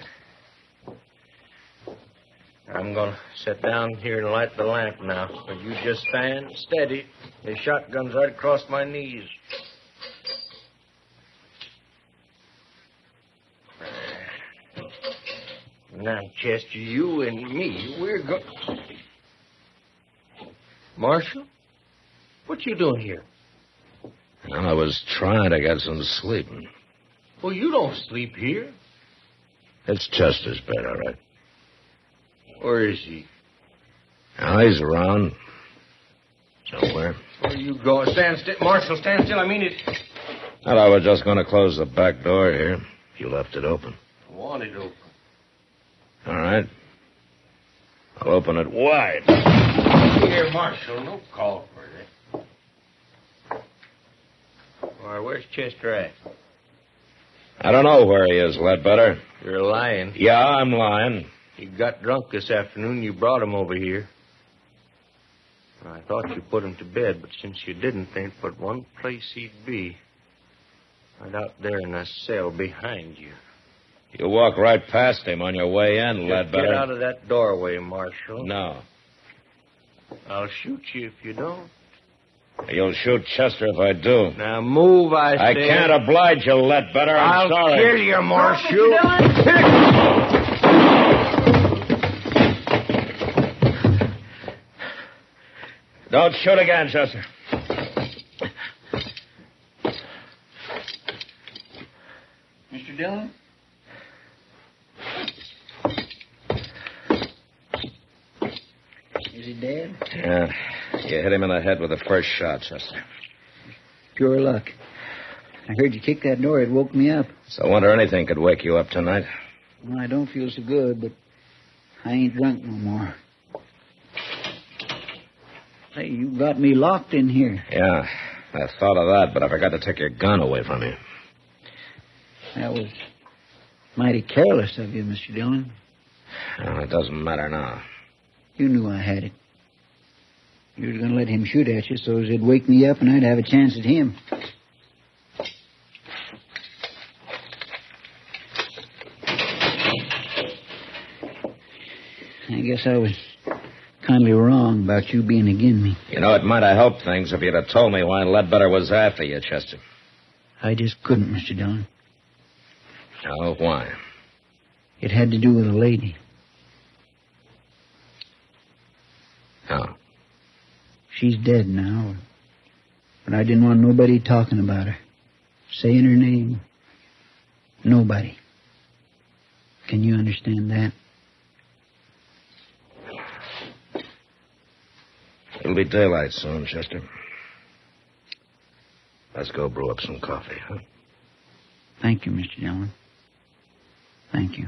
I'm going to sit down here and light the lamp now. But you just stand steady. The shotgun's right across my knees. Now, Chester, you and me, we're going... Marshal? What you doing here? Well, I was trying to get some sleep. Well, you don't sleep here. It's Chester's bed, all right. Where is he? Now, he's around. Somewhere. Where are you going? Stand still. Marshal, stand still. I mean it. Well, I was just going to close the back door here. You left it open. I want it open. All right. I'll open it wide. Here, Marshal. No call for that. All right, where's Chester at? I don't know where he is, Ledbetter. You're lying. Yeah, I'm lying. He got drunk this afternoon. You brought him over here. I thought you put him to bed, but since you didn't, there ain't but one place he'd be. Right out there in that cell behind you. You walk right past him on your way in, Ledbetter. Get out of that doorway, Marshal. No. I'll shoot you if you don't. You'll shoot Chester if I do. Now move, I say. I can't oblige you, Ledbetter. I'm sorry. I'll kill you, Marshal. Don't shoot again, Chester. Mr. Dillon? Is he dead? Yeah. You hit him in the head with the first shot, Chester. Pure luck. I heard you kick that door. It woke me up. So I wonder anything could wake you up tonight. Well, I don't feel so good, but I ain't drunk no more. Hey, you got me locked in here. Yeah, I thought of that, but I forgot to take your gun away from you. That was mighty careless of you, Mr. Dillon. Well, it doesn't matter now. You knew I had it. You were going to let him shoot at you so it'd wake me up and I'd have a chance at him. I guess I was kindly wrong about you being agin me. You know, it might have helped things if you'd have told me why Ledbetter was after you, Chester. I just couldn't, Mr. Dillon. Oh, why? It had to do with a lady. Oh. She's dead now. But I didn't want nobody talking about her. Saying her name. Nobody. Can you understand that? It'll be daylight soon, Chester. Let's go brew up some coffee, huh? Thank you, Mr. Dillon. Thank you.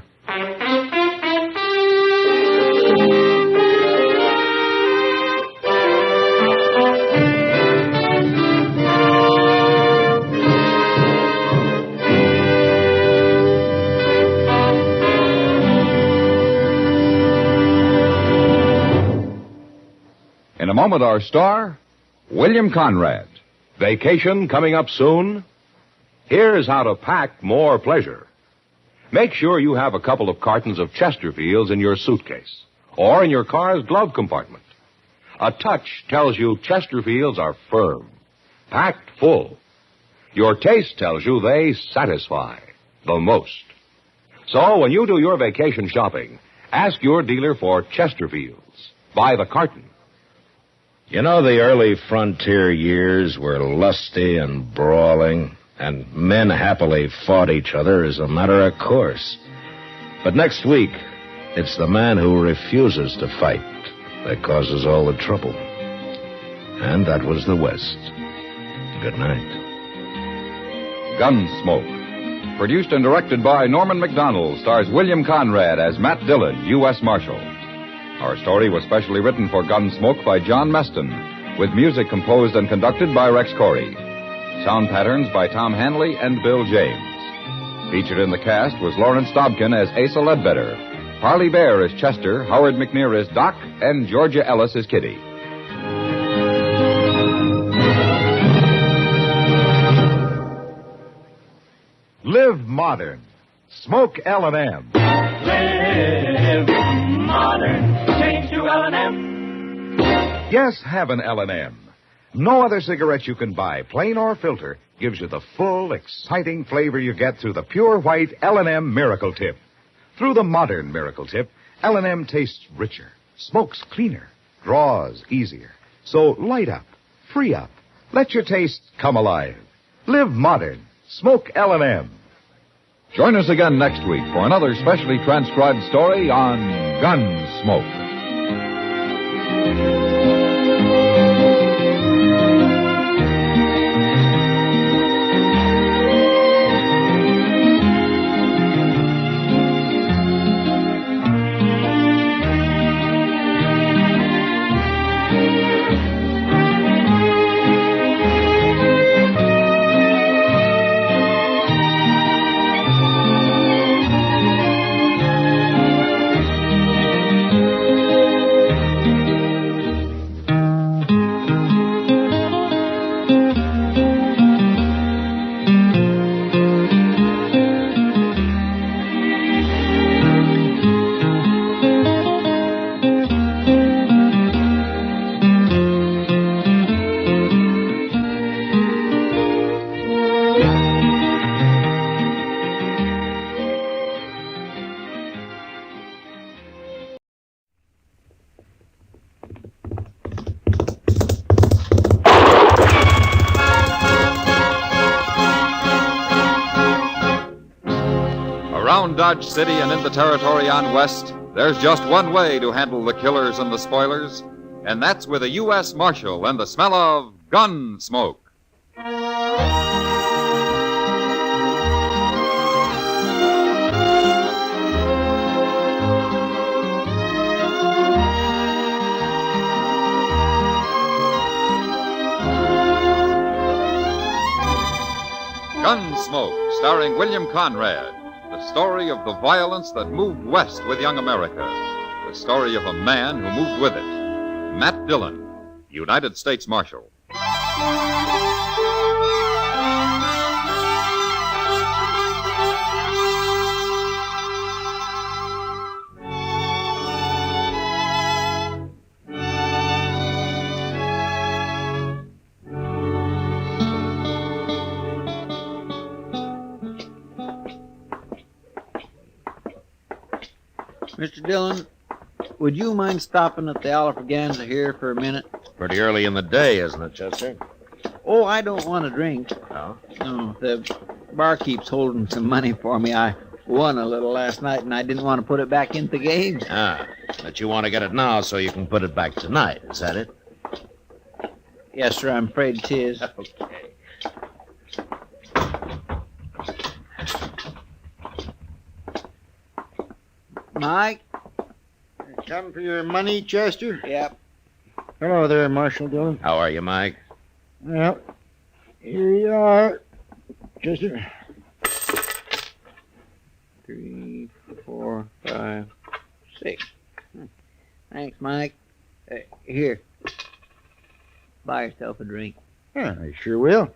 In a moment, our star, William Conrad. Vacation coming up soon? Here's how to pack more pleasure. Make sure you have a couple of cartons of Chesterfields in your suitcase or in your car's glove compartment. A touch tells you Chesterfields are firm, packed full. Your taste tells you they satisfy the most. So when you do your vacation shopping, ask your dealer for Chesterfields by the carton. You know, the early frontier years were lusty and brawling, and men happily fought each other as a matter of course. But next week, it's the man who refuses to fight that causes all the trouble. And that was the West. Good night. Gunsmoke. Produced and directed by Norman McDonald, stars William Conrad as Matt Dillon, U.S. Marshal. Our story was specially written for Gunsmoke by John Meston, with music composed and conducted by Rex Corey. Sound patterns by Tom Hanley and Bill James. Featured in the cast was Lawrence Dobkin as Asa Ledbetter, Parley Bear as Chester, Howard McNear as Doc, and Georgia Ellis as Kitty. Live modern. Smoke L&M. Live modern. Change to L&M. Yes, have an L&M. No other cigarette you can buy, plain or filter, gives you the full, exciting flavor you get through the pure white L&M Miracle Tip. Through the modern Miracle Tip, L&M tastes richer, smokes cleaner, draws easier. So light up, free up, let your taste come alive. Live modern. Smoke L&M. Join us again next week for another specially transcribed story on Gunsmoke. Around Dodge City and in the territory on West, there's just one way to handle the killers and the spoilers, And that's with a U.S. Marshal and the smell of Gunsmoke. Gunsmoke, starring William Conrad. The story of the violence that moved west with young America. The story of a man who moved with it. Matt Dillon, United States Marshal. Mr. Dillon, would you mind stopping at the Alfraganza here for a minute? Pretty early in the day, isn't it, Chester? Oh, I don't want a drink. No? No, the barkeep's holding some money for me. I won a little last night, and I didn't want to put it back into the game. Ah, but you want to get it now so you can put it back tonight, is that it? Yes, sir, I'm afraid it is. Okay. Mike? Come for your money, Chester? Yep. Hello there, Marshal Dillon. How are you, Mike? Well, here you are, Chester. 3, 4, 5, 6. Thanks, Mike. Here. Buy yourself a drink. Yeah, I sure will.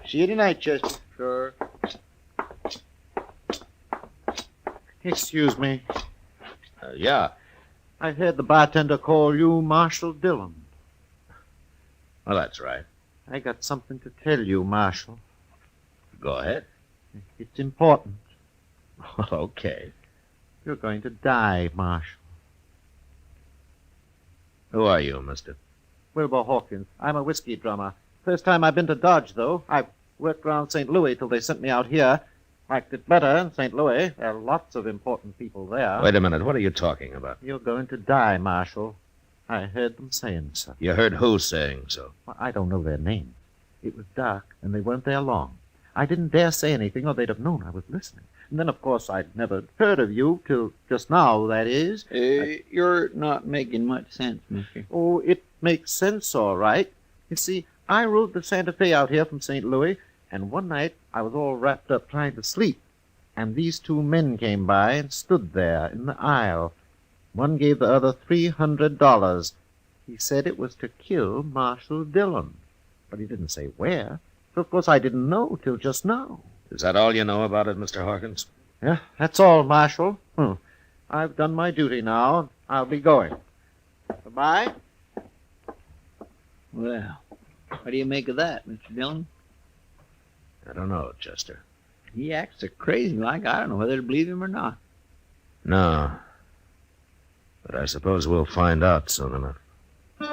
See you tonight, Chester. Sure. Excuse me. Yeah. I heard the bartender call you Marshal Dillon. Well, that's right. I got something to tell you, Marshal. Go ahead. It's important. Okay. You're going to die, Marshal. Who are you, mister? Wilbur Hawkins. I'm a whiskey drummer. First time I've been to Dodge, though. I worked around St. Louis till they sent me out here. Liked it better in St. Louis. There are lots of important people there. Wait a minute. What are you talking about? You're going to die, Marshal. I heard them saying so. You heard who saying so? Well, I don't know their names. It was dark, and they weren't there long. I didn't dare say anything, or they'd have known I was listening. And then, of course, I'd never heard of you till just now, that is. You're not making much sense, mister. Oh, it makes sense, all right. You see, I rode the Santa Fe out here from St. Louis, and one night I was all wrapped up trying to sleep, and these two men came by and stood there in the aisle. One gave the other $300. He said it was to kill Marshal Dillon, but he didn't say where. So, of course, I didn't know till just now. Is that all you know about it, Mr. Hawkins? Yeah, that's all, Marshal. I've done my duty now. I'll be going. Goodbye. Well, what do you make of that, Mr. Dillon? I don't know, Chester. He acts so crazy like I don't know whether to believe him or not. No. But I suppose we'll find out soon enough. The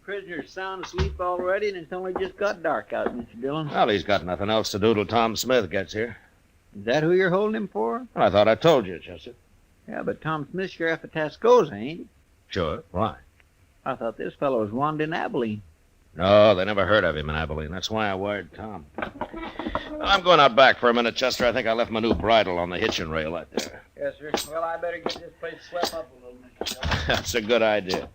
prisoner's sound asleep already, and it's only just got dark out, Mr. Dillon. Well, he's got nothing else to do till Tom Smith gets here. Is that who you're holding him for? Well, I thought I told you, Chester. Yeah, but Tom Smith's sheriff of Tascosa, ain't he? Sure. Why? I thought this fellow was wanted in Abilene. No, they never heard of him in Abilene. That's why I wired Tom. I'm going out back for a minute, Chester. I think I left my new bridle on the hitching rail out there. Yes, sir. Well, I better get this place swept up a little, Mr. Dillon. That's a good idea.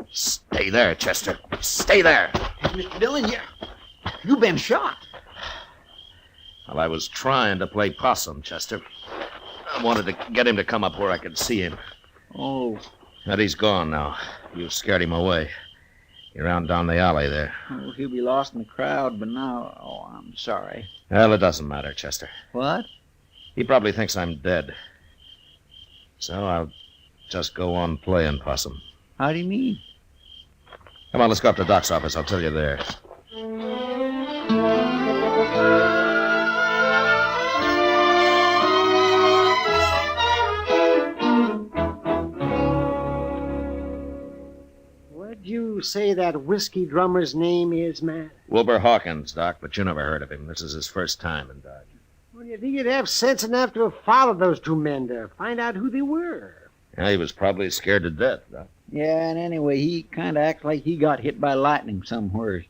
Stay there, Chester. Stay there. Mr. Dillon, you've been shot. Well, I was trying to play possum, Chester. I wanted to get him to come up where I could see him. Oh. But he's gone now. You scared him away. He ran down the alley there. Oh, he'll be lost in the crowd, but now... Oh, I'm sorry. Well, it doesn't matter, Chester. What? He probably thinks I'm dead. So I'll just go on playing possum. How do you mean? Come on, let's go up to Doc's office. I'll tell you there. What'd you say that whiskey drummer's name is, Matt? Wilbur Hawkins, Doc, but you never heard of him. This is his first time in Dodge. Well, you think you'd have sense enough to have followed those two men to find out who they were? Yeah, he was probably scared to death, Doc. Yeah, and anyway, he kind of acts like he got hit by lightning somewhere.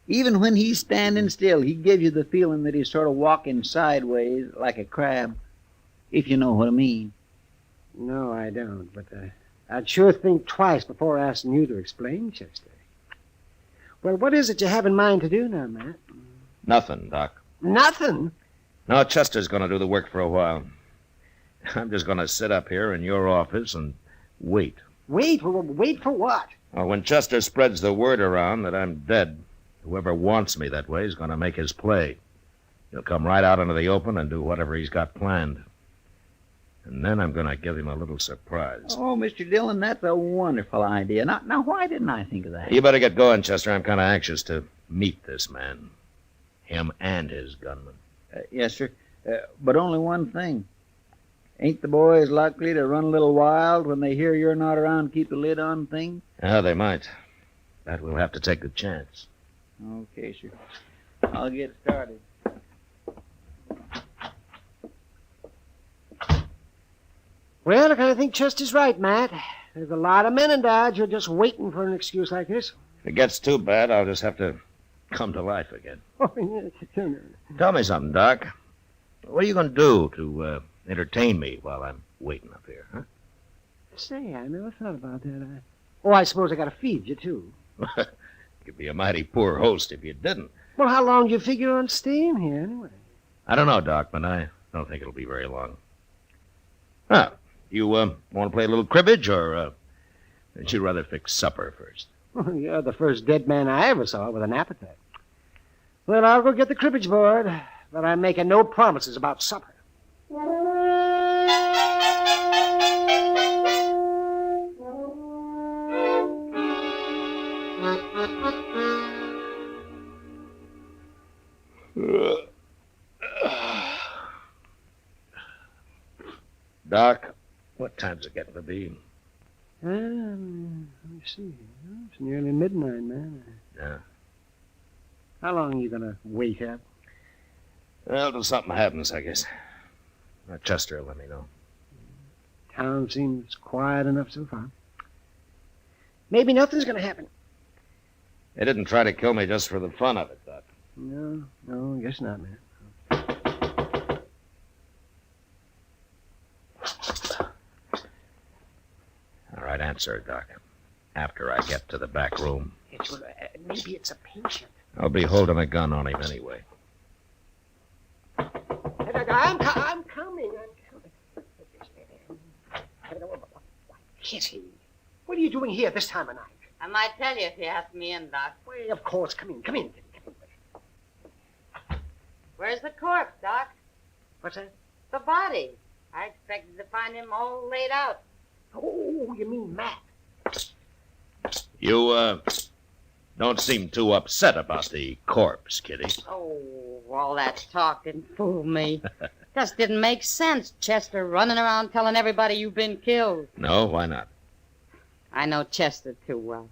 Even when he's standing still, he gives you the feeling that he's sort of walking sideways like a crab, if you know what I mean. No, I don't, but I'd sure think twice before asking you to explain, Chester. Well, what is it you have in mind to do now, Matt? Nothing, Doc. Nothing? No, Chester's going to do the work for a while. I'm just going to sit up here in your office and wait. Wait? Wait for what? Well, when Chester spreads the word around that I'm dead, whoever wants me that way is going to make his play. He'll come right out into the open and do whatever he's got planned. And then I'm going to give him a little surprise. Oh, Mr. Dillon, that's a wonderful idea. Now, why didn't I think of that? You better get going, Chester. I'm kind of anxious to meet this man. Him and his gunman. Yes, sir. But only one thing. Ain't the boys likely to run a little wild when they hear you're not around to keep the lid on things? Yeah, they might. But we'll have to take the chance. Okay, sir. I'll get started. Well, I kind of think Chester's right, Matt. There's a lot of men in Dodge who are just waiting for an excuse like this. If it gets too bad, I'll just have to come to life again. Tell me something, Doc. What are you going to do to entertain me while I'm waiting up here, huh? Say, I never thought about that. I suppose I got to feed you, too. You'd be a mighty poor host if you didn't. Well, how long do you figure on staying here, anyway? I don't know, Doc, but I don't think it'll be very long. Huh. You want to play a little cribbage, or would you rather fix supper first? You're the first dead man I ever saw with an appetite. Well, I'll go get the cribbage board, but I'm making no promises about supper. Doc, what time's it getting to be? Let me see. It's nearly midnight, man. Yeah. How long are you going to wait up? Well, till something happens, I guess. Chester will let me know. Town seems quiet enough so far. Maybe nothing's going to happen. They didn't try to kill me just for the fun of it, Doc. No, I guess not, man. All right, answer it, Doc. After I get to the back room. Maybe it's a patient. I'll be holding a gun on him anyway. I'm coming. Kitty, what are you doing here this time of night? I might tell you if you ask me in, Doc. Well, of course. Come in. Kitty. Where's the corpse, Doc? What's that? The body. I expected to find him all laid out. Oh, you mean Matt? You, don't seem too upset about the corpse, Kitty. Oh, all that talk didn't fool me. Just didn't make sense, Chester, running around telling everybody you've been killed. No, why not? I know Chester too well.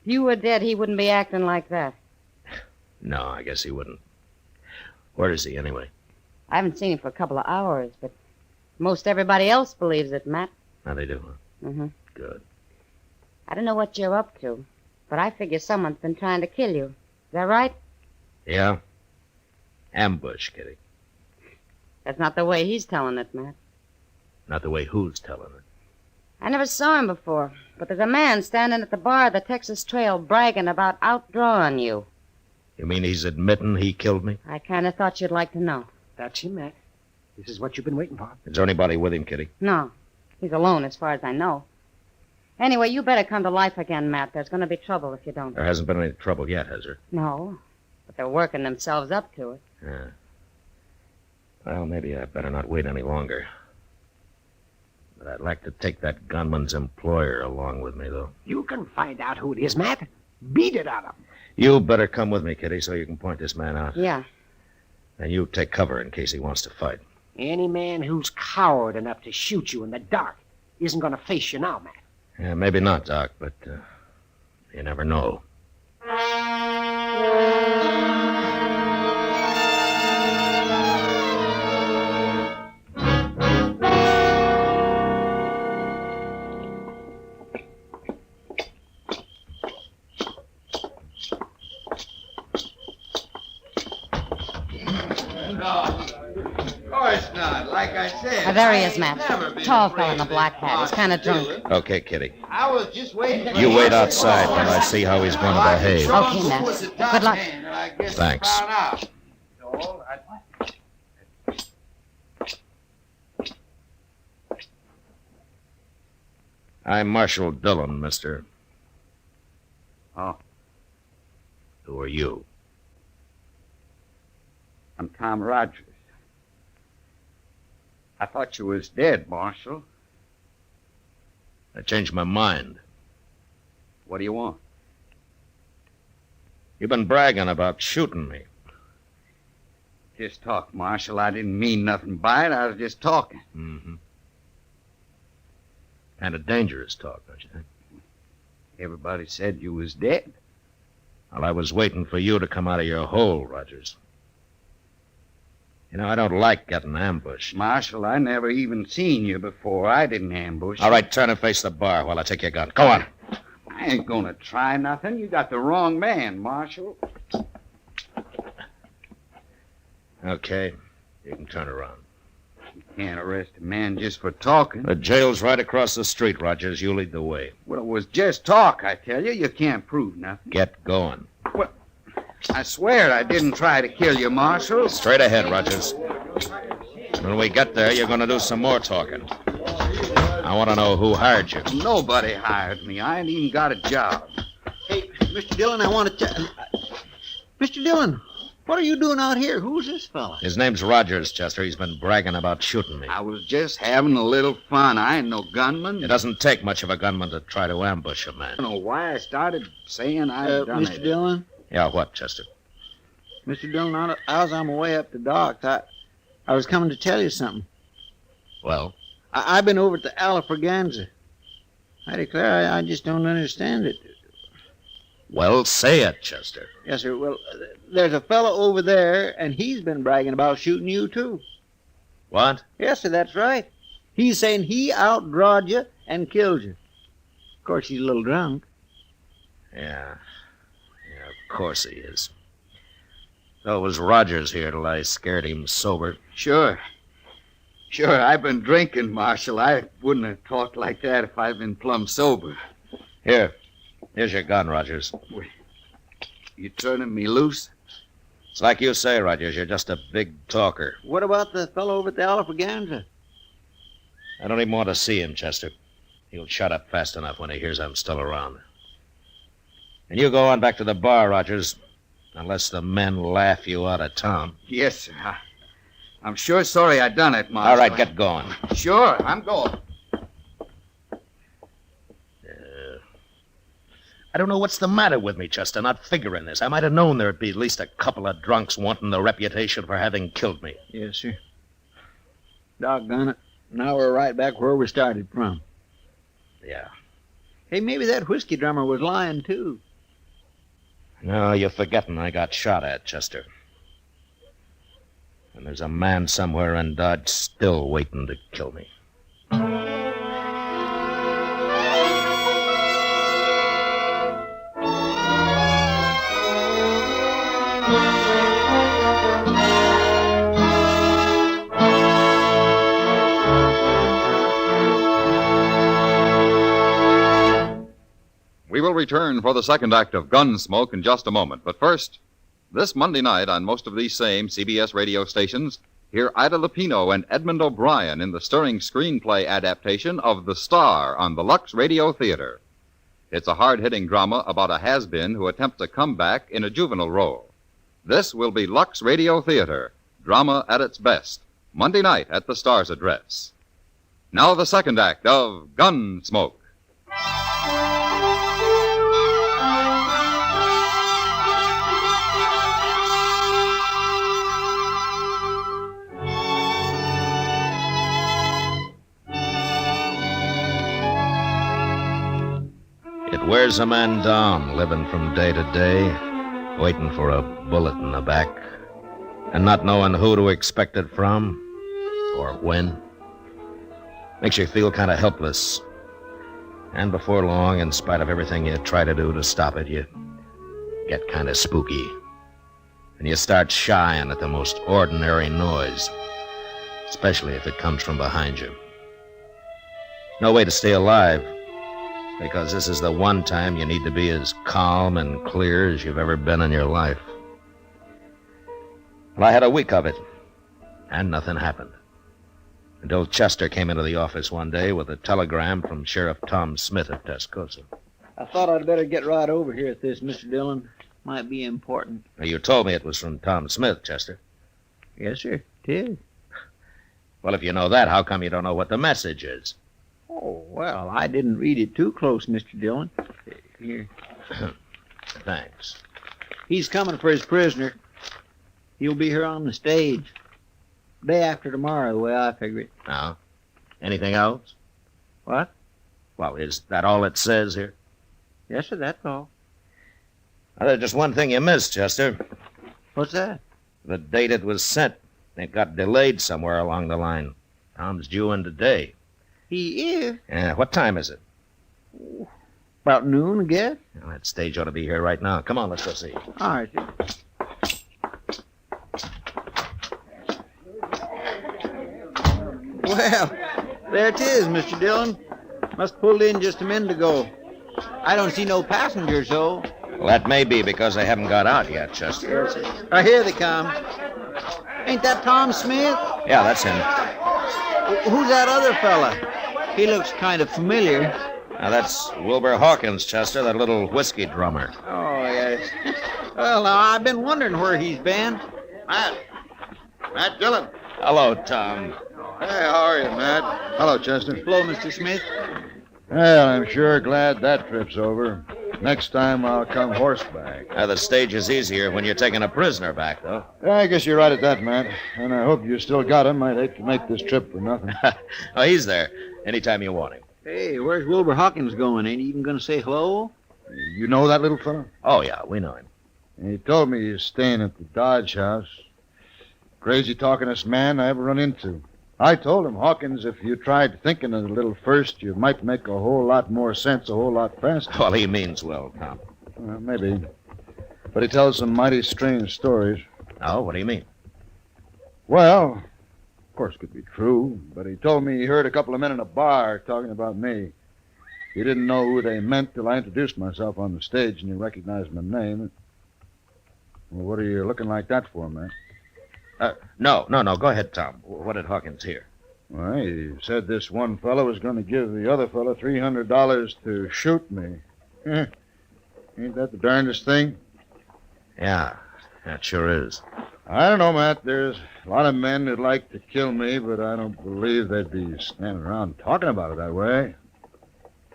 If you were dead, he wouldn't be acting like that. No, I guess he wouldn't. Where is he, anyway? I haven't seen him for a couple of hours, but most everybody else believes it, Matt. Now they do, huh? Mm-hmm. Good. I don't know what you're up to, but I figure someone's been trying to kill you. Is that right? Yeah? Ambush, Kitty. That's not the way he's telling it, Matt. Not the way who's telling it. I never saw him before, but there's a man standing at the bar of the Texas Trail bragging about outdrawing you. You mean he's admitting he killed me? I kind of thought you'd like to know. That's him, Matt. This is what you've been waiting for. Is there anybody with him, Kitty? No. He's alone as far as I know. Anyway, you better come to life again, Matt. There's going to be trouble if you don't. There hasn't been any trouble yet, has there? No, but they're working themselves up to it. Yeah. Well, maybe I better not wait any longer. But I'd like to take that gunman's employer along with me, though. You can find out who it is, Matt. Beat it out of him. You better come with me, Kitty, so you can point this man out. Yeah. And you take cover in case he wants to fight. Any man who's coward enough to shoot you in the dark isn't going to face you now, Matt. Yeah, maybe not, Doc, but you never know. There he is, Matt. Tall fellow in the black hat. He's kind of drunk. Okay, Kitty. I was just waiting. You wait outside while I see how he's going to behave. Okay, Matt. Good luck. Thanks. I'm Marshal Dillon, mister. Oh. Who are you? I'm Tom Rogers. I thought you was dead, Marshal. I changed my mind. What do you want? You've been bragging about shooting me. Just talk, Marshal. I didn't mean nothing by it. I was just talking. Mm-hmm. Kind of dangerous talk, don't you think? Everybody said you was dead. Well, I was waiting for you to come out of your hole, Rogers. You know, I don't like getting ambushed. Marshal, I never even seen you before. I didn't ambush you. All right, turn and face the bar while I take your gun. Go on. I ain't gonna try nothing. You got the wrong man, Marshal. Okay, you can turn around. You can't arrest a man just for talking. The jail's right across the street, Rogers. You lead the way. Well, it was just talk, I tell you. You can't prove nothing. Get going. Well, I swear I didn't try to kill you, Marshal. Straight ahead, Rogers. When we get there, you're going to do some more talking. I want to know who hired you. Nobody hired me. I ain't even got a job. Hey, Mr. Dillon, I want to Mr. Dillon, what are you doing out here? Who's this fella? His name's Rogers, Chester. He's been bragging about shooting me. I was just having a little fun. I ain't no gunman. It doesn't take much of a gunman to try to ambush a man. I don't know why I started saying I'd done Mr. it. Dillon? Yeah, what, Chester? Mr. Dillon, I was on my way up to docks. I was coming to tell you something. Well? I've been over at the Alafraganza. I declare, I just don't understand it. Well, say it, Chester. Yes, sir. Well, there's a fellow over there, and he's been bragging about shooting you, too. What? Yes, sir, that's right. He's saying he outdrawed you and killed you. Of course, he's a little drunk. Yeah, of course he is. So it was Rogers here till I scared him sober. Sure, I've been drinking, Marshal. I wouldn't have talked like that if I'd been plumb sober. Here's your gun, Rogers. You turning me loose? It's like you say, Rogers. You're just a big talker. What about the fellow over at the Alafraganza? I don't even want to see him, Chester. He'll shut up fast enough when he hears I'm still around. And you go on back to the bar, Rogers, unless the men laugh you out of town. Yes, sir. I'm sure sorry I done it, Marshal. All right, get going. Sure, I'm going. I don't know what's the matter with me, Chester, not figuring this. I might have known there'd be at least a couple of drunks wanting the reputation for having killed me. Yes, sir. Doggone it. Now we're right back where we started from. Yeah. Hey, maybe that whiskey drummer was lying, too. No, you're forgetting I got shot at, Chester. And there's a man somewhere in Dodge still waiting to kill me. We will return for the second act of Gunsmoke in just a moment. But first, this Monday night on most of these same CBS radio stations, hear Ida Lupino and Edmund O'Brien in the stirring screenplay adaptation of The Star on the Lux Radio Theater. It's a hard-hitting drama about a has-been who attempts a comeback in a juvenile role. This will be Lux Radio Theater, drama at its best, Monday night at the Star's address. Now the second act of Gunsmoke. It wears a man down, living from day to day, waiting for a bullet in the back, and not knowing who to expect it from or when. Makes you feel kind of helpless. And before long, in spite of everything you try to do to stop it, you get kind of spooky. And you start shying at the most ordinary noise, especially if it comes from behind you. No way to stay alive, because this is the one time you need to be as calm and clear as you've ever been in your life. Well, I had a week of it, and nothing happened. Until Chester came into the office one day with a telegram from Sheriff Tom Smith at Tascosa. I thought I'd better get right over here at this, Mr. Dillon. Might be important. Now, you told me it was from Tom Smith, Chester. Yes, sir, it is. Well, if you know that, how come you don't know what the message is? Oh, well, I didn't read it too close, Mr. Dillon. Here. Thanks. He's coming for his prisoner. He'll be here on the stage. Day after tomorrow, the way I figure it. Now, anything else? What? Well, is that all it says here? Yes, sir, that's all. Well, there's just one thing you missed, Chester. What's that? The date it was sent. It got delayed somewhere along the line. Tom's due in today. He is? Yeah, what time is it? About noon, I guess. Well, that stage ought to be here right now. Come on, let's go see. All right, sir. Well, there it is, Mr. Dillon. Must pulled in just a minute ago. I don't see no passengers, though. Well, that may be because they haven't got out yet, Chester. Here they come. Ain't that Tom Smith? Yeah, that's him. Who's that other fella? He looks kind of familiar. Now, that's Wilbur Hawkins, Chester, that little whiskey drummer. Oh, yes. Well, now, I've been wondering where he's been. Matt Dillon. Hello, Tom. Hey, how are you, Matt? Hello, Chester. Hello, Mr. Smith. Well, I'm sure glad that trip's over. Next time I'll come horseback. The stage is easier when you're taking a prisoner back, though. I guess you're right at that, Matt. And I hope you still got him. I'd hate to make this trip for nothing. Oh, he's there. Anytime you want him. Hey, where's Wilbur Hawkins going? Ain't he even going to say hello? You know that little fella? Oh, yeah, we know him. He told me he's staying at the Dodge House. Crazy talkingest man I ever run into. I told him, Hawkins, if you tried thinking a little first, you might make a whole lot more sense a whole lot faster. Well, he means well, Tom. Maybe. But he tells some mighty strange stories. Oh, what do you mean? Well, of course, it could be true, but he told me he heard a couple of men in a bar talking about me. He didn't know who they meant till I introduced myself on the stage and he recognized my name. Well, what are you looking like that for, man? No. Go ahead, Tom. What did Hawkins hear? Well, he said this one fellow was going to give the other fellow $300 to shoot me. Ain't that the darndest thing? Yeah, that sure is. I don't know, Matt. There's a lot of men who'd like to kill me, but I don't believe they'd be standing around talking about it that way.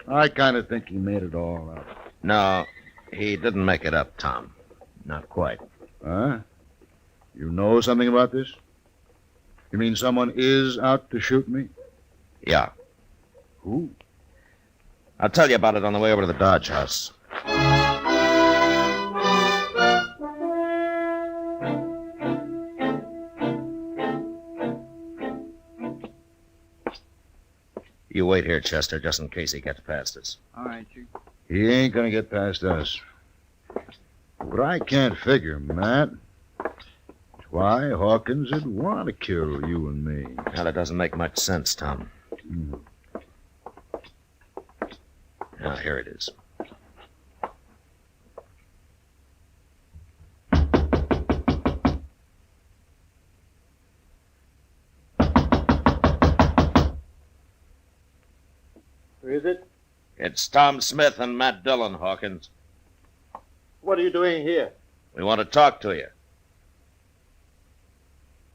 I kind of think he made it all up. No, he didn't make it up, Tom. Not quite. Huh? You know something about this? You mean someone is out to shoot me? Yeah. Who? I'll tell you about it on the way over to the Dodge House. You wait here, Chester, just in case he gets past us. All right, sir. He ain't gonna get past us. But I can't figure, Matt. Why Hawkins would want to kill you and me. Well, it doesn't make much sense, Tom. Now, here it is. Who is it? It's Tom Smith and Matt Dillon, Hawkins. What are you doing here? We want to talk to you.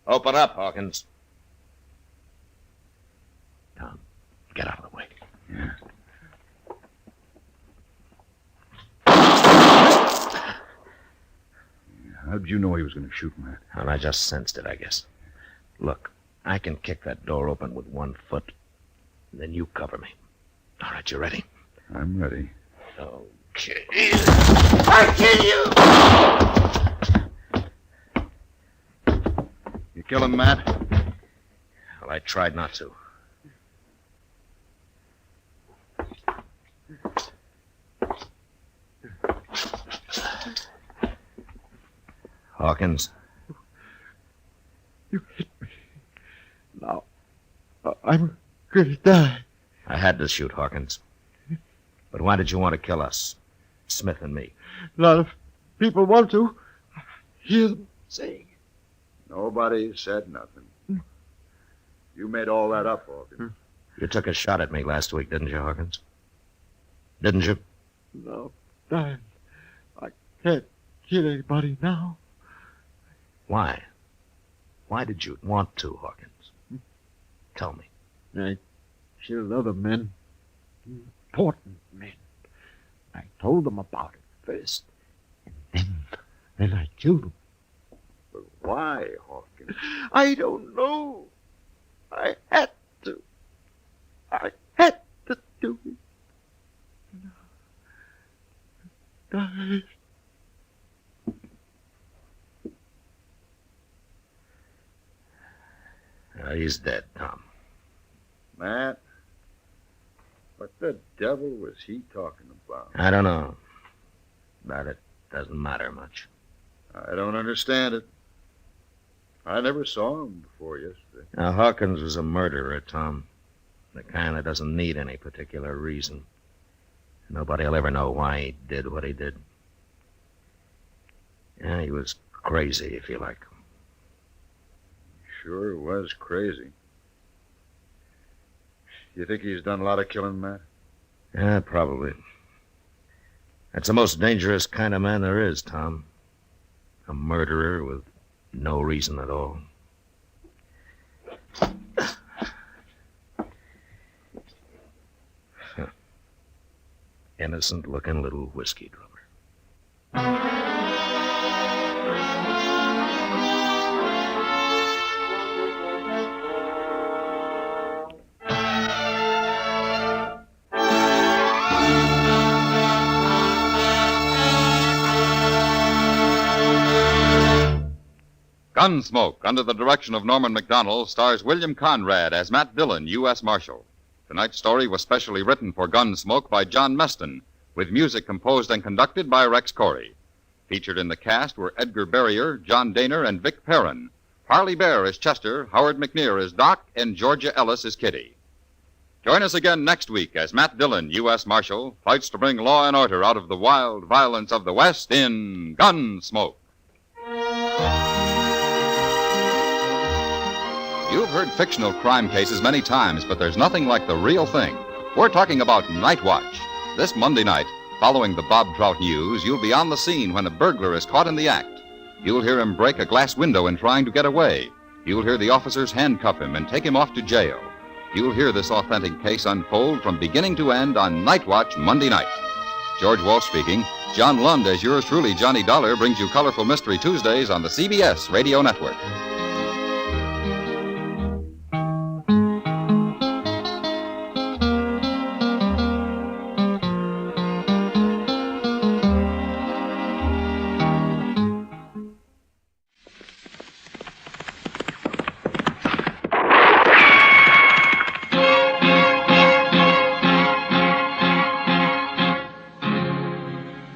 Open up, Hawkins. Tom, Get out of the way. Yeah. How did you know he was going to shoot, Matt? Well, I just sensed it, I guess. Look, I can kick that door open with 1 foot. Then you cover me. All right, you ready? I'm ready. Okay. I kill you! You kill him, Matt? Well, I tried not to. Hawkins. You hit me. Now, I'm going to die. I had to shoot Hawkins. But why did you want to kill us? Smith and me. A lot of people want to. I hear them saying. Nobody said nothing. You made all that up, Hawkins. You took a shot at me last week, didn't you, Hawkins? Didn't you? No, Dan. I can't kill anybody now. Why? Why did you want to, Hawkins? Tell me. I killed other men. Important men. I told them about it first. And then I killed them. But why, Hawkins? I don't know. I had to. I had to do it. Die. He's dead, Tom. Matt, what the devil was he talking about? I don't know. But it doesn't matter much. I don't understand it. I never saw him before yesterday. Now, Hawkins was a murderer, Tom. The kind that doesn't need any particular reason. Nobody will ever know why he did what he did. Yeah, he was crazy, if you like. Sure was crazy. You think he's done a lot of killing, Matt? Yeah, probably. That's the most dangerous kind of man there is, Tom. A murderer with no reason at all. Innocent-looking little whiskey drummer. Gunsmoke, under the direction of Norman Macdonnell, stars William Conrad as Matt Dillon, U.S. Marshal. Tonight's story was specially written for Gunsmoke by John Meston, with music composed and conducted by Rex Corey. Featured in the cast were Edgar Barrier, John Daner, and Vic Perrin. Harley Bear as Chester, Howard McNear as Doc, and Georgia Ellis as Kitty. Join us again next week as Matt Dillon, U.S. Marshal, fights to bring law and order out of the wild violence of the West in Gunsmoke. You've heard fictional crime cases many times, but there's nothing like the real thing. We're talking about Night Watch. This Monday night, following the Bob Trout news, you'll be on the scene when a burglar is caught in the act. You'll hear him break a glass window in trying to get away. You'll hear the officers handcuff him and take him off to jail. You'll hear this authentic case unfold from beginning to end on Night Watch Monday night. George Walsh speaking. John Lund, as yours truly, Johnny Dollar, brings you Colorful Mystery Tuesdays on the CBS Radio Network.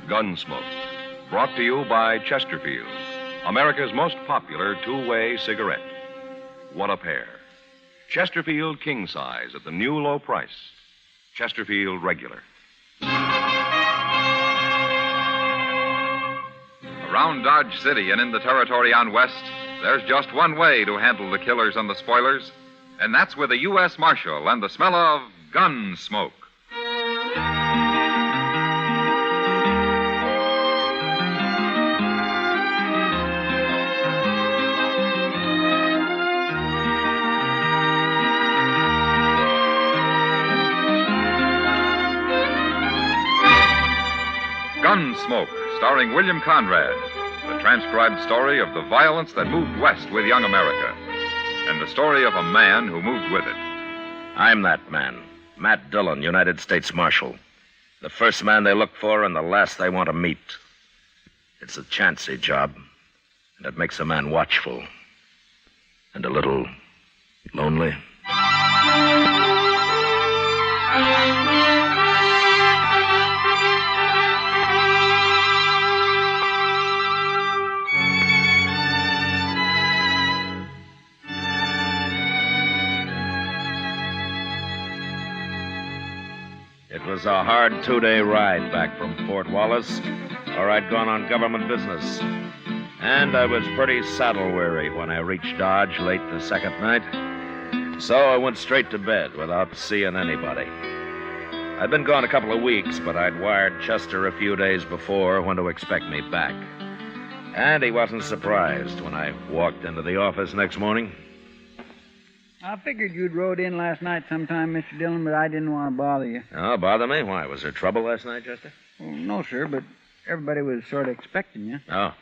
Gunsmoke, brought to you by Chesterfield, America's most popular two-way cigarette. What a pair. Chesterfield King Size at the new low price. Chesterfield Regular. Around Dodge City and in the territory on West, there's just one way to handle the killers and the spoilers, and that's with a U.S. Marshal and the smell of Gunsmoke. Gunsmoke, starring William Conrad, the transcribed story of the violence that moved west with young America, and the story of a man who moved with it. I'm that man, Matt Dillon, United States Marshal. The first man they look for and the last they want to meet. It's a chancy job, and it makes a man watchful and a little lonely. It was a hard 2-day ride back from Fort Wallace, or I'd gone on government business. And I was pretty saddle-weary when I reached Dodge late the second night. So I went straight to bed without seeing anybody. I'd been gone a couple of weeks, but I'd wired Chester a few days before when to expect me back. And he wasn't surprised when I walked into the office next morning. I figured you'd rode in last night sometime, Mr. Dillon, but I didn't want to bother you. Oh, bother me? Why, was there trouble last night, Chester? Well, no, sir, but everybody was sort of expecting you. Oh.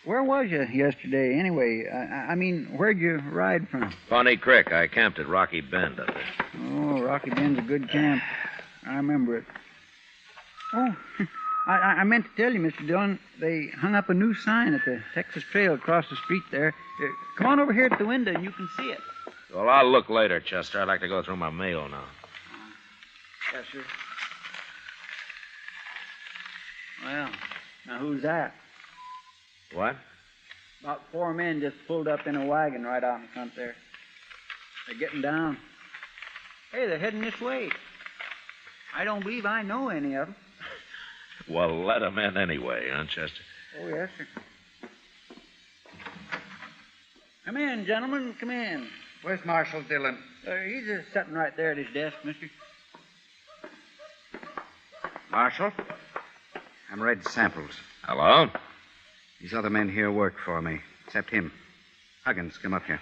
Where was you yesterday, anyway? I mean, where'd you ride from? Pawnee Creek. I camped at Rocky Bend up there. Oh, Rocky Bend's a good camp. I remember it. Oh, I meant to tell you, Mr. Dillon, they hung up a new sign at the Texas Trail across the street there. Come on over here at the window and you can see it. Well, I'll look later, Chester. I'd like to go through my mail now. Yes, sir. Well, now who's that? What? About 4 men just pulled up in a wagon right out in front there. They're getting down. Hey, they're heading this way. I don't believe I know any of them. Well, let them in anyway, huh, Chester? Oh, yes, sir. Come in, gentlemen, come in. Where's Marshal Dillon? He's just sitting right there at his desk, mister. Marshal, I'm Red Samples. Hello? These other men here work for me, except him. Huggins, come up here.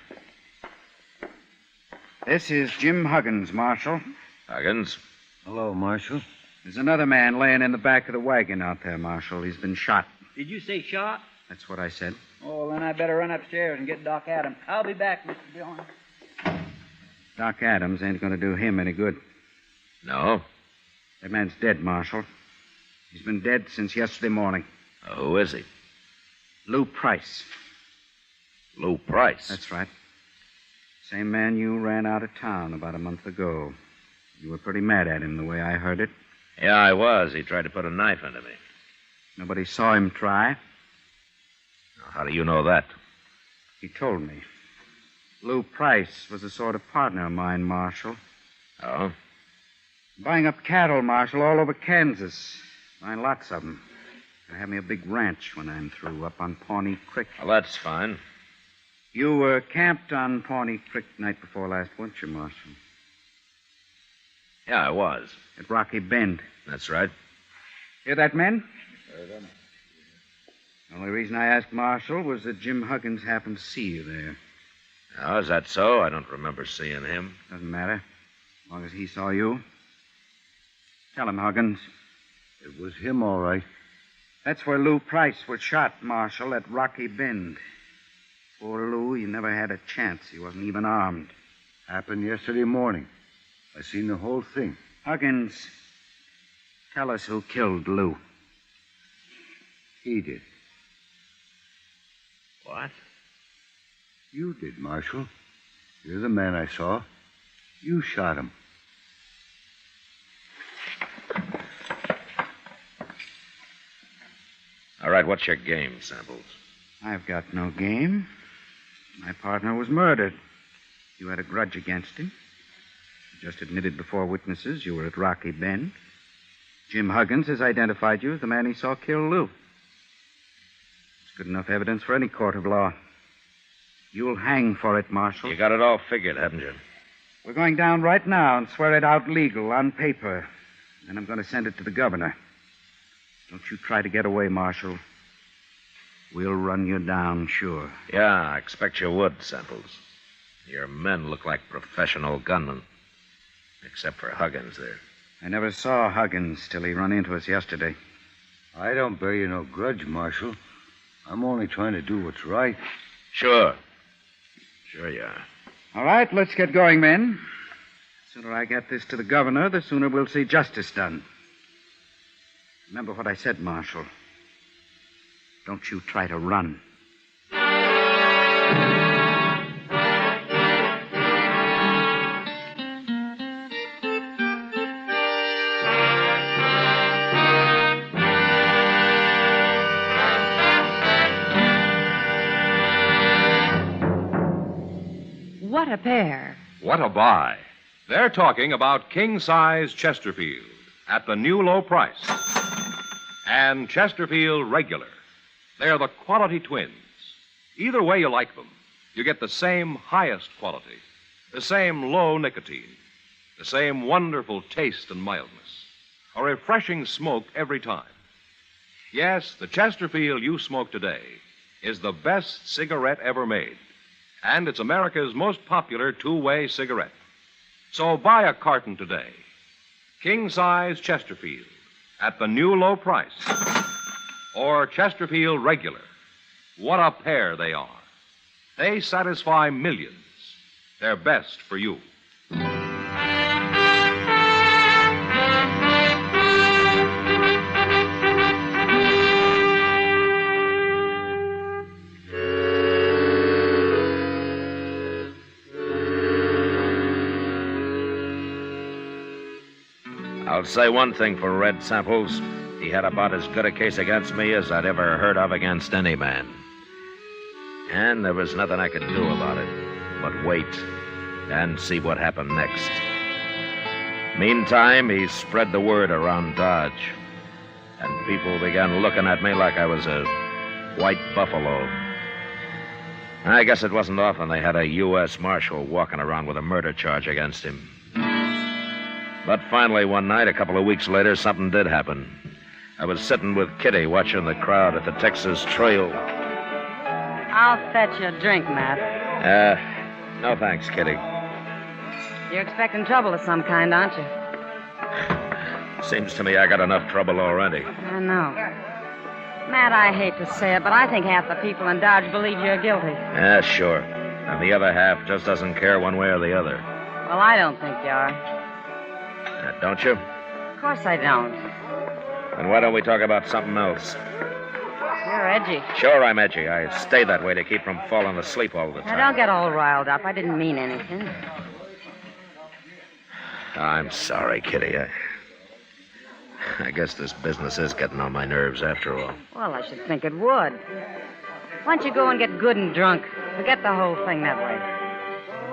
This is Jim Huggins, Marshal. Huggins? Hello, Marshal. There's another man laying in the back of the wagon out there, Marshal. He's been shot. Did you say shot? That's what I said. Oh, then I better run upstairs and get Doc Adams. I'll be back, Mr. Dillon. Doc Adams ain't going to do him any good. No? That man's dead, Marshal. He's been dead since yesterday morning. Who is he? Lou Price. Lou Price? That's right. Same man you ran out of town about a month ago. You were pretty mad at him the way I heard it. Yeah, I was. He tried to put a knife into me. Nobody saw him try. How do you know that? He told me. Lou Price was a sort of partner of mine, Marshal. Oh? Buying up cattle, Marshal, all over Kansas. Buying lots of them. Gonna have me a big ranch when I'm through up on Pawnee Creek. Well, that's fine. You were camped on Pawnee Creek night before last, weren't you, Marshal? Yeah, I was. At Rocky Bend. That's right. Hear that, men? The only reason I asked Marshal was that Jim Huggins happened to see you there. Oh, is that so? I don't remember seeing him. Doesn't matter. As long as he saw you. Tell him, Huggins. It was him, all right. That's where Lou Price was shot, Marshal, at Rocky Bend. Poor Lou, he never had a chance. He wasn't even armed. Happened yesterday morning. I seen the whole thing. Huggins, tell us who killed Lou. He did. What? You did, Marshal. You're the man I saw. You shot him. All right, what's your game, Samples? I've got no game. My partner was murdered. You had a grudge against him. You just admitted before witnesses you were at Rocky Bend. Jim Huggins has identified you as the man he saw kill Lou. It's good enough evidence for any court of law. You'll hang for it, Marshal. You got it all figured, haven't you? We're going down right now and swear it out legal on paper. Then I'm going to send it to the governor. Don't you try to get away, Marshal. We'll run you down, sure. Yeah, I expect you would, Samples. Your men look like professional gunmen. Except for Huggins there. I never saw Huggins till he run into us yesterday. I don't bear you no grudge, Marshal. I'm only trying to do what's right. Sure. Sure you are. All right, let's get going, men. The sooner I get this to the governor, the sooner we'll see justice done. Remember what I said, Marshal. Don't you try to run. What a pair. What a buy. They're talking about king-size Chesterfield at the new low price. And Chesterfield Regular. They're the quality twins. Either way you like them, you get the same highest quality, the same low nicotine, the same wonderful taste and mildness, a refreshing smoke every time. Yes, the Chesterfield you smoke today is the best cigarette ever made. And it's America's most popular two-way cigarette. So buy a carton today. King-size Chesterfield at the new low price. Or Chesterfield Regular. What a pair they are. They satisfy millions. They're best for you. I'll say one thing for Red Samples. He had about as good a case against me as I'd ever heard of against any man. And there was nothing I could do about it but wait and see what happened next. Meantime, he spread the word around Dodge, and people began looking at me like I was a white buffalo. I guess it wasn't often they had a U.S. Marshal walking around with a murder charge against him. But finally, one night, a couple of weeks later, something did happen. I was sitting with Kitty watching the crowd at the Texas Trail. I'll fetch you a drink, Matt. No thanks, Kitty. You're expecting trouble of some kind, aren't you? Seems to me I got enough trouble already. I know. Matt, I hate to say it, but I think half the people in Dodge believe you're guilty. Yeah, sure. And the other half just doesn't care one way or the other. Well, I don't think you are. Don't you? Of course I don't. Then why don't we talk about something else? You're edgy. Sure, I'm edgy. I stay that way to keep from falling asleep all the time. Now, don't get all riled up. I didn't mean anything. I'm sorry, Kitty. I guess this business is getting on my nerves after all. Well, I should think it would. Why don't you go and get good and drunk? Forget the whole thing that way.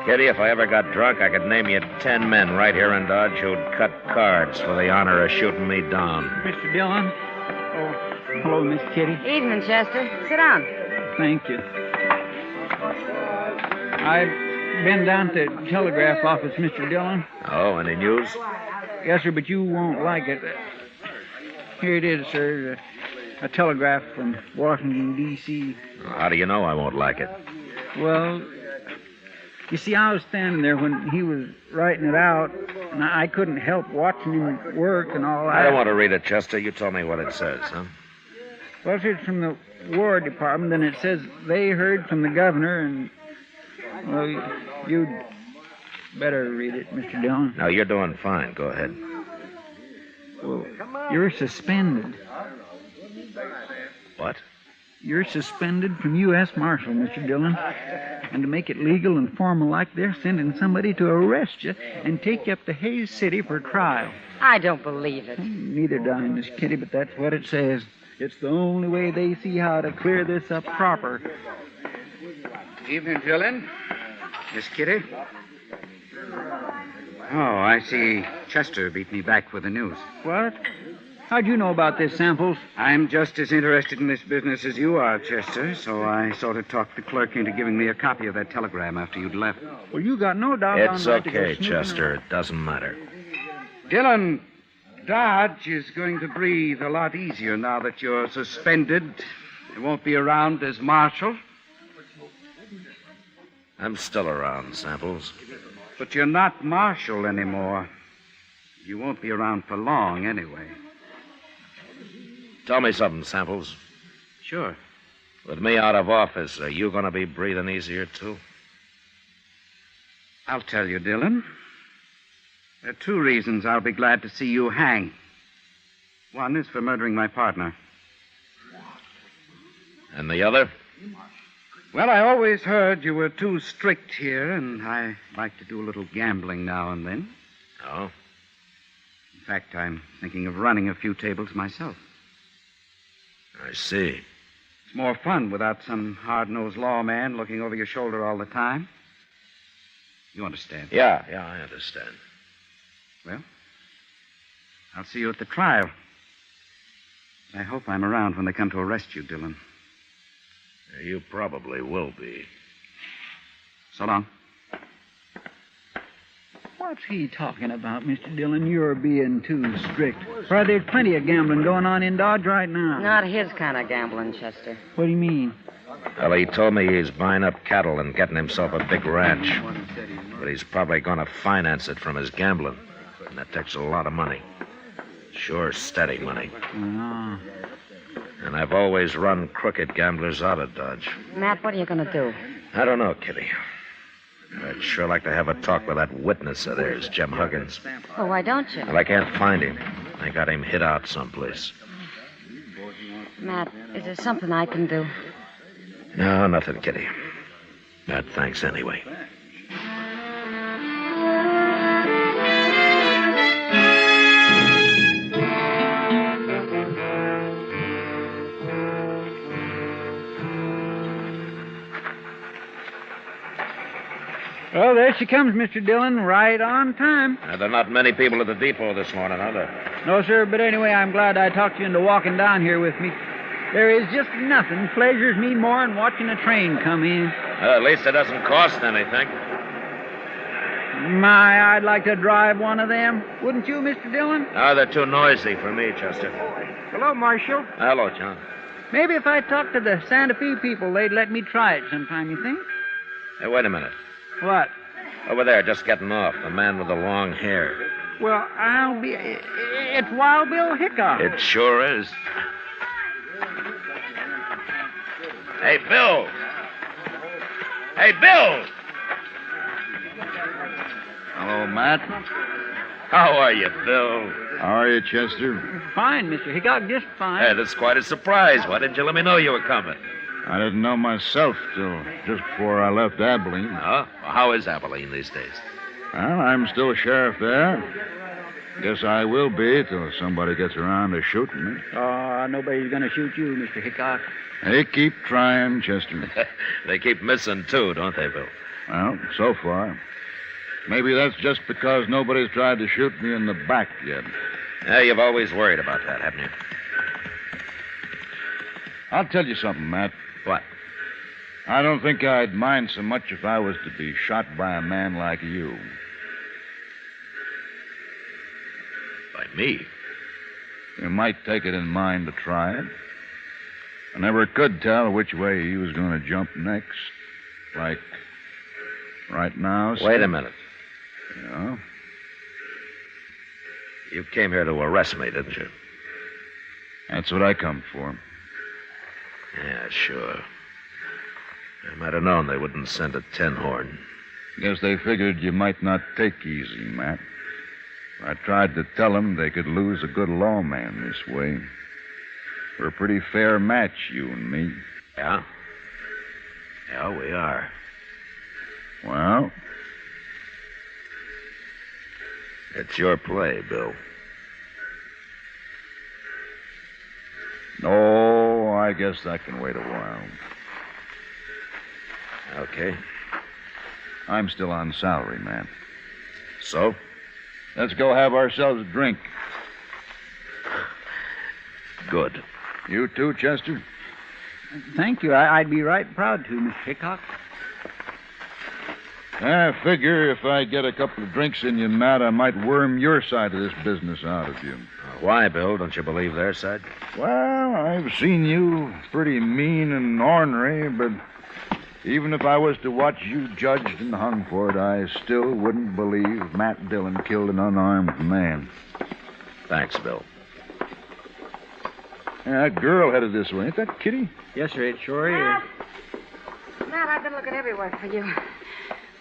Kitty, if I ever got drunk, I could name you 10 men right here in Dodge who'd cut cards for the honor of shooting me down. Mr. Dillon? Oh, hello, Miss Kitty. Evening, Chester. Sit down. Thank you. I've been down to the telegraph office, Mr. Dillon. Oh, any news? Yes, sir, but you won't like it. Here it is, sir. A telegraph from Washington, D.C. How do you know I won't like it? Well, you see, I was standing there when he was writing it out, and I couldn't help watching him work and all that. I don't want to read it, Chester. You tell me what it says, huh? Well, it's from the War Department, and it says they heard from the governor, and, well, you'd better read it, Mr. Dillon. No, you're doing fine. Go ahead. Well, you're suspended. What? You're suspended from U.S. Marshal, Mr. Dillon. And to make it legal and formal like, they're sending somebody to arrest you and take you up to Hayes City for trial. I don't believe it. Neither do I, Miss Kitty, but that's what it says. It's the only way they see how to clear this up proper. Evening, Dillon. Miss Kitty. Oh, I see Chester beat me back with the news. What? How'd you know about this, Samples? I'm just as interested in this business as you are, Chester, so I sort of talked the clerk into giving me a copy of that telegram after you'd left. Well, you got no doubt It's okay, Chester. It doesn't matter. Dillon, Dodge is going to breathe a lot easier now that you're suspended. You won't be around as marshal. I'm still around, Samples. But you're not marshal anymore. You won't be around for long, anyway. Tell me something, Samples. Sure. With me out of office, are you going to be breathing easier, too? I'll tell you, Dillon. There are two reasons I'll be glad to see you hang. One is for murdering my partner. And the other? Well, I always heard you were too strict here, and I like to do a little gambling now and then. Oh? In fact, I'm thinking of running a few tables myself. I see. It's more fun without some hard-nosed lawman looking over your shoulder all the time. You understand? Yeah, I understand. Well, I'll see you at the trial. I hope I'm around when they come to arrest you, Dillon. You probably will be. So long. What's he talking about, Mr. Dillon? You're being too strict. Why, there's plenty of gambling going on in Dodge right now. Not his kind of gambling, Chester. What do you mean? Well, he told me he's buying up cattle and getting himself a big ranch. But he's probably going to finance it from his gambling. And that takes a lot of money. Sure, steady money. Oh. And I've always run crooked gamblers out of Dodge. Matt, what are you going to do? I don't know, Kitty. I'd sure like to have a talk with that witness of theirs, Jim Huggins. Well, why don't you? Well, I can't find him. I got him hid out someplace. Matt, is there something I can do? No, nothing, Kitty. Thanks anyway. Well, there she comes, Mr. Dillon, right on time. There are not many people at the depot this morning, are there? No, sir, but anyway, I'm glad I talked you into walking down here with me. There is just nothing pleasures me more than watching a train come in. At least it doesn't cost anything. My, I'd like to drive one of them. Wouldn't you, Mr. Dillon? No, they're too noisy for me, Chester. Hello, Marshal. Hello, John. Maybe if I talked to the Santa Fe people, they'd let me try it sometime, you think? Hey, wait a minute. What? Over there, just getting off. The man with the long hair. Well, I'll be... It's Wild Bill Hickok. It sure is. Hey, Bill! Hey, Bill! Hello, Matt. How are you, Bill? How are you, Chester? Fine, Mr. Hickok, just fine. Hey, that's quite a surprise. Why didn't you let me know you were coming? I didn't know myself till just before I left Abilene. Well, how is Abilene these days? Well, I'm still sheriff there. Guess I will be till somebody gets around to shooting me. Oh, nobody's going to shoot you, Mr. Hickok. They keep trying, Chester. They keep missing, too, don't they, Bill? Well, so far. Maybe that's just because nobody's tried to shoot me in the back yet. Yeah, you've always worried about that, haven't you? I'll tell you something, Matt. What? I don't think I'd mind so much if I was to be shot by a man like you. By me? You might take it in mind to try it. I never could tell which way he was going to jump next. Like right now. Wait a minute. Yeah? You came here to arrest me, didn't you? That's what I come for. Yeah, sure. I might have known they wouldn't send a tin horn. Guess they figured you might not take easy, Matt. I tried to tell them they could lose a good lawman this way. We're a pretty fair match, you and me. Yeah? Yeah, we are. Well? It's your play, Bill. Oh, I guess that can wait a while. Okay. I'm still on salary, man. So? Let's go have ourselves a drink. Good. You too, Chester? Thank you. I'd be right proud to, Mr. Hickok. I figure if I get a couple of drinks in you, Matt, I might worm your side of this business out of you. Why, Bill? Don't you believe their side? Well, I've seen you pretty mean and ornery, but even if I was to watch you judged and hung for it, I still wouldn't believe Matt Dillon killed an unarmed man. Thanks, Bill. Yeah, that girl headed this way. Ain't that Kitty? Yes, sir, it sure is. Matt, I've been looking everywhere for you.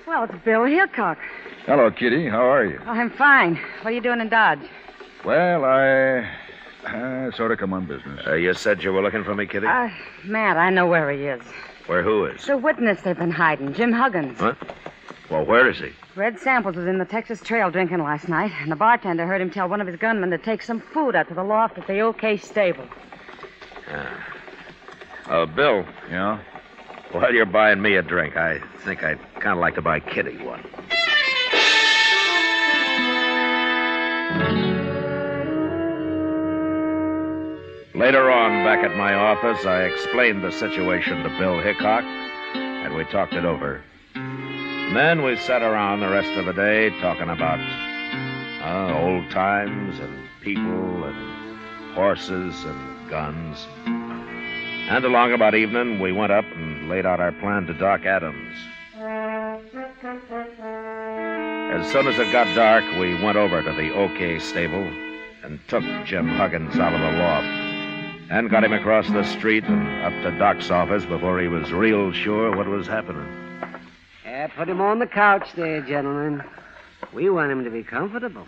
Well, it's Bill Hickok. Hello, Kitty. How are you? Oh, I'm fine. What are you doing in Dodge? Well, I sort of come on business. You said you were looking for me, Kitty? Matt, I know where he is. Where who is? The witness they've been hiding, Jim Huggins. What? Well, where is he? Red Samples was in the Texas Trail drinking last night, and the bartender heard him tell one of his gunmen to take some food out to the loft at the OK stable. Bill. Yeah? While you're buying me a drink, I think I'd kind of like to buy Kitty one. Later on, back at my office, I explained the situation to Bill Hickok, and we talked it over. And then we sat around the rest of the day talking about old times and people and horses and guns. And along about evening, we went up and laid out our plan to Doc Adams. As soon as it got dark, we went over to the OK stable and took Jim Huggins out of the loft and got him across the street and up to Doc's office before he was real sure what was happening. Put him on the couch there, gentlemen. We want him to be comfortable.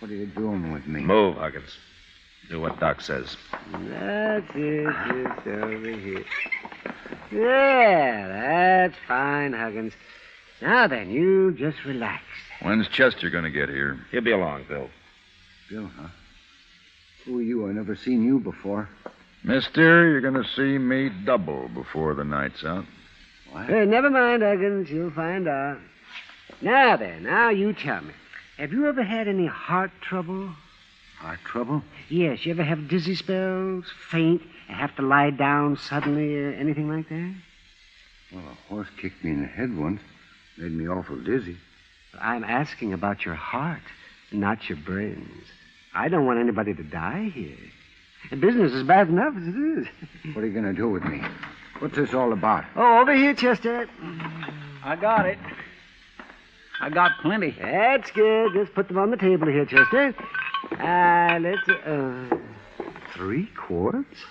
What are you doing with me? Move, Huggins. Do what Doc says. That's it. Just over here. Yeah, that's fine, Huggins. Now then, you just relax. When's Chester going to get here? He'll be along, Bill. Bill, huh? Who are you? I've never seen you before. Mister, you're going to see me double before the night's out. What? Hey, never mind, Huggins. You'll find out. Now then, now you tell me. Have you ever had any heart trouble? Heart trouble? Yes. You ever have dizzy spells, faint, and have to lie down suddenly, or anything like that? Well, a horse kicked me in the head once. Made me awful dizzy. I'm asking about your heart, not your brains. I don't want anybody to die here. The business is bad enough as it is. What are you going to do with me? What's this all about? Oh, over here, Chester. I got it. I got plenty. That's good. Just put them on the table here, Chester. Let's... 3 quarts?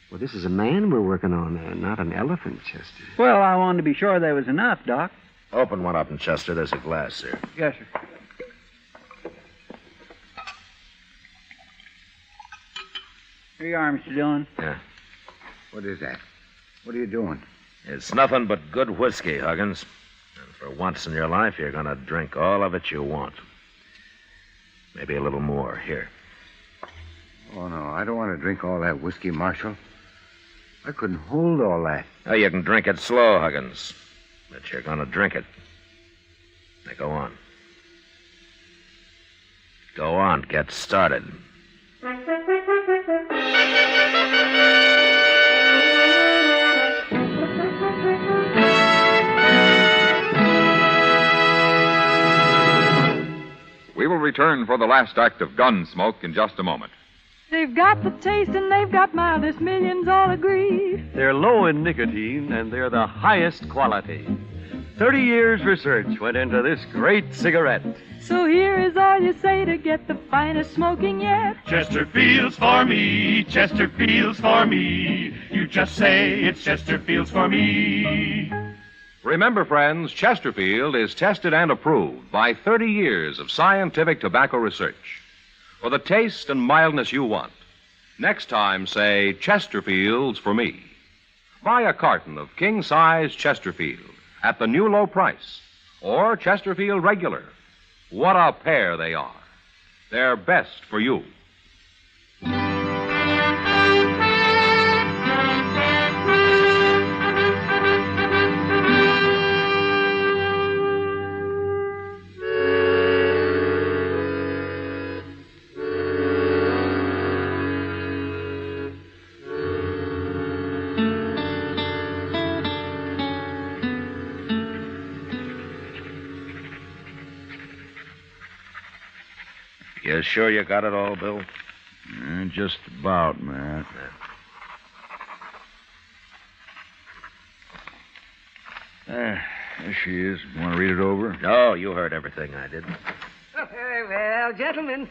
Well, this is a man we're working on, not an elephant, Chester. Well, I wanted to be sure there was enough, Doc. Open one up in Chester. There's a glass there. Yes, sir. Here you are, Mr. Dillon. Yeah. What is that? What are you doing? It's nothing but good whiskey, Huggins. And for once in your life, you're going to drink all of it you want. Maybe a little more. Here. Oh, no, I don't want to drink all that whiskey, Marshal. I couldn't hold all that. Oh, you can drink it slow, Huggins. But you're going to drink it. Now, go on. Go on, get started. We will return for the last act of Gunsmoke in just a moment. They've got the taste and they've got mildness, millions all agree. They're low in nicotine and they're the highest quality. 30 years research went into this great cigarette. So here is all you say to get the finest smoking yet. Chesterfield's for me, Chesterfield's for me. You just say it's Chesterfield's for me. Remember, friends, Chesterfield is tested and approved by 30 years of scientific tobacco research. For the taste and mildness you want, next time say Chesterfield's for me. Buy a carton of king-size Chesterfield at the new low price, or Chesterfield Regular. What a pair they are. They're best for you. You sure you got it all, Bill? Just about, Matt. There she is. Want to read it over? No, you heard everything I did. Well, gentlemen,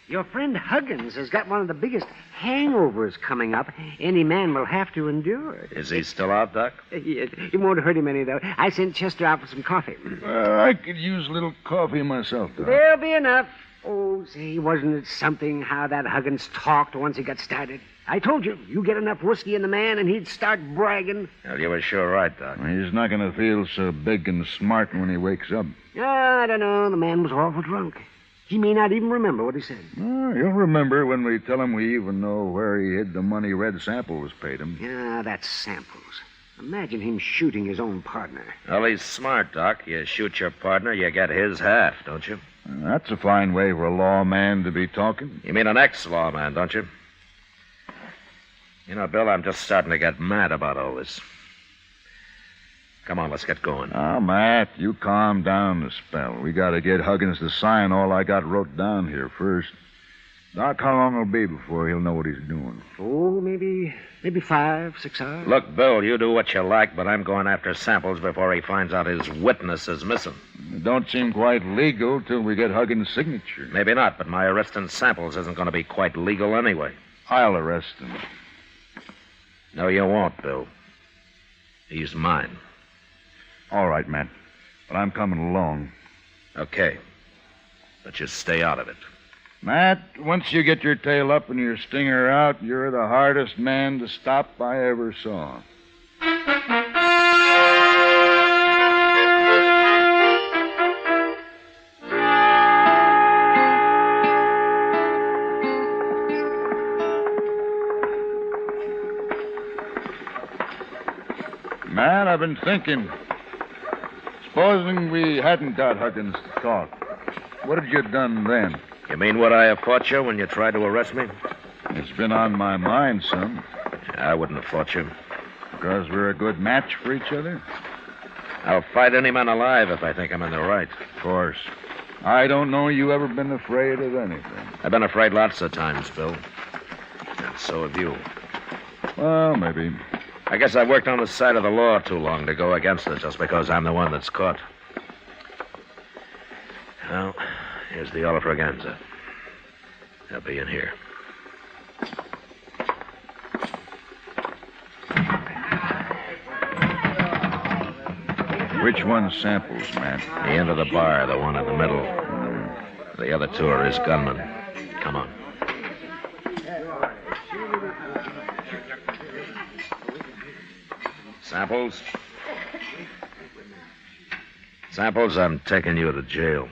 your friend Huggins has got one of the biggest hangovers coming up any man will have to endure. Is he still out, Doc? Yes, it won't hurt him any, though. I sent Chester out for some coffee. I could use a little coffee myself, Doc. There'll be enough. Oh, say, wasn't it something how that Huggins talked once he got started? I told you, you get enough whiskey in the man and he'd start bragging. Well, you were sure right, Doc. He's not going to feel so big and smart when he wakes up. I don't know. The man was awful drunk. He may not even remember what he said. Oh, he'll remember when we tell him we even know where he hid the money Red Samples paid him. Yeah, that's Samples. Imagine him shooting his own partner. Well, he's smart, Doc. You shoot your partner, you get his half, don't you? That's a fine way for a lawman to be talking. You mean an ex-lawman, don't you? You know, Bill, I'm just starting to get mad about all this. Come on, let's get going. Now, Matt, you calm down a spell. We got to get Huggins to sign all I got wrote down here first. Doc, how long it'll be before he'll know what he's doing? Oh, maybe 5, 6 hours. Look, Bill, you do what you like, but I'm going after Samples before he finds out his witness is missing. It don't seem quite legal till we get Huggins' signature. Maybe not, but my arresting Samples isn't going to be quite legal anyway. I'll arrest him. No, you won't, Bill. He's mine. All right, Matt. But I'm coming along. Okay. But you stay out of it. Matt, once you get your tail up and your stinger out, you're the hardest man to stop I ever saw. Matt, I've been thinking. Supposing we hadn't got Huggins to talk, what had you done then? You mean would I have fought you when you tried to arrest me? It's been on my mind, son. I wouldn't have fought you. Because we're a good match for each other? I'll fight any man alive if I think I'm in the right. Of course. I don't know you ever been afraid of anything. I've been afraid lots of times, Bill. And so have you. Well, maybe. I guess I've worked on the side of the law too long to go against it just because I'm the one that's caught. Well, here's the Oliver Ganza. They'll be in here. Which one's Samples, Matt? The end of the bar, the one in the middle. The other two are his gunmen. Come on. Samples? Samples, I'm taking you to jail.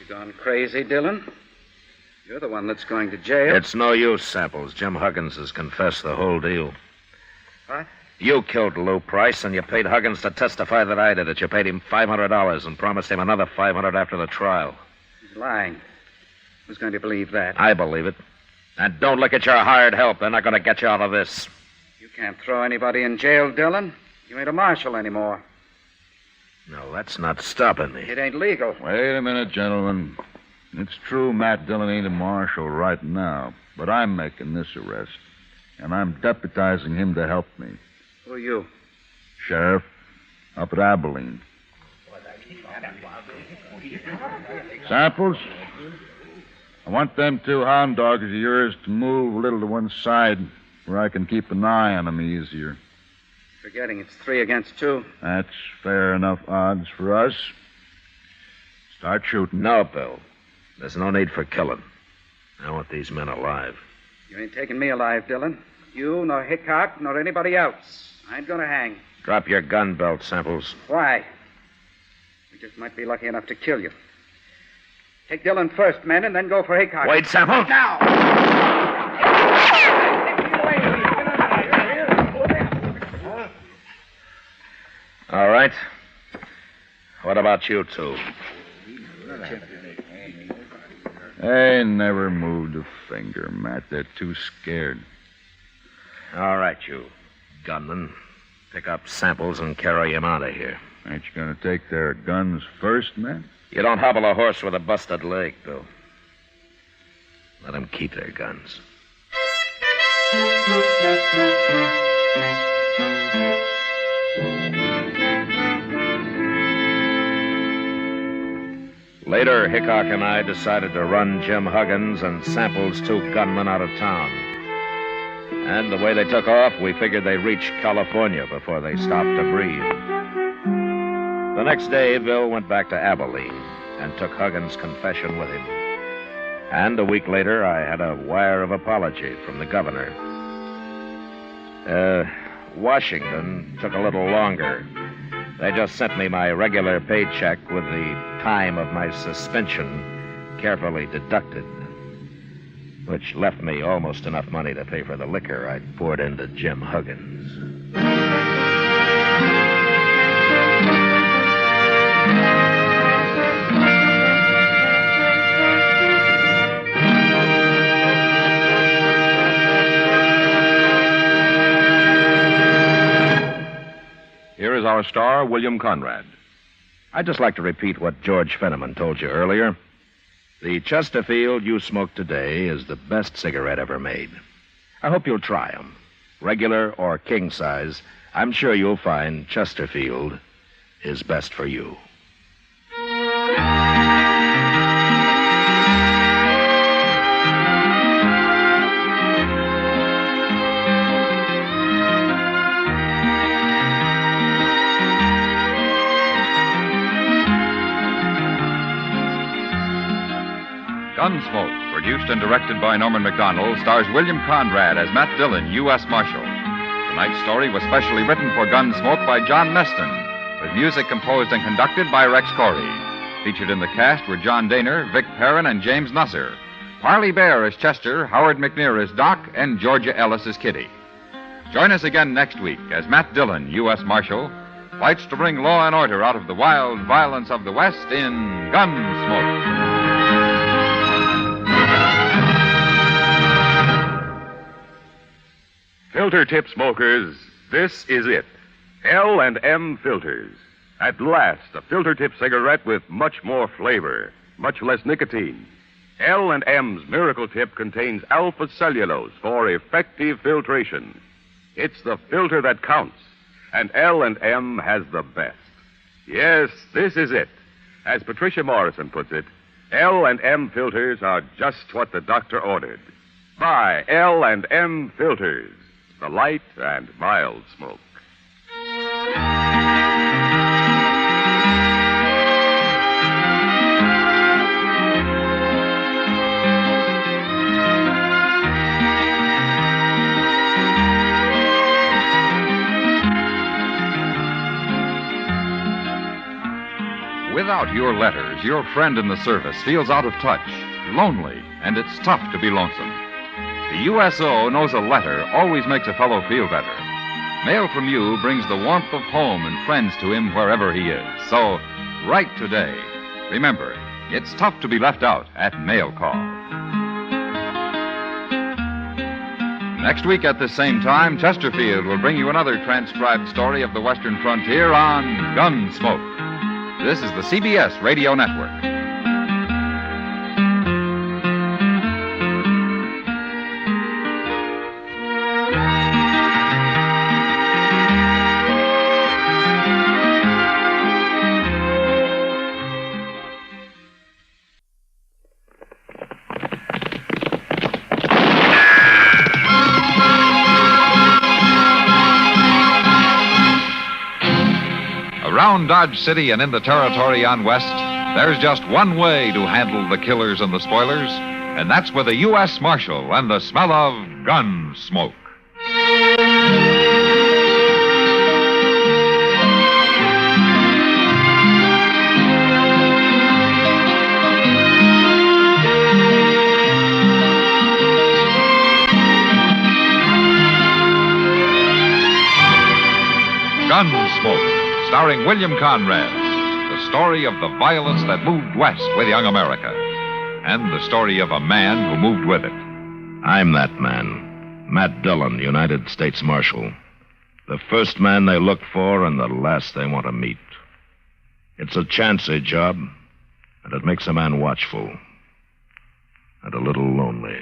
You gone crazy, Dillon? You're the one that's going to jail. It's no use, Samples. Jim Huggins has confessed the whole deal. What? You killed Lou Price, and you paid Huggins to testify that I did it. You paid him $500 and promised him another $500 after the trial. He's lying. Who's going to believe that? I believe it. And don't look at your hired help. They're not going to get you out of this. You can't throw anybody in jail, Dillon. You ain't a marshal anymore. No, that's not stopping me. It ain't legal. Wait a minute, gentlemen. It's true Matt Dillon ain't a marshal right now, but I'm making this arrest, and I'm deputizing him to help me. Who are you? Sheriff, up at Abilene. Samples, I want them two hound dogs of yours to move a little to one side where I can keep an eye on them easier. Forgetting it's 3 against 2. That's fair enough odds for us. Start shooting. No, Bill. There's no need for killing. I want these men alive. You ain't taking me alive, Dillon. You, nor Hickok, nor anybody else. I ain't gonna hang. Drop your gun belt, Samples. Why? We just might be lucky enough to kill you. Take Dillon first, men, and then go for Hickok. Wait, Samples. Now! All right. What about you two? They never moved a finger, Matt. They're too scared. All right, you gunmen. Pick up Samples and carry him out of here. Ain't you going to take their guns first, Matt? You don't hobble a horse with a busted leg, Bill. Let them keep their guns. Later, Hickok and I decided to run Jim Huggins and Sample's 2 gunmen out of town. And the way they took off, we figured they reached California before they stopped to breathe. The next day, Bill went back to Abilene and took Huggins' confession with him. And a week later, I had a wire of apology from the governor. Washington took a little longer. They just sent me my regular paycheck with the time of my suspension carefully deducted, which left me almost enough money to pay for the liquor I'd poured into Jim Huggins. Here is our star, William Conrad. I'd just like to repeat what George Fenneman told you earlier. The Chesterfield you smoke today is the best cigarette ever made. I hope you'll try them. Regular or king size, I'm sure you'll find Chesterfield is best for you. Gunsmoke, produced and directed by Norman Macdonald, stars William Conrad as Matt Dillon, U.S. Marshal. Tonight's story was specially written for Gunsmoke by John Meston, with music composed and conducted by Rex Corey. Featured in the cast were John Daner, Vic Perrin, and James Nusser. Parley Bear as Chester, Howard McNear as Doc, and Georgia Ellis as Kitty. Join us again next week as Matt Dillon, U.S. Marshal, fights to bring law and order out of the wild violence of the West in Gunsmoke. Filter tip smokers, this is it. L&M Filters. At last, a filter tip cigarette with much more flavor, much less nicotine. L&M's Miracle Tip contains alpha cellulose for effective filtration. It's the filter that counts, and L&M has the best. Yes, this is it. As Patricia Morrison puts it, L&M filters are just what the doctor ordered. Buy L&M Filters. The light and mild smoke. Without your letters, your friend in the service feels out of touch, lonely, and it's tough to be lonesome. The USO knows a letter always makes a fellow feel better. Mail from you brings the warmth of home and friends to him wherever he is. So, write today. Remember, it's tough to be left out at mail call. Next week at the same time, Chesterfield will bring you another transcribed story of the Western frontier on Gunsmoke. This is the CBS Radio Network. Around Dodge City and in the territory on West, there's just one way to handle the killers and the spoilers, and that's with a U.S. Marshal and the smell of gun smoke. Gunsmoke, starring William Conrad, the story of the violence that moved west with young America, and the story of a man who moved with it. I'm that man, Matt Dillon, United States Marshal. The first man they look for and the last they want to meet. It's a chancy job, and it makes a man watchful and a little lonely.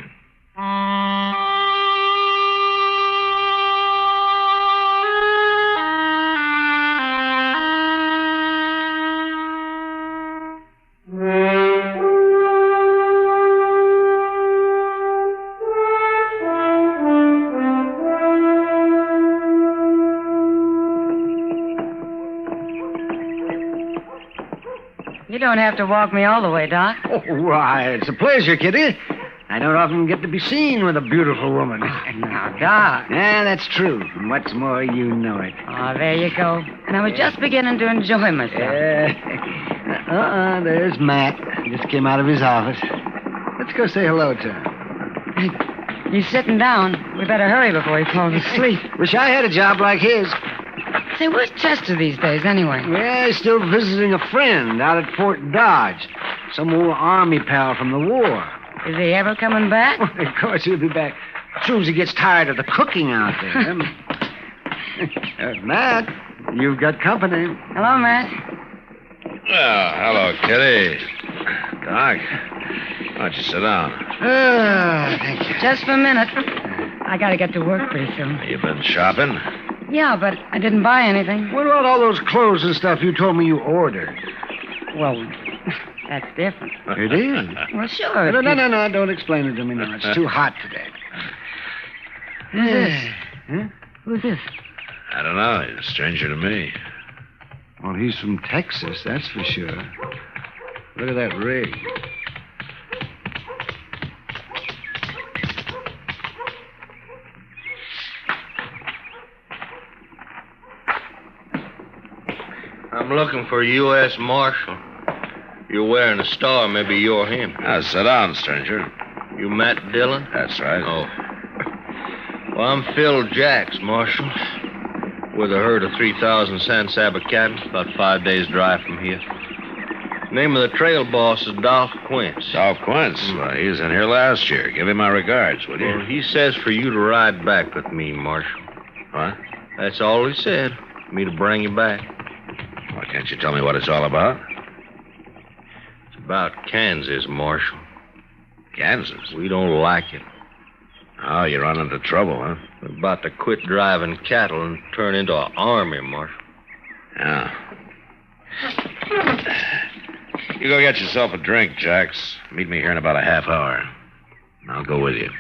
Mm-hmm. You don't have to walk me all the way, Doc. Oh, why, it's a pleasure, Kitty. I don't often get to be seen with a beautiful woman. Now, Doc. Yeah, that's true. And what's more, you know it. Oh, there you go. And I was just beginning to enjoy myself. There's Matt. Just came out of his office. Let's go say hello to him. He's sitting down. We better hurry before he falls asleep. Wish I had a job like his. Say, where's Chester these days, anyway? Yeah, he's still visiting a friend out at Fort Dodge. Some old army pal from the war. Is he ever coming back? Of course he'll be back as soon as he gets tired of the cooking out there. Matt, you've got company. Hello, Matt. Well, hello, Kitty. Doc, why don't you sit down? Thank you. Just for a minute. I gotta get to work pretty soon. You been shopping? Yeah, but I didn't buy anything. What about all those clothes and stuff you told me you ordered? Well, that's different. It is. Well, sure. No, don't explain it to me now. It's too hot today. Who's this? Huh? Who's this? I don't know. He's a stranger to me. Well, he's from Texas, that's for sure. Look at that rig. I'm looking for a U.S. Marshal. You're wearing a star. Maybe you're him. Now, sit down, stranger. You Matt Dillon? That's right. Oh. Well, I'm Phil Jacks, Marshal. With a herd of 3,000 San Saba cattle, about 5 days' drive from here. Name of the trail boss is Dolph Quince. Dolph Quince? Well, he was in here last year. Give him my regards, will you? Well, he says for you to ride back with me, Marshal. What? That's all he said. Me to bring you back. Well, can't you tell me what it's all about? It's about Kansas, Marshal. Kansas? We don't like it. Oh, you're running into trouble, huh? We're about to quit driving cattle and turn into an army, Marshal. Yeah. You go get yourself a drink, Jacks. Meet me here in about a half hour. I'll go with you.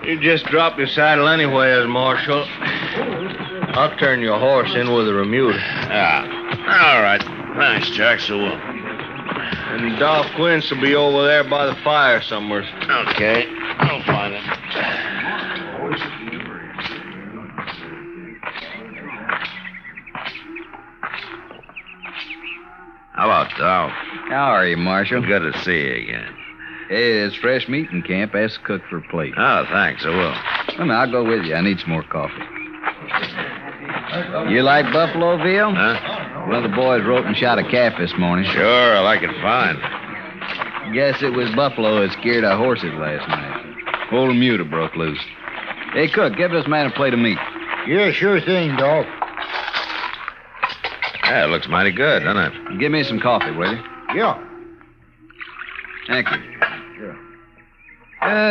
You just drop your saddle anywhere, Marshal. I'll turn your horse in with a remuda. All right. Thanks, Jacks. I will. And Dolph Quince will be over there by the fire somewhere. Okay. I'll find it. Hello, Dolph. How are you, Marshal? Good to see you again. Hey, it's fresh meat in camp. Ask the cook for a plate. Oh, thanks. I will. Well, now, I'll go with you. I need some more coffee. You like buffalo veal? Huh? One of the boys wrote and shot a calf this morning. Sure, I like it fine. Guess it was buffalo that scared our horses last night. Whole remuda broke loose. Hey, cook, give this man a plate of meat. Yeah, sure thing, Dolph. Yeah, it looks mighty good, doesn't it? Give me some coffee, will you? Yeah. Thank you.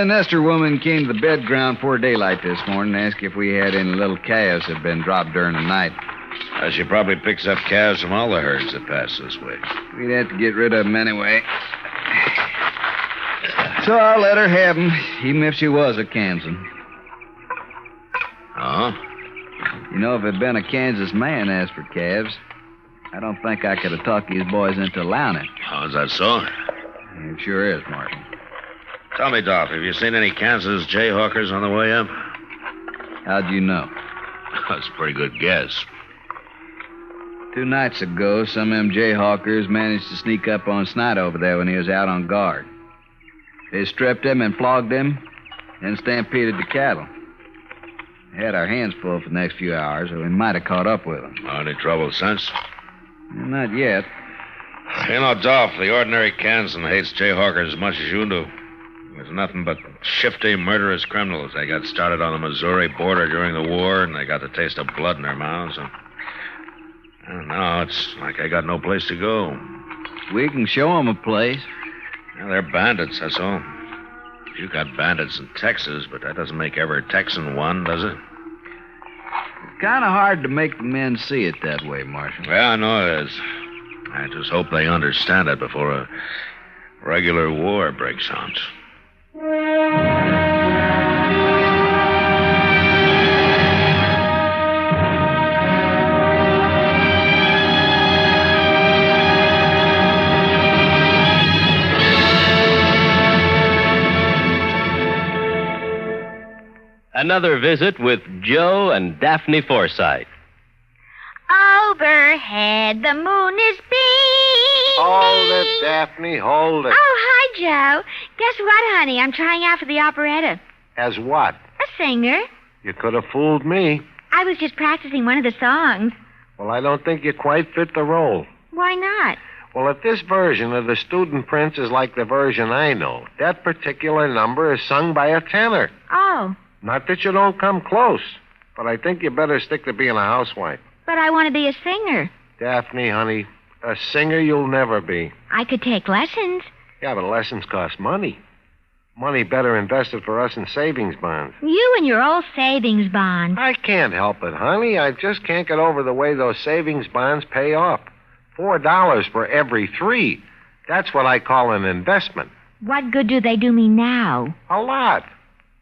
Nestor woman came to the bed ground before daylight this morning and asked if we had any little calves that had been dropped during the night. She probably picks up calves from all the herds that pass this way. We'd have to get rid of them anyway. So I'll let her have them, even if she was a Kansan. Oh? You know, if it had been a Kansas man asked for calves, I don't think I could have talked these boys into allowing it. Oh, is that so? It sure is, Martin. Tell me, Dolph, have you seen any Kansas jayhawkers on the way up? How'd you know? That's a pretty good guess. 2 nights ago, some of them jayhawkers managed to sneak up on Snider over there when he was out on guard. They stripped him and flogged him, then stampeded the cattle. We had our hands full for the next few hours, or we might have caught up with them. Any trouble since? Not yet. You know, Dolph, the ordinary Kansan hates jayhawkers as much as you do. There's nothing but shifty, murderous criminals. They got started on the Missouri border during the war, and they got the taste of blood in their mouths. And now it's like I got no place to go. We can show them a place. Well, they're bandits, that's all. You got bandits in Texas, but that doesn't make every Texan one, does it? It's kind of hard to make the men see it that way, Marshal. Well, I know it is. I just hope they understand it before a regular war breaks out. Another visit with Joe and Daphne Forsythe. Overhead, the moon is beaming. Hold it, Daphne, hold it. Oh, hi, Joe. Guess what, honey? I'm trying out for the operetta. As what? A singer. You could have fooled me. I was just practicing one of the songs. Well, I don't think you quite fit the role. Why not? Well, if this version of the Student Prince is like the version I know, that particular number is sung by a tenor. Oh, Not that you don't come close, but I think you better stick to being a housewife. but I want to be a singer. Daphne, honey, a singer you'll never be. I could take lessons. Yeah, but lessons cost money. Money better invested for us in savings bonds. You and your old savings bond. I can't help it, honey. I just can't get over the way those savings bonds pay off. $4 for every 3. That's what I call an investment. What good do they do me now? A lot.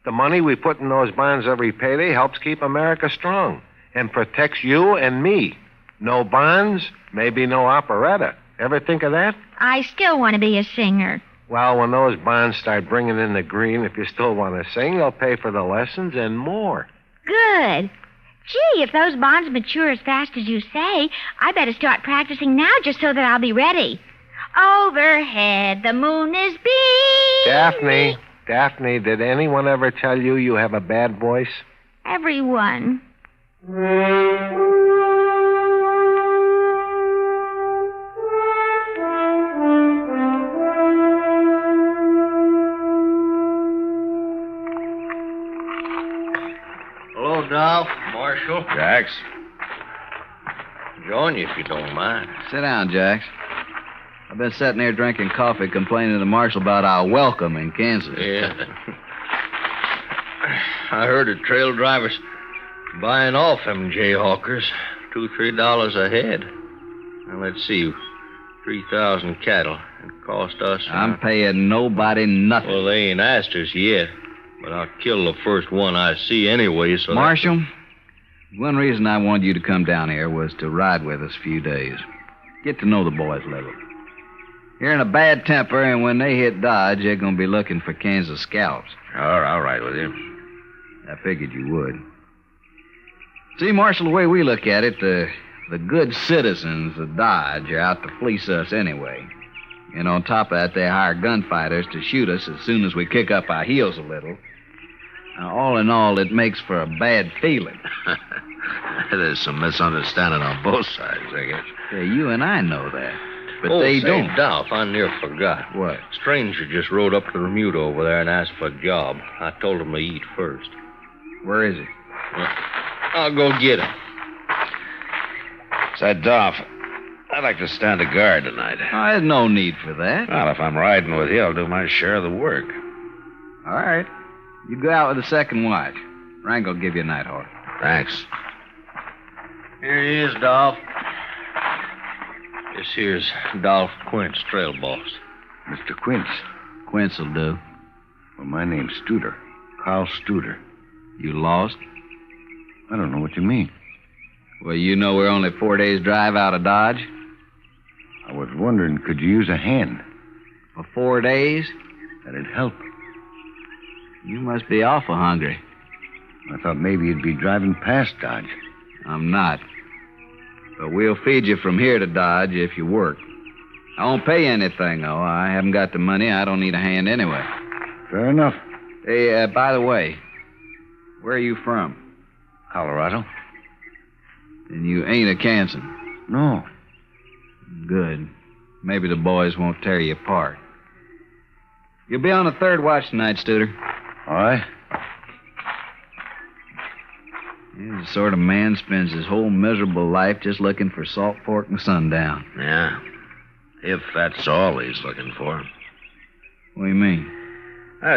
The money we put in those bonds every payday helps keep America strong and protects you and me. No bonds, maybe no operetta. Ever think of that? I still want to be a singer. Well, when those bonds start bringing in the green, if you still want to sing, they'll pay for the lessons and more. Good. Gee, if those bonds mature as fast as you say, I better start practicing now just so that I'll be ready. Overhead, the moon is beaming. Daphne, did anyone ever tell you you have a bad voice? Everyone. Hello, Dolph. Marshal. Jax. Join you if you don't mind. Sit down, Jax. I've been sitting here drinking coffee complaining to the marshal about our welcome in Kansas. Yeah. I heard the trail drivers buying off them jayhawkers $2-3 a head. Now, let's see. 3,000 cattle. It cost us... I'm paying nobody nothing. Well, they ain't asked us yet. But I'll kill the first one I see anyway, so... Marshal, one reason I wanted you to come down here was to ride with us a few days. Get to know the boys a little. You're in a bad temper, and when they hit Dodge, they're going to be looking for Kansas scalps. All right with you. I figured you would. See, Marshal, the way we look at it, the good citizens of Dodge are out to fleece us anyway. And on top of that, they hire gunfighters to shoot us as soon as we kick up our heels a little. Now, all in all, it makes for a bad feeling. There's some misunderstanding on both sides, I guess. Yeah, you and I know that. But they they don't. Dolph, I near forgot. What? Stranger just rode up to the Remuda over there and asked for a job. I told him to eat first. Where is he? Well, I'll go get him. Say, Dolph, I'd like to stand a guard tonight. Oh, there's no need for that. Well, if I'm riding with you, I'll do my share of the work. All right. You go out with the second watch. Rango will give you a night horse. Thanks. Here he is, Dolph. This here's Dolph Quint's trail boss. Mr. Quince. Quince will do. Well, my name's Studer. Carl Studer. You lost? I don't know what you mean. Well, you know we're only 4 days' drive out of Dodge. I was wondering, could you use a hand? For 4 days? That'd help. You must be awful hungry. I thought maybe you'd be driving past Dodge. I'm not. But we'll feed you from here to Dodge if you work. I won't pay you anything, though. I haven't got the money. I don't need a hand anyway. Fair enough. Hey, by the way, where are you from? Colorado. And you ain't a Kansan? No. Good. Maybe the boys won't tear you apart. You'll be on the third watch tonight, Studer. All right. He's the sort of man spends his whole miserable life just looking for salt pork and sundown. Yeah. If that's all he's looking for. What do you mean?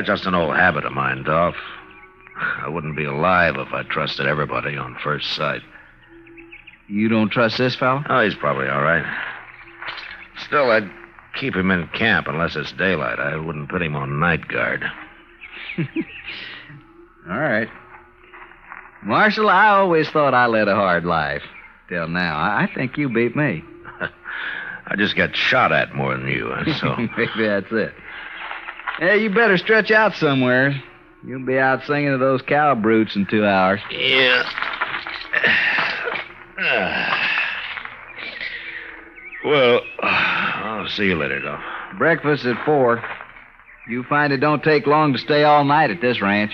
Just an old habit of mine, Dolph. I wouldn't be alive if I trusted everybody on first sight. You don't trust this fella? Oh, he's probably all right. Still, I'd keep him in camp unless it's daylight. I wouldn't put him on night guard. All right. Marshal, I always thought I led a hard life. Till now. I think you beat me. I just get shot at more than you, so... Maybe that's it. Hey, you better stretch out somewhere. You'll be out singing to those cow brutes in 2 hours. Yeah. Well, I'll see you later, Dolph. Breakfast at 4. You find it don't take long to stay all night at this ranch.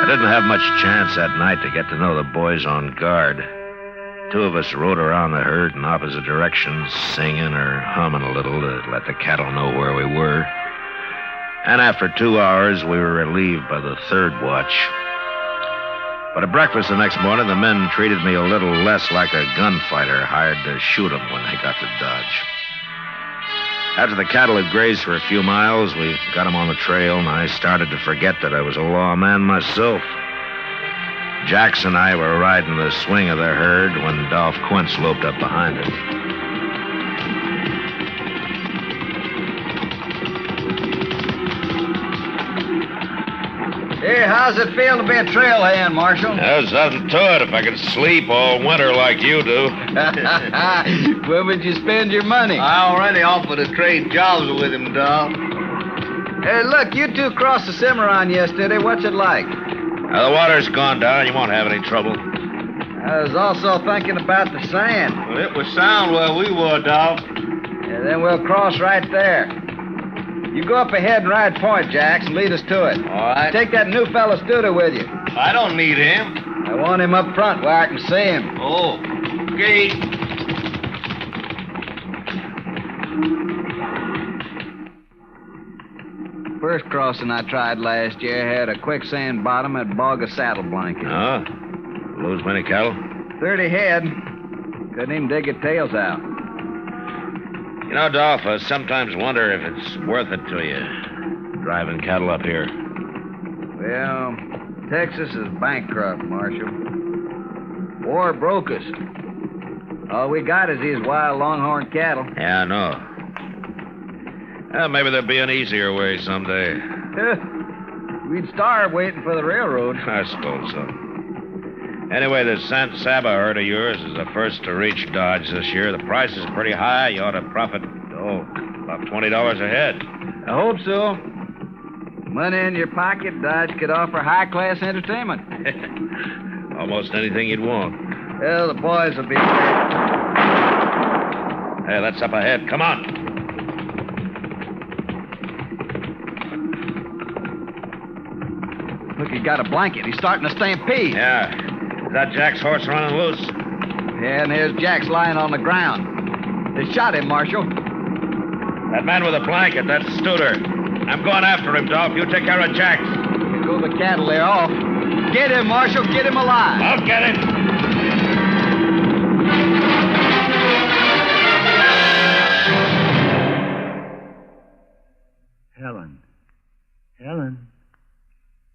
I didn't have much chance that night to get to know the boys on guard. 2 of us rode around the herd in opposite directions, singing or humming a little to let the cattle know where we were. And after 2 hours, we were relieved by the 3rd watch. But at breakfast the next morning, the men treated me a little less like a gunfighter hired to shoot them when they got to Dodge. After the cattle had grazed for a few miles, we got them on the trail, and I started to forget that I was a lawman myself. Jax and I were riding the swing of the herd when Dolph Quince loped up behind us. Hey, how's it feel to be a trailhand, Marshal? There's nothing to it if I could sleep all winter like you do. Where would you spend your money? I already offered to trade jobs with him, Dolph. Hey, look, you 2 crossed the Cimarron yesterday. What's it like? The water's gone down. You won't have any trouble. I was also thinking about the sand. Well, it was sound where we were, Dolph. Yeah, then we'll cross right there. You go up ahead and ride point, Jax, and lead us to it. All right. Take that new fella Studer with you. I don't need him. I want him up front where I can see him. Oh, okay. First crossing I tried last year had a quicksand bottom and bog of saddle blanket. Oh? Lose many cattle? 30 head. Couldn't even dig your tails out. You know, Dolph, I sometimes wonder if it's worth it to you, driving cattle up here. Well, Texas is bankrupt, Marshal. War broke us. All we got is these wild longhorn cattle. Yeah, I know. Well, maybe there'll be an easier way someday. We'd starve waiting for the railroad. I suppose so. Anyway, the San Saba herd of yours is the first to reach Dodge this year. The price is pretty high. You ought to profit, about $20 a head. I hope so. Money in your pocket, Dodge could offer high-class entertainment. Almost anything you'd want. Well, the boys will be... Hey, that's up ahead. Come on. Look, he got a blanket. He's starting to stampede. Yeah. Is that Jack's horse running loose? Yeah, and there's Jack's lying on the ground. They shot him, Marshal. That man with a blanket, that's Studer. I'm going after him, Dolph. You take care of Jack's. Here go the cattle. They're off. Get him, Marshal. Get him alive. I'll get him.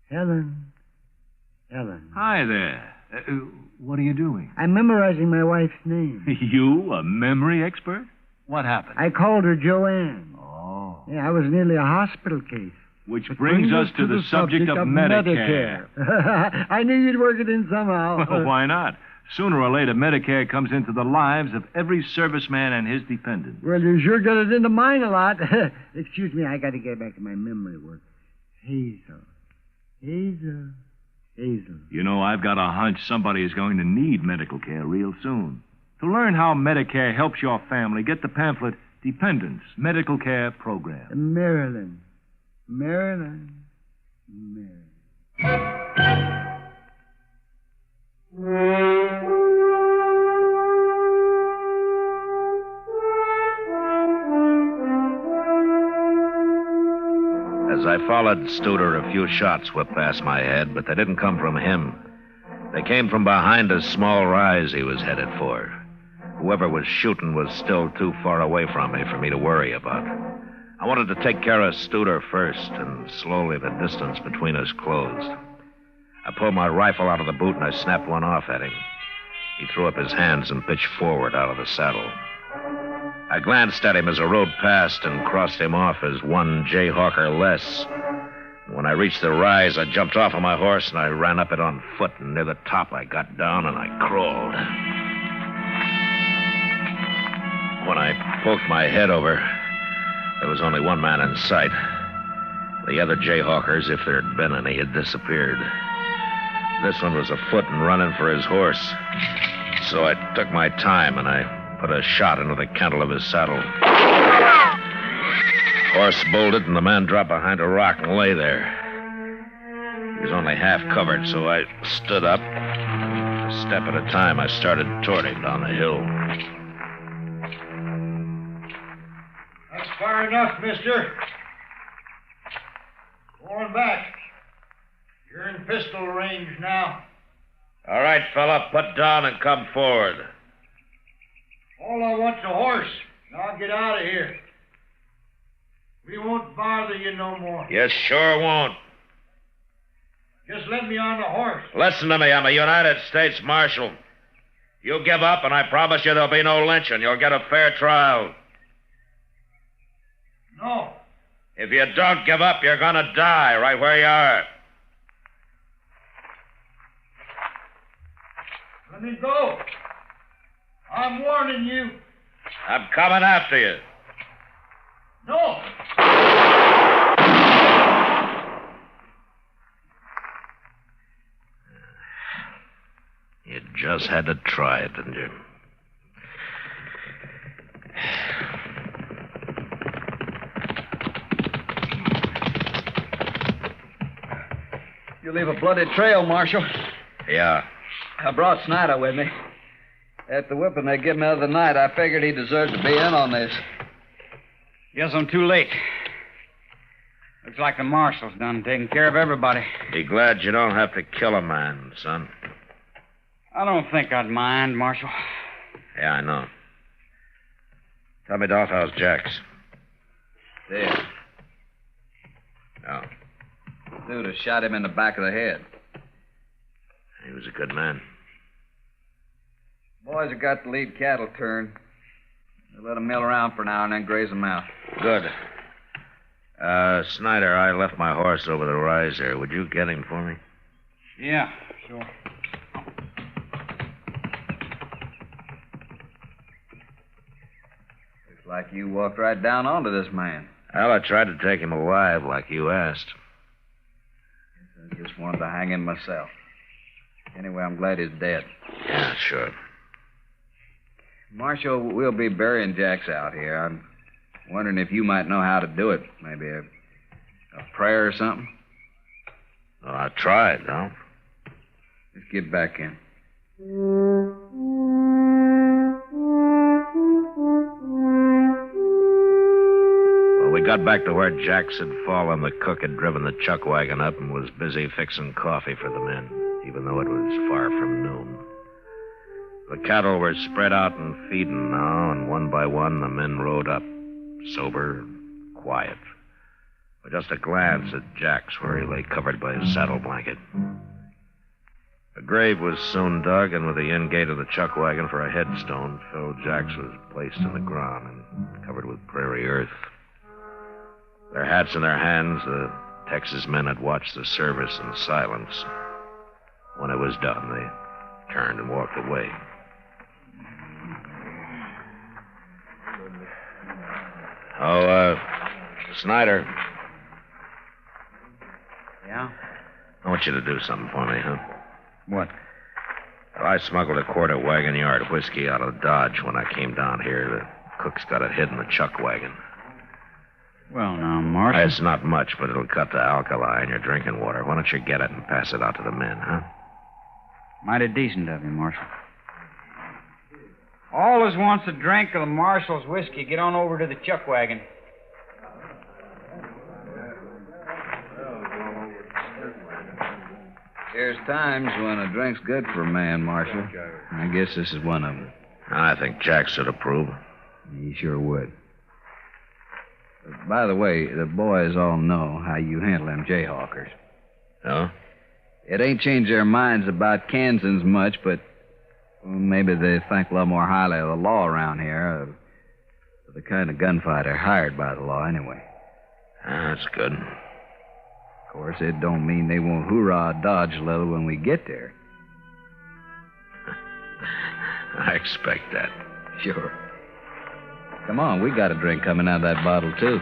Helen. Hi there. What are you doing? I'm memorizing my wife's name. You, a memory expert? What happened? I called her Joanne. Oh. Yeah, I was nearly a hospital case. Which brings us to the subject of Medicare. I knew you'd work it in somehow. Well, why not? Sooner or later, Medicare comes into the lives of every serviceman and his dependents. Well, you sure got it into mine a lot. Excuse me, I got to get back to my memory work. Hazel. You know, I've got a hunch somebody is going to need medical care real soon. To learn how Medicare helps your family, get the pamphlet Dependents Medical Care Program. Maryland. As I followed Studer, a few shots whipped past my head, but they didn't come from him. They came from behind a small rise he was headed for. Whoever was shooting was still too far away from me for me to worry about. I wanted to take care of Studer first, and slowly the distance between us closed. I pulled my rifle out of the boot and I snapped one off at him. He threw up his hands and pitched forward out of the saddle. I glanced at him as I rode past and crossed him off as one Jayhawker less. When I reached the rise, I jumped off of my horse and I ran up it on foot, and near the top I got down and I crawled. When I poked my head over, there was only one man in sight. The other Jayhawkers, if there had been any, had disappeared. This one was afoot and running for his horse. So I took my time and I put a shot into the cantle of his saddle. Horse bolted and the man dropped behind a rock and lay there. He was only half covered, so I stood up. A step at a time, I started toward him down the hill. That's far enough, mister. Going back. You're in pistol range now. All right, fella, put down and come forward. All I want's a horse. Now I'll get out of here. We won't bother you no more. You sure won't. Just let me on the horse. Listen to me, I'm a United States Marshal. You give up, and I promise you there'll be no lynching. You'll get a fair trial. No. If you don't give up, you're gonna die right where you are. Let me go. I'm warning you. I'm coming after you. No. You just had to try it, didn't you? You leave a bloody trail, Marshal. Yeah. I brought Snyder with me. At the whipping they gave me the other night, I figured he deserved to be in on this. Guess I'm too late. Looks like the marshal's done taking care of everybody. Be glad you don't have to kill a man, son. I don't think I'd mind, Marshal. Yeah, I know. Tell me, Dolph, how's Jax? There. Oh. Dude has shot him in the back of the head. He was a good man. Boys have got the lead cattle turned. They'll let them mill around for now and then graze them out. Good. Snyder, I left my horse over the rise there. Would you get him for me? Yeah, sure. Looks like you walked right down onto this man. Well, I tried to take him alive like you asked. I just wanted to hang him myself. Anyway, I'm glad he's dead. Yeah, sure. Marshal, we'll be burying Jax out here. I'm wondering if you might know how to do it. Maybe a prayer or something? Well, I tried, Dolph. Just get back in. Well, we got back to where Jax had fallen. The cook had driven the chuck wagon up and was busy fixing coffee for the men, even though it was far from noon. The cattle were spread out and feeding now, and one by one the men rode up, sober, quiet, with just a glance at Jax where he lay covered by his saddle blanket. A grave was soon dug, and with the end gate of the chuck wagon for a headstone, Phil Jax was placed in the ground and covered with prairie earth. Their hats in their hands, the Texas men had watched the service in silence. When it was done, they turned and walked away. Oh, Snyder. Yeah? I want you to do something for me, huh? What? Well, I smuggled a quart of wagon yard whiskey out of Dodge when I came down here. The cook's got it hid in the chuck wagon. Well, now, Marshal. It's not much, but it'll cut the alkali in your drinking water. Why don't you get it and pass it out to the men, huh? Mighty decent of you, Marshal. All us wants a drink of the Marshal's whiskey. Get on over to the chuck wagon. Here's times when a drink's good for a man, Marshal. I guess this is one of them. I think Jack should approve. He sure would. By the way, the boys all know how you handle them jayhawkers. Oh? It ain't changed their minds about Kansans much, but maybe they think a lot more highly of the law around here. Of the kind of gunfighter hired by the law, anyway. That's good. Of course, it don't mean they won't hoorah Dodge a little when we get there. I expect that. Sure. Come on, we got a drink coming out of that bottle, too.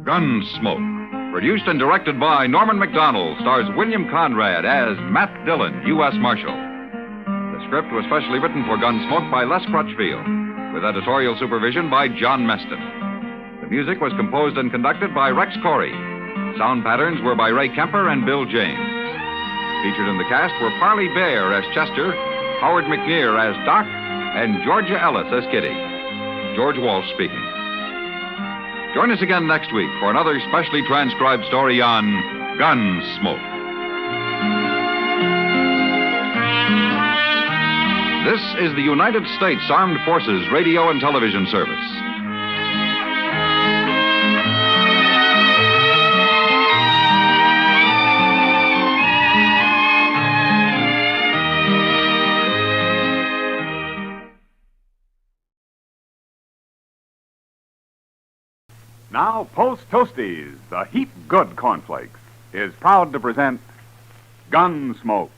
Gunsmoke, produced and directed by Norman Macdonald, stars William Conrad as Matt Dillon, U.S. Marshal. The script was specially written for Gunsmoke by Les Crutchfield, with editorial supervision by John Meston. The music was composed and conducted by Rex Corey. Sound patterns were by Ray Kemper and Bill James. Featured in the cast were Parley Bear as Chester, Howard McNear as Doc, and Georgia Ellis as Kitty. George Walsh speaking. Join us again next week for another specially transcribed story on Gunsmoke. This is the United States Armed Forces Radio and Television Service. Now, Post Toasties, the heap good cornflakes, is proud to present Gunsmoke.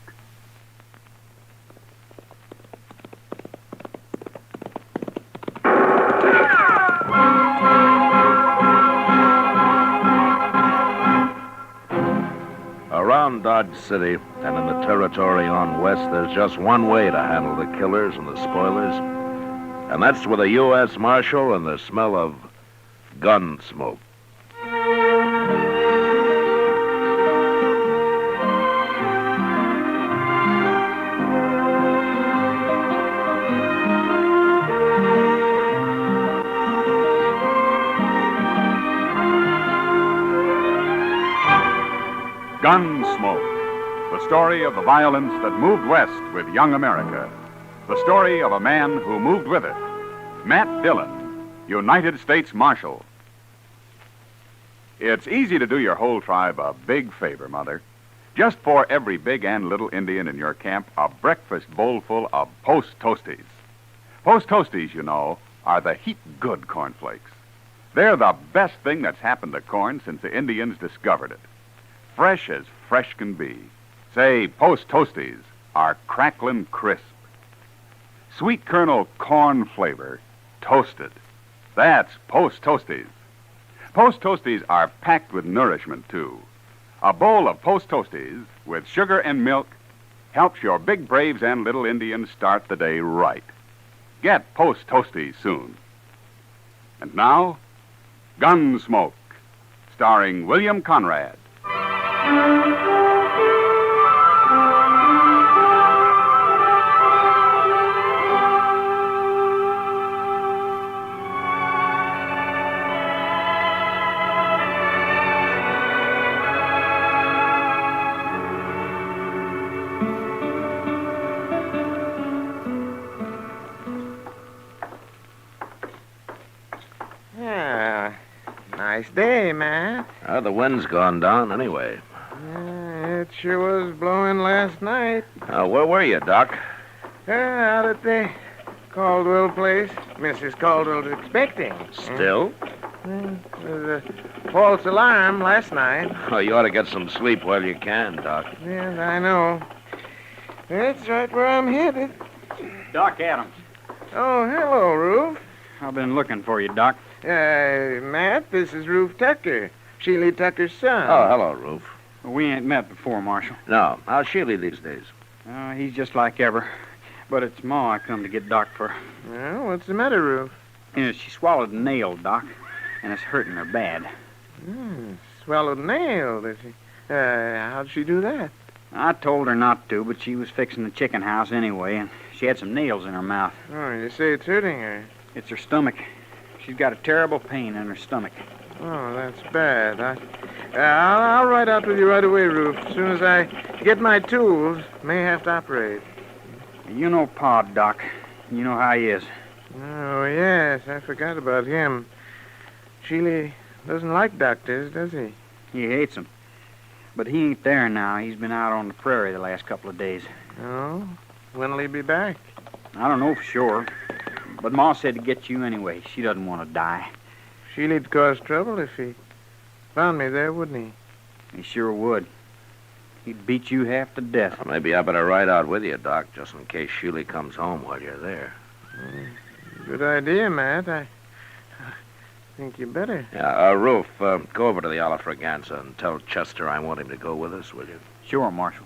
Around Dodge City and in the territory on west, there's just one way to handle the killers and the spoilers, and that's with a U.S. Marshal and the smell of Gunsmoke. Gunsmoke, the story of the violence that moved west with young America. The story of a man who moved with it. Matt Dillon, United States Marshal. It's easy to do your whole tribe a big favor, Mother. Just pour every big and little Indian in your camp a breakfast bowl full of Post Toasties. Post Toasties, you know, are the heap good cornflakes. They're the best thing that's happened to corn since the Indians discovered it. Fresh as fresh can be. Say, Post Toasties are cracklin' crisp. Sweet kernel corn flavor, toasted. That's Post Toasties. Post Toasties are packed with nourishment, too. A bowl of Post Toasties with sugar and milk helps your big braves and little Indians start the day right. Get Post Toasties soon. And now, Gunsmoke, starring William Conrad. Nice day, Matt. The wind's gone down anyway. It sure was blowing last night. Where were you, Doc? Out at the Caldwell place. Mrs. Caldwell's expecting. Still? There's a false alarm last night. Oh, you ought to get some sleep while you can, Doc. Yes, I know. That's right where I'm headed. Doc Adams. Oh, hello, Roof. I've been looking for you, Doc. Matt, this is Roof Tucker, Sheely Tucker's son. Oh, hello, Roof. We ain't met before, Marshal. No. How's Sheely these days? He's just like ever. But it's Ma I come to get Doc for. Well, what's the matter, Roof? She swallowed a nail, Doc, and it's hurting her bad. Swallowed a nail, did she? How'd she do that? I told her not to, but she was fixing the chicken house anyway, and she had some nails in her mouth. Oh, you say it's hurting her? It's her stomach. She's got a terrible pain in her stomach. Oh, that's bad. I'll ride out with you right away, Roof. As soon as I get my tools, may have to operate. You know Pa, Doc. You know how he is. Oh, yes, I forgot about him. Sheely doesn't like doctors, does he? He hates them. But he ain't there now. He's been out on the prairie the last couple of days. Oh? When'll he be back? I don't know for sure. But Ma said to get you anyway. She doesn't want to die. Sheely'd cause trouble if he found me there, wouldn't he? He sure would. He'd beat you half to death. Well, maybe I better ride out with you, Doc, just in case Sheely comes home while you're there. Good idea, Matt. I think you better. Yeah, Roof, go over to the Olive Fraganza and tell Chester I want him to go with us, will you? Sure, Marshal.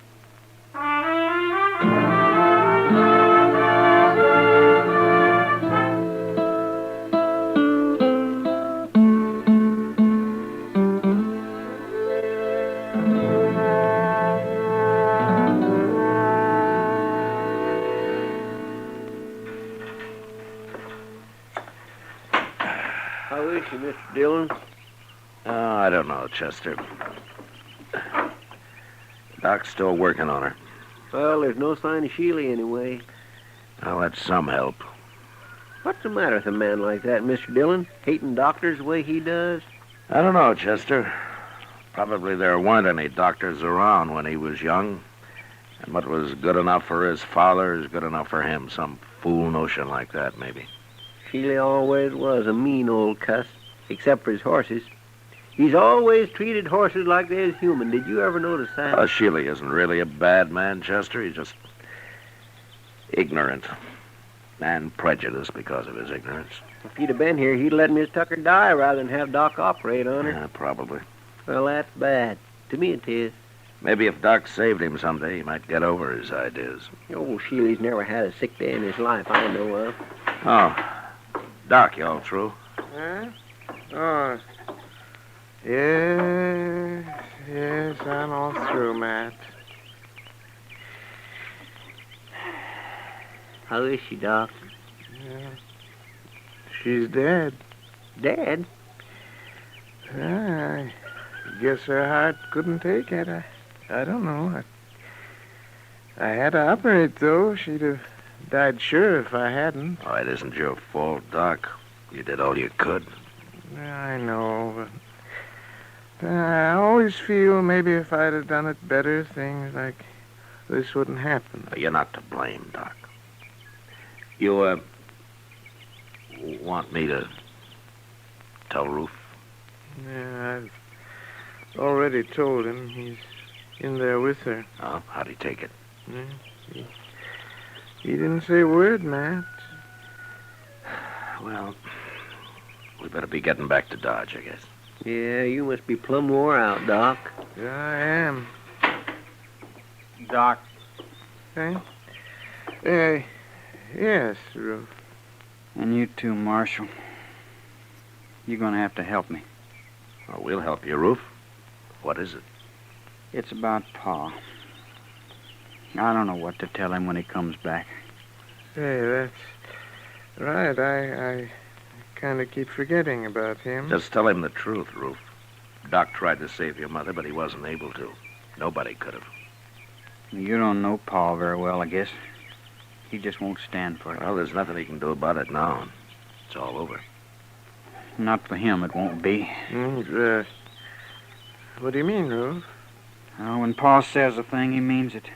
How is she, Mr. Dillon? Oh, I don't know, Chester. Doc's still working on her. Well, there's no sign of Sheely anyway. Well, that's some help. What's the matter with a man like that, Mr. Dillon? Hating doctors the way he does? I don't know, Chester. Probably there weren't any doctors around when he was young. And what was good enough for his father is good enough for him. Some fool notion like that, maybe. Sheely always was a mean old cuss, except for his horses. He's always treated horses like they're human. Did you ever notice that? Sheely isn't really a bad man, Chester. He's just ignorant and prejudiced because of his ignorance. If he'd have been here, he'd let Miss Tucker die rather than have Doc operate on her. Yeah, probably. Well, that's bad. To me, it is. Maybe if Doc saved him someday, he might get over his ideas. Old Sheely's never had a sick day in his life I know of. Oh, Doc, you all through? Huh? Oh, yes, I'm all through, Matt. How is she, Doc? Yeah. She's dead. Dead? I guess her heart couldn't take it. I don't know. I had to operate, though. She'd have died sure if I hadn't. Oh, it isn't your fault, Doc. You did all you could. I know, but I always feel maybe if I'd have done it better, things like this wouldn't happen. You're not to blame, Doc. You, want me to tell Roof? Yeah, I've already told him. He's in there with her. Oh, how'd he take it? Yeah, he didn't say a word, Matt. Well, we better be getting back to Dodge, I guess. Yeah, you must be plumb wore out, Doc. Yeah, I am. Doc. Hey? Yes, Roof. And you too, Marshal. You're going to have to help me. Oh, we'll help you, Roof. What is it? It's about Pa. I don't know what to tell him when he comes back. Hey, that's right. I kind of keep forgetting about him. Just tell him the truth, Roof. Doc tried to save your mother, but he wasn't able to. Nobody could have. You don't know Pa very well, I guess. He just won't stand for it. Well, there's nothing he can do about it now. It's all over. Not for him, it won't be. What do you mean, Roof? When Pa says a thing, he means it.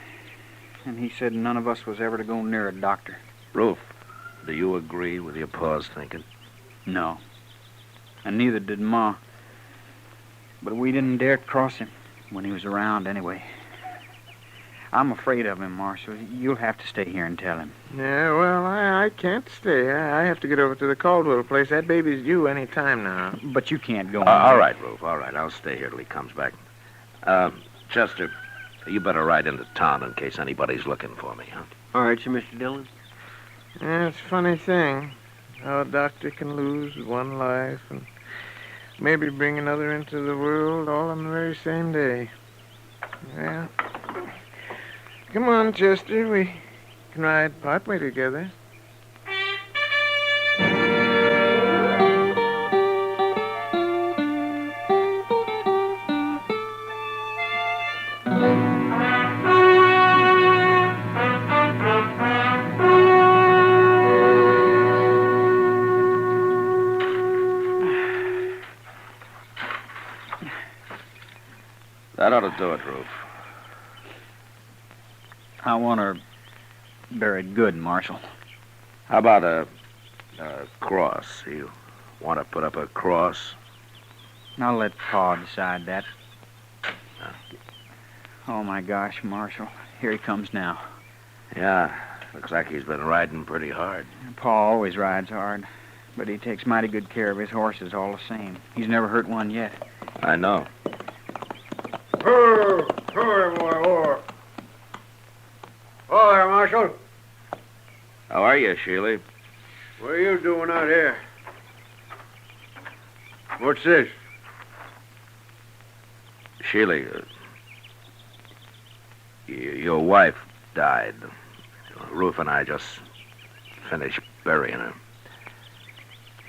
and he said none of us was ever to go near a doctor. Ruth, do you agree with your pa's thinking? No. And neither did Ma. But we didn't dare cross him when he was around anyway. I'm afraid of him, Marshal. You'll have to stay here and tell him. Yeah, well, I can't stay. I have to get over to the Caldwell place. That baby's due any time now. But you can't go. All right, Ruth, all right. I'll stay here till he comes back. Chester, you better ride into town in case anybody's looking for me, huh? All right, you, Mr. Dillon. Yeah, it's a funny thing how a doctor can lose one life and maybe bring another into the world all on the very same day. Yeah. Come on, Chester. We can ride partway together. That ought to do it, Ruth. I want her buried good, Marshal. How about a cross? You want to put up a cross? I'll let Pa decide that. Oh, my gosh, Marshal. Here he comes now. Yeah, looks like he's been riding pretty hard. Pa always rides hard, but he takes mighty good care of his horses all the same. He's never hurt one yet. I know. Oh, boy. Oh, there, Marshal. How are you, Sheely? What are you doing out here? What's this? Sheely, your wife died. Ruth and I just finished burying her.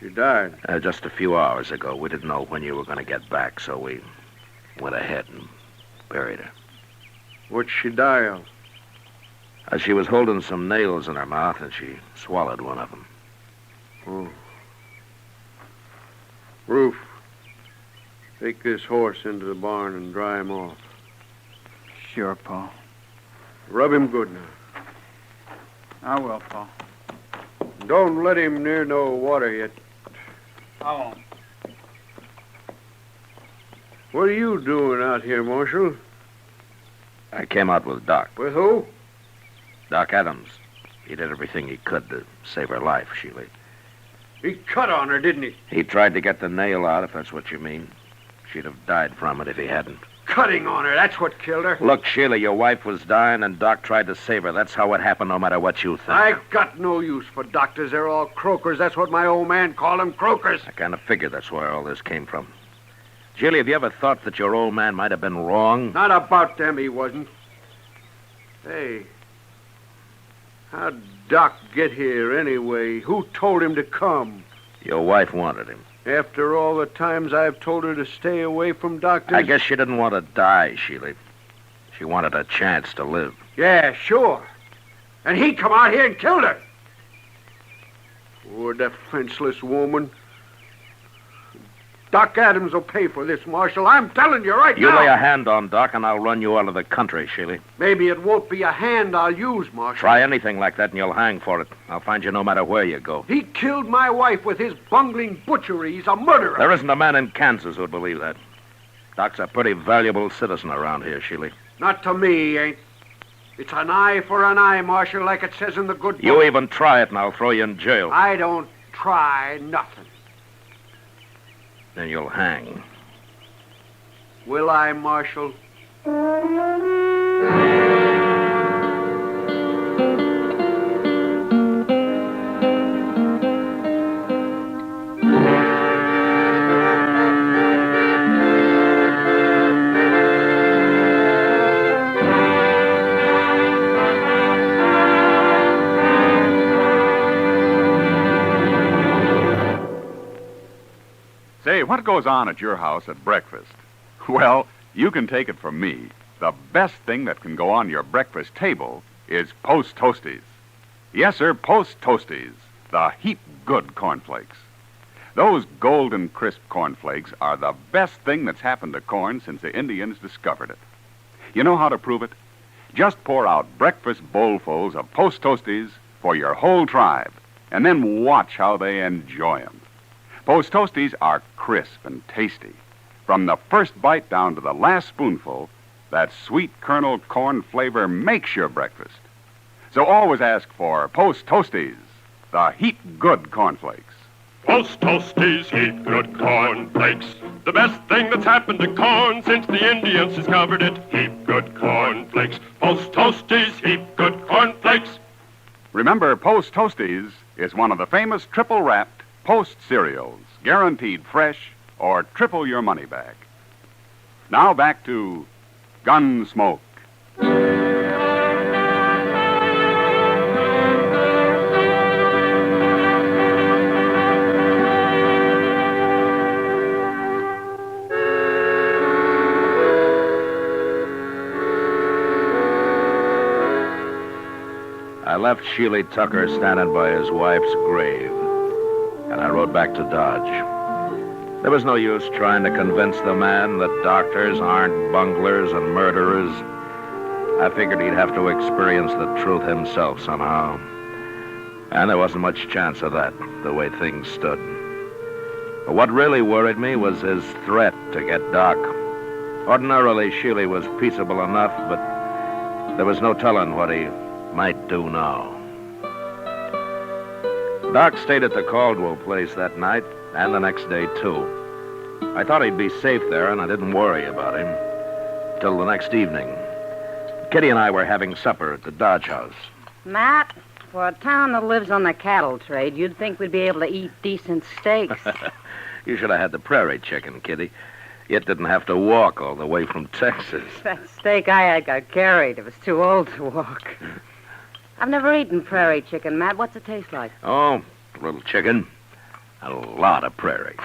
She died? Just a few hours ago. We didn't know when you were going to get back, so we went ahead and buried her. What'd she die of? She was holding some nails in her mouth, and she swallowed one of them. Oh. Ruth, take this horse into the barn and dry him off. Sure, Pa. Rub him good now. I will, Pa. Don't let him near no water yet. I won't. What are you doing out here, Marshal? I came out with Doc. With who? Doc Adams. He did everything he could to save her life, Sheely. He cut on her, didn't he? He tried to get the nail out, if that's what you mean. She'd have died from it if he hadn't. Cutting on her, that's what killed her. Look, Sheila, your wife was dying, and Doc tried to save her. That's how it happened, no matter what you think. I got no use for doctors. They're all croakers. That's what my old man called them, croakers. I kind of figured that's where all this came from. Sheila, have you ever thought that your old man might have been wrong? Not about them, he wasn't. Hey, how'd Doc get here anyway? Who told him to come? Your wife wanted him. After all the times I've told her to stay away from doctors? I guess she didn't want to die, Sheila. She wanted a chance to live. Yeah, sure. And he come out here and killed her. Poor defenseless woman. Doc Adams will pay for this, Marshal. I'm telling you right now. You lay a hand on Doc, and I'll run you out of the country, Sheila. Maybe it won't be a hand I'll use, Marshal. Try anything like that, and you'll hang for it. I'll find you no matter where you go. He killed my wife with his bungling butchery. He's a murderer. There isn't a man in Kansas who'd believe that. Doc's a pretty valuable citizen around here, Sheila. Not to me, ain't. It's an eye for an eye, Marshal, like it says in the good book. You even try it, and I'll throw you in jail. I don't try nothing. Then you'll hang. Will I, Marshal? Say, what goes on at your house at breakfast? Well, you can take it from me. The best thing that can go on your breakfast table is Post Toasties. Yes, sir, Post Toasties, the heap good cornflakes. Those golden crisp cornflakes are the best thing that's happened to corn since the Indians discovered it. You know how to prove it? Just pour out breakfast bowlfuls of Post Toasties for your whole tribe, and then watch how they enjoy 'em. Post Toasties are crisp and tasty. From the first bite down to the last spoonful, that sweet kernel corn flavor makes your breakfast. So always ask for Post Toasties, the heat good cornflakes. Post Toasties, heap good cornflakes. The best thing that's happened to corn since the Indians discovered it. Heap good cornflakes. Post Toasties, heap good cornflakes. Remember, Post Toasties is one of the famous triple-wrapped Post cereals, guaranteed fresh or triple your money back. Now back to Gunsmoke. I left Sheely Tucker standing by his wife's grave, and I rode back to Dodge. There was no use trying to convince the man that doctors aren't bunglers and murderers. I figured he'd have to experience the truth himself somehow. And there wasn't much chance of that, the way things stood. But what really worried me was his threat to get Doc. Ordinarily, Sheely was peaceable enough, but there was no telling what he might do now. Doc stayed at the Caldwell place that night and the next day, too. I thought he'd be safe there, and I didn't worry about him till the next evening. Kitty and I were having supper at the Dodge house. Matt, for a town that lives on the cattle trade, you'd think we'd be able to eat decent steaks. You should have had the prairie chicken, Kitty. It didn't have to walk all the way from Texas. That steak I had got carried. It was too old to walk. I've never eaten prairie chicken, Matt. What's it taste like? Oh, a little chicken, a lot of prairie.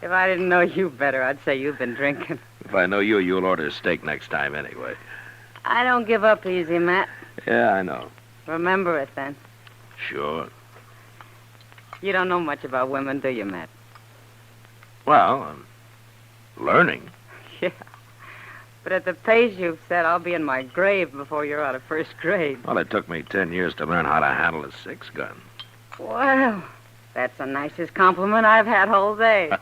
If I didn't know you better, I'd say you've been drinking. If I know you, you'll order steak next time anyway. I don't give up easy, Matt. Yeah, I know. Remember it, then. Sure. You don't know much about women, do you, Matt? Well, I'm learning. Yeah. But at the pace you've set, I'll be in my grave before you're out of first grade. Well, it took me 10 years to learn how to handle a six-gun. Well, that's the nicest compliment I've had all day.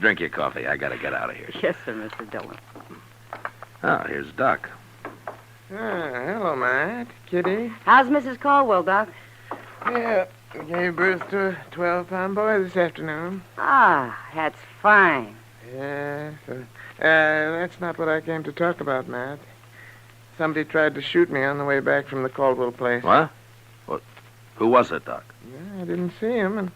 Drink your coffee. I gotta get out of here. Yes, sir, Mr. Dillon. Oh, here's Doc. Hello, Matt. Kitty. How's Mrs. Caldwell, Doc? Yeah, gave birth to a 12-pound boy this afternoon. Ah, that's fine. Yes. That's not what I came to talk about, Matt. Somebody tried to shoot me on the way back from the Caldwell place. What? Who was it, Doc? Yeah, I didn't see him, and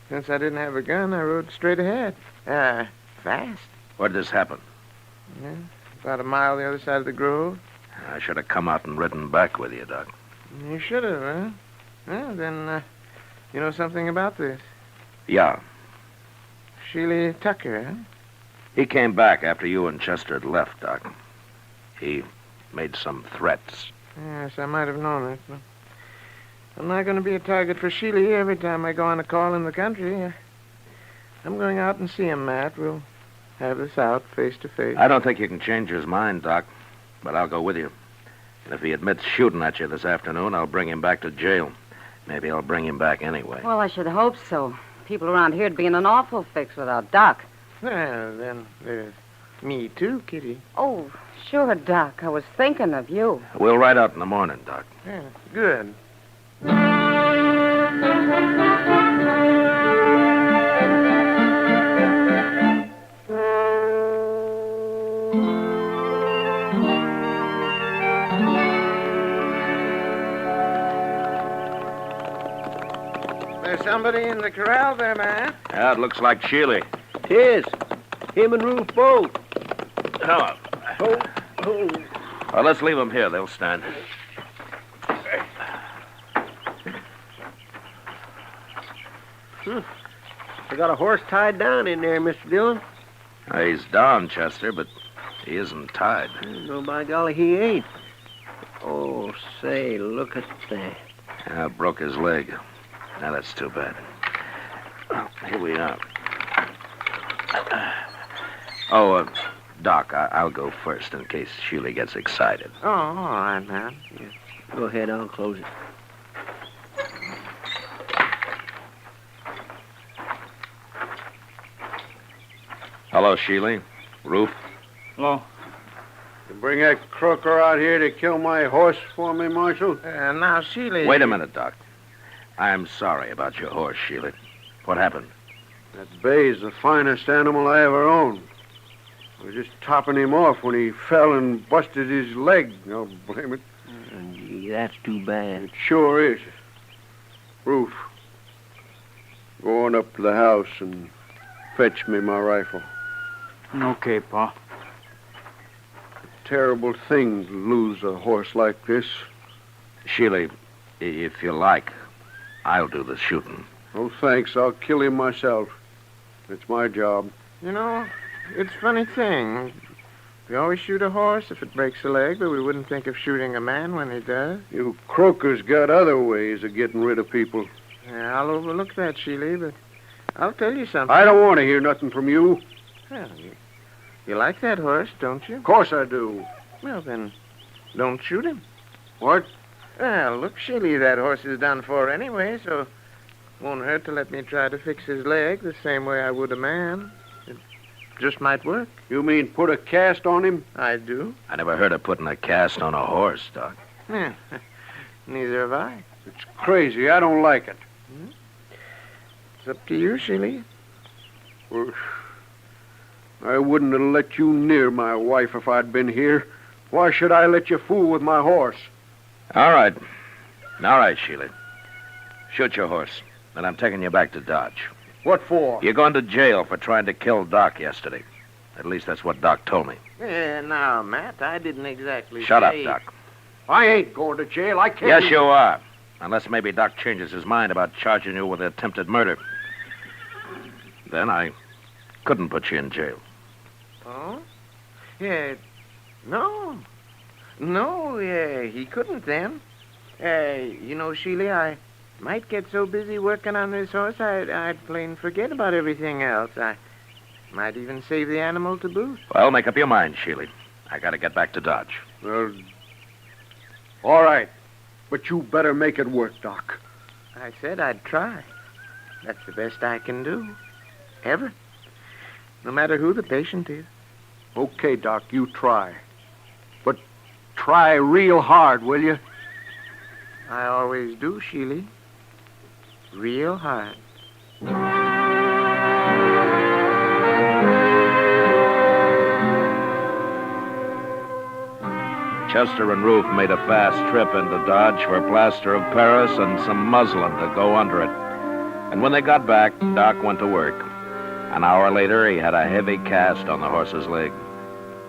since I didn't have a gun, I rode straight ahead. Fast. Where did this happen? Yeah, about a mile the other side of the grove. I should have come out and ridden back with you, Doc. You should have, huh? Well, then, you know something about this? Yeah. Sheely Tucker, huh? He came back after you and Chester had left, Doc. He made some threats. Yes, I might have known it. But I'm not going to be a target for Sheely every time I go on a call in the country. I'm going out and see him, Matt. We'll have this out face to face. I don't think you can change his mind, Doc, but I'll go with you. And if he admits shooting at you this afternoon, I'll bring him back to jail. Maybe I'll bring him back anyway. Well, I should hope so. People around here'd be in an awful fix without Doc. Well, then there's me too, Kitty. Oh, sure, Doc. I was thinking of you. We'll ride out in the morning, Doc. Yeah, good. There's somebody in the corral there, man. Yeah, it looks like Sheely. Tis. Him and Ruth both. Oh. Well, let's leave them here. They'll stand. I got a horse tied down in there, Mr. Dillon. He's down, Chester, but he isn't tied. No, by golly, he ain't. Oh, say, look at that. Yeah, broke his leg. Now, that's too bad. Well, here we are. Doc, I'll go first in case Sheely gets excited. Oh, all right, man. Yeah. Go ahead, I'll close it. Hello, Sheely. Roof. Hello. You bring that croaker out here to kill my horse for me, Marshal? Now, Sheely... Wait a minute, Doc. I'm sorry about your horse, Sheely. What happened? That bay's the finest animal I ever owned. I was just topping him off when he fell and busted his leg. I'll blame it. Gee, that's too bad. It sure is. Roof, go on up to the house and fetch me my rifle. Okay, Pa. Terrible thing to lose a horse like this. Sheely, if you like, I'll do the shooting. Oh, thanks. I'll kill him myself. It's my job. You know, it's a funny thing. We always shoot a horse if it breaks a leg, but we wouldn't think of shooting a man when he does. You croakers got other ways of getting rid of people. Yeah, I'll overlook that, Sheely, but I'll tell you something. I don't want to hear nothing from you. Well, you like that horse, don't you? Of course I do. Well, then, don't shoot him. What? Well, look, Sheely, that horse is done for anyway, so it won't hurt to let me try to fix his leg the same way I would a man. It just might work. You mean put a cast on him? I do. I never heard of putting a cast on a horse, Doc. Yeah, neither have I. It's crazy. I don't like it. It's up to you, Sheely. Well, I wouldn't have let you near my wife if I'd been here. Why should I let you fool with my horse? All right, Sheely. Shoot your horse, and I'm taking you back to Dodge. What for? You're going to jail for trying to kill Doc yesterday. At least that's what Doc told me. Yeah, now, Matt, I didn't exactly Shut up, say... Doc. I ain't going to jail. I can't... Yes, you are. Unless maybe Doc changes his mind about charging you with attempted murder. Then I couldn't put you in jail. Oh? Yeah, no. No, yeah, he couldn't then. You know, Sheely, I might get so busy working on this horse, I'd plain forget about everything else. I might even save the animal to boot. Well, make up your mind, Sheely. I gotta get back to Dodge. Well, all right. But you better make it work, Doc. I said I'd try. That's the best I can do. Ever. No matter who the patient is. Okay, Doc, you try. But try real hard, will you? I always do, Sheely. Real hard. Chester and Roof made a fast trip into Dodge for plaster of Paris and some muslin to go under it. And when they got back, Doc went to work. An hour later, he had a heavy cast on the horse's leg.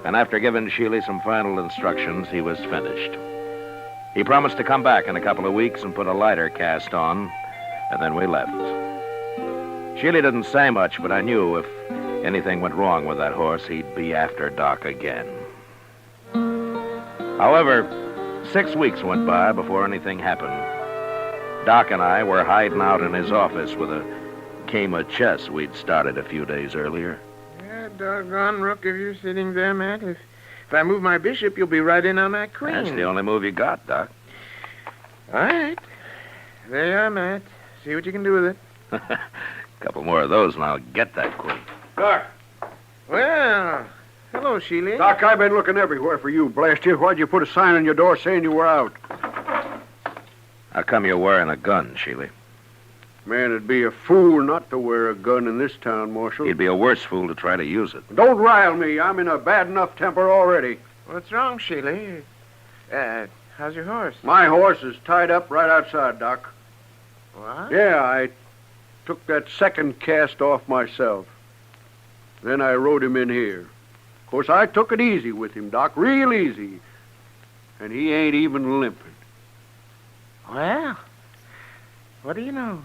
And after giving Sheely some final instructions, he was finished. He promised to come back in a couple of weeks and put a lighter cast on, and then we left. Sheely didn't say much, but I knew if anything went wrong with that horse, he'd be after Doc again. However, 6 weeks went by before anything happened. Doc and I were hiding out in his office with a game of chess we'd started a few days earlier. Yeah, doggone rook, if you're sitting there, Matt. If I move my bishop, you'll be right in on that queen. That's the only move you got, Doc. All right. There you are, Matt. See what you can do with it. A couple more of those and I'll get that queen. Doc. Well, hello, Sheely. Doc, I've been looking everywhere for you, blast you. Why'd you put a sign on your door saying you were out? How come you're wearing a gun, Sheely? Man, it'd be a fool not to wear a gun in this town, Marshal. You'd be a worse fool to try to use it. Don't rile me. I'm in a bad enough temper already. What's wrong, Sheely? How's your horse? My horse is tied up right outside, Doc. What? Yeah, I took that second cast off myself. Then I rode him in here. Of course, I took it easy with him, Doc, real easy. And he ain't even limping. Well, what do you know?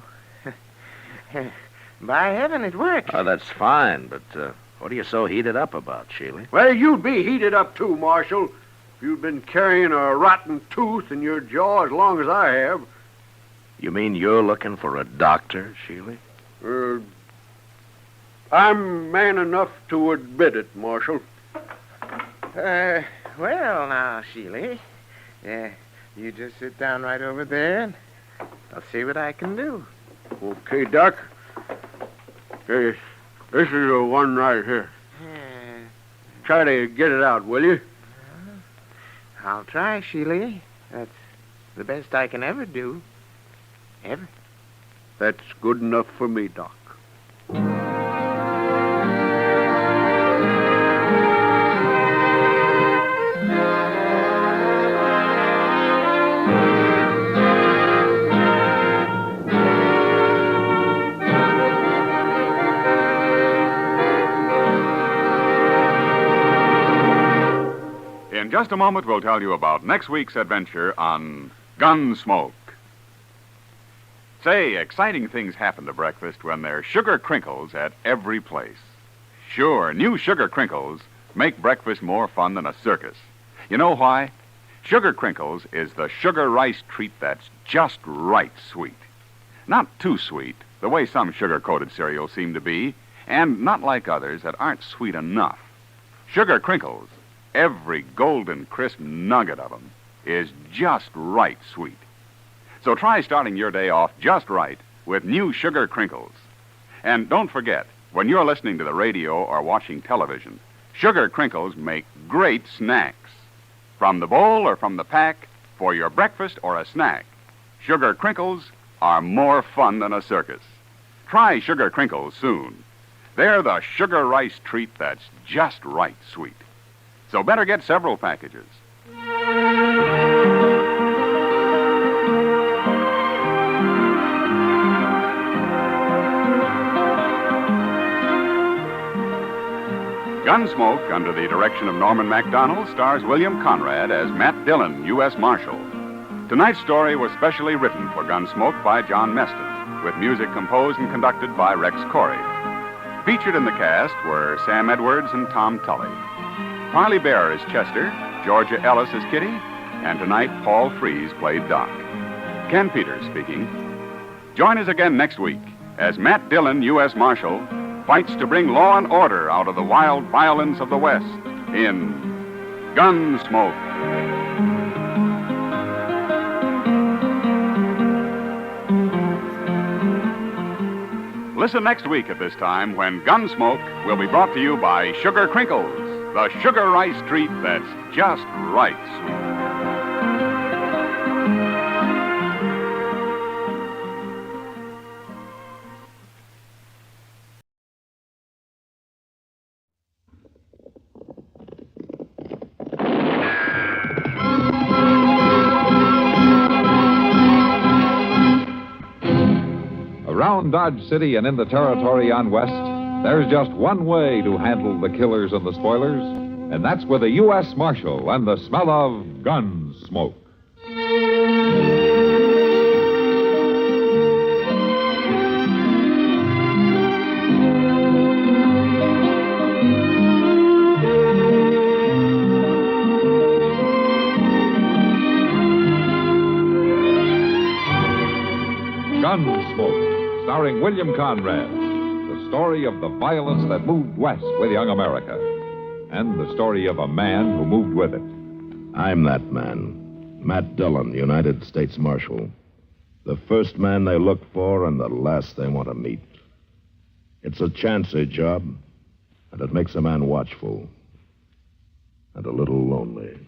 By heaven, it worked. Oh, that's fine, but what are you so heated up about, Sheely? Well, you'd be heated up too, Marshal. If you'd been carrying a rotten tooth in your jaw as long as I have. You mean you're looking for a doctor, Sheely? I'm man enough to admit it, Marshal. Well, now, Sheila. You just sit down right over there, and I'll see what I can do. Okay, Doc. Hey, this is the one right here. Try to get it out, will you? I'll try, Sheila. That's the best I can ever do. Ever. That's good enough for me, Doc. In just a moment, we'll tell you about next week's adventure on Gunsmoke. Say, exciting things happen to breakfast when there's sugar crinkles at every place. Sure, new sugar crinkles make breakfast more fun than a circus. You know why? Sugar crinkles is the sugar rice treat that's just right sweet. Not too sweet, the way some sugar-coated cereals seem to be, and not like others that aren't sweet enough. Sugar crinkles, every golden crisp nugget of them, is just right sweet. So try starting your day off just right with new sugar crinkles. And don't forget, when you're listening to the radio or watching television, sugar crinkles make great snacks. From the bowl or from the pack, for your breakfast or a snack, sugar crinkles are more fun than a circus. Try sugar crinkles soon. They're the sugar rice treat that's just right sweet. So better get several packages. Gunsmoke, under the direction of Norman MacDonald, stars William Conrad as Matt Dillon, U.S. Marshal. Tonight's story was specially written for Gunsmoke by John Meston, with music composed and conducted by Rex Corey. Featured in the cast were Sam Edwards and Tom Tully. Parley Bear is Chester, Georgia Ellis is Kitty, and tonight Paul Frees played Doc. Ken Peters speaking. Join us again next week as Matt Dillon, U.S. Marshal, fights to bring law and order out of the wild violence of the West in Gunsmoke. Listen next week at this time when Gunsmoke will be brought to you by Sugar Crinkles, the sugar rice treat that's just right sweet. Around Dodge City and in the territory on West, there's just one way to handle the killers and the spoilers, and that's with a U.S. Marshal and the smell of Gunsmoke. Gunsmoke, starring William Conrad, the story of the violence that moved west with young America, and the story of a man who moved with it. I'm that man, Matt Dillon, United States Marshal. The first man they look for and the last they want to meet. It's a chancy job, and it makes a man watchful and a little lonely.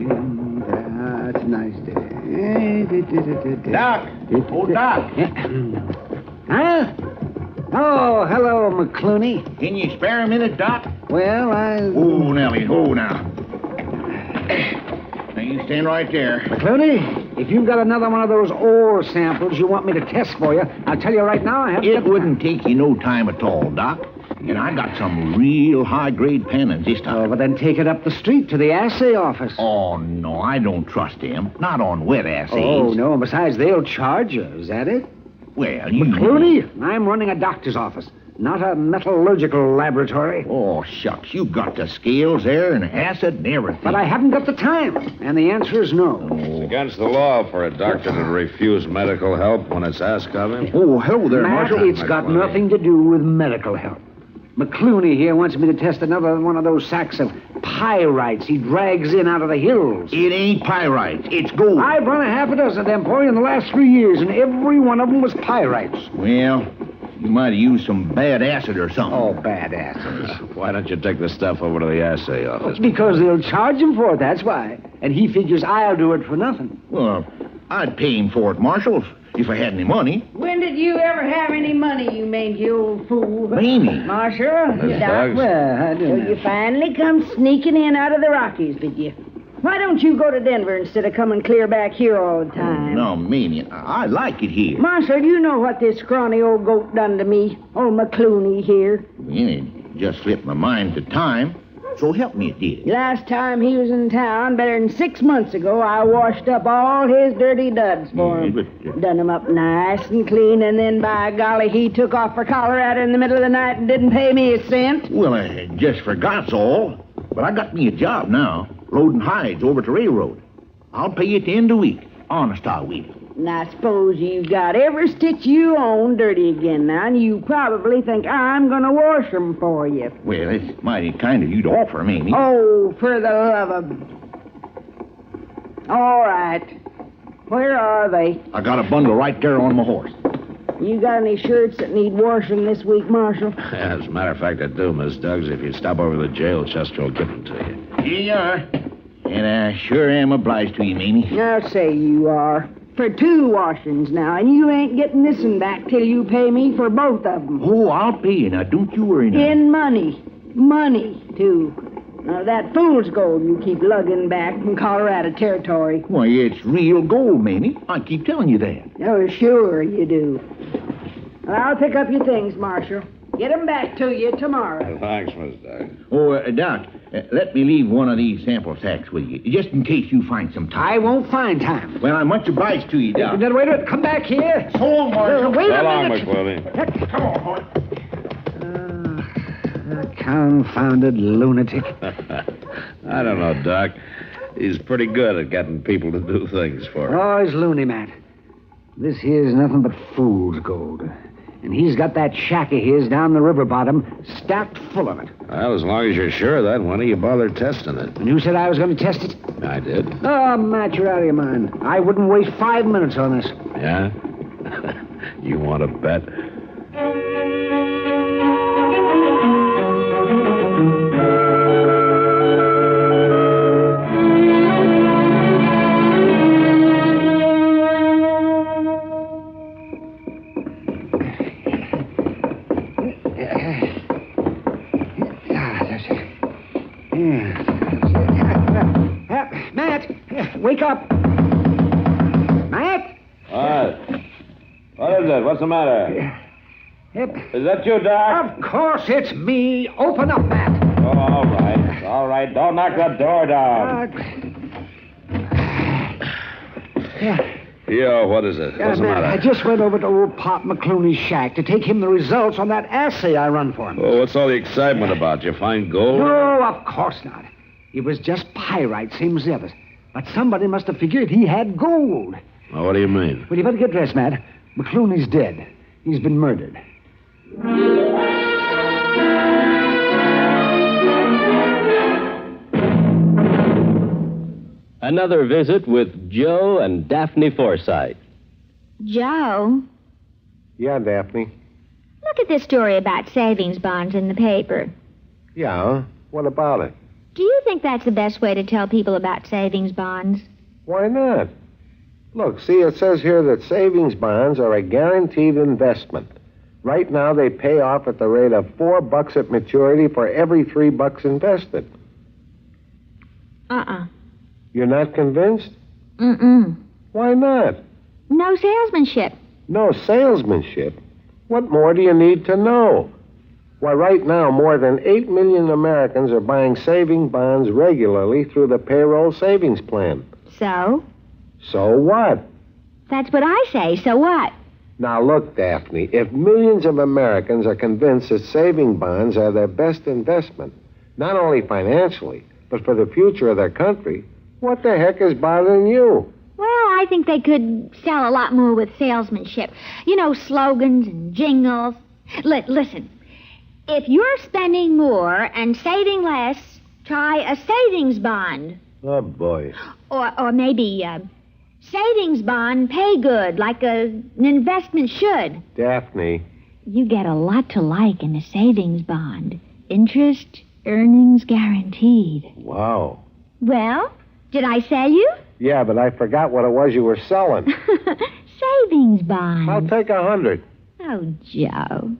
That's a nice day. Doc! Oh, Doc! Huh? Oh, hello, McClooney. Can you spare a minute, Doc? Well, Oh, Nellie, now. Now, you stand right there. McClooney, if you've got another one of those ore samples you want me to test for you, I'll tell you right now I haven't... It wouldn't take you no time at all, Doc. And I got some real high-grade pennants this time. Oh, but then take it up the street to the assay office. Oh, no, I don't trust them. Not on wet assays. Oh, no, and besides, they'll charge you. Is that it? Well, you... McClooney, I'm running a doctor's office, not a metallurgical laboratory. Oh, shucks, you got the scales there and acid and everything. But I haven't got the time, and the answer is no. It's against the law for a doctor to refuse medical help when it's asked of him. Oh, hello there, Matt, Marshal. it's got nothing to do with medical help. McClooney here wants me to test another one of those sacks of pyrites he drags in out of the hills. It ain't pyrites. It's gold. I've run a half a dozen of them, boy, in the last 3 years, and every one of them was pyrites. Well, you might have used some bad acid or something. Oh, bad acid. Why don't you take the stuff over to the assay office? Because they'll charge him for it, that's why. And he figures I'll do it for nothing. Well, I'd pay him for it, Marshal, if I had any money. When did you ever have any money, you mangy old fool? Mamie. Marshal, Miss Doc, Buggs. well, so you finally come sneaking in out of the Rockies, did you? Why don't you go to Denver instead of coming clear back here all the time? No, Mamie, I like it here. Marshal, you know what this scrawny old goat done to me? Old McClooney here. Well, it just slipped my mind to time. So help me, it did. Last time he was in town, better than 6 months ago, I washed up all his dirty duds for him. Done him up nice and clean, and then, by golly, he took off for Colorado in the middle of the night and didn't pay me a cent. Well, I just forgot's all. But I got me a job now, loading hides over to railroad. I'll pay you at the end of the week. Honest, I will. And I suppose you've got every stitch you own dirty again now, and you probably think I'm going to wash 'em for you. Well, it's mighty kind of you to offer, Mamie. Oh, for the love of... All right. Where are they? I got a bundle right there on my horse. You got any shirts that need washing this week, Marshal? As a matter of fact, I do, Miss Duggs. If you stop over to the jail, Chester will give them to you. Here you are. And I sure am obliged to you, Mamie. I'll say you are. For 2 washings now, and you ain't getting this one back till you pay me for both of them. Oh, I'll pay you. Now, don't you worry now. In money. Money, too. Now, that fool's gold you keep lugging back from Colorado Territory. Why, it's real gold, Mamie. I keep telling you that. Oh, sure you do. Well, I'll pick up your things, Marshal. Get 'em back to you tomorrow. Thanks, Miss Duggs. Oh, Doc, let me leave one of these sample sacks with you, just in case you find some time. I won't find time. Well, I'm much obliged to you, Doc. Wait a minute. Come back here. So long, Marshal. Wait So a long, minute. McClooney. Come on, boy. Confounded lunatic. I don't know, Doc. He's pretty good at getting people to do things for him. Oh, he's loony, Matt. This here's nothing but fool's gold. And he's got that shack of his down the river bottom stacked full of it. Well, as long as you're sure of that, why don't you bother testing it? And who said I was going to test it? I did. Oh, Matt, you're out of your mind. I wouldn't waste 5 minutes on this. Yeah? You want to bet? Matt, wake up. Matt? What is it? What's the matter? Yep. Is that you, Doc? Of course it's me. Open up, Matt. Oh, all right. All right. Don't knock that door down. Yo, what is it? What's the Matt, matter? I just went over to old Pop McClooney's shack to take him the results on that assay I run for him. Oh, what's all the excitement about? You find gold? No, of course not. It was just pyrite, same as the others. But somebody must have figured he had gold. Well, what do you mean? Well, you better get dressed, Matt. McClooney's dead. He's been murdered. Another visit with Joe and Daphne Forsythe. Joe, Yeah, Daphne. look at this story about savings bonds in the paper. Yeah? What about it? Do you think that's the best way to tell people about savings bonds? Why not? Look, see, it says here that savings bonds are a guaranteed investment. Right now, they pay off at the rate of $4 at maturity for every $3 invested. You're not convinced? Mm-mm. Why not? No salesmanship. No salesmanship? What more do you need to know? Why, right now, more than 8 million Americans are buying saving bonds regularly through the payroll savings plan. So? So what? That's what I say. So what? Now, look, Daphne, if millions of Americans are convinced that saving bonds are their best investment, not only financially, but for the future of their country, what the heck is bothering you? Well, I think they could sell a lot more with salesmanship. You know, slogans and jingles. Listen, if you're spending more and saving less, try a savings bond. Oh, boy. Or maybe savings bond pay good, like an investment should. Daphne. You get a lot to like in a savings bond. Interest, earnings guaranteed. Wow. Well, did I sell you? Yeah, but I forgot what it was you were selling. Savings bond. I'll take 100. Oh, Joe.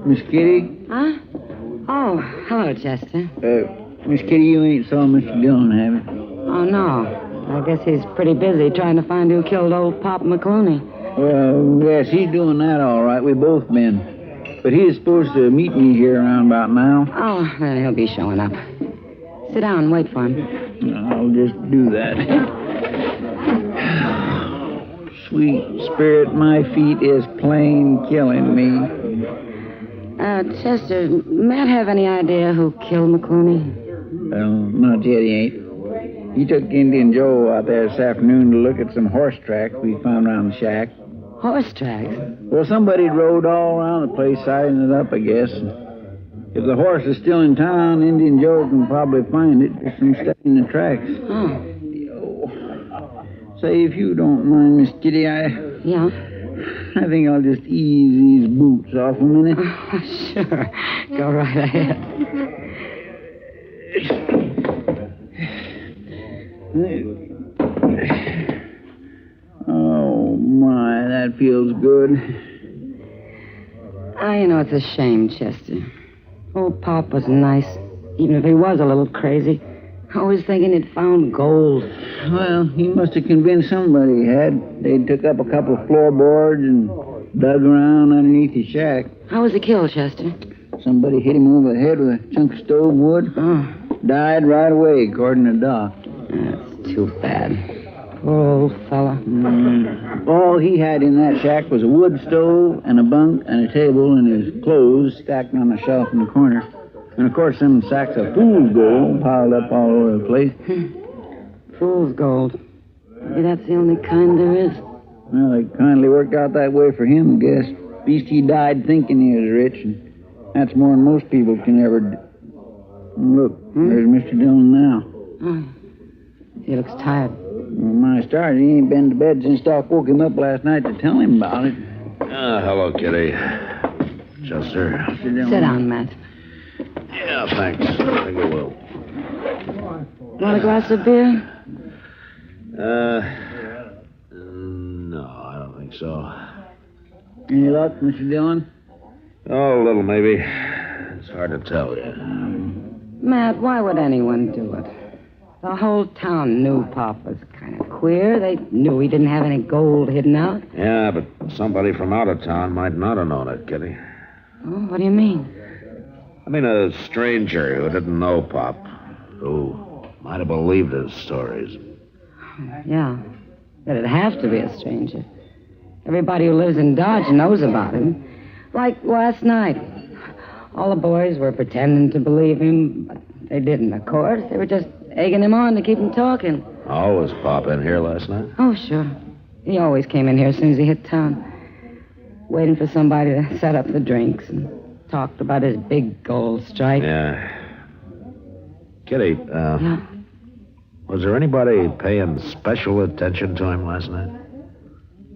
Miss Kitty? Huh? Oh, hello, Chester. Miss Kitty, you ain't saw Mr. Dillon, have you? Oh, no. I guess he's pretty busy trying to find who killed old Pop McClooney. Well, yes, he's doing that all right. We both been. But he is supposed to meet me here around about now. Oh, then he'll be showing up. Sit down and wait for him. I'll just do that. Sweet spirit, my feet is plain killing me. Chester, Matt have any idea who killed McClooney? Well, not yet, he ain't. He took Indian Joe out there this afternoon to look at some horse tracks we found around the shack. Horse tracks? Well, somebody rode all around the place, sizing it up, I guess. If the horse is still in town, Indian Joe can probably find it just from studying the tracks. Oh. Say, if you don't mind, Miss Kitty, Yeah? I think I'll just ease these boots off a minute. Sure. Go right ahead. Oh, my, that feels good. You know, it's a shame, Chester. Old Pop was nice, even if he was a little crazy. Always thinking he'd found gold. Well, he must have convinced somebody he had. They took up a couple of floorboards and dug around underneath his shack. How was he killed, Chester? Somebody hit him over the head with a chunk of stove wood. Oh. Died right away, according to Doc. That's too bad. Poor old fella. All he had in that shack was a wood stove and a bunk and a table and his clothes stacked on a shelf in the corner. And, of course, some sacks of fool's gold piled up all over the place. Fool's gold. Maybe that's the only kind there is. Well, it kindly worked out that way for him, I guess. At least he died thinking he was rich, and that's more than most people can ever do. Look, there's Mr. Dillon now. Oh, he looks tired. Well, my stars, he ain't been to bed since Doc woke him up last night to tell him about it. Hello, Kitty. Chester. Sit down, Matt. Yeah, thanks. I think I will. Want a glass of beer? No, I don't think so. Any luck, Mr. Dillon? Oh, a little, maybe. It's hard to tell you. Matt, why would anyone do it? The whole town knew Pop was kind of queer. They knew he didn't have any gold hidden out. Yeah, but somebody from out of town might not have known it, Kitty. Oh, what do you mean? I mean, a stranger who didn't know Pop, who might have believed his stories. Yeah, but it'd have to be a stranger. Everybody who lives in Dodge knows about him. Like last night. All the boys were pretending to believe him, but they didn't, of course. They were just egging him on to keep him talking. Oh, was Pop in here last night? Oh, sure. He always came in here as soon as he hit town. Waiting for somebody to set up the drinks and talked about his big gold strike. Yeah. Kitty, Yeah? was there anybody paying special attention to him last night?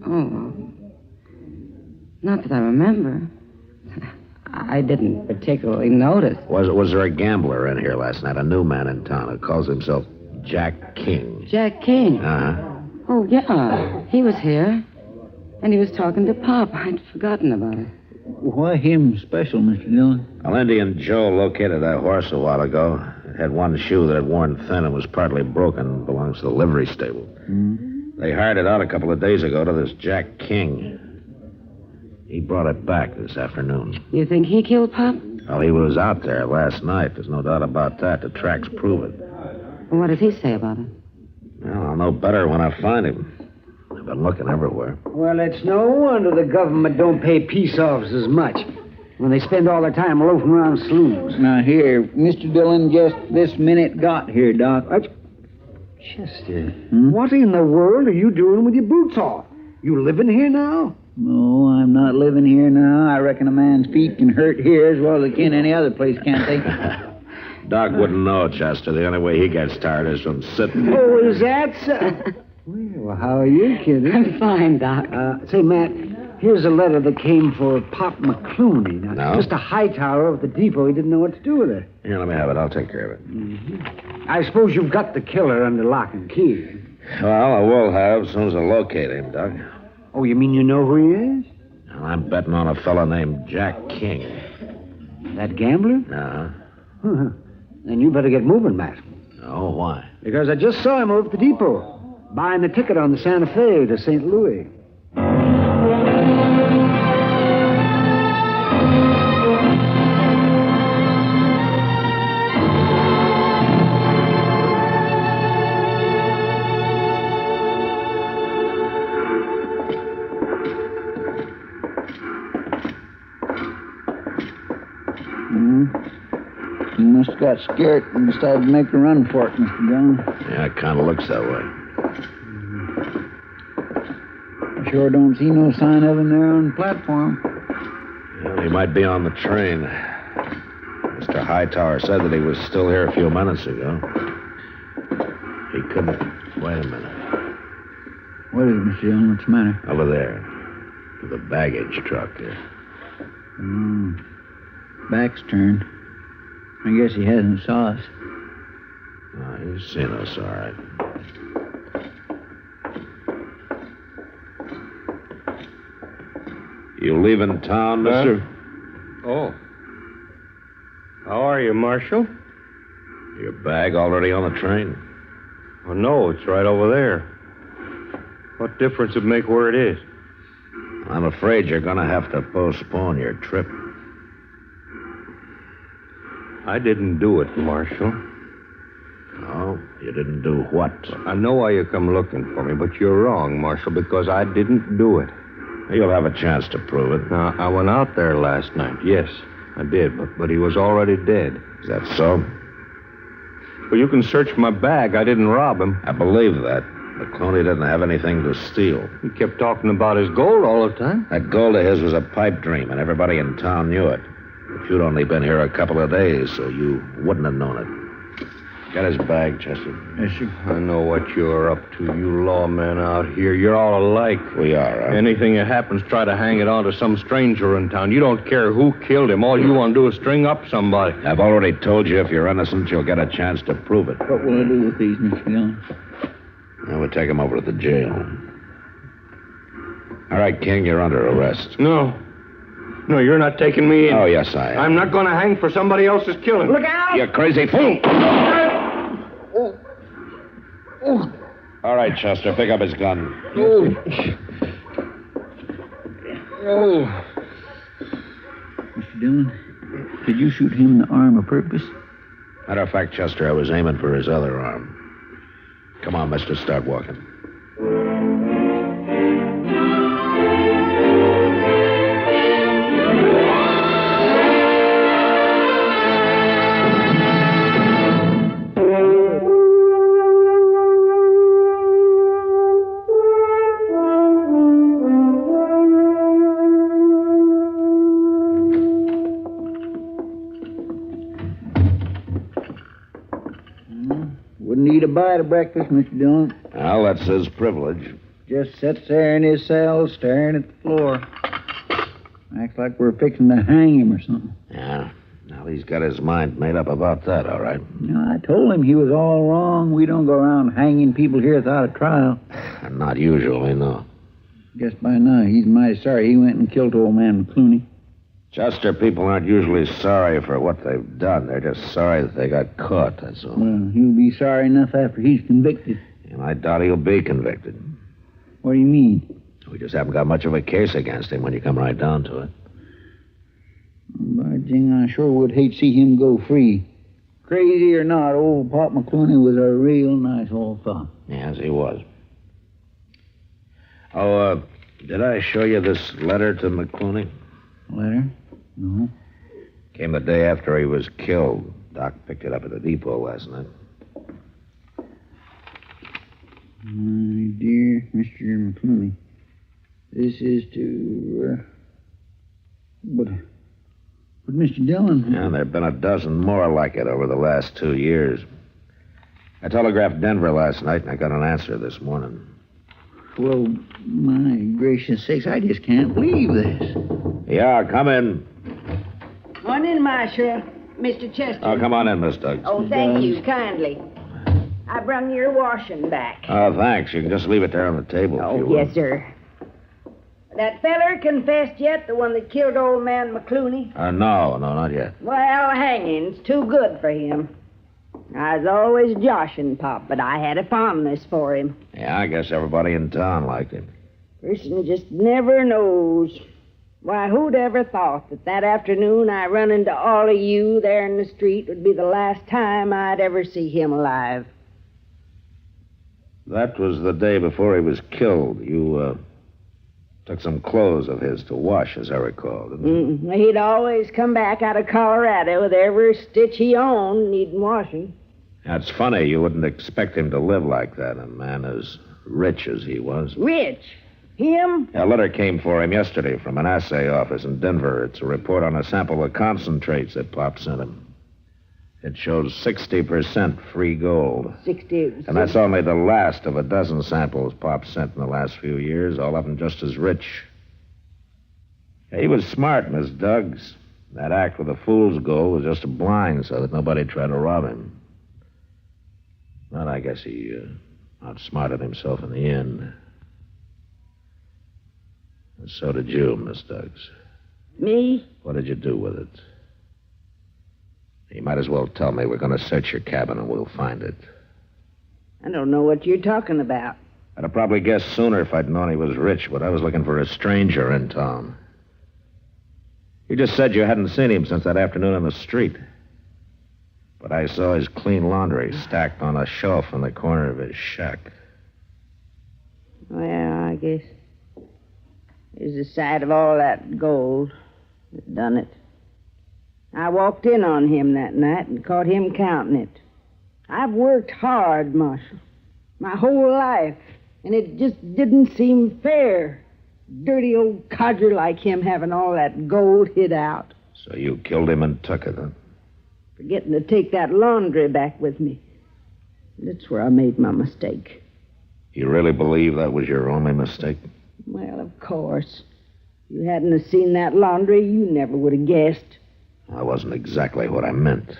Oh, not that I remember. I didn't particularly notice. Was there a gambler in here last night, a new man in town who calls himself Jack King? Jack King? Uh-huh. Oh, yeah. He was here. And he was talking to Pop. I'd forgotten about it. Why him special, Mr. Dillon? Well, Indian Joe located that horse a while ago. It had one shoe that had worn thin and was partly broken. Belongs to the livery stable. They hired it out a couple of days ago to this Jack King. He brought it back this afternoon. You think he killed Pop? Well, he was out there last night. There's no doubt about that. The tracks prove it. Well, what does he say about it? Well, I'll know better when I find him. I've been looking everywhere. Well, it's no wonder the government don't pay peace officers much when they spend all their time loafing around saloons. Now, here, Mr. Dillon just this minute got here, Doc. Chester, what in the world are you doing with your boots off? You living here now? No, I'm not living here now. I reckon a man's feet can hurt here as well as they can any other place, can't they? Doc wouldn't know, Chester. The only way he gets tired is from sitting. Oh, is that so? Well, how are you, kid? I'm fine, Doc. Say, Matt, here's a letter that came for Pop McClooney. Now, No? Mr. Hightower of the depot, he didn't know what to do with it. Here, let me have it. I'll take care of it. I suppose you've got the killer under lock and key. Well, I will have as soon as I locate him, Doc. Oh, you mean you know who he is? Well, I'm betting on a fella named Jack King. That gambler? Uh-huh. Then you better get moving, Matt. Oh, why? Because I just saw him over at the depot, buying the ticket on the Santa Fe to St. Louis. You must have got scared and decided to make a run for it, Mr. Dillon. Yeah, it kind of looks that way. I sure don't see no sign of him there on the platform. Well, he might be on the train. Mr. Hightower said that he was still here a few minutes ago. He couldn't... Wait a minute. What is it, Mr. Dillon? What's the matter? Over there. To the baggage truck there. Back's turned. I guess he hasn't saw us. Oh, he's seen us, all right. You leaving town, mister? Oh. How are you, Marshal? Your bag already on the train? Oh, no, it's right over there. What difference would it make where it is? I'm afraid you're going to have to postpone your trip. I didn't do it, Marshal. No, you didn't do what? I know why you come looking for me, but you're wrong, Marshal, because I didn't do it. You'll have a chance to prove it. Now, I went out there last night. Yes, I did, but he was already dead. Is that so? Well, you can search my bag. I didn't rob him. I believe that. McClooney didn't have anything to steal. He kept talking about his gold all the time. That gold of his was a pipe dream, and everybody in town knew it. But you'd only been here a couple of days, so you wouldn't have known it. Got his bag, Chester? Yes, sir. I know what you're up to, you lawmen out here. You're all alike. We are, huh? Anything that happens, try to hang it on to some stranger in town. You don't care who killed him. All you want to do is string up somebody. I've already told you if you're innocent, you'll get a chance to prove it. What will I do with these, Mr. Dillon? Now we'll take him over to the jail. All right, King, you're under arrest. No, you're not taking me in. Oh, yes, I am. I'm not going to hang for somebody else's killing. Look out! You crazy fool! All right, Chester, pick up his gun. Mr. Dillon, did you shoot him in the arm of purpose? Matter of fact, Chester, I was aiming for his other arm. Come on, mister, start walking. Wouldn't eat a bite of breakfast, Mr. Dillon. Well, that's his privilege. Just sits there in his cell staring at the floor. Acts like we're fixing to hang him or something. Yeah. Now he's got his mind made up about that, all right. I told him he was all wrong. We don't go around hanging people here without a trial. Not usually, no. Guess by now he's mighty sorry he went and killed old man McClooney. Chester people aren't usually sorry for what they've done. They're just sorry that they got caught, that's all. Well, he'll be sorry enough after he's convicted. And I doubt he'll be convicted. What do you mean? We just haven't got much of a case against him when you come right down to it. By jing, I sure would hate to see him go free. Crazy or not, old Pop McClooney was a real nice old fellow. Yes, he was. Oh, did I show you this letter to McClooney? Letter? No. Came the day after he was killed. Doc picked it up at the depot last night. My dear Mr. McClooney, this is to, But Mr. Dillon... Yeah, there have been a dozen more like it over the last 2 years. I telegraphed Denver last night, and I got an answer this morning. Well, my gracious sakes, I just can't believe this. Yeah, come in. Come on in, Marshal. Mr. Chester. Oh, come on in, Miss Doug. Oh, thank you kindly. I brung your washing back. Oh, thanks. You can just leave it there on the table. if you Yes, want. sir. That feller confessed yet, the one that killed old man McClooney? No, not yet. Well, hanging's too good for him. I was always joshing Pop, but I had a fondness for him. Yeah, I guess everybody in town liked him. Person just never knows. Why, who'd ever thought that afternoon I run into all of you there in the street would be the last time I'd ever see him alive? That was the day before he was killed. You, took some clothes of his to wash, as I recall, didn't you? He'd always come back out of Colorado with every stitch he owned needing washing. That's funny. You wouldn't expect him to live like that, a man as rich as he was. Rich? Him? A letter came for him yesterday from an assay office in Denver. It's a report on a sample of concentrates that Pop sent him. It shows 60% free gold. 60. And that's only the last of a dozen samples Pop sent in the last few years, all of them just as rich. He was smart, Miss Duggs. That act with the fool's gold was just a blind so that nobody tried to rob him. But I guess he outsmarted himself in the end. And so did you, Miss Duggs. Me? What did you do with it? You might as well tell me. We're going to search your cabin and we'll find it. I don't know what you're talking about. I'd have probably guessed sooner if I'd known he was rich, but I was looking for a stranger in town. You just said you hadn't seen him since that afternoon on the street. But I saw his clean laundry stacked on a shelf in the corner of his shack. Well, I guess it's the sight of all that gold that done it. I walked in on him that night and caught him counting it. I've worked hard, Marshal, my whole life, and it just didn't seem fair. Dirty old codger like him having all that gold hid out. So you killed him and took it, huh? Forgetting to take that laundry back with me. That's where I made my mistake. You really believe that was your only mistake? Well, of course. If you hadn't have seen that laundry, you never would have guessed. That wasn't exactly what I meant.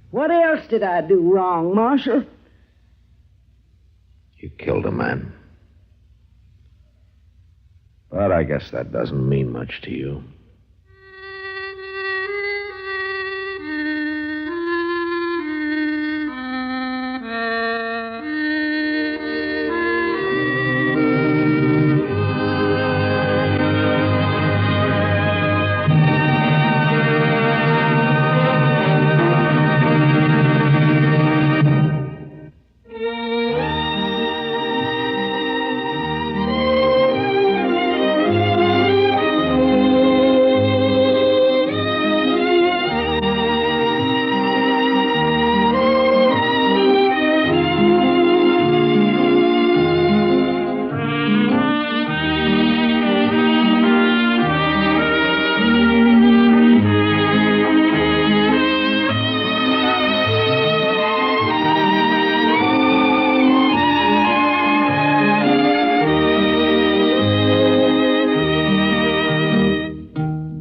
What else did I do wrong, Marshal? You killed a man. But I guess that doesn't mean much to you.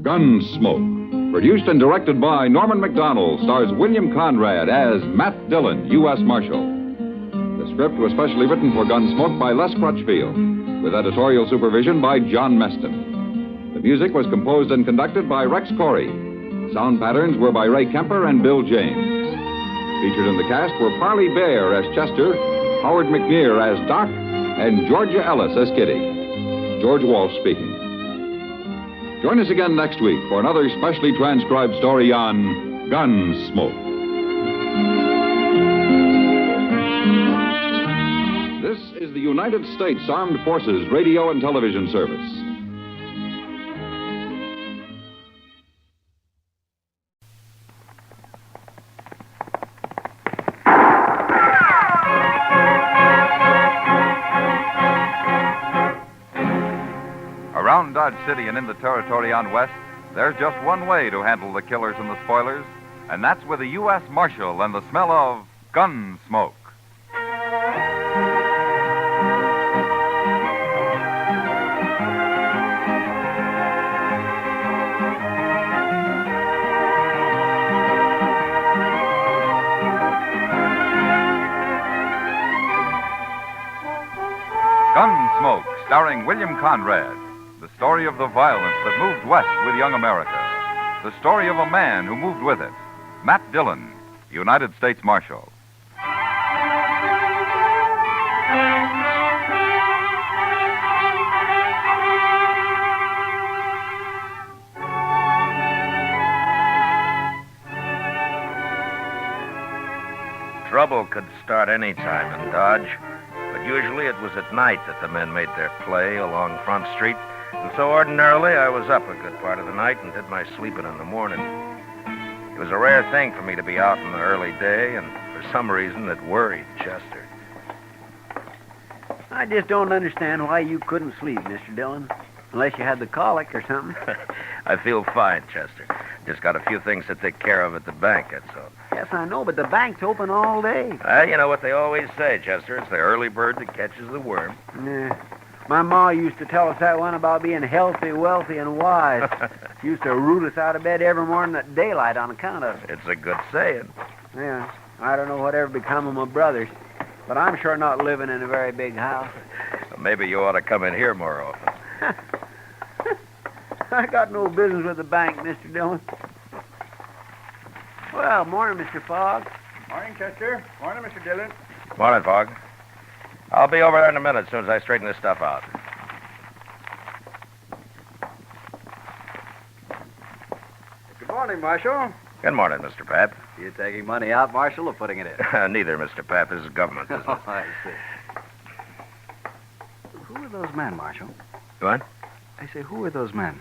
Gunsmoke, produced and directed by Norman Macdonald, stars William Conrad as Matt Dillon, U.S. Marshal. The script was specially written for Gunsmoke by Les Crutchfield, with editorial supervision by John Meston. The The music was composed and conducted by Rex Corey. Sound patterns were by Ray Kemper and Bill James. Featured in the cast were Parley Bear as Chester, Howard McNear as Doc, and Georgia Ellis as Kitty. George Walsh speaking. Join us again next week for another specially transcribed story on Gunsmoke. This is the United States Armed Forces Radio and Television Service. Around Dodge City and in the territory on West, there's just one way to handle the killers and the spoilers, and that's with a U.S. Marshal and the smell of gun smoke. Gunsmoke, starring William Conrad. The story of the violence that moved west with young America. The story of a man who moved with it. Matt Dillon, United States Marshal. Trouble could start any time in Dodge, but usually it was at night that the men made their play along Front Street. And so ordinarily, I was up a good part of the night and did my sleeping in the morning. It was a rare thing for me to be out in the early day, and for some reason, it worried Chester. I just don't understand why you couldn't sleep, Mr. Dillon. Unless you had the colic or something. I feel fine, Chester. Just got a few things to take care of at the bank, that's all. Yes, I know, but the bank's open all day. You know what they always say, Chester. It's the early bird that catches the worm. Yeah. My ma used to tell us that one about being healthy, wealthy, and wise. She used to root us out of bed every morning at daylight on account of it. It's a good saying. Yeah, I don't know whatever become of my brothers, but I'm sure not living in a very big house. Well, maybe you ought to come in here more often. I got no business with the bank, Mr. Dillon. Well, morning, Mr. Fogg. Morning, Chester. Morning, Mr. Dillon. Morning, Fogg. I'll be over there in a minute as soon as I straighten this stuff out. Good morning, Marshal. Good morning, Mr. Pap. You taking money out, Marshal, or putting it in? Neither, Mr. Pap. This is government business. Oh, I see. Who are those men, Marshal? What? I say, who are those men?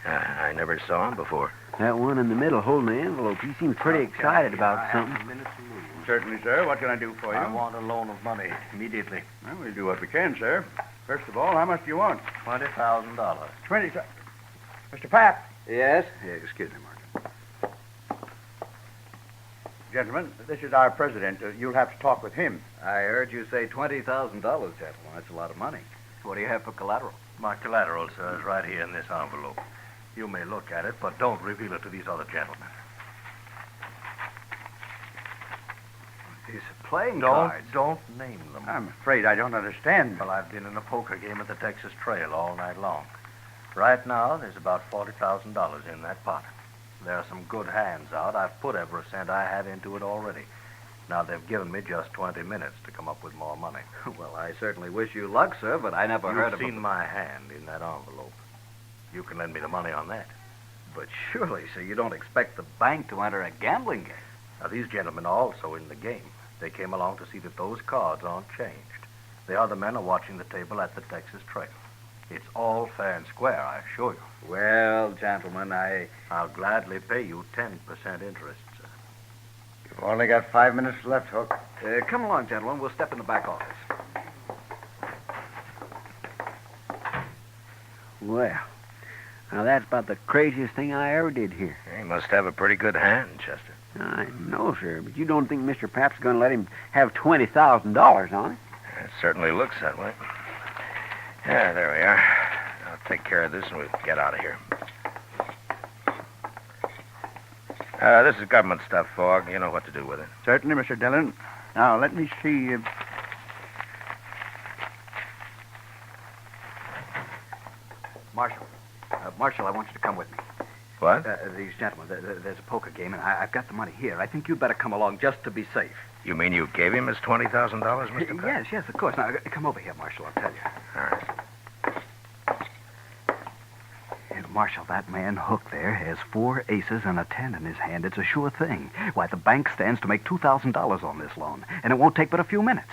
I never saw him before. That one in the middle holding the envelope, he seems pretty excited about something. Certainly, sir. What can I do for you? I want a loan of money immediately. Well, we'll do what we can, sir. First of all, how much do you want? $20,000. 20. Mr. Pap. Yes? Yeah, excuse me, Marshal. Gentlemen, this is our president. You'll have to talk with him. I heard you say $20,000, gentlemen. That's a lot of money. What do you have for collateral? My collateral, sir, is right here in this envelope. You may look at it, but don't reveal it to these other gentlemen. These are playing cards. Don't name them. I'm afraid I don't understand. Well, I've been in a poker game at the Texas Trail all night long. Right now, there's about $40,000 in that pot. There are some good hands out. I've put every cent I have into it already. Now, they've given me just 20 minutes to come up with more money. Well, I certainly wish you luck, sir, but I never heard of You've seen my hand in that envelope. You can lend me the money on that. But surely, sir, you don't expect the bank to enter a gambling game. Now, these gentlemen are also in the game. They came along to see that those cards aren't changed. The other men are watching the table at the Texas Trail. It's all fair and square, I assure you. Well, gentlemen, I'll gladly pay you 10% interest, sir. You've only got 5 minutes left, Hook. Come along, gentlemen. We'll step in the back office. Well, now that's about the craziest thing I ever did here. He must have a pretty good hand, Chester. I know, sir, but you don't think Mr. Pap's going to let him have $20,000 on it? It certainly looks that way. Yeah, there we are. I'll take care of this and we'll get out of here. This is government stuff, Fogg. You know what to do with it. Certainly, Mr. Dillon. Now, let me see. Marshal, Marshal, I want you to come with me. What? These gentlemen, there's a poker game, and I've got the money here. I think you'd better come along just to be safe. You mean you gave him his $20,000, Mr. Pratt? Yes, of course. Now, come over here, Marshal, I'll tell you. All right. Marshal, that man Hook there has 4 aces and a 10 in his hand. It's a sure thing. Why, the bank stands to make $2,000 on this loan, and it won't take but a few minutes.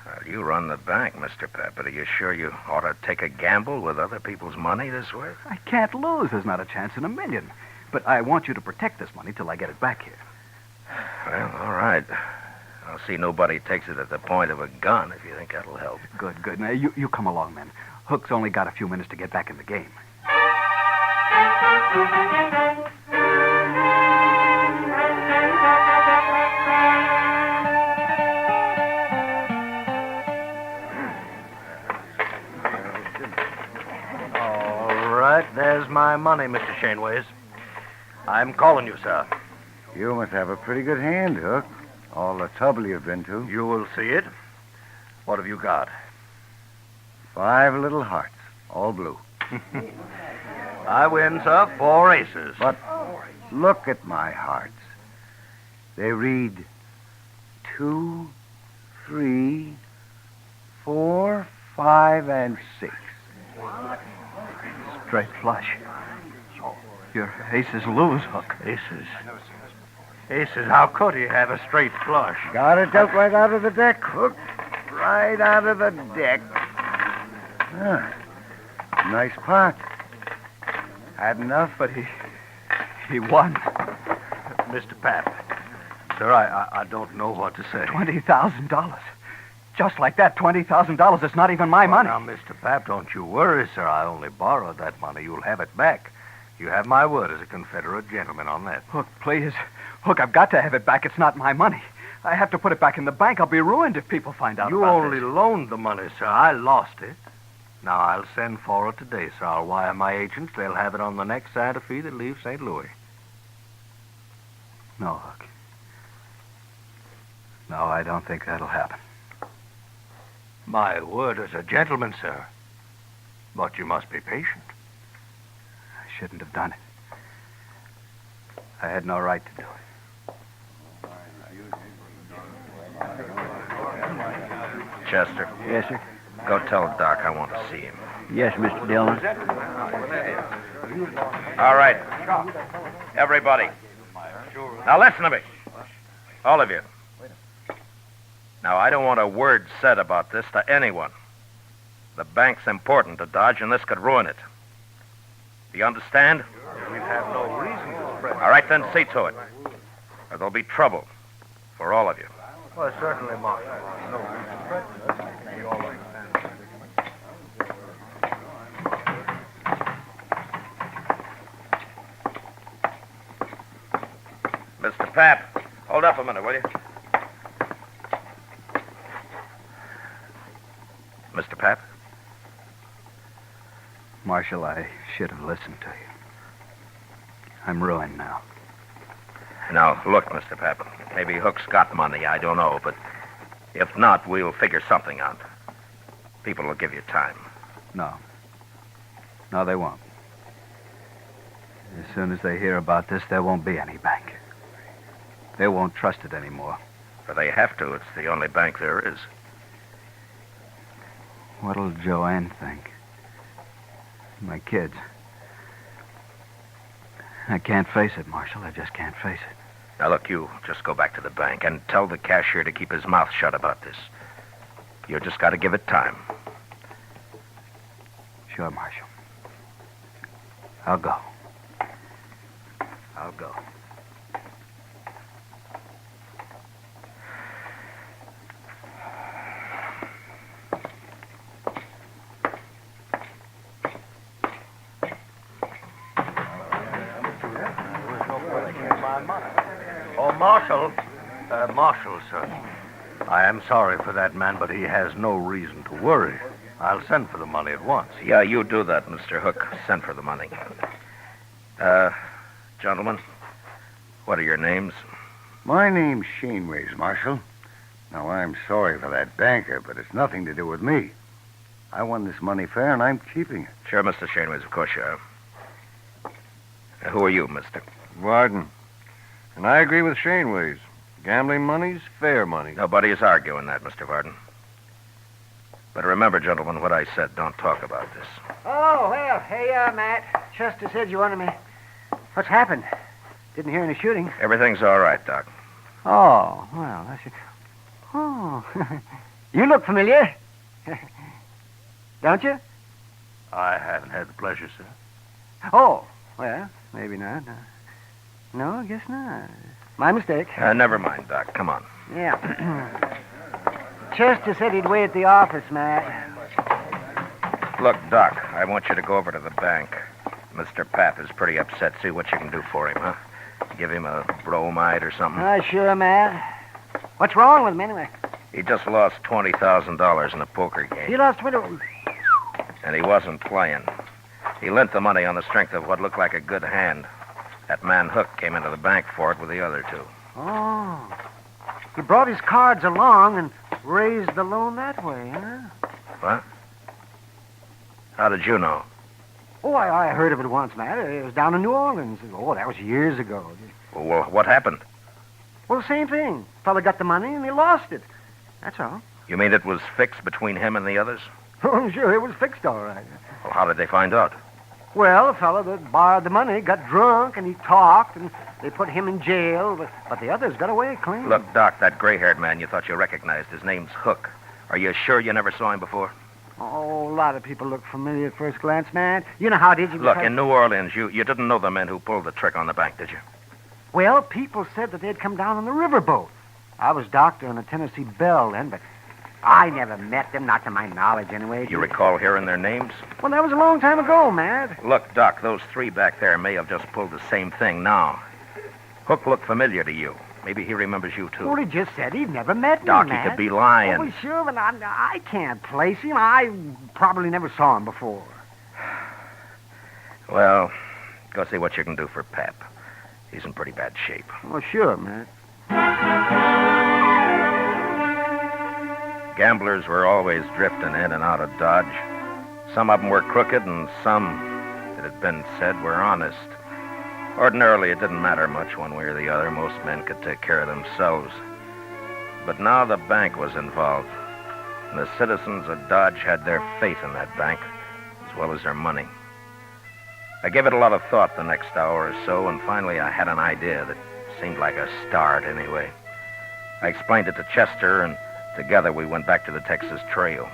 Well, you run the bank, Mr. Pratt, but are you sure you ought to take a gamble with other people's money this way? I can't lose. There's not a chance in a million. But I want you to protect this money till I get it back here. Well, all right. I'll see nobody takes it at the point of a gun if you think that'll help. Good. Now, you come along, men. Hook's only got a few minutes to get back in the game. All right, there's my money, Mr. Shaneways. I'm calling you, sir. You must have a pretty good hand, Hook. All the trouble you've been to. You will see it. What have you got? 5 little hearts, all blue. I win, sir. 4 aces. But look at my hearts. They read 2, 3, 4, 5, and 6. Straight flush. Your aces lose, Hook. Aces, how could he have a straight flush? Got it dealt right out of the deck, Hook. Right out of the deck. Nice pot. Had enough? But he won. Mr. Pap, sir, I don't know what to say. $20,000. Just like that, $20,000. It's not even my money. Now, Mr. Pap, don't you worry, sir. I only borrowed that money. You'll have it back. You have my word as a Confederate gentleman on that. Hook, please. Hook, I've got to have it back. It's not my money. I have to put it back in the bank. I'll be ruined if people find out You about only this. loaned the money, sir. I lost it. Now, I'll send for it today, sir. I'll wire my agents. They'll have it on the next Santa Fe that leaves St. Louis. No, Hook. No, I don't think that'll happen. My word as a gentleman, sir. But you must be patient. I shouldn't have done it. I had no right to do it. Chester. Yes, sir. Go tell Doc I want to see him. Yes, Mr. Dillon. All right. Everybody. Now listen to me. All of you. Now, I don't want a word said about this to anyone. The bank's important to Dodge, and this could ruin it. Do you understand? We'd have no reason to spread. All right, then see to it. Or there'll be trouble for all of you. Well, certainly, Marshal. No reason to spread. We all understand. Mr. Pap, hold up a minute, will you? Mr. Pap? Marshal, I should have listened to you. I'm ruined now. Now, look, Mr. Pap, maybe Hook's got money, I don't know, but if not, we'll figure something out. People will give you time. No, they won't. As soon as they hear about this, there won't be any bank. They won't trust it anymore. But they have to. It's the only bank there is. What'll Joanne think? My kids. I can't face it, Marshal. I just can't face it. Now, look, you just go back to the bank and tell the cashier to keep his mouth shut about this. You just got to give it time. Sure, Marshal. I'll go. Oh, Marshal, sir. I am sorry for that man, but he has no reason to worry. I'll send for the money at once. Yeah, you do that, Mr. Hook. Send for the money. Gentlemen, what are your names? My name's Shaneways, Marshal. Now, I'm sorry for that banker, but it's nothing to do with me. I won this money fair, and I'm keeping it. Sure, Mr. Shaneways, of course you Who are you, mister? Varden. And I agree with Shaneways. Gambling money's fair money. Nobody is arguing that, Mr. Varden. But remember, gentlemen, what I said. Don't talk about this. Oh, well, hey, Matt. Chester said you wanted me. What's happened? Didn't hear any shooting. Everything's all right, Doc. Oh, well, that's it. Oh, you look familiar. Don't you? I haven't had the pleasure, sir. Oh, well, maybe not. No, I guess not. My mistake. Never mind, Doc. Come on. Yeah. Chester said he'd wait at the office, Matt. Look, Doc, I want you to go over to the bank. Mr. Pap is pretty upset. See what you can do for him, huh? Give him a bromide or something. Sure, Matt. What's wrong with him, anyway? He just lost $20,000 in a poker game. He lost 20... And he wasn't playing. He lent the money on the strength of what looked like a good hand. That man Hook came into the bank for it with the other two. Oh. He brought his cards along and raised the loan that way, huh? What? How did you know? Oh, I heard of it once, Matt. It was down in New Orleans. Oh, that was years ago. Well, what happened? Well, the same thing. Fella got the money and he lost it. That's all. You mean it was fixed between him and the others? Oh, sure, it was fixed all right. Well, how did they find out? Well, the fellow that borrowed the money got drunk and he talked and they put him in jail, but the others got away clean. Look, Doc, that gray-haired man you thought you recognized, his name's Hook. Are you sure you never saw him before? Oh, a lot of people look familiar at first glance, man. You know how did you... Look, in New Orleans, you didn't know the men who pulled the trick on the bank, did you? Well, people said that they'd come down on the riverboat. I was doctor on the Tennessee Belle then, but I never met them, not to my knowledge anyway. You recall hearing their names? Well, that was a long time ago, Matt. Look, Doc, those three back there may have just pulled the same thing now. Hook looked familiar to you. Maybe he remembers you, too. Well, he just said he'd never met me, Doc, Matt. he could be lying. Oh, sure, but I can't place him. I probably never saw him before. Well, go see what you can do for Pap. He's in pretty bad shape. Oh, sure, Matt. Gamblers were always drifting in and out of Dodge. Some of them were crooked, and some, it had been said, were honest. Ordinarily, it didn't matter much one way or the other. Most men could take care of themselves. But now the bank was involved, and the citizens of Dodge had their faith in that bank, as well as their money. I gave it a lot of thought the next hour or so, and finally I had an idea that seemed like a start anyway. I explained it to Chester, and together we went back to the Texas Trail.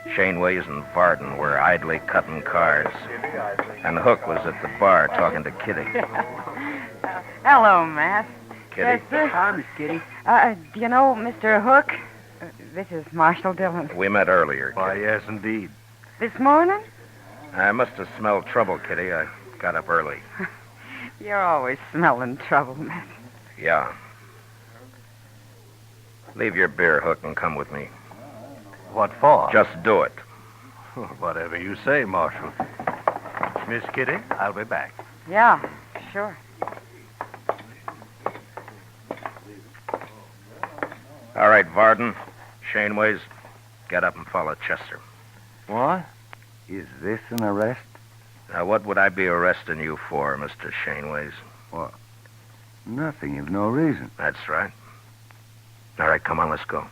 Shaneways and Varden were idly cutting cards, and Hook was at the bar talking to Kitty. Hello, Matt. Kitty? Chester. Hi, Miss Kitty. Do you know Mr. Hook? This is Marshal Dillon. We met earlier. Why, yes, indeed. This morning? I must have smelled trouble, Kitty. I got up early. You're always smelling trouble, Matt. Yeah. Leave your beer, Hook, and come with me. What for? Just do it. Whatever you say, Marshal. Miss Kitty, I'll be back. Yeah, sure. All right, Varden, Shaneways, get up and follow Chester. What? Is this an arrest? Now, what would I be arresting you for, Mr. Shaneways? What? Nothing. You've no reason. That's right. All right, come on, let's go.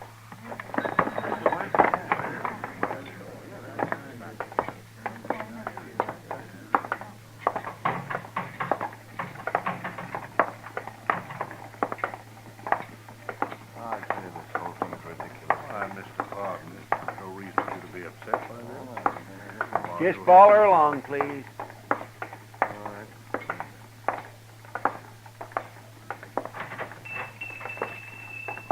Just follow her along, please.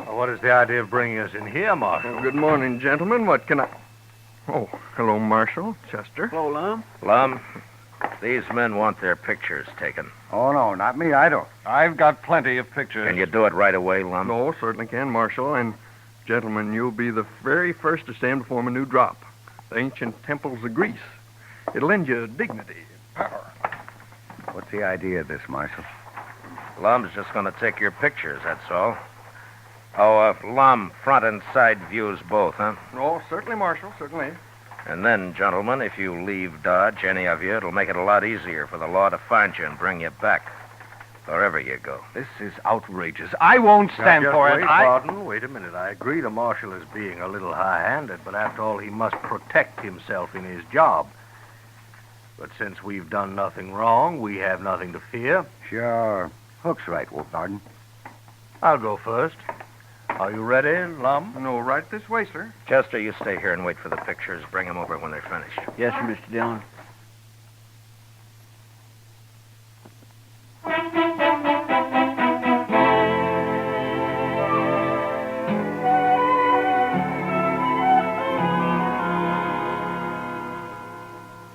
What is the idea of bringing us in here, Marshal? Good morning, gentlemen. What can I... Oh, hello, Marshal. Chester. Hello, Lum. Lum, these men want their pictures taken. Oh, no, not me. I don't. I've got plenty of pictures. Can you do it right away, Lum? No, certainly can, Marshal. And, gentlemen, you'll be the very first to stand before my new drop. The ancient temples of Greece. It'll lend you dignity, power. What's the idea of this, Marshal? Lum's just going to take your pictures, that's all. Oh, Lum, front and side views both, huh? Oh, certainly, Marshal, certainly. And then, gentlemen, if you leave Dodge, any of you, it'll make it a lot easier for the law to find you and bring you back. Wherever you go. This is outrageous. I won't stand for it. Pardon. Wait a minute. I agree the marshal is being a little high-handed, but after all, he must protect himself in his job. But since we've done nothing wrong, we have nothing to fear. Sure. Hook's right, Wolf Garden. I'll go first. Are you ready, Lum? No, right this way, sir. Chester, you stay here and wait for the pictures. Bring them over when they're finished. Yes, sir, Mr. Dillon.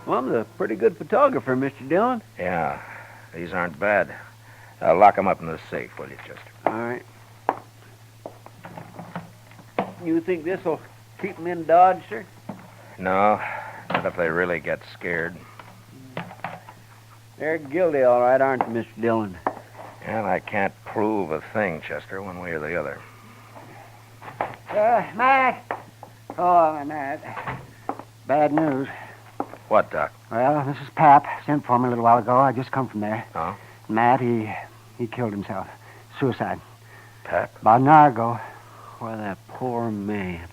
Well, I'm a pretty good photographer, Mr. Dillon. Yeah, these aren't bad. Lock them up in the safe, will you, Chester? All right. You think this will keep them in Dodge, sir? No, not if they really get scared. They're guilty, all right, aren't they, Mr. Dillon? And I can't prove a thing, Chester, one way or the other. Matt. Oh, Matt. Bad news. What, Doc? Well, this is Pap. Sent for me a little while ago. I just come from there. Oh? Matt, he killed himself. Suicide. Pap? About an hour ago. Well, that poor man.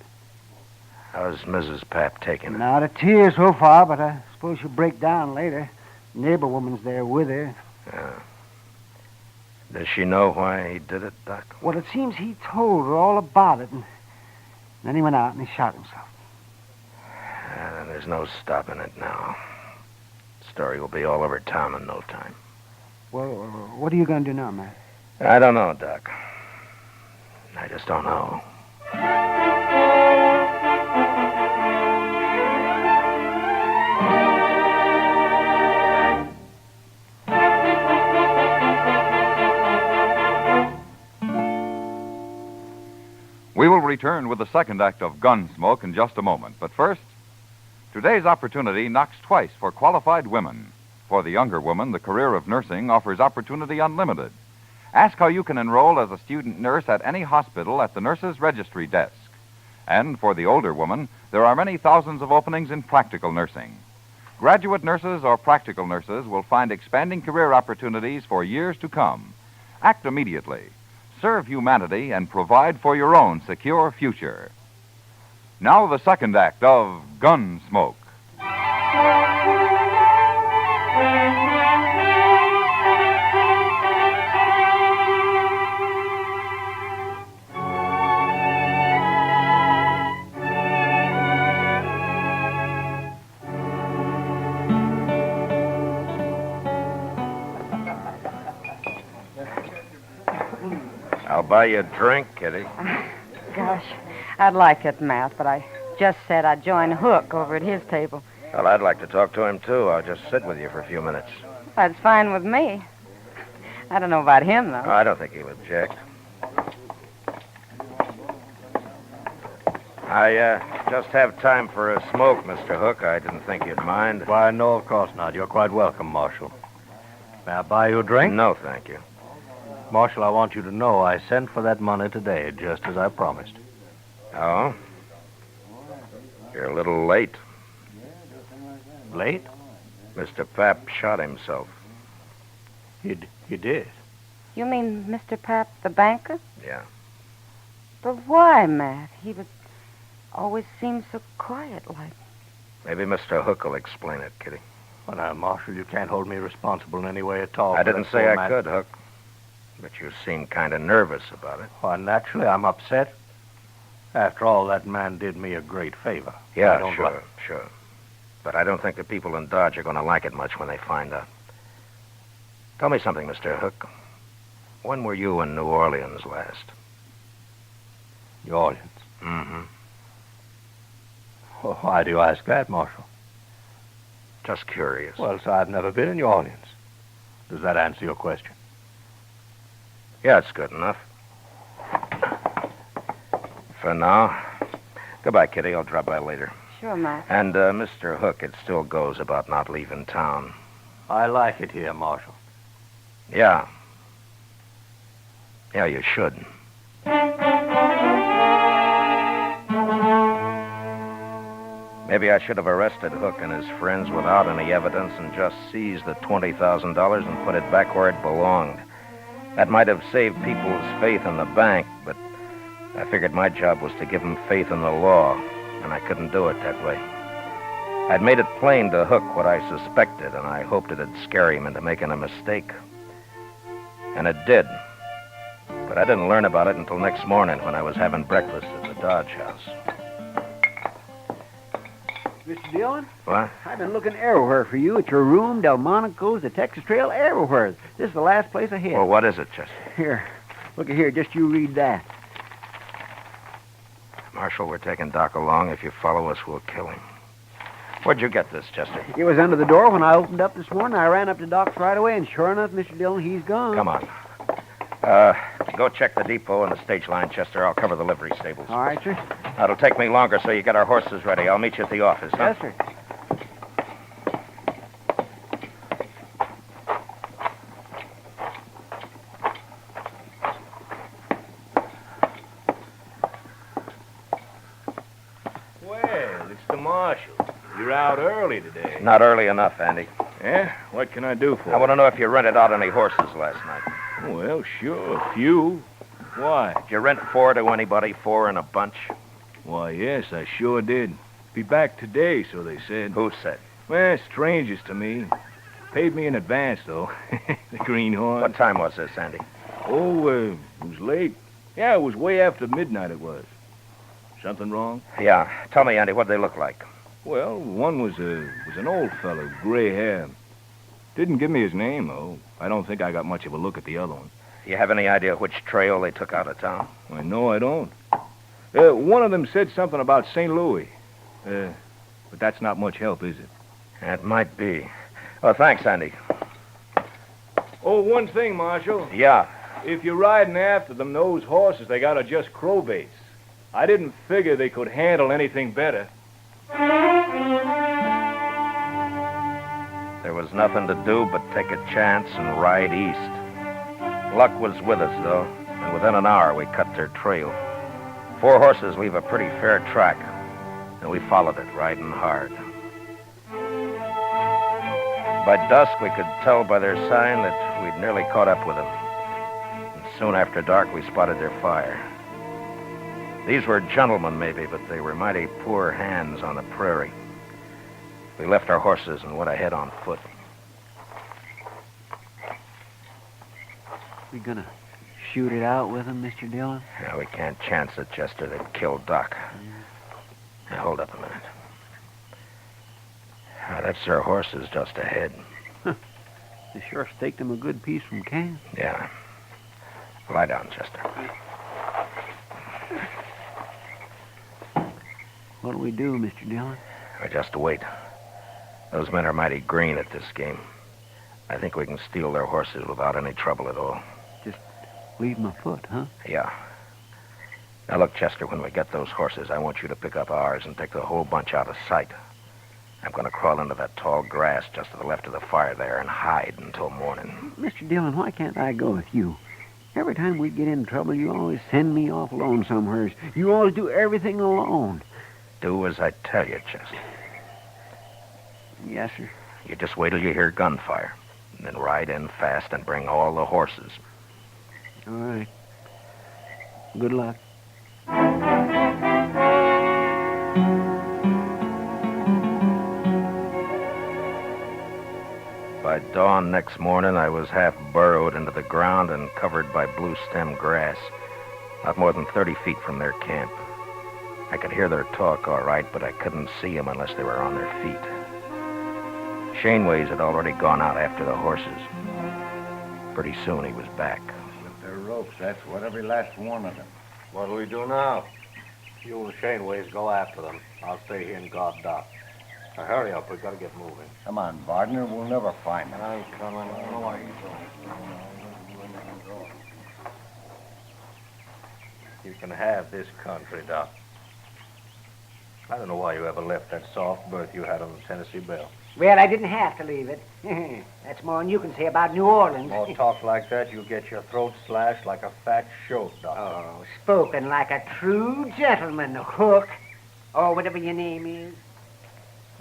How's Mrs. Pap taking it? Not a tear so far, but I suppose she'll break down later. Neighbor woman's there with her. Yeah. Does she know why he did it, Doc? Well, it seems he told her all about it, and then he went out and he shot himself. And there's no stopping it now. The story will be all over town in no time. Well, what are you going to do now, Matt? I don't know, Doc. I just don't know. We will return with the second act of Gunsmoke in just a moment. But first, today's opportunity knocks twice for qualified women. For the younger woman, the career of nursing offers opportunity unlimited. Ask how you can enroll as a student nurse at any hospital at the nurse's registry desk. And for the older woman, there are many thousands of openings in practical nursing. Graduate nurses or practical nurses will find expanding career opportunities for years to come. Act immediately. Serve humanity and provide for your own secure future. Now the second act of Gunsmoke. I'll buy you a drink, Kitty. Gosh, I'd like it, Matt, but I just said I'd join Hook over at his table. Well, I'd like to talk to him, too. I'll just sit with you for a few minutes. That's fine with me. I don't know about him, though. Oh, I don't think he'll object. I just have time for a smoke, Mr. Hook. I didn't think you'd mind. Why, no, of course not. You're quite welcome, Marshal. May I buy you a drink? No, thank you. Marshal, I want you to know I sent for that money today, just as I promised. Oh? You're a little late. Late? Mr. Pap shot himself. He did? You mean Mr. Pap, the banker? Yeah. But why, Matt? He would always seem so quiet-like. Maybe Mr. Hook will explain it, Kitty. Well, now, Marshal, you can't hold me responsible in any way at all. I didn't say I could, Hook. But you seem kind of nervous about it. Well, naturally, I'm upset. After all, that man did me a great favor. Yeah, sure. But I don't think the people in Dodge are going to like it much when they find out. Tell me something, Mr. Hook. When were you in New Orleans last? New Orleans? Mm-hmm. Well, why do you ask that, Marshal? Just curious. Well, sir, I've never been in New Orleans. Does that answer your question? Yeah, it's good enough. For now. Goodbye, Kitty. I'll drop by later. Sure, Matt. And, Mr. Hook, it still goes about not leaving town. I like it here, Marshal. Yeah. Yeah, you should. Maybe Maybe I should have arrested Hook and his friends without any evidence and just seized the $20,000 and put it back where it belonged. That might have saved people's faith in the bank, but I figured my job was to give them faith in the law, and I couldn't do it that way. I'd made it plain to Hook what I suspected, and I hoped it'd scare him into making a mistake. And it did. But I didn't learn about it until next morning when I was having breakfast at the Dodge house. Mr. Dillon? What? I've been looking everywhere for you, at your room, Delmonico's, the Texas Trail, everywhere. This is the last place I hit. Well, what is it, Chester? Here, look at here, just you read that. Marshal, we're taking Doc along. If you follow us, we'll kill him. Where'd you get this, Chester? It was under the door when I opened up this morning. I ran up to Doc's right away, and sure enough, Mr. Dillon, he's gone. Come on. Go check the depot and the stage line, Chester. I'll cover the livery stables. All right, sir. It'll take me longer, so you get our horses ready. I'll meet you at the office, huh? Yes, sir. Well, it's the marshal. You're out early today. Not early enough, Andy. Yeah? What can I do for you? I want to know if you rented out any horses last night. Well, sure, a few. Why? Did you rent 4 to anybody, 4 in a bunch? Why, yes, I sure did. Be back today, so they said. Who said? Well, strangers to me. Paid me in advance, though. The greenhorn. What time was this, Andy? Oh, it was late. Yeah, it was way after midnight it was. Something wrong? Yeah. Tell me, Andy, what'd they look like? Well, one was an old fellow, gray hair. Didn't give me his name, though. I don't think I got much of a look at the other one. You have any idea which trail they took out of town? I know I don't. One of them said something about St. Louis. But that's not much help, is it? That might be. Well, thanks, Andy. Oh, one thing, Marshal. Yeah. If you're riding after them, those horses, they gotta just crowbaits. I didn't figure they could handle anything better. There was nothing to do but take a chance and ride east. Luck was with us, though, and within an hour we cut their trail. 4 horses leave a pretty fair track, and we followed it, riding hard. By dusk, we could tell by their sign that we'd nearly caught up with them. And soon after dark, we spotted their fire. These were gentlemen, maybe, but they were mighty poor hands on the prairie. We left our horses and went ahead on foot. We gonna shoot it out with them, Mr. Dillon? Yeah, we can't chance it, Chester. They'd kill Doc. Now, hold up a minute. That's their horses just ahead. They sure staked them a good piece from camp. Yeah. Lie down, Chester. What'll we do, Mr. Dillon? We just wait. Those men are mighty green at this game. I think we can steal their horses without any trouble at all. Just leave them afoot, huh? Yeah. Now, look, Chester, when we get those horses, I want you to pick up ours and take the whole bunch out of sight. I'm going to crawl into that tall grass just to the left of the fire there and hide until morning. Mr. Dillon, why can't I go with you? Every time we get in trouble, you always send me off alone somewheres. You always do everything alone. Do as I tell you, Chester. Yes, sir. You just wait till you hear gunfire, and then ride in fast and bring all the horses. All right. Good luck. By dawn next morning, I was half burrowed into the ground and covered by blue stem grass, not more than 30 feet from their camp. I could hear their talk all right, but I couldn't see them unless they were on their feet. Shaneways had already gone out after the horses. Pretty soon he was back. With their ropes, that's what every last one of them. What do we do now? You and Shaneways go after them. I'll stay here and guard Doc. Now, hurry up. We've got to get moving. Come on, Bardner. We'll never find them. I'm coming. I don't know why he's going. You can have this country, Doc. I don't know why you ever left that soft berth you had on the Tennessee Belle. Well, I didn't have to leave it. That's more than you can say about New Orleans. More talk like that, you'll get your throat slashed like a fat shoat, Doctor. Oh, spoken like a true gentleman, Hook. Or whatever your name is.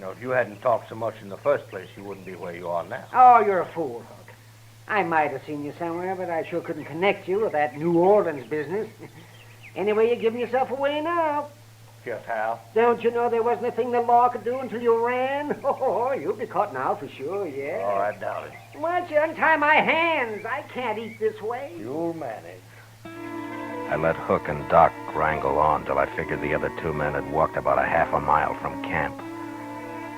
Now, if you hadn't talked so much in the first place, you wouldn't be where you are now. Oh, you're a fool, Hook. I might have seen you somewhere, but I sure couldn't connect you with that New Orleans business. Anyway, you're giving yourself away now. Just how? Don't you know there wasn't a thing the law could do until you ran? Oh, you'll be caught now for sure, yeah. Oh, I doubt it. Why don't you untie my hands? I can't eat this way. You'll manage. I let Hook and Doc wrangle on till I figured the other two men had walked about a half a mile from camp.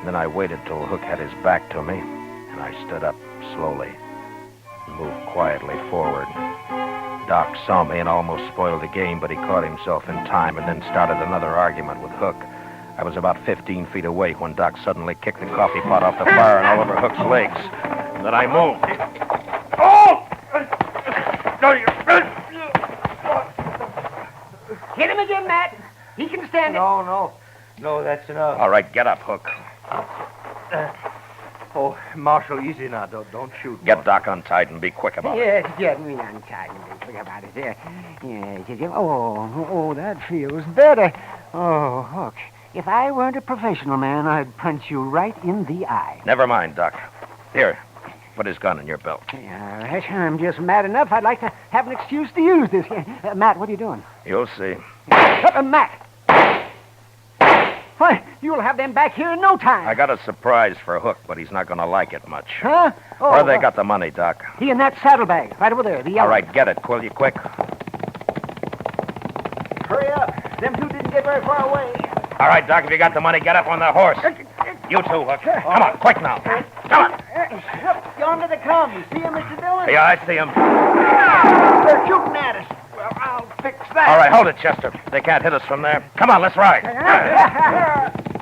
Then I waited till Hook had his back to me, and I stood up slowly and moved quietly forward. Doc saw me and almost spoiled the game, but he caught himself in time and then started another argument with Hook. I was about 15 feet away when Doc suddenly kicked the coffee pot off the fire and all over Hook's legs. And then I moved. Oh! Hit him again, Matt. He can stand it. No, that's enough. All right, get up, Hook. Oh, Marshal, easy now. Don't shoot. Get Doc untied and be quick about it. Yes, get me untied and be quick about it. Yes. Oh, that feels better. Oh, Hook, if I weren't a professional man, I'd punch you right in the eye. Never mind, Doc. Here, put his gun in your belt. I'm just mad enough. I'd like to have an excuse to use this. Matt, what are you doing? You'll see. Matt! Why, you'll have them back here in no time. I got a surprise for Hook, but he's not going to like it much. Huh? Oh, Where they got the money, Doc? He in that saddlebag, right over there. The yellow. All right, get it, will you, quick? Hurry up. Them two didn't get very far away. All right, Doc, if you got the money, get up on the horse. You too, Hook. Come on, quick now. Come on. Yonder they come. You see him, Mr. Dillon? Yeah, I see him. They're shooting at us. Well, I'll fix that. All right, hold it, Chester. They can't hit us from there. Come on, let's ride.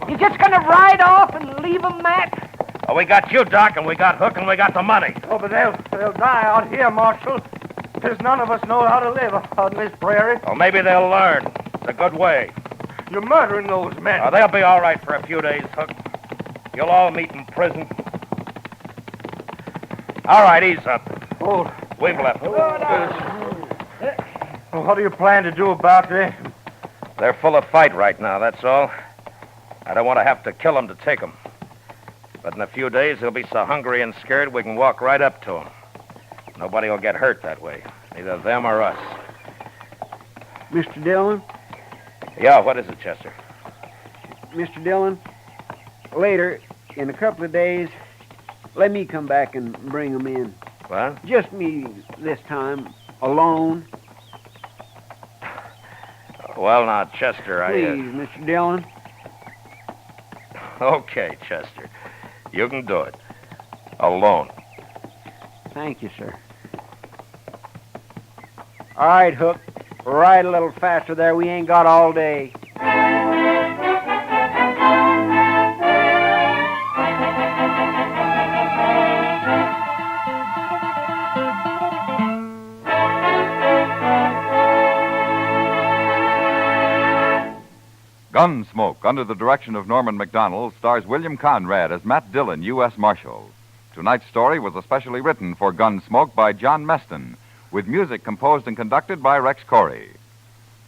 You just gonna ride off and leave them, Matt? Oh, we got you, Doc, and we got Hook, and we got the money. Oh, but they'll die out here, Marshal. There's none of us know how to live on this prairie. Well, maybe they'll learn. It's a good way. You're murdering those men. Oh, they'll be all right for a few days, Hook. You'll all meet in prison. All right, ease up. Oh. We've left. Well, what do you plan to do about this? They're full of fight right now, that's all. I don't want to have to kill them to take them. But in a few days, they'll be so hungry and scared we can walk right up to them. Nobody will get hurt that way, neither them or us. Mr. Dillon? Yeah, what is it, Chester? Mr. Dillon, later, in a couple of days, let me come back and bring them in. What? Just me this time, alone. Well, now, Chester, Please, Mr. Dillon. Okay, Chester. You can do it. Alone. Thank you, sir. All right, Hook. Ride a little faster there. We ain't got all day. Gunsmoke, under the direction of Norman Macdonald, stars William Conrad as Matt Dillon, U.S. Marshal. Tonight's story was especially written for Gunsmoke by John Meston, with music composed and conducted by Rex Corey.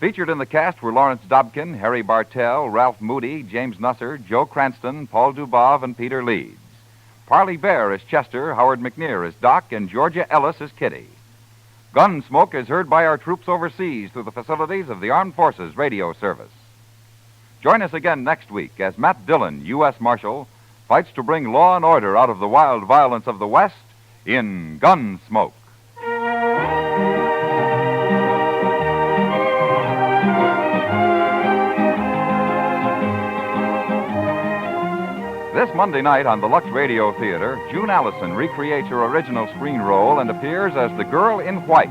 Featured in the cast were Lawrence Dobkin, Harry Bartell, Ralph Moody, James Nusser, Joe Cranston, Paul Dubov, and Peter Leeds. Parley Bear is Chester, Howard McNear is Doc, and Georgia Ellis is Kitty. Gunsmoke is heard by our troops overseas through the facilities of the Armed Forces Radio Service. Join us again next week as Matt Dillon, U.S. Marshal, fights to bring law and order out of the wild violence of the West in Gunsmoke. This Monday night on the Lux Radio Theater, June Allison recreates her original screen role and appears as the Girl in White.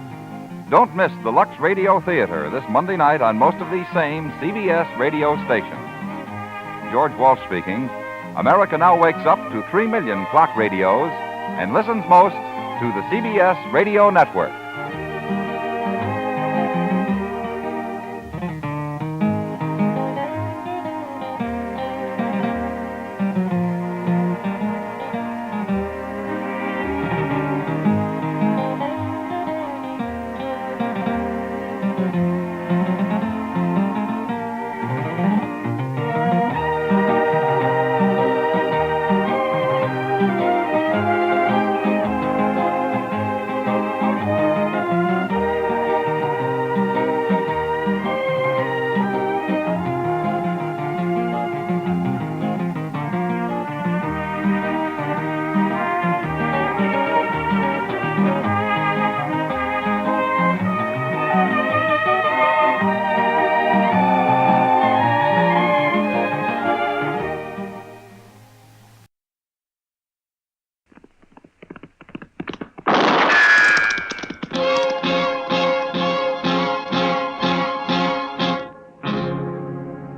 Don't miss the Lux Radio Theater this Monday night on most of these same CBS radio stations. George Walsh speaking. America now wakes up to 3 million clock radios and listens most to the CBS Radio Network.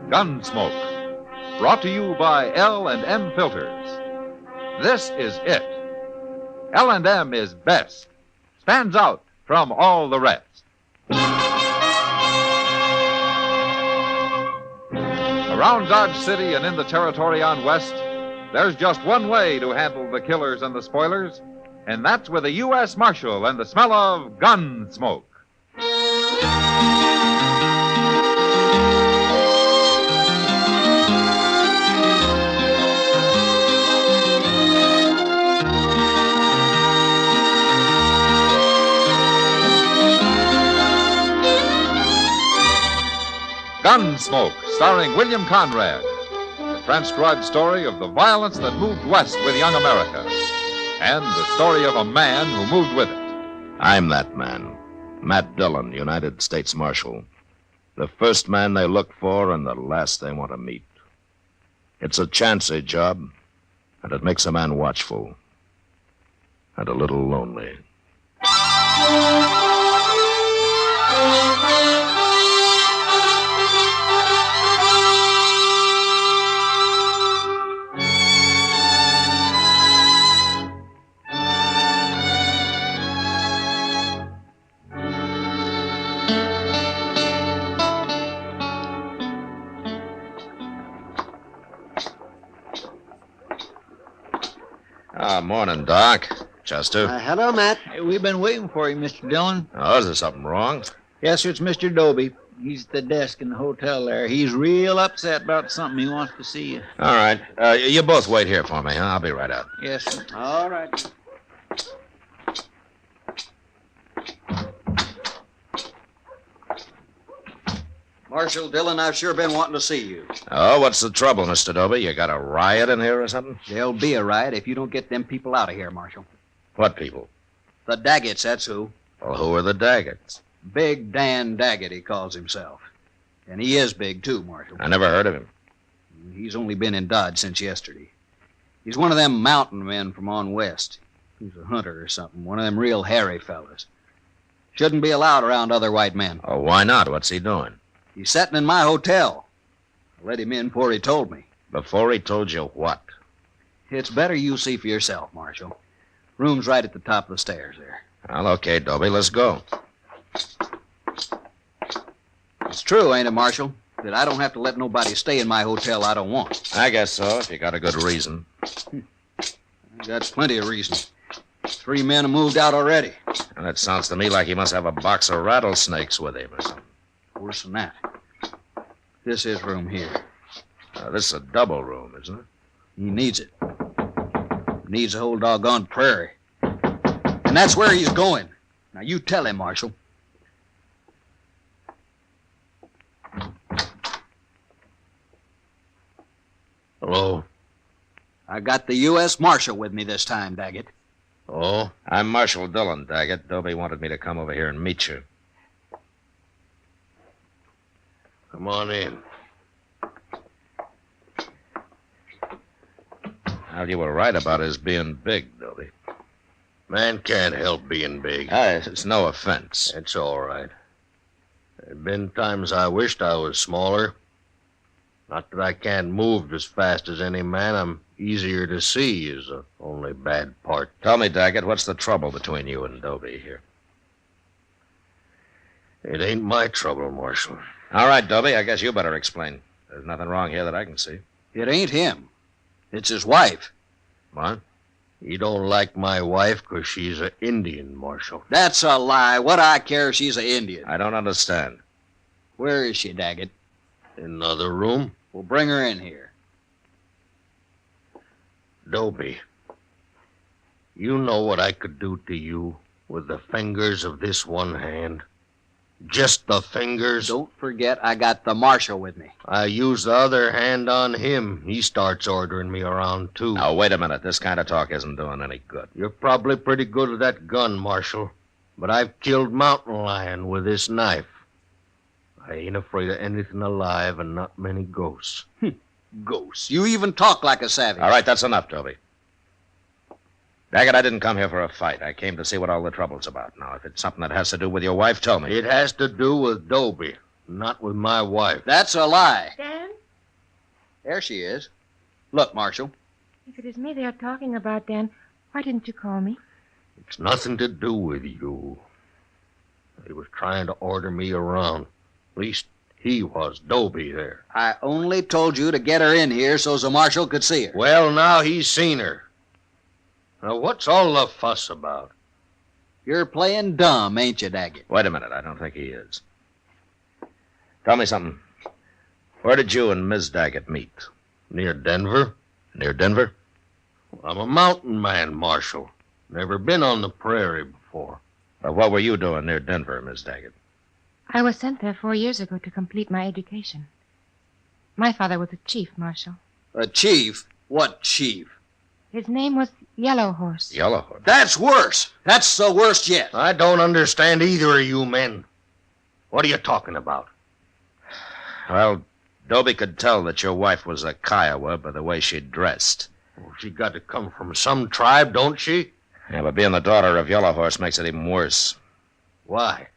Gunsmoke. Brought to you by L&M Filters. This is it. L&M is best. Stands out from all the rest. Around Dodge City and in the territory on West, there's just one way to handle the killers and the spoilers, and that's with a U.S. Marshal and the smell of Gunsmoke. Gunsmoke, starring William Conrad. The transcribed story of the violence that moved west with young America. And the story of a man who moved with it. I'm that man. Matt Dillon, United States Marshal. The first man they look for and the last they want to meet. It's a chancy job, and it makes a man watchful. And a little lonely. Morning, Doc. Chester. Hello, Matt. Hey, we've been waiting for you, Mr. Dillon. Oh, is there something wrong? Yes, sir, it's Mr. Dobie. He's at the desk in the hotel there. He's real upset about something. He wants to see you. All right. You both wait here for me, huh? I'll be right out. Yes, sir. All right. Marshal Dillon, I've sure been wanting to see you. Oh, what's the trouble, Mr. Dobie? You got a riot in here or something? There'll be a riot if you don't get them people out of here, Marshal. What people? The Dagets, that's who. Well, who are the Dagets? Big Dan Daget, he calls himself. And he is big, too, Marshal. I never heard of him. He's only been in Dodge since yesterday. He's one of them mountain men from on west. He's a hunter or something, one of them real hairy fellas. Shouldn't be allowed around other white men. Oh, why not? What's he doing? He's setting in my hotel. I let him in before he told me. Before he told you what? It's better you see for yourself, Marshal. Room's right at the top of the stairs there. Well, okay, Dobie, let's go. It's true, ain't it, Marshal, that I don't have to let nobody stay in my hotel I don't want. I guess so, if you got a good reason. I got plenty of reason. 3 men have moved out already. And it sounds to me like he must have a box of rattlesnakes with him or something. Worse than that. This is room here. This is a double room, isn't it? He needs it. Needs a whole doggone prairie. And that's where he's going. Now, you tell him, Marshal. Hello? I got the U.S. Marshal with me this time, Daget. Oh? I'm Marshal Dillon, Daget. Dobie wanted me to come over here and meet you. Come on in. Well, you were right about his being big, Dobie. Man can't help being big. It's no offense. It's all right. There have been times I wished I was smaller. Not that I can't move as fast as any man. I'm easier to see is the only bad part. Tell me, Daggett, what's the trouble between you and Dobie here? It ain't my trouble, Marshal. All right, Dobie, I guess you better explain. There's nothing wrong here that I can see. It ain't him. It's his wife. What? You don't like my wife because she's an Indian, Marshal. That's a lie. What I care if she's an Indian. I don't understand. Where is she, Daggett? In the other room? Well, bring her in here. Dobie, you know what I could do to you with the fingers of this one hand? Just the fingers? Don't forget I got the marshal with me. I use the other hand on him. He starts ordering me around, too. Now, wait a minute. This kind of talk isn't doing any good. You're probably pretty good with that gun, Marshal. But I've killed mountain lion with this knife. I ain't afraid of anything alive and not many ghosts. Ghosts? You even talk like a savage. All right, that's enough, Dobie. Daggett, I didn't come here for a fight. I came to see what all the trouble's about. Now, if it's something that has to do with your wife, tell me. It has to do with Dobie, not with my wife. That's a lie. Dan? There she is. Look, Marshal. If it is me they are talking about, Dan, why didn't you call me? It's nothing to do with you. He was trying to order me around. At least he was, Dobie there. I only told you to get her in here so the marshal could see her. Well, now he's seen her. Now, what's all the fuss about? You're playing dumb, ain't you, Daget? Wait a minute. I don't think he is. Tell me something. Where did you and Miss Daget meet? Near Denver? Near Denver? I'm a mountain man, Marshal. Never been on the prairie before. Well, what were you doing near Denver, Miss Daget? I was sent there 4 years ago to complete my education. My father was a chief, Marshal. A chief? What chief? His name was Yellow Horse. Yellow Horse? That's worse. That's the worst yet. I don't understand either of you men. What are you talking about? Well, Dobie could tell that your wife was a Kiowa by the way she dressed. Well, she got to come from some tribe, don't she? Yeah, but being the daughter of Yellow Horse makes it even worse. Why?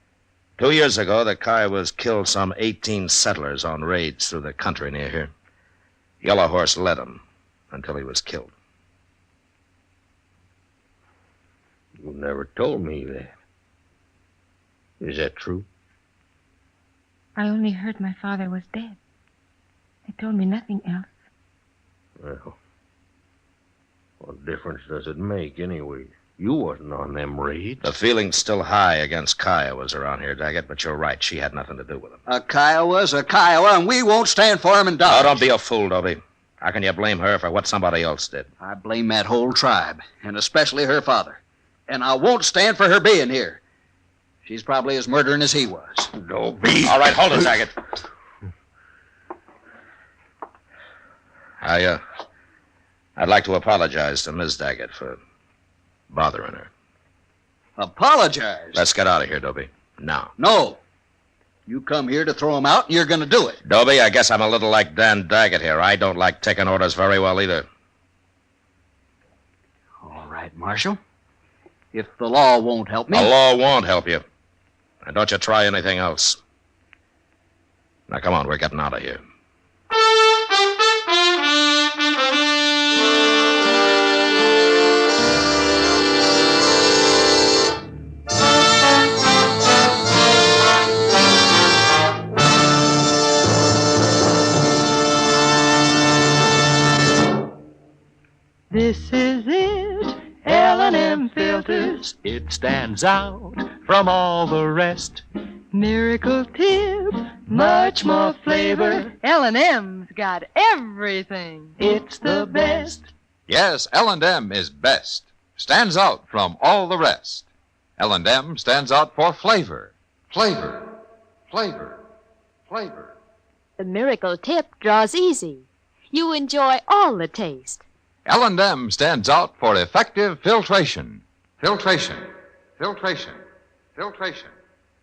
2 years ago, the Kiowas killed some 18 settlers on raids through the country near here. Yellow Horse led them until he was killed. You never told me that. Is that true? I only heard my father was dead. They told me nothing else. Well, what difference does it make anyway? You wasn't on them raids. The feeling's still high against Kiowas around here, Daget, but you're right. She had nothing to do with them. A Kiowa's a Kiowa, and we won't stand for him in Dodge. Oh, don't be a fool, Dobie. How can you blame her for what somebody else did? I blame that whole tribe, and especially her father. And I won't stand for her being here. She's probably as murdering as he was. Dobie. All right, hold it, Daget. I'd like to apologize to Miss Daget for bothering her. Apologize? Let's get out of here, Dobie. Now. No. You come here to throw him out, and you're going to do it. Dobie, I guess I'm a little like Dan Daget here. I don't like taking orders very well either. All right, Marshal. If the law won't help me... The law won't help you. And don't you try anything else. Now, come on, we're getting out of here. This is it, L&M Filters. It stands out from all the rest. Miracle tip, much more flavor. L&M's got everything. It's the best. Yes, L&M is best. Stands out from all the rest. L&M stands out for flavor. Flavor. Flavor. Flavor. The miracle tip draws easy. You enjoy all the taste. L&M stands out for effective filtration. Filtration. Filtration. Filtration.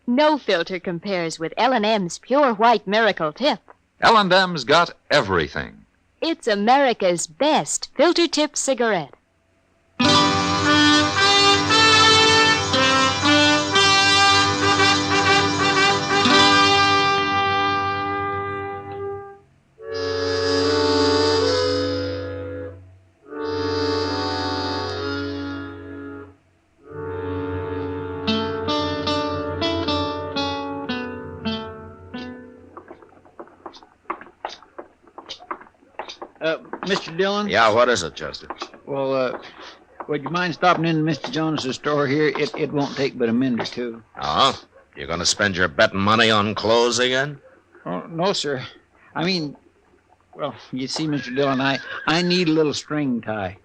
No filter compares with L&M's pure white miracle tip. L&M's got everything. It's America's best filter tip cigarette. Mr. Dillon? Yeah, what is it, Chester? Well, would you mind stopping in Mr. Jones's store here? It won't take but a minute or two. Oh? You're going to spend your betting money on clothes again? Oh, no, sir. I mean, well, you see, Mr. Dillon, I need a little string tie.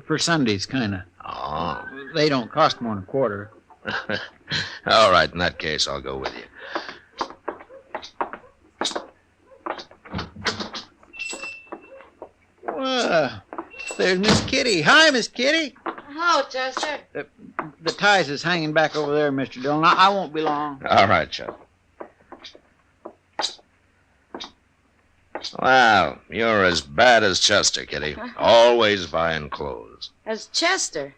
For Sundays, kind of. Oh. They don't cost more than a quarter. All right, in that case, I'll go with you. There's Miss Kitty. Hi, Miss Kitty. Hello, Chester. The ties is hanging back over there, Mr. Dillon. I won't be long. All right, Chester. Well, you're as bad as Chester, Kitty. Always buying clothes. As Chester.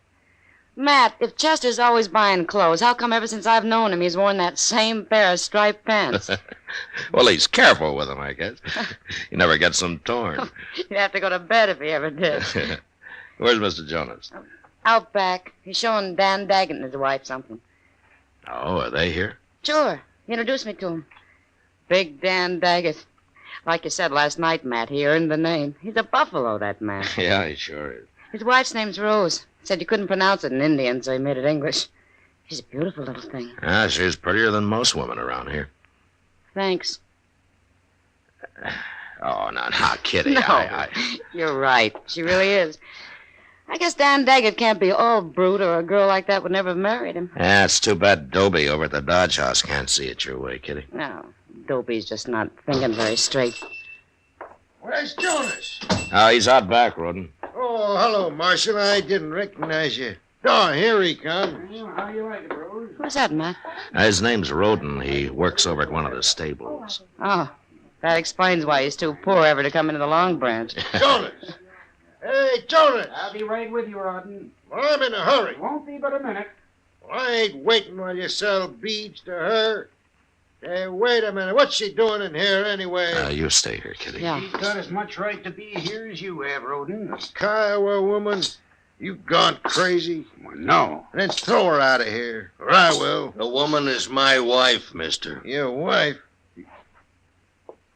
Matt, if Chester's always buying clothes, how come ever since I've known him he's worn that same pair of striped pants? Well, he's careful with them, I guess. He never gets them torn. You'd have to go to bed if he ever did. Where's Mr. Jonas? Out back. He's showing Dan Daget and his wife something. Oh, are they here? Sure. He introduced me to him. Big Dan Daget. Like you said last night, Matt, he earned the name. He's a buffalo, that man. Yeah, he sure is. His wife's name's Rose. Said you couldn't pronounce it in Indian, so he made it English. She's a beautiful little thing. Ah, she's prettier than most women around here. Thanks. Oh, no, Kitty. No, you're right. She really is. I guess Dan Daget can't be all brute, or a girl like that would never have married him. Yeah, it's too bad Dobie over at the Dodge House can't see it your way, Kitty. No, Dobie's just not thinking very straight. Where's Jonas? Oh, he's out back, Roden. Oh, hello, Marshal. I didn't recognize you. Oh, here he comes. How you like it, Rose? Who's that, Matt? His name's Roden. He works over at one of the stables. Oh, that explains why he's too poor ever to come into the Long Branch. Jonas! Hey, Jonas! I'll be right with you, Roden. Well, I'm in a hurry. Won't be but a minute. Well, I ain't waiting while you sell beads to her. Hey, wait a minute. What's she doing in here anyway? You stay here, Kitty. Yeah. She's got as much right to be here as you have, Roden. A Kiowa woman? You gone crazy? Well, no. Then throw her out of here, or I will. The woman is my wife, mister. Your wife?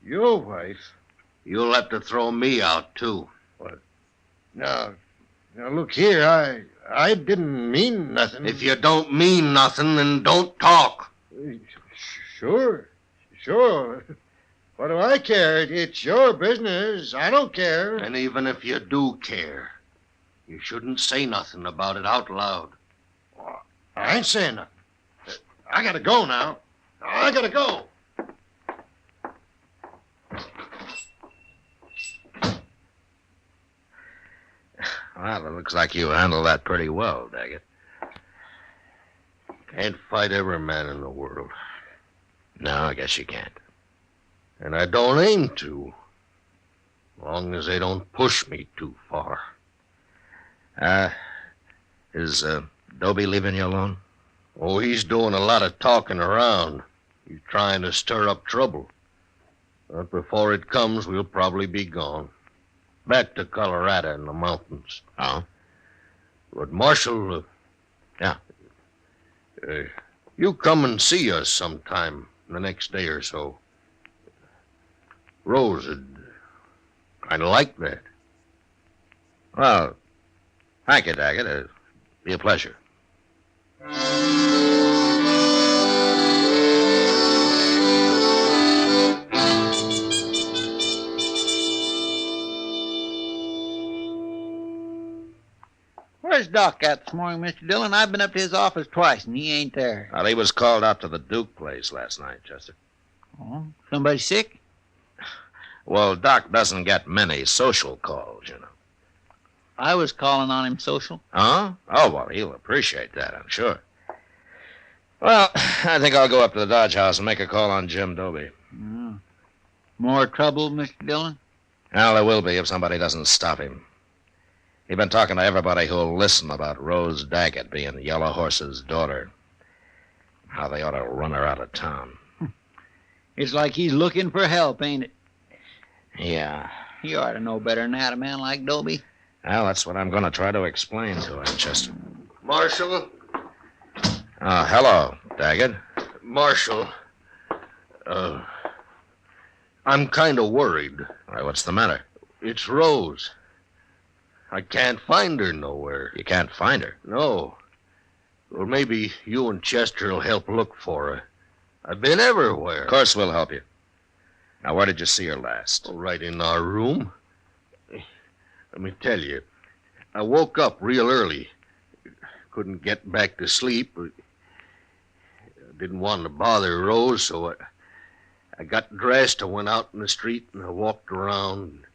Your wife? You'll have to throw me out, too. What? Now, look here. I didn't mean nothing. If you don't mean nothing, then don't talk. Sure. What do I care? It's your business. I don't care. And even if you do care, you shouldn't say nothing about it out loud. I ain't saying nothing. I gotta go now. I gotta go. Well, it looks like you handled that pretty well, Daggett. Can't fight every man in the world. No, I guess you can't. And I don't aim to. Long as they don't push me too far. Is Dobie leaving you alone? Oh, he's doing a lot of talking around. He's trying to stir up trouble. But before it comes, we'll probably be gone. Back to Colorado in the mountains. Oh? But Marshal, you come and see us sometime the next day or so. Rose would kind of like that. Well, thank you, Daggett. It'll be a pleasure. Where's Doc at this morning, Mr. Dillon? I've been up to his office twice, and he ain't there. Well, he was called out to the Duke place last night, Chester. Oh, somebody sick? Well, Doc doesn't get many social calls, you know. I was calling on him social. Huh? Oh, well, he'll appreciate that, I'm sure. Well, I think I'll go up to the Dodge House and make a call on Jim Dobie. Oh. More trouble, Mr. Dillon? Well, there will be if somebody doesn't stop him. He's been talking to everybody who'll listen about Rose Daggett being Yellow Horse's daughter. How they ought to run her out of town. It's like he's looking for help, ain't it? Yeah. You ought to know better than that, a man like Dobie. Well, that's what I'm going to try to explain to him, Chester. Marshal? Hello, Daggett. Marshal, I'm kind of worried. Why, what's the matter? It's Rose. I can't find her nowhere. You can't find her? No. Well, maybe you and Chester will help look for her. I've been everywhere. Of course we'll help you. Now, where did you see her last? Oh, right in our room. Let me tell you, I woke up real early. Couldn't get back to sleep. I didn't want to bother Rose, so I got dressed. I went out in the street and I walked around.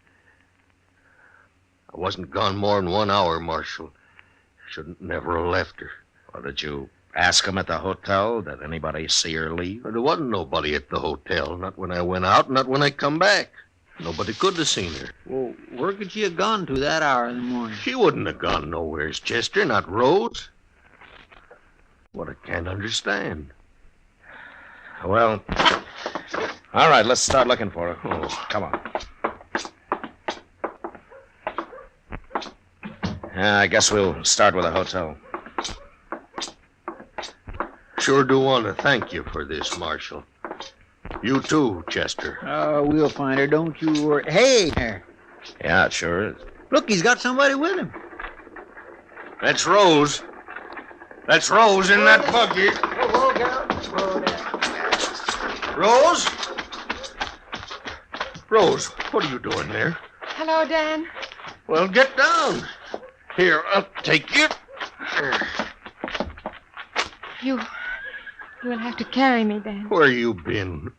I wasn't gone more than 1 hour, Marshal. Shouldn't never have left her. Well, did you ask him at the hotel? Did anybody see her leave? There wasn't nobody at the hotel. Not when I went out, not when I come back. Nobody could have seen her. Well, where could she have gone to that hour in the morning? She wouldn't have gone nowheres, Chester, not Rose. What I can't understand. Well, all right, let's start looking for her. Oh, come on. I guess we'll start with a hotel. Sure do want to thank you for this, Marshal. You too, Chester. Oh, we'll find her. Don't you worry. Hey, there. Yeah, it sure is. Look, he's got somebody with him. That's Rose. That's Rose in that buggy. Rose? Rose, what are you doing there? Hello, Dan. Well, get down. Here, I'll take you. You will have to carry me, Dan. Where you been?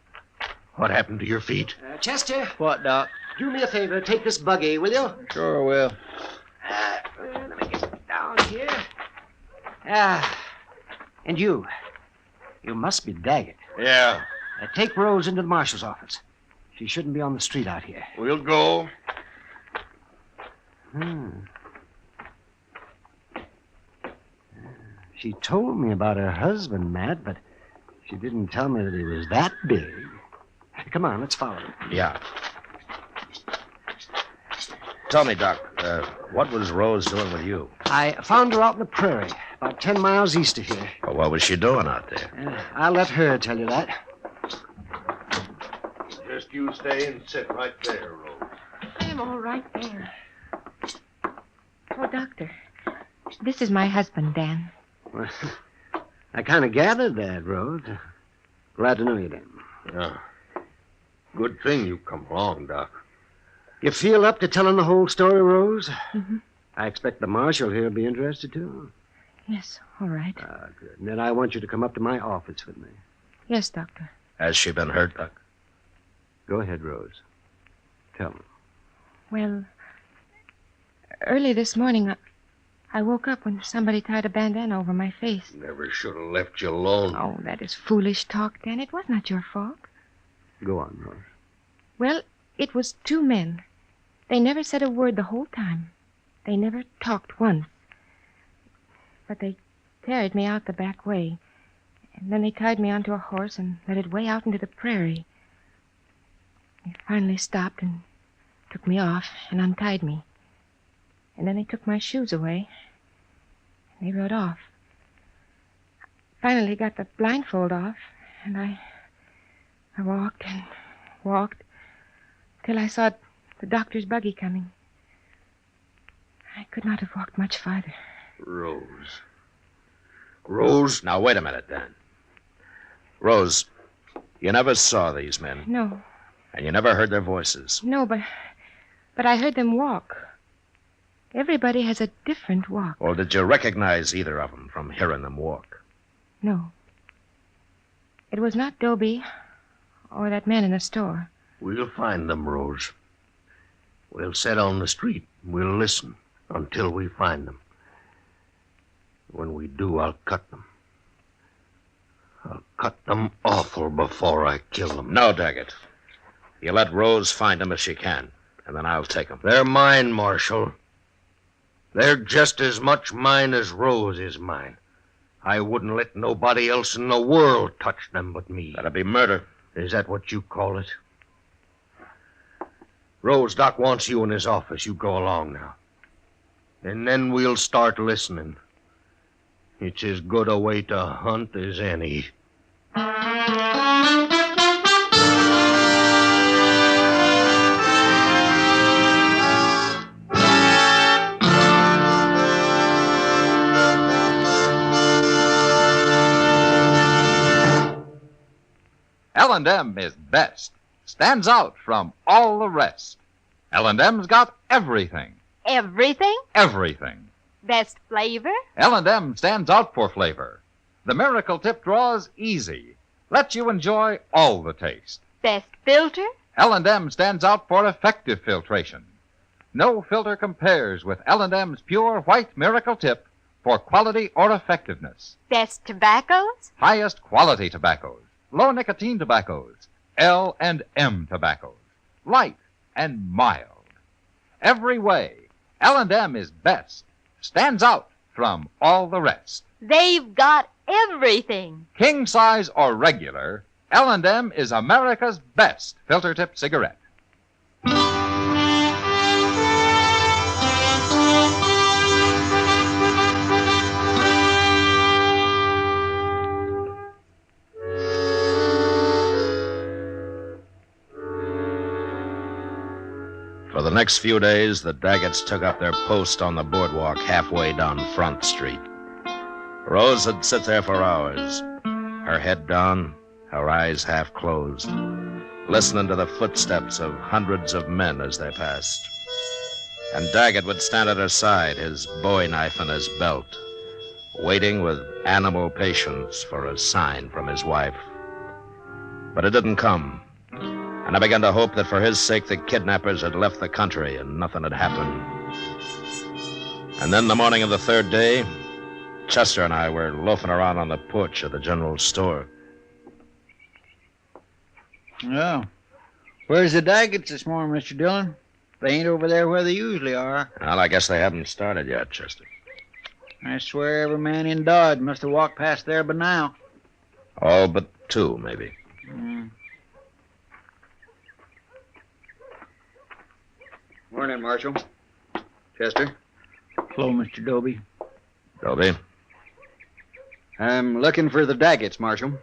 What happened to your feet? Chester. What, Doc? Do me a favor. Take this buggy, will you? Sure will. Let me get down here. And you. You must be Daget. Yeah. Take Rose into the marshal's office. She shouldn't be on the street out here. We'll go. She told me about her husband, Matt, but she didn't tell me that he was that big. Come on, let's follow him. Yeah. Tell me, Doc, what was Rose doing with you? I found her out in the prairie, about 10 miles east of here. Well, what was she doing out there? I'll let her tell you that. Just you stay and sit right there, Rose. I'm all right there. Oh, Doctor, this is my husband, Dan. Well, I kind of gathered that, Rose. Glad to know you, Dan. Yeah. Good thing you come along, Doc. You feel up to telling the whole story, Rose? Mm-hmm. I expect the marshal here will be interested, too. Yes, all right. Good. And then I want you to come up to my office with me. Yes, Doctor. Has she been hurt, Doc? Go ahead, Rose. Tell me. Well, early this morning, I woke up when somebody tied a bandana over my face. Never should have left you alone. Oh, that is foolish talk, Dan. It was not your fault. Go on, Rose. Well, it was two men. They never said a word the whole time. They never talked once. But they carried me out the back way. And then they tied me onto a horse and led it way out into the prairie. They finally stopped and took me off and untied me. And then they took my shoes away. And they rode off. Finally got the blindfold off, and I walked and walked till I saw the doctor's buggy coming. I could not have walked much farther. Rose. Rose? Now, wait a minute, Dan. Rose, you never saw these men. No. And you never heard their voices. No, but I heard them walk. Everybody has a different walk. Well, did you recognize either of them from hearing them walk? No. It was not Dobie or that man in the store. We'll find them, Rose. We'll sit on the street. We'll listen until we find them. When we do, I'll cut them. I'll cut them awful before I kill them. No, Daggett. You let Rose find them if she can, and then I'll take them. They're mine, Marshal. They're just as much mine as Rose is mine. I wouldn't let nobody else in the world touch them but me. That'd be murder. Is that what you call it? Rose, Doc wants you in his office. You go along now. And then we'll start listening. It's as good a way to hunt as any. L&M is best. Stands out from all the rest. L&M's got everything. Everything? Everything. Best flavor? L&M stands out for flavor. The miracle tip draws easy. Lets you enjoy all the taste. Best filter? L&M stands out for effective filtration. No filter compares with L&M's pure white miracle tip for quality or effectiveness. Best tobaccos? Highest quality tobaccos. Low nicotine tobaccos. L&M tobaccos. Light and mild. Every way, L&M is best. Stands out from all the rest. They've got everything. King size or regular, L&M is America's best filter tip cigarette. For the next few days, the Dagets took up their post on the boardwalk halfway down Front Street. Rose would sit there for hours, her head down, her eyes half closed, listening to the footsteps of hundreds of men as they passed. And Daget would stand at her side, his bowie knife in his belt, waiting with animal patience for a sign from his wife. But it didn't come. And I began to hope that for his sake the kidnappers had left the country and nothing had happened. And then the morning of the third day, Chester and I were loafing around on the porch of the general store. Oh. Where's the Dagets this morning, Mr. Dillon? They ain't over there where they usually are. Well, I guess they haven't started yet, Chester. I swear every man in Dodge must have walked past there by now. All but two, maybe. Morning, Marshal. Chester. Hello, Mr. Doby. Doby? I'm looking for the Dagets, Marshal.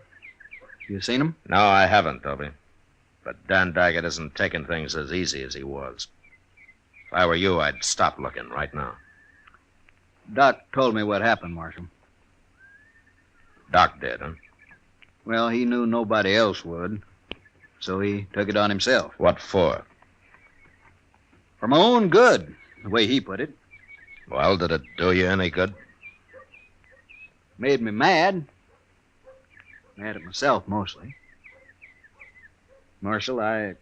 You seen them? No, I haven't, Doby. But Dan Daget isn't taking things as easy as he was. If I were you, I'd stop looking right now. Doc told me what happened, Marshal. Doc did, huh? Well, he knew nobody else would, so he took it on himself. What for? For my own good, the way he put it. Well, did it do you any good? Made me mad. Mad at myself, mostly. Marshal, I've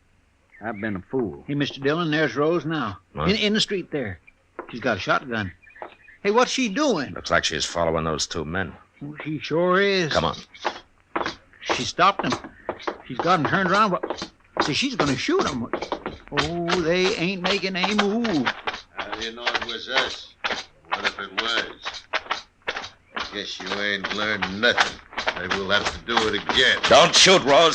been a fool. Hey, Mr. Dillon, there's Rose now. Huh? In the street there. She's got a shotgun. Hey, what's she doing? Looks like she's following those two men. Oh, she sure is. Come on. She stopped them. She's got them turned around. See, she's going to shoot them. Oh, they ain't making a move. How do you know it was us? What if it was? I guess you ain't learned nothing. Maybe we'll have to do it again. Don't shoot, Rose.